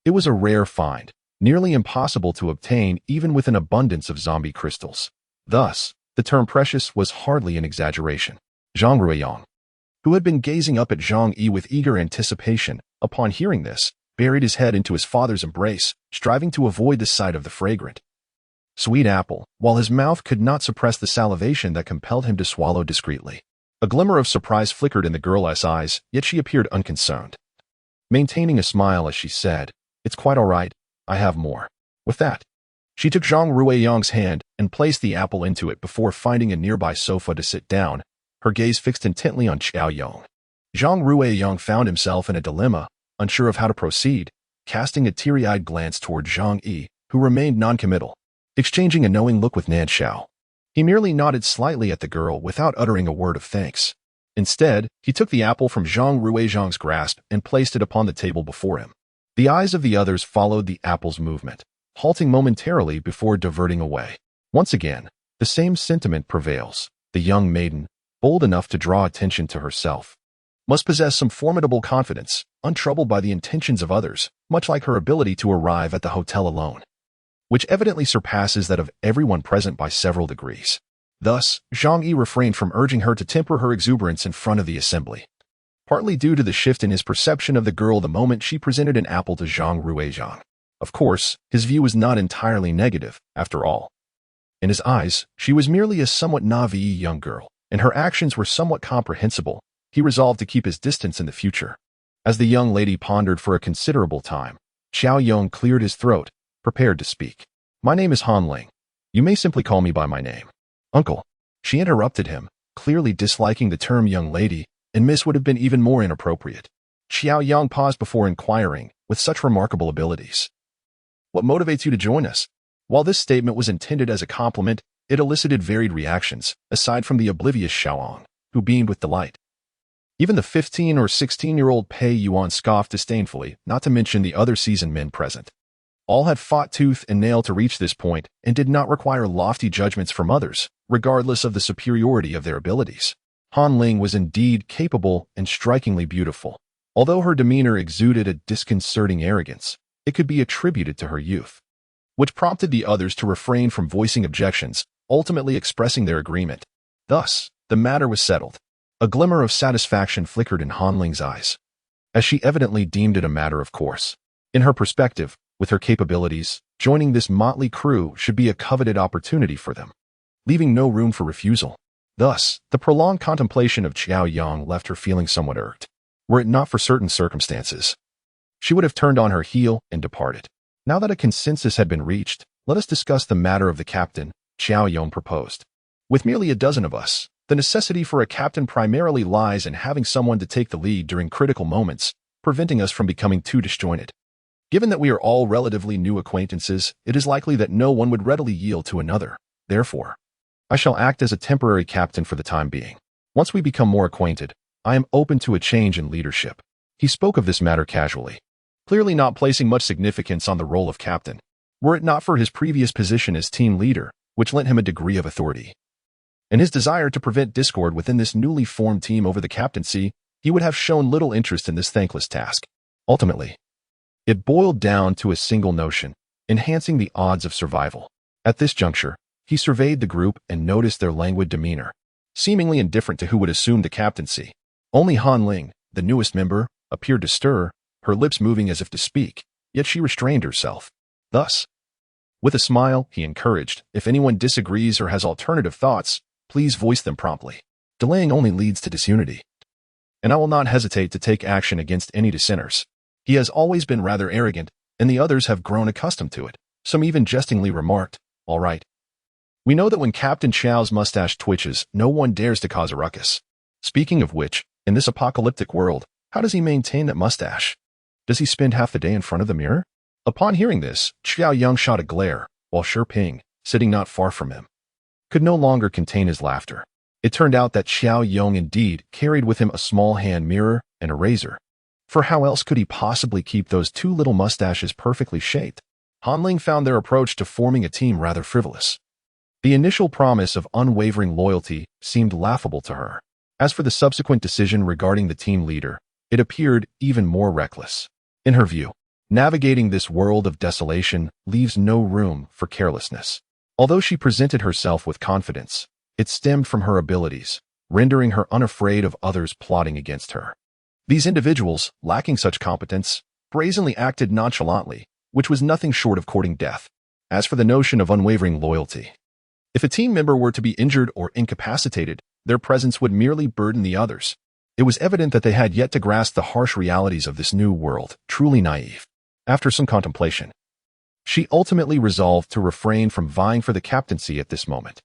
[SPEAKER 1] it was a rare find, nearly impossible to obtain even with an abundance of zombie crystals. Thus, the term precious was hardly an exaggeration. Zhang Ruiyang, who had been gazing up at Zhang Yi with eager anticipation, upon hearing this, buried his head into his father's embrace, striving to avoid the sight of the fragrant, sweet apple, while his mouth could not suppress the salivation that compelled him to swallow discreetly. A glimmer of surprise flickered in the girl's eyes, yet she appeared unconcerned, maintaining a smile as she said, "It's quite all right. I have more." With that, she took Zhang Ruiyang's hand and placed the apple into it before finding a nearby sofa to sit down, her gaze fixed intently on Xiao Yong. Zhang Ruiyang found himself in a dilemma, unsure of how to proceed, casting a teary-eyed glance toward Zhang Yi, who remained noncommittal. Exchanging a knowing look with Nan Shao, he merely nodded slightly at the girl without uttering a word of thanks. Instead, he took the apple from Zhang Ruiyang's grasp and placed it upon the table before him. The eyes of the others followed the apple's movement, halting momentarily before diverting away. Once again, the same sentiment prevails. The young maiden, bold enough to draw attention to herself, must possess some formidable confidence, untroubled by the intentions of others, much like her ability to arrive at the hotel alone, which evidently surpasses that of everyone present by several degrees. Thus, Zhang Yi refrained from urging her to temper her exuberance in front of the assembly, partly due to the shift in his perception of the girl the moment she presented an apple to Zhang Ruiyang. Of course, his view was not entirely negative, after all. In his eyes, she was merely a somewhat naive young girl, and her actions were somewhat comprehensible. He resolved to keep his distance in the future. As the young lady pondered for a considerable time, Xiao Yong cleared his throat, prepared to speak. "My name is Han Ling. You may simply call me by my name." "Uncle," she interrupted him, clearly disliking the term young lady, and miss would have been even more inappropriate. Xiao Yang paused before inquiring, with such remarkable abilities, "What motivates you to join us?" While this statement was intended as a compliment, it elicited varied reactions, aside from the oblivious Xiaoang, who beamed with delight. Even the 15 or 16-year-old Pei Yuan scoffed disdainfully, not to mention the other seasoned men present. All had fought tooth and nail to reach this point and did not require lofty judgments from others, regardless of the superiority of their abilities. Han Ling was indeed capable and strikingly beautiful. Although her demeanor exuded a disconcerting arrogance, it could be attributed to her youth, which prompted the others to refrain from voicing objections, ultimately expressing their agreement. Thus, the matter was settled. A glimmer of satisfaction flickered in Han Ling's eyes, as she evidently deemed it a matter of course. In her perspective, with her capabilities, joining this motley crew should be a coveted opportunity for them, leaving no room for refusal. Thus, the prolonged contemplation of Xiao Yang left her feeling somewhat irked. Were it not for certain circumstances, she would have turned on her heel and departed. Now that a consensus had been reached, let us discuss the matter of the captain, Xiao Yang proposed. With merely a dozen of us, the necessity for a captain primarily lies in having someone to take the lead during critical moments, preventing us from becoming too disjointed. Given that we are all relatively new acquaintances, it is likely that no one would readily yield to another. Therefore, I shall act as a temporary captain for the time being. Once we become more acquainted, I am open to a change in leadership. He spoke of this matter casually, clearly not placing much significance on the role of captain, were it not for his previous position as team leader, which lent him a degree of authority. In his desire to prevent discord within this newly formed team over the captaincy, he would have shown little interest in this thankless task. Ultimately, it boiled down to a single notion: enhancing the odds of survival. At this juncture, he surveyed the group and noticed their languid demeanor, seemingly indifferent to who would assume the captaincy. Only Han Ling, the newest member, appeared to stir, her lips moving as if to speak, yet she restrained herself. Thus, with a smile, he encouraged, "If anyone disagrees or has alternative thoughts, please voice them promptly. Delaying only leads to disunity. And I will not hesitate to take action against any dissenters." He has always been rather arrogant, and the others have grown accustomed to it. Some even jestingly remarked, "All right. We know that when Captain Chao's mustache twitches, no one dares to cause a ruckus. Speaking of which, in this apocalyptic world, how does he maintain that mustache? Does he spend half the day in front of the mirror?" Upon hearing this, Xiao Yang shot a glare, while Shi Ping, sitting not far from him, could no longer contain his laughter. It turned out that Xiao Yang indeed carried with him a small hand mirror and a razor. For how else could he possibly keep those two little mustaches perfectly shaped? Han Ling found their approach to forming a team rather frivolous. The initial promise of unwavering loyalty seemed laughable to her. As for the subsequent decision regarding the team leader, it appeared even more reckless. In her view, navigating this world of desolation leaves no room for carelessness. Although she presented herself with confidence, it stemmed from her abilities, rendering her unafraid of others plotting against her. These individuals, lacking such competence, brazenly acted nonchalantly, which was nothing short of courting death. As for the notion of unwavering loyalty, if a team member were to be injured or incapacitated, their presence would merely burden the others. It was evident that they had yet to grasp the harsh realities of this new world, truly naive. After some contemplation, she ultimately resolved to refrain from vying for the captaincy at this moment.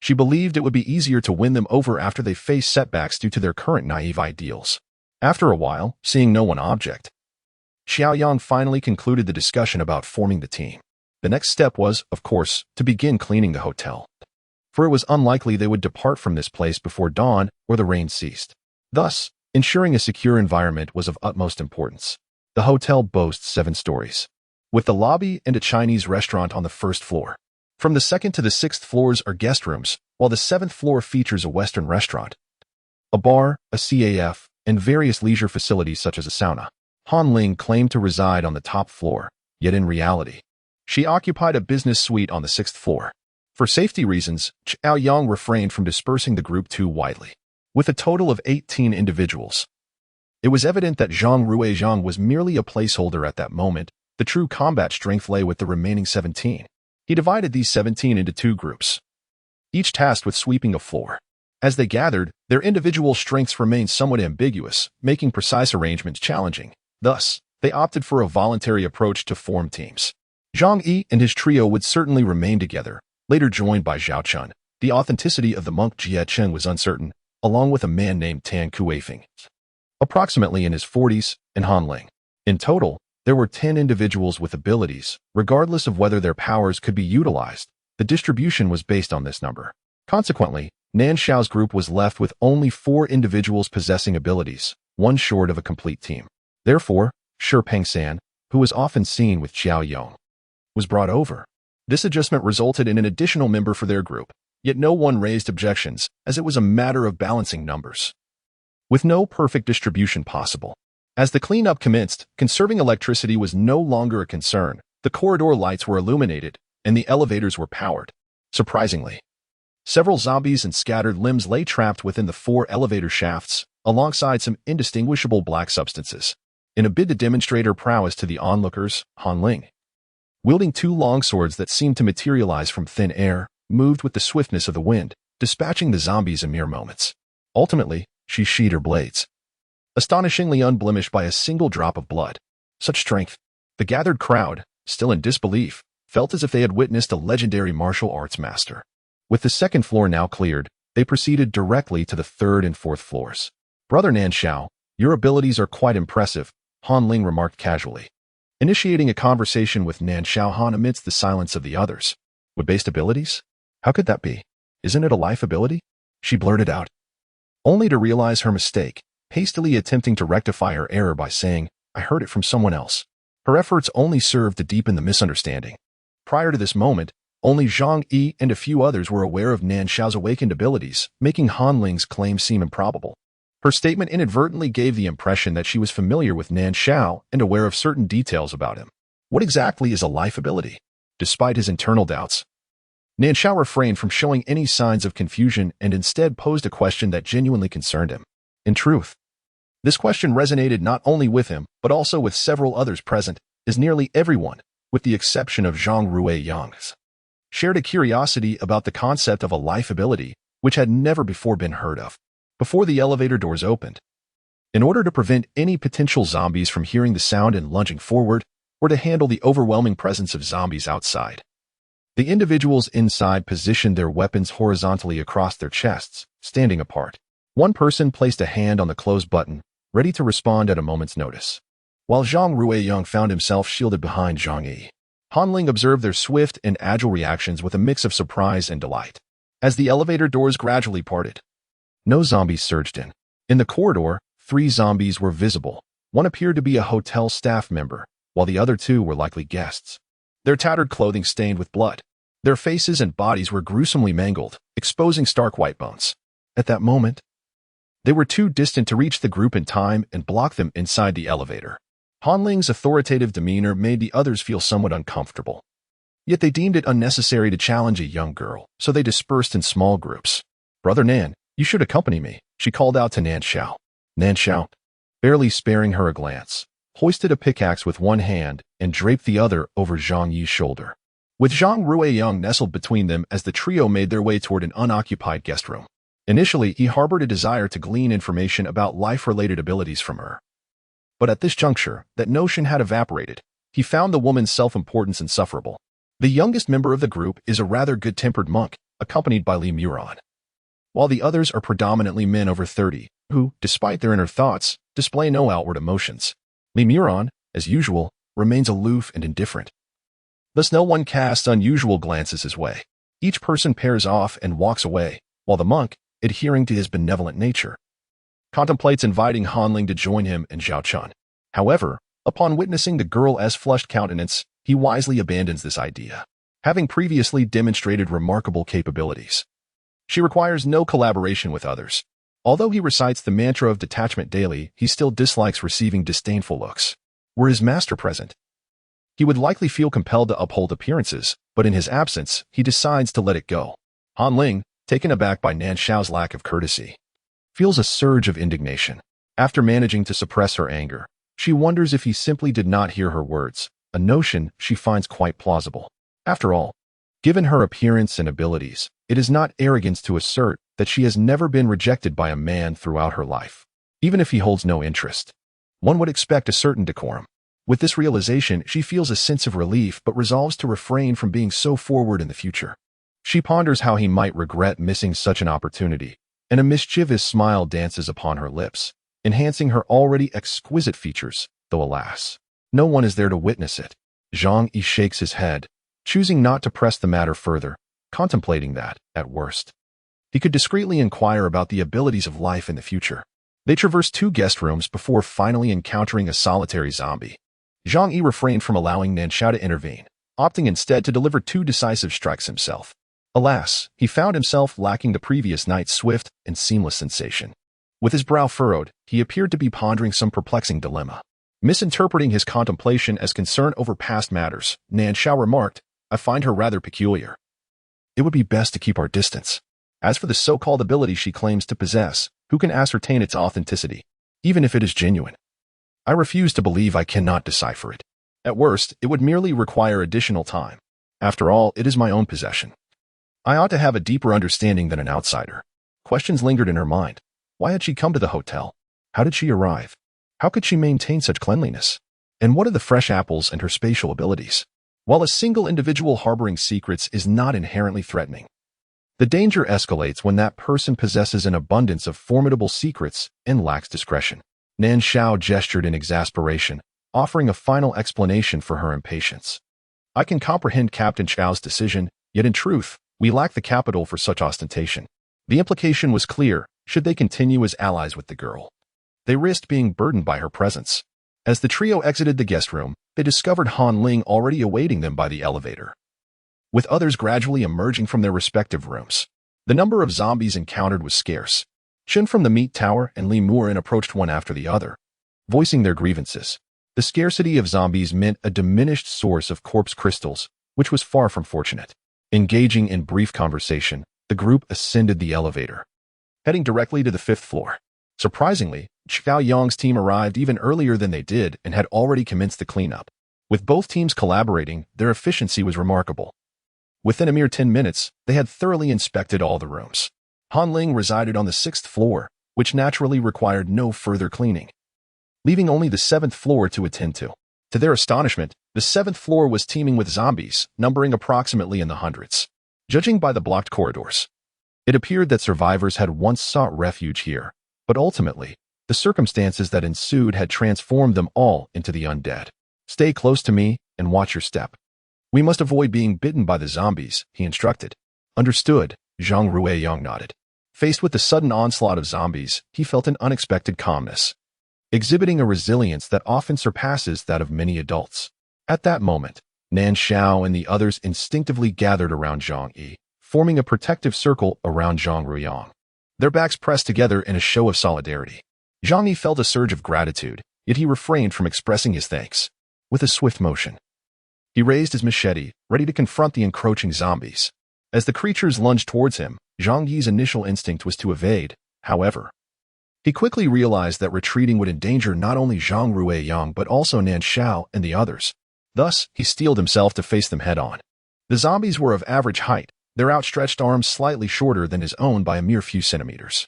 [SPEAKER 1] She believed it would be easier to win them over after they faced setbacks due to their current naive ideals. After a while, seeing no one object, Xiao Yang finally concluded the discussion about forming the team. The next step was, of course, to begin cleaning the hotel, for it was unlikely they would depart from this place before dawn or the rain ceased. Thus, ensuring a secure environment was of utmost importance. The hotel boasts 7 stories, with the lobby and a Chinese restaurant on the first floor. From the 2nd to the 6th floors are guest rooms, while the 7th floor features a Western restaurant, a bar, a CAF, and various leisure facilities such as a sauna. Han Ling claimed to reside on the top floor, yet in reality, she occupied a business suite on the 6th floor. For safety reasons, Zhao Yang refrained from dispersing the group too widely. With a total of 18 individuals, it was evident that Zhang Ruiyang was merely a placeholder at that moment. The true combat strength lay with the remaining 17. He divided these 17 into 2 groups, each tasked with sweeping a floor. As they gathered, their individual strengths remained somewhat ambiguous, making precise arrangements challenging. Thus, they opted for a voluntary approach to form teams. Zhang Yi and his trio would certainly remain together, later joined by Zhao Chun. The authenticity of the monk Jie Chen was uncertain, along with a man named Tan Kuifeng, approximately in his 40s, and Han Ling. In total, there were 10 individuals with abilities. Regardless of whether their powers could be utilized, the distribution was based on this number. Consequently, Nan Shao's group was left with only 4 individuals possessing abilities, one short of a complete team. Therefore, Shi Pengsan, who was often seen with Xiao Yong, was brought over. This adjustment resulted in an additional member for their group, yet no one raised objections, as it was a matter of balancing numbers, with no perfect distribution possible. As the cleanup commenced, conserving electricity was no longer a concern. The corridor lights were illuminated, and the elevators were powered. Surprisingly, several zombies and scattered limbs lay trapped within the 4 elevator shafts, alongside some indistinguishable black substances. In a bid to demonstrate her prowess to the onlookers, Han Ling, wielding 2 long swords that seemed to materialize from thin air, moved with the swiftness of the wind, dispatching the zombies in mere moments. Ultimately, she sheathed her blades, astonishingly unblemished by a single drop of blood. Such strength! The gathered crowd, still in disbelief, felt as if they had witnessed a legendary martial arts master. With the 2nd floor now cleared, they proceeded directly to the 3rd and 4th floors. "Brother Nan Shao, your abilities are quite impressive," Han Ling remarked casually, initiating a conversation with Nan Shao Han amidst the silence of the others. "Wood-based abilities? How could that be? Isn't it a life ability?" she blurted out, only to realize her mistake, hastily attempting to rectify her error by saying, "I heard it from someone else." Her efforts only served to deepen the misunderstanding. Prior to this moment, only Zhang Yi and a few others were aware of Nan Shao's awakened abilities, making Han Ling's claim seem improbable. Her statement inadvertently gave the impression that she was familiar with Nan Shao and aware of certain details about him. What exactly is a life ability? Despite his internal doubts, Nan Shao refrained from showing any signs of confusion and instead posed a question that genuinely concerned him. In truth, this question resonated not only with him, but also with several others present, as nearly everyone, with the exception of Zhang Ruiyang, shared a curiosity about the concept of a life ability, which had never before been heard of. Before the elevator doors opened, in order to prevent any potential zombies from hearing the sound and lunging forward, or to handle the overwhelming presence of zombies outside, the individuals inside positioned their weapons horizontally across their chests, standing apart. One person placed a hand on the close button, ready to respond at a moment's notice, while Zhang Ruiyang found himself shielded behind Zhang Yi. Han Ling observed their swift and agile reactions with a mix of surprise and delight. As the elevator doors gradually parted, no zombies surged in. In the corridor, 3 zombies were visible. One appeared to be a hotel staff member, while the other 2 were likely guests. Their tattered clothing stained with blood. Their faces and bodies were gruesomely mangled, exposing stark white bones. At that moment, they were too distant to reach the group in time and block them inside the elevator. Han Ling's authoritative demeanor made the others feel somewhat uncomfortable. Yet they deemed it unnecessary to challenge a young girl, so they dispersed in small groups. "Brother Nan, you should accompany me," she called out to Nan Shao. Nan Shao, barely sparing her a glance, hoisted a pickaxe with one hand and draped the other over Zhang Yi's shoulder, with Zhang Ruiyang nestled between them as the trio made their way toward an unoccupied guest room. Initially, he harbored a desire to glean information about life-related abilities from her. But at this juncture, that notion had evaporated. He found the woman's self-importance insufferable. The youngest member of the group is a rather good-tempered monk, accompanied by Li Muran, while the others are predominantly men over 30, who, despite their inner thoughts, display no outward emotions. Li Muran, as usual, remains aloof and indifferent. Thus no one casts unusual glances his way. Each person pairs off and walks away, while the monk, adhering to his benevolent nature, contemplates inviting Han Ling to join him and Zhao Chun. However, Upon witnessing the girl's flushed countenance, he wisely abandons this idea, having previously demonstrated remarkable capabilities. She requires no collaboration with others. Although he recites the mantra of detachment daily, he still dislikes receiving disdainful looks. Were his master present, he would likely feel compelled to uphold appearances, but in his absence, he decides to let it go. Han Ling, taken aback by Nan Shao's lack of courtesy, feels a surge of indignation. After managing to suppress her anger, she wonders if he simply did not hear her words, a notion she finds quite plausible. After all, given her appearance and abilities, it is not arrogance to assert that she has never been rejected by a man throughout her life. Even if he holds no interest, one would expect a certain decorum. With this realization, she feels a sense of relief but resolves to refrain from being so forward in the future. She ponders how he might regret missing such an opportunity, and a mischievous smile dances upon her lips, enhancing her already exquisite features, though alas, no one is there to witness it. Zhang Yi shakes his head, choosing not to press the matter further, contemplating that, at worst, he could discreetly inquire about the abilities of life in the future. They traverse 2 guest rooms before finally encountering a solitary zombie. Zhang Yi refrained from allowing Nan Shao to intervene, opting instead to deliver 2 decisive strikes himself. Alas, he found himself lacking the previous night's swift and seamless sensation. With his brow furrowed, he appeared to be pondering some perplexing dilemma. Misinterpreting his contemplation as concern over past matters, Nan Shao remarked, "I find her rather peculiar. It would be best to keep our distance. As for the so-called ability she claims to possess, who can ascertain its authenticity, even if it is genuine? I refuse to believe I cannot decipher it. At worst, it would merely require additional time. After all, it is my own possession. I ought to have a deeper understanding than an outsider." Questions lingered in her mind. Why had she come to the hotel? How did she arrive? How could she maintain such cleanliness? And what of the fresh apples and her spatial abilities? While a single individual harboring secrets is not inherently threatening, the danger escalates when that person possesses an abundance of formidable secrets and lacks discretion. Nan Shao gestured in exasperation, offering a final explanation for her impatience. "I can comprehend Captain Chao's decision, yet in truth, we lack the capital for such ostentation." The implication was clear. Should they continue as allies with the girl, they risked being burdened by her presence. As the trio exited the guest room, they discovered Han Ling already awaiting them by the elevator, with others gradually emerging from their respective rooms. The number of zombies encountered was scarce. Chen from the meat tower and Li Murin approached one after the other, voicing their grievances. The scarcity of zombies meant a diminished source of corpse crystals, which was far from fortunate. Engaging in brief conversation, the group ascended the elevator, heading directly to the 5th floor. Surprisingly, Xiao Yang's team arrived even earlier than they did and had already commenced the cleanup. With both teams collaborating, their efficiency was remarkable. Within a mere 10 minutes, they had thoroughly inspected all the rooms. Han Ling resided on the 6th floor, which naturally required no further cleaning, leaving only the 7th floor to attend to. To their astonishment, the 7th floor was teeming with zombies, numbering approximately in the hundreds. Judging by the blocked corridors, it appeared that survivors had once sought refuge here, but ultimately, the circumstances that ensued had transformed them all into the undead. "Stay close to me and watch your step. We must avoid being bitten by the zombies," he instructed. "Understood," Zhang Ruiyang nodded. Faced with the sudden onslaught of zombies, he felt an unexpected calmness, exhibiting a resilience that often surpasses that of many adults. At that moment, Nan Shao and the others instinctively gathered around Zhang Yi, forming a protective circle around Zhang Ruiyang. Their backs pressed together in a show of solidarity. Zhang Yi felt a surge of gratitude, yet he refrained from expressing his thanks. With a swift motion, he raised his machete, ready to confront the encroaching zombies. As the creatures lunged towards him, Zhang Yi's initial instinct was to evade. However, he quickly realized that retreating would endanger not only Zhang Ruiyang but also Nan Shao and the others. Thus, he steeled himself to face them head-on. The zombies were of average height, their outstretched arms slightly shorter than his own by a mere few centimeters.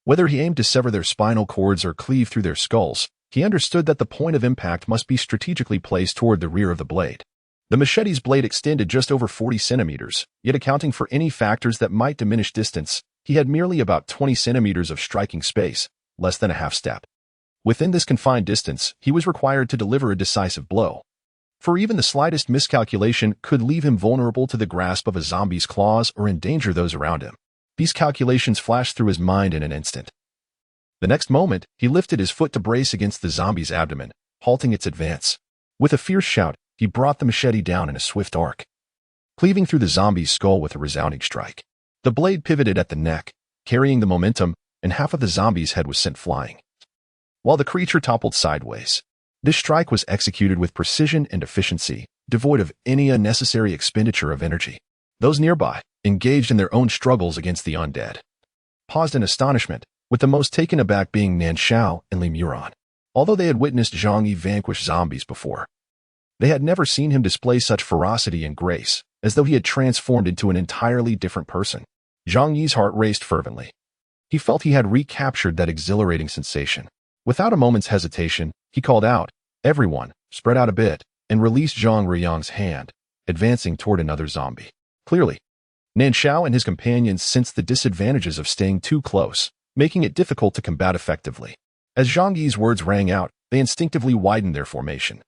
[SPEAKER 1] Whether he aimed to sever their spinal cords or cleave through their skulls, he understood that the point of impact must be strategically placed toward the rear of the blade. The machete's blade extended just over 40 centimeters, yet accounting for any factors that might diminish distance, he had merely about 20 centimeters of striking space, less than a half step. Within this confined distance, he was required to deliver a decisive blow, for even the slightest miscalculation could leave him vulnerable to the grasp of a zombie's claws or endanger those around him. These calculations flashed through his mind in an instant. The next moment, he lifted his foot to brace against the zombie's abdomen, halting its advance. With a fierce shout, he brought the machete down in a swift arc, cleaving through the zombie's skull with a resounding strike. The blade pivoted at the neck, carrying the momentum, and half of the zombie's head was sent flying, while the creature toppled sideways. This strike was executed with precision and efficiency, devoid of any unnecessary expenditure of energy. Those nearby, engaged in their own struggles against the undead, paused in astonishment, with the most taken aback being Nan Shao and Li Muran. Although they had witnessed Zhang Yi vanquish zombies before, they had never seen him display such ferocity and grace, as though he had transformed into an entirely different person. Zhang Yi's heart raced fervently. He felt he had recaptured that exhilarating sensation. Without a moment's hesitation, he called out, "Everyone, spread out a bit," and released Zhang Ruiyang's hand, advancing toward another zombie. Clearly, Nan Shao and his companions sensed the disadvantages of staying too close, making it difficult to combat effectively. As Zhang Yi's words rang out, they instinctively widened their formation,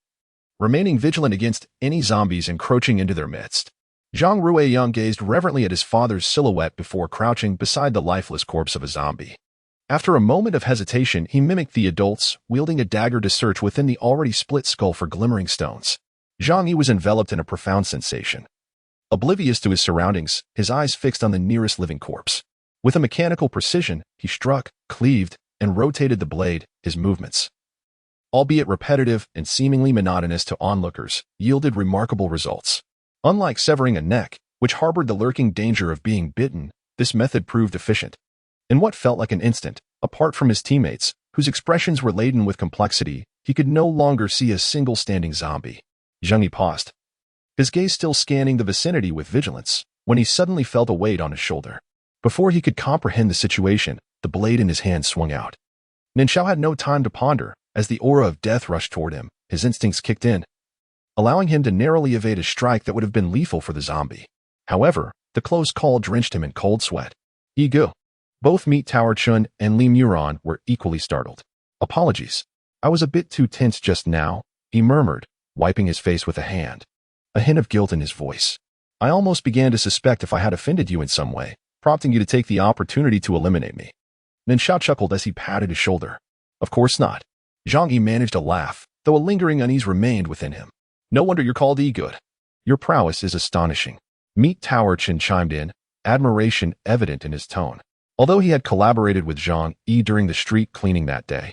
[SPEAKER 1] remaining vigilant against any zombies encroaching into their midst. Zhang Ruiyang gazed reverently at his father's silhouette before crouching beside the lifeless corpse of a zombie. After a moment of hesitation, he mimicked the adults, wielding a dagger to search within the already split skull for glimmering stones. Zhang Yi was enveloped in a profound sensation. Oblivious to his surroundings, his eyes fixed on the nearest living corpse. With a mechanical precision, he struck, cleaved, and rotated the blade. His movements, albeit repetitive and seemingly monotonous to onlookers, yielded remarkable results. Unlike severing a neck, which harbored the lurking danger of being bitten, this method proved efficient. In what felt like an instant, apart from his teammates, whose expressions were laden with complexity, he could no longer see a single standing zombie. Zhang Yi paused, his gaze still scanning the vicinity with vigilance, when he suddenly felt a weight on his shoulder. Before he could comprehend the situation, the blade in his hand swung out. Nan Shao had no time to ponder. As the aura of death rushed toward him, his instincts kicked in, allowing him to narrowly evade a strike that would have been lethal for the zombie. However, the close call drenched him in cold sweat. Ego. Both Meat Tower Chun and Li Muran were equally startled. "Apologies. I was a bit too tense just now," he murmured, wiping his face with a hand, a hint of guilt in his voice. "I almost began to suspect if I had offended you in some way, prompting you to take the opportunity to eliminate me." Nan Shao chuckled as he patted his shoulder. "Of course not." Zhang Yi managed a laugh, though a lingering unease remained within him. "No wonder you're called E-Good. Your prowess is astonishing." Meat Tower Chin chimed in, admiration evident in his tone. Although he had collaborated with Zhang Yi during the street cleaning that day,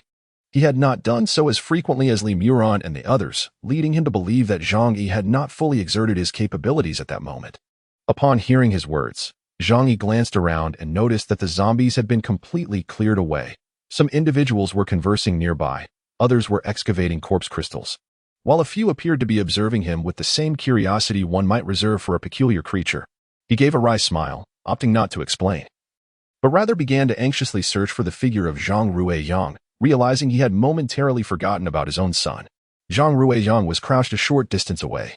[SPEAKER 1] he had not done so as frequently as Li Muran and the others, leading him to believe that Zhang Yi had not fully exerted his capabilities at that moment. Upon hearing his words, Zhang Yi glanced around and noticed that the zombies had been completely cleared away. Some individuals were conversing nearby, others were excavating corpse crystals, while a few appeared to be observing him with the same curiosity one might reserve for a peculiar creature. He gave a wry smile, opting not to explain, but rather began to anxiously search for the figure of Zhang Ruiyang, realizing he had momentarily forgotten about his own son. Zhang Ruiyang was crouched a short distance away,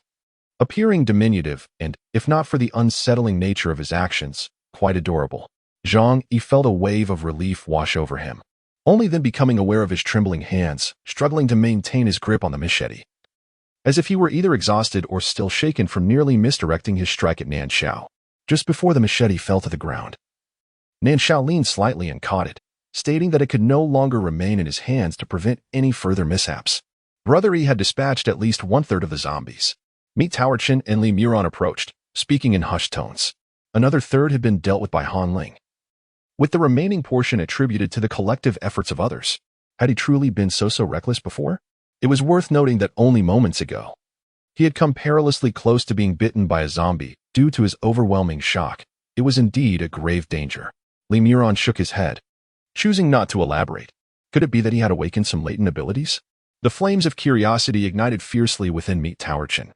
[SPEAKER 1] appearing diminutive and, if not for the unsettling nature of his actions, quite adorable. Zhang Yi felt a wave of relief wash over him, only then becoming aware of his trembling hands, struggling to maintain his grip on the machete, as if he were either exhausted or still shaken from nearly misdirecting his strike at Nan Shao. Just before the machete fell to the ground, Nan Shao leaned slightly and caught it, stating that it could no longer remain in his hands to prevent any further mishaps. Brother Yi had dispatched at least one-third of the zombies. Meat Tower Chin and Li Muran approached, speaking in hushed tones. Another third had been dealt with by Han Ling, with the remaining portion attributed to the collective efforts of others. Had he truly been so reckless before? It was worth noting that only moments ago, he had come perilously close to being bitten by a zombie due to his overwhelming shock. It was indeed a grave danger. Li Muran shook his head, choosing not to elaborate. Could it be that he had awakened some latent abilities? The flames of curiosity ignited fiercely within Meat Tower Chin.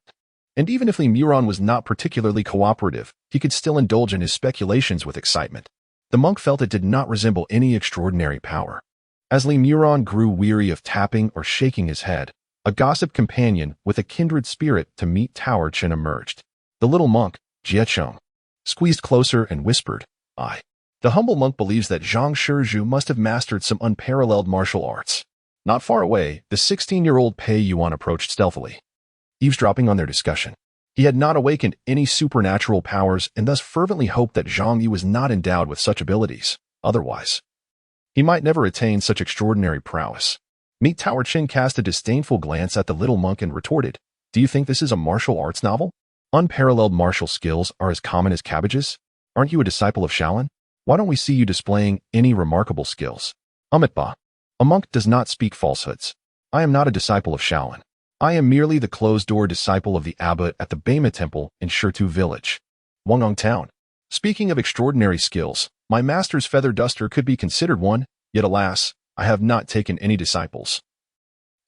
[SPEAKER 1] And even if Li Muran was not particularly cooperative, he could still indulge in his speculations with excitement. The monk felt it did not resemble any extraordinary power. As Li Muran grew weary of tapping or shaking his head, a gossip companion with a kindred spirit to Meat Tower Chin emerged. The little monk, Jiechong, squeezed closer and whispered, "I." The humble monk believes that Zhang Shizhu must have mastered some unparalleled martial arts. Not far away, the 16-year-old Pei Yuan approached stealthily, eavesdropping on their discussion. He had not awakened any supernatural powers and thus fervently hoped that Zhang Yi was not endowed with such abilities. Otherwise, he might never attain such extraordinary prowess. Meet Tower Chin cast a disdainful glance at the little monk and retorted, "Do you think this is a martial arts novel? Unparalleled martial skills are as common as cabbages? Aren't you a disciple of Shaolin? Why don't we see you displaying any remarkable skills?" Amitba. A monk does not speak falsehoods. I am not a disciple of Shaolin. I am merely the closed-door disciple of the abbot at the Bema Temple in Shirtu village, Wangong Town. Speaking of extraordinary skills, my master's feather duster could be considered one, yet alas, I have not taken any disciples.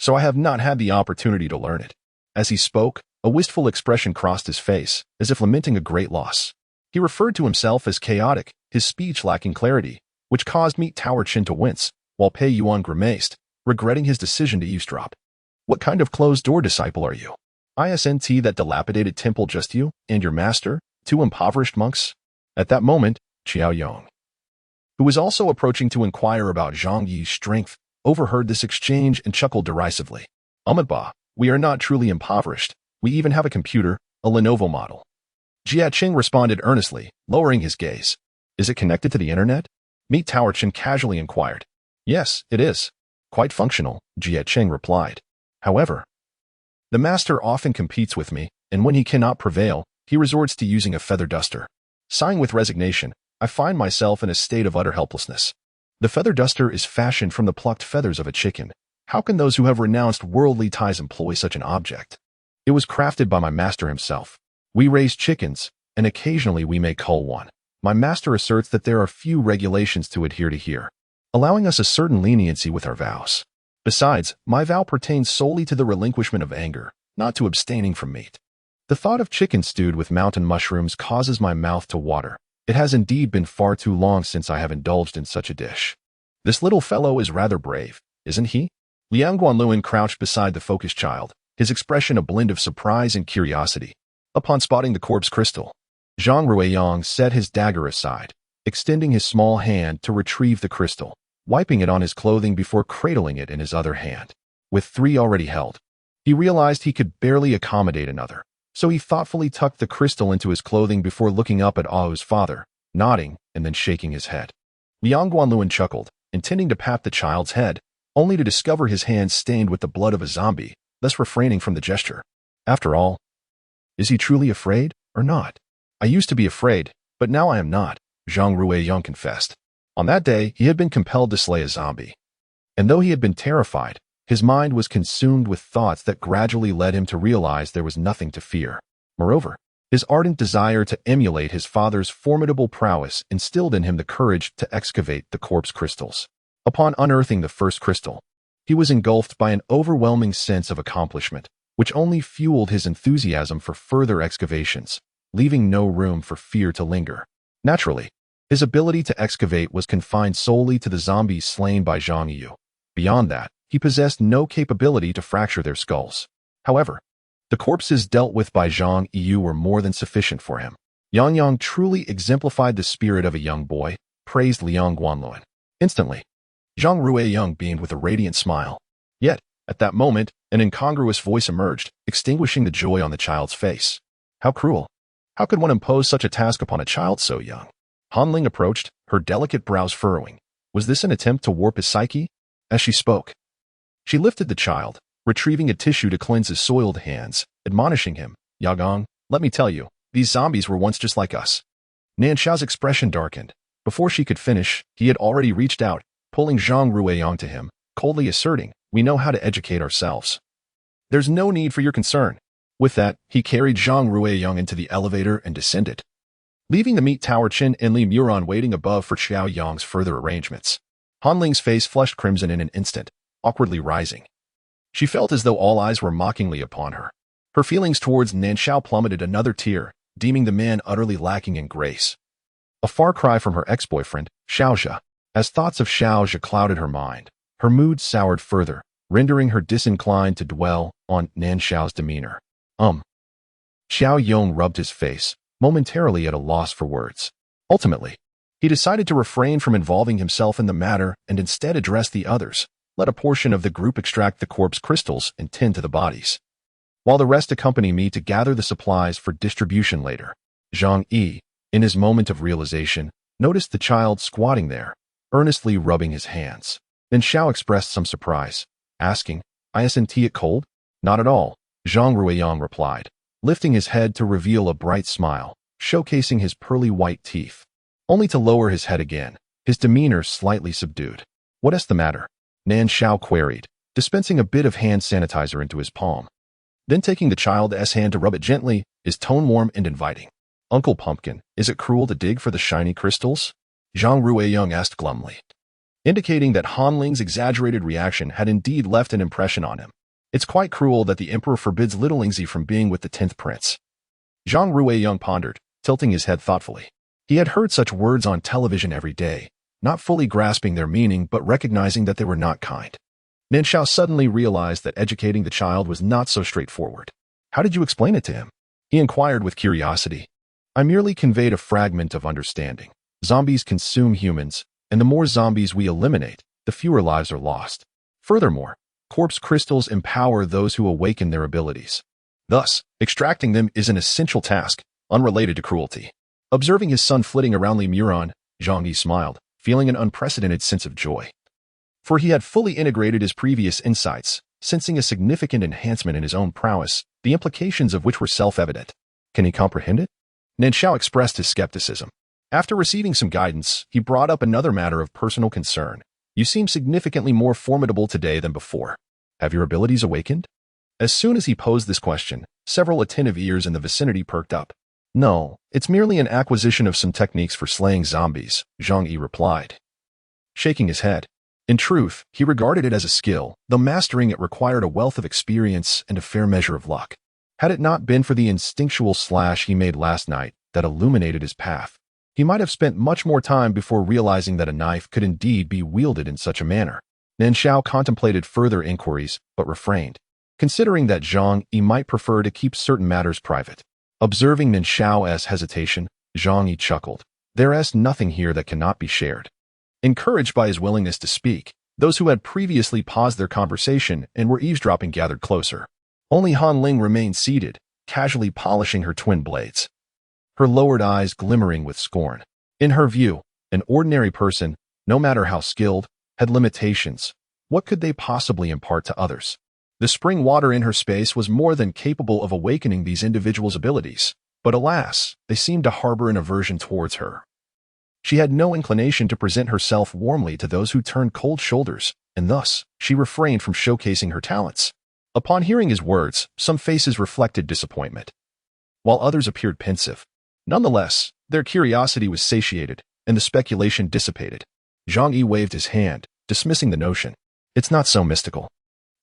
[SPEAKER 1] So I have not had the opportunity to learn it. As he spoke, a wistful expression crossed his face, as if lamenting a great loss. He referred to himself as chaotic, his speech lacking clarity, which caused Meet Tower Chin to wince, while Pei Yuan grimaced, regretting his decision to eavesdrop. "What kind of closed-door disciple are you? Isn't that dilapidated temple just you and your master, two impoverished monks?" At that moment, Xiao Yong, who was also approaching to inquire about Zhang Yi's strength, overheard this exchange and chuckled derisively. "Amitba, we are not truly impoverished. We even have a computer, a Lenovo model." Jia Qing responded earnestly, lowering his gaze. "Is it connected to the internet?" Meet Tower Chin casually inquired. "Yes, it is. Quite functional," Jia Qing replied. "However, the master often competes with me, and when he cannot prevail, he resorts to using a feather duster. Sighing with resignation, I find myself in a state of utter helplessness. The feather duster is fashioned from the plucked feathers of a chicken. How can those who have renounced worldly ties employ such an object? It was crafted by my master himself. We raise chickens, and occasionally we may cull one. My master asserts that there are few regulations to adhere to here, allowing us a certain leniency with our vows. Besides, my vow pertains solely to the relinquishment of anger, not to abstaining from meat. The thought of chicken stewed with mountain mushrooms causes my mouth to water. It has indeed been far too long since I have indulged in such a dish. This little fellow is rather brave, isn't he?" Liang Guanluan crouched beside the focused child, his expression a blend of surprise and curiosity. Upon spotting the corpse crystal, Zhang Ruiyang set his dagger aside, extending his small hand to retrieve the crystal, wiping it on his clothing before cradling it in his other hand. With 3 already held, he realized he could barely accommodate another. So he thoughtfully tucked the crystal into his clothing before looking up at Ao's father, nodding and then shaking his head. Liang Guanluan chuckled, intending to pat the child's head, only to discover his hand stained with the blood of a zombie, thus refraining from the gesture. After all, is he truly afraid or not? "I used to be afraid, but now I am not," Zhang Ruiyang confessed. On that day, he had been compelled to slay a zombie. And though he had been terrified, his mind was consumed with thoughts that gradually led him to realize there was nothing to fear. Moreover, his ardent desire to emulate his father's formidable prowess instilled in him the courage to excavate the corpse crystals. Upon unearthing the first crystal, he was engulfed by an overwhelming sense of accomplishment, which only fueled his enthusiasm for further excavations, leaving no room for fear to linger. Naturally, his ability to excavate was confined solely to the zombies slain by Zhang Yi. Beyond that, he possessed no capability to fracture their skulls. However, the corpses dealt with by Zhang Yi were more than sufficient for him. Yang Yang truly exemplified the spirit of a young boy, praised Liang Guanluan. Instantly, Zhang Ruiyang beamed with a radiant smile. Yet, at that moment, an incongruous voice emerged, extinguishing the joy on the child's face. How cruel! How could one impose such a task upon a child so young? Han Ling approached, her delicate brows furrowing. Was this an attempt to warp his psyche? As she spoke, she lifted the child, retrieving a tissue to cleanse his soiled hands, admonishing him, "Yagong, let me tell you, these zombies were once just like us." Nan Shao's expression darkened. Before she could finish, he had already reached out, pulling Zhang Ruiyang to him, coldly asserting, "We know how to educate ourselves. There's no need for your concern." With that, he carried Zhang Ruiyang into the elevator and descended, leaving the Meet Tower Chin and Li Muran waiting above for Xiao Yang's further arrangements. Han Ling's face flushed crimson in an instant, awkwardly rising. She felt as though all eyes were mockingly upon her. Her feelings towards Nan Shao plummeted another tier, deeming the man utterly lacking in grace. A far cry from her ex-boyfriend, Xiaozhe. As thoughts of Xiaozhe clouded her mind, her mood soured further, rendering her disinclined to dwell on Nan Shao's demeanor. Xiao Yong rubbed his face, momentarily at a loss for words. Ultimately, he decided to refrain from involving himself in the matter and instead address the others, let a portion of the group extract the corpse crystals and tend to the bodies, while the rest accompany me to gather the supplies for distribution later. Zhang Yi, in his moment of realization, noticed the child squatting there, earnestly rubbing his hands. Then Shao expressed some surprise. asking, "Isn't it cold?" "Not at all," Zhang Ruiyang replied, lifting his head to reveal a bright smile, showcasing his pearly white teeth, only to lower his head again, his demeanor slightly subdued. "What's the matter?" Nan Shao queried, dispensing a bit of hand sanitizer into his palm. Then taking the child's hand to rub it gently, his tone warm and inviting. "Uncle Pumpkin, is it cruel to dig for the shiny crystals?" Zhang Ruiyang asked glumly, indicating that Han Ling's exaggerated reaction had indeed left an impression on him. "It's quite cruel that the emperor forbids little Lingzi from being with the 10th prince." Zhang Ruiyang pondered, tilting his head thoughtfully. He had heard such words on television every day, not fully grasping their meaning but recognizing that they were not kind. Nan Shao suddenly realized that educating the child was not so straightforward. "How did you explain it to him?" he inquired with curiosity. "I merely conveyed a fragment of understanding. Zombies consume humans, and the more zombies we eliminate, the fewer lives are lost. Furthermore, corpse crystals empower those who awaken their abilities. Thus, extracting them is an essential task, unrelated to cruelty." Observing his son flitting around Li Muran, Zhang Yi smiled, feeling an unprecedented sense of joy. For he had fully integrated his previous insights, sensing a significant enhancement in his own prowess, the implications of which were self-evident. Can he comprehend it? Nan Shao expressed his skepticism. After receiving some guidance, he brought up another matter of personal concern. "You seem significantly more formidable today than before. Have your abilities awakened?" As soon as he posed this question, several attentive ears in the vicinity perked up. "No, it's merely an acquisition of some techniques for slaying zombies," Zhang Yi replied, shaking his head. In truth, he regarded it as a skill, though mastering it required a wealth of experience and a fair measure of luck. Had it not been for the instinctual slash he made last night that illuminated his path, he might have spent much more time before realizing that a knife could indeed be wielded in such a manner. Nan Shao contemplated further inquiries, but refrained, considering that Zhang Yi might prefer to keep certain matters private. Observing Nan Shao's hesitation, Zhang Yi chuckled. "There's nothing here that cannot be shared." Encouraged by his willingness to speak, those who had previously paused their conversation and were eavesdropping gathered closer. Only Han Ling remained seated, casually polishing her twin blades, her lowered eyes glimmering with scorn. In her view, an ordinary person, no matter how skilled, had limitations. What could they possibly impart to others? The spring water in her space was more than capable of awakening these individuals' abilities, but alas, they seemed to harbor an aversion towards her. She had no inclination to present herself warmly to those who turned cold shoulders, and thus, she refrained from showcasing her talents. Upon hearing his words, some faces reflected disappointment, while others appeared pensive. Nonetheless, their curiosity was satiated, and the speculation dissipated. Zhang Yi waved his hand, dismissing the notion. "It's not so mystical."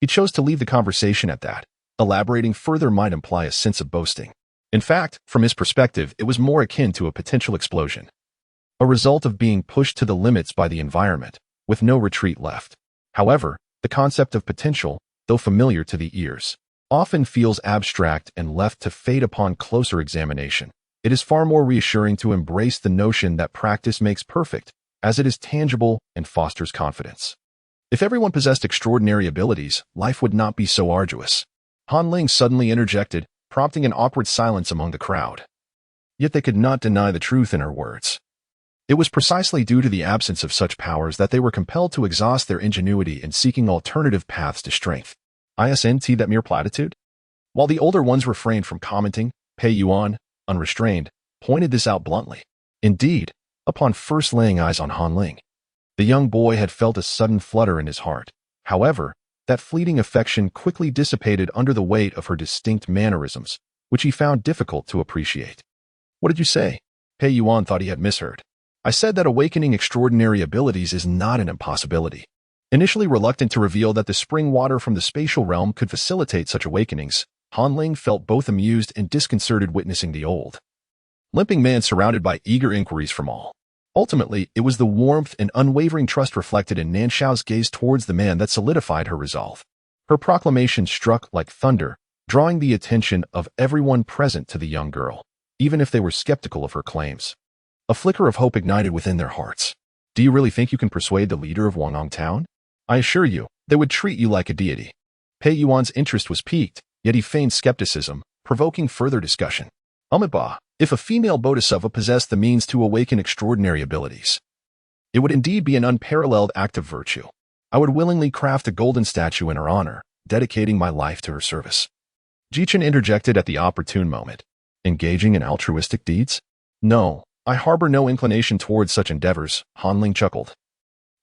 [SPEAKER 1] He chose to leave the conversation at that. Elaborating further might imply a sense of boasting. In fact, from his perspective, it was more akin to a potential explosion, a result of being pushed to the limits by the environment, with no retreat left. However, the concept of potential, though familiar to the ears, often feels abstract and left to fade upon closer examination. It is far more reassuring to embrace the notion that practice makes perfect, as it is tangible and fosters confidence. If everyone possessed extraordinary abilities, life would not be so arduous. Han Ling suddenly interjected, prompting an awkward silence among the crowd. Yet they could not deny the truth in her words. It was precisely due to the absence of such powers that they were compelled to exhaust their ingenuity in seeking alternative paths to strength. Isn't that mere platitude? While the older ones refrained from commenting, Pei Yuan, unrestrained, pointed this out bluntly. Indeed, upon first laying eyes on Han Ling, the young boy had felt a sudden flutter in his heart. However, that fleeting affection quickly dissipated under the weight of her distinct mannerisms, which he found difficult to appreciate. "What did you say?" Pei Yuan thought he had misheard. "I said that awakening extraordinary abilities is not an impossibility." Initially reluctant to reveal that the spring water from the spatial realm could facilitate such awakenings, Han Ling felt both amused and disconcerted witnessing the old, limping man surrounded by eager inquiries from all. Ultimately, it was the warmth and unwavering trust reflected in Nan Shao's gaze towards the man that solidified her resolve. Her proclamation struck like thunder, drawing the attention of everyone present to the young girl, even if they were skeptical of her claims. A flicker of hope ignited within their hearts. "Do you really think you can persuade the leader of Wanong Town? I assure you, they would treat you like a deity." Pei Yuan's interest was piqued, yet he feigned skepticism, provoking further discussion. "Amitabha, if a female bodhisattva possessed the means to awaken extraordinary abilities, it would indeed be an unparalleled act of virtue. I would willingly craft a golden statue in her honor, dedicating my life to her service. Jichen interjected at the opportune moment. Engaging in altruistic deeds? No, I harbor no inclination towards such endeavors, Han Ling chuckled.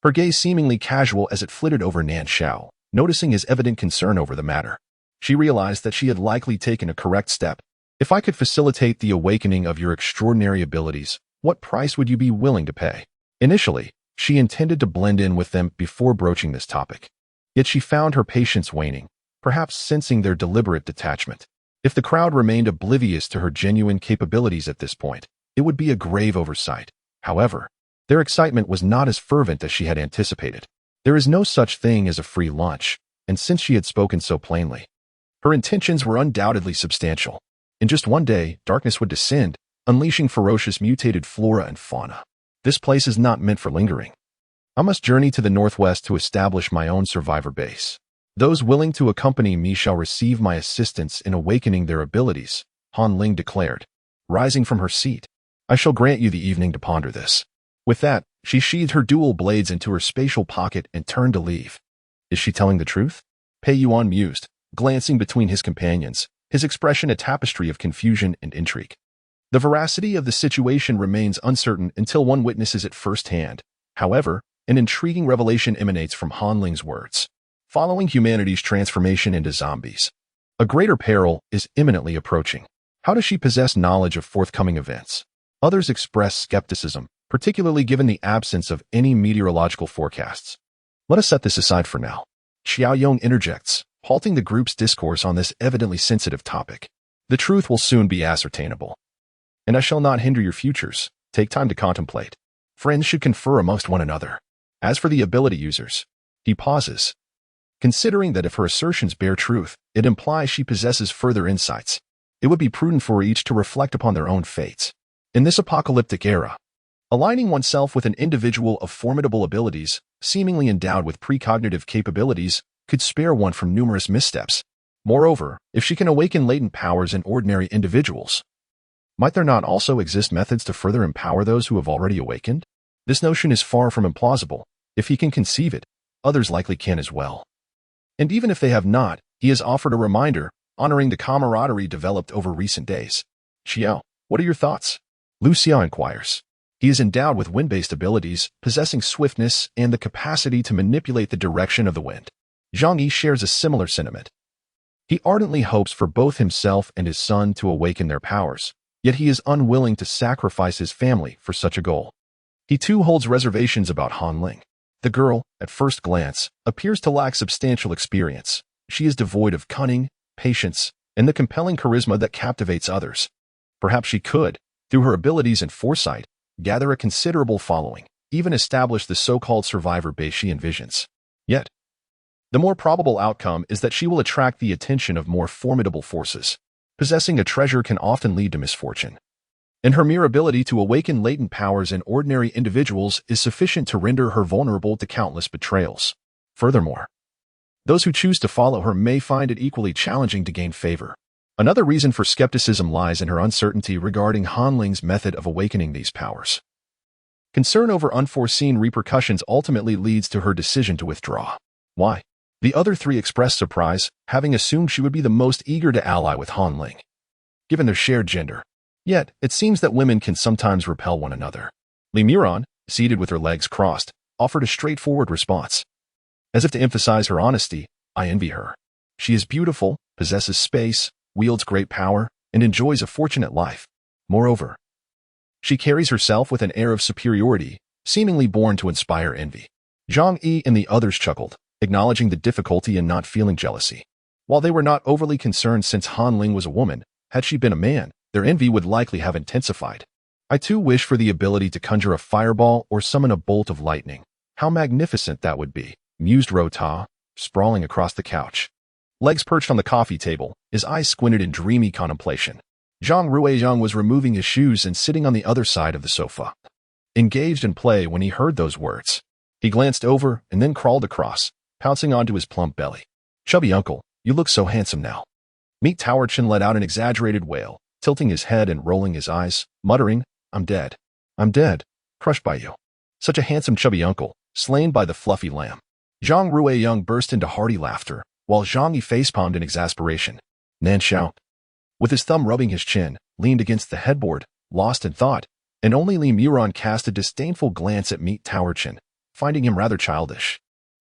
[SPEAKER 1] Her gaze seemingly casual as it flitted over Nan Shao, noticing his evident concern over the matter. She realized that she had likely taken a correct step. If I could facilitate the awakening of your extraordinary abilities, what price would you be willing to pay? Initially, she intended to blend in with them before broaching this topic. Yet she found her patience waning, perhaps sensing their deliberate detachment. If the crowd remained oblivious to her genuine capabilities at this point, it would be a grave oversight. However, their excitement was not as fervent as she had anticipated. There is no such thing as a free lunch, and since she had spoken so plainly, her intentions were undoubtedly substantial. In just one day, darkness would descend, unleashing ferocious mutated flora and fauna. This place is not meant for lingering. I must journey to the northwest to establish my own survivor base. Those willing to accompany me shall receive my assistance in awakening their abilities, Han Ling declared, rising from her seat. I shall grant you the evening to ponder this. With that, she sheathed her dual blades into her spatial pocket and turned to leave. Is she telling the truth? Pei Yuan mused, glancing between his companions, his expression a tapestry of confusion and intrigue. The veracity of the situation remains uncertain until one witnesses it firsthand. However, an intriguing revelation emanates from Han Ling's words. Following humanity's transformation into zombies, a greater peril is imminently approaching. How does she possess knowledge of forthcoming events? Others express skepticism, particularly given the absence of any meteorological forecasts. Let us set this aside for now. Xiaoyong interjects, halting the group's discourse on this evidently sensitive topic. The truth will soon be ascertainable. And I shall not hinder your futures. Take time to contemplate. Friends should confer amongst one another. As for the ability users, he pauses. Considering that if her assertions bear truth, it implies she possesses further insights. It would be prudent for each to reflect upon their own fates. In this apocalyptic era, aligning oneself with an individual of formidable abilities, seemingly endowed with precognitive capabilities, could spare one from numerous missteps. Moreover, if she can awaken latent powers in ordinary individuals, might there not also exist methods to further empower those who have already awakened? This notion is far from implausible. If he can conceive it, others likely can as well. And even if they have not, he has offered a reminder, honoring the camaraderie developed over recent days. Xiao, what are your thoughts? Lu Xiao inquires. He is endowed with wind-based abilities, possessing swiftness and the capacity to manipulate the direction of the wind. Zhang Yi shares a similar sentiment. He ardently hopes for both himself and his son to awaken their powers, yet he is unwilling to sacrifice his family for such a goal. He too holds reservations about Han Ling. The girl, at first glance, appears to lack substantial experience. She is devoid of cunning, patience, and the compelling charisma that captivates others. Perhaps she could, through her abilities and foresight, gather a considerable following, even establish the so-called survivor base she envisions. Yet, the more probable outcome is that she will attract the attention of more formidable forces. Possessing a treasure can often lead to misfortune. And her mere ability to awaken latent powers in ordinary individuals is sufficient to render her vulnerable to countless betrayals. Furthermore, those who choose to follow her may find it equally challenging to gain favor. Another reason for skepticism lies in her uncertainty regarding Han Ling's method of awakening these powers. Concern over unforeseen repercussions ultimately leads to her decision to withdraw. Why? The other three expressed surprise, having assumed she would be the most eager to ally with Han Ling, given their shared gender. Yet, it seems that women can sometimes repel one another. Li Miran, seated with her legs crossed, offered a straightforward response. As if to emphasize her honesty, I envy her. She is beautiful, possesses space, wields great power, and enjoys a fortunate life. Moreover, she carries herself with an air of superiority, seemingly born to inspire envy. Zhang Yi and the others chuckled, acknowledging the difficulty in not feeling jealousy. While they were not overly concerned since Han Ling was a woman, had she been a man, their envy would likely have intensified. I too wish for the ability to conjure a fireball or summon a bolt of lightning. How magnificent that would be, mused Rota, sprawling across the couch. Legs perched on the coffee table, his eyes squinted in dreamy contemplation. Zhang Ruiyang was removing his shoes and sitting on the other side of the sofa, engaged in play when he heard those words. He glanced over and then crawled across, pouncing onto his plump belly. Chubby uncle, you look so handsome now. Meat Tower Chin let out an exaggerated wail, tilting his head and rolling his eyes, muttering, I'm dead. I'm dead. Crushed by you. Such a handsome chubby uncle, slain by the fluffy lamb. Zhang Ruiyang burst into hearty laughter, while Zhang Yi facepalmed in exasperation. Nan Shao, with his thumb rubbing his chin, leaned against the headboard, lost in thought, and only Li Muron cast a disdainful glance at Meat Tower Chin, finding him rather childish.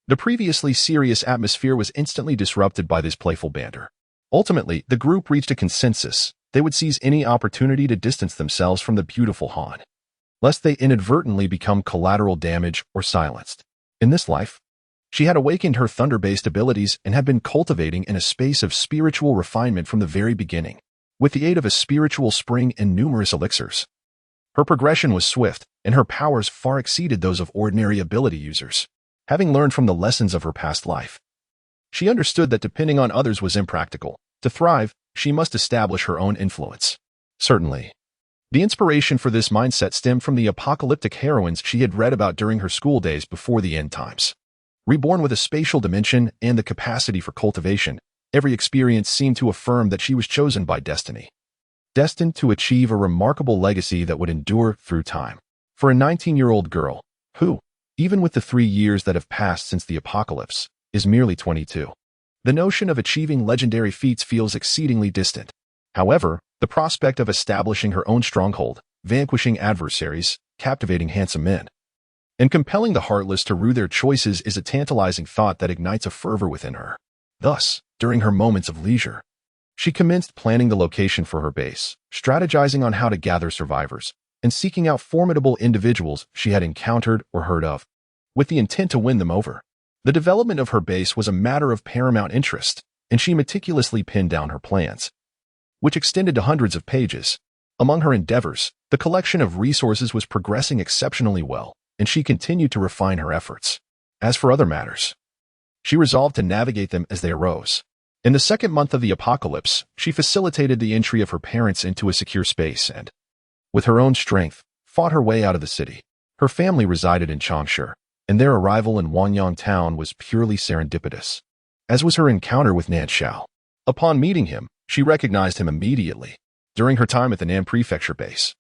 [SPEAKER 1] The previously serious atmosphere was instantly disrupted by this playful banter. Ultimately, the group reached a consensus. They would seize any opportunity to distance themselves from the beautiful Han, lest they inadvertently become collateral damage or silenced. In this life, she had awakened her thunder-based abilities and had been cultivating in a space of spiritual refinement from the very beginning, with the aid of a spiritual spring and numerous elixirs. Her progression was swift, and her powers far exceeded those of ordinary ability users. Having learned from the lessons of her past life, she understood that depending on others was impractical. To thrive, she must establish her own influence. Certainly, the inspiration for this mindset stemmed from the apocalyptic heroines she had read about during her school days before the end times. Reborn with a spatial dimension and the capacity for cultivation, every experience seemed to affirm that she was chosen by destiny, destined to achieve a remarkable legacy that would endure through time. For a 19-year-old girl, who, even with the 3 years that have passed since the apocalypse, is merely 22, the notion of achieving legendary feats feels exceedingly distant. However, the prospect of establishing her own stronghold, vanquishing adversaries, captivating handsome men, and compelling the heartless to rue their choices is a tantalizing thought that ignites a fervor within her. Thus, during her moments of leisure, she commenced planning the location for her base, strategizing on how to gather survivors, and seeking out formidable individuals she had encountered or heard of, with the intent to win them over. The development of her base was a matter of paramount interest, and she meticulously pinned down her plans, which extended to hundreds of pages. Among her endeavors, the collection of resources was progressing exceptionally well, and she continued to refine her efforts. As for other matters, she resolved to navigate them as they arose. In the second month of the apocalypse, she facilitated the entry of her parents into a secure space and, with her own strength, fought her way out of the city. Her family resided in Changsha, and their arrival in Wanyang town was purely serendipitous, as was her encounter with Nan Shao. Upon meeting him, she recognized him immediately. During her time at the Nan Prefecture base,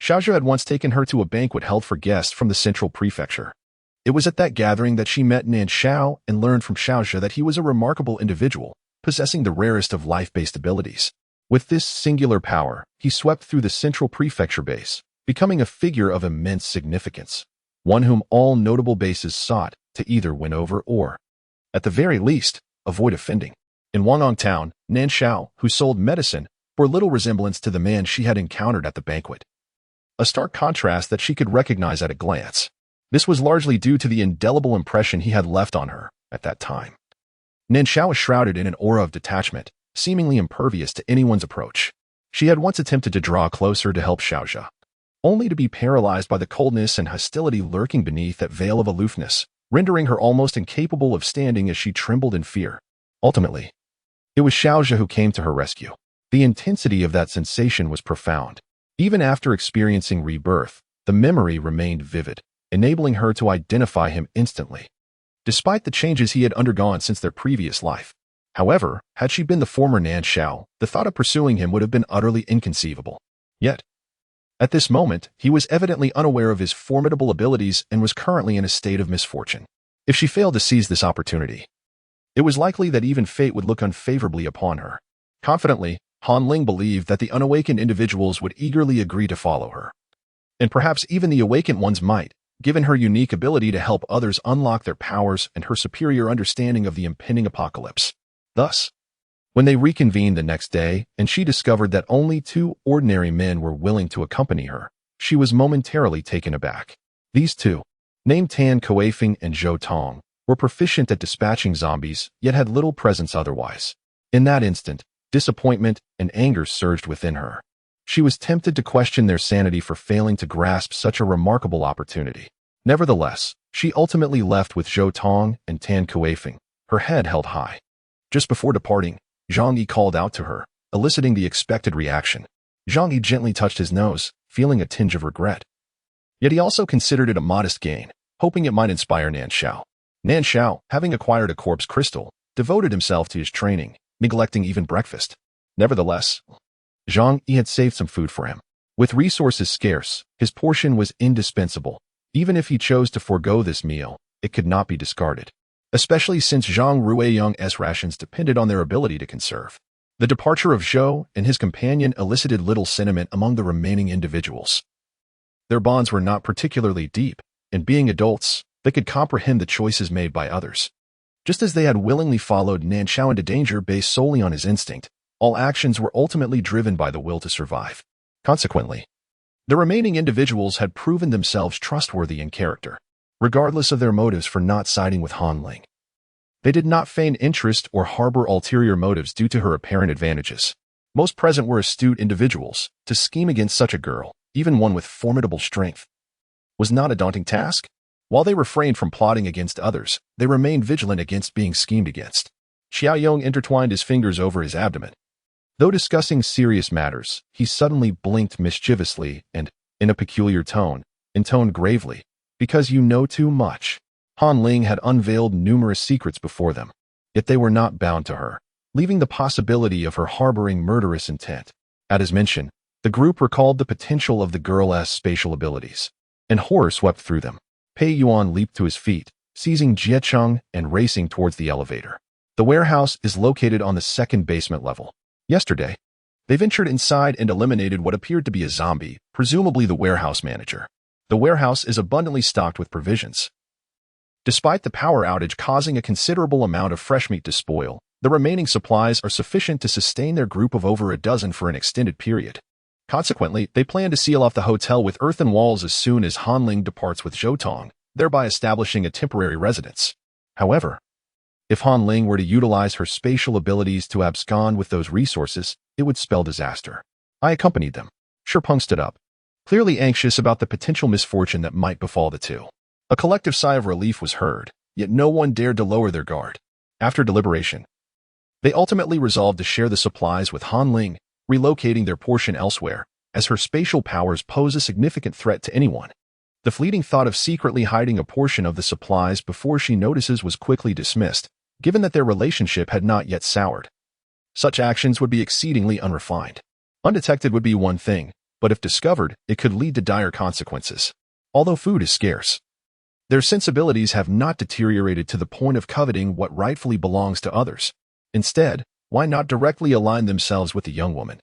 [SPEAKER 1] Xiaozhe had once taken her to a banquet held for guests from the central prefecture. It was at that gathering that she met Nan Shao and learned from Xiaozhe that he was a remarkable individual, possessing the rarest of life-based abilities. With this singular power, he swept through the central prefecture base, becoming a figure of immense significance, one whom all notable bases sought to either win over or, at the very least, avoid offending. In Wangong town, Nan Shao, who sold medicine, bore little resemblance to the man she had encountered at the banquet, a stark contrast that she could recognize at a glance. This was largely due to the indelible impression he had left on her at that time. Nan Shao was shrouded in an aura of detachment, seemingly impervious to anyone's approach. She had once attempted to draw closer to help Xiaozhe, only to be paralyzed by the coldness and hostility lurking beneath that veil of aloofness, rendering her almost incapable of standing as she trembled in fear. Ultimately, it was Xiaozhe who came to her rescue. The intensity of that sensation was profound. Even after experiencing rebirth, the memory remained vivid, enabling her to identify him instantly, despite the changes he had undergone since their previous life. However, had she been the former Nan Shao, the thought of pursuing him would have been utterly inconceivable. Yet, at this moment, he was evidently unaware of his formidable abilities and was currently in a state of misfortune. If she failed to seize this opportunity, it was likely that even fate would look unfavorably upon her. Confidently, Han Ling believed that the unawakened individuals would eagerly agree to follow her. And perhaps even the awakened ones might, given her unique ability to help others unlock their powers and her superior understanding of the impending apocalypse. Thus, when they reconvened the next day and she discovered that only 2 ordinary men were willing to accompany her, she was momentarily taken aback. These 2, named Tan Kueifeng and Zhou Tong, were proficient at dispatching zombies, yet had little presence otherwise. In that instant, disappointment and anger surged within her. She was tempted to question their sanity for failing to grasp such a remarkable opportunity. Nevertheless, she ultimately left with Zhou Tong and Tan Kueifeng, her head held high. Just before departing, Zhang Yi called out to her, eliciting the expected reaction. Zhang Yi gently touched his nose, feeling a tinge of regret. Yet he also considered it a modest gain, hoping it might inspire Nan Shao. Nan Shao, having acquired a corpse crystal, devoted himself to his training, neglecting even breakfast. Nevertheless, Zhang Yi had saved some food for him. With resources scarce, his portion was indispensable. Even if he chose to forego this meal, it could not be discarded. especially since Zhang Ruiyang's rations depended on their ability to conserve. The departure of Zhou and his companion elicited little sentiment among the remaining individuals. Their bonds were not particularly deep, and being adults, they could comprehend the choices made by others. Just as they had willingly followed Nan Shao into danger based solely on his instinct, all actions were ultimately driven by the will to survive. Consequently, the remaining individuals had proven themselves trustworthy in character, regardless of their motives for not siding with Han Ling. They did not feign interest or harbor ulterior motives due to her apparent advantages. Most present were astute individuals. To scheme against such a girl, even one with formidable strength, was not a daunting task. While they refrained from plotting against others, they remained vigilant against being schemed against. Xiaoyong intertwined his fingers over his abdomen. Though discussing serious matters, he suddenly blinked mischievously and, in a peculiar tone, intoned gravely, "Because you know too much." Han Ling had unveiled numerous secrets before them, yet they were not bound to her, leaving the possibility of her harboring murderous intent. At his mention, the group recalled the potential of the girl's spatial abilities, and horror swept through them. Pei Yuan leaped to his feet, seizing Jiecheng and racing towards the elevator. The warehouse is located on the second basement level. Yesterday, they ventured inside and eliminated what appeared to be a zombie, presumably the warehouse manager. The warehouse is abundantly stocked with provisions. Despite the power outage causing a considerable amount of fresh meat to spoil, the remaining supplies are sufficient to sustain their group of over a dozen for an extended period. Consequently, they plan to seal off the hotel with earthen walls as soon as Han Ling departs with Zhou Tong, thereby establishing a temporary residence. However, if Han Ling were to utilize her spatial abilities to abscond with those resources, it would spell disaster. I accompanied them. Shipeng stood up, clearly anxious about the potential misfortune that might befall the two. A collective sigh of relief was heard, yet no one dared to lower their guard. After deliberation, they ultimately resolved to share the supplies with Han Ling, relocating their portion elsewhere, as her spatial powers pose a significant threat to anyone. The fleeting thought of secretly hiding a portion of the supplies before she notices was quickly dismissed, given that their relationship had not yet soured. Such actions would be exceedingly unrefined. Undetected would be one thing, but if discovered, it could lead to dire consequences. Although food is scarce, their sensibilities have not deteriorated to the point of coveting what rightfully belongs to others. Instead, why not directly align themselves with the young woman,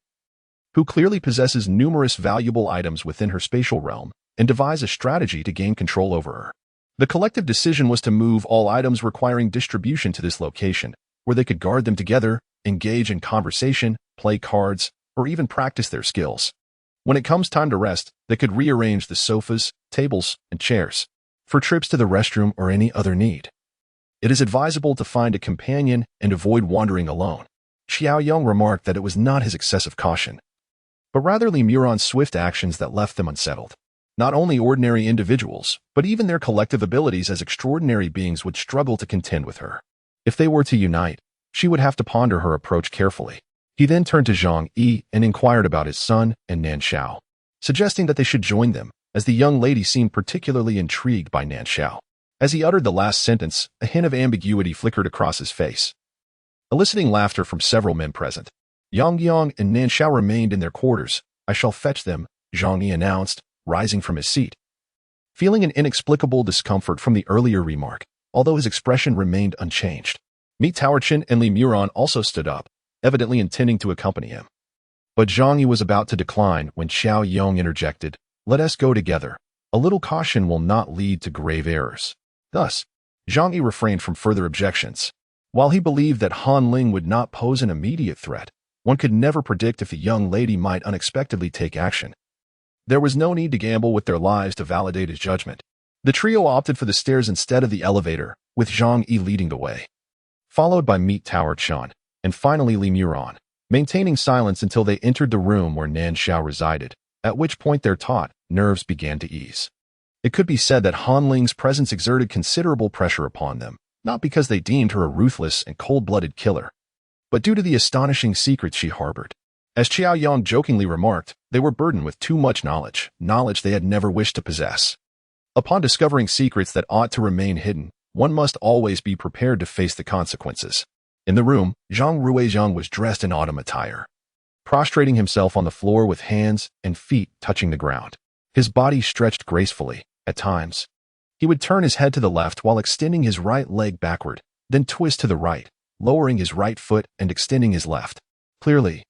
[SPEAKER 1] who clearly possesses numerous valuable items within her spatial realm, and devise a strategy to gain control over her? The collective decision was to move all items requiring distribution to this location, where they could guard them together, engage in conversation, play cards, or even practice their skills. When it comes time to rest, they could rearrange the sofas, tables, and chairs for trips to the restroom or any other need. It is advisable to find a companion and avoid wandering alone. Xiaoyong remarked that it was not his excessive caution, but rather Li Muron's swift actions that left them unsettled. Not only ordinary individuals, but even their collective abilities as extraordinary beings would struggle to contend with her. If they were to unite, she would have to ponder her approach carefully. He then turned to Zhang Yi and inquired about his son and Nan Shao, suggesting that they should join them, as the young lady seemed particularly intrigued by Nan Shao. As he uttered the last sentence, a hint of ambiguity flickered across his face, eliciting laughter from several men present. Yang Yang and Nan Shao remained in their quarters. "I shall fetch them," Zhang Yi announced, rising from his seat, feeling an inexplicable discomfort from the earlier remark, although his expression remained unchanged. Mi Towerchen and Li Muron also stood up, evidently intending to accompany him. But Zhang Yi was about to decline when Xiaoyong interjected, "Let us go together. A little caution will not lead to grave errors." Thus, Zhang Yi refrained from further objections. While he believed that Han Ling would not pose an immediate threat, one could never predict if the young lady might unexpectedly take action. There was no need to gamble with their lives to validate his judgment. The trio opted for the stairs instead of the elevator, with Zhang Yi leading the way, followed by Mi Towerchen, and finally Li Muron, maintaining silence until they entered the room where Nan Shao resided, at which point their taut nerves began to ease. It could be said that Han Ling's presence exerted considerable pressure upon them, not because they deemed her a ruthless and cold-blooded killer, but due to the astonishing secrets she harbored. As Xiaoyong jokingly remarked, they were burdened with too much knowledge they had never wished to possess. Upon discovering secrets that ought to remain hidden, one must always be prepared to face the consequences. In the room, Zhang Ruiyang was dressed in autumn attire, prostrating himself on the floor with hands and feet touching the ground. His body stretched gracefully, at times, He would turn his head to the left while extending his right leg backward, then twist to the right, lowering his right foot and extending his left. Clearly,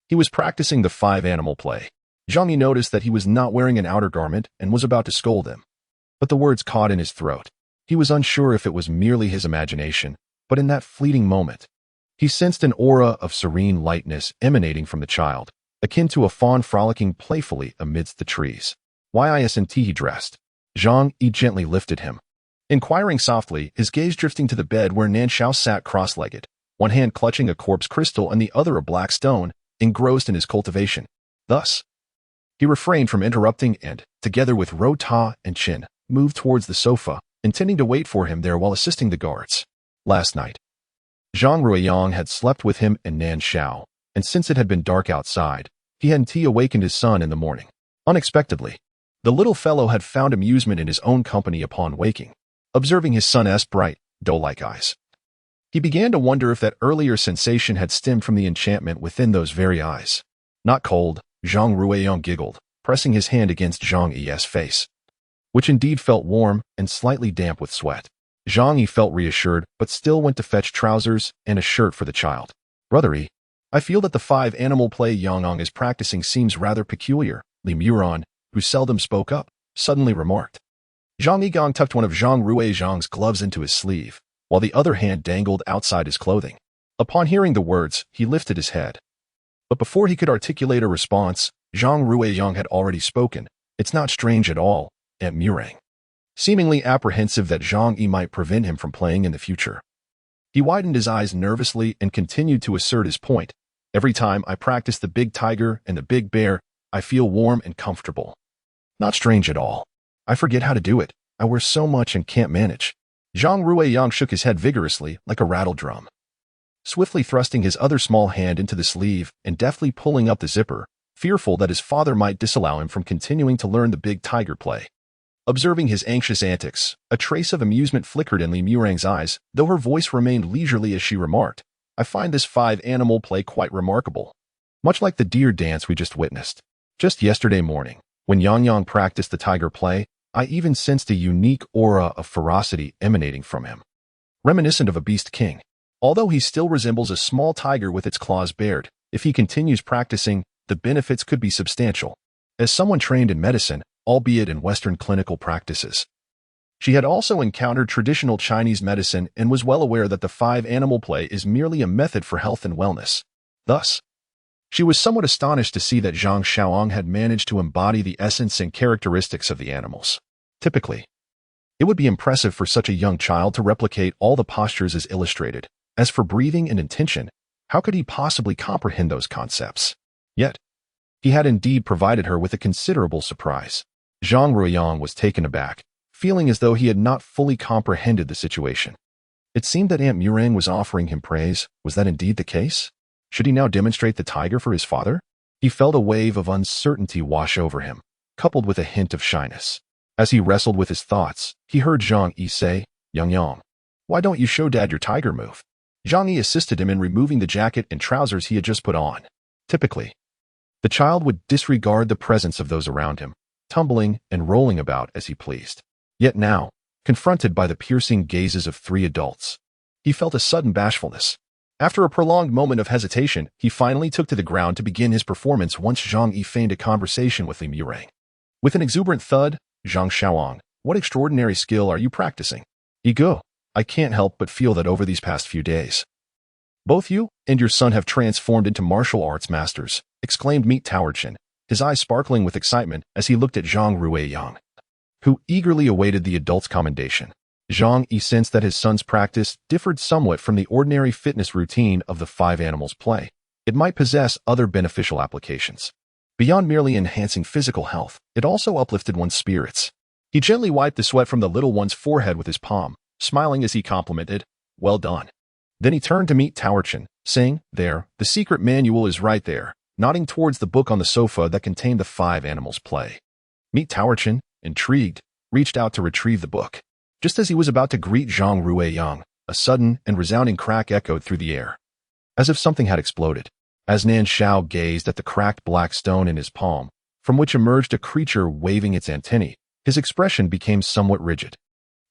[SPEAKER 1] he was practicing the five-animal play. Zhang Yi noticed that he was not wearing an outer garment and was about to scold him. But the words caught in his throat. He was unsure if it was merely his imagination, but in that fleeting moment, he sensed an aura of serene lightness emanating from the child, akin to a fawn frolicking playfully amidst the trees. Ysnt he dressed. Zhang Yi gently lifted him, inquiring softly, his gaze drifting to the bed where Nan Shao sat cross-legged, one hand clutching a corpse crystal and the other a black stone, engrossed in his cultivation. Thus, he refrained from interrupting and, together with Ro Ta and Qin, moved towards the sofa, intending to wait for him there while assisting the guards. Last night, Zhang Ruiyang had slept with him and Nan Shao, and since it had been dark outside, he hadn't awakened his son in the morning. Unexpectedly, the little fellow had found amusement in his own company upon waking, observing his son's bright, doe-like eyes. He began to wonder if that earlier sensation had stemmed from the enchantment within those very eyes. Not cold, Zhang Ruiyang giggled, pressing his hand against Zhang Yi's face, which indeed felt warm and slightly damp with sweat. Zhang Yi felt reassured, but still went to fetch trousers and a shirt for the child. Brother Yi, I feel that the five-animal play Yang is practicing seems rather peculiar, Li Muran, who seldom spoke up, suddenly remarked. Zhang Yi tucked one of Zhang Ruiyang's gloves into his sleeve, while the other hand dangled outside his clothing. Upon hearing the words, he lifted his head. But before he could articulate a response, Zhang Ruiyang had already spoken. It's not strange at all, Aunt Murang. Seemingly apprehensive that Zhang Yi might prevent him from playing in the future. He widened his eyes nervously and continued to assert his point. Every time I practice the big tiger and the big bear, I feel warm and comfortable. Not strange at all. I forget how to do it. I wear so much and can't manage. Zhang Ruiyang shook his head vigorously, like a rattle drum, swiftly thrusting his other small hand into the sleeve and deftly pulling up the zipper, fearful that his father might disallow him from continuing to learn the big tiger play. Observing his anxious antics, a trace of amusement flickered in Li Murang's eyes, though her voice remained leisurely as she remarked, I find this five-animal play quite remarkable. Much like the deer dance we just witnessed. Just yesterday morning, when Yang practiced the tiger play, I even sensed a unique aura of ferocity emanating from him, reminiscent of a beast king. Although he still resembles a small tiger with its claws bared, if he continues practicing, the benefits could be substantial. As someone trained in medicine, albeit in Western clinical practices, she had also encountered traditional Chinese medicine and was well aware that the five-animal play is merely a method for health and wellness. Thus, she was somewhat astonished to see that Zhang Shaoang had managed to embody the essence and characteristics of the animals. Typically, it would be impressive for such a young child to replicate all the postures as illustrated. As for breathing and intention, how could he possibly comprehend those concepts? Yet, he had indeed provided her with a considerable surprise. Zhang Ruiyang was taken aback, feeling as though he had not fully comprehended the situation. It seemed that Aunt Murang was offering him praise. Was that indeed the case? Should he now demonstrate the tiger for his father? He felt a wave of uncertainty wash over him, coupled with a hint of shyness. As he wrestled with his thoughts, he heard Zhang Yi say, Yang, why don't you show Dad your tiger move? Zhang Yi assisted him in removing the jacket and trousers he had just put on. Typically, the child would disregard the presence of those around him, tumbling and rolling about as he pleased. Yet now, confronted by the piercing gazes of three adults, he felt a sudden bashfulness. After a prolonged moment of hesitation, he finally took to the ground to begin his performance once Zhang Yi feigned a conversation with Li Murang. With an exuberant thud, Zhang Shaoang, what extraordinary skill are you practicing? Ego, I can't help but feel that over these past few days, both you and your son have transformed into martial arts masters, exclaimed Meat Towerchin, his eyes sparkling with excitement as he looked at Zhang Ruiyang, who eagerly awaited the adult's commendation. Zhang Yi sensed that his son's practice differed somewhat from the ordinary fitness routine of the five animals play. It might possess other beneficial applications. Beyond merely enhancing physical health, it also uplifted one's spirits. He gently wiped the sweat from the little one's forehead with his palm, smiling as he complimented, well done. Then he turned to Meat Towerchin, saying, there, the secret manual is right there, nodding towards the book on the sofa that contained the five animals play. Meat Towerchin, intrigued, reached out to retrieve the book. Just as he was about to greet Zhang Ruiyang, a sudden and resounding crack echoed through the air, as if something had exploded. As Nan Shao gazed at the cracked black stone in his palm, from which emerged a creature waving its antennae, His expression became somewhat rigid.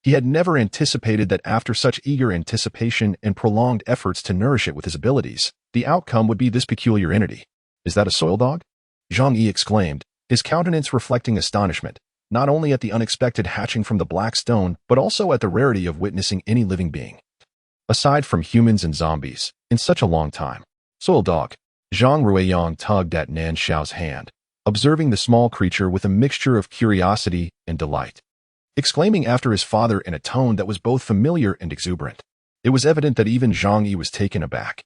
[SPEAKER 1] He had never anticipated that after such eager anticipation and prolonged efforts to nourish it with his abilities, the outcome would be this peculiar entity. "Is that a soil dog?" Zhang Yi exclaimed, his countenance reflecting astonishment, not only at the unexpected hatching from the black stone, but also at the rarity of witnessing any living being, aside from humans and zombies, in such a long time. "Soil dog." Zhang Ruiyang tugged at Nan Shao's hand, observing the small creature with a mixture of curiosity and delight, exclaiming after his father in a tone that was both familiar and exuberant. It was evident that even Zhang Yi was taken aback,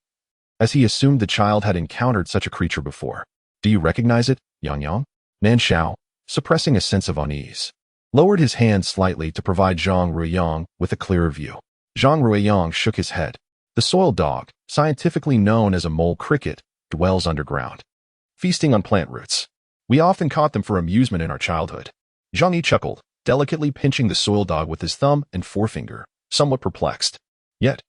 [SPEAKER 1] as he assumed the child had encountered such a creature before. "Do you recognize it, Yang?" Nan Shao, suppressing a sense of unease, lowered his hand slightly to provide Zhang Ruiyang with a clearer view. Zhang Ruiyang shook his head. The soil dog, scientifically known as a mole cricket, dwells underground, feasting on plant roots. We often caught them for amusement in our childhood. Zhang Yi chuckled, delicately pinching the soil dog with his thumb and forefinger, somewhat perplexed. "Yet,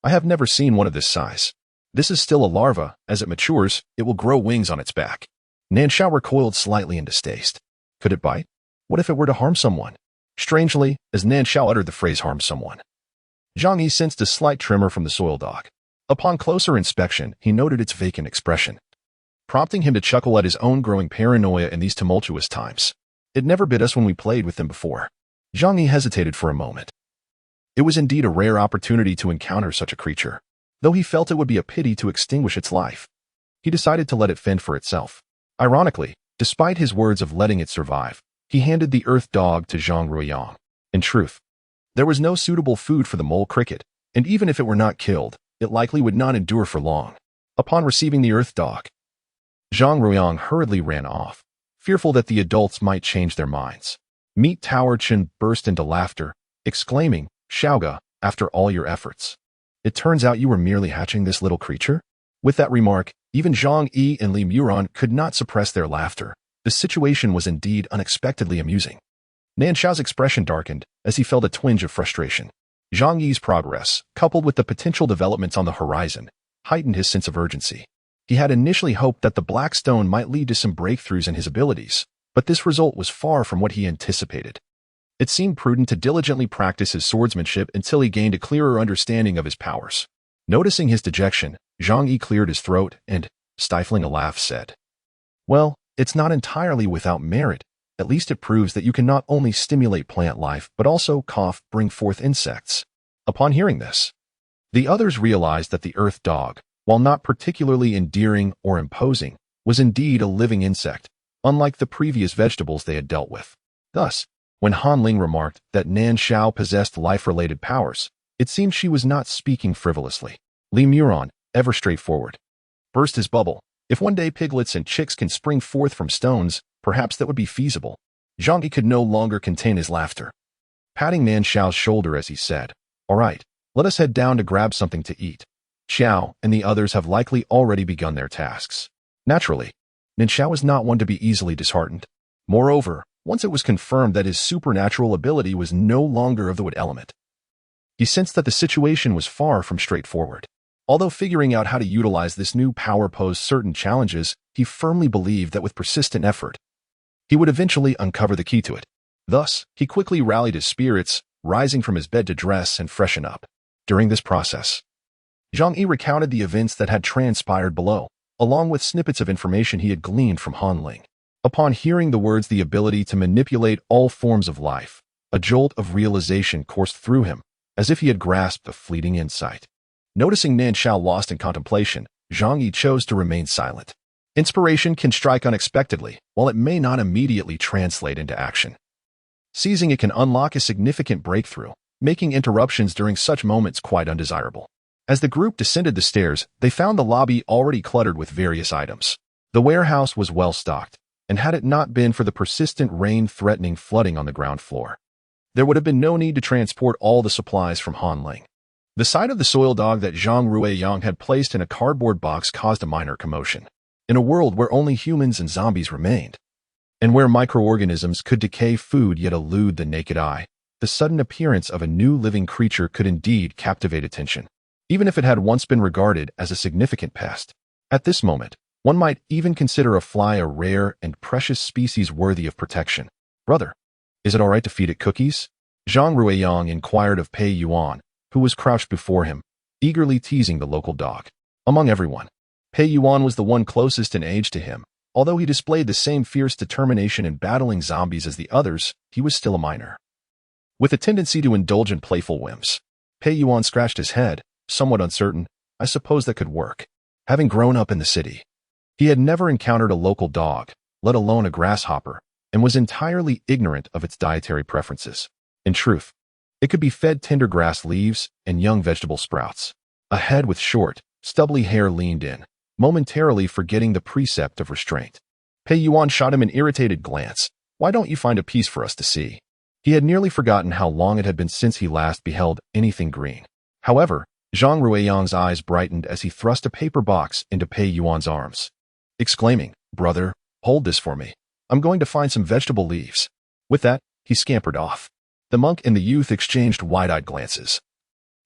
[SPEAKER 1] I have never seen one of this size. This is still a larva. As it matures, it will grow wings on its back." Nan Shao recoiled slightly in distaste. Could it bite? What if it were to harm someone? Strangely, as Nan Shao uttered the phrase "harm someone," Zhang Yi sensed a slight tremor from the soil dog. Upon closer inspection, he noted its vacant expression, prompting him to chuckle at his own growing paranoia in these tumultuous times. "It never bit us when we played with them before." Zhang Yi hesitated for a moment. It was indeed a rare opportunity to encounter such a creature. Though he felt it would be a pity to extinguish its life, he decided to let it fend for itself. Ironically, despite his words of letting it survive, he handed the earth dog to Zhang Ruiyang. In truth, there was no suitable food for the mole cricket, and even if it were not killed, it likely would not endure for long. Upon receiving the earth dog, Zhang Ruiyang hurriedly ran off, fearful that the adults might change their minds. Meat Tower Chen burst into laughter, exclaiming, "Xiaoga, after all your efforts, it turns out you were merely hatching this little creature?" With that remark, even Zhang Yi and Li Muran could not suppress their laughter. The situation was indeed unexpectedly amusing. Nan Shao's expression darkened as he felt a twinge of frustration. Zhang Yi's progress, coupled with the potential developments on the horizon, heightened his sense of urgency. He had initially hoped that the black stone might lead to some breakthroughs in his abilities, but this result was far from what he anticipated. It seemed prudent to diligently practice his swordsmanship until he gained a clearer understanding of his powers. Noticing his dejection, Zhang Yi cleared his throat and, stifling a laugh, said, "Well, it's not entirely without merit. At least it proves that you can not only stimulate plant life, but also bring forth insects." Upon hearing this, the others realized that the earth dog, while not particularly endearing or imposing, was indeed a living insect, unlike the previous vegetables they had dealt with. Thus, when Han Ling remarked that Nan Shao possessed life-related powers, it seemed she was not speaking frivolously. Li Muran, ever straightforward, burst his bubble. If one day piglets and chicks can spring forth from stones, perhaps that would be feasible. Zhang Yi could no longer contain his laughter, patting Nan Shao's shoulder as he said, "All right, let us head down to grab something to eat. Xiao and the others have likely already begun their tasks." Naturally, Nan Shao was not one to be easily disheartened. Moreover, once it was confirmed that his supernatural ability was no longer of the wood element, he sensed that the situation was far from straightforward. Although figuring out how to utilize this new power posed certain challenges, he firmly believed that with persistent effort, he would eventually uncover the key to it. Thus, he quickly rallied his spirits, rising from his bed to dress and freshen up. During this process, Zhang Yi recounted the events that had transpired below, along with snippets of information he had gleaned from Han Ling. Upon hearing the words "the ability to manipulate all forms of life," a jolt of realization coursed through him, as if he had grasped a fleeting insight. Noticing Nan Shao lost in contemplation, Zhang Yi chose to remain silent. Inspiration can strike unexpectedly, while it may not immediately translate into action. Seizing it can unlock a significant breakthrough, making interruptions during such moments quite undesirable. As the group descended the stairs, they found the lobby already cluttered with various items. The warehouse was well stocked, and had it not been for the persistent rain threatening flooding on the ground floor, there would have been no need to transport all the supplies from Han Ling. The sight of the soil dog that Zhang Ruiyang had placed in a cardboard box caused a minor commotion. In a world where only humans and zombies remained, and where microorganisms could decay food yet elude the naked eye, the sudden appearance of a new living creature could indeed captivate attention, even if it had once been regarded as a significant pest. At this moment, one might even consider a fly a rare and precious species worthy of protection. "Brother," Is it all right to feed it cookies? Zhang Ruiyang inquired of Pei Yuan, who was crouched before him, eagerly teasing the local dog. Among everyone, Pei Yuan was the one closest in age to him. Although he displayed the same fierce determination in battling zombies as the others, he was still a minor, with a tendency to indulge in playful whims. Pei Yuan scratched his head, somewhat uncertain. I suppose that could work. Having grown up in the city, he had never encountered a local dog, let alone a grasshopper, and was entirely ignorant of its dietary preferences. In truth, it could be fed tender grass leaves and young vegetable sprouts. A head with short, stubbly hair leaned in, momentarily forgetting the precept of restraint. Pei Yuan shot him an irritated glance. Why don't you find a piece for us to see? He had nearly forgotten how long it had been since he last beheld anything green. However, Zhang Ruiyang's eyes brightened as he thrust a paper box into Pei Yuan's arms, exclaiming, "Brother, hold this for me. I'm going to find some vegetable leaves." With that, he scampered off. The monk and the youth exchanged wide-eyed glances.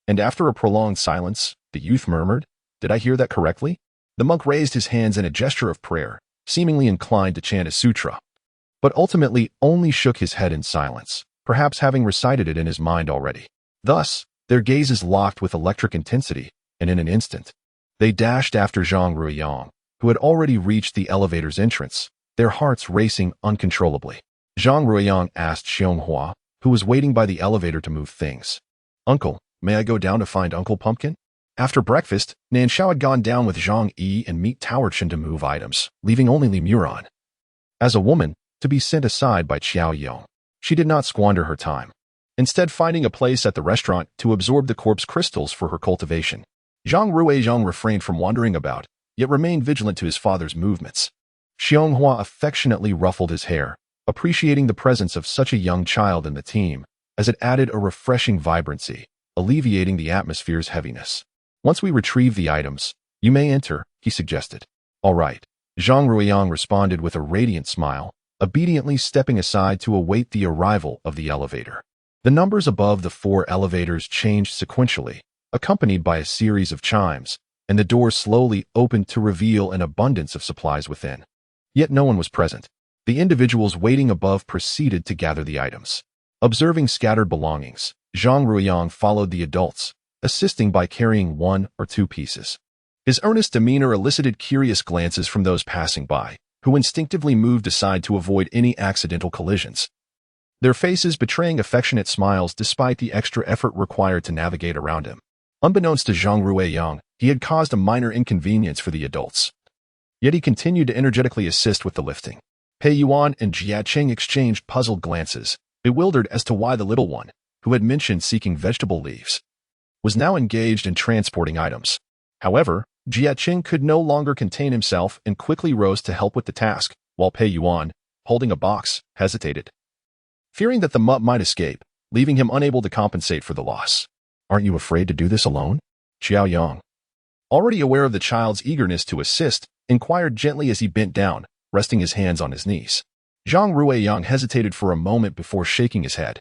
[SPEAKER 1] And after a prolonged silence, the youth murmured, "Did I hear that correctly?" The monk raised his hands in a gesture of prayer, seemingly inclined to chant a sutra, but ultimately only shook his head in silence, perhaps having recited it in his mind already. Thus, their gazes locked with electric intensity, and in an instant, they dashed after Zhang Ruiyang, who had already reached the elevator's entrance, their hearts racing uncontrollably. Zhang Ruiyang asked Xianghua, who was waiting by the elevator to move things, "Uncle, may I go down to find Uncle Pumpkin?" After breakfast, Nan Shao had gone down with Zhang Yi and Meat Towerchen to move items, leaving only Li Muran, as a woman, to be sent aside by Qiao Yong. She did not squander her time, instead finding a place at the restaurant to absorb the corpse crystals for her cultivation. Zhang Ruiyang refrained from wandering about, yet remained vigilant to his father's movements. Xianghua affectionately ruffled his hair, appreciating the presence of such a young child in the team, as it added a refreshing vibrancy, alleviating the atmosphere's heaviness. "Once we retrieve the items, you may enter," he suggested. "All right," Zhang Ruiyang responded with a radiant smile, obediently stepping aside to await the arrival of the elevator. The numbers above the 4 elevators changed sequentially, accompanied by a series of chimes, and the doors slowly opened to reveal an abundance of supplies within. Yet no one was present. The individuals waiting above proceeded to gather the items. Observing scattered belongings, Zhang Ruiyang followed the adults, assisting by carrying 1 or 2 pieces. His earnest demeanor elicited curious glances from those passing by, who instinctively moved aside to avoid any accidental collisions, their faces betraying affectionate smiles despite the extra effort required to navigate around him. Unbeknownst to Zhang Ruiyang, he had caused a minor inconvenience for the adults. Yet he continued to energetically assist with the lifting. Pei Yuan and Jia Qing exchanged puzzled glances, bewildered as to why the little one, who had mentioned seeking vegetable leaves, was now engaged in transporting items. However, Jia Qing could no longer contain himself and quickly rose to help with the task, while Pei Yuan, holding a box, hesitated, fearing that the mutt might escape, leaving him unable to compensate for the loss. "Aren't you afraid to do this alone?" Qiao Yang, already aware of the child's eagerness to assist, inquired gently as he bent down, resting his hands on his knees. Zhang Ruiyang hesitated for a moment before shaking his head.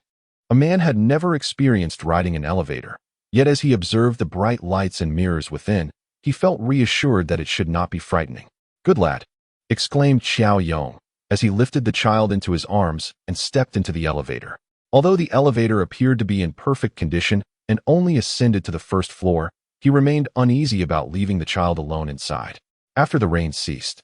[SPEAKER 1] A man had never experienced riding an elevator, yet as he observed the bright lights and mirrors within, he felt reassured that it should not be frightening. "Good lad," exclaimed Qiao Yong, as he lifted the child into his arms and stepped into the elevator. Although the elevator appeared to be in perfect condition and only ascended to the first floor, he remained uneasy about leaving the child alone inside. After the rain ceased,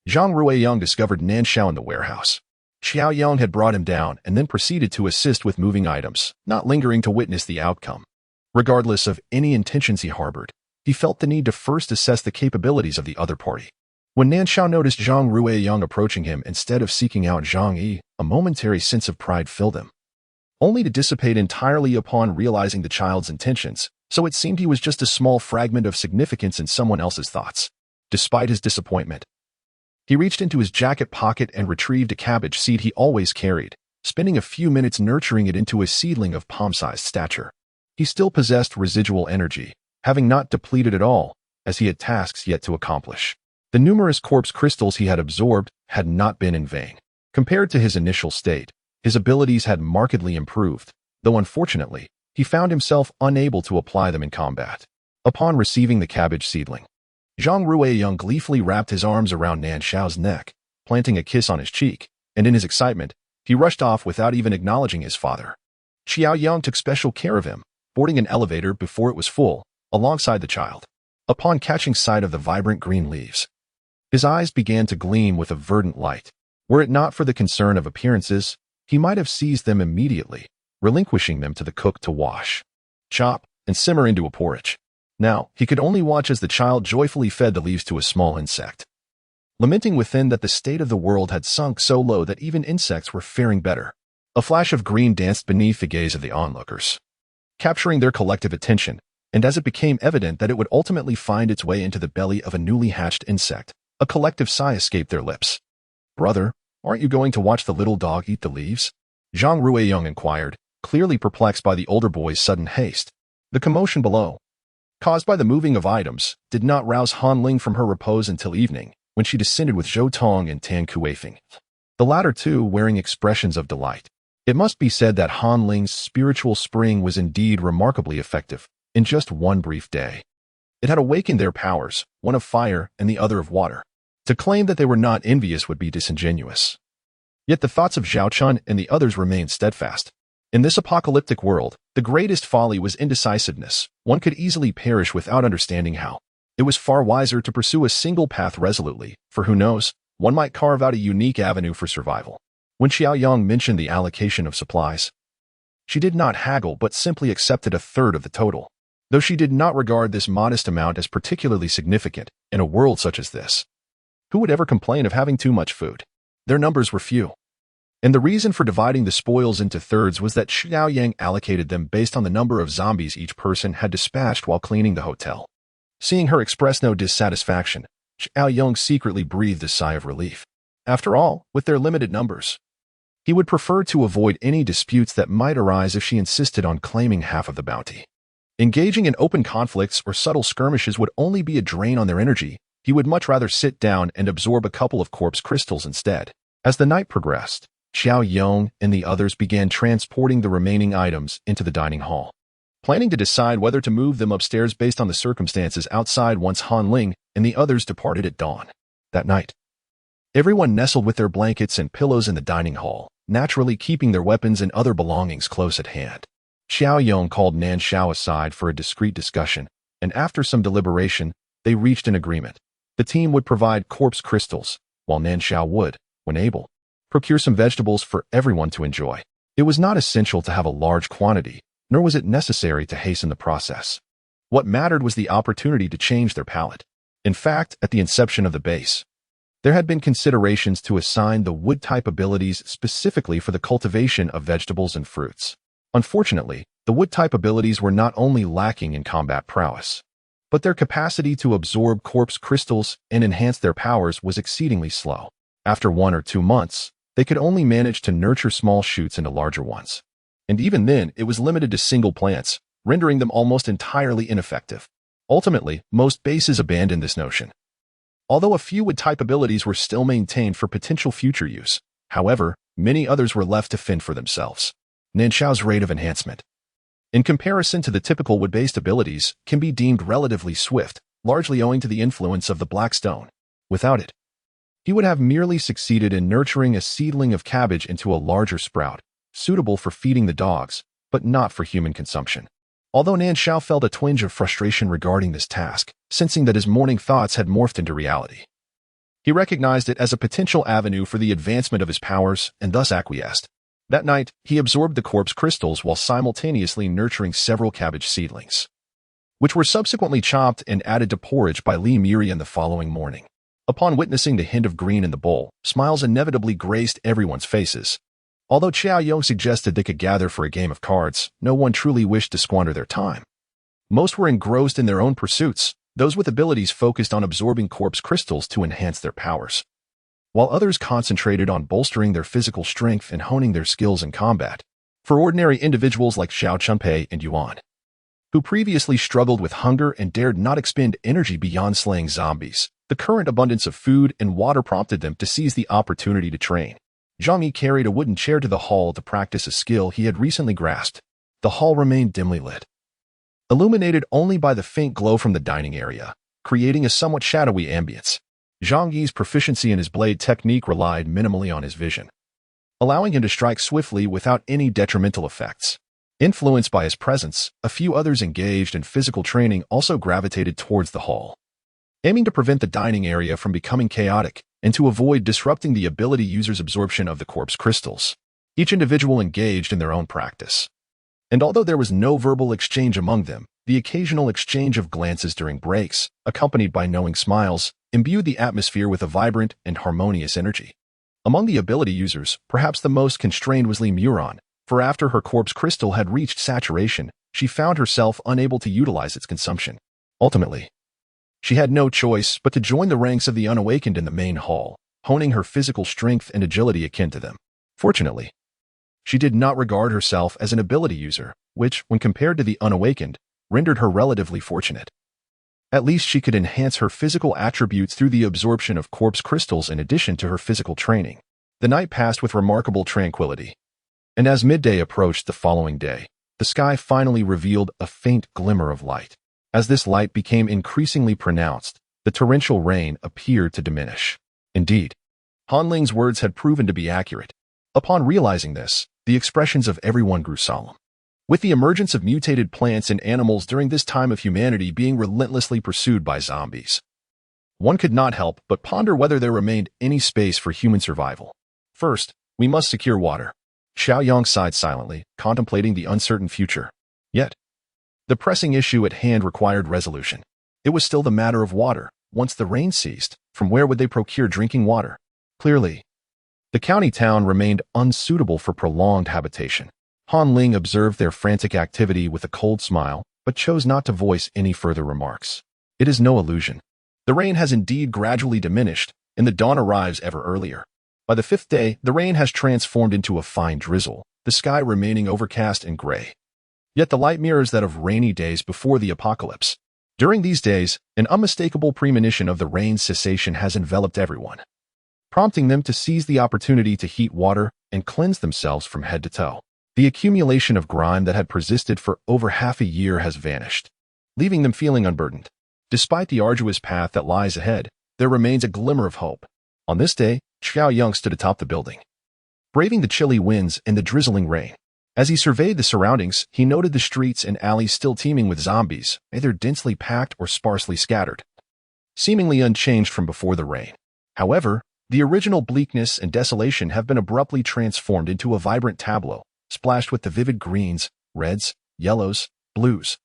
[SPEAKER 1] Zhang Ruiyang discovered Nan Shao in the warehouse. Qiao Yong had brought him down and then proceeded to assist with moving items, not lingering to witness the outcome. Regardless of any intentions he harbored, he felt the need to first assess the capabilities of the other party. When Nan Shao noticed Zhang Ruiyang approaching him instead of seeking out Zhang Yi, a momentary sense of pride filled him, only to dissipate entirely upon realizing the child's intentions, so it seemed he was just a small fragment of significance in someone else's thoughts. Despite his disappointment, he reached into his jacket pocket and retrieved a cabbage seed he always carried, spending a few minutes nurturing it into a seedling of palm-sized stature. He still possessed residual energy, having not depleted at all, as he had tasks yet to accomplish. The numerous corpse crystals he had absorbed had not been in vain. Compared to his initial state, his abilities had markedly improved, though unfortunately, he found himself unable to apply them in combat. Upon receiving the cabbage seedling, Zhang Ruiyang gleefully wrapped his arms around Nan Shao's neck, planting a kiss on his cheek, and in his excitement, he He rushed off without even acknowledging his father. Xiaoyang took special care of him, boarding an elevator before it was full, alongside the child. Upon catching sight of the vibrant green leaves, his eyes began to gleam with a verdant light. Were it not for the concern of appearances, he might have seized them immediately, relinquishing them to the cook to wash, chop, and simmer into a porridge. Now, he could only watch as the child joyfully fed the leaves to a small insect, lamenting within that the state of the world had sunk so low that even insects were faring better. A flash of green danced beneath the gaze of the onlookers, capturing their collective attention, and as it became evident that it would ultimately find its way into the belly of a newly hatched insect, a collective sigh escaped their lips. "Brother, aren't you going to watch the little dog eat the leaves?" Zhang Ruiyang inquired, clearly perplexed by the older boy's sudden haste. The commotion below, caused by the moving of items, did not rouse Han Ling from her repose until evening, when she descended with Zhou Tong and Tan Kuifeng, the latter two wearing expressions of delight. It must be said that Han Ling's spiritual spring was indeed remarkably effective, in just one brief day. It had awakened their powers, one of fire and the other of water. To claim that they were not envious would be disingenuous. Yet the thoughts of Zhao Chun and the others remained steadfast. In this apocalyptic world, the greatest folly was indecisiveness. One could easily perish without understanding how. It was far wiser to pursue a single path resolutely, for who knows, one might carve out a unique avenue for survival. When Xiaoyang mentioned the allocation of supplies, she did not haggle but simply accepted a third of the total, though she did not regard this modest amount as particularly significant in a world such as this. Who would ever complain of having too much food? Their numbers were few, and the reason for dividing the spoils into thirds was that Xiaoyang allocated them based on the number of zombies each person had dispatched while cleaning the hotel. Seeing her express no dissatisfaction, Xiaoyang secretly breathed a sigh of relief. After all, with their limited numbers, he would prefer to avoid any disputes that might arise if she insisted on claiming half of the bounty. Engaging in open conflicts or subtle skirmishes would only be a drain on their energy. He would much rather sit down and absorb a couple of corpse crystals instead. As the night progressed, Xiaoyang and the others began transporting the remaining items into the dining hall, planning to decide whether to move them upstairs based on the circumstances outside once Han Ling and the others departed at dawn. That night, everyone nestled with their blankets and pillows in the dining hall, naturally keeping their weapons and other belongings close at hand. Xiaoyang called Nan Shao aside for a discreet discussion, and after some deliberation, they reached an agreement. The team would provide corpse crystals, while Nan Shao would, when able, procure some vegetables for everyone to enjoy. It was not essential to have a large quantity, nor was it necessary to hasten the process. What mattered was the opportunity to change their palate. In fact, at the inception of the base, there had been considerations to assign the wood-type abilities specifically for the cultivation of vegetables and fruits. Unfortunately, the wood-type abilities were not only lacking in combat prowess, but their capacity to absorb corpse crystals and enhance their powers was exceedingly slow. After 1 or 2 months, they could only manage to nurture small shoots into larger ones. And even then, it was limited to single plants, rendering them almost entirely ineffective. Ultimately, most bases abandoned this notion, although a few wood-type abilities were still maintained for potential future use. However, many others were left to fend for themselves. Nan Shao's rate of enhancement, in comparison to the typical wood-based abilities, can be deemed relatively swift, largely owing to the influence of the black stone. Without it, he would have merely succeeded in nurturing a seedling of cabbage into a larger sprout, suitable for feeding the dogs, but not for human consumption. Although Nan Shao felt a twinge of frustration regarding this task, sensing that his morning thoughts had morphed into reality, he recognized it as a potential avenue for the advancement of his powers and thus acquiesced. That night, he absorbed the corpse crystals while simultaneously nurturing several cabbage seedlings, which were subsequently chopped and added to porridge by Li Mirian the following morning. Upon witnessing the hint of green in the bowl, smiles inevitably graced everyone's faces. Although Xiaoyang suggested they could gather for a game of cards, no one truly wished to squander their time. Most were engrossed in their own pursuits, those with abilities focused on absorbing corpse crystals to enhance their powers, while others concentrated on bolstering their physical strength and honing their skills in combat. For ordinary individuals like Xiao Chunpei and Yuan, who previously struggled with hunger and dared not expend energy beyond slaying zombies, the current abundance of food and water prompted them to seize the opportunity to train. Zhang Yi carried a wooden chair to the hall to practice a skill he had recently grasped. The hall remained dimly lit, illuminated only by the faint glow from the dining area, creating a somewhat shadowy ambience. Zhang Yi's proficiency in his blade technique relied minimally on his vision, allowing him to strike swiftly without any detrimental effects. Influenced by his presence, a few others engaged in physical training also gravitated towards the hall, aiming to prevent the dining area from becoming chaotic and to avoid disrupting the ability user's absorption of the corpse crystals. Each individual engaged in their own practice. And although there was no verbal exchange among them, the occasional exchange of glances during breaks, accompanied by knowing smiles, imbued the atmosphere with a vibrant and harmonious energy. Among the ability users, perhaps the most constrained was Li Muron, for after her corpse crystal had reached saturation, she found herself unable to utilize its consumption. Ultimately, she had no choice but to join the ranks of the unawakened in the main hall, honing her physical strength and agility akin to them. Fortunately, she did not regard herself as an ability user, which, when compared to the unawakened, rendered her relatively fortunate. At least she could enhance her physical attributes through the absorption of corpse crystals in addition to her physical training. The night passed with remarkable tranquility, and as midday approached the following day, the sky finally revealed a faint glimmer of light. As this light became increasingly pronounced, the torrential rain appeared to diminish. Indeed, Han Ling's words had proven to be accurate. Upon realizing this, the expressions of everyone grew solemn. With the emergence of mutated plants and animals during this time of humanity being relentlessly pursued by zombies, one could not help but ponder whether there remained any space for human survival. First, we must secure water. Xiao Yang sighed silently, contemplating the uncertain future. Yet, the pressing issue at hand required resolution. It was still the matter of water. Once the rain ceased, from where would they procure drinking water? Clearly, the county town remained unsuitable for prolonged habitation. Han Ling observed their frantic activity with a cold smile, but chose not to voice any further remarks. It is no illusion. The rain has indeed gradually diminished, and the dawn arrives ever earlier. By the 5th day, the rain has transformed into a fine drizzle, the sky remaining overcast and gray. Yet the light mirrors that of rainy days before the apocalypse. During these days, an unmistakable premonition of the rain's cessation has enveloped everyone, prompting them to seize the opportunity to heat water and cleanse themselves from head to toe. The accumulation of grime that had persisted for over half a year has vanished, leaving them feeling unburdened. Despite the arduous path that lies ahead, there remains a glimmer of hope. On this day, Xiao Yang stood atop the building, braving the chilly winds and the drizzling rain. As he surveyed the surroundings, he noted the streets and alleys still teeming with zombies, either densely packed or sparsely scattered, seemingly unchanged from before the rain. However, the original bleakness and desolation have been abruptly transformed into a vibrant tableau, splashed with the vivid greens, reds, yellows, blues,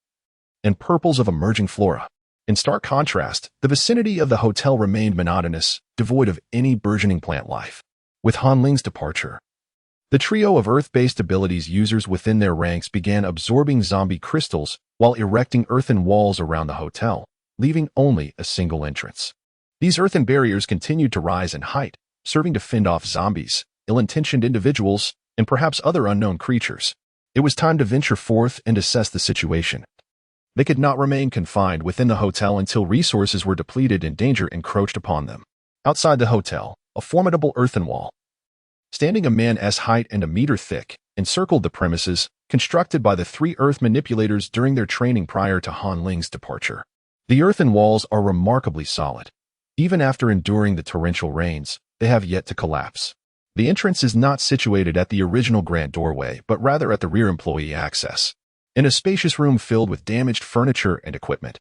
[SPEAKER 1] and purples of emerging flora. In stark contrast, the vicinity of the hotel remained monotonous, devoid of any burgeoning plant life. With Han Ling's departure, the trio of Earth-based abilities users within their ranks began absorbing zombie crystals while erecting earthen walls around the hotel, leaving only a single entrance. These earthen barriers continued to rise in height, serving to fend off zombies, ill-intentioned individuals, and perhaps other unknown creatures. It was time to venture forth and assess the situation. They could not remain confined within the hotel until resources were depleted and danger encroached upon them. Outside the hotel, a formidable earthen wall, standing a man's height and a meter thick, encircled the premises, constructed by the 3 Earth manipulators during their training prior to Han Ling's departure. The earthen walls are remarkably solid. Even after enduring the torrential rains, they have yet to collapse. The entrance is not situated at the original grand doorway, but rather at the rear employee access, in a spacious room filled with damaged furniture and equipment.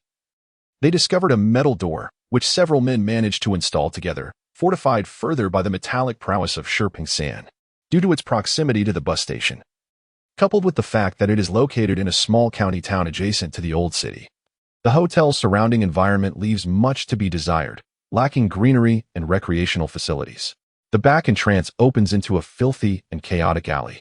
[SPEAKER 1] They discovered a metal door, which several men managed to install together, fortified further by the metallic prowess of Shiping San, due to its proximity to the bus station, coupled with the fact that it is located in a small county town adjacent to the old city. The hotel's surrounding environment leaves much to be desired, lacking greenery and recreational facilities. The back entrance opens into a filthy and chaotic alley,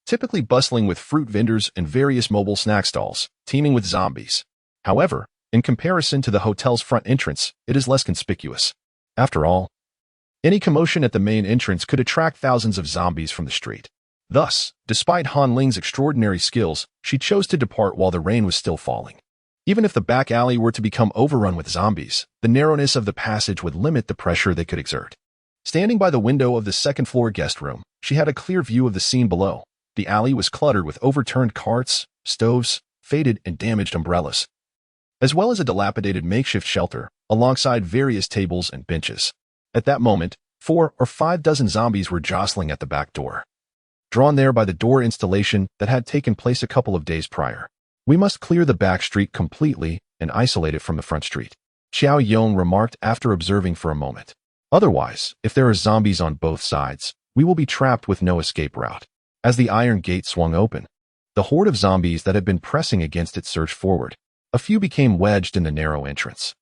[SPEAKER 1] typically bustling with fruit vendors and various mobile snack stalls, teeming with zombies. However, in comparison to the hotel's front entrance, it is less conspicuous. After all, any commotion at the main entrance could attract thousands of zombies from the street. Thus, despite Han Ling's extraordinary skills, she chose to depart while the rain was still falling. Even if the back alley were to become overrun with zombies, the narrowness of the passage would limit the pressure they could exert. Standing by the window of the second-floor guest room, she had a clear view of the scene below. The alley was cluttered with overturned carts, stoves, faded and damaged umbrellas, as well as a dilapidated makeshift shelter, alongside various tables and benches. At that moment, 4 or 5 dozen zombies were jostling at the back door. drawn there by the door installation that had taken place a couple of days prior. We must clear the back street completely and isolate it from the front street, Xiao Yong remarked after observing for a moment. Otherwise, if there are zombies on both sides, we will be trapped with no escape route. As the iron gate swung open, the horde of zombies that had been pressing against it surged forward. A few became wedged in the narrow entrance.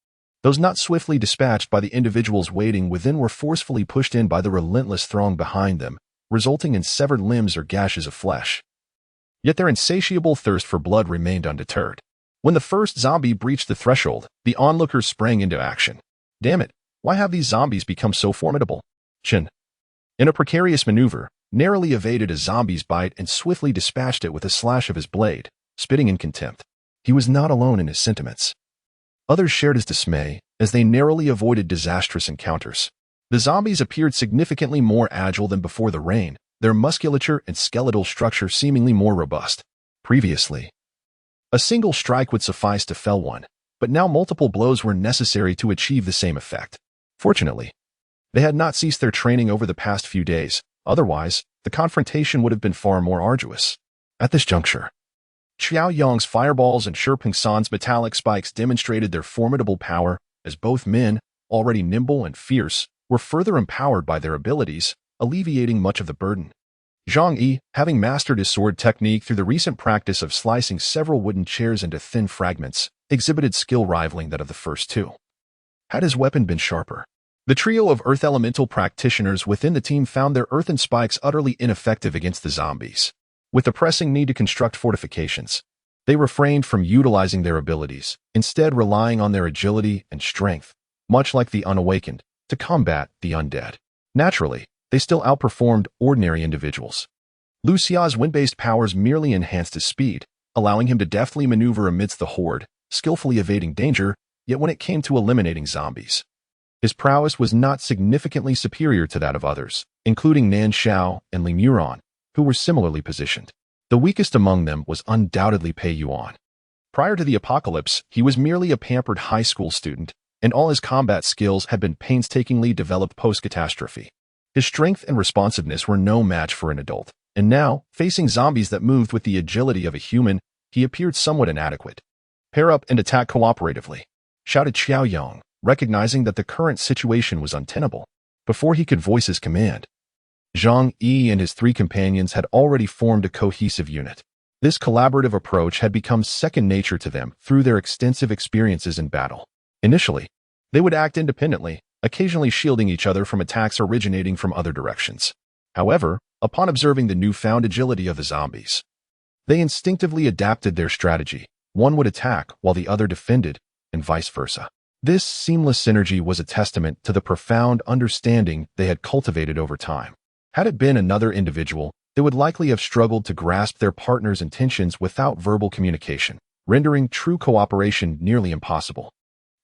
[SPEAKER 1] Those not swiftly dispatched by the individuals waiting within were forcefully pushed in by the relentless throng behind them, resulting in severed limbs or gashes of flesh. Yet their insatiable thirst for blood remained undeterred. When the first zombie breached the threshold, the onlookers sprang into action. Damn it, why have these zombies become so formidable? Chen, in a precarious maneuver, narrowly evaded a zombie's bite and swiftly dispatched it with a slash of his blade, spitting in contempt. He was not alone in his sentiments. Others shared his dismay as they narrowly avoided disastrous encounters. The zombies appeared significantly more agile than before the rain, their musculature and skeletal structure seemingly more robust. Previously, a single strike would suffice to fell one, but now multiple blows were necessary to achieve the same effect. Fortunately, they had not ceased their training over the past few days, otherwise, the confrontation would have been far more arduous. At this juncture, Xiao Yong's fireballs and Shi Pingsan's metallic spikes demonstrated their formidable power as both men, already nimble and fierce, were further empowered by their abilities, alleviating much of the burden. Zhang Yi, having mastered his sword technique through the recent practice of slicing several wooden chairs into thin fragments, exhibited skill rivaling that of the first two. Had his weapon been sharper, the trio of earth elemental practitioners within the team found their earthen spikes utterly ineffective against the zombies. With the pressing need to construct fortifications, they refrained from utilizing their abilities, instead relying on their agility and strength, much like the unawakened, to combat the undead. Naturally, they still outperformed ordinary individuals. Lu Xia's wind-based powers merely enhanced his speed, allowing him to deftly maneuver amidst the horde, skillfully evading danger, yet when it came to eliminating zombies, his prowess was not significantly superior to that of others, including Nan Shao and Li Muron, who were similarly positioned. The weakest among them was undoubtedly Pei Yuan. Prior to the apocalypse, he was merely a pampered high school student, and all his combat skills had been painstakingly developed post-catastrophe. His strength and responsiveness were no match for an adult, and now, facing zombies that moved with the agility of a human, he appeared somewhat inadequate. "Pair up and attack cooperatively," shouted Xiao Yong, recognizing that the current situation was untenable. Before he could voice his command, Zhang Yi and his three companions had already formed a cohesive unit. This collaborative approach had become second nature to them through their extensive experiences in battle. Initially, they would act independently, occasionally shielding each other from attacks originating from other directions. However, upon observing the newfound agility of the zombies, they instinctively adapted their strategy. One would attack while the other defended, and vice versa. This seamless synergy was a testament to the profound understanding they had cultivated over time. Had it been another individual, they would likely have struggled to grasp their partner's intentions without verbal communication, rendering true cooperation nearly impossible.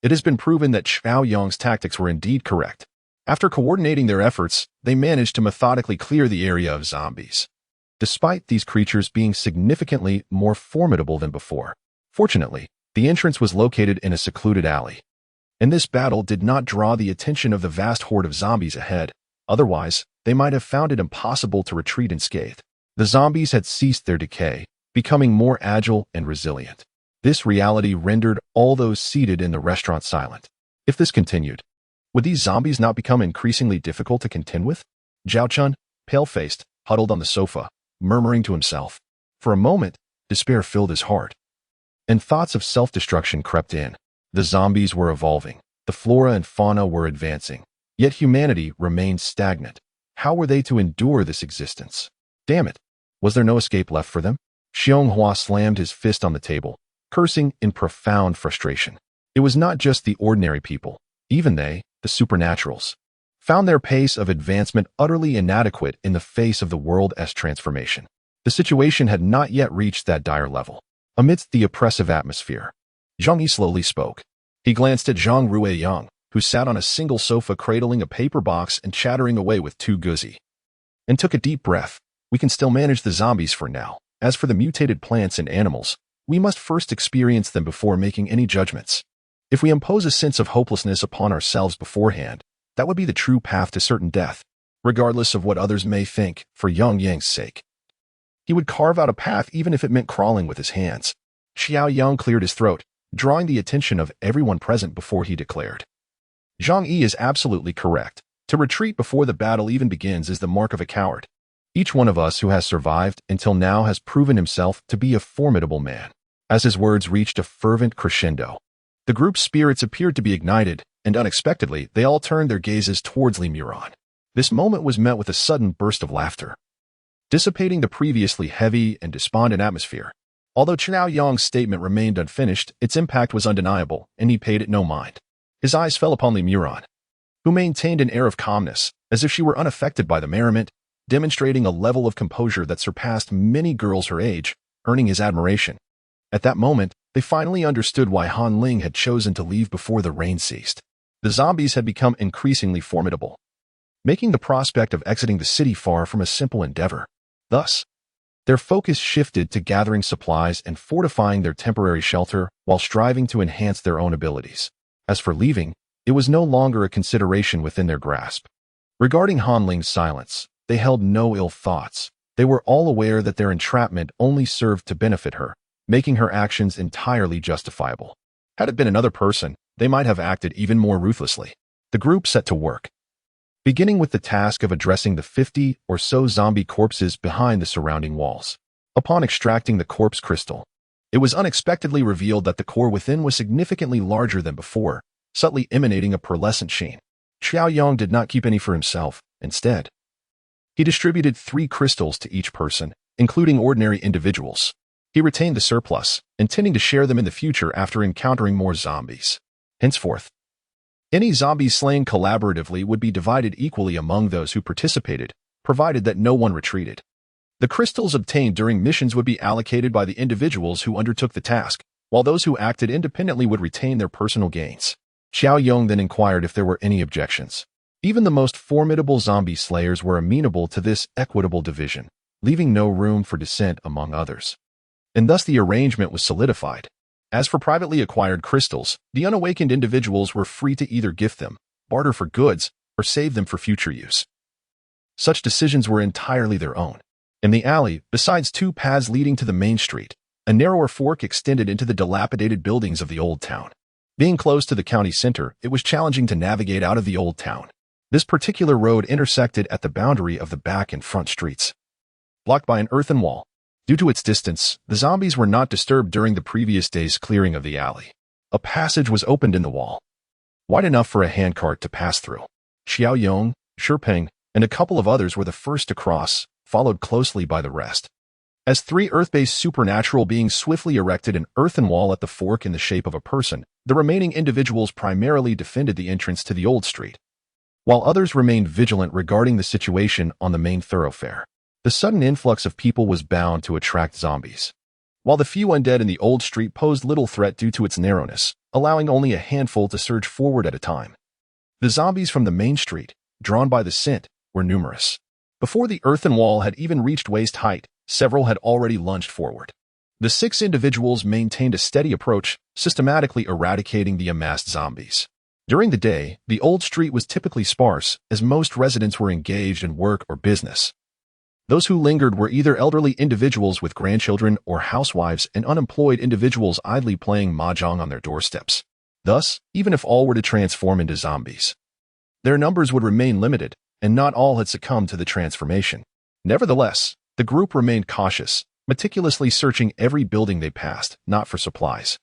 [SPEAKER 1] It has been proven that Xiao Yong's tactics were indeed correct. After coordinating their efforts, they managed to methodically clear the area of zombies, despite these creatures being significantly more formidable than before. Fortunately, the entrance was located in a secluded alley, and this battle did not draw the attention of the vast horde of zombies ahead. Otherwise, they might have found it impossible to retreat unscathed. The zombies had ceased their decay, becoming more agile and resilient. This reality rendered all those seated in the restaurant silent. If this continued, would these zombies not become increasingly difficult to contend with? Zhao Chun, pale-faced, huddled on the sofa, murmuring to himself. For a moment, despair filled his heart, and thoughts of self-destruction crept in. The zombies were evolving, the flora and fauna were advancing, yet humanity remained stagnant. How were they to endure this existence? Damn it! Was there no escape left for them? Xianghua slammed his fist on the table, cursing in profound frustration. It was not just the ordinary people. Even they, the supernaturals, found their pace of advancement utterly inadequate in the face of the world's transformation. The situation had not yet reached that dire level. Amidst the oppressive atmosphere, Zhang Yi slowly spoke. He glanced at Zhang Ruiyang, who sat on a single sofa cradling a paper box and chattering away with two guzzi, and took a deep breath. "We can still manage the zombies for now. As for the mutated plants and animals, we must first experience them before making any judgments. If we impose a sense of hopelessness upon ourselves beforehand, that would be the true path to certain death, regardless of what others may think, for Yang Yang's sake." He would carve out a path even if it meant crawling with his hands. Xiao Yang cleared his throat, drawing the attention of everyone present before he declared. Zhang Yi is absolutely correct. To retreat before the battle even begins is the mark of a coward. Each one of us who has survived until now has proven himself to be a formidable man. As his words reached a fervent crescendo, the group's spirits appeared to be ignited, and unexpectedly, they all turned their gazes towards Li Muran. This moment was met with a sudden burst of laughter, dissipating the previously heavy and despondent atmosphere. Although Xiao Yang's statement remained unfinished, its impact was undeniable, and he paid it no mind. His eyes fell upon Li Muran, who maintained an air of calmness, as if she were unaffected by the merriment, demonstrating a level of composure that surpassed many girls her age, earning his admiration. At that moment, they finally understood why Han Ling had chosen to leave before the rain ceased. The zombies had become increasingly formidable, making the prospect of exiting the city far from a simple endeavor. Thus, their focus shifted to gathering supplies and fortifying their temporary shelter while striving to enhance their own abilities. As for leaving, it was no longer a consideration within their grasp. Regarding Han Ling's silence, they held no ill thoughts. They were all aware that their entrapment only served to benefit her, making her actions entirely justifiable. Had it been another person, they might have acted even more ruthlessly. The group set to work, beginning with the task of addressing the 50 or so zombie corpses behind the surrounding walls. Upon extracting the corpse crystal, it was unexpectedly revealed that the core within was significantly larger than before, subtly emanating a pearlescent sheen. Xiao Yang did not keep any for himself. Instead, he distributed 3 crystals to each person, including ordinary individuals. He retained the surplus, intending to share them in the future after encountering more zombies. Henceforth, any zombies slain collaboratively would be divided equally among those who participated, provided that no one retreated. The crystals obtained during missions would be allocated by the individuals who undertook the task, while those who acted independently would retain their personal gains. Xiao Yong then inquired if there were any objections. Even the most formidable zombie slayers were amenable to this equitable division, leaving no room for dissent among others. And thus the arrangement was solidified. As for privately acquired crystals, the unawakened individuals were free to either gift them, barter for goods, or save them for future use. Such decisions were entirely their own. In the alley, besides 2 paths leading to the main street, a narrower fork extended into the dilapidated buildings of the old town. Being close to the county center, it was challenging to navigate out of the old town. This particular road intersected at the boundary of the back and front streets, blocked by an earthen wall. Due to its distance, the zombies were not disturbed during the previous day's clearing of the alley. A passage was opened in the wall, wide enough for a handcart to pass through. Xiao Yong, Shipeng, and a couple of others were the first to cross, followed closely by the rest. As 3 Earth-based supernatural beings swiftly erected an earthen wall at the fork in the shape of a person, the remaining individuals primarily defended the entrance to the old street, while others remained vigilant regarding the situation on the main thoroughfare. The sudden influx of people was bound to attract zombies, while the few undead in the old street posed little threat due to its narrowness, allowing only a handful to surge forward at a time. The zombies from the main street, drawn by the scent, were numerous. Before the earthen wall had even reached waist height, several had already lunged forward. The 6 individuals maintained a steady approach, systematically eradicating the amassed zombies. During the day, the old street was typically sparse, as most residents were engaged in work or business. Those who lingered were either elderly individuals with grandchildren or housewives and unemployed individuals idly playing mahjong on their doorsteps. Thus, even if all were to transform into zombies, their numbers would remain limited, and not all had succumbed to the transformation. Nevertheless, the group remained cautious, meticulously searching every building they passed, not for supplies,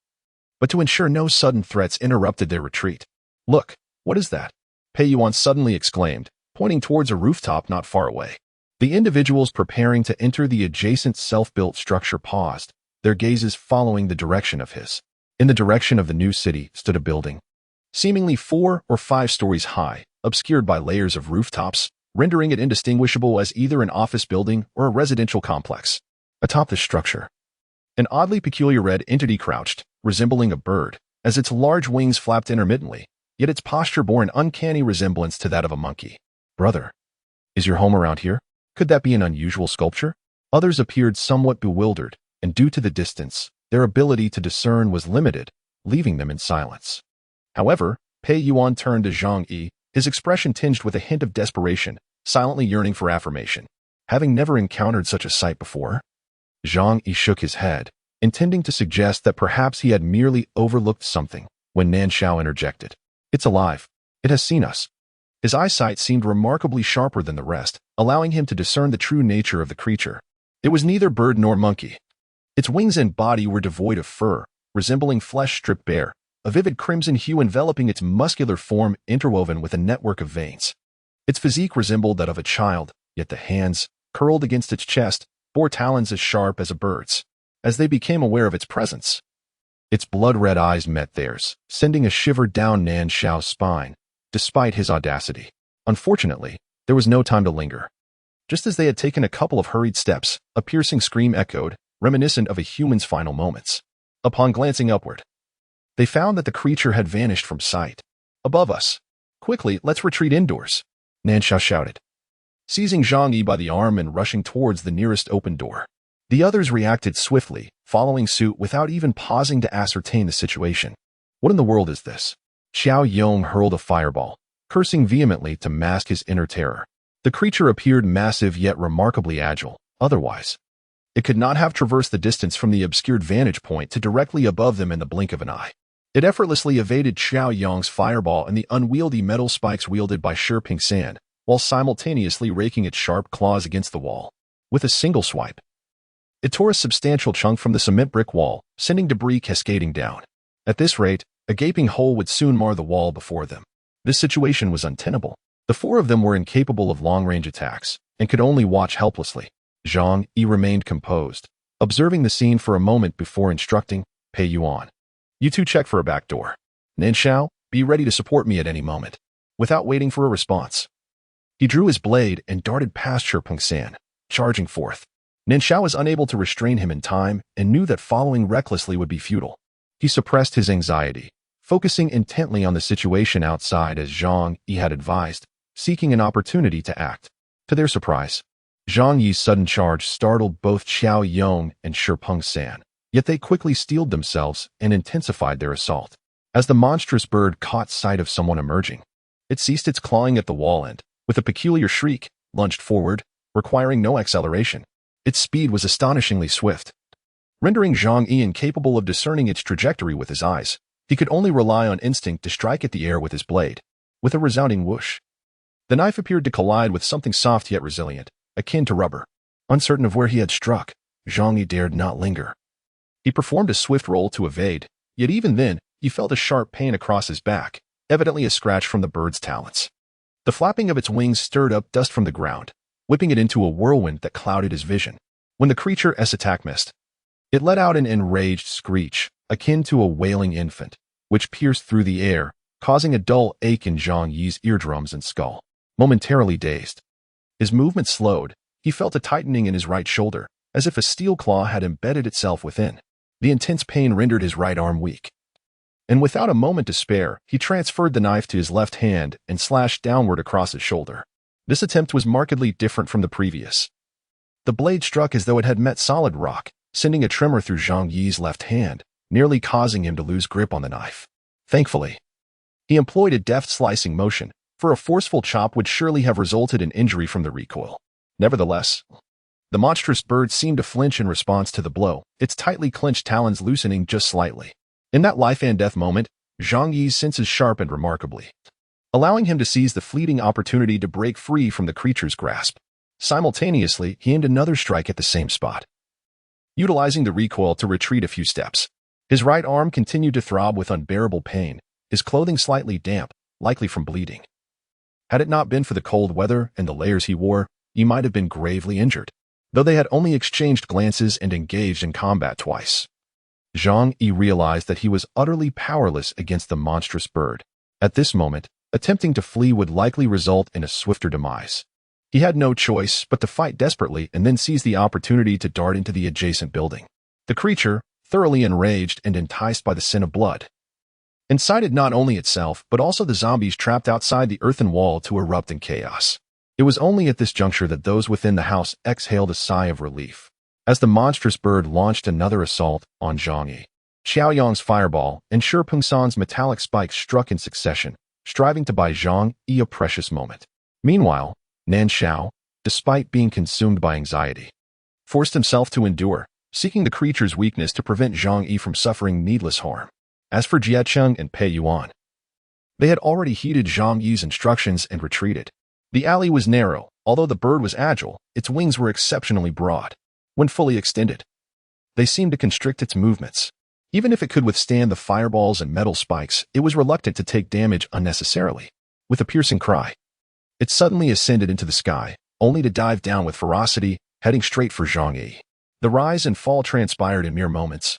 [SPEAKER 1] but to ensure no sudden threats interrupted their retreat. "Look, what is that?" Pei Yuan suddenly exclaimed, pointing towards a rooftop not far away. The individuals preparing to enter the adjacent self-built structure paused, their gazes following the direction of his. In the direction of the new city stood a building, seemingly 4 or 5 stories high, obscured by layers of rooftops, rendering it indistinguishable as either an office building or a residential complex. Atop the structure, an oddly peculiar red entity crouched, resembling a bird, as its large wings flapped intermittently, yet its posture bore an uncanny resemblance to that of a monkey. "Brother, is your home around here? Could that be an unusual sculpture?" Others appeared somewhat bewildered, and due to the distance, their ability to discern was limited, leaving them in silence. However, Pei Yuan turned to Zhang Yi, his expression tinged with a hint of desperation, silently yearning for affirmation. Having never encountered such a sight before, Zhang Yi shook his head, intending to suggest that perhaps he had merely overlooked something, when Nan Shao interjected. It's alive. It has seen us. His eyesight seemed remarkably sharper than the rest, allowing him to discern the true nature of the creature. It was neither bird nor monkey. Its wings and body were devoid of fur, resembling flesh stripped bare, a vivid crimson hue enveloping its muscular form interwoven with a network of veins. Its physique resembled that of a child, yet the hands, curled against its chest, bore talons as sharp as a bird's. As they became aware of its presence, its blood-red eyes met theirs, sending a shiver down Nan Shao's spine, despite his audacity. Unfortunately, there was no time to linger. Just as they had taken a couple of hurried steps, a piercing scream echoed, reminiscent of a human's final moments. Upon glancing upward, they found that the creature had vanished from sight. Above us. Quickly, let's retreat indoors, Nan Shao shouted, seizing Zhang Yi by the arm and rushing towards the nearest open door. The others reacted swiftly, following suit without even pausing to ascertain the situation. What in the world is this? Xiao Yong hurled a fireball, cursing vehemently to mask his inner terror. The creature appeared massive yet remarkably agile. Otherwise, it could not have traversed the distance from the obscured vantage point to directly above them in the blink of an eye. It effortlessly evaded Xiao Yong's fireball and the unwieldy metal spikes wielded by Shi Pingsan, while simultaneously raking its sharp claws against the wall. With a single swipe, it tore a substantial chunk from the cement brick wall, sending debris cascading down. At this rate, a gaping hole would soon mar the wall before them. This situation was untenable. The four of them were incapable of long-range attacks, and could only watch helplessly. Zhang Yi remained composed, observing the scene for a moment before instructing, "Pei Yuan. You two check for a back door. Nan Shao, be ready to support me at any moment." Without waiting for a response, he drew his blade and darted past Shi Pingsan, charging forth. Nan Shao was unable to restrain him in time and knew that following recklessly would be futile. He suppressed his anxiety, focusing intently on the situation outside as Zhang Yi had advised, seeking an opportunity to act. To their surprise, Zhang Yi's sudden charge startled both Xiao Yong and Shi Pingsan, yet they quickly steeled themselves and intensified their assault. As the monstrous bird caught sight of someone emerging, it ceased its clawing at the wall and, with a peculiar shriek, lunged forward, requiring no acceleration. Its speed was astonishingly swift, rendering Zhang Yi incapable of discerning its trajectory with his eyes. He could only rely on instinct to strike at the air with his blade. With a resounding whoosh, the knife appeared to collide with something soft yet resilient, akin to rubber. Uncertain of where he had struck, Zhang Yi dared not linger. He performed a swift roll to evade, yet even then, he felt a sharp pain across his back, evidently a scratch from the bird's talons. The flapping of its wings stirred up dust from the ground, whipping it into a whirlwind that clouded his vision. When the creature's attack missed, it let out an enraged screech, akin to a wailing infant, which pierced through the air, causing a dull ache in Zhang Yi's eardrums and skull. Momentarily dazed, his movement slowed. He felt a tightening in his right shoulder, as if a steel claw had embedded itself within. The intense pain rendered his right arm weak, and without a moment to spare, he transferred the knife to his left hand and slashed downward across his shoulder. This attempt was markedly different from the previous. The blade struck as though it had met solid rock, sending a tremor through Zhang Yi's left hand, nearly causing him to lose grip on the knife. Thankfully, he employed a deft slicing motion, for a forceful chop would surely have resulted in injury from the recoil. Nevertheless, the monstrous bird seemed to flinch in response to the blow, its tightly clenched talons loosening just slightly. In that life-and-death moment, Zhang Yi's senses sharpened remarkably, allowing him to seize the fleeting opportunity to break free from the creature's grasp. Simultaneously, he aimed another strike at the same spot, utilizing the recoil to retreat a few steps. His right arm continued to throb with unbearable pain, his clothing slightly damp, likely from bleeding. Had it not been for the cold weather and the layers he wore, he might have been gravely injured, though they had only exchanged glances and engaged in combat twice. Zhang Yi realized that he was utterly powerless against the monstrous bird. At this moment, attempting to flee would likely result in a swifter demise. He had no choice but to fight desperately and then seize the opportunity to dart into the adjacent building. The creature, thoroughly enraged and enticed by the scent of blood, incited not only itself but also the zombies trapped outside the earthen wall to erupt in chaos. It was only at this juncture that those within the house exhaled a sigh of relief, as the monstrous bird launched another assault on Zhang Yi. Xiao Yong's fireball and Shi Pingsan's metallic spikes struck in succession, striving to buy Zhang Yi a precious moment. Meanwhile, Nan Shao, despite being consumed by anxiety, forced himself to endure, seeking the creature's weakness to prevent Zhang Yi from suffering needless harm. As for Jiacheng and Pei Yuan, they had already heeded Zhang Yi's instructions and retreated. The alley was narrow. Although the bird was agile, its wings were exceptionally broad. When fully extended, they seemed to constrict its movements. Even if it could withstand the fireballs and metal spikes, it was reluctant to take damage unnecessarily. With a piercing cry, it suddenly ascended into the sky, only to dive down with ferocity, heading straight for Zhang Yi. The rise and fall transpired in mere moments,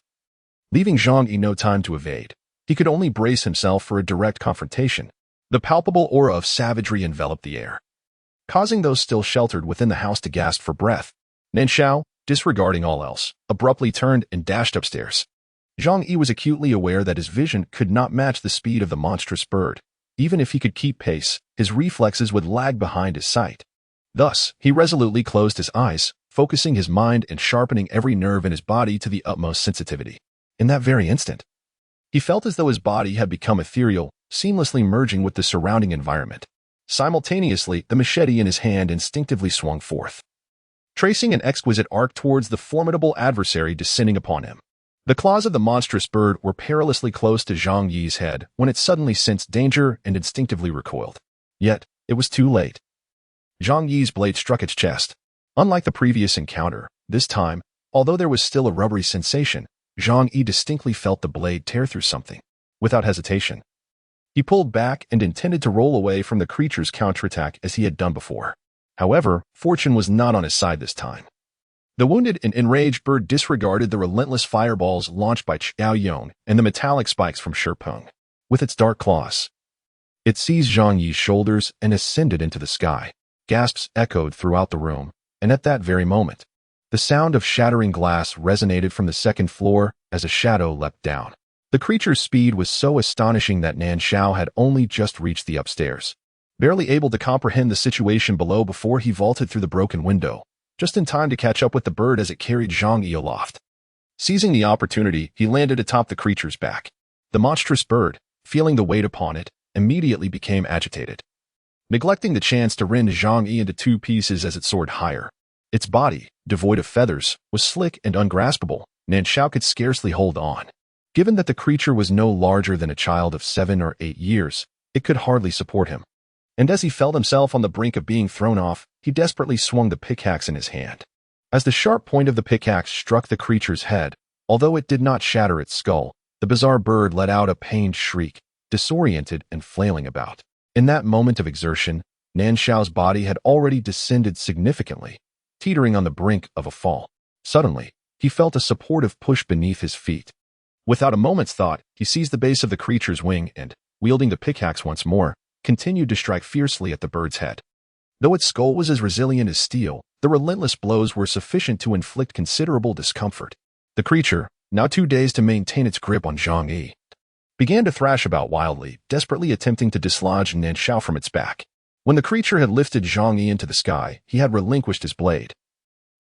[SPEAKER 1] leaving Zhang Yi no time to evade. He could only brace himself for a direct confrontation. The palpable aura of savagery enveloped the air, causing those still sheltered within the house to gasp for breath. Nan Shao, disregarding all else, abruptly turned and dashed upstairs. Zhang Yi was acutely aware that his vision could not match the speed of the monstrous bird. Even if he could keep pace, his reflexes would lag behind his sight. Thus, he resolutely closed his eyes, focusing his mind and sharpening every nerve in his body to the utmost sensitivity. In that very instant, he felt as though his body had become ethereal, seamlessly merging with the surrounding environment. Simultaneously, the machete in his hand instinctively swung forth, tracing an exquisite arc towards the formidable adversary descending upon him. The claws of the monstrous bird were perilously close to Zhang Yi's head when it suddenly sensed danger and instinctively recoiled. Yet, it was too late. Zhang Yi's blade struck its chest. Unlike the previous encounter, this time, although there was still a rubbery sensation, Zhang Yi distinctly felt the blade tear through something. Without hesitation, he pulled back and intended to roll away from the creature's counterattack as he had done before. However, fortune was not on his side this time. The wounded and enraged bird disregarded the relentless fireballs launched by Xiao Yong and the metallic spikes from Shipeng. With its dark claws, it seized Zhang Yi's shoulders and ascended into the sky. Gasps echoed throughout the room, and at that very moment, the sound of shattering glass resonated from the second floor as a shadow leapt down. The creature's speed was so astonishing that Nan Shao had only just reached the upstairs, barely able to comprehend the situation below before he vaulted through the broken window, just in time to catch up with the bird as it carried Zhang Yi aloft. Seizing the opportunity, he landed atop the creature's back. The monstrous bird, feeling the weight upon it, immediately became agitated, neglecting the chance to rend Zhang Yi into two pieces as it soared higher. Its body, devoid of feathers, was slick and ungraspable. Nan Shao could scarcely hold on. Given that the creature was no larger than a child of 7 or 8 years, it could hardly support him. And as he felt himself on the brink of being thrown off, he desperately swung the pickaxe in his hand. As the sharp point of the pickaxe struck the creature's head, although it did not shatter its skull, the bizarre bird let out a pained shriek, disoriented and flailing about. In that moment of exertion, Nan Shao's body had already descended significantly, teetering on the brink of a fall. Suddenly, he felt a supportive push beneath his feet. Without a moment's thought, he seized the base of the creature's wing and, wielding the pickaxe once more, continued to strike fiercely at the bird's head. Though its skull was as resilient as steel, the relentless blows were sufficient to inflict considerable discomfort. The creature, now too dazed to maintain its grip on Zhang Yi, began to thrash about wildly, desperately attempting to dislodge Nan Shao from its back. When the creature had lifted Zhang Yi into the sky, he had relinquished his blade,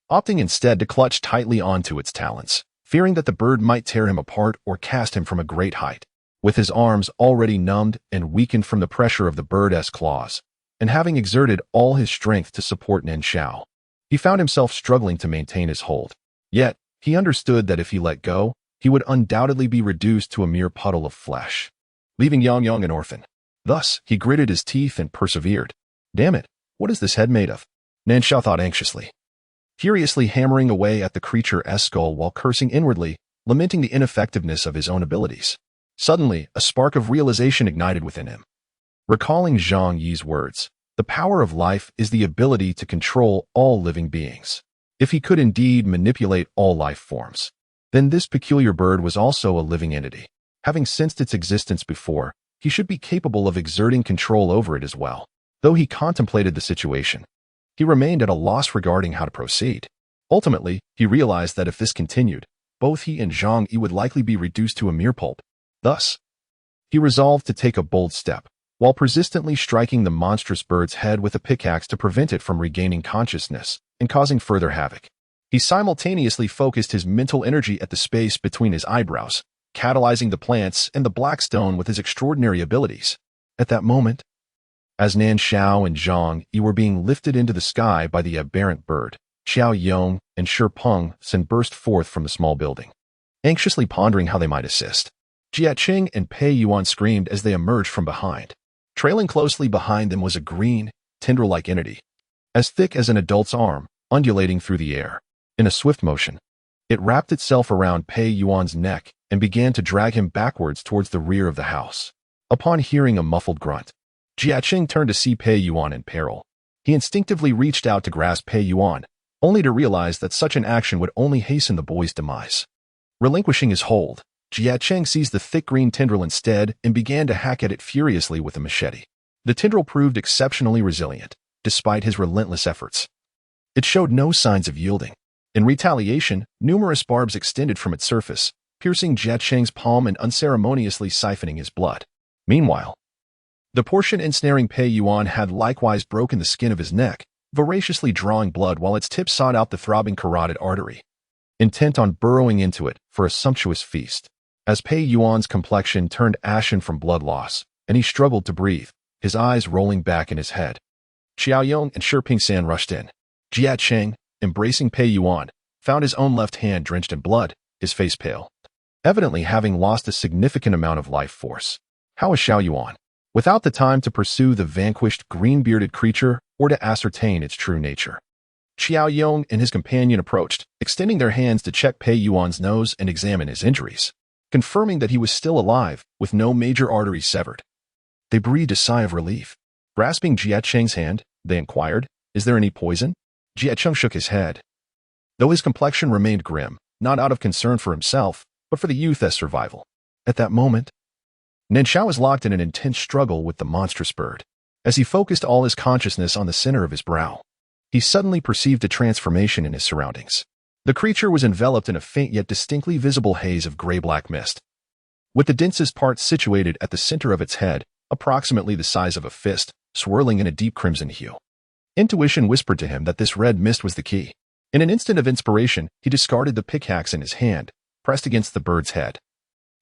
[SPEAKER 1] opting instead to clutch tightly onto its talons, fearing that the bird might tear him apart or cast him from a great height. With his arms already numbed and weakened from the pressure of the bird's claws, and having exerted all his strength to support Nan Shao, he found himself struggling to maintain his hold. Yet, he understood that if he let go, he would undoubtedly be reduced to a mere puddle of flesh, leaving Yang an orphan. Thus, he gritted his teeth and persevered. Damn it, what is this head made of? Nan Shao thought anxiously, furiously hammering away at the creature's skull while cursing inwardly, lamenting the ineffectiveness of his own abilities. Suddenly, a spark of realization ignited within him. Recalling Zhang Yi's words, the power of life is the ability to control all living beings. If he could indeed manipulate all life forms, then this peculiar bird was also a living entity. Having sensed its existence before, he should be capable of exerting control over it as well. Though he contemplated the situation, he remained at a loss regarding how to proceed. Ultimately, he realized that if this continued, both he and Zhang Yi would likely be reduced to a mere pulp. Thus, he resolved to take a bold step, while persistently striking the monstrous bird's head with a pickaxe to prevent it from regaining consciousness and causing further havoc. He simultaneously focused his mental energy at the space between his eyebrows, catalyzing the plants and the black stone with his extraordinary abilities. At that moment, as Nan Shao and Zhang Yi were being lifted into the sky by the aberrant bird, Xiao Yong and Shi Peng burst forth from the small building, anxiously pondering how they might assist. Jia Qing and Pei Yuan screamed as they emerged from behind. Trailing closely behind them was a green, tendril-like entity, as thick as an adult's arm, undulating through the air. In a swift motion, it wrapped itself around Pei Yuan's neck and began to drag him backwards towards the rear of the house. Upon hearing a muffled grunt, Jia Qing turned to see Pei Yuan in peril. He instinctively reached out to grasp Pei Yuan, only to realize that such an action would only hasten the boy's demise. Relinquishing his hold, Jia Qing seized the thick green tendril instead and began to hack at it furiously with a machete. The tendril proved exceptionally resilient, despite his relentless efforts. It showed no signs of yielding. In retaliation, numerous barbs extended from its surface, piercing Jia Qing's palm and unceremoniously siphoning his blood. Meanwhile, the portion ensnaring Pei Yuan had likewise broken the skin of his neck, voraciously drawing blood while its tip sought out the throbbing carotid artery, intent on burrowing into it for a sumptuous feast. As Pei Yuan's complexion turned ashen from blood loss, and he struggled to breathe, his eyes rolling back in his head, Xiao Yong and Shi Pingsan rushed in. Jia Qing, embracing Pei Yuan, found his own left hand drenched in blood, his face pale, evidently having lost a significant amount of life force. How was Xiao Yuan? Without the time to pursue the vanquished green-bearded creature or to ascertain its true nature, Xiao Yong and his companion approached, extending their hands to check Pei Yuan's nose and examine his injuries, confirming that he was still alive, with no major arteries severed. They breathed a sigh of relief. Grasping Jia Qing's hand, they inquired, "Is there any poison?" Jia Qing shook his head. Though his complexion remained grim, not out of concern for himself, but for the youth's survival. At that moment, Nan Shao was locked in an intense struggle with the monstrous bird. As he focused all his consciousness on the center of his brow, he suddenly perceived a transformation in his surroundings. The creature was enveloped in a faint yet distinctly visible haze of gray-black mist, with the densest part situated at the center of its head, approximately the size of a fist, swirling in a deep crimson hue. Intuition whispered to him that this red mist was the key. In an instant of inspiration, he discarded the pickaxe in his hand, pressed against the bird's head,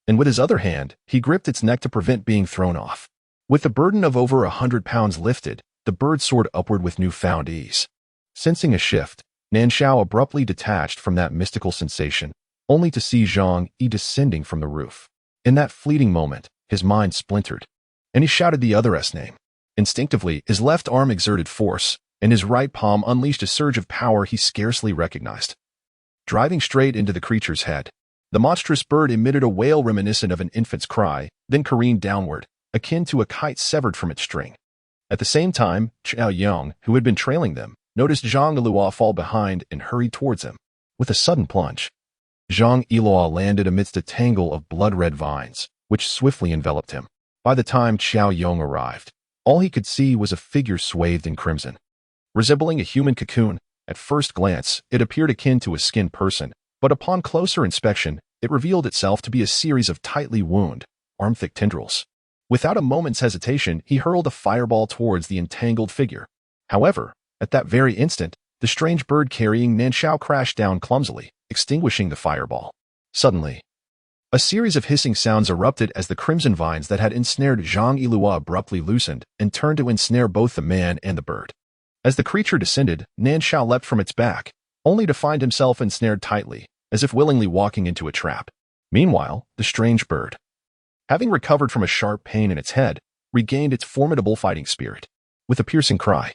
[SPEAKER 1] and with his other hand, he gripped its neck to prevent being thrown off. With the burden of over 100 pounds lifted, the bird soared upward with newfound ease. Sensing a shift, Nan Shao abruptly detached from that mystical sensation, only to see Zhang Yi descending from the roof. In that fleeting moment, his mind splintered, and he shouted the other's name. Instinctively, his left arm exerted force, and his right palm unleashed a surge of power he scarcely recognized. Driving straight into the creature's head, the monstrous bird emitted a wail reminiscent of an infant's cry, then careened downward, akin to a kite severed from its string. At the same time, Xiao Yong, who had been trailing them, noticed Zhang Yiluo fall behind and hurried towards him. With a sudden plunge, Zhang Yiluo landed amidst a tangle of blood-red vines, which swiftly enveloped him. By the time Xiao Yong arrived, all he could see was a figure swathed in crimson. Resembling a human cocoon, at first glance, it appeared akin to a skinned person, but upon closer inspection, it revealed itself to be a series of tightly wound, arm-thick tendrils. Without a moment's hesitation, he hurled a fireball towards the entangled figure. However, at that very instant, the strange bird carrying Nan Shao crashed down clumsily, extinguishing the fireball. Suddenly, a series of hissing sounds erupted as the crimson vines that had ensnared Zhang Yiluo abruptly loosened and turned to ensnare both the man and the bird. As the creature descended, Nan Shao leapt from its back, only to find himself ensnared tightly, as if willingly walking into a trap. Meanwhile, the strange bird, having recovered from a sharp pain in its head, regained its formidable fighting spirit. With a piercing cry,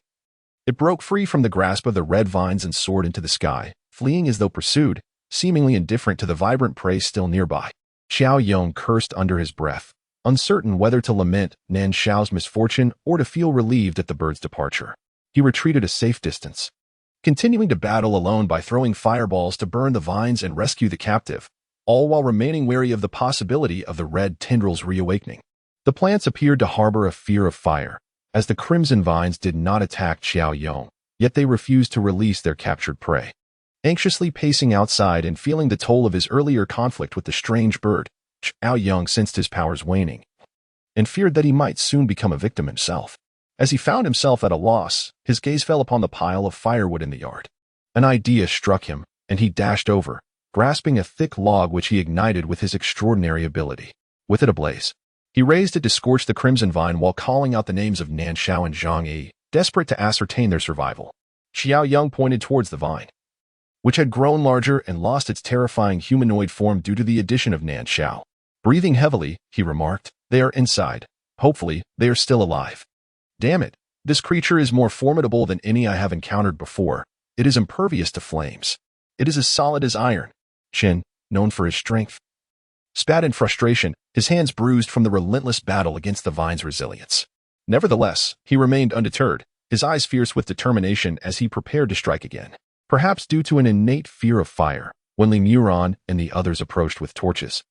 [SPEAKER 1] it broke free from the grasp of the red vines and soared into the sky, fleeing as though pursued, seemingly indifferent to the vibrant prey still nearby. Xiao Yong cursed under his breath, uncertain whether to lament Nan Shao's misfortune or to feel relieved at the bird's departure. He retreated a safe distance, continuing to battle alone by throwing fireballs to burn the vines and rescue the captive, all while remaining wary of the possibility of the red tendrils reawakening. The plants appeared to harbor a fear of fire, as the crimson vines did not attack Xiao Yong, yet they refused to release their captured prey. Anxiously pacing outside and feeling the toll of his earlier conflict with the strange bird, Xiao Yong sensed his powers waning, and feared that he might soon become a victim himself. As he found himself at a loss, his gaze fell upon the pile of firewood in the yard. An idea struck him, and he dashed over, grasping a thick log which he ignited with his extraordinary ability. With it ablaze, he raised it to scorch the crimson vine while calling out the names of Nan Shao and Zhang Yi, desperate to ascertain their survival. Xiao Yong pointed towards the vine. which had grown larger and lost its terrifying humanoid form due to the addition of Nan Shao. Breathing heavily, he remarked, "They are inside. Hopefully, they are still alive." "Damn it, this creature is more formidable than any I have encountered before. It is impervious to flames. It is as solid as iron." Qin, known for his strength, spat in frustration, his hands bruised from the relentless battle against the vine's resilience. Nevertheless, he remained undeterred, his eyes fierce with determination as he prepared to strike again. Perhaps due to an innate fear of fire, when Li Muran and the others approached with torches,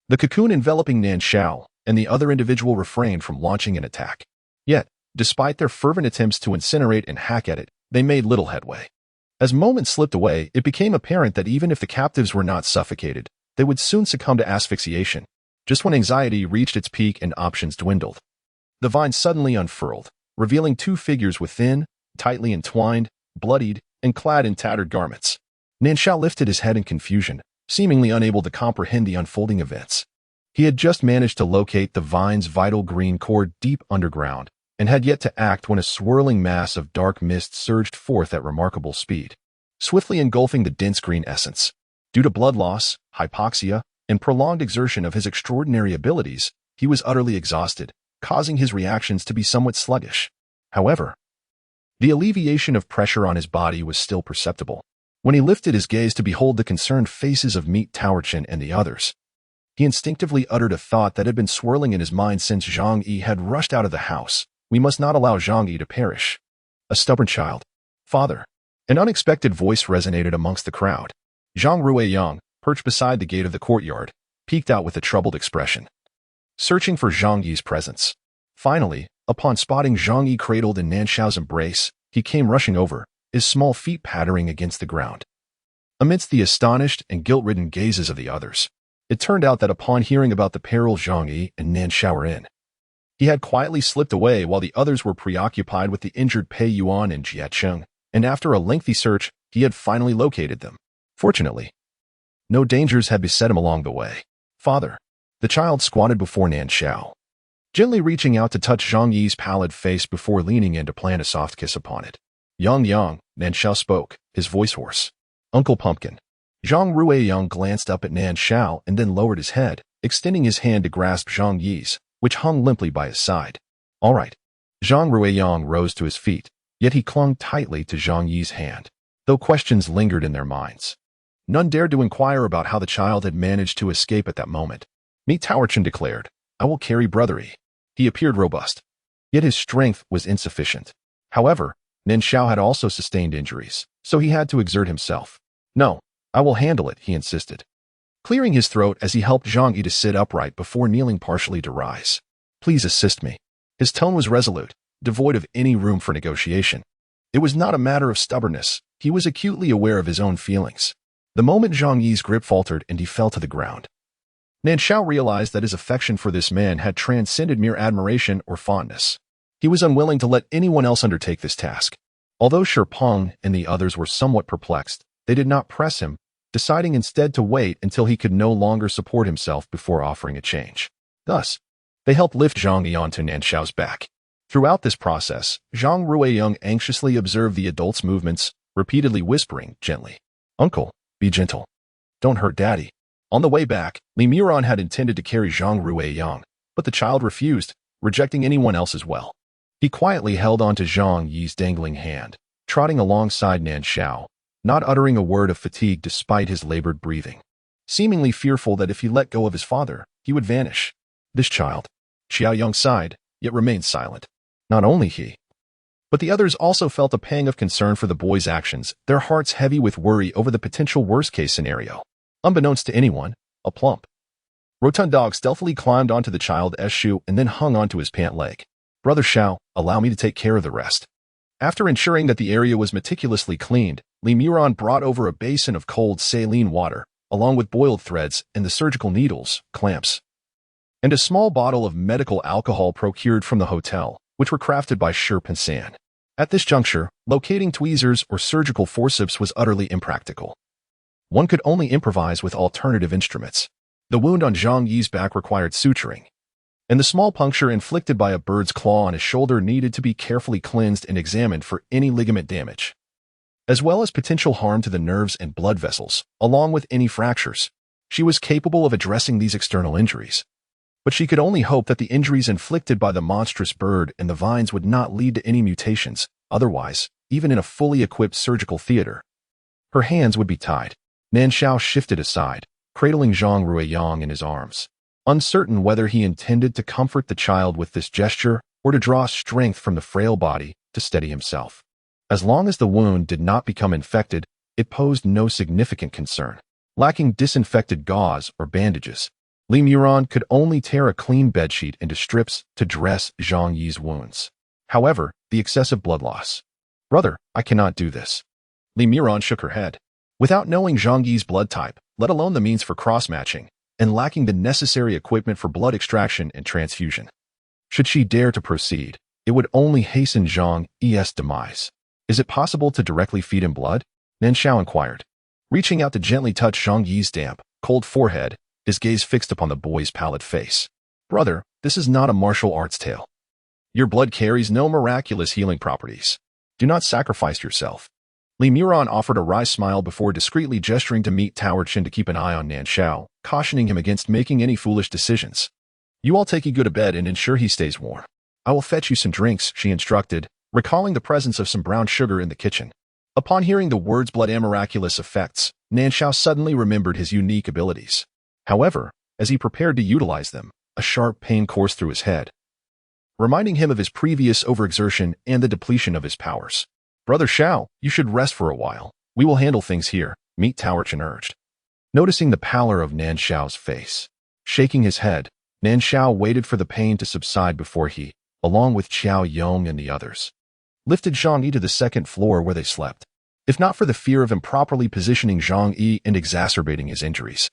[SPEAKER 1] the cocoon enveloping Nan Shao and the other individual refrained from launching an attack. Yet, despite their fervent attempts to incinerate and hack at it, they made little headway. As moments slipped away, it became apparent that even if the captives were not suffocated, they would soon succumb to asphyxiation. Just when anxiety reached its peak and options dwindled, the vine suddenly unfurled, revealing two figures within, tightly entwined, bloodied, and clad in tattered garments. Nan Shao lifted his head in confusion, seemingly unable to comprehend the unfolding events. He had just managed to locate the vine's vital green core deep underground, and had yet to act when a swirling mass of dark mist surged forth at remarkable speed, swiftly engulfing the dense green essence. Due to blood loss, hypoxia, and prolonged exertion of his extraordinary abilities, he was utterly exhausted, causing his reactions to be somewhat sluggish. However, the alleviation of pressure on his body was still perceptible. When he lifted his gaze to behold the concerned faces of Meat Towerchin and the others, he instinctively uttered a thought that had been swirling in his mind since Zhang Yi had rushed out of the house. "We must not allow Zhang Yi to perish. A stubborn child. Father." An unexpected voice resonated amongst the crowd. Zhang Ruiyang, perched beside the gate of the courtyard, peeked out with a troubled expression, searching for Zhang Yi's presence. Finally, upon spotting Zhang Yi cradled in Nan Shao's embrace, he came rushing over, his small feet pattering against the ground. Amidst the astonished and guilt-ridden gazes of the others, it turned out that upon hearing about the peril Zhang Yi and Nan Shao were in, he had quietly slipped away while the others were preoccupied with the injured Pei Yuan and Jie Cheng, and after a lengthy search, he had finally located them. Fortunately, no dangers had beset him along the way. "Father." The child squatted before Nan Shao, gently reaching out to touch Zhang Yi's pallid face before leaning in to plant a soft kiss upon it. "Yang," Nan Shao spoke, his voice hoarse. "Uncle Pumpkin." Zhang Ruiyang glanced up at Nan Shao and then lowered his head, extending his hand to grasp Zhang Yi's, which hung limply by his side. "All right." Zhang Ruiyang rose to his feet, yet he clung tightly to Zhang Yi's hand, though questions lingered in their minds. None dared to inquire about how the child had managed to escape at that moment. Meat Towerchin declared, "I will carry Brother Yi." He appeared robust, yet his strength was insufficient. However, Nan Shao had also sustained injuries, so he had to exert himself. "No, I will handle it," he insisted, clearing his throat as he helped Zhang Yi to sit upright before kneeling partially to rise. "Please assist me." His tone was resolute, devoid of any room for negotiation. It was not a matter of stubbornness. He was acutely aware of his own feelings. The moment Zhang Yi's grip faltered and he fell to the ground, Nan Shao realized that his affection for this man had transcended mere admiration or fondness. He was unwilling to let anyone else undertake this task. Although Shipeng and the others were somewhat perplexed, they did not press him, deciding instead to wait until he could no longer support himself before offering a change. Thus, they helped lift Zhang Yi onto Nan Shao's back. Throughout this process, Zhang Ruiyang anxiously observed the adult's movements, repeatedly whispering gently, "Uncle, be gentle. Don't hurt Daddy." On the way back, Li Muran had intended to carry Zhang Ruiyang, but the child refused, rejecting anyone else as well. He quietly held on to Zhang Yi's dangling hand, trotting alongside Nan Shao, not uttering a word of fatigue despite his labored breathing, seemingly fearful that if he let go of his father, he would vanish. This child, Xiaoyang sighed, yet remained silent. Not only he, but the others also felt a pang of concern for the boy's actions, their hearts heavy with worry over the potential worst-case scenario. Unbeknownst to anyone, a plump, rotund dog stealthily climbed onto the child's shoe and then hung onto his pant leg. "Brother Shao, allow me to take care of the rest." After ensuring that the area was meticulously cleaned, Li Muran brought over a basin of cold saline water, along with boiled threads and the surgical needles, clamps, and a small bottle of medical alcohol procured from the hotel, which were crafted by Shi Pensan. At this juncture, locating tweezers or surgical forceps was utterly impractical. One could only improvise with alternative instruments. The wound on Zhang Yi's back required suturing, and the small puncture inflicted by a bird's claw on his shoulder needed to be carefully cleansed and examined for any ligament damage. as well as potential harm to the nerves and blood vessels, along with any fractures. She was capable of addressing these external injuries. But she could only hope that the injuries inflicted by the monstrous bird and the vines would not lead to any mutations. Otherwise, even in a fully equipped surgical theater, her hands would be tied. Nan Shao shifted aside, cradling Zhang Ruiyang in his arms, uncertain whether he intended to comfort the child with this gesture or to draw strength from the frail body to steady himself. As long as the wound did not become infected, it posed no significant concern. Lacking disinfected gauze or bandages, Li Muran could only tear a clean bedsheet into strips to dress Zhang Yi's wounds. However, the excessive blood loss. "Brother, I cannot do this." Li Muran shook her head. Without knowing Zhang Yi's blood type, let alone the means for cross-matching, and lacking the necessary equipment for blood extraction and transfusion, should she dare to proceed, it would only hasten Zhang Yi's demise. "Is it possible to directly feed him blood?" Nan Shao inquired, reaching out to gently touch Zhang Yi's damp, cold forehead, his gaze fixed upon the boy's pallid face. "Brother, this is not a martial arts tale. Your blood carries no miraculous healing properties. Do not sacrifice yourself." Li Muran offered a wry smile before discreetly gesturing to meet Tower Chin to keep an eye on Nan Shao, cautioning him against making any foolish decisions. "You all take Ego to bed and ensure he stays warm. I will fetch you some drinks," she instructed, recalling the presence of some brown sugar in the kitchen. Upon hearing the words blood and miraculous effects, Nan Shao suddenly remembered his unique abilities. However, as he prepared to utilize them, a sharp pain coursed through his head, reminding him of his previous overexertion and the depletion of his powers. "Brother Shao, you should rest for a while. We will handle things here," Meat Tower Chin urged. Noticing the pallor of Nan Shao's face, shaking his head, Nan Shao waited for the pain to subside before he, along with Qiao Yong and the others, lifted Zhang Yi to the second floor where they slept. If not for the fear of improperly positioning Zhang Yi and exacerbating his injuries,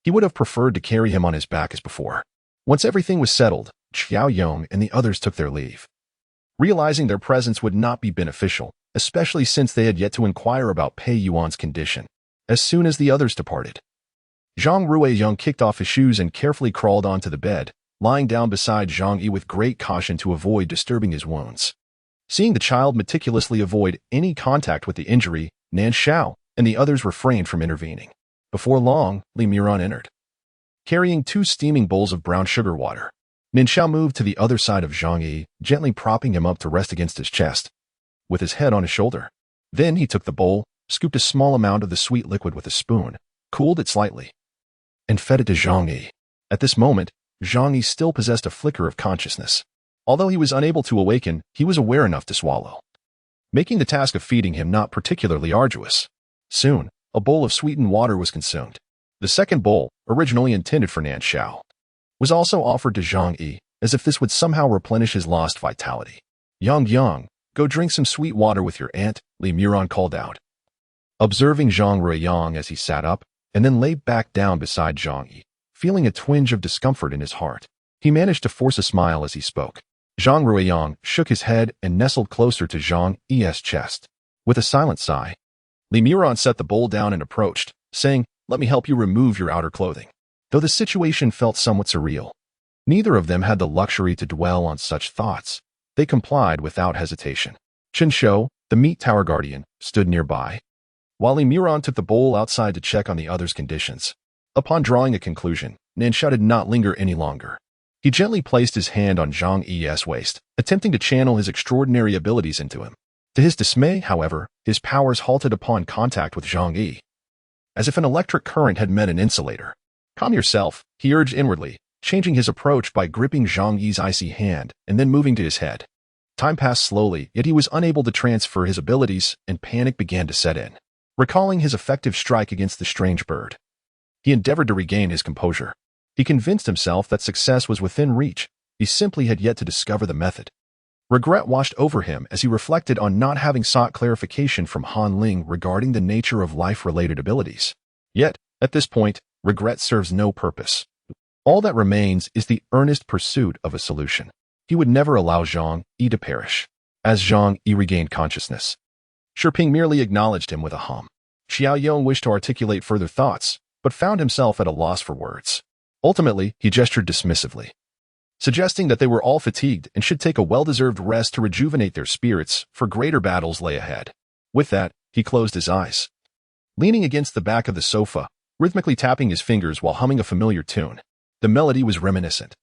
[SPEAKER 1] he would have preferred to carry him on his back as before. Once everything was settled, Qiao Yong and the others took their leave, realizing their presence would not be beneficial, especially since they had yet to inquire about Pei Yuan's condition. As soon as the others departed, Zhang Ruiyang kicked off his shoes and carefully crawled onto the bed, lying down beside Zhang Yi with great caution to avoid disturbing his wounds. Seeing the child meticulously avoid any contact with the injury, Nan Shao and the others refrained from intervening. Before long, Li Muran entered, carrying 2 steaming bowls of brown sugar water. Nan Shao moved to the other side of Zhang Yi, gently propping him up to rest against his chest, with his head on his shoulder. Then he took the bowl, scooped a small amount of the sweet liquid with a spoon, cooled it slightly, and fed it to Zhang Yi. At this moment, Zhang Yi still possessed a flicker of consciousness. Although he was unable to awaken, he was aware enough to swallow, making the task of feeding him not particularly arduous. Soon, a bowl of sweetened water was consumed. The second bowl, originally intended for Nan Shao, was also offered to Zhang Yi, as if this would somehow replenish his lost vitality. Yang, go drink some sweet water with your aunt," Li Muran called out, observing Zhang Ruiyang as he sat up, and then lay back down beside Zhang Yi, feeling a twinge of discomfort in his heart. He managed to force a smile as he spoke. Zhang Ruiyang shook his head and nestled closer to Zhang Yi's chest. With a silent sigh, Li Muran set the bowl down and approached, saying, "Let me help you remove your outer clothing." Though the situation felt somewhat surreal, neither of them had the luxury to dwell on such thoughts. They complied without hesitation. Chen Shou, the Meat Tower Guardian, stood nearby, while Li Muran took the bowl outside to check on the others' conditions. Upon drawing a conclusion, Nan Shao did not linger any longer. He gently placed his hand on Zhang Yi's waist, attempting to channel his extraordinary abilities into him. To his dismay, however, his powers halted upon contact with Zhang Yi, as if an electric current had met an insulator. "Calm yourself," he urged inwardly, changing his approach by gripping Zhang Yi's icy hand and then moving to his head. Time passed slowly, yet he was unable to transfer his abilities, and panic began to set in. Recalling his effective strike against the strange bird, he endeavored to regain his composure. He convinced himself that success was within reach. He simply had yet to discover the method. Regret washed over him as he reflected on not having sought clarification from Han Ling regarding the nature of life-related abilities. Yet, at this point, regret serves no purpose. All that remains is the earnest pursuit of a solution. He would never allow Zhang Yi to perish. As Zhang Yi regained consciousness, Shiping merely acknowledged him with a hum. Qiao Yong wished to articulate further thoughts, but found himself at a loss for words. Ultimately, he gestured dismissively, suggesting that they were all fatigued and should take a well-deserved rest to rejuvenate their spirits, for greater battles lay ahead. With that, He closed his eyes. Leaning against the back of the sofa, rhythmically tapping his fingers while humming a familiar tune. The melody was reminiscent,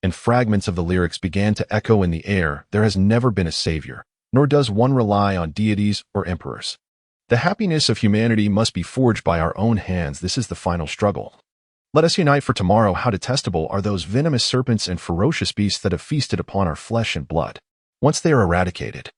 [SPEAKER 1] and fragments of the lyrics began to echo in the air. There has never been a savior, nor does one rely on deities or emperors. The happiness of humanity must be forged by our own hands. This is the final struggle. Let us unite for tomorrow. How detestable are those venomous serpents and ferocious beasts that have feasted upon our flesh and blood. Once they are eradicated,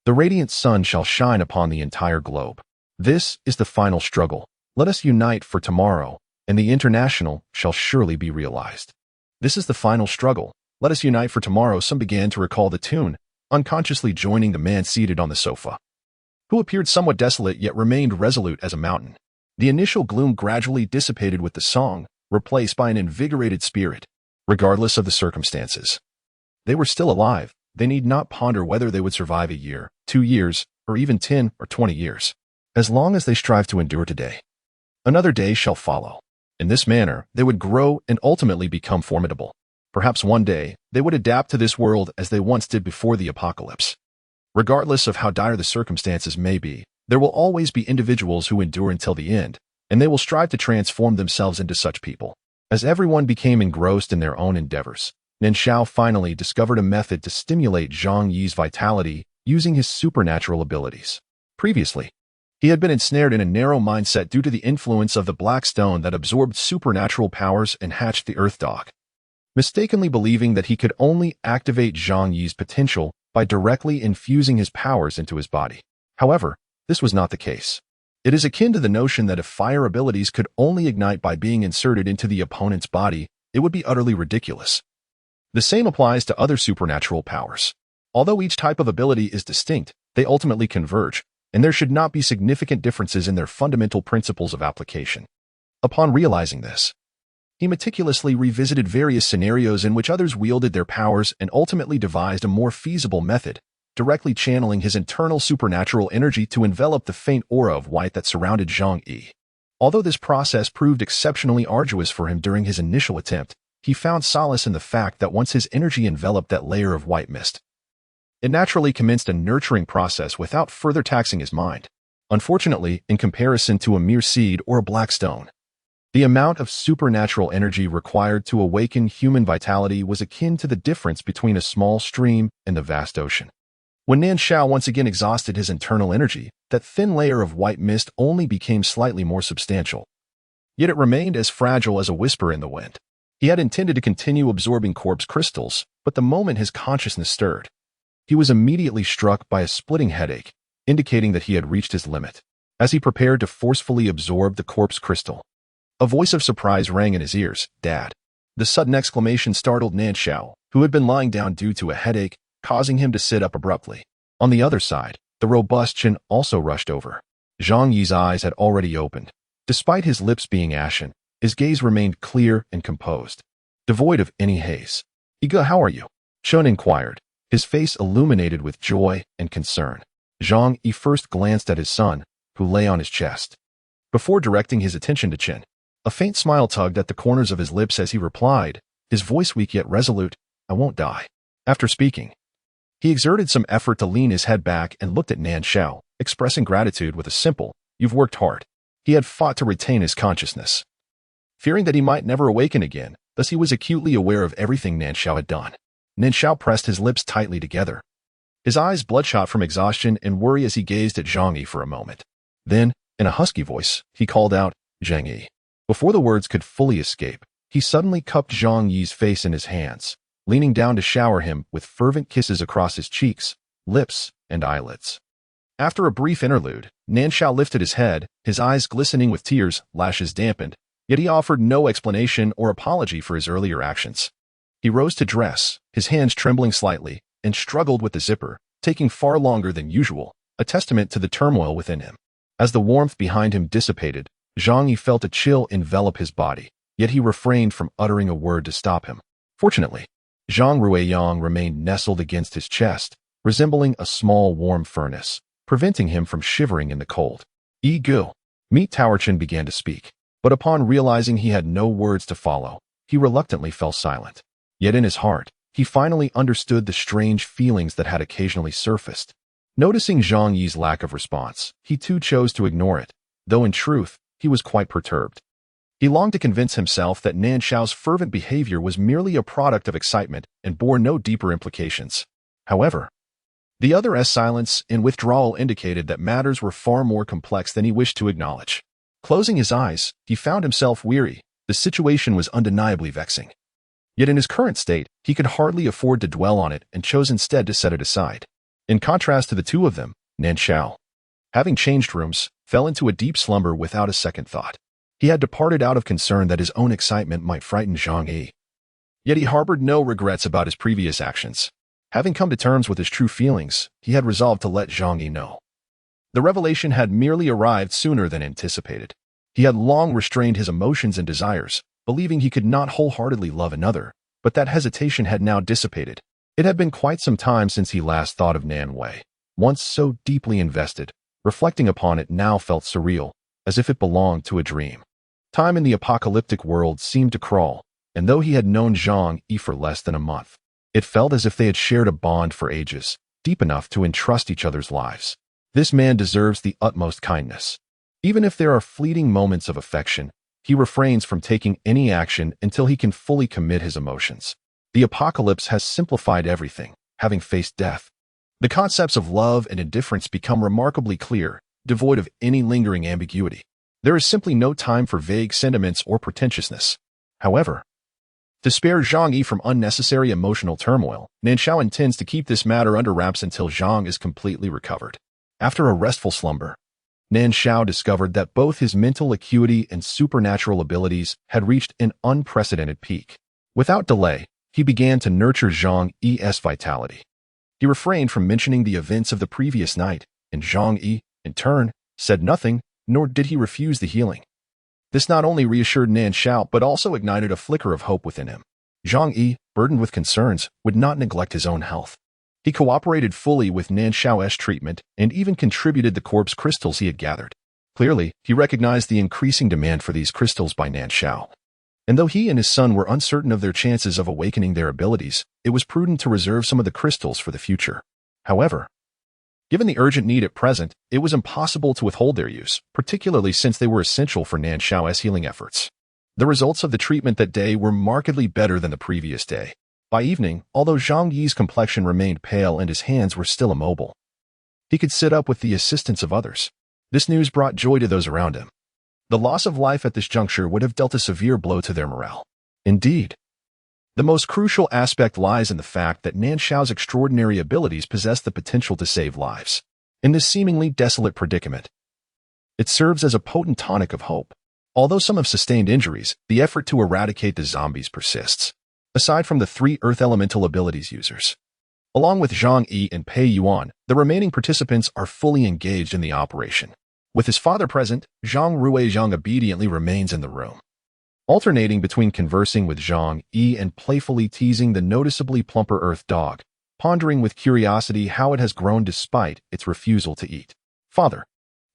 [SPEAKER 1] the radiant sun shall shine upon the entire globe. This is the final struggle. Let us unite for tomorrow, and the international shall surely be realized. This is the final struggle. Let us unite for tomorrow. Some began to recall the tune, unconsciously joining the man seated on the sofa, who appeared somewhat desolate yet remained resolute as a mountain. The initial gloom gradually dissipated with the song, replaced by an invigorated spirit. Regardless of the circumstances, they were still alive. They need not ponder whether they would survive a year, 2 years, or even 10 or 20 years. As long as they strive to endure today, another day shall follow. In this manner, they would grow and ultimately become formidable. Perhaps one day, they would adapt to this world as they once did before the apocalypse. Regardless of how dire the circumstances may be, there will always be individuals who endure until the end, and they will strive to transform themselves into such people. As everyone became engrossed in their own endeavors, Nan Shao finally discovered a method to stimulate Zhang Yi's vitality using his supernatural abilities. Previously, he had been ensnared in a narrow mindset due to the influence of the black stone that absorbed supernatural powers and hatched the earth dog, mistakenly believing that he could only activate Zhang Yi's potential by directly infusing his powers into his body. However, this was not the case. It is akin to the notion that if fire abilities could only ignite by being inserted into the opponent's body, it would be utterly ridiculous. The same applies to other supernatural powers. Although each type of ability is distinct, they ultimately converge, and there should not be significant differences in their fundamental principles of application. Upon realizing this, he meticulously revisited various scenarios in which others wielded their powers and ultimately devised a more feasible method, directly channeling his internal supernatural energy to envelop the faint aura of white that surrounded Zhang Yi. Although this process proved exceptionally arduous for him during his initial attempt, he found solace in the fact that once his energy enveloped that layer of white mist, it naturally commenced a nurturing process without further taxing his mind. Unfortunately, in comparison to a mere seed or a black stone, the amount of supernatural energy required to awaken human vitality was akin to the difference between a small stream and the vast ocean. When Nan Shao once again exhausted his internal energy, that thin layer of white mist only became slightly more substantial. Yet it remained as fragile as a whisper in the wind. He had intended to continue absorbing corpse crystals, but the moment his consciousness stirred, he was immediately struck by a splitting headache, indicating that he had reached his limit. As he prepared to forcefully absorb the corpse crystal, a voice of surprise rang in his ears. "Dad." The sudden exclamation startled Nan Shao, who had been lying down due to a headache, causing him to sit up abruptly. On the other side, the robust Chen also rushed over. Zhang Yi's eyes had already opened. Despite his lips being ashen, his gaze remained clear and composed, devoid of any haze. "Iga, how are you?" Chen inquired, his face illuminated with joy and concern. Zhang Yi first glanced at his son, who lay on his chest, before directing his attention to Chen. A faint smile tugged at the corners of his lips as he replied, his voice weak yet resolute, "I won't die." After speaking, he exerted some effort to lean his head back and looked at Nan Shao, expressing gratitude with a simple, "You've worked hard." He had fought to retain his consciousness, fearing that he might never awaken again, thus he was acutely aware of everything Nan Shao had done. Nan Shao pressed his lips tightly together, his eyes bloodshot from exhaustion and worry as he gazed at Zhang Yi for a moment. Then, in a husky voice, he called out, "Zhang Yi." Before the words could fully escape, he suddenly cupped Zhang Yi's face in his hands, leaning down to shower him with fervent kisses across his cheeks, lips, and eyelids. After a brief interlude, Nan Shao lifted his head, his eyes glistening with tears, lashes dampened, yet he offered no explanation or apology for his earlier actions. He rose to dress, his hands trembling slightly, and struggled with the zipper, taking far longer than usual, a testament to the turmoil within him. As the warmth behind him dissipated, Zhang Yi felt a chill envelop his body, yet he refrained from uttering a word to stop him. Fortunately, Zhang Ruiyang remained nestled against his chest, resembling a small warm furnace, preventing him from shivering in the cold. "Gu." Meat Tower Chen began to speak, but upon realizing he had no words to follow, he reluctantly fell silent. Yet in his heart, he finally understood the strange feelings that had occasionally surfaced. Noticing Zhang Yi's lack of response, he too chose to ignore it, though in truth, he was quite perturbed. He longed to convince himself that Nan Shao's fervent behavior was merely a product of excitement and bore no deeper implications. However, the other's silence and withdrawal indicated that matters were far more complex than he wished to acknowledge. Closing his eyes, he found himself weary. The situation was undeniably vexing. Yet in his current state, he could hardly afford to dwell on it and chose instead to set it aside. In contrast to the two of them, Nan Shao, having changed rooms, fell into a deep slumber without a second thought. He had departed out of concern that his own excitement might frighten Zhang Yi. Yet he harbored no regrets about his previous actions. Having come to terms with his true feelings, he had resolved to let Zhang Yi know. The revelation had merely arrived sooner than anticipated. He had long restrained his emotions and desires, believing he could not wholeheartedly love another, but that hesitation had now dissipated. It had been quite some time since he last thought of Nan Wei. Once so deeply invested, reflecting upon it now felt surreal, as if it belonged to a dream. Time in the apocalyptic world seemed to crawl, and though he had known Zhang Yi for less than a month, it felt as if they had shared a bond for ages, deep enough to entrust each other's lives. This man deserves the utmost kindness. Even if there are fleeting moments of affection, he refrains from taking any action until he can fully commit his emotions. The apocalypse has simplified everything, having faced death. The concepts of love and indifference become remarkably clear, devoid of any lingering ambiguity. There is simply no time for vague sentiments or pretentiousness. However, to spare Zhang Yi from unnecessary emotional turmoil, Nan Shao intends to keep this matter under wraps until Zhang is completely recovered. After a restful slumber, Nan Shao discovered that both his mental acuity and supernatural abilities had reached an unprecedented peak. Without delay, he began to nurture Zhang Yi's vitality. He refrained from mentioning the events of the previous night, and Zhang Yi, in turn, said nothing, nor did he refuse the healing. This not only reassured Nan Shao but also ignited a flicker of hope within him. Zhang Yi, burdened with concerns, would not neglect his own health. He cooperated fully with Nan Shao's treatment and even contributed the corpse crystals he had gathered. Clearly, he recognized the increasing demand for these crystals by Nan Shao. And though he and his son were uncertain of their chances of awakening their abilities, it was prudent to reserve some of the crystals for the future. However, given the urgent need at present, it was impossible to withhold their use, particularly since they were essential for Nan Shao's healing efforts. The results of the treatment that day were markedly better than the previous day. By evening, although Zhang Yi's complexion remained pale and his hands were still immobile, he could sit up with the assistance of others. This news brought joy to those around him. The loss of life at this juncture would have dealt a severe blow to their morale. Indeed, the most crucial aspect lies in the fact that Nan Shao's extraordinary abilities possess the potential to save lives. In this seemingly desolate predicament, it serves as a potent tonic of hope. Although some have sustained injuries, the effort to eradicate the zombies persists. Aside from the 3 Earth Elemental abilities users, along with Zhang Yi and Pei Yuan, the remaining participants are fully engaged in the operation. With his father present, Zhang Ruiyang obediently remains in the room, alternating between conversing with Zhang Yi and playfully teasing the noticeably plumper Earth dog, pondering with curiosity how it has grown despite its refusal to eat. "Father,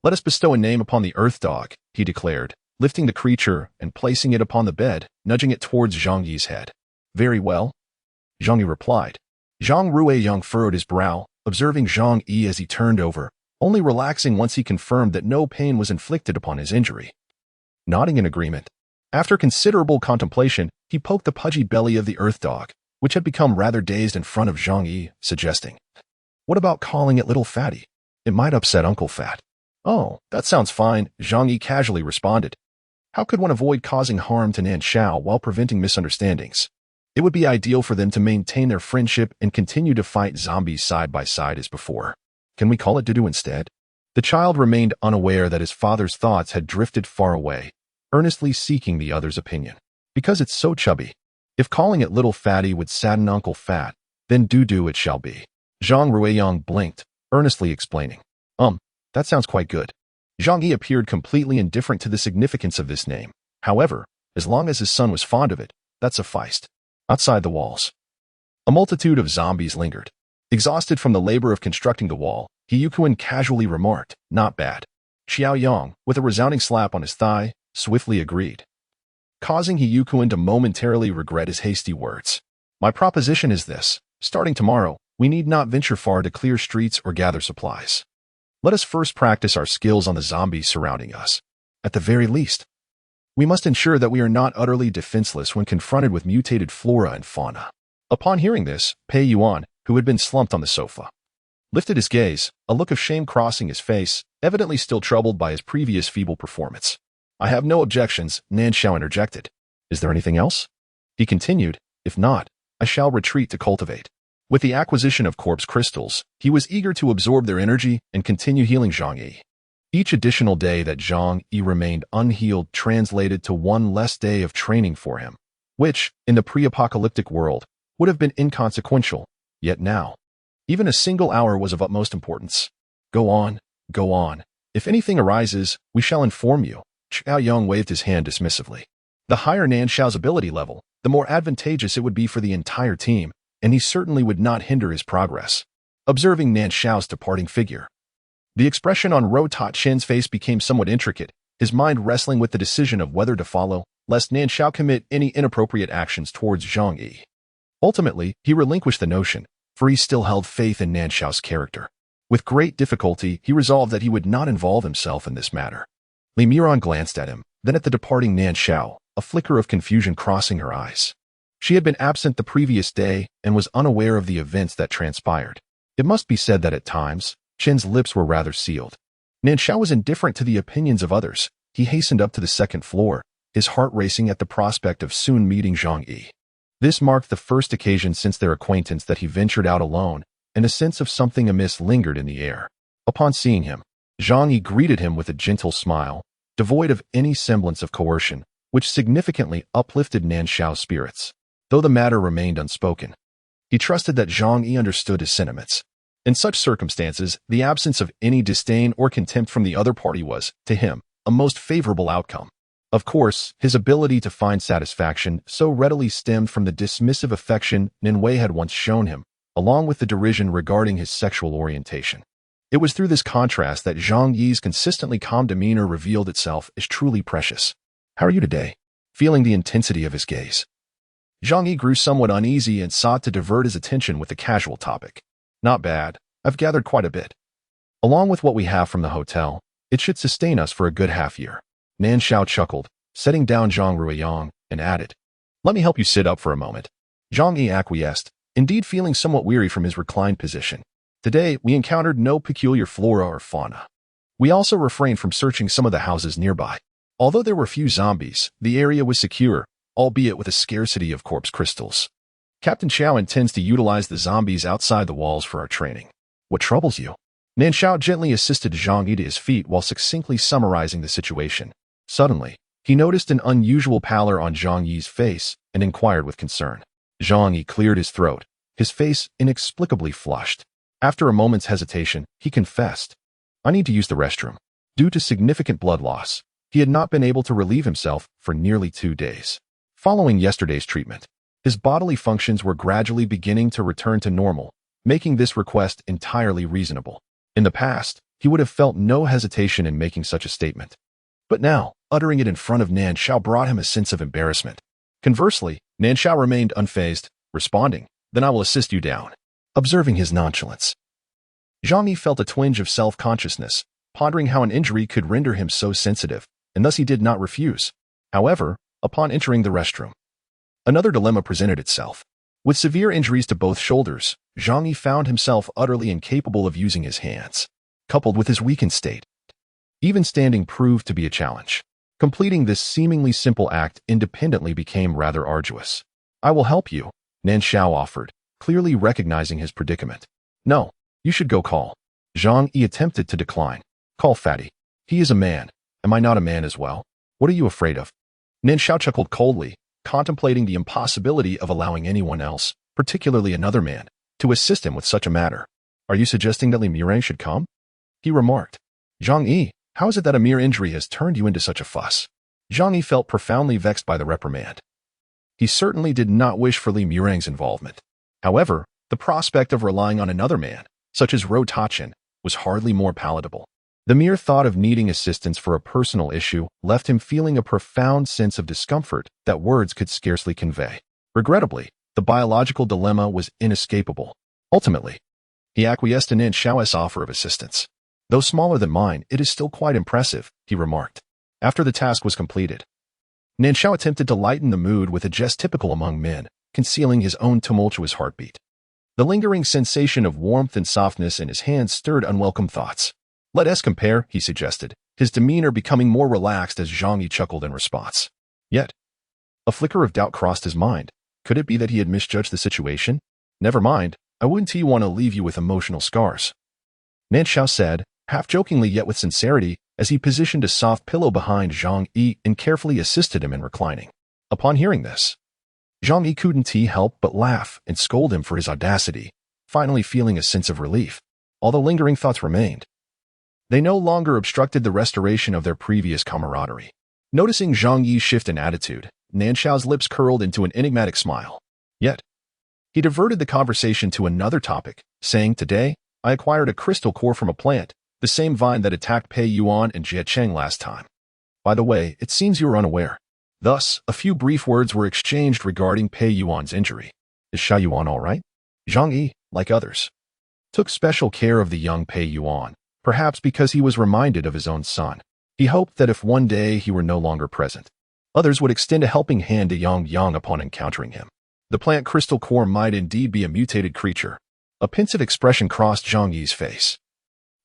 [SPEAKER 1] let us bestow a name upon the Earth dog," he declared, lifting the creature and placing it upon the bed, nudging it towards Zhang Yi's head. "Very well," Zhang Yi replied. Zhang Ruiyang furrowed his brow, observing Zhang Yi as he turned over, only relaxing once he confirmed that no pain was inflicted upon his injury. Nodding in agreement, after considerable contemplation, he poked the pudgy belly of the Earth dog, which had become rather dazed in front of Zhang Yi, suggesting, "What about calling it Little Fatty? It might upset Uncle Fat." "Oh, that sounds fine," Zhang Yi casually responded. How could one avoid causing harm to Nan Shao while preventing misunderstandings? It would be ideal for them to maintain their friendship and continue to fight zombies side by side as before. "Can we call it Dudu instead?" The child remained unaware that his father's thoughts had drifted far away, earnestly seeking the other's opinion. "Because it's so chubby. If calling it Little Fatty would sadden Uncle Fat, then Dudu it shall be." Zhang Ruiyang blinked, earnestly explaining. That sounds quite good." Zhang Yi appeared completely indifferent to the significance of this name. However, as long as his son was fond of it, that sufficed. Outside the walls, a multitude of zombies lingered. Exhausted from the labor of constructing the wall, Hiyukuin casually remarked, "Not bad." Xiao Yang, with a resounding slap on his thigh, swiftly agreed, causing Hiyukuin to momentarily regret his hasty words. "My proposition is this. Starting tomorrow, we need not venture far to clear streets or gather supplies. Let us first practice our skills on the zombies surrounding us. At the very least, we must ensure that we are not utterly defenseless when confronted with mutated flora and fauna." Upon hearing this, Pei Yuan, who had been slumped on the sofa, lifted his gaze, a look of shame crossing his face, evidently still troubled by his previous feeble performance. "I have no objections," Nan Shao interjected. "Is there anything else?" He continued, "If not, I shall retreat to cultivate." With the acquisition of corpse crystals, he was eager to absorb their energy and continue healing Zhang Yi. Each additional day that Zhang Yi remained unhealed translated to one less day of training for him, which, in the pre-apocalyptic world, would have been inconsequential, yet now, even a single hour was of utmost importance. Go on. If anything arises, we shall inform you." Xiao Yang waved his hand dismissively. The higher Nan Shao's ability level, the more advantageous it would be for the entire team, and he certainly would not hinder his progress. Observing Nan Shao's departing figure, the expression on Ro Ta Chen's face became somewhat intricate, his mind wrestling with the decision of whether to follow, lest Nan Shao commit any inappropriate actions towards Zhang Yi. Ultimately, he relinquished the notion, for he still held faith in Nan Shao's character. With great difficulty, he resolved that he would not involve himself in this matter. Li Miran glanced at him, then at the departing Nan Shao, a flicker of confusion crossing her eyes. She had been absent the previous day and was unaware of the events that transpired. It must be said that at times, Chen's lips were rather sealed. Nan Shao was indifferent to the opinions of others. He hastened up to the second floor, his heart racing at the prospect of soon meeting Zhang Yi. This marked the first occasion since their acquaintance that he ventured out alone, and a sense of something amiss lingered in the air. Upon seeing him, Zhang Yi greeted him with a gentle smile, devoid of any semblance of coercion, which significantly uplifted Nan Shao's spirits. Though the matter remained unspoken, he trusted that Zhang Yi understood his sentiments. In such circumstances, the absence of any disdain or contempt from the other party was, to him, a most favorable outcome. Of course, his ability to find satisfaction so readily stemmed from the dismissive affection Nan Wei had once shown him, along with the derision regarding his sexual orientation. It was through this contrast that Zhang Yi's consistently calm demeanor revealed itself as truly precious. "How are you today?" Feeling the intensity of his gaze, Zhang Yi grew somewhat uneasy and sought to divert his attention with a casual topic. "Not bad. I've gathered quite a bit. Along with what we have from the hotel, it should sustain us for a good half-year." Nan Shao chuckled, setting down Zhang Ruiyang, and added, "Let me help you sit up for a moment." Zhang Yi acquiesced, indeed feeling somewhat weary from his reclined position. Today, we encountered no peculiar flora or fauna. We also refrained from searching some of the houses nearby. Although there were few zombies, the area was secure, albeit with a scarcity of corpse crystals. "Captain Xiao intends to utilize the zombies outside the walls for our training. What troubles you?" Nan Shao gently assisted Zhang Yi to his feet while succinctly summarizing the situation. Suddenly, he noticed an unusual pallor on Zhang Yi's face and inquired with concern. Zhang Yi cleared his throat, his face inexplicably flushed. After a moment's hesitation, he confessed, "I need to use the restroom." Due to significant blood loss, he had not been able to relieve himself for nearly 2 days. Following yesterday's treatment, his bodily functions were gradually beginning to return to normal, making this request entirely reasonable. In the past, he would have felt no hesitation in making such a statement. But now, uttering it in front of Nan Shao brought him a sense of embarrassment. Conversely, Nan Shao remained unfazed, responding, "Then I will assist you down." Observing his nonchalance, Zhang Yi felt a twinge of self-consciousness, pondering how an injury could render him so sensitive, and thus he did not refuse. However, upon entering the restroom, another dilemma presented itself. With severe injuries to both shoulders, Zhang Yi found himself utterly incapable of using his hands. Coupled with his weakened state, even standing proved to be a challenge. Completing this seemingly simple act independently became rather arduous. "I will help you," Nan Shao offered, clearly recognizing his predicament. "No, you should go call." Zhang Yi attempted to decline. "Call Fatty. He is a man. Am I not a man as well? What are you afraid of?" Nan Shao chuckled coldly, contemplating the impossibility of allowing anyone else, particularly another man, to assist him with such a matter. "Are you suggesting that Li Miran should come?" he remarked. "Zhang Yi, how is it that a mere injury has turned you into such a fuss?" Zhang Yi felt profoundly vexed by the reprimand. He certainly did not wish for Li Mirang's involvement. However, the prospect of relying on another man, such as Ro Tachin, was hardly more palatable. The mere thought of needing assistance for a personal issue left him feeling a profound sense of discomfort that words could scarcely convey. Regrettably, the biological dilemma was inescapable. Ultimately, he acquiesced in Nan Shao's offer of assistance. Though smaller than mine, it is still quite impressive, he remarked. After the task was completed, Nan Shao attempted to lighten the mood with a jest typical among men, concealing his own tumultuous heartbeat. The lingering sensation of warmth and softness in his hands stirred unwelcome thoughts. Let us compare, he suggested, his demeanor becoming more relaxed as Zhang Yi chuckled in response. Yet, a flicker of doubt crossed his mind. Could it be that he had misjudged the situation? Never mind, I wouldn't want to leave you with emotional scars, Nan Shao said, half-jokingly yet with sincerity, as he positioned a soft pillow behind Zhang Yi and carefully assisted him in reclining. Upon hearing this, Zhang Yi couldn't help but laugh and scold him for his audacity, finally feeling a sense of relief. Although lingering thoughts remained, they no longer obstructed the restoration of their previous camaraderie. Noticing Zhang Yi's shift in attitude, Nan Shao's lips curled into an enigmatic smile. Yet, he diverted the conversation to another topic, saying, "Today, I acquired a crystal core from a plant, the same vine that attacked Pei Yuan and Jie Cheng last time. By the way, it seems you were unaware." Thus, a few brief words were exchanged regarding Pei Yuan's injury. Is Sha Yuan all right? Zhang Yi, like others, took special care of the young Pei Yuan, perhaps because he was reminded of his own son. He hoped that if one day he were no longer present, others would extend a helping hand to Yang upon encountering him. The plant crystal core might indeed be a mutated creature. A pensive expression crossed Zhang Yi's face.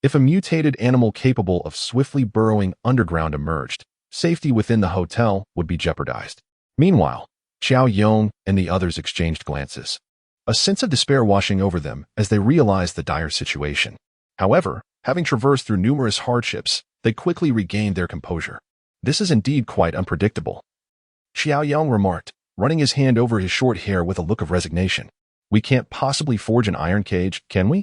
[SPEAKER 1] If a mutated animal capable of swiftly burrowing underground emerged, safety within the hotel would be jeopardized. Meanwhile, Xiao Yong and the others exchanged glances, a sense of despair washing over them as they realized the dire situation. However, having traversed through numerous hardships, they quickly regained their composure. This is indeed quite unpredictable, Xiao Yong remarked, running his hand over his short hair with a look of resignation. We can't possibly forge an iron cage, can we?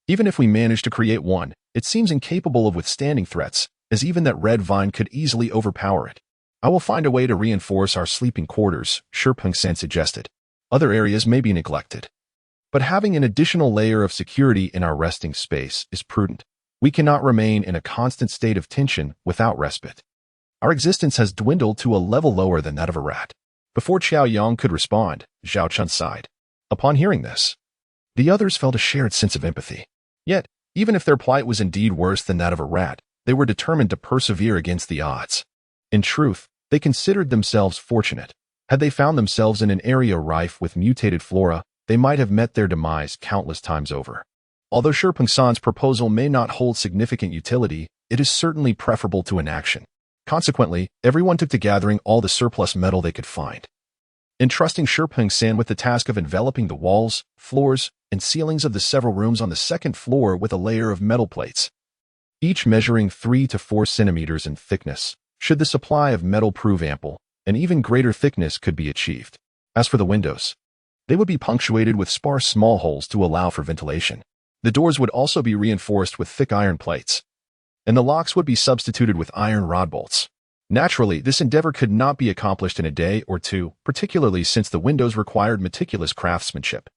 [SPEAKER 1] Even if we manage to create one, it seems incapable of withstanding threats, as even that red vine could easily overpower it. I will find a way to reinforce our sleeping quarters, Shi Pengsan suggested. Other areas may be neglected, but having an additional layer of security in our resting space is prudent. We cannot remain in a constant state of tension without respite. Our existence has dwindled to a level lower than that of a rat. Before Xiao Yang could respond, Zhao Chun sighed. Upon hearing this, the others felt a shared sense of empathy. Yet, even if their plight was indeed worse than that of a rat, they were determined to persevere against the odds. In truth, they considered themselves fortunate. Had they found themselves in an area rife with mutated flora, they might have met their demise countless times over. Although Shi Pengsan's proposal may not hold significant utility, it is certainly preferable to inaction. Consequently, everyone took to gathering all the surplus metal they could find, entrusting Shi Pengsan with the task of enveloping the walls, floors, and ceilings of the several rooms on the second floor with a layer of metal plates, each measuring 3 to 4 centimeters in thickness. Should the supply of metal prove ample, an even greater thickness could be achieved. As for the windows, they would be punctuated with sparse small holes to allow for ventilation. The doors would also be reinforced with thick iron plates, and the locks would be substituted with iron rod bolts. Naturally, this endeavor could not be accomplished in a day or two, particularly since the windows required meticulous craftsmanship,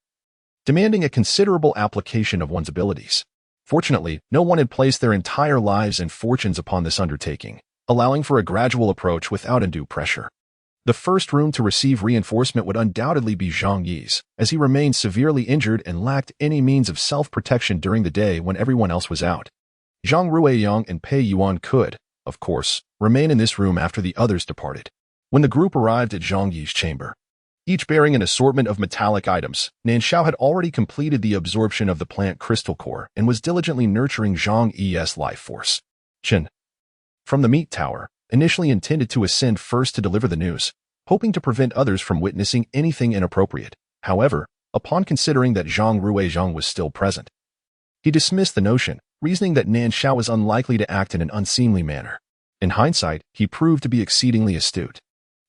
[SPEAKER 1] demanding a considerable application of one's abilities. Fortunately, no one had placed their entire lives and fortunes upon this undertaking, allowing for a gradual approach without undue pressure. The first room to receive reinforcement would undoubtedly be Zhang Yi's, as he remained severely injured and lacked any means of self-protection during the day when everyone else was out. Zhang Ruiyang and Pei Yuan could, of course, remain in this room after the others departed. When the group arrived at Zhang Yi's chamber, each bearing an assortment of metallic items, Nan Shao had already completed the absorption of the plant crystal core and was diligently nurturing Zhang Yi's life force. Chen, from the meat tower, initially intended to ascend first to deliver the news, hoping to prevent others from witnessing anything inappropriate. However, upon considering that Zhang Ruiyang was still present, he dismissed the notion, reasoning that Nan Shao was unlikely to act in an unseemly manner. In hindsight, he proved to be exceedingly astute.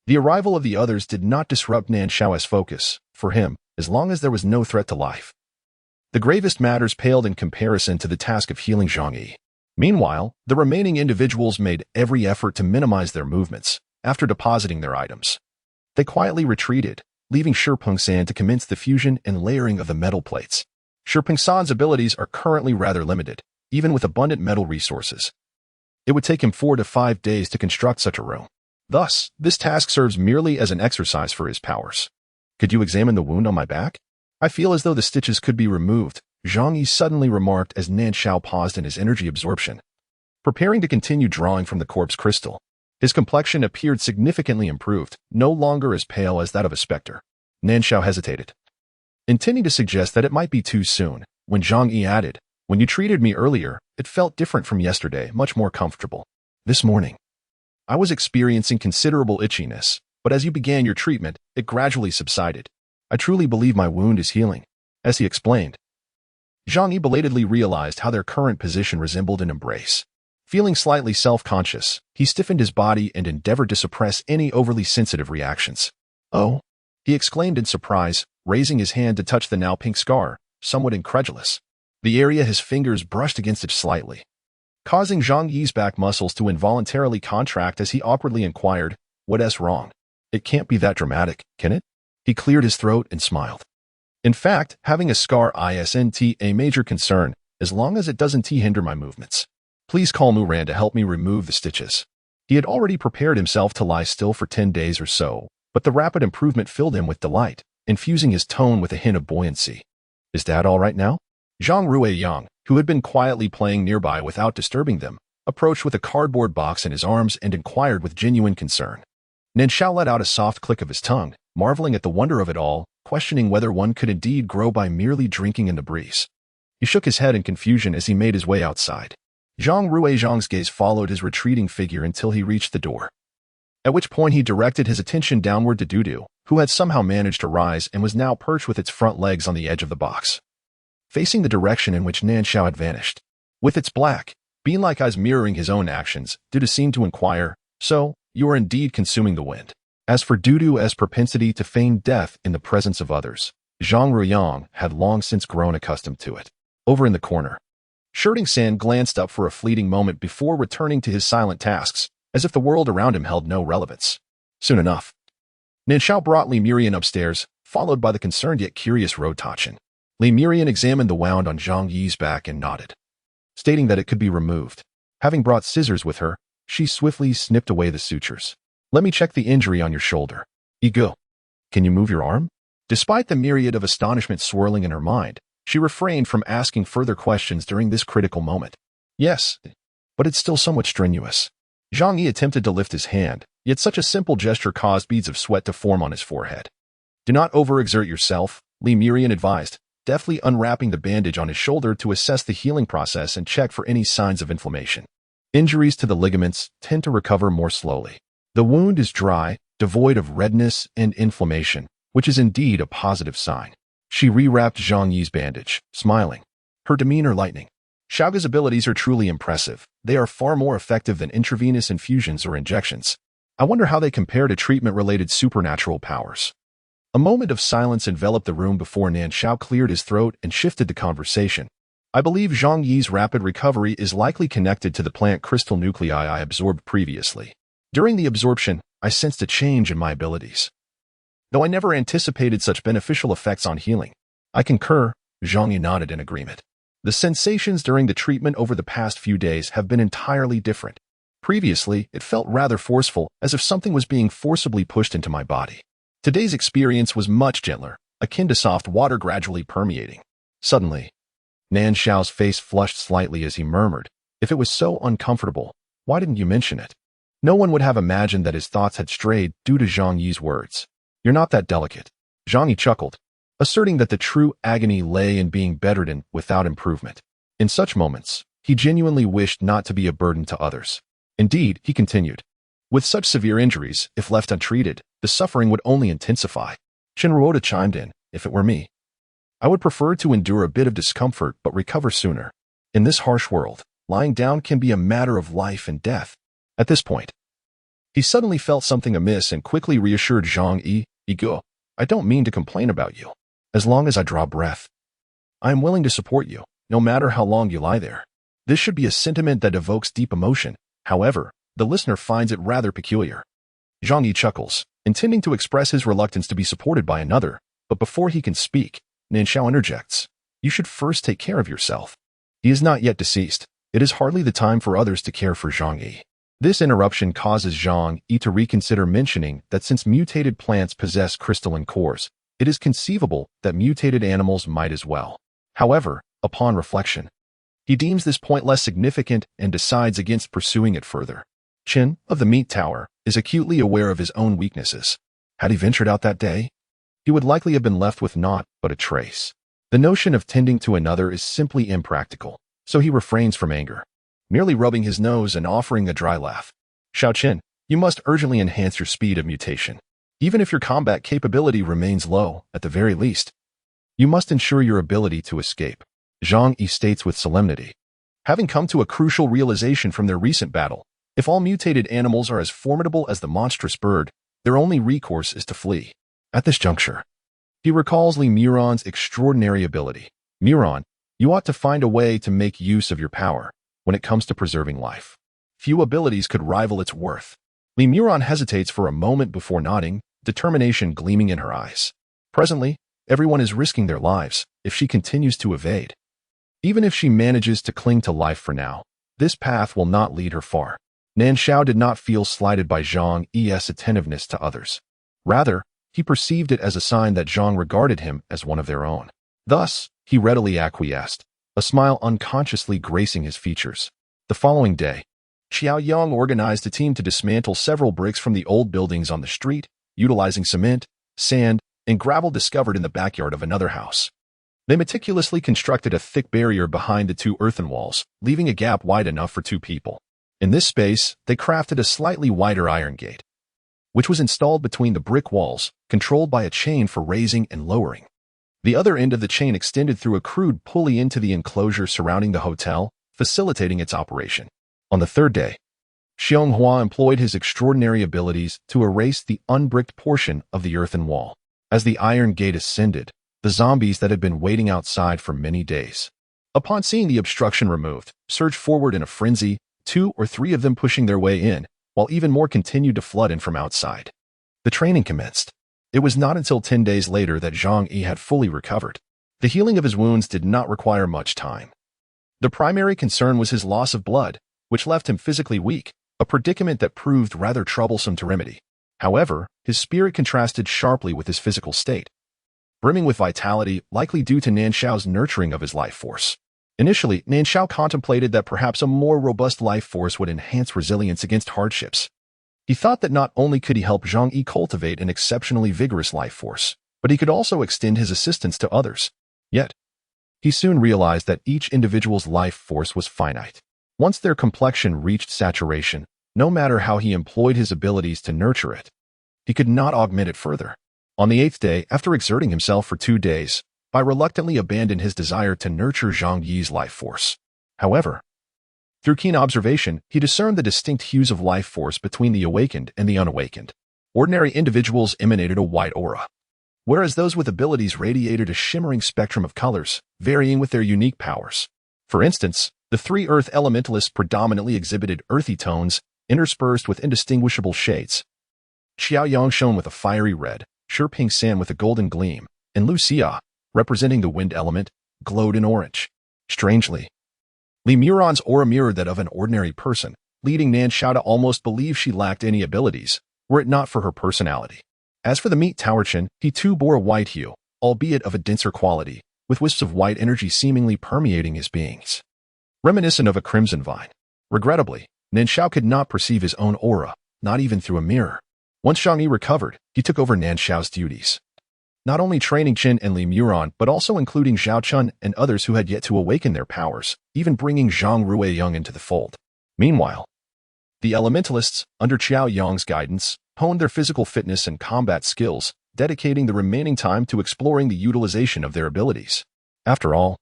[SPEAKER 1] The arrival of the others did not disrupt Nan Shao's focus, for him, as long as there was no threat to life. The gravest matters paled in comparison to the task of healing Zhang Yi. Meanwhile, the remaining individuals made every effort to minimize their movements. After depositing their items, they quietly retreated, leaving Shi Pengsan to commence the fusion and layering of the metal plates. Shi Pengsan's abilities are currently rather limited, even with abundant metal resources. It would take him 4 to 5 days to construct such a room. Thus, this task serves merely as an exercise for his powers. Could you examine the wound on my back? I feel as though the stitches could be removed, Zhang Yi suddenly remarked as Nan Shao paused in his energy absorption, preparing to continue drawing from the corpse crystal. His complexion appeared significantly improved, no longer as pale as that of a specter. Nan Shao hesitated, intending to suggest that it might be too soon, when Zhang Yi added, "When you treated me earlier, it felt different from yesterday, much more comfortable. This morning, I was experiencing considerable itchiness, but as you began your treatment, it gradually subsided. I truly believe my wound is healing." As he explained, Zhang Yi belatedly realized how their current position resembled an embrace. Feeling slightly self-conscious, he stiffened his body and endeavored to suppress any overly sensitive reactions. "Oh," he exclaimed in surprise, raising his hand to touch the now pink scar, somewhat incredulous. The area his fingers brushed against it slightly, causing Zhang Yi's back muscles to involuntarily contract as he awkwardly inquired, "What's wrong? It can't be that dramatic, can it?" He cleared his throat and smiled. "In fact, having a scar isn't a major concern, as long as it doesn't hinder my movements. Please call Muran to help me remove the stitches." He had already prepared himself to lie still for 10 days or so, but the rapid improvement filled him with delight, infusing his tone with a hint of buoyancy. "Is Dad all right now?" Zhang Ruiyang, who had been quietly playing nearby without disturbing them, approached with a cardboard box in his arms and inquired with genuine concern. Nan Shao let out a soft click of his tongue, marveling at the wonder of it all, questioning whether one could indeed grow by merely drinking in the breeze. He shook his head in confusion as he made his way outside. Zhang Ruiyang's gaze followed his retreating figure until he reached the door, at which point he directed his attention downward to Dudu, who had somehow managed to rise and was now perched with its front legs on the edge of the box, facing the direction in which Nan Shao had vanished. With its black, bean-like eyes mirroring his own actions, Dudu seemed to inquire, "So, you are indeed consuming the wind." As for Dudu's propensity to feign death in the presence of others, Zhang Ruiyang had long since grown accustomed to it. Over in the corner, Shirting San glanced up for a fleeting moment before returning to his silent tasks, as if the world around him held no relevance. Soon enough, Nan Shao brought Li Mirian upstairs, followed by the concerned yet curious Road Tachin. Li Mirian examined the wound on Zhang Yi's back and nodded, stating that it could be removed. Having brought scissors with her, she swiftly snipped away the sutures. "Let me check the injury on your shoulder. Ego, can you move your arm?" Despite the myriad of astonishment swirling in her mind, she refrained from asking further questions during this critical moment. "Yes, but it's still somewhat strenuous." Zhang Yi attempted to lift his hand, yet such a simple gesture caused beads of sweat to form on his forehead. "Do not overexert yourself," Li Mirian advised, deftly unwrapping the bandage on his shoulder to assess the healing process and check for any signs of inflammation. Injuries to the ligaments tend to recover more slowly. The wound is dry, devoid of redness and inflammation, which is indeed a positive sign. She rewrapped Zhang Yi's bandage, smiling, her demeanor lightening. "Xiaoge's abilities are truly impressive. They are far more effective than intravenous infusions or injections. I wonder how they compare to treatment-related supernatural powers." A moment of silence enveloped the room before Nan Shao cleared his throat and shifted the conversation. "I believe Zhang Yi's rapid recovery is likely connected to the plant crystal nuclei I absorbed previously. During the absorption, I sensed a change in my abilities, though I never anticipated such beneficial effects on healing." "I concur," Zhang Yi nodded in agreement. "The sensations during the treatment over the past few days have been entirely different. Previously, it felt rather forceful, as if something was being forcibly pushed into my body. Today's experience was much gentler, akin to soft water gradually permeating." Suddenly, Nan Shao's face flushed slightly as he murmured, "If it was so uncomfortable, why didn't you mention it?" No one would have imagined that his thoughts had strayed due to Zhang Yi's words. "You're not that delicate." Zhang Yi chuckled, asserting that the true agony lay in being bedridden without improvement. In such moments, he genuinely wished not to be a burden to others. Indeed, he continued, with such severe injuries, if left untreated, the suffering would only intensify. Shinruoda chimed in, "If it were me, I would prefer to endure a bit of discomfort but recover sooner. In this harsh world, lying down can be a matter of life and death." At this point, he suddenly felt something amiss and quickly reassured Zhang Yi, "Ego, I don't mean to complain about you. As long as I draw breath, I am willing to support you, no matter how long you lie there." This should be a sentiment that evokes deep emotion. However, the listener finds it rather peculiar. Zhang Yi chuckles, intending to express his reluctance to be supported by another, but before he can speak, Nan Shao interjects, "You should first take care of yourself. He is not yet deceased. It is hardly the time for others to care for Zhang Yi." This interruption causes Zhang Yi to reconsider mentioning that since mutated plants possess crystalline cores, It is conceivable that mutated animals might as well. However, upon reflection, he deems this point less significant and decides against pursuing it further. Qin, of the Meat Tower, is acutely aware of his own weaknesses. Had he ventured out that day, he would likely have been left with naught but a trace. The notion of tending to another is simply impractical, so he refrains from anger, merely rubbing his nose and offering a dry laugh. Shao Qin, you must urgently enhance your speed of mutation. Even if your combat capability remains low, at the very least, you must ensure your ability to escape. Zhang Yi states with solemnity. Having come to a crucial realization from their recent battle, if all mutated animals are as formidable as the monstrous bird, their only recourse is to flee. At this juncture, he recalls Li Muron's extraordinary ability. Muron, you ought to find a way to make use of your power when it comes to preserving life. Few abilities could rival its worth. Li Muron hesitates for a moment before nodding, determination gleaming in her eyes. Presently, everyone is risking their lives if she continues to evade. Even if she manages to cling to life for now, this path will not lead her far. Nan Shao did not feel slighted by Zhang Yi's attentiveness to others. Rather, he perceived it as a sign that Zhang regarded him as one of their own. Thus, he readily acquiesced, a smile unconsciously gracing his features. The following day, Xiao Yang organized a team to dismantle several bricks from the old buildings on the street, utilizing cement, sand, and gravel discovered in the backyard of another house. They meticulously constructed a thick barrier behind the two earthen walls, leaving a gap wide enough for two people. In this space, they crafted a slightly wider iron gate, which was installed between the brick walls, controlled by a chain for raising and lowering. The other end of the chain extended through a crude pulley into the enclosure surrounding the hotel, facilitating its operation. On the third day, Xianghua employed his extraordinary abilities to erase the unbricked portion of the earthen wall. As the iron gate ascended, the zombies that had been waiting outside for many days, upon seeing the obstruction removed, surged forward in a frenzy, 2 or 3 of them pushing their way in, while even more continued to flood in from outside. The training commenced. It was not until 10 days later that Zhang Yi had fully recovered. The healing of his wounds did not require much time. The primary concern was his loss of blood, which left him physically weak, a predicament that proved rather troublesome to remedy. However, his spirit contrasted sharply with his physical state, brimming with vitality, likely due to Nan Shao's nurturing of his life force. Initially, Nan Shao contemplated that perhaps a more robust life force would enhance resilience against hardships. He thought that not only could he help Zhang Yi cultivate an exceptionally vigorous life force, but he could also extend his assistance to others. Yet, he soon realized that each individual's life force was finite. Once their complexion reached saturation, no matter how he employed his abilities to nurture it, he could not augment it further. On the 8th day, after exerting himself for 2 days, Bai reluctantly abandoned his desire to nurture Zhang Yi's life force. However, through keen observation, he discerned the distinct hues of life force between the awakened and the unawakened. Ordinary individuals emanated a white aura, whereas those with abilities radiated a shimmering spectrum of colors, varying with their unique powers. For instance, the 3 earth elementalists predominantly exhibited earthy tones, interspersed with indistinguishable shades. Xiao Yang shone with a fiery red, Shi Ping San with a golden gleam, and Lu Xia, representing the wind element, glowed in orange. Strangely, Li Muron's aura mirrored that of an ordinary person, leading Nan Shao to almost believe she lacked any abilities, were it not for her personality. As for the Meat Tower Chin, he too bore a white hue, albeit of a denser quality, with wisps of white energy seemingly permeating his beings, reminiscent of a crimson vine. Regrettably, Nan Shao could not perceive his own aura, not even through a mirror. Once Zhang Yi recovered, he took over Nan Shao's duties, not only training Qin and Li Muron, but also including Zhao Chun and others who had yet to awaken their powers, even bringing Zhang Ruiyang into the fold. Meanwhile, the elementalists, under Xiao Yang's guidance, honed their physical fitness and combat skills, dedicating the remaining time to exploring the utilization of their abilities. After all,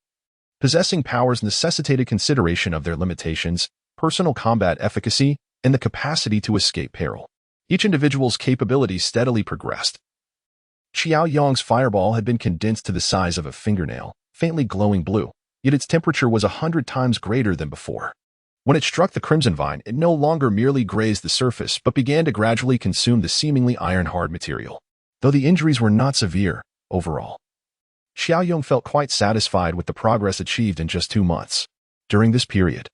[SPEAKER 1] possessing powers necessitated consideration of their limitations, personal combat efficacy, and the capacity to escape peril. Each individual's capabilities steadily progressed. Xiao Yang's fireball had been condensed to the size of a fingernail, faintly glowing blue, yet its temperature was 100 times greater than before. When it struck the crimson vine, it no longer merely grazed the surface but began to gradually consume the seemingly iron-hard material. Though the injuries were not severe, overall, Xiao Yang felt quite satisfied with the progress achieved in just 2 months. During this period,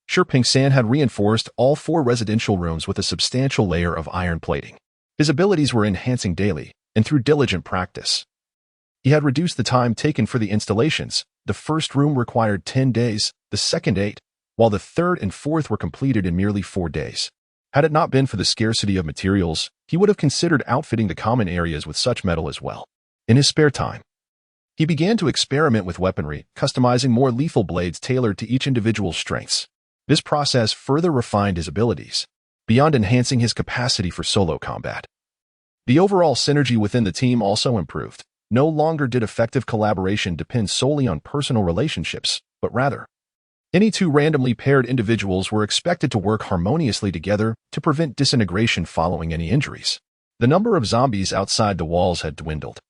[SPEAKER 1] Shi Ping San had reinforced all 4 residential rooms with a substantial layer of iron plating. His abilities were enhancing daily, and through diligent practice, He had reduced the time taken for the installations. The first room required 10 days, the second 8, while the third and fourth were completed in merely 4 days. Had it not been for the scarcity of materials, he would have considered outfitting the common areas with such metal as well. In his spare time, he began to experiment with weaponry, customizing more lethal blades tailored to each individual's strengths. This process further refined his abilities, beyond enhancing his capacity for solo combat. The overall synergy within the team also improved. No longer did effective collaboration depend solely on personal relationships, but rather, any two randomly paired individuals were expected to work harmoniously together to prevent disintegration following any injuries. The number of zombies outside the walls had dwindled.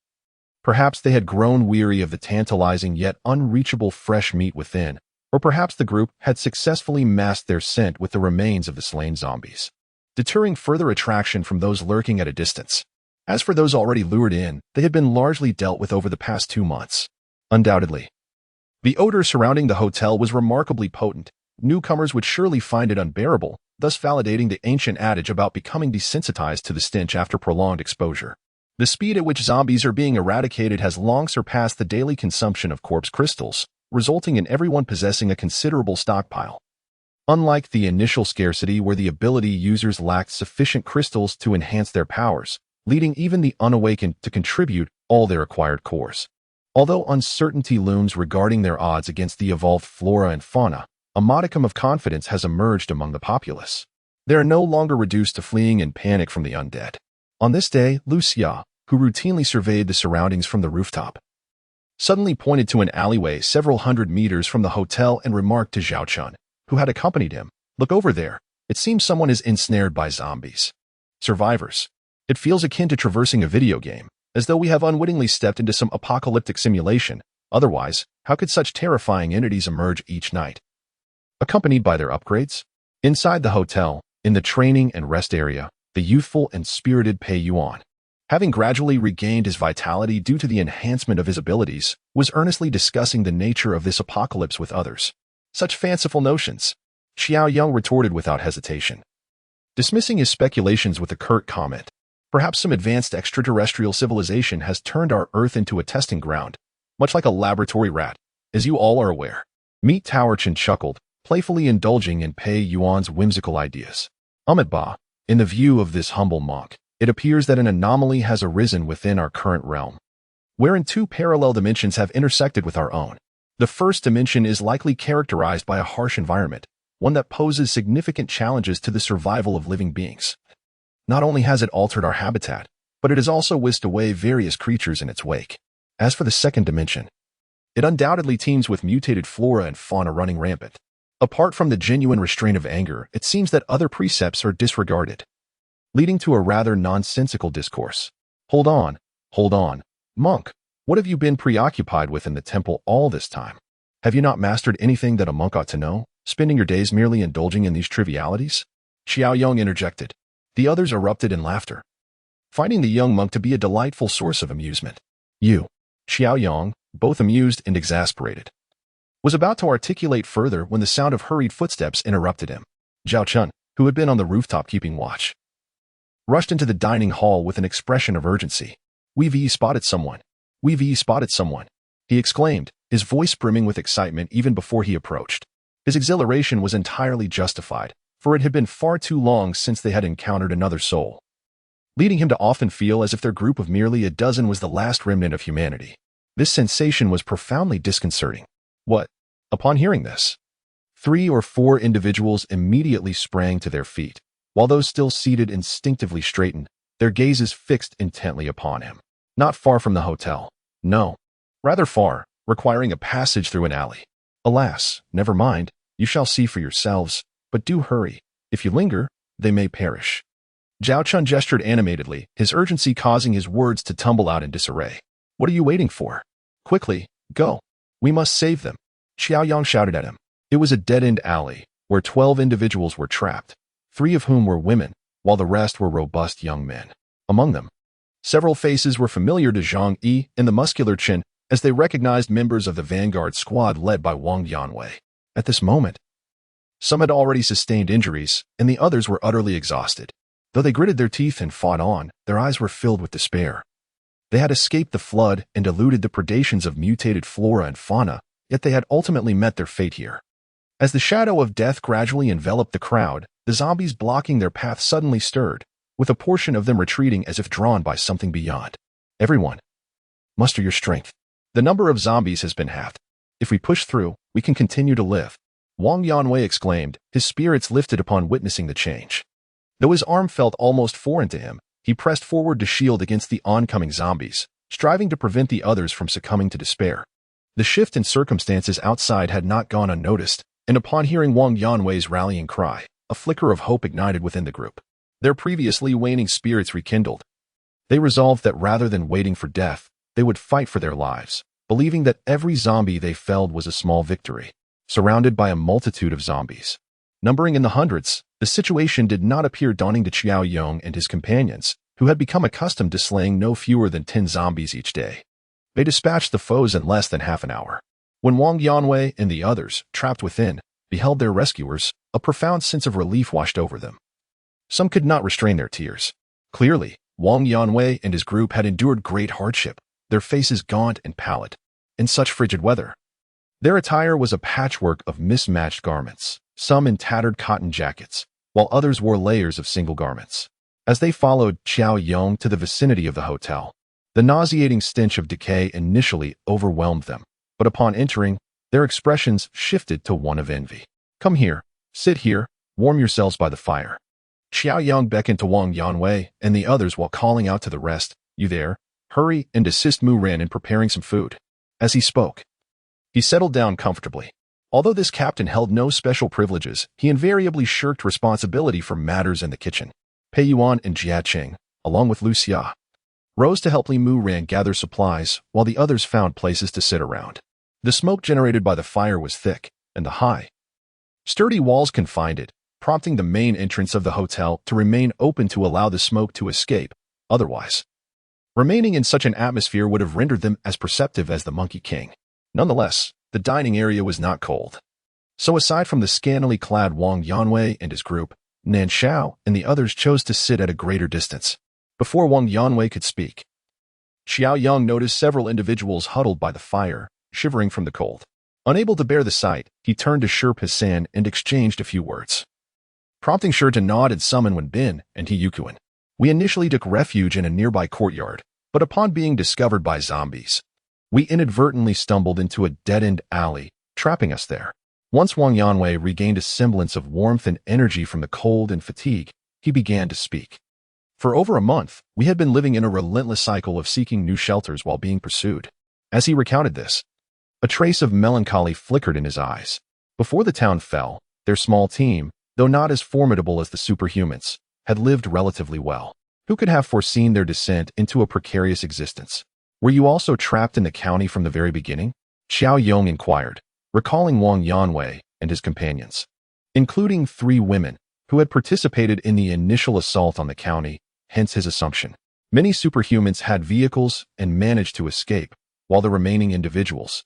[SPEAKER 1] Perhaps they had grown weary of the tantalizing yet unreachable fresh meat within, or perhaps the group had successfully masked their scent with the remains of the slain zombies, deterring further attraction from those lurking at a distance. As for those already lured in, they had been largely dealt with over the past 2 months. Undoubtedly, the odor surrounding the hotel was remarkably potent. Newcomers would surely find it unbearable, thus validating the ancient adage about becoming desensitized to the stench after prolonged exposure. The speed at which zombies are being eradicated has long surpassed the daily consumption of corpse crystals, resulting in everyone possessing a considerable stockpile. Unlike the initial scarcity where the ability users lacked sufficient crystals to enhance their powers, leading even the unawakened to contribute all their acquired cores. Although uncertainty looms regarding their odds against the evolved flora and fauna, a modicum of confidence has emerged among the populace. They are no longer reduced to fleeing in panic from the undead. On this day, Lu Xia, who routinely surveyed the surroundings from the rooftop, suddenly pointed to an alleyway several hundred meters from the hotel and remarked to Zhao Chun, who had accompanied him, "Look over there. It seems someone is ensnared by zombies. Survivors. It feels akin to traversing a video game, as though we have unwittingly stepped into some apocalyptic simulation. Otherwise, how could such terrifying entities emerge each night?" Accompanied by their upgrades? Inside the hotel, in the training and rest area, the youthful and spirited Pei Yuan, having gradually regained his vitality due to the enhancement of his abilities, was earnestly discussing the nature of this apocalypse with others. Such fanciful notions, Xiao Yang retorted without hesitation, dismissing his speculations with a curt comment. Perhaps some advanced extraterrestrial civilization has turned our Earth into a testing ground, much like a laboratory rat, as you all are aware. Meat Tower Chen chuckled, playfully indulging in Pei Yuan's whimsical ideas. Ba, in the view of this humble monk, it appears that an anomaly has arisen within our current realm, wherein 2 parallel dimensions have intersected with our own. The first dimension is likely characterized by a harsh environment, one that poses significant challenges to the survival of living beings. Not only has it altered our habitat, but it has also whisked away various creatures in its wake. As for the second dimension, it undoubtedly teems with mutated flora and fauna running rampant. Apart from the genuine restraint of anger, it seems that other precepts are disregarded, leading to a rather nonsensical discourse. Hold on, monk. What have you been preoccupied with in the temple all this time? Have you not mastered anything that a monk ought to know, spending your days merely indulging in these trivialities? Xiao Yang interjected. The others erupted in laughter, finding the young monk to be a delightful source of amusement. You, Xiao Yang, both amused and exasperated, was about to articulate further when the sound of hurried footsteps interrupted him. Zhao Chun, who had been on the rooftop keeping watch, rushed into the dining hall with an expression of urgency. We've spotted someone. We've spotted someone, he exclaimed, his voice brimming with excitement even before he approached. His exhilaration was entirely justified, for it had been far too long since they had encountered another soul, leading him to often feel as if their group of merely a dozen was the last remnant of humanity. This sensation was profoundly disconcerting. What? Upon hearing this, 3 or 4 individuals immediately sprang to their feet, while those still seated instinctively straightened, their gazes fixed intently upon him. Not far from the hotel. No, rather far, requiring a passage through an alley. Alas, never mind, you shall see for yourselves, but do hurry. If you linger, they may perish. Zhao Chun gestured animatedly, his urgency causing his words to tumble out in disarray. What are you waiting for? Quickly, go. We must save them. Xiao Yang shouted at him. It was a dead-end alley, where 12 individuals were trapped, 3 of whom were women, while the rest were robust young men. Among them, several faces were familiar to Zhang Yi and the muscular Chen, as they recognized members of the vanguard squad led by Wang Yanwei. At this moment, some had already sustained injuries, and the others were utterly exhausted. Though they gritted their teeth and fought on, their eyes were filled with despair. They had escaped the flood and eluded the predations of mutated flora and fauna, yet they had ultimately met their fate here. As the shadow of death gradually enveloped the crowd, the zombies blocking their path suddenly stirred, with a portion of them retreating as if drawn by something beyond. Everyone, muster your strength. The number of zombies has been halved. If we push through, we can continue to live. Wang Yanwei exclaimed, his spirits lifted upon witnessing the change. Though his arm felt almost foreign to him, he pressed forward to shield against the oncoming zombies, striving to prevent the others from succumbing to despair. The shift in circumstances outside had not gone unnoticed, and upon hearing Wang Yanwei's rallying cry, a flicker of hope ignited within the group. Their previously waning spirits rekindled. They resolved that rather than waiting for death, they would fight for their lives, believing that every zombie they felled was a small victory. Surrounded by a multitude of zombies, numbering in the hundreds, the situation did not appear daunting to Qiao Yong and his companions, who had become accustomed to slaying no fewer than 10 zombies each day. They dispatched the foes in less than half an hour. When Wang Yanwei and the others, trapped within, beheld their rescuers, a profound sense of relief washed over them. Some could not restrain their tears. Clearly, Wang Yanwei and his group had endured great hardship, their faces gaunt and pallid, in such frigid weather. Their attire was a patchwork of mismatched garments, some in tattered cotton jackets, while others wore layers of single garments. As they followed Qiao Yong to the vicinity of the hotel, the nauseating stench of decay initially overwhelmed them, but upon entering, their expressions shifted to one of envy. Come here, sit here, warm yourselves by the fire. Qiao Yong beckoned to Wang Yanwei and the others while calling out to the rest, you there, hurry and assist Mu Ran in preparing some food. As he spoke, he settled down comfortably. Although this captain held no special privileges, he invariably shirked responsibility for matters in the kitchen. Pei Yuan and Jia Qing, along with Lu Xia, rose to help Li Mu Ran gather supplies while the others found places to sit around. The smoke generated by the fire was thick, and the high, sturdy walls confined it, prompting the main entrance of the hotel to remain open to allow the smoke to escape. Otherwise, remaining in such an atmosphere would have rendered them as perceptive as the Monkey King. Nonetheless, the dining area was not cold. So aside from the scantily clad Wang Yanwei and his group, Nan Shao and the others chose to sit at a greater distance. Before Wang Yanwei could speak, Qiao Yong noticed several individuals huddled by the fire, shivering from the cold. Unable to bear the sight, he turned to Shi Pisan and exchanged a few words, prompting Shi to nod and summon Wenbin and He Yukuan. We initially took refuge in a nearby courtyard, but upon being discovered by zombies, we inadvertently stumbled into a dead-end alley, trapping us there. Once Wang Yanwei regained a semblance of warmth and energy from the cold and fatigue, he began to speak. For over a month, we had been living in a relentless cycle of seeking new shelters while being pursued. As he recounted this, a trace of melancholy flickered in his eyes. Before the town fell, their small team, though not as formidable as the superhumans, had lived relatively well. Who could have foreseen their descent into a precarious existence? Were you also trapped in the county from the very beginning? Qiao Yong inquired, recalling Wang Yanwei and his companions, including 3 women who had participated in the initial assault on the county, hence his assumption. Many superhumans had vehicles and managed to escape, while the remaining individuals,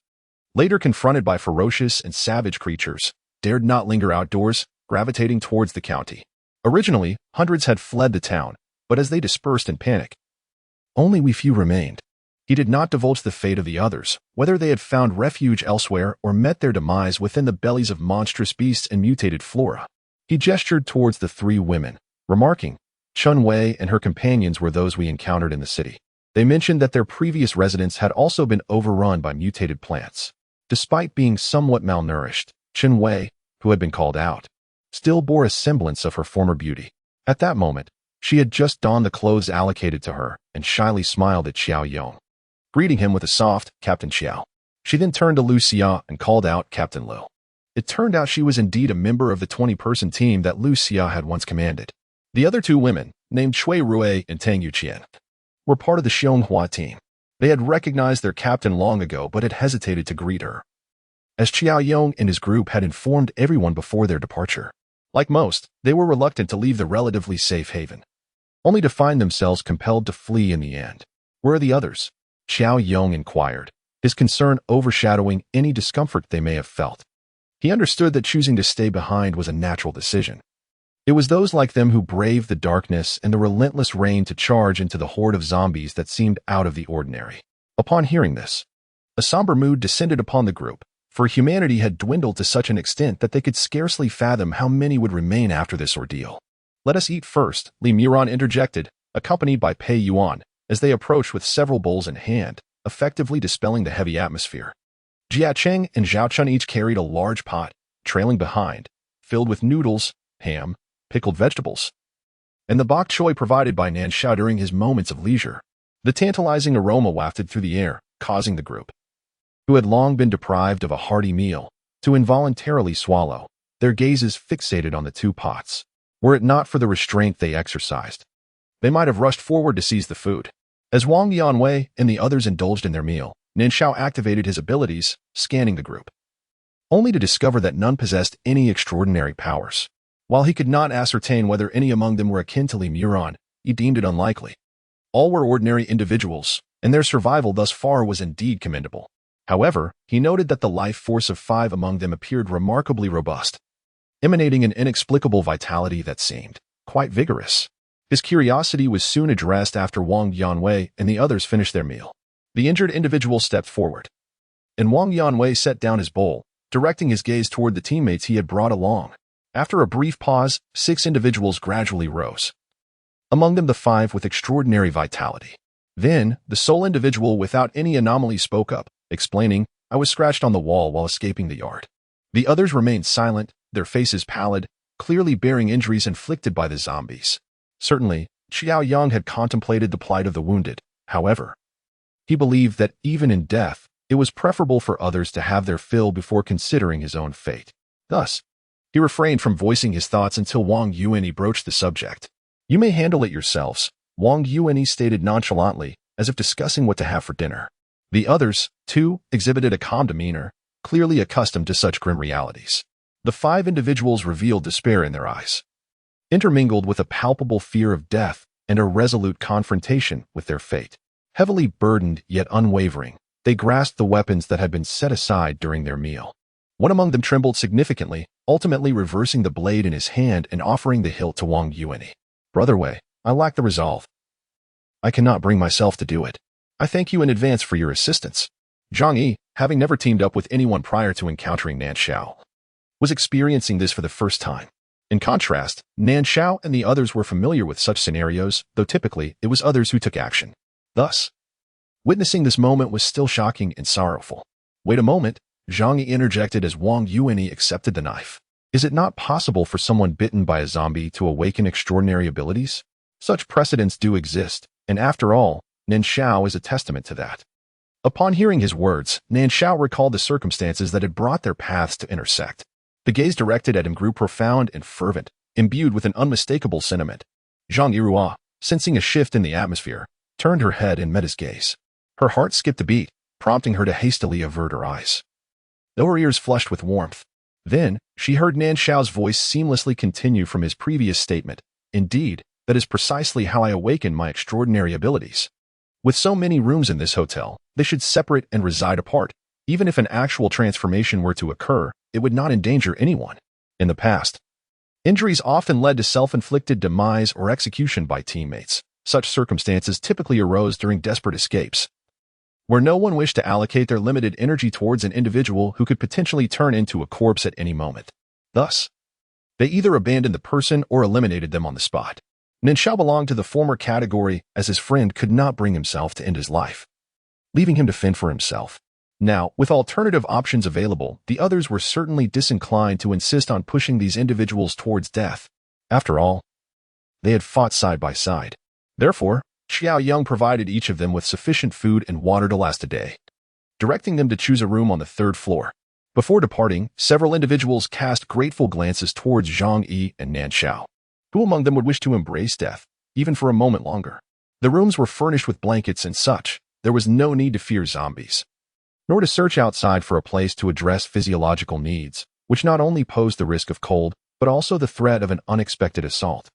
[SPEAKER 1] later confronted by ferocious and savage creatures, dared not linger outdoors, gravitating towards the county. Originally, hundreds had fled the town, but as they dispersed in panic, only we few remained. He did not divulge the fate of the others, whether they had found refuge elsewhere or met their demise within the bellies of monstrous beasts and mutated flora. He gestured towards the 3 women, remarking, Chun Wei and her companions were those we encountered in the city. They mentioned that their previous residence had also been overrun by mutated plants. Despite being somewhat malnourished, Chun Wei, who had been called out, still bore a semblance of her former beauty. At that moment, she had just donned the clothes allocated to her and shyly smiled at Qiao Yong, greeting him with a soft, Captain Qiao. She then turned to Lu Xia and called out Captain Lu. It turned out she was indeed a member of the 20-person team that Lu Xia had once commanded. The other 2 women, named Cui Rui and Tang Yuqian, were part of the Xianghua team. They had recognized their captain long ago but had hesitated to greet her, as Qiao Yong and his group had informed everyone before their departure. Like most, they were reluctant to leave the relatively safe haven, only to find themselves compelled to flee in the end. Where are the others? Qiao Yong inquired, his concern overshadowing any discomfort they may have felt. He understood that choosing to stay behind was a natural decision, It was those like them who braved the darkness and the relentless rain to charge into the horde of zombies that seemed out of the ordinary. Upon hearing this, a somber mood descended upon the group, for humanity had dwindled to such an extent that they could scarcely fathom how many would remain after this ordeal. "Let us eat first," Li Muran interjected, accompanied by Pei Yuan, as they approached with several bowls in hand, effectively dispelling the heavy atmosphere. Jia Cheng and Zhao Chun each carried a large pot, trailing behind, filled with noodles, ham, pickled vegetables, and the bok choy provided by Nan Shao during his moments of leisure. The tantalizing aroma wafted through the air, causing the group, who had long been deprived of a hearty meal, to involuntarily swallow, their gazes fixated on the two pots. Were it not for the restraint they exercised, they might have rushed forward to seize the food. As Wang Yanwei and the others indulged in their meal, Nan Shao activated his abilities, scanning the group, only to discover that none possessed any extraordinary powers. While he could not ascertain whether any among them were akin to Li Muran, he deemed it unlikely. All were ordinary individuals, and their survival thus far was indeed commendable. However, he noted that the life force of 5 among them appeared remarkably robust, emanating an inexplicable vitality that seemed quite vigorous. His curiosity was soon addressed after Wang Yanwei and the others finished their meal. The injured individual stepped forward, and Wang Yanwei set down his bowl, directing his gaze toward the teammates he had brought along. After a brief pause, 6 individuals gradually rose, among them the 5 with extraordinary vitality. Then, the sole individual without any anomaly spoke up, explaining, "I was scratched on the wall while escaping the yard." The others remained silent, their faces pallid, clearly bearing injuries inflicted by the zombies. Certainly, Xiao Yang had contemplated the plight of the wounded. However, he believed that even in death, it was preferable for others to have their fill before considering his own fate. Thus, he refrained from voicing his thoughts until Wang Yuanyi broached the subject. "You may handle it yourselves," Wang Yuanyi stated nonchalantly, as if discussing what to have for dinner. The others, too, exhibited a calm demeanor, clearly accustomed to such grim realities. The 5 individuals revealed despair in their eyes, intermingled with a palpable fear of death and a resolute confrontation with their fate. Heavily burdened yet unwavering, they grasped the weapons that had been set aside during their meal. One among them trembled significantly, ultimately reversing the blade in his hand and offering the hilt to Wang Yuanyi. "Brother Wei, I lack the resolve. I cannot bring myself to do it. I thank you in advance for your assistance." Zhang Yi, having never teamed up with anyone prior to encountering Nan Shao, was experiencing this for the first time. In contrast, Nan Shao and the others were familiar with such scenarios, though typically it was others who took action. Thus, witnessing this moment was still shocking and sorrowful. "Wait a moment," Zhang Yi interjected as Wang Yuanyi accepted the knife. "Is it not possible for someone bitten by a zombie to awaken extraordinary abilities? Such precedents do exist, and after all, Nan Shao is a testament to that." Upon hearing his words, Nan Shao recalled the circumstances that had brought their paths to intersect. The gaze directed at him grew profound and fervent, imbued with an unmistakable sentiment. Zhang Yi, sensing a shift in the atmosphere, turned her head and met his gaze. Her heart skipped a beat, prompting her to hastily avert her eyes, though her ears flushed with warmth. Then, she heard Nan Shao's voice seamlessly continue from his previous statement. "Indeed, that is precisely how I awaken my extraordinary abilities. With so many rooms in this hotel, they should separate and reside apart. Even if an actual transformation were to occur, it would not endanger anyone. In the past, injuries often led to self-inflicted demise or execution by teammates. Such circumstances typically arose during desperate escapes, where no one wished to allocate their limited energy towards an individual who could potentially turn into a corpse at any moment. Thus, they either abandoned the person or eliminated them on the spot. Nan Shao belonged to the former category, as his friend could not bring himself to end his life, leaving him to fend for himself. Now, with alternative options available, the others were certainly disinclined to insist on pushing these individuals towards death. After all, they had fought side by side. Therefore, Xiao Yang provided each of them with sufficient food and water to last a day, directing them to choose a room on the 3rd floor. Before departing, several individuals cast grateful glances towards Zhang Yi and Nan Shao. Who among them would wish to embrace death, even for a moment longer? The rooms were furnished with blankets and such. There was no need to fear zombies, nor to search outside for a place to address physiological needs, which not only posed the risk of cold, but also the threat of an unexpected assault.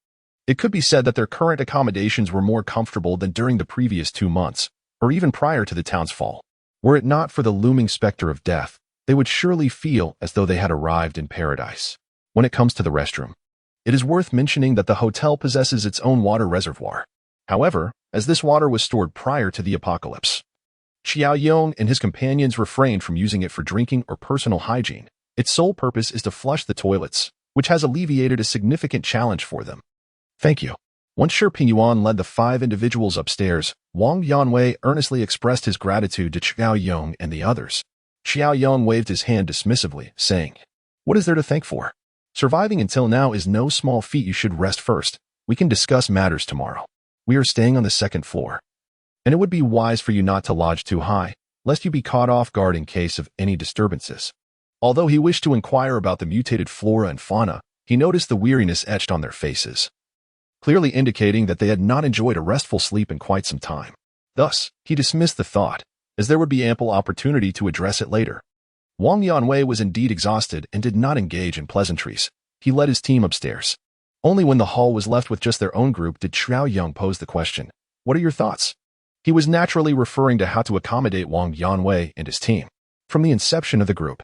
[SPEAKER 1] It could be said that their current accommodations were more comfortable than during the previous 2 months, or even prior to the town's fall. Were it not for the looming specter of death, they would surely feel as though they had arrived in paradise. When it comes to the restroom, It is worth mentioning that the hotel possesses its own water reservoir. However, as this water was stored prior to the apocalypse, Xiaoyong and his companions refrained from using it for drinking or personal hygiene. Its sole purpose is to flush the toilets, which has alleviated a significant challenge for them. Thank you. Once Shi Pingyuan led the 5 individuals upstairs, Wang Yanwei earnestly expressed his gratitude to Xiaoyong and the others. Xiaoyong waved his hand dismissively, saying, "What is there to thank for? Surviving until now is no small feat. You should rest first. We can discuss matters tomorrow. We are staying on the 2nd floor. And it would be wise for you not to lodge too high, lest you be caught off guard in case of any disturbances." Although he wished to inquire about the mutated flora and fauna, he noticed the weariness etched on their faces, clearly indicating that they had not enjoyed a restful sleep in quite some time. Thus, he dismissed the thought, as there would be ample opportunity to address it later. Wang Yanwei was indeed exhausted and did not engage in pleasantries. He led his team upstairs. Only when the hall was left with just their own group did Xiaoyong pose the question, "What are your thoughts?" He was naturally referring to how to accommodate Wang Yanwei and his team. From the inception of the group,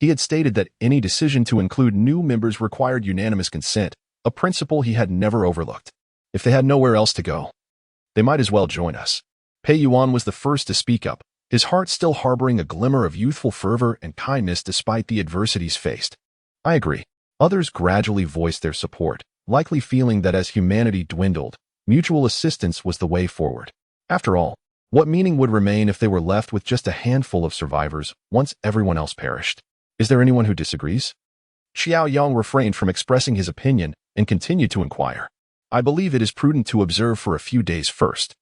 [SPEAKER 1] he had stated that any decision to include new members required unanimous consent, a principle he had never overlooked. If they had nowhere else to go, they might as well join us. Pei Yuan was the first to speak up, his heart still harboring a glimmer of youthful fervor and kindness despite the adversities faced. "I agree." Others gradually voiced their support, likely feeling that as humanity dwindled, mutual assistance was the way forward. After all, what meaning would remain if they were left with just a handful of survivors once everyone else perished? Is there anyone who disagrees? Xiaoyong refrained from expressing his opinion and continued to inquire. "I believe it is prudent to observe for a few days first."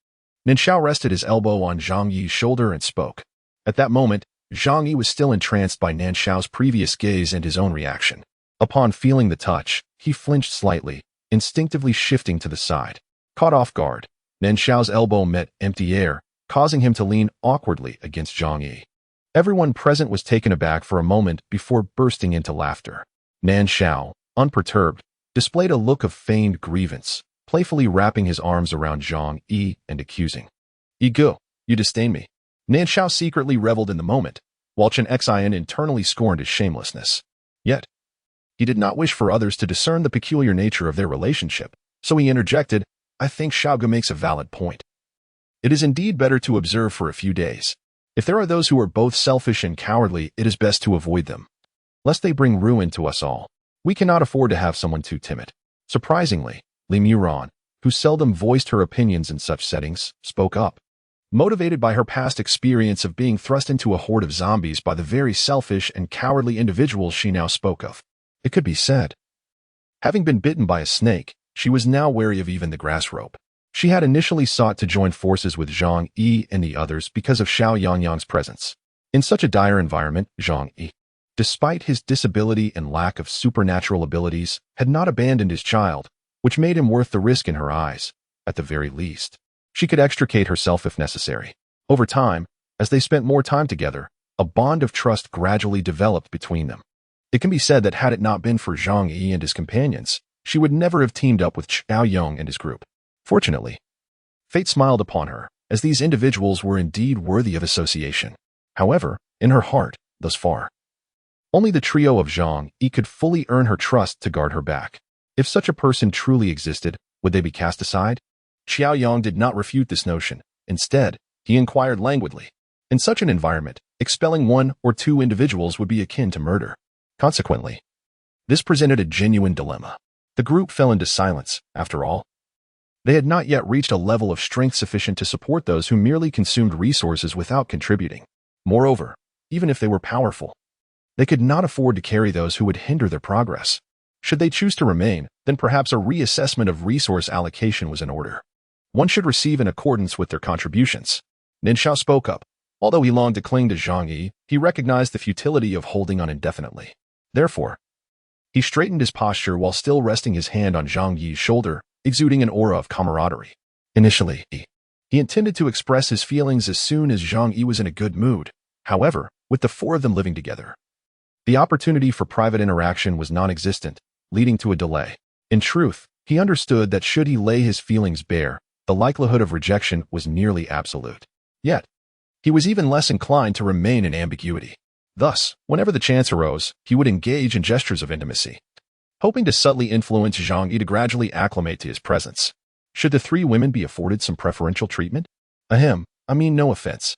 [SPEAKER 1] Nan Shao rested his elbow on Zhang Yi's shoulder and spoke. At that moment, Zhang Yi was still entranced by Nan Shao's previous gaze and his own reaction. Upon feeling the touch, he flinched slightly, instinctively shifting to the side. Caught off guard, Nan Shao's elbow met empty air, causing him to lean awkwardly against Zhang Yi. Everyone present was taken aback for a moment before bursting into laughter. Nan Shao, unperturbed, displayed a look of feigned grievance, playfully wrapping his arms around Zhang Yi and accusing, "Ego, you disdain me." Nan Shao secretly reveled in the moment, while Chen Xian internally scorned his shamelessness. Yet, he did not wish for others to discern the peculiar nature of their relationship, so he interjected, "I think Xiaoge makes a valid point. It is indeed better to observe for a few days. If there are those who are both selfish and cowardly, it is best to avoid them, lest they bring ruin to us all. We cannot afford to have someone too timid." Surprisingly, Li Muran, who seldom voiced her opinions in such settings, spoke up. Motivated by her past experience of being thrust into a horde of zombies by the very selfish and cowardly individuals she now spoke of, it could be said, having been bitten by a snake, she was now wary of even the grass rope. She had initially sought to join forces with Zhang Yi and the others because of Xiaoyang's presence. In such a dire environment, Zhang Yi, despite his disability and lack of supernatural abilities, had not abandoned his child, which made him worth the risk in her eyes. At the very least, she could extricate herself if necessary. Over time, as they spent more time together, a bond of trust gradually developed between them. It can be said that had it not been for Zhang Yi and his companions, she would never have teamed up with Xiaoyong and his group. Fortunately, fate smiled upon her, as these individuals were indeed worthy of association. However, in her heart, thus far, only the trio of Zhang Yi could fully earn her trust to guard her back. If such a person truly existed, would they be cast aside? Xiaoyong did not refute this notion. Instead, he inquired languidly. In such an environment, expelling 1 or 2 individuals would be akin to murder. Consequently, this presented a genuine dilemma. The group fell into silence, after all. They had not yet reached a level of strength sufficient to support those who merely consumed resources without contributing. Moreover, even if they were powerful, they could not afford to carry those who would hinder their progress. Should they choose to remain, then perhaps a reassessment of resource allocation was in order. One should receive in accordance with their contributions. Nan Shao spoke up. Although he longed to cling to Zhang Yi, he recognized the futility of holding on indefinitely. Therefore, he straightened his posture while still resting his hand on Zhang Yi's shoulder, exuding an aura of camaraderie. Initially, he intended to express his feelings as soon as Zhang Yi was in a good mood. However, with the 4 of them living together, the opportunity for private interaction was non-existent, leading to a delay. In truth, he understood that should he lay his feelings bare, the likelihood of rejection was nearly absolute. Yet, he was even less inclined to remain in ambiguity. Thus, whenever the chance arose, he would engage in gestures of intimacy. hoping to subtly influence Zhang Yi to gradually acclimate to his presence. Should the three women be afforded some preferential treatment? I mean no offense.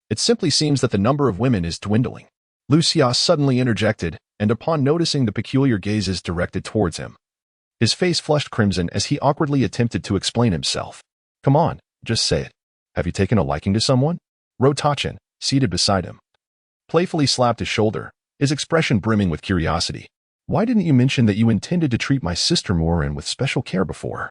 [SPEAKER 1] It simply seems that the number of women is dwindling. Lu Xia suddenly interjected, and upon noticing the peculiar gazes directed towards him, his face flushed crimson as he awkwardly attempted to explain himself. Come on, just say it. Have you taken a liking to someone? Rotachin, seated beside him, playfully slapped his shoulder, his expression brimming with curiosity. Why didn't you mention that you intended to treat my sister Morin with special care before?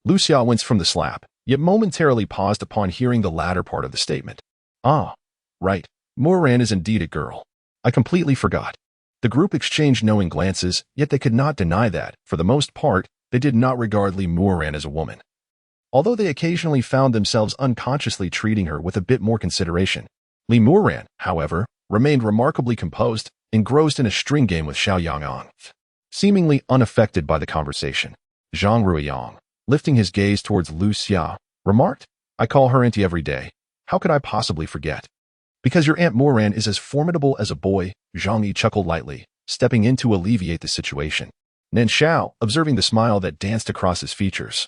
[SPEAKER 1] Lu Xia winced from the slap, yet momentarily paused upon hearing the latter part of the statement. Ah, right, Morin is indeed a girl. I completely forgot. The group exchanged knowing glances, yet they could not deny that, for the most part, they did not regard Li Morin as a woman. Although they occasionally found themselves unconsciously treating her with a bit more consideration, Li Morin, however, remained remarkably composed, engrossed in a string game with Xiao Yangang. Seemingly unaffected by the conversation, Zhang Ruiyang, lifting his gaze towards Lu Xia, remarked, I call her auntie every day. How could I possibly forget? Because your Aunt Morin is as formidable as a boy, Zhang Yi chuckled lightly, stepping in to alleviate the situation. Nan Shao, observing the smile that danced across his features,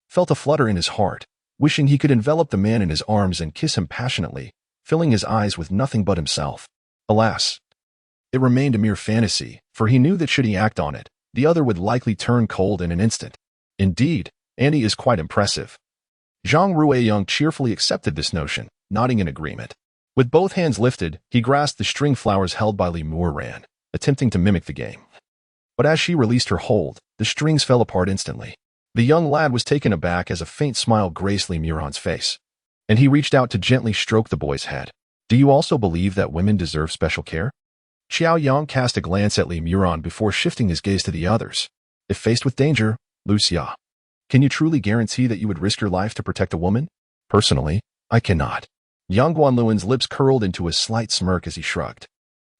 [SPEAKER 1] felt a flutter in his heart, wishing he could envelop the man in his arms and kiss him passionately, filling his eyes with nothing but himself. Alas, it remained a mere fantasy, for he knew that should he act on it, the other would likely turn cold in an instant. Indeed, Annie is quite impressive. Zhang Ruiyang cheerfully accepted this notion, nodding in agreement. With both hands lifted, he grasped the string flowers held by Li Morin, attempting to mimic the game. But as she released her hold, the strings fell apart instantly. The young lad was taken aback as a faint smile graced Li Morin's face, and he reached out to gently stroke the boy's head. Do you also believe that women deserve special care? Xiao Yang cast a glance at Li Morin before shifting his gaze to the others. If faced with danger, Lu Xia, can you truly guarantee that you would risk your life to protect a woman? Personally, I cannot. Yang Guanluan's lips curled into a slight smirk as he shrugged.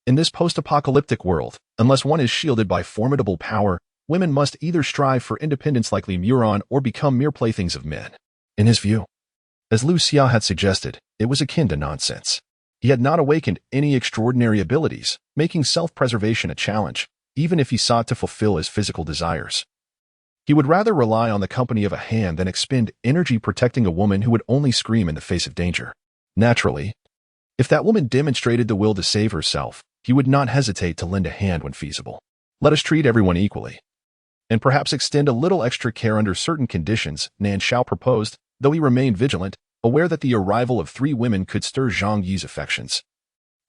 [SPEAKER 1] In this post-apocalyptic world, unless one is shielded by formidable power, women must either strive for independence like Li Morin or become mere playthings of men. In his view, as Lu Xia had suggested, it was akin to nonsense. He had not awakened any extraordinary abilities, making self-preservation a challenge, even if he sought to fulfill his physical desires. He would rather rely on the company of a hand than expend energy protecting a woman who would only scream in the face of danger. Naturally, if that woman demonstrated the will to save herself, he would not hesitate to lend a hand when feasible. Let us treat everyone equally, and perhaps extend a little extra care under certain conditions, Nan Shao proposed, though he remained vigilant, aware that the arrival of three women could stir Zhang Yi's affections,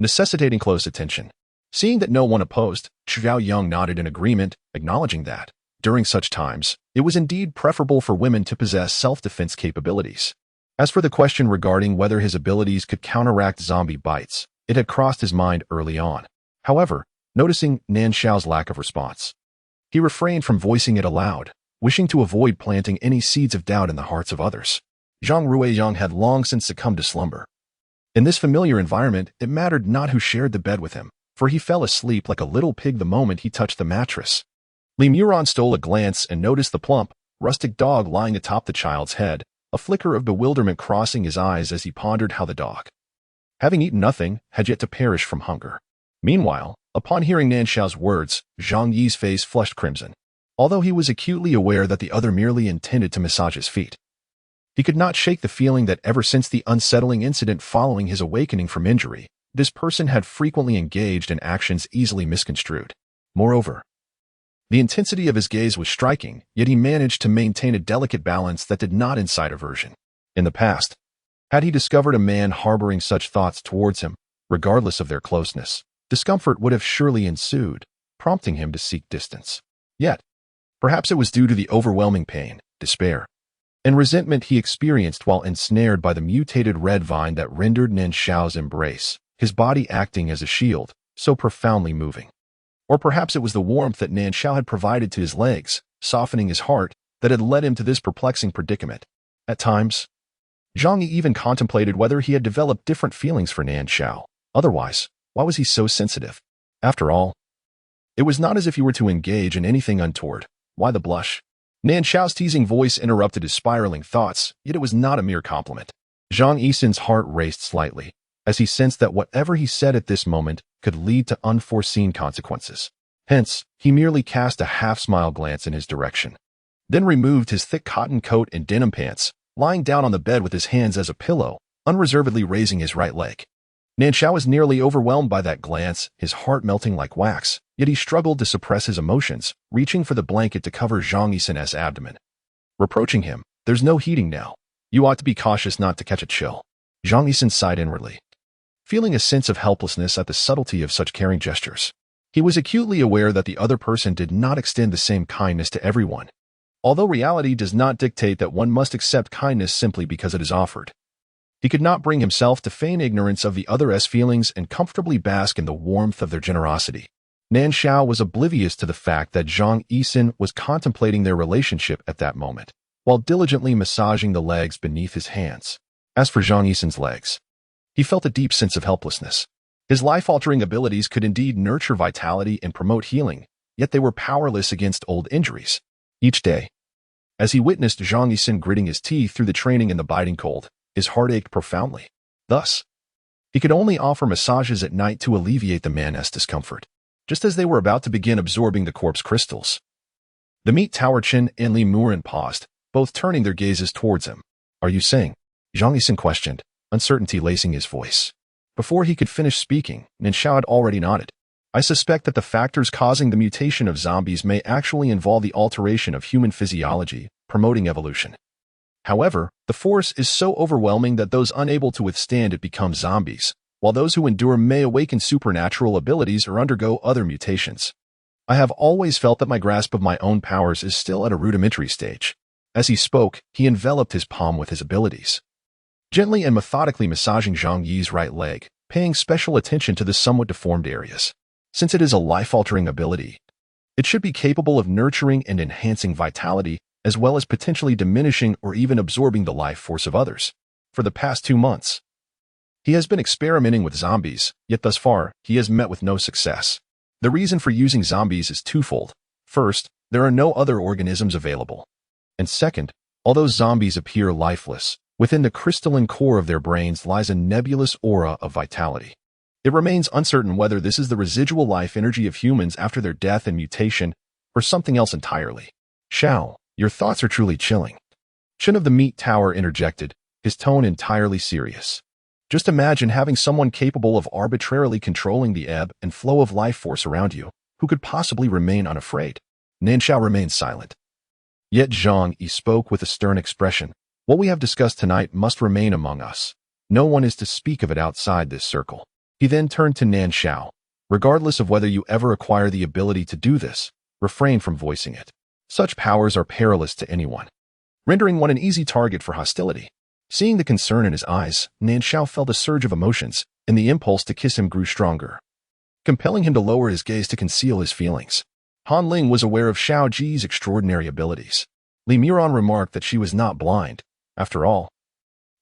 [SPEAKER 1] necessitating close attention. Seeing that no one opposed, Xiao Yang nodded in agreement, acknowledging that, during such times, it was indeed preferable for women to possess self-defense capabilities. As for the question regarding whether his abilities could counteract zombie bites, it had crossed his mind early on. However, noticing Nan Shao's lack of response, he refrained from voicing it aloud, wishing to avoid planting any seeds of doubt in the hearts of others. Zhang Ruiyang had long since succumbed to slumber. In this familiar environment, it mattered not who shared the bed with him, for he fell asleep like a little pig the moment he touched the mattress. Li Morin stole a glance and noticed the plump, rustic dog lying atop the child's head, a flicker of bewilderment crossing his eyes as he pondered how the dog, having eaten nothing, had yet to perish from hunger. Meanwhile, upon hearing Nan Shao's words, Zhang Yi's face flushed crimson. Although he was acutely aware that the other merely intended to massage his feet, he could not shake the feeling that ever since the unsettling incident following his awakening from injury, this person had frequently engaged in actions easily misconstrued. Moreover, the intensity of his gaze was striking, yet he managed to maintain a delicate balance that did not incite aversion. In the past, had he discovered a man harboring such thoughts towards him, regardless of their closeness, discomfort would have surely ensued, prompting him to seek distance. Yet, perhaps it was due to the overwhelming pain, despair, and resentment he experienced while ensnared by the mutated red vine that rendered Nan Shao's embrace, his body acting as a shield, so profoundly moving. Or perhaps it was the warmth that Nan Shao had provided to his legs, softening his heart, that had led him to this perplexing predicament. At times, Zhang Yi even contemplated whether he had developed different feelings for Nan Shao. Otherwise, why was he so sensitive? After all, it was not as if he were to engage in anything untoward. Why the blush? Nan Shao's teasing voice interrupted his spiraling thoughts, yet it was not a mere compliment. Zhang Yi's heart raced slightly, as he sensed that whatever he said at this moment could lead to unforeseen consequences. Hence, he merely cast a half-smile glance in his direction, then removed his thick cotton coat and denim pants, lying down on the bed with his hands as a pillow, unreservedly raising his right leg. Nan Shao was nearly overwhelmed by that glance, his heart melting like wax, yet he struggled to suppress his emotions, reaching for the blanket to cover Zhang Yi's abdomen. Reproaching him, "There's no heating now. You ought to be cautious not to catch a chill." Zhang Yi sighed inwardly, feeling a sense of helplessness at the subtlety of such caring gestures. He was acutely aware that the other person did not extend the same kindness to everyone, although reality does not dictate that one must accept kindness simply because it is offered. He could not bring himself to feign ignorance of the other's feelings and comfortably bask in the warmth of their generosity. Nan Shao was oblivious to the fact that Zhang Yi was contemplating their relationship at that moment, while diligently massaging the legs beneath his hands. As for Zhang Yi's legs, he felt a deep sense of helplessness. His life-altering abilities could indeed nurture vitality and promote healing, yet they were powerless against old injuries. Each day, as he witnessed Zhang Yi gritting his teeth through the training in the biting cold, his heart ached profoundly. Thus, he could only offer massages at night to alleviate the man's discomfort. Just as they were about to begin absorbing the corpse crystals, the meat Tower Chen and Li Muran paused, both turning their gazes towards him. "Are you saying?" Zhang Yi questioned, uncertainty lacing his voice. Before he could finish speaking, Nan Shao had already nodded. "I suspect that the factors causing the mutation of zombies may actually involve the alteration of human physiology, promoting evolution. However, the force is so overwhelming that those unable to withstand it become zombies, while those who endure may awaken supernatural abilities or undergo other mutations. I have always felt that my grasp of my own powers is still at a rudimentary stage." As he spoke, he enveloped his palm with his abilities, gently and methodically massaging Zhang Yi's right leg, paying special attention to the somewhat deformed areas. Since it is a life-altering ability, it should be capable of nurturing and enhancing vitality, as well as potentially diminishing or even absorbing the life force of others. For the past 2 months, he has been experimenting with zombies, yet thus far, he has met with no success. The reason for using zombies is twofold. First, there are no other organisms available. And second, although zombies appear lifeless, within the crystalline core of their brains lies a nebulous aura of vitality. It remains uncertain whether this is the residual life energy of humans after their death and mutation, or something else entirely. "Shao, your thoughts are truly chilling." Chen of the Meat Tower interjected, his tone entirely serious. "Just imagine having someone capable of arbitrarily controlling the ebb and flow of life force around you, who could possibly remain unafraid." Nan Shao remained silent. Yet Zhang Yi spoke with a stern expression. "What we have discussed tonight must remain among us. No one is to speak of it outside this circle." He then turned to Nan Shao. "Regardless of whether you ever acquire the ability to do this, refrain from voicing it. Such powers are perilous to anyone, rendering one an easy target for hostility." Seeing the concern in his eyes, Nan Shao felt a surge of emotions, and the impulse to kiss him grew stronger, compelling him to lower his gaze to conceal his feelings. Han Ling was aware of Shao Ji's extraordinary abilities. Li Muran remarked that she was not blind. After all,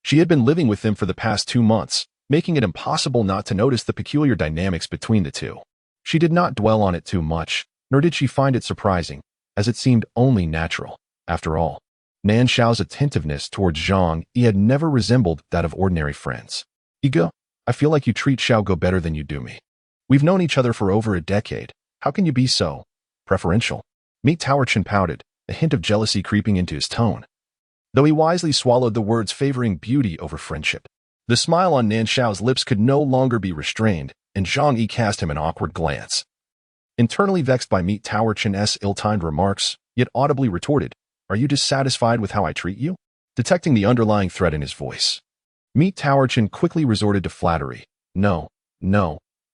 [SPEAKER 1] she had been living with them for the past 2 months, making it impossible not to notice the peculiar dynamics between the two. She did not dwell on it too much, nor did she find it surprising, as it seemed only natural. After all, Nan Shao's attentiveness towards Zhang Yi had never resembled that of ordinary friends. "Ego, I feel like you treat Xiaogo better than you do me. We've known each other for over a decade. How can you be so preferential?" Meat Tower Chen pouted, a hint of jealousy creeping into his tone, though he wisely swallowed the words favoring beauty over friendship. The smile on Nan Shao's lips could no longer be restrained, and Zhang Yi cast him an awkward glance. Internally vexed by Meat Tower Chen's ill-timed remarks, yet audibly retorted, "Are you dissatisfied with how I treat you?" Detecting the underlying threat in his voice, Meat Tower Chen quickly resorted to flattery. No,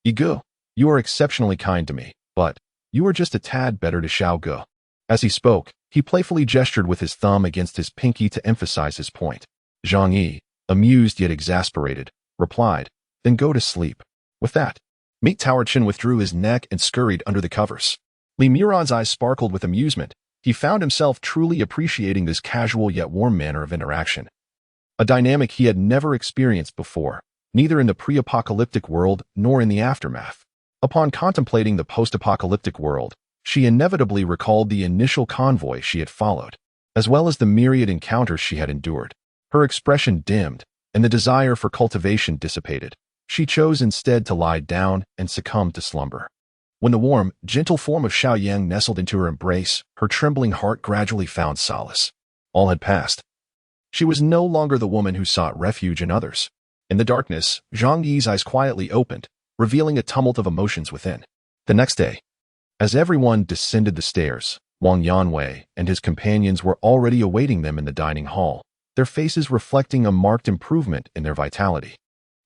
[SPEAKER 1] Ego, you are exceptionally kind to me, but you are just a tad better to Xiao Ge." As he spoke, he playfully gestured with his thumb against his pinky to emphasize his point. Zhang Yi, amused yet exasperated, replied, "Then go to sleep." With that, Meat Tower Chen withdrew his neck and scurried under the covers. Li Muran's eyes sparkled with amusement. He found himself truly appreciating this casual yet warm manner of interaction, a dynamic he had never experienced before, neither in the pre-apocalyptic world nor in the aftermath. Upon contemplating the post-apocalyptic world, she inevitably recalled the initial convoy she had followed, as well as the myriad encounters she had endured. Her expression dimmed, and the desire for cultivation dissipated. She chose instead to lie down and succumb to slumber. When the warm, gentle form of Xiaoyang nestled into her embrace, her trembling heart gradually found solace. All had passed. She was no longer the woman who sought refuge in others. In the darkness, Zhang Yi's eyes quietly opened, revealing a tumult of emotions within. The next day, as everyone descended the stairs, Wang Yanwei and his companions were already awaiting them in the dining hall, their faces reflecting a marked improvement in their vitality.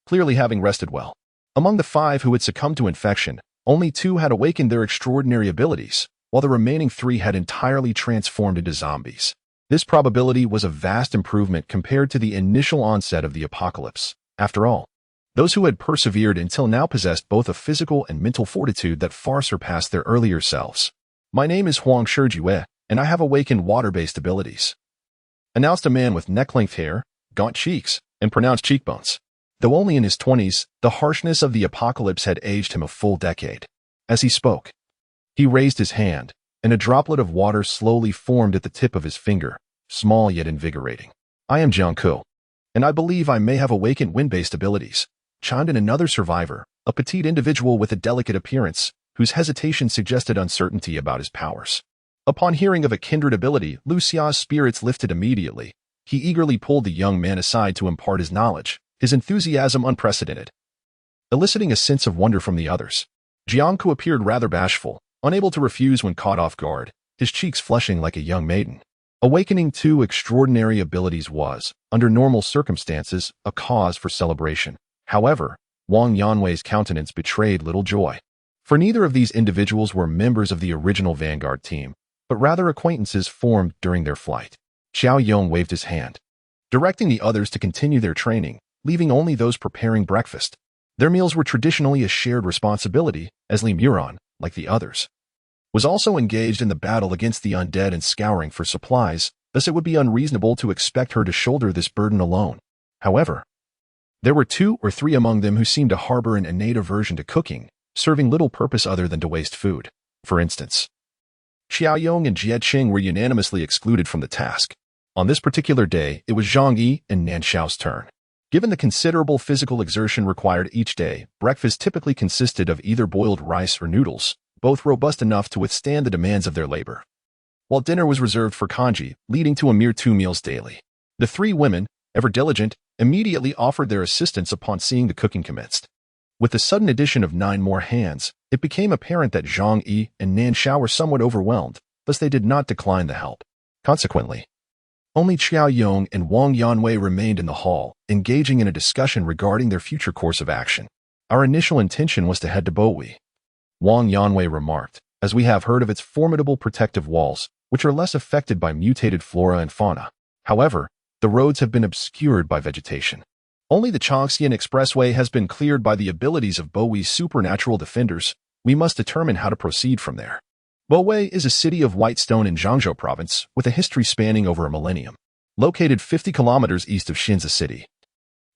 [SPEAKER 1] Clearly having rested well. Among the 5 who had succumbed to infection, only 2 had awakened their extraordinary abilities, while the remaining 3 had entirely transformed into zombies. This probability was a vast improvement compared to the initial onset of the apocalypse. After all, those who had persevered until now possessed both a physical and mental fortitude that far surpassed their earlier selves. "My name is Huang Shijue, and I have awakened water-based abilities," announced a man with neck-length hair, gaunt cheeks, and pronounced cheekbones. Though only in his 20s, the harshness of the apocalypse had aged him a full decade. As he spoke, he raised his hand, and a droplet of water slowly formed at the tip of his finger, small yet invigorating. "I am Jiang Ku, and I believe I may have awakened wind-based abilities," chimed in another survivor, a petite individual with a delicate appearance, whose hesitation suggested uncertainty about his powers. Upon hearing of a kindred ability, Lu Xia's spirits lifted immediately. He eagerly pulled the young man aside to impart his knowledge, his enthusiasm unprecedented, eliciting a sense of wonder from the others. Jiangku appeared rather bashful, unable to refuse when caught off guard, his cheeks flushing like a young maiden. Awakening 2 extraordinary abilities was, under normal circumstances, a cause for celebration. However, Wang Yanwei's countenance betrayed little joy. For neither of these individuals were members of the original Vanguard team, but rather acquaintances formed during their flight. Xiao Yong waved his hand, directing the others to continue their training, leaving only those preparing breakfast. Their meals were traditionally a shared responsibility, as Li Muron, like the others, was also engaged in the battle against the undead and scouring for supplies, thus it would be unreasonable to expect her to shoulder this burden alone. However, there were 2 or 3 among them who seemed to harbor an innate aversion to cooking, serving little purpose other than to waste food. For instance, Xiaoyong and Jie Qing were unanimously excluded from the task. On this particular day, it was Zhang Yi and Nan Shao's turn. Given the considerable physical exertion required each day, breakfast typically consisted of either boiled rice or noodles, both robust enough to withstand the demands of their labor, while dinner was reserved for kanji, leading to a mere 2 meals daily. The 3 women, ever diligent, immediately offered their assistance upon seeing the cooking commenced. With the sudden addition of 9 more hands, it became apparent that Zhang Yi and Nan Shao were somewhat overwhelmed, thus they did not decline the help. Consequently, only Xiao Yong and Wang Yanwei remained in the hall, engaging in a discussion regarding their future course of action. "Our initial intention was to head to Bowi," Wang Yanwei remarked, "as we have heard of its formidable protective walls, which are less affected by mutated flora and fauna. However, the roads have been obscured by vegetation. Only the Changxian Expressway has been cleared by the abilities of Bowi's supernatural defenders. We must determine how to proceed from there." Bowi is a city of white stone in Jiangzhou province, with a history spanning over a millennium. Located 50 kilometers east of Xinzi City,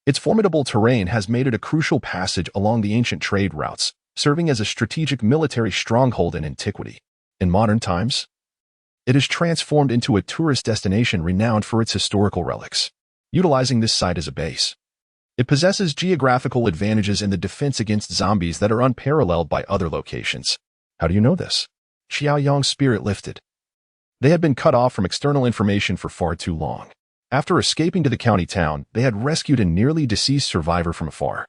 [SPEAKER 1] its formidable terrain has made it a crucial passage along the ancient trade routes, serving as a strategic military stronghold in antiquity. In modern times, it is transformed into a tourist destination renowned for its historical relics. Utilizing this site as a base, it possesses geographical advantages in the defense against zombies that are unparalleled by other locations. "How do you know this?" Xiao Yong's spirit lifted. They had been cut off from external information for far too long. After escaping to the county town, they had rescued a nearly deceased survivor from afar,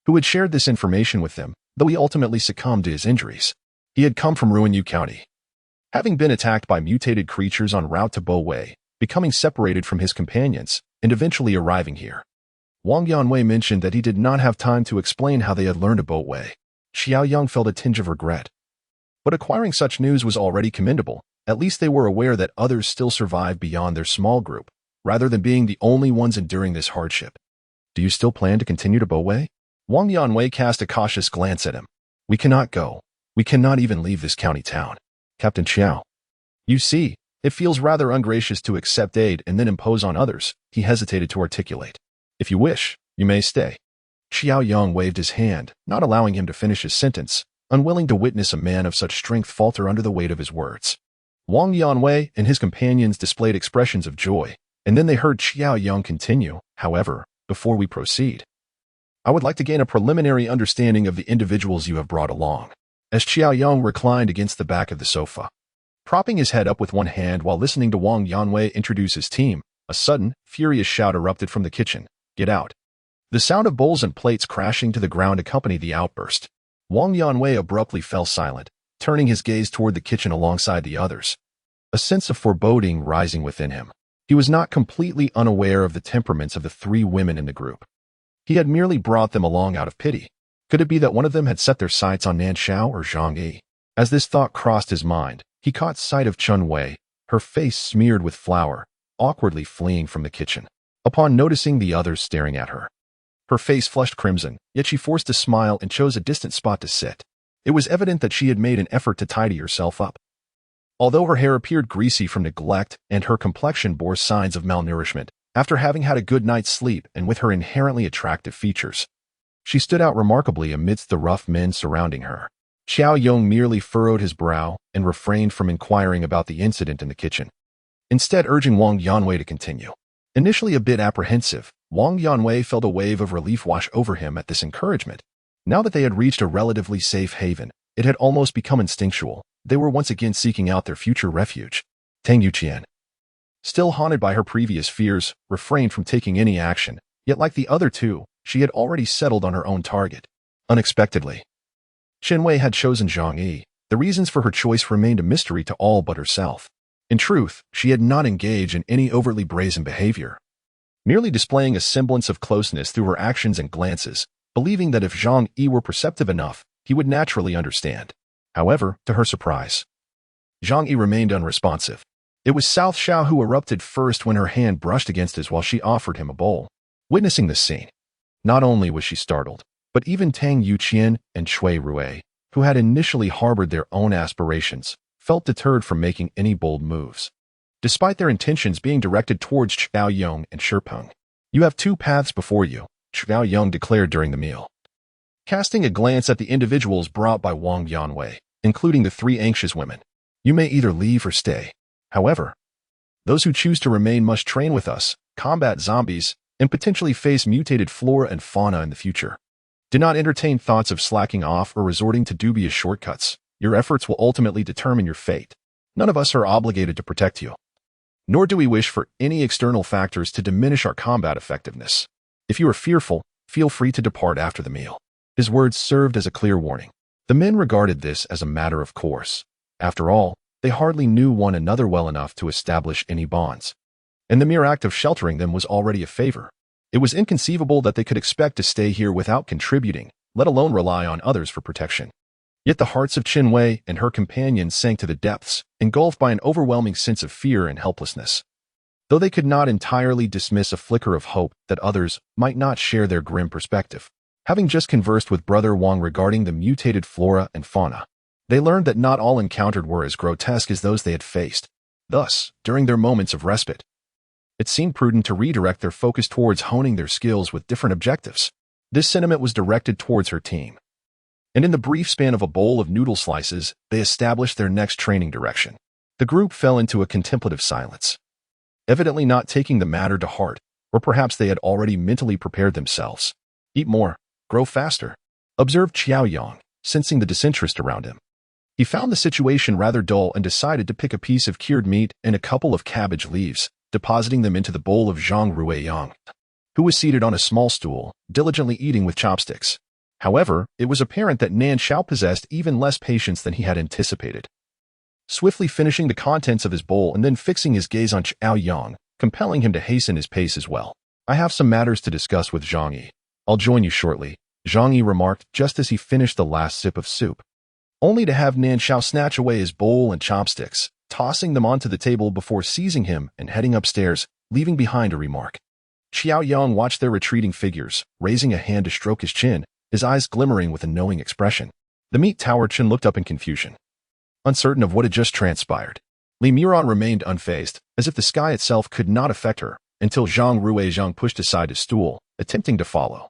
[SPEAKER 1] who had shared this information with them, though he ultimately succumbed to his injuries. He had come from Ruinyu County, having been attacked by mutated creatures en route to Bowi, becoming separated from his companions, and eventually arriving here. Wang Yanwei mentioned that he did not have time to explain how they had learned of Bowi. Xiao Yong felt a tinge of regret. But acquiring such news was already commendable. At least they were aware that others still survived beyond their small group, rather than being the only ones enduring this hardship. "Do you still plan to continue to Bowi?" Wang Yanwei cast a cautious glance at him. "We cannot go. We cannot even leave this county town, Captain Xiao. You see, it feels rather ungracious to accept aid and then impose on others," he hesitated to articulate. "If you wish, you may stay." Xiao Yong waved his hand, not allowing him to finish his sentence, unwilling to witness a man of such strength falter under the weight of his words. Wang Yanwei and his companions displayed expressions of joy, and then they heard Xiao Yong continue. "However, before we proceed, I would like to gain a preliminary understanding of the individuals you have brought along." as Qiaoyang reclined against the back of the sofa. Propping his head up with one hand while listening to Wang Yanwei introduce his team, a sudden, furious shout erupted from the kitchen. "Get out!" The sound of bowls and plates crashing to the ground accompanied the outburst. Wang Yanwei abruptly fell silent, turning his gaze toward the kitchen alongside the others. A sense of foreboding rising within him. He was not completely unaware of the temperaments of the three women in the group. He had merely brought them along out of pity. Could it be that one of them had set their sights on Nan Shao or Zhang Yi? As this thought crossed his mind, he caught sight of Chun Wei, her face smeared with flour, awkwardly fleeing from the kitchen. Upon noticing the others staring at her, her face flushed crimson, yet she forced a smile and chose a distant spot to sit. It was evident that she had made an effort to tidy herself up. Although her hair appeared greasy from neglect and her complexion bore signs of malnourishment, after having had a good night's sleep and with her inherently attractive features, she stood out remarkably amidst the rough men surrounding her. Qiaoyang merely furrowed his brow and refrained from inquiring about the incident in the kitchen, instead urging Wang Yanwei to continue. Initially a bit apprehensive, Wang Yanwei felt a wave of relief wash over him at this encouragement. Now that they had reached a relatively safe haven, it had almost become instinctual. They were once again seeking out their future refuge. Tang Yuqian, still haunted by her previous fears, refrained from taking any action, yet like the other two, she had already settled on her own target. Unexpectedly, Chen Wei had chosen Zhang Yi. The reasons for her choice remained a mystery to all but herself. In truth, she had not engaged in any overtly brazen behavior, merely displaying a semblance of closeness through her actions and glances, believing that if Zhang Yi were perceptive enough, he would naturally understand. However, to her surprise, Zhang Yi remained unresponsive. It was South Shao who erupted first when her hand brushed against his while she offered him a bowl. Witnessing this scene, not only was she startled, but even Tang Yuqian and Shui Rui, who had initially harbored their own aspirations, felt deterred from making any bold moves, despite their intentions being directed towards Qiaoyang and Shipeng. "You have two paths before you," Qiaoyang declared during the meal. Casting a glance at the individuals brought by Wang Yanwei, including the three anxious women, "You may either leave or stay. However, those who choose to remain must train with us, combat zombies, and potentially face mutated flora and fauna in the future. Do not entertain thoughts of slacking off or resorting to dubious shortcuts. Your efforts will ultimately determine your fate. None of us are obligated to protect you, nor do we wish for any external factors to diminish our combat effectiveness. If you are fearful, feel free to depart after the meal." His words served as a clear warning. The men regarded this as a matter of course. After all, they hardly knew one another well enough to establish any bonds, and the mere act of sheltering them was already a favor. It was inconceivable that they could expect to stay here without contributing, let alone rely on others for protection. Yet the hearts of Chen Wei and her companions sank to the depths, engulfed by an overwhelming sense of fear and helplessness. Though they could not entirely dismiss a flicker of hope that others might not share their grim perspective. Having just conversed with Brother Wang regarding the mutated flora and fauna, they learned that not all encountered were as grotesque as those they had faced. Thus, during their moments of respite, it seemed prudent to redirect their focus towards honing their skills with different objectives. This sentiment was directed towards her team, and in the brief span of a bowl of noodle slices, they established their next training direction. The group fell into a contemplative silence, evidently not taking the matter to heart, or perhaps they had already mentally prepared themselves. "Eat more, grow faster," observed Qiaoyang, sensing the disinterest around him. He found the situation rather dull and decided to pick a piece of cured meat and a couple of cabbage leaves, depositing them into the bowl of Zhang Ruiyang, who was seated on a small stool, diligently eating with chopsticks. However, it was apparent that Nan Shao possessed even less patience than he had anticipated. Swiftly finishing the contents of his bowl and then fixing his gaze on Qiaoyang, compelling him to hasten his pace as well. "I have some matters to discuss with Zhang Yi. I'll join you shortly," Zhang Yi remarked just as he finished the last sip of soup, only to have Nan Shao snatch away his bowl and chopsticks, tossing them onto the table before seizing him and heading upstairs, leaving behind a remark. Qiaoyang watched their retreating figures, raising a hand to stroke his chin, his eyes glimmering with a knowing expression. The meat tower Chin looked up in confusion, uncertain of what had just transpired. Li Muran remained unfazed, as if the sky itself could not affect her, until Zhang Ruiyang pushed aside his stool, attempting to follow,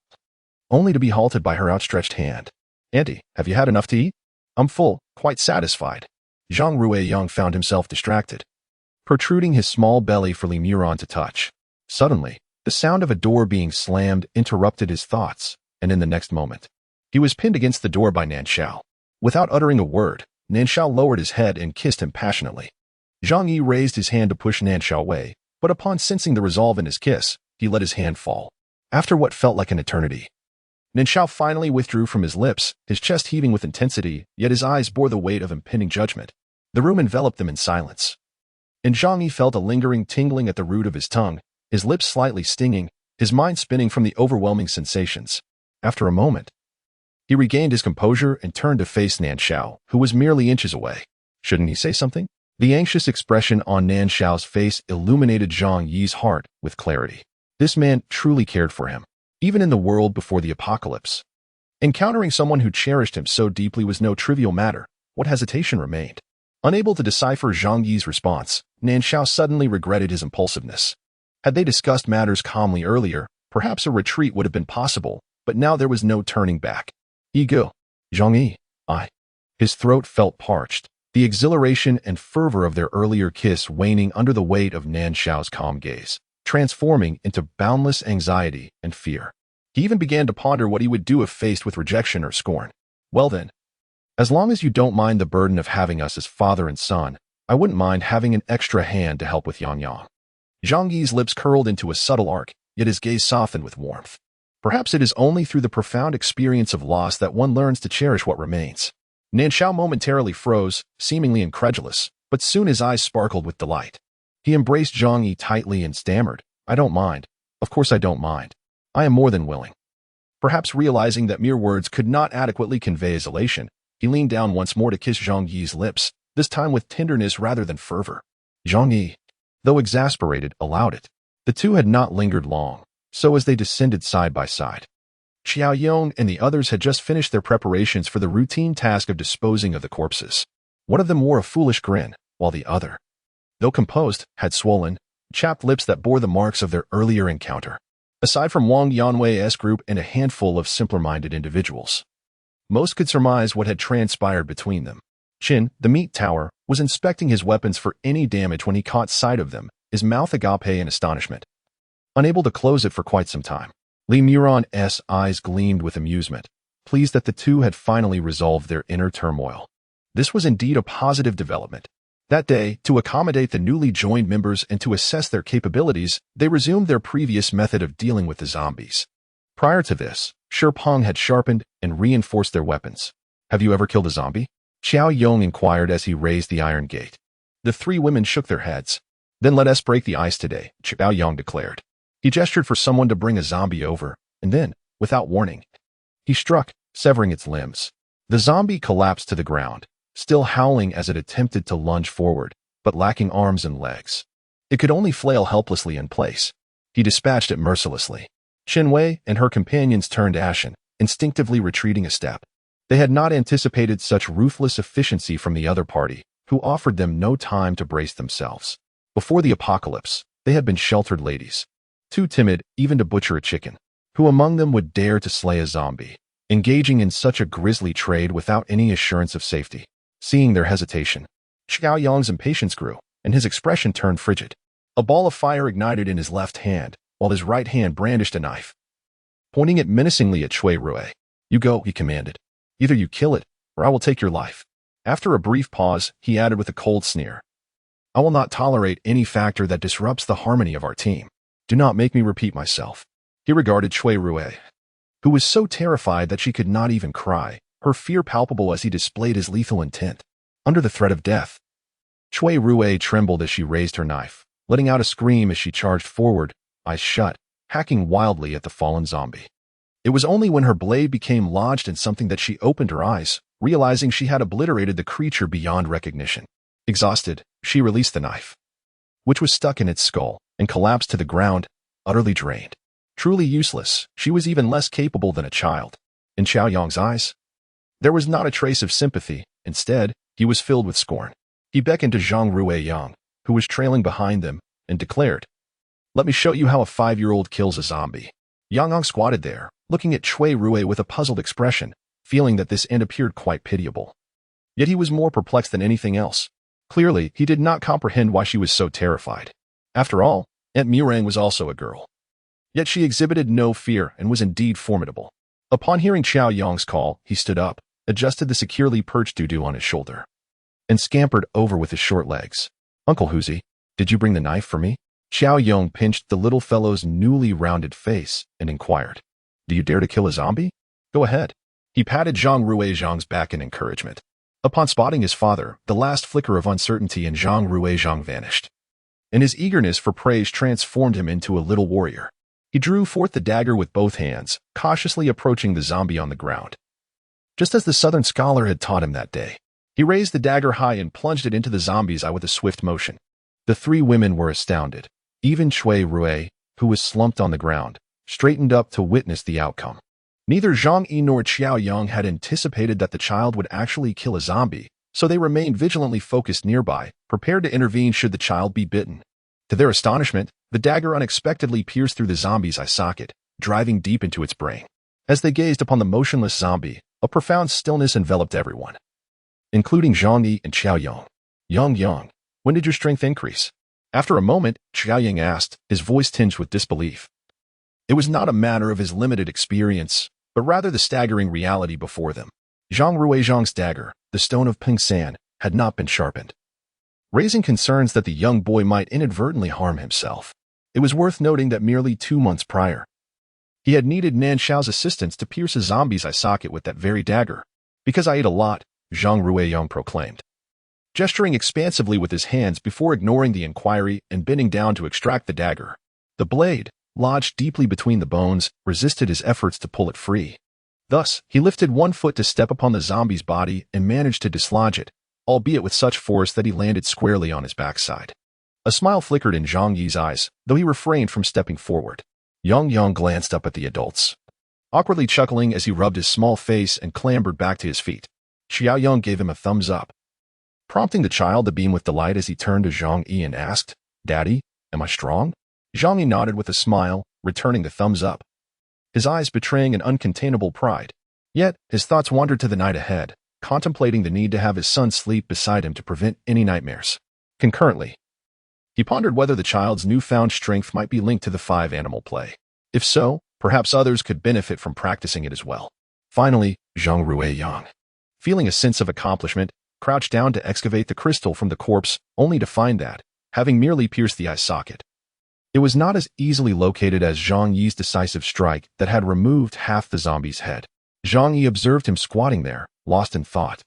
[SPEAKER 1] only to be halted by her outstretched hand. "Auntie, have you had enough to eat?" "I'm full, quite satisfied." Zhang Ruiyang found himself distracted, protruding his small belly for Li Muran to touch. Suddenly, the sound of a door being slammed interrupted his thoughts, and in the next moment, he was pinned against the door by Nan Shao. Without uttering a word, Nan Shao lowered his head and kissed him passionately. Zhang Yi raised his hand to push Nan Shao away, but upon sensing the resolve in his kiss, he let his hand fall. After what felt like an eternity, Nan Shao finally withdrew from his lips, his chest heaving with intensity, yet his eyes bore the weight of impending judgment. The room enveloped them in silence. And Zhang Yi felt a lingering tingling at the root of his tongue, his lips slightly stinging, his mind spinning from the overwhelming sensations. After a moment, he regained his composure and turned to face Nan Shao, who was merely inches away. Shouldn't he say something? The anxious expression on Nan Shao's face illuminated Zhang Yi's heart with clarity. This man truly cared for him, even in the world before the apocalypse. Encountering someone who cherished him so deeply was no trivial matter. What hesitation remained? Unable to decipher Zhang Yi's response, Nan Shao suddenly regretted his impulsiveness. Had they discussed matters calmly earlier, perhaps a retreat would have been possible, but now there was no turning back. Ego. Zhang Yi. His throat felt parched, the exhilaration and fervor of their earlier kiss waning under the weight of Nan Shao's calm gaze, transforming into boundless anxiety and fear. He even began to ponder what he would do if faced with rejection or scorn. Well then, as long as you don't mind the burden of having us as father and son, I wouldn't mind having an extra hand to help with Yang. Zhang Yi's lips curled into a subtle arc, yet his gaze softened with warmth. Perhaps it is only through the profound experience of loss that one learns to cherish what remains. Nan Shao momentarily froze, seemingly incredulous, but soon his eyes sparkled with delight. He embraced Zhang Yi tightly and stammered, I don't mind. Of course I don't mind. I am more than willing. Perhaps realizing that mere words could not adequately convey his elation, he leaned down once more to kiss Zhang Yi's lips, this time with tenderness rather than fervor. Zhang Yi, though exasperated, allowed it. The two had not lingered long, so as they descended side by side, Xiao Yong and the others had just finished their preparations for the routine task of disposing of the corpses. One of them wore a foolish grin, while the other, though composed, had swollen, chapped lips that bore the marks of their earlier encounter. Aside from Wang Yanwei's group and a handful of simpler-minded individuals, most could surmise what had transpired between them. Qin, the meat tower, was inspecting his weapons for any damage when he caught sight of them, his mouth agape in astonishment, unable to close it for quite some time. Li Muron's eyes gleamed with amusement, pleased that the two had finally resolved their inner turmoil. This was indeed a positive development. That day, to accommodate the newly joined members and to assess their capabilities, they resumed their previous method of dealing with the zombies. Prior to this, Shipeng had sharpened and reinforced their weapons. Have you ever killed a zombie? Xiao Yong inquired as he raised the iron gate. The three women shook their heads. Then let us break the ice today, Xiao Yong declared. He gestured for someone to bring a zombie over, and then, without warning, he struck, severing its limbs. The zombie collapsed to the ground, still howling as it attempted to lunge forward, but lacking arms and legs. It could only flail helplessly in place. He dispatched it mercilessly. Chen Wei and her companions turned ashen, instinctively retreating a step. They had not anticipated such ruthless efficiency from the other party, who offered them no time to brace themselves. Before the apocalypse, they had been sheltered ladies, too timid even to butcher a chicken. Who among them would dare to slay a zombie, engaging in such a grisly trade without any assurance of safety? Seeing their hesitation, Xiao Yong's impatience grew, and his expression turned frigid. A ball of fire ignited in his left hand, while his right hand brandished a knife, pointing it menacingly at Zhang Ruiyang. You go, he commanded. Either you kill it, or I will take your life. After a brief pause, he added with a cold sneer, I will not tolerate any factor that disrupts the harmony of our team. Do not make me repeat myself. He regarded Zhang Ruiyang, who was so terrified that she could not even cry, her fear palpable as he displayed his lethal intent. Under the threat of death, Zhang Ruiyang trembled as she raised her knife, letting out a scream as she charged forward, eyes shut, hacking wildly at the fallen zombie. It was only when her blade became lodged in something that she opened her eyes, realizing she had obliterated the creature beyond recognition. Exhausted, she released the knife, which was stuck in its skull, and collapsed to the ground, utterly drained. Truly useless, she was even less capable than a child. In Xiao Yong's eyes, there was not a trace of sympathy. Instead, he was filled with scorn. He beckoned to Zhang Ruiyang, who was trailing behind them, and declared, Let me show you how a 5-year-old kills a zombie. Yang squatted there, looking at Zhang Ruiyang with a puzzled expression, feeling that this end appeared quite pitiable. Yet he was more perplexed than anything else. Clearly, he did not comprehend why she was so terrified. After all, Aunt Murang was also a girl. Yet she exhibited no fear and was indeed formidable. Upon hearing Xiao Yong's call, he stood up, adjusted the securely perched doo-doo on his shoulder, and scampered over with his short legs. Uncle Huzi, did you bring the knife for me? Xiao Yong pinched the little fellow's newly rounded face and inquired, do you dare to kill a zombie? Go ahead. He patted Zhang Ruiyang's back in encouragement. Upon spotting his father, the last flicker of uncertainty in Zhang Ruiyang vanished, and his eagerness for praise transformed him into a little warrior. He drew forth the dagger with both hands, cautiously approaching the zombie on the ground. Just as the southern scholar had taught him that day, he raised the dagger high and plunged it into the zombie's eye with a swift motion. The three women were astounded. Even Cui Rui, who was slumped on the ground, straightened up to witness the outcome. Neither Zhang Yi nor Xiao Yang had anticipated that the child would actually kill a zombie, so they remained vigilantly focused nearby, prepared to intervene should the child be bitten. To their astonishment, the dagger unexpectedly pierced through the zombie's eye socket, driving deep into its brain. As they gazed upon the motionless zombie, a profound stillness enveloped everyone, including Zhang Yi and Xiao Yang. Yang, when did your strength increase? After a moment, Xiao Yang asked, his voice tinged with disbelief. It was not a matter of his limited experience, but rather the staggering reality before them. Zhang Ruiyang's dagger, the stone of Ping San, had not been sharpened, raising concerns that the young boy might inadvertently harm himself. It was worth noting that merely 2 months prior, he had needed Nan Shao's assistance to pierce a zombie's eye socket with that very dagger. Because I ate a lot, Zhang Ruiyang proclaimed, gesturing expansively with his hands before ignoring the inquiry and bending down to extract the dagger. The blade, lodged deeply between the bones, resisted his efforts to pull it free. Thus, he lifted one foot to step upon the zombie's body and managed to dislodge it, albeit with such force that he landed squarely on his backside. A smile flickered in Zhang Yi's eyes, though he refrained from stepping forward. Yang glanced up at the adults, awkwardly chuckling as he rubbed his small face and clambered back to his feet. Xiao Yang gave him a thumbs up, prompting the child to beam with delight as he turned to Zhang Yi and asked, Daddy, am I strong? Zhang Yi nodded with a smile, returning the thumbs up, his eyes betraying an uncontainable pride. Yet, his thoughts wandered to the night ahead, contemplating the need to have his son sleep beside him to prevent any nightmares. Concurrently, he pondered whether the child's newfound strength might be linked to the 5-animal play. If so, perhaps others could benefit from practicing it as well. Finally, Zhang Ruiyang, feeling a sense of accomplishment, crouched down to excavate the crystal from the corpse, only to find that, having merely pierced the eye socket, it was not as easily located as Zhang Yi's decisive strike that had removed half the zombie's head. Zhang Yi observed him squatting there, lost in thought,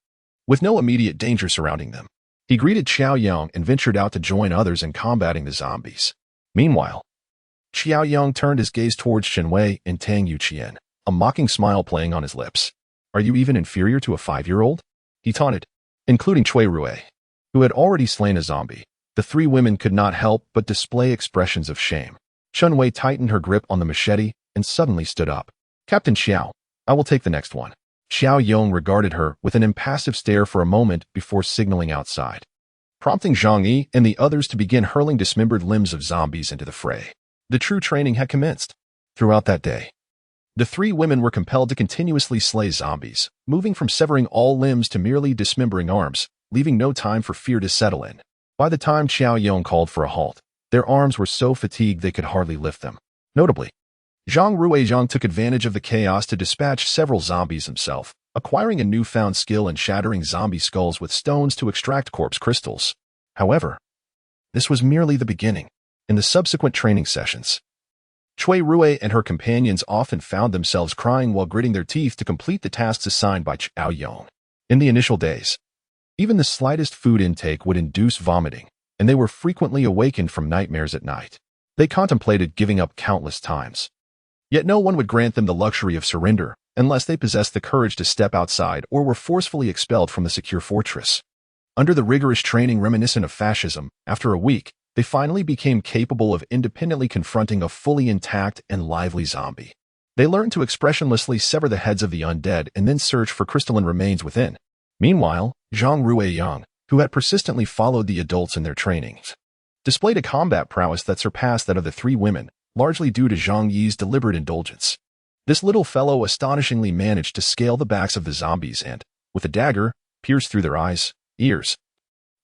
[SPEAKER 1] with no immediate danger surrounding them. He greeted Xiao Yang and ventured out to join others in combating the zombies. Meanwhile, Xiao Yang turned his gaze towards Shenwei and Tang Yuqian, a mocking smile playing on his lips. Are you even inferior to a 5-year-old? He taunted, including Cui Rui, who had already slain a zombie. The three women could not help but display expressions of shame. Shenwei tightened her grip on the machete and suddenly stood up. Captain Xiao, I will take the next one. Xiao Yong regarded her with an impassive stare for a moment before signaling outside, prompting Zhang Yi and the others to begin hurling dismembered limbs of zombies into the fray. The true training had commenced. Throughout that day, the three women were compelled to continuously slay zombies, moving from severing all limbs to merely dismembering arms, leaving no time for fear to settle in. By the time Xiao Yong called for a halt, their arms were so fatigued they could hardly lift them. Notably, Zhang Ruiyang took advantage of the chaos to dispatch several zombies himself, acquiring a newfound skill in shattering zombie skulls with stones to extract corpse crystals. However, this was merely the beginning. In the subsequent training sessions, Cui Rui and her companions often found themselves crying while gritting their teeth to complete the tasks assigned by Xiao Yong. In the initial days, even the slightest food intake would induce vomiting, and they were frequently awakened from nightmares at night. They contemplated giving up countless times. Yet no one would grant them the luxury of surrender unless they possessed the courage to step outside or were forcefully expelled from the secure fortress. Under the rigorous training reminiscent of fascism, after a week, they finally became capable of independently confronting a fully intact and lively zombie. They learned to expressionlessly sever the heads of the undead and then search for crystalline remains within. Meanwhile, Zhang Ruiyang, who had persistently followed the adults in their trainings, displayed a combat prowess that surpassed that of the three women, largely due to Zhang Yi's deliberate indulgence. This little fellow astonishingly managed to scale the backs of the zombies and, with a dagger, pierce through their eyes, ears,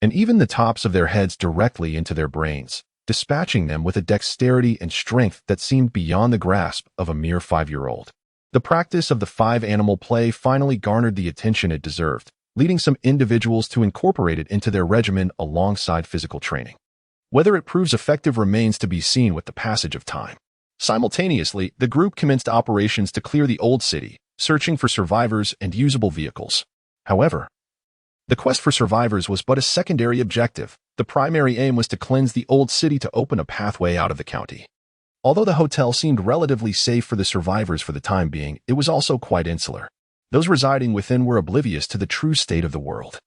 [SPEAKER 1] and even the tops of their heads directly into their brains, dispatching them with a dexterity and strength that seemed beyond the grasp of a mere 5-year-old. The practice of the five-animal play finally garnered the attention it deserved, leading some individuals to incorporate it into their regimen alongside physical training. Whether it proves effective remains to be seen with the passage of time. Simultaneously, the group commenced operations to clear the old city, searching for survivors and usable vehicles. However, the quest for survivors was but a secondary objective. The primary aim was to cleanse the old city to open a pathway out of the county. Although the hotel seemed relatively safe for the survivors for the time being, it was also quite insular. Those residing within were oblivious to the true state of the world.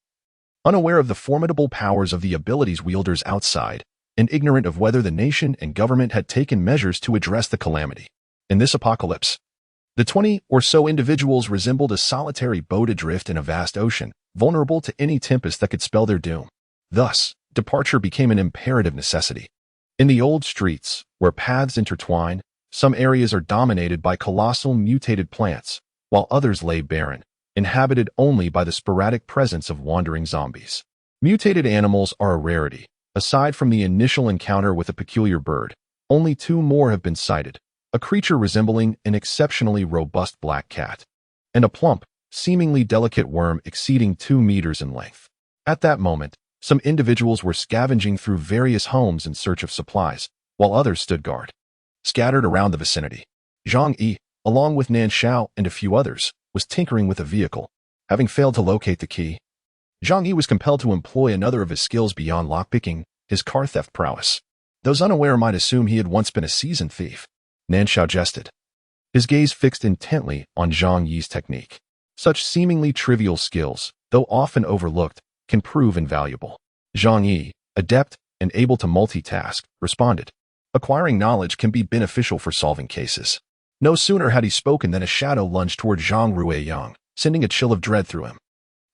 [SPEAKER 1] Unaware of the formidable powers of the abilities wielders outside, and ignorant of whether the nation and government had taken measures to address the calamity. In this apocalypse, the 20 or so individuals resembled a solitary boat adrift in a vast ocean, vulnerable to any tempest that could spell their doom. Thus, departure became an imperative necessity. In the old streets, where paths intertwine, some areas are dominated by colossal mutated plants, while others lay barren, inhabited only by the sporadic presence of wandering zombies. Mutated animals are a rarity. Aside from the initial encounter with a peculiar bird, only 2 more have been cited, a creature resembling an exceptionally robust black cat, and a plump, seemingly delicate worm exceeding 2 meters in length. At that moment, some individuals were scavenging through various homes in search of supplies, while others stood guard. Scattered around the vicinity, Zhang Yi, along with Nan Shao and a few others, was tinkering with a vehicle. Having failed to locate the key, Zhang Yi was compelled to employ another of his skills beyond lockpicking, his car theft prowess. Those unaware might assume he had once been a seasoned thief. Nan Shao jested, his gaze fixed intently on Zhang Yi's technique. Such seemingly trivial skills, though often overlooked, can prove invaluable. Zhang Yi, adept and able to multitask, responded. Acquiring knowledge can be beneficial for solving cases. No sooner had he spoken than a shadow lunged toward Zhang Ruiyang, sending a chill of dread through him.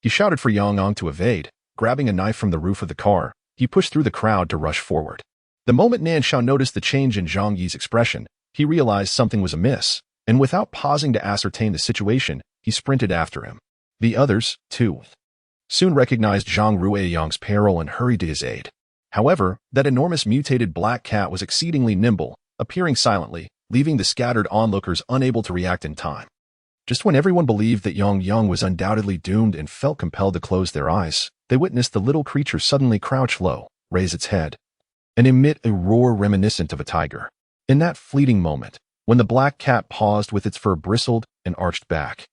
[SPEAKER 1] He shouted for Yang to evade. Grabbing a knife from the roof of the car, he pushed through the crowd to rush forward. The moment Nan Shao noticed the change in Zhang Yi's expression, he realized something was amiss, and without pausing to ascertain the situation, he sprinted after him. The others, too, soon recognized Zhang Ruiyang's peril and hurried to his aid. However, that enormous mutated black cat was exceedingly nimble, appearing silently, leaving the scattered onlookers unable to react in time. Just when everyone believed that Yang was undoubtedly doomed and felt compelled to close their eyes, they witnessed the little creature suddenly crouch low, raise its head, and emit a roar reminiscent of a tiger. In that fleeting moment, when the black cat paused with its fur bristled and arched back,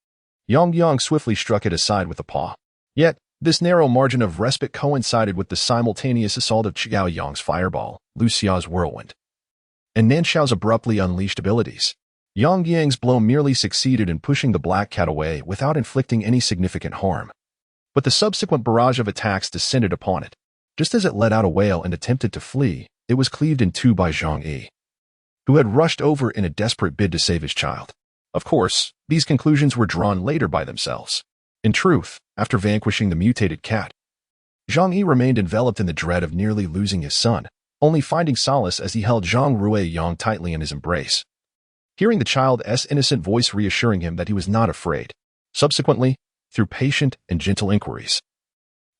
[SPEAKER 1] Yang swiftly struck it aside with a paw. Yet, this narrow margin of respite coincided with the simultaneous assault of Qiaoyang's fireball, Lu Xiao's whirlwind, and Nan Shao's abruptly unleashed abilities. Yang's blow merely succeeded in pushing the black cat away without inflicting any significant harm. But the subsequent barrage of attacks descended upon it. Just as it let out a wail and attempted to flee, it was cleaved in 2 by Zhang Yi, who had rushed over in a desperate bid to save his child. Of course, these conclusions were drawn later by themselves. In truth, after vanquishing the mutated cat, Zhang Yi remained enveloped in the dread of nearly losing his son, only finding solace as he held Zhang Ruiyang tightly in his embrace, hearing the child's innocent voice reassuring him that he was not afraid. Subsequently, through patient and gentle inquiries,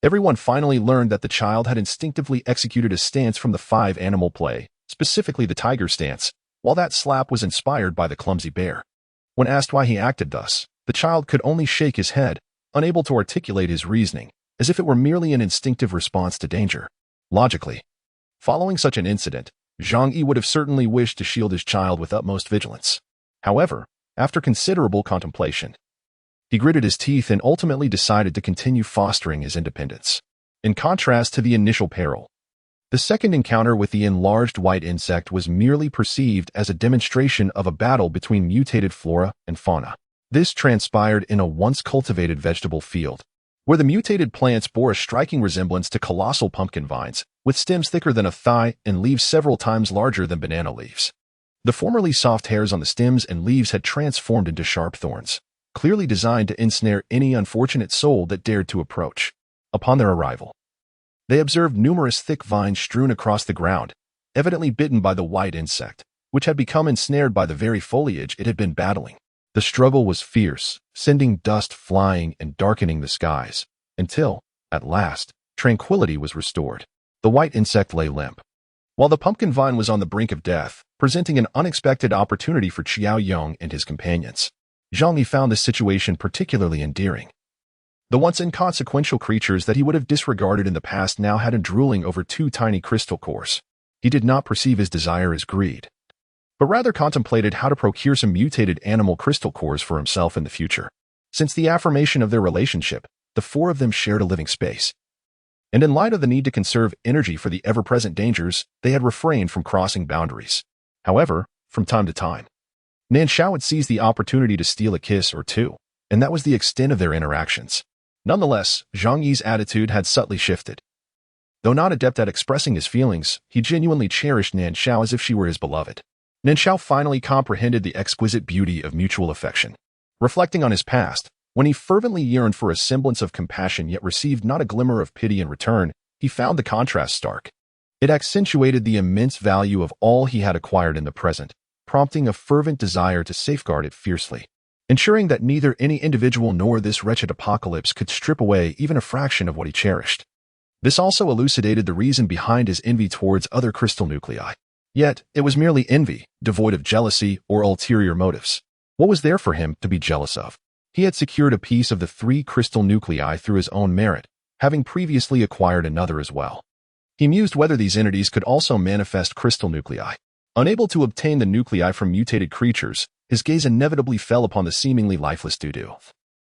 [SPEAKER 1] everyone finally learned that the child had instinctively executed a stance from the 5-animal play, specifically the tiger stance, while that slap was inspired by the clumsy bear. When asked why he acted thus, the child could only shake his head, unable to articulate his reasoning, as if it were merely an instinctive response to danger. Logically, following such an incident, Zhang Yi would have certainly wished to shield his child with utmost vigilance. However, after considerable contemplation, he gritted his teeth and ultimately decided to continue fostering his independence. In contrast to the initial peril, the second encounter with the enlarged white insect was merely perceived as a demonstration of a battle between mutated flora and fauna. This transpired in a once cultivated vegetable field, where the mutated plants bore a striking resemblance to colossal pumpkin vines, with stems thicker than a thigh and leaves several times larger than banana leaves. The formerly soft hairs on the stems and leaves had transformed into sharp thorns, clearly designed to ensnare any unfortunate soul that dared to approach. Upon their arrival, they observed numerous thick vines strewn across the ground, evidently bitten by the white insect, which had become ensnared by the very foliage it had been battling. The struggle was fierce, sending dust flying and darkening the skies, until, at last, tranquility was restored. The white insect lay limp, while the pumpkin vine was on the brink of death, presenting an unexpected opportunity for Qiaoyang and his companions. Zhang Yi found this situation particularly endearing. The once inconsequential creatures that he would have disregarded in the past now had him drooling over 2 tiny crystal cores. He did not perceive his desire as greed, but rather contemplated how to procure some mutated animal crystal cores for himself in the future. Since the affirmation of their relationship, the 4 of them shared a living space. And in light of the need to conserve energy for the ever-present dangers, they had refrained from crossing boundaries. However, from time to time, Nan Shao would seize the opportunity to steal a kiss or 2, and that was the extent of their interactions. Nonetheless, Zhang Yi's attitude had subtly shifted. Though not adept at expressing his feelings, he genuinely cherished Nan Shao as if she were his beloved. Nan Shao finally comprehended the exquisite beauty of mutual affection. Reflecting on his past, when he fervently yearned for a semblance of compassion yet received not a glimmer of pity in return, he found the contrast stark. It accentuated the immense value of all he had acquired in the present, prompting a fervent desire to safeguard it fiercely, ensuring that neither any individual nor this wretched apocalypse could strip away even a fraction of what he cherished. This also elucidated the reason behind his envy towards other crystal nuclei. Yet, it was merely envy, devoid of jealousy or ulterior motives. What was there for him to be jealous of? He had secured a piece of the 3 crystal nuclei through his own merit, having previously acquired another as well. He mused whether these entities could also manifest crystal nuclei. Unable to obtain the nuclei from mutated creatures, his gaze inevitably fell upon the seemingly lifeless doo-doo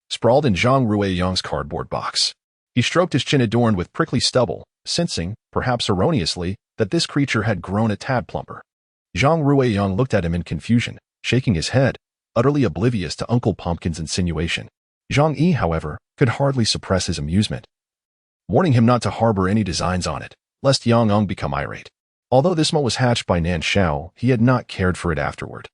[SPEAKER 1] sprawled in Zhang Ruiyang's cardboard box. He stroked his chin adorned with prickly stubble, sensing, perhaps erroneously, that this creature had grown a tad plumper. Zhang Ruiyang looked at him in confusion, shaking his head, utterly oblivious to Uncle Pumpkin's insinuation. Zhang Yi, however, could hardly suppress his amusement, warning him not to harbor any designs on it, lest Yang become irate. Although this mote was hatched by Nan Shao, he had not cared for it afterward.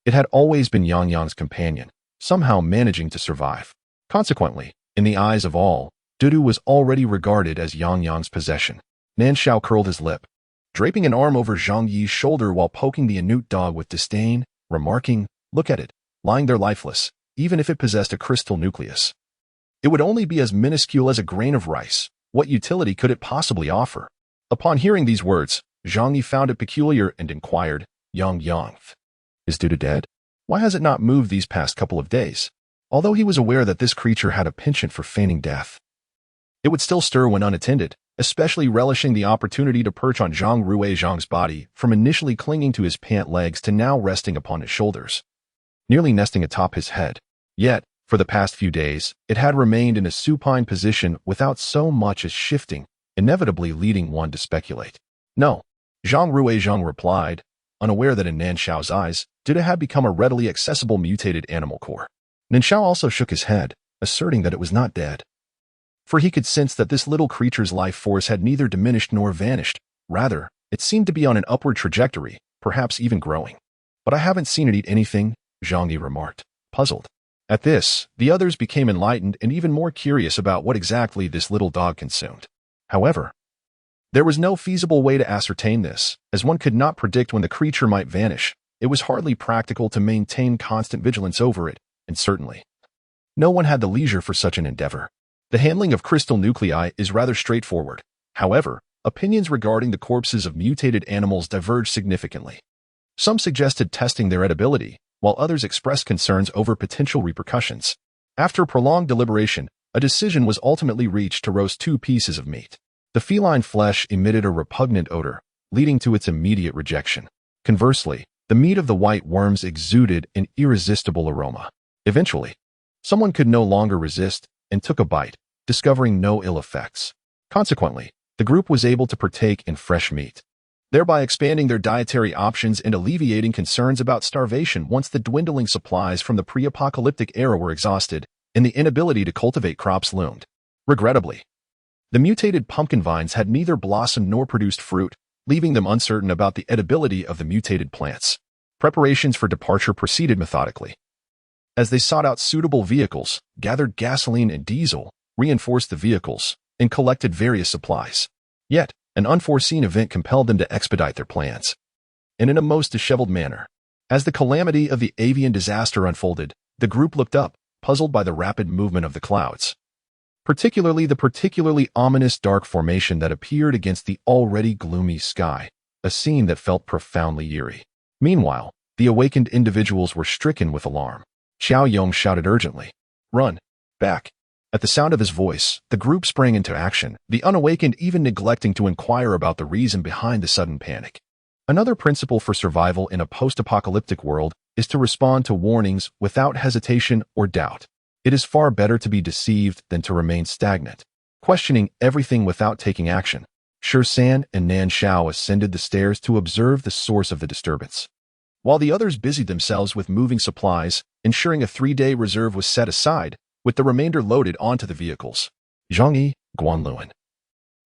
[SPEAKER 1] It had always been Yang's companion, somehow managing to survive. Consequently, in the eyes of all, Dudu was already regarded as Yang's possession. Nan Shao curled his lip, draping an arm over Zhang Yi's shoulder while poking the Inute dog with disdain, remarking, "Look at it, lying there lifeless, even if it possessed a crystal nucleus. It would only be as minuscule as a grain of rice. What utility could it possibly offer?" Upon hearing these words, Zhang Yi found it peculiar and inquired, Yang, is Dudu dead? Why has it not moved these past couple of days?" Although he was aware that this creature had a penchant for feigning death, it would still stir when unattended, especially relishing the opportunity to perch on Zhang Ruiyang's body, from initially clinging to his pant legs to now resting upon his shoulders, nearly nesting atop his head. Yet, for the past few days, it had remained in a supine position without so much as shifting, inevitably leading one to speculate. "No," Zhang Ruiyang replied, unaware that in Nan Shao's eyes, Dudu had become a readily accessible mutated animal core. Nan Shao also shook his head, asserting that it was not dead, for he could sense that this little creature's life force had neither diminished nor vanished. Rather, it seemed to be on an upward trajectory, perhaps even growing. "But I haven't seen it eat anything," Zhang Yi remarked, puzzled. At this, the others became enlightened and even more curious about what exactly this little dog consumed. However, there was no feasible way to ascertain this, as one could not predict when the creature might vanish. It was hardly practical to maintain constant vigilance over it, and certainly, no one had the leisure for such an endeavor. The handling of crystal nuclei is rather straightforward. However, opinions regarding the corpses of mutated animals diverged significantly. Some suggested testing their edibility, while others expressed concerns over potential repercussions. After prolonged deliberation, a decision was ultimately reached to roast 2 pieces of meat. The feline flesh emitted a repugnant odor, leading to its immediate rejection. Conversely, the meat of the white worms exuded an irresistible aroma. Eventually, someone could no longer resist and took a bite, discovering no ill effects. Consequently, the group was able to partake in fresh meat, thereby expanding their dietary options and alleviating concerns about starvation once the dwindling supplies from the pre-apocalyptic era were exhausted and the inability to cultivate crops loomed. Regrettably, the mutated pumpkin vines had neither blossomed nor produced fruit, leaving them uncertain about the edibility of the mutated plants. Preparations for departure proceeded methodically. As they sought out suitable vehicles, gathered gasoline and diesel, reinforced the vehicles, and collected various supplies. Yet, an unforeseen event compelled them to expedite their plans, and in a most disheveled manner. As the calamity of the avian disaster unfolded, the group looked up, puzzled by the rapid movement of the clouds, particularly the particularly ominous dark formation that appeared against the already gloomy sky, a scene that felt profoundly eerie. Meanwhile, the awakened individuals were stricken with alarm. Xiao Yong shouted urgently. Run! Back! At the sound of his voice, the group sprang into action, the unawakened even neglecting to inquire about the reason behind the sudden panic. Another principle for survival in a post-apocalyptic world is to respond to warnings without hesitation or doubt. It is far better to be deceived than to remain stagnant, questioning everything without taking action. San and Nan Shao ascended the stairs to observe the source of the disturbance, while the others busied themselves with moving supplies, ensuring a 3-day reserve was set aside, with the remainder loaded onto the vehicles. Zhang Yi, Guanluan,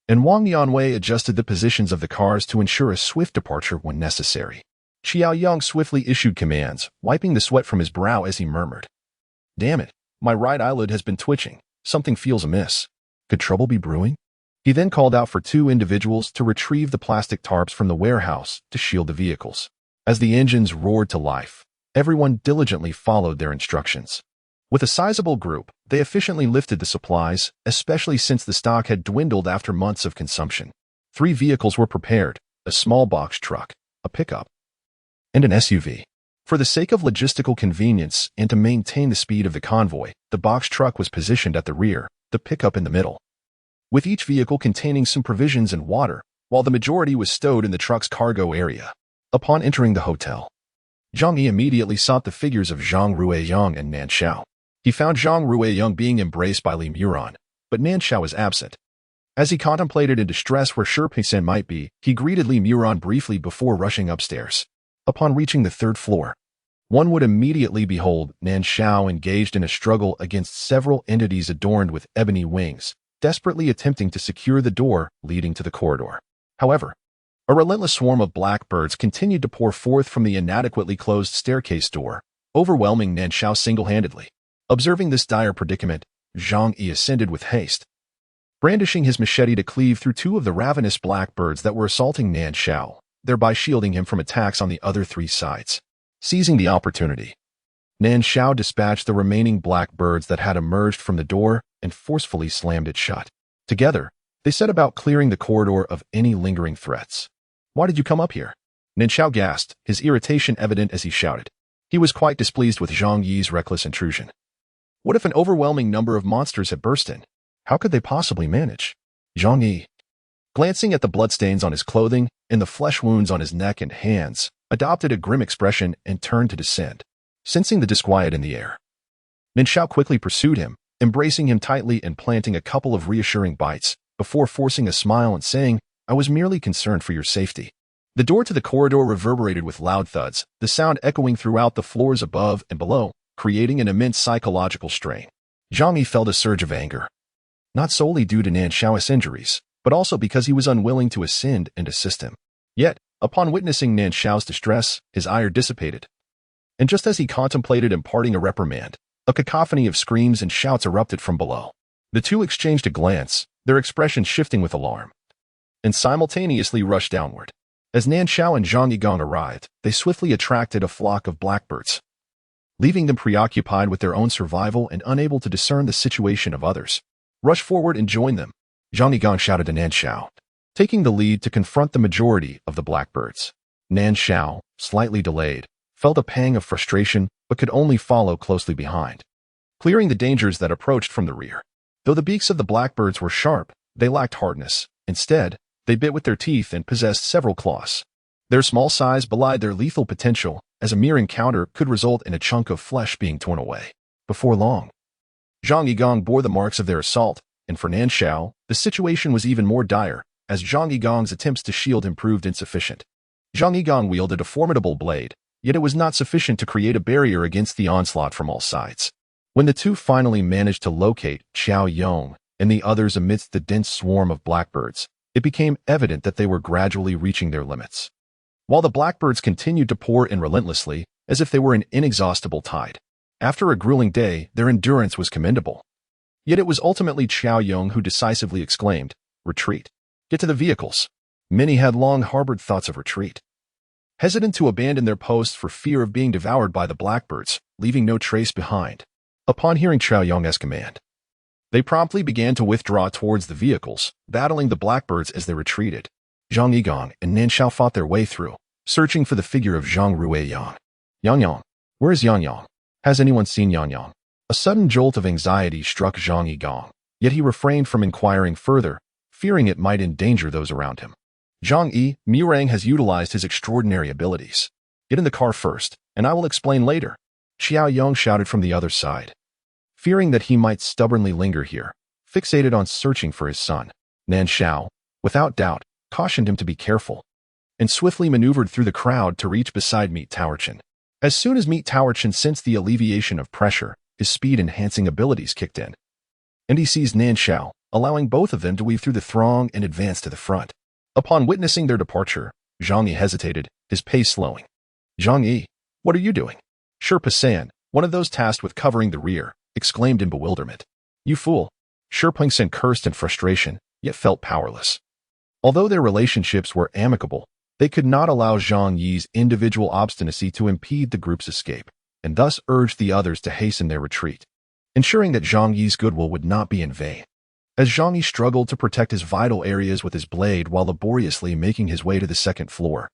[SPEAKER 1] and Wang Yanwei adjusted the positions of the cars to ensure a swift departure when necessary. Xiaoyang swiftly issued commands, wiping the sweat from his brow as he murmured. Damn it, my right eyelid has been twitching. Something feels amiss. Could trouble be brewing? He then called out for 2 individuals to retrieve the plastic tarps from the warehouse to shield the vehicles. As the engines roared to life, everyone diligently followed their instructions. With a sizable group, they efficiently lifted the supplies, especially since the stock had dwindled after months of consumption. 3 vehicles were prepared, a small box truck, a pickup, and an SUV. For the sake of logistical convenience and to maintain the speed of the convoy, the box truck was positioned at the rear, the pickup in the middle, with each vehicle containing some provisions and water, while the majority was stowed in the truck's cargo area. Upon entering the hotel, Zhang Yi immediately sought the figures of Zhang Ruiyang and Nan Shao. He found Zhang Ruiyang being embraced by Li Muran, but Nan Shao was absent. As he contemplated in distress where Pei-san might be, he greeted Li Muran briefly before rushing upstairs. Upon reaching the 3rd floor, one would immediately behold Nan Shao engaged in a struggle against several entities adorned with ebony wings, desperately attempting to secure the door leading to the corridor. However, a relentless swarm of blackbirds continued to pour forth from the inadequately closed staircase door, overwhelming Nan Shao single-handedly. Observing this dire predicament, Zhang Yi ascended with haste, brandishing his machete to cleave through 2 of the ravenous blackbirds that were assaulting Nan Shao, thereby shielding him from attacks on the other 3 sides. Seizing the opportunity, Nan Shao dispatched the remaining blackbirds that had emerged from the door and forcefully slammed it shut. Together, they set about clearing the corridor of any lingering threats. Why did you come up here? Nan Shao gasped, his irritation evident as he shouted. He was quite displeased with Zhang Yi's reckless intrusion. What if an overwhelming number of monsters had burst in? How could they possibly manage? Zhang Yi, glancing at the bloodstains on his clothing and the flesh wounds on his neck and hands, adopted a grim expression and turned to descend. Sensing the disquiet in the air, Nan Shao quickly pursued him, embracing him tightly and planting a couple of reassuring bites, before forcing a smile and saying, I was merely concerned for your safety. The door to the corridor reverberated with loud thuds, the sound echoing throughout the floors above and below, creating an immense psychological strain. Zhang Yi felt a surge of anger, not solely due to Nan Shao's injuries, but also because he was unwilling to ascend and assist him. Yet, upon witnessing Nan Shao's distress, his ire dissipated. And just as he contemplated imparting a reprimand, a cacophony of screams and shouts erupted from below. The 2 exchanged a glance, their expressions shifting with alarm, and simultaneously rushed downward. As Nan Shao and Zhang Yi arrived, they swiftly attracted a flock of blackbirds, leaving them preoccupied with their own survival and unable to discern the situation of others. Rush forward and join them, Zhang Yi shouted to Nan Shao, taking the lead to confront the majority of the blackbirds. Nan Shao, slightly delayed, felt a pang of frustration but could only follow closely behind, clearing the dangers that approached from the rear. Though the beaks of the blackbirds were sharp, they lacked hardness. Instead, they bit with their teeth and possessed several claws. Their small size belied their lethal potential, as a mere encounter could result in a chunk of flesh being torn away. Before long, Zhang Yi bore the marks of their assault, and for Nan Shao, the situation was even more dire, as Zhang Yi's attempts to shield him proved insufficient. Zhang Yi wielded a formidable blade, yet it was not sufficient to create a barrier against the onslaught from all sides. When the 2 finally managed to locate Xiaoyang and the others amidst the dense swarm of blackbirds, it became evident that they were gradually reaching their limits. While the blackbirds continued to pour in relentlessly, as if they were an inexhaustible tide. After a grueling day, their endurance was commendable. Yet it was ultimately Xiaoyang who decisively exclaimed, Retreat. Get to the vehicles. Many had long harbored thoughts of retreat, hesitant to abandon their posts for fear of being devoured by the blackbirds, leaving no trace behind. Upon hearing Xiaoyang's command, they promptly began to withdraw towards the vehicles, battling the blackbirds as they retreated. Zhang Yi and Nan Shao fought their way through, searching for the figure of Zhang Ruiyang. Yang, where is Yang? Has anyone seen Yang Yang? A sudden jolt of anxiety struck Zhang Yi, yet he refrained from inquiring further, fearing it might endanger those around him. Zhang Yi, Murang has utilized his extraordinary abilities. Get in the car first, and I will explain later, Xiao Yang shouted from the other side. Fearing that he might stubbornly linger here, fixated on searching for his son, Nan Shao, without doubt, cautioned him to be careful, and swiftly maneuvered through the crowd to reach beside Meat Towerchin. As soon as Meat Towerchin sensed the alleviation of pressure, his speed-enhancing abilities kicked in, and he seized Nan Shao, allowing both of them to weave through the throng and advance to the front. Upon witnessing their departure, Zhang Yi hesitated, his pace slowing. Zhang Yi, what are you doing? Sherpa San, one of those tasked with covering the rear, exclaimed in bewilderment. You fool! Sherpa San cursed in frustration, yet felt powerless. Although their relationships were amicable, they could not allow Zhang Yi's individual obstinacy to impede the group's escape, and thus urged the others to hasten their retreat, ensuring that Zhang Yi's goodwill would not be in vain. As Zhang Yi struggled to protect his vital areas with his blade while laboriously making his way to the second floor,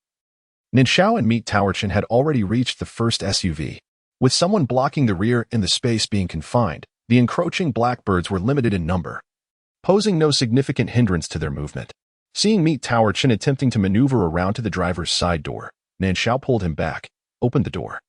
[SPEAKER 1] Nan Shao and Meat Towerchin had already reached the first SUV. With someone blocking the rear and the space being confined, the encroaching blackbirds were limited in number, posing no significant hindrance to their movement. Seeing Meat Towerchin attempting to maneuver around to the driver's side door, Nan Shao pulled him back, opened the door,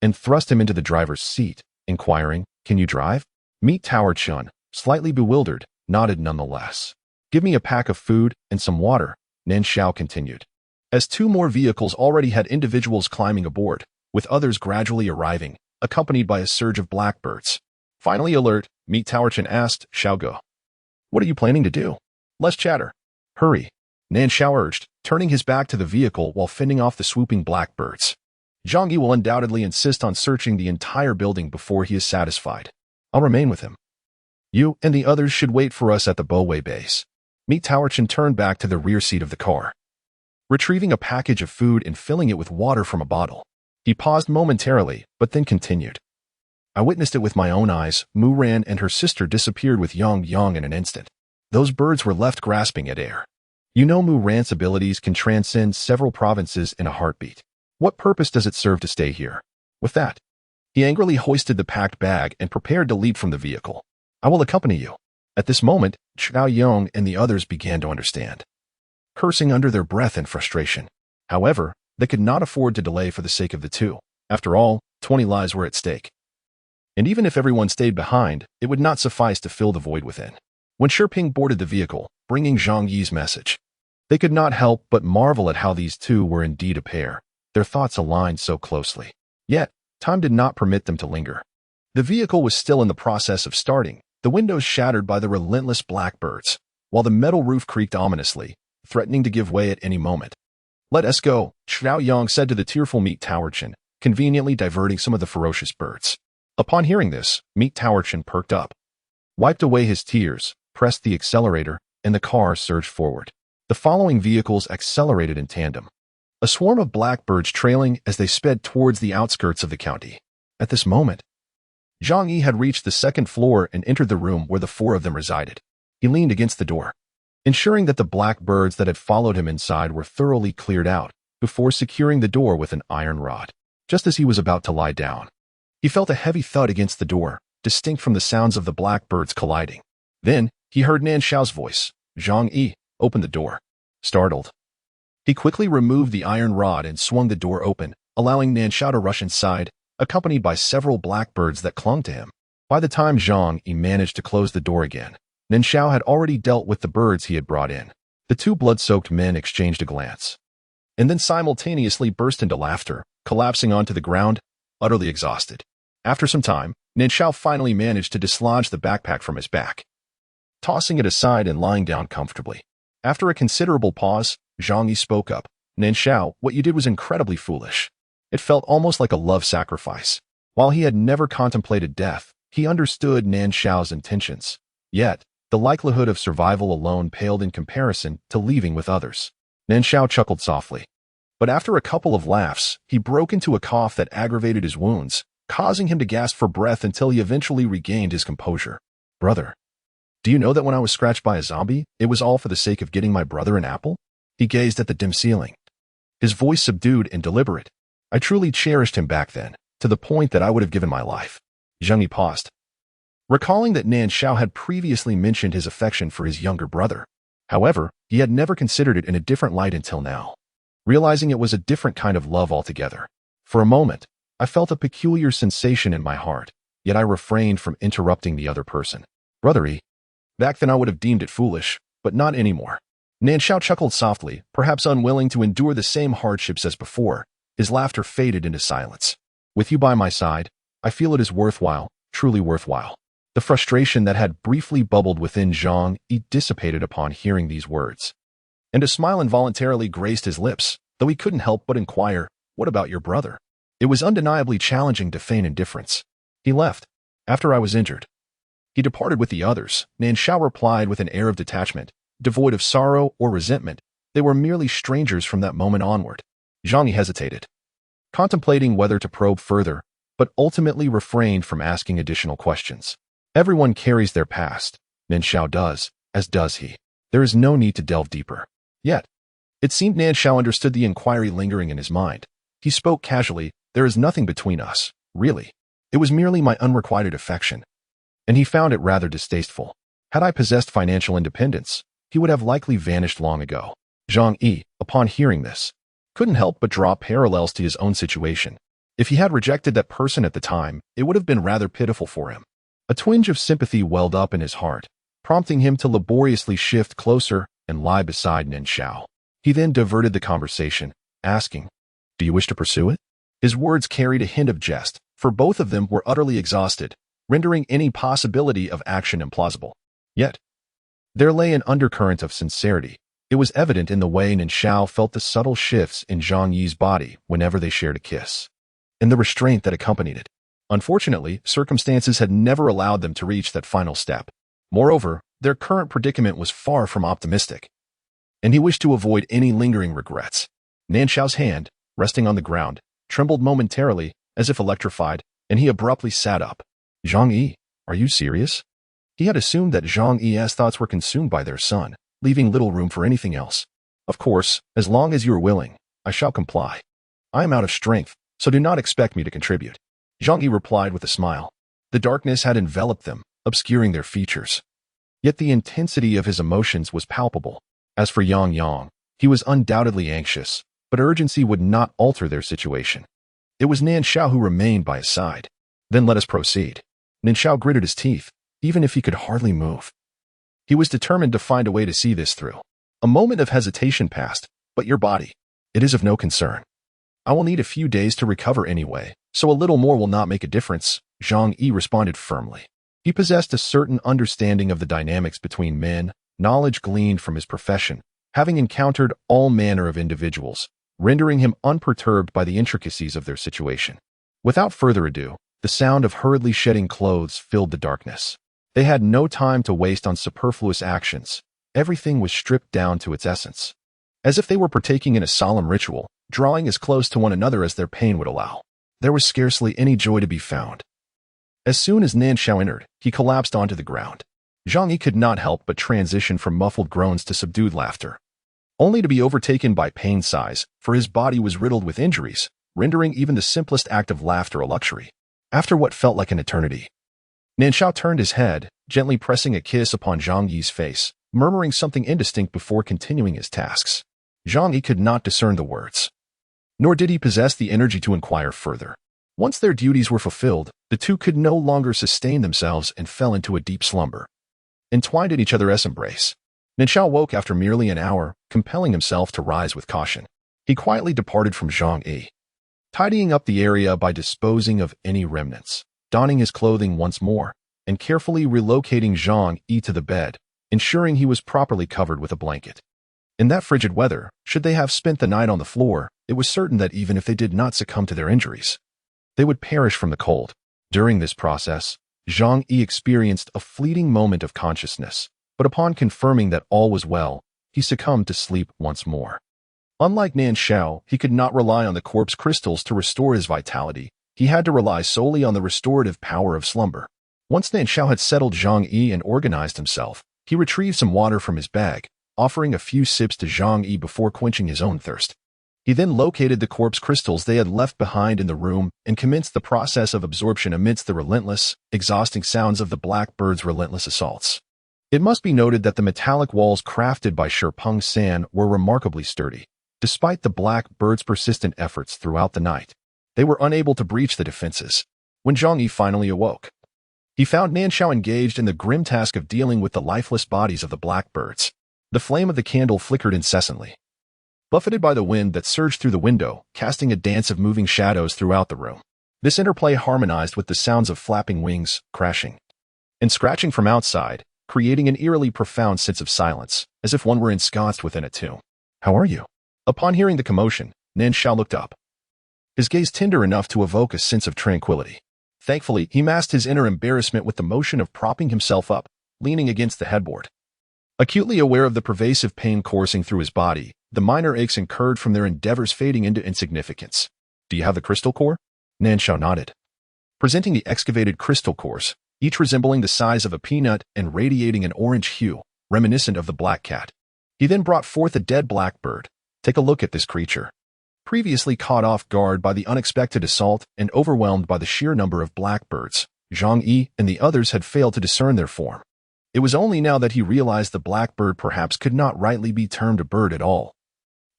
[SPEAKER 1] and thrust him into the driver's seat, inquiring, Can you drive? Meat Towerchin, slightly bewildered, nodded nonetheless. Give me a pack of food and some water, Nan Shao continued. As two more vehicles already had individuals climbing aboard, with others gradually arriving, accompanied by a surge of blackbirds. Finally alert, Meat Towerchin asked, Xiaogo, what are you planning to do? Less chatter. Hurry, Nan Shao urged, turning his back to the vehicle while fending off the swooping blackbirds. Zhang Yi will undoubtedly insist on searching the entire building before he is satisfied. I'll remain with him. You and the others should wait for us at the Bowway base. Meat Towerchin turned back to the rear seat of the car, retrieving a package of food and filling it with water from a bottle. He paused momentarily, but then continued. I witnessed it with my own eyes. Mu Ran and her sister disappeared with Yang Yang in an instant. Those birds were left grasping at air. You know Mu Ran's abilities can transcend several provinces in a heartbeat. What purpose does it serve to stay here? With that, he angrily hoisted the packed bag and prepared to leap from the vehicle. I will accompany you. At this moment, Xiao Yang and the others began to understand, cursing under their breath in frustration. However, they could not afford to delay for the sake of the two. After all, 20 lives were at stake. And even if everyone stayed behind, it would not suffice to fill the void within. When Shiping boarded the vehicle, bringing Zhang Yi's message, they could not help but marvel at how these two were indeed a pair, their thoughts aligned so closely. Yet, time did not permit them to linger. The vehicle was still in the process of starting, the windows shattered by the relentless blackbirds, while the metal roof creaked ominously, threatening to give way at any moment. Let us go, Xiao Yang said to the tearful Meat Towerchin, conveniently diverting some of the ferocious birds. Upon hearing this, Meat Towerchin perked up, wiped away his tears, pressed the accelerator, and the car surged forward. The following vehicles accelerated in tandem, a swarm of blackbirds trailing as they sped towards the outskirts of the county. At this moment, Zhang Yi had reached the second floor and entered the room where the four of them resided. He leaned against the door, ensuring that the blackbirds that had followed him inside were thoroughly cleared out before securing the door with an iron rod. Just as he was about to lie down, he felt a heavy thud against the door, distinct from the sounds of the blackbirds colliding. Then, he heard Nan Shao's voice. Zhang Yi, open the door. Startled, he quickly removed the iron rod and swung the door open, allowing Nan Shao to rush inside, accompanied by several blackbirds that clung to him. By the time Zhang Yi managed to close the door again, Nan Shao had already dealt with the birds he had brought in. The two blood-soaked men exchanged a glance, and then simultaneously burst into laughter, collapsing onto the ground, utterly exhausted. After some time, Nan Shao finally managed to dislodge the backpack from his back, tossing it aside and lying down comfortably. After a considerable pause, Zhang Yi spoke up. Nan Shao, what you did was incredibly foolish. It felt almost like a love sacrifice. While he had never contemplated death, he understood Nan Shao's intentions. Yet, the likelihood of survival alone paled in comparison to leaving with others. Nan Shao chuckled softly. But after a couple of laughs, he broke into a cough that aggravated his wounds, causing him to gasp for breath until he eventually regained his composure. Brother, do you know that when I was scratched by a zombie, it was all for the sake of getting my brother an apple? He gazed at the dim ceiling, his voice subdued and deliberate. I truly cherished him back then. to the point that I would have given my life. Zhang Yi paused, recalling that Nan Shao had previously mentioned his affection for his younger brother. However, he had never considered it in a different light until now, realizing it was a different kind of love altogether. For a moment, I felt a peculiar sensation in my heart, yet I refrained from interrupting the other person. Brother. Back then I would have deemed it foolish, but not anymore. Nan Shao chuckled softly, perhaps unwilling to endure the same hardships as before. His laughter faded into silence. With you by my side, I feel it is worthwhile, truly worthwhile. The frustration that had briefly bubbled within Zhang Yi dissipated upon hearing these words, and a smile involuntarily graced his lips, though he couldn't help but inquire, "What about your brother?" It was undeniably challenging to feign indifference. "He left after I was injured. He departed with the others," Nan Shao replied with an air of detachment, devoid of sorrow or resentment. They were merely strangers from that moment onward. Zhang Yi hesitated, contemplating whether to probe further, but ultimately refrained from asking additional questions. Everyone carries their past. Nan Shao does, as does he. There is no need to delve deeper. Yet, it seemed Nan Shao understood the inquiry lingering in his mind. He spoke casually, "There is nothing between us, really. It was merely my unrequited affection." And he found it rather distasteful. Had I possessed financial independence, he would have likely vanished long ago. Zhang Yi, upon hearing this, couldn't help but draw parallels to his own situation. If he had rejected that person at the time, it would have been rather pitiful for him. A twinge of sympathy welled up in his heart, prompting him to laboriously shift closer and lie beside Nan Shao. He then diverted the conversation, asking, "Do you wish to pursue it?" His words carried a hint of jest, for both of them were utterly exhausted, rendering any possibility of action implausible. Yet, there lay an undercurrent of sincerity. It was evident in the way Nan Shao felt the subtle shifts in Zhang Yi's body whenever they shared a kiss, and the restraint that accompanied it. Unfortunately, circumstances had never allowed them to reach that final step. Moreover, their current predicament was far from optimistic, and he wished to avoid any lingering regrets. Nan Shao's hand, resting on the ground, trembled momentarily, as if electrified, and he abruptly sat up. "Zhang Yi, are you serious?" He had assumed that Zhang Yi's thoughts were consumed by their son, leaving little room for anything else. "Of course, as long as you are willing, I shall comply. I am out of strength, so do not expect me to contribute." Zhang Yi replied with a smile. The darkness had enveloped them, obscuring their features. Yet the intensity of his emotions was palpable. As for Yang, he was undoubtedly anxious, but urgency would not alter their situation. It was Nan Shao who remained by his side. "Then let us proceed." Nan Shao gritted his teeth, even if he could hardly move. He was determined to find a way to see this through. A moment of hesitation passed. "But your body, it is of no concern. I will need a few days to recover anyway, so a little more will not make a difference," Zhang Yi responded firmly. He possessed a certain understanding of the dynamics between men, knowledge gleaned from his profession, having encountered all manner of individuals, rendering him unperturbed by the intricacies of their situation. Without further ado, the sound of hurriedly shedding clothes filled the darkness. They had no time to waste on superfluous actions. Everything was stripped down to its essence, as if they were partaking in a solemn ritual, drawing as close to one another as their pain would allow. There was scarcely any joy to be found. As soon as Nan Shao entered, he collapsed onto the ground. Zhang Yi could not help but transition from muffled groans to subdued laughter, only to be overtaken by pain sighs, for his body was riddled with injuries, rendering even the simplest act of laughter a luxury. After what felt like an eternity, Nan Shao turned his head, gently pressing a kiss upon Zhang Yi's face, murmuring something indistinct before continuing his tasks. Zhang Yi could not discern the words, nor did he possess the energy to inquire further. Once their duties were fulfilled, the two could no longer sustain themselves and fell into a deep slumber, entwined in each other's embrace. Nan Shao woke after merely an hour, compelling himself to rise with caution. He quietly departed from Zhang Yi, tidying up the area by disposing of any remnants, donning his clothing once more, and carefully relocating Zhang Yi to the bed, ensuring he was properly covered with a blanket. In that frigid weather, should they have spent the night on the floor, it was certain that even if they did not succumb to their injuries, they would perish from the cold. During this process, Zhang Yi experienced a fleeting moment of consciousness, but upon confirming that all was well, he succumbed to sleep once more. Unlike Nan Shao, he could not rely on the corpse crystals to restore his vitality. He had to rely solely on the restorative power of slumber. Once Nan Shao had settled Zhang Yi and organized himself, he retrieved some water from his bag, offering a few sips to Zhang Yi before quenching his own thirst. He then located the corpse crystals they had left behind in the room and commenced the process of absorption amidst the relentless, exhausting sounds of the black bird's relentless assaults. It must be noted that the metallic walls crafted by Shipeng San were remarkably sturdy. Despite the black bird's persistent efforts throughout the night, they were unable to breach the defenses. When Zhang Yi finally awoke, he found Nan Shao engaged in the grim task of dealing with the lifeless bodies of the black birds. The flame of the candle flickered incessantly, buffeted by the wind that surged through the window, casting a dance of moving shadows throughout the room. This interplay harmonized with the sounds of flapping wings, crashing, and scratching from outside, creating an eerily profound sense of silence, as if one were ensconced within a tomb. "How are you?" Upon hearing the commotion, Nan Shao looked up, his gaze tender enough to evoke a sense of tranquility. Thankfully, he masked his inner embarrassment with the motion of propping himself up, leaning against the headboard. Acutely aware of the pervasive pain coursing through his body, the minor aches incurred from their endeavors fading into insignificance. "Do you have the crystal core?" Nan Shao nodded, presenting the excavated crystal cores, each resembling the size of a peanut and radiating an orange hue, reminiscent of the black cat. He then brought forth a dead blackbird. "Take a look at this creature." Previously caught off guard by the unexpected assault and overwhelmed by the sheer number of blackbirds, Zhang Yi and the others had failed to discern their form. It was only now that he realized the blackbird perhaps could not rightly be termed a bird at all.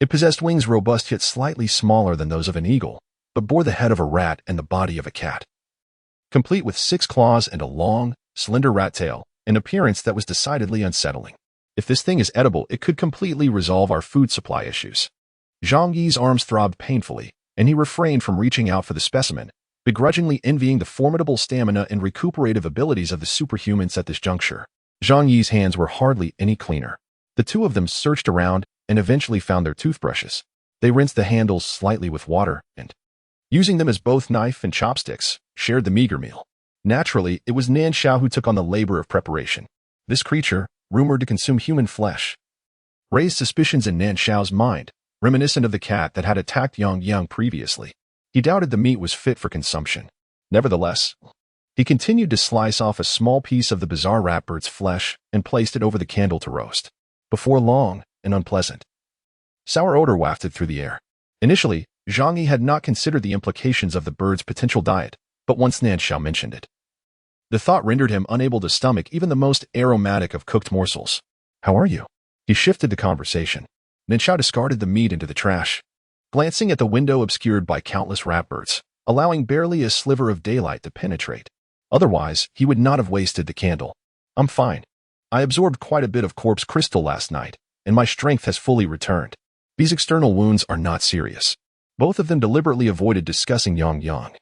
[SPEAKER 1] It possessed wings robust yet slightly smaller than those of an eagle, but bore the head of a rat and the body of a cat, complete with 6 claws and a long, slender rat tail, an appearance that was decidedly unsettling. "If this thing is edible, it could completely resolve our food supply issues." Zhang Yi's arms throbbed painfully, and he refrained from reaching out for the specimen, begrudgingly envying the formidable stamina and recuperative abilities of the superhumans at this juncture. Zhang Yi's hands were hardly any cleaner. The two of them searched around and eventually found their toothbrushes. They rinsed the handles slightly with water and, using them as both knife and chopsticks, shared the meager meal. Naturally, it was Nan Shao who took on the labor of preparation. This creature, rumored to consume human flesh, raised suspicions in Nan Shao's mind, reminiscent of the cat that had attacked Zhang Ruiyang previously. He doubted the meat was fit for consumption. Nevertheless, he continued to slice off a small piece of the bizarre rat bird's flesh and placed it over the candle to roast. Before long, an unpleasant, sour odor wafted through the air. Initially, Zhang Yi had not considered the implications of the bird's potential diet, but once Nan Shao mentioned it, the thought rendered him unable to stomach even the most aromatic of cooked morsels. "How are you?" He shifted the conversation. Nan Shao discarded the meat into the trash, glancing at the window obscured by countless ratbirds, allowing barely a sliver of daylight to penetrate. Otherwise, he would not have wasted the candle. "I'm fine. I absorbed quite a bit of corpse crystal last night, and my strength has fully returned. These external wounds are not serious." Both of them deliberately avoided discussing Zhang Ruiyang,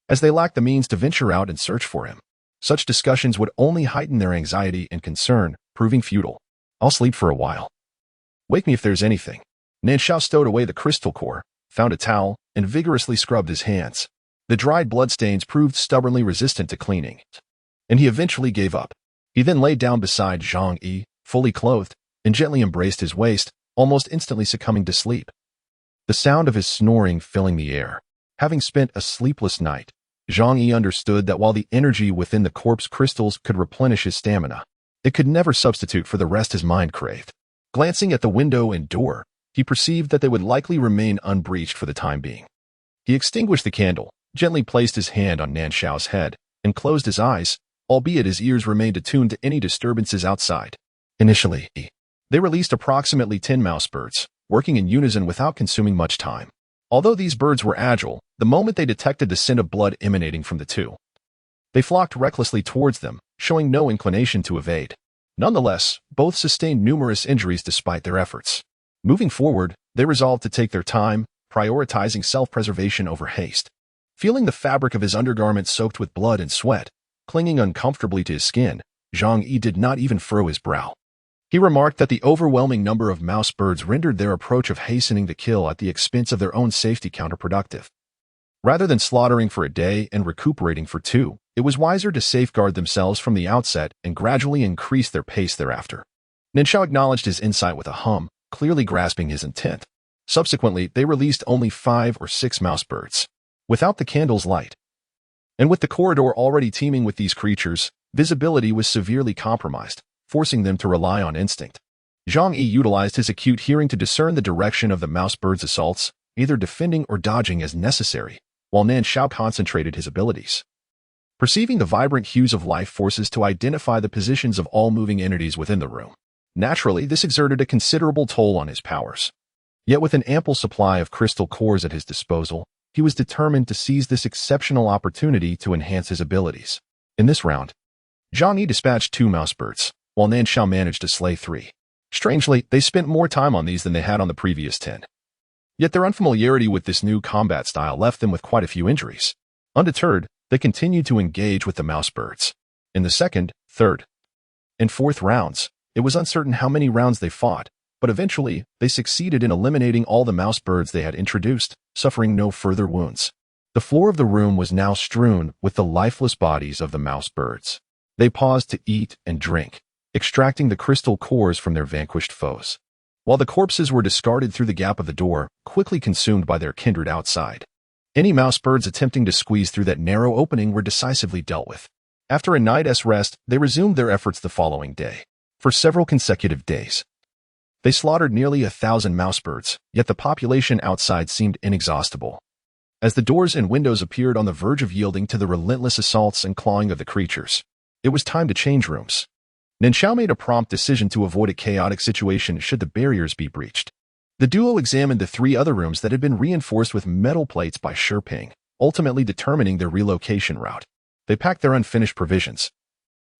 [SPEAKER 1] as they lacked the means to venture out and search for him. Such discussions would only heighten their anxiety and concern, proving futile. "I'll sleep for a while. Wake me if there's anything." Nan Shao stowed away the crystal core, found a towel, and vigorously scrubbed his hands. The dried bloodstains proved stubbornly resistant to cleaning, and he eventually gave up. He then lay down beside Zhang Yi, fully clothed, and gently embraced his waist, almost instantly succumbing to sleep, the sound of his snoring filling the air. Having spent a sleepless night, Zhang Yi understood that while the energy within the corpse crystals could replenish his stamina, it could never substitute for the rest his mind craved. Glancing at the window and door, he perceived that they would likely remain unbreached for the time being. He extinguished the candle, gently placed his hand on Nan Shao's head, and closed his eyes, albeit his ears remained attuned to any disturbances outside. Initially, they released approximately 10 mouse birds, working in unison without consuming much time. Although these birds were agile, the moment they detected the scent of blood emanating from the two, they flocked recklessly towards them, showing no inclination to evade. Nonetheless, both sustained numerous injuries despite their efforts. Moving forward, they resolved to take their time, prioritizing self-preservation over haste. Feeling the fabric of his undergarment soaked with blood and sweat, clinging uncomfortably to his skin, Zhang Yi did not even furrow his brow. He remarked that the overwhelming number of mouse birds rendered their approach of hastening the kill at the expense of their own safety counterproductive. Rather than slaughtering for a day and recuperating for 2, it was wiser to safeguard themselves from the outset and gradually increase their pace thereafter. Nan Shao acknowledged his insight with a hum, clearly grasping his intent. Subsequently, they released only 5 or 6 mouse birds, without the candle's light. And with the corridor already teeming with these creatures, visibility was severely compromised, forcing them to rely on instinct. Zhang Yi utilized his acute hearing to discern the direction of the mouse bird's assaults, either defending or dodging as necessary, while Nan Shao concentrated his abilities. Perceiving the vibrant hues of life forces to identify the positions of all moving entities within the room. Naturally, this exerted a considerable toll on his powers. Yet with an ample supply of crystal cores at his disposal, he was determined to seize this exceptional opportunity to enhance his abilities. In this round, Zhang Yi dispatched 2 mouse birds, while Nan Shao managed to slay 3. Strangely, they spent more time on these than they had on the previous 10. Yet their unfamiliarity with this new combat style left them with quite a few injuries. Undeterred, they continued to engage with the mouse birds. In the second, third, and fourth rounds, it was uncertain how many rounds they fought, but eventually, they succeeded in eliminating all the mouse birds they had introduced, suffering no further wounds. The floor of the room was now strewn with the lifeless bodies of the mouse birds. They paused to eat and drink, extracting the crystal cores from their vanquished foes, while the corpses were discarded through the gap of the door, quickly consumed by their kindred outside. Any mouse birds attempting to squeeze through that narrow opening were decisively dealt with. After a night's rest, they resumed their efforts the following day. For several consecutive days, they slaughtered nearly 1,000 mouse birds, yet the population outside seemed inexhaustible. As the doors and windows appeared on the verge of yielding to the relentless assaults and clawing of the creatures, it was time to change rooms. Nan Shao made a prompt decision to avoid a chaotic situation should the barriers be breached. The duo examined the 3 other rooms that had been reinforced with metal plates by Shiping, ultimately determining their relocation route. They packed their unfinished provisions,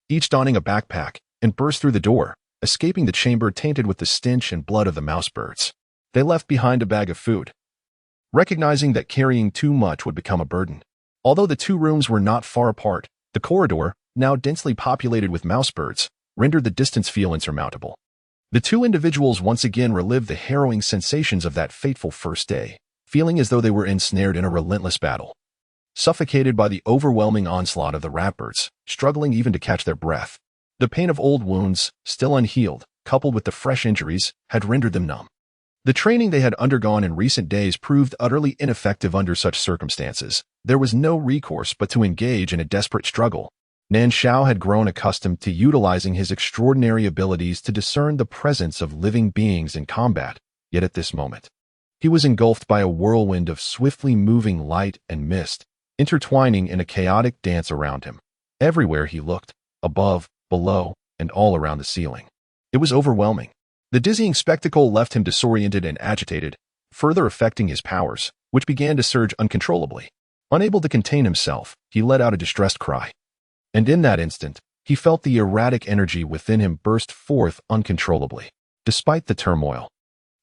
[SPEAKER 1] each donning a backpack, and burst through the door, escaping the chamber tainted with the stench and blood of the mouse birds. They left behind a bag of food, recognizing that carrying too much would become a burden. Although the 2 rooms were not far apart, the corridor, now densely populated with mouse birds, rendered the distance feel insurmountable. The 2 individuals once again relived the harrowing sensations of that fateful first day, feeling as though they were ensnared in a relentless battle. Suffocated by the overwhelming onslaught of the ratbirds, struggling even to catch their breath. The pain of old wounds, still unhealed, coupled with the fresh injuries, had rendered them numb. The training they had undergone in recent days proved utterly ineffective under such circumstances. There was no recourse but to engage in a desperate struggle. Nan Shao had grown accustomed to utilizing his extraordinary abilities to discern the presence of living beings in combat, yet at this moment, he was engulfed by a whirlwind of swiftly moving light and mist, intertwining in a chaotic dance around him. Everywhere he looked, above, below, and all around the ceiling. It was overwhelming. The dizzying spectacle left him disoriented and agitated, further affecting his powers, which began to surge uncontrollably. Unable to contain himself, he let out a distressed cry. And in that instant, he felt the erratic energy within him burst forth uncontrollably. Despite the turmoil,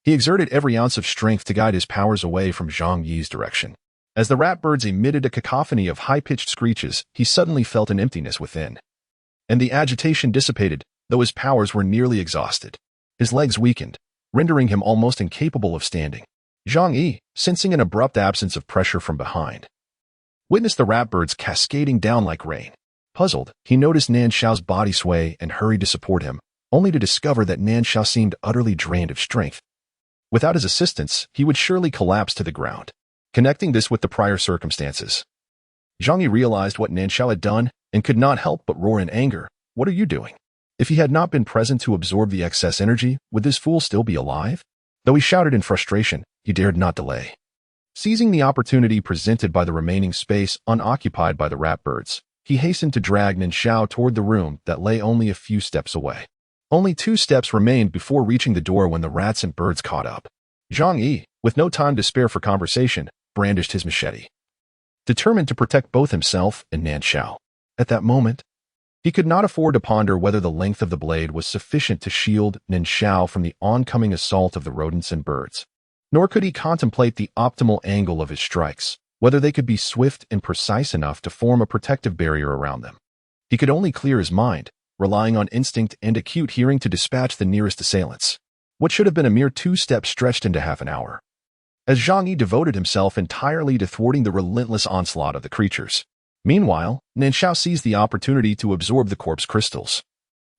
[SPEAKER 1] he exerted every ounce of strength to guide his powers away from Zhang Yi's direction. As the ratbirds emitted a cacophony of high-pitched screeches, he suddenly felt an emptiness within. And the agitation dissipated, though his powers were nearly exhausted. His legs weakened, rendering him almost incapable of standing. Zhang Yi, sensing an abrupt absence of pressure from behind, witnessed the ratbirds cascading down like rain. Puzzled, he noticed Nan Shao's body sway and hurried to support him, only to discover that Nan Shao seemed utterly drained of strength. Without his assistance, he would surely collapse to the ground. Connecting this with the prior circumstances, Zhang Yi realized what Nan Shao had done and could not help but roar in anger. What are you doing? If he had not been present to absorb the excess energy, would this fool still be alive? Though he shouted in frustration, he dared not delay. Seizing the opportunity presented by the remaining space unoccupied by the ratbirds, he hastened to drag Nan Shao toward the room that lay only a few steps away. Only 2 steps remained before reaching the door when the rats and birds caught up. Zhang Yi, with no time to spare for conversation, brandished his machete, determined to protect both himself and Nan Shao. At that moment, he could not afford to ponder whether the length of the blade was sufficient to shield Nan Shao from the oncoming assault of the rodents and birds. Nor could he contemplate the optimal angle of his strikes, whether they could be swift and precise enough to form a protective barrier around them. He could only clear his mind, relying on instinct and acute hearing to dispatch the nearest assailants. What should have been a mere 2 steps stretched into half an hour. As Zhang Yi devoted himself entirely to thwarting the relentless onslaught of the creatures. Meanwhile, Nan Shao seized the opportunity to absorb the corpse crystals,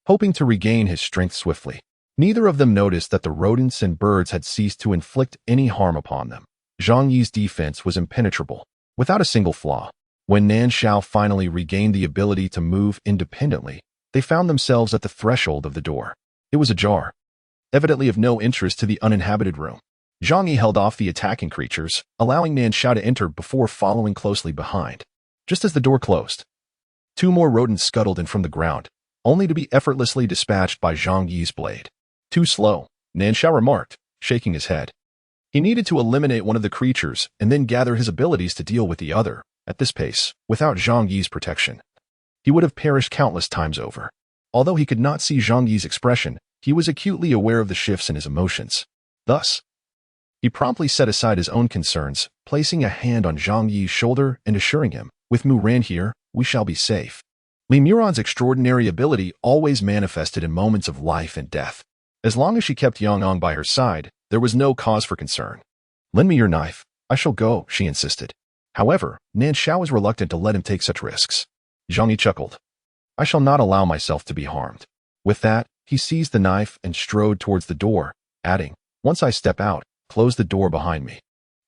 [SPEAKER 1] hoping to regain his strength swiftly. Neither of them noticed that the rodents and birds had ceased to inflict any harm upon them. Zhang Yi's defense was impenetrable, without a single flaw. When Nan Shao finally regained the ability to move independently, they found themselves at the threshold of the door. It was ajar. evidently of no interest to the uninhabited room. Zhang Yi held off the attacking creatures, allowing Nan Shao to enter before following closely behind. Just as the door closed, 2 more rodents scuttled in from the ground, only to be effortlessly dispatched by Zhang Yi's blade. Too slow, Nan Shao remarked, shaking his head. He needed to eliminate one of the creatures and then gather his abilities to deal with the other. At this pace, without Zhang Yi's protection, he would have perished countless times over. Although he could not see Zhang Yi's expression, he was acutely aware of the shifts in his emotions. Thus, he promptly set aside his own concerns, placing a hand on Zhang Yi's shoulder and assuring him, "With Muran here, we shall be safe." Li Muran's extraordinary ability always manifested in moments of life and death. As long as she kept Yang by her side, there was no cause for concern. "Lend me your knife. I shall go," she insisted. However, Nan Shao was reluctant to let him take such risks. Zhang Yi chuckled. "I shall not allow myself to be harmed." With that, he seized the knife and strode towards the door, adding, "Once I step out, close the door behind me.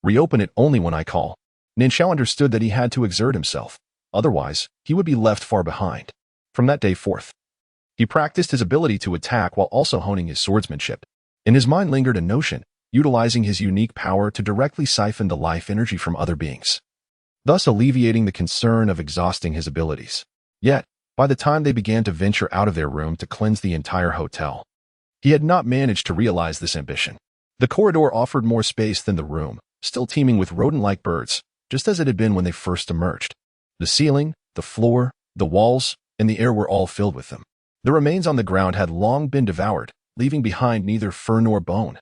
[SPEAKER 1] Reopen it only when I call." Nan Shao understood that he had to exert himself. Otherwise, he would be left far behind. From that day forth, he practiced his ability to attack while also honing his swordsmanship. In his mind lingered a notion, utilizing his unique power to directly siphon the life energy from other beings, thus alleviating the concern of exhausting his abilities. Yet, by the time they began to venture out of their room to cleanse the entire hotel, he had not managed to realize this ambition. The corridor offered more space than the room, still teeming with rodent-like birds, just as it had been when they first emerged. The ceiling, the floor, the walls, and the air were all filled with them. The remains on the ground had long been devoured, leaving behind neither fur nor bone.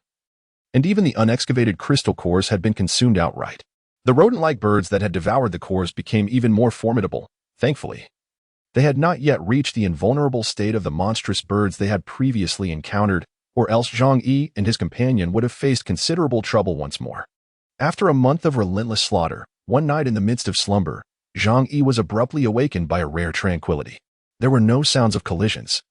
[SPEAKER 1] And even the unexcavated crystal cores had been consumed outright. The rodent-like birds that had devoured the cores became even more formidable, thankfully. They had not yet reached the invulnerable state of the monstrous birds they had previously encountered, or else Zhang Yi and his companion would have faced considerable trouble once more. After a month of relentless slaughter, one night in the midst of slumber, Zhang Yi was abruptly awakened by a rare tranquility. There were no sounds of collisions,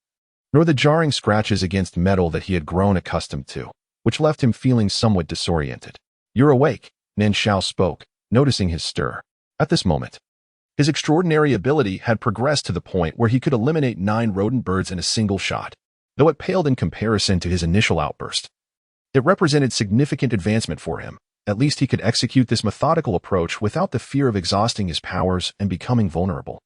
[SPEAKER 1] nor the jarring scratches against metal that he had grown accustomed to, which left him feeling somewhat disoriented. "You're awake," Nan Shao spoke, noticing his stir. At this moment, his extraordinary ability had progressed to the point where he could eliminate 9 rodent birds in a single shot, though it paled in comparison to his initial outburst. It represented significant advancement for him. At least he could execute this methodical approach without the fear of exhausting his powers and becoming vulnerable.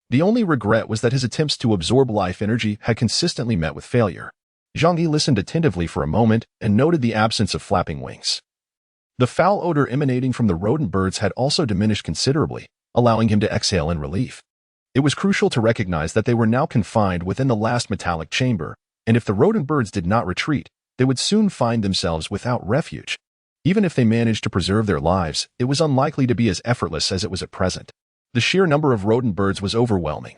[SPEAKER 1] The only regret was that his attempts to absorb life energy had consistently met with failure. Zhang Yi listened attentively for a moment and noted the absence of flapping wings. The foul odor emanating from the rodent birds had also diminished considerably, allowing him to exhale in relief. It was crucial to recognize that they were now confined within the last metallic chamber, and if the rodent birds did not retreat, they would soon find themselves without refuge. Even if they managed to preserve their lives, it was unlikely to be as effortless as it was at present. The sheer number of rodent birds was overwhelming.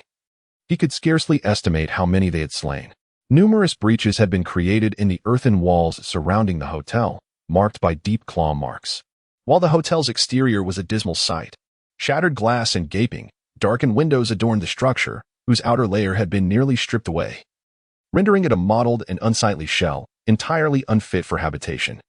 [SPEAKER 1] He could scarcely estimate how many they had slain. Numerous breaches had been created in the earthen walls surrounding the hotel, marked by deep claw marks. While the hotel's exterior was a dismal sight, shattered glass and gaping, darkened windows adorned the structure, whose outer layer had been nearly stripped away, rendering it a mottled and unsightly shell, entirely unfit for habitation.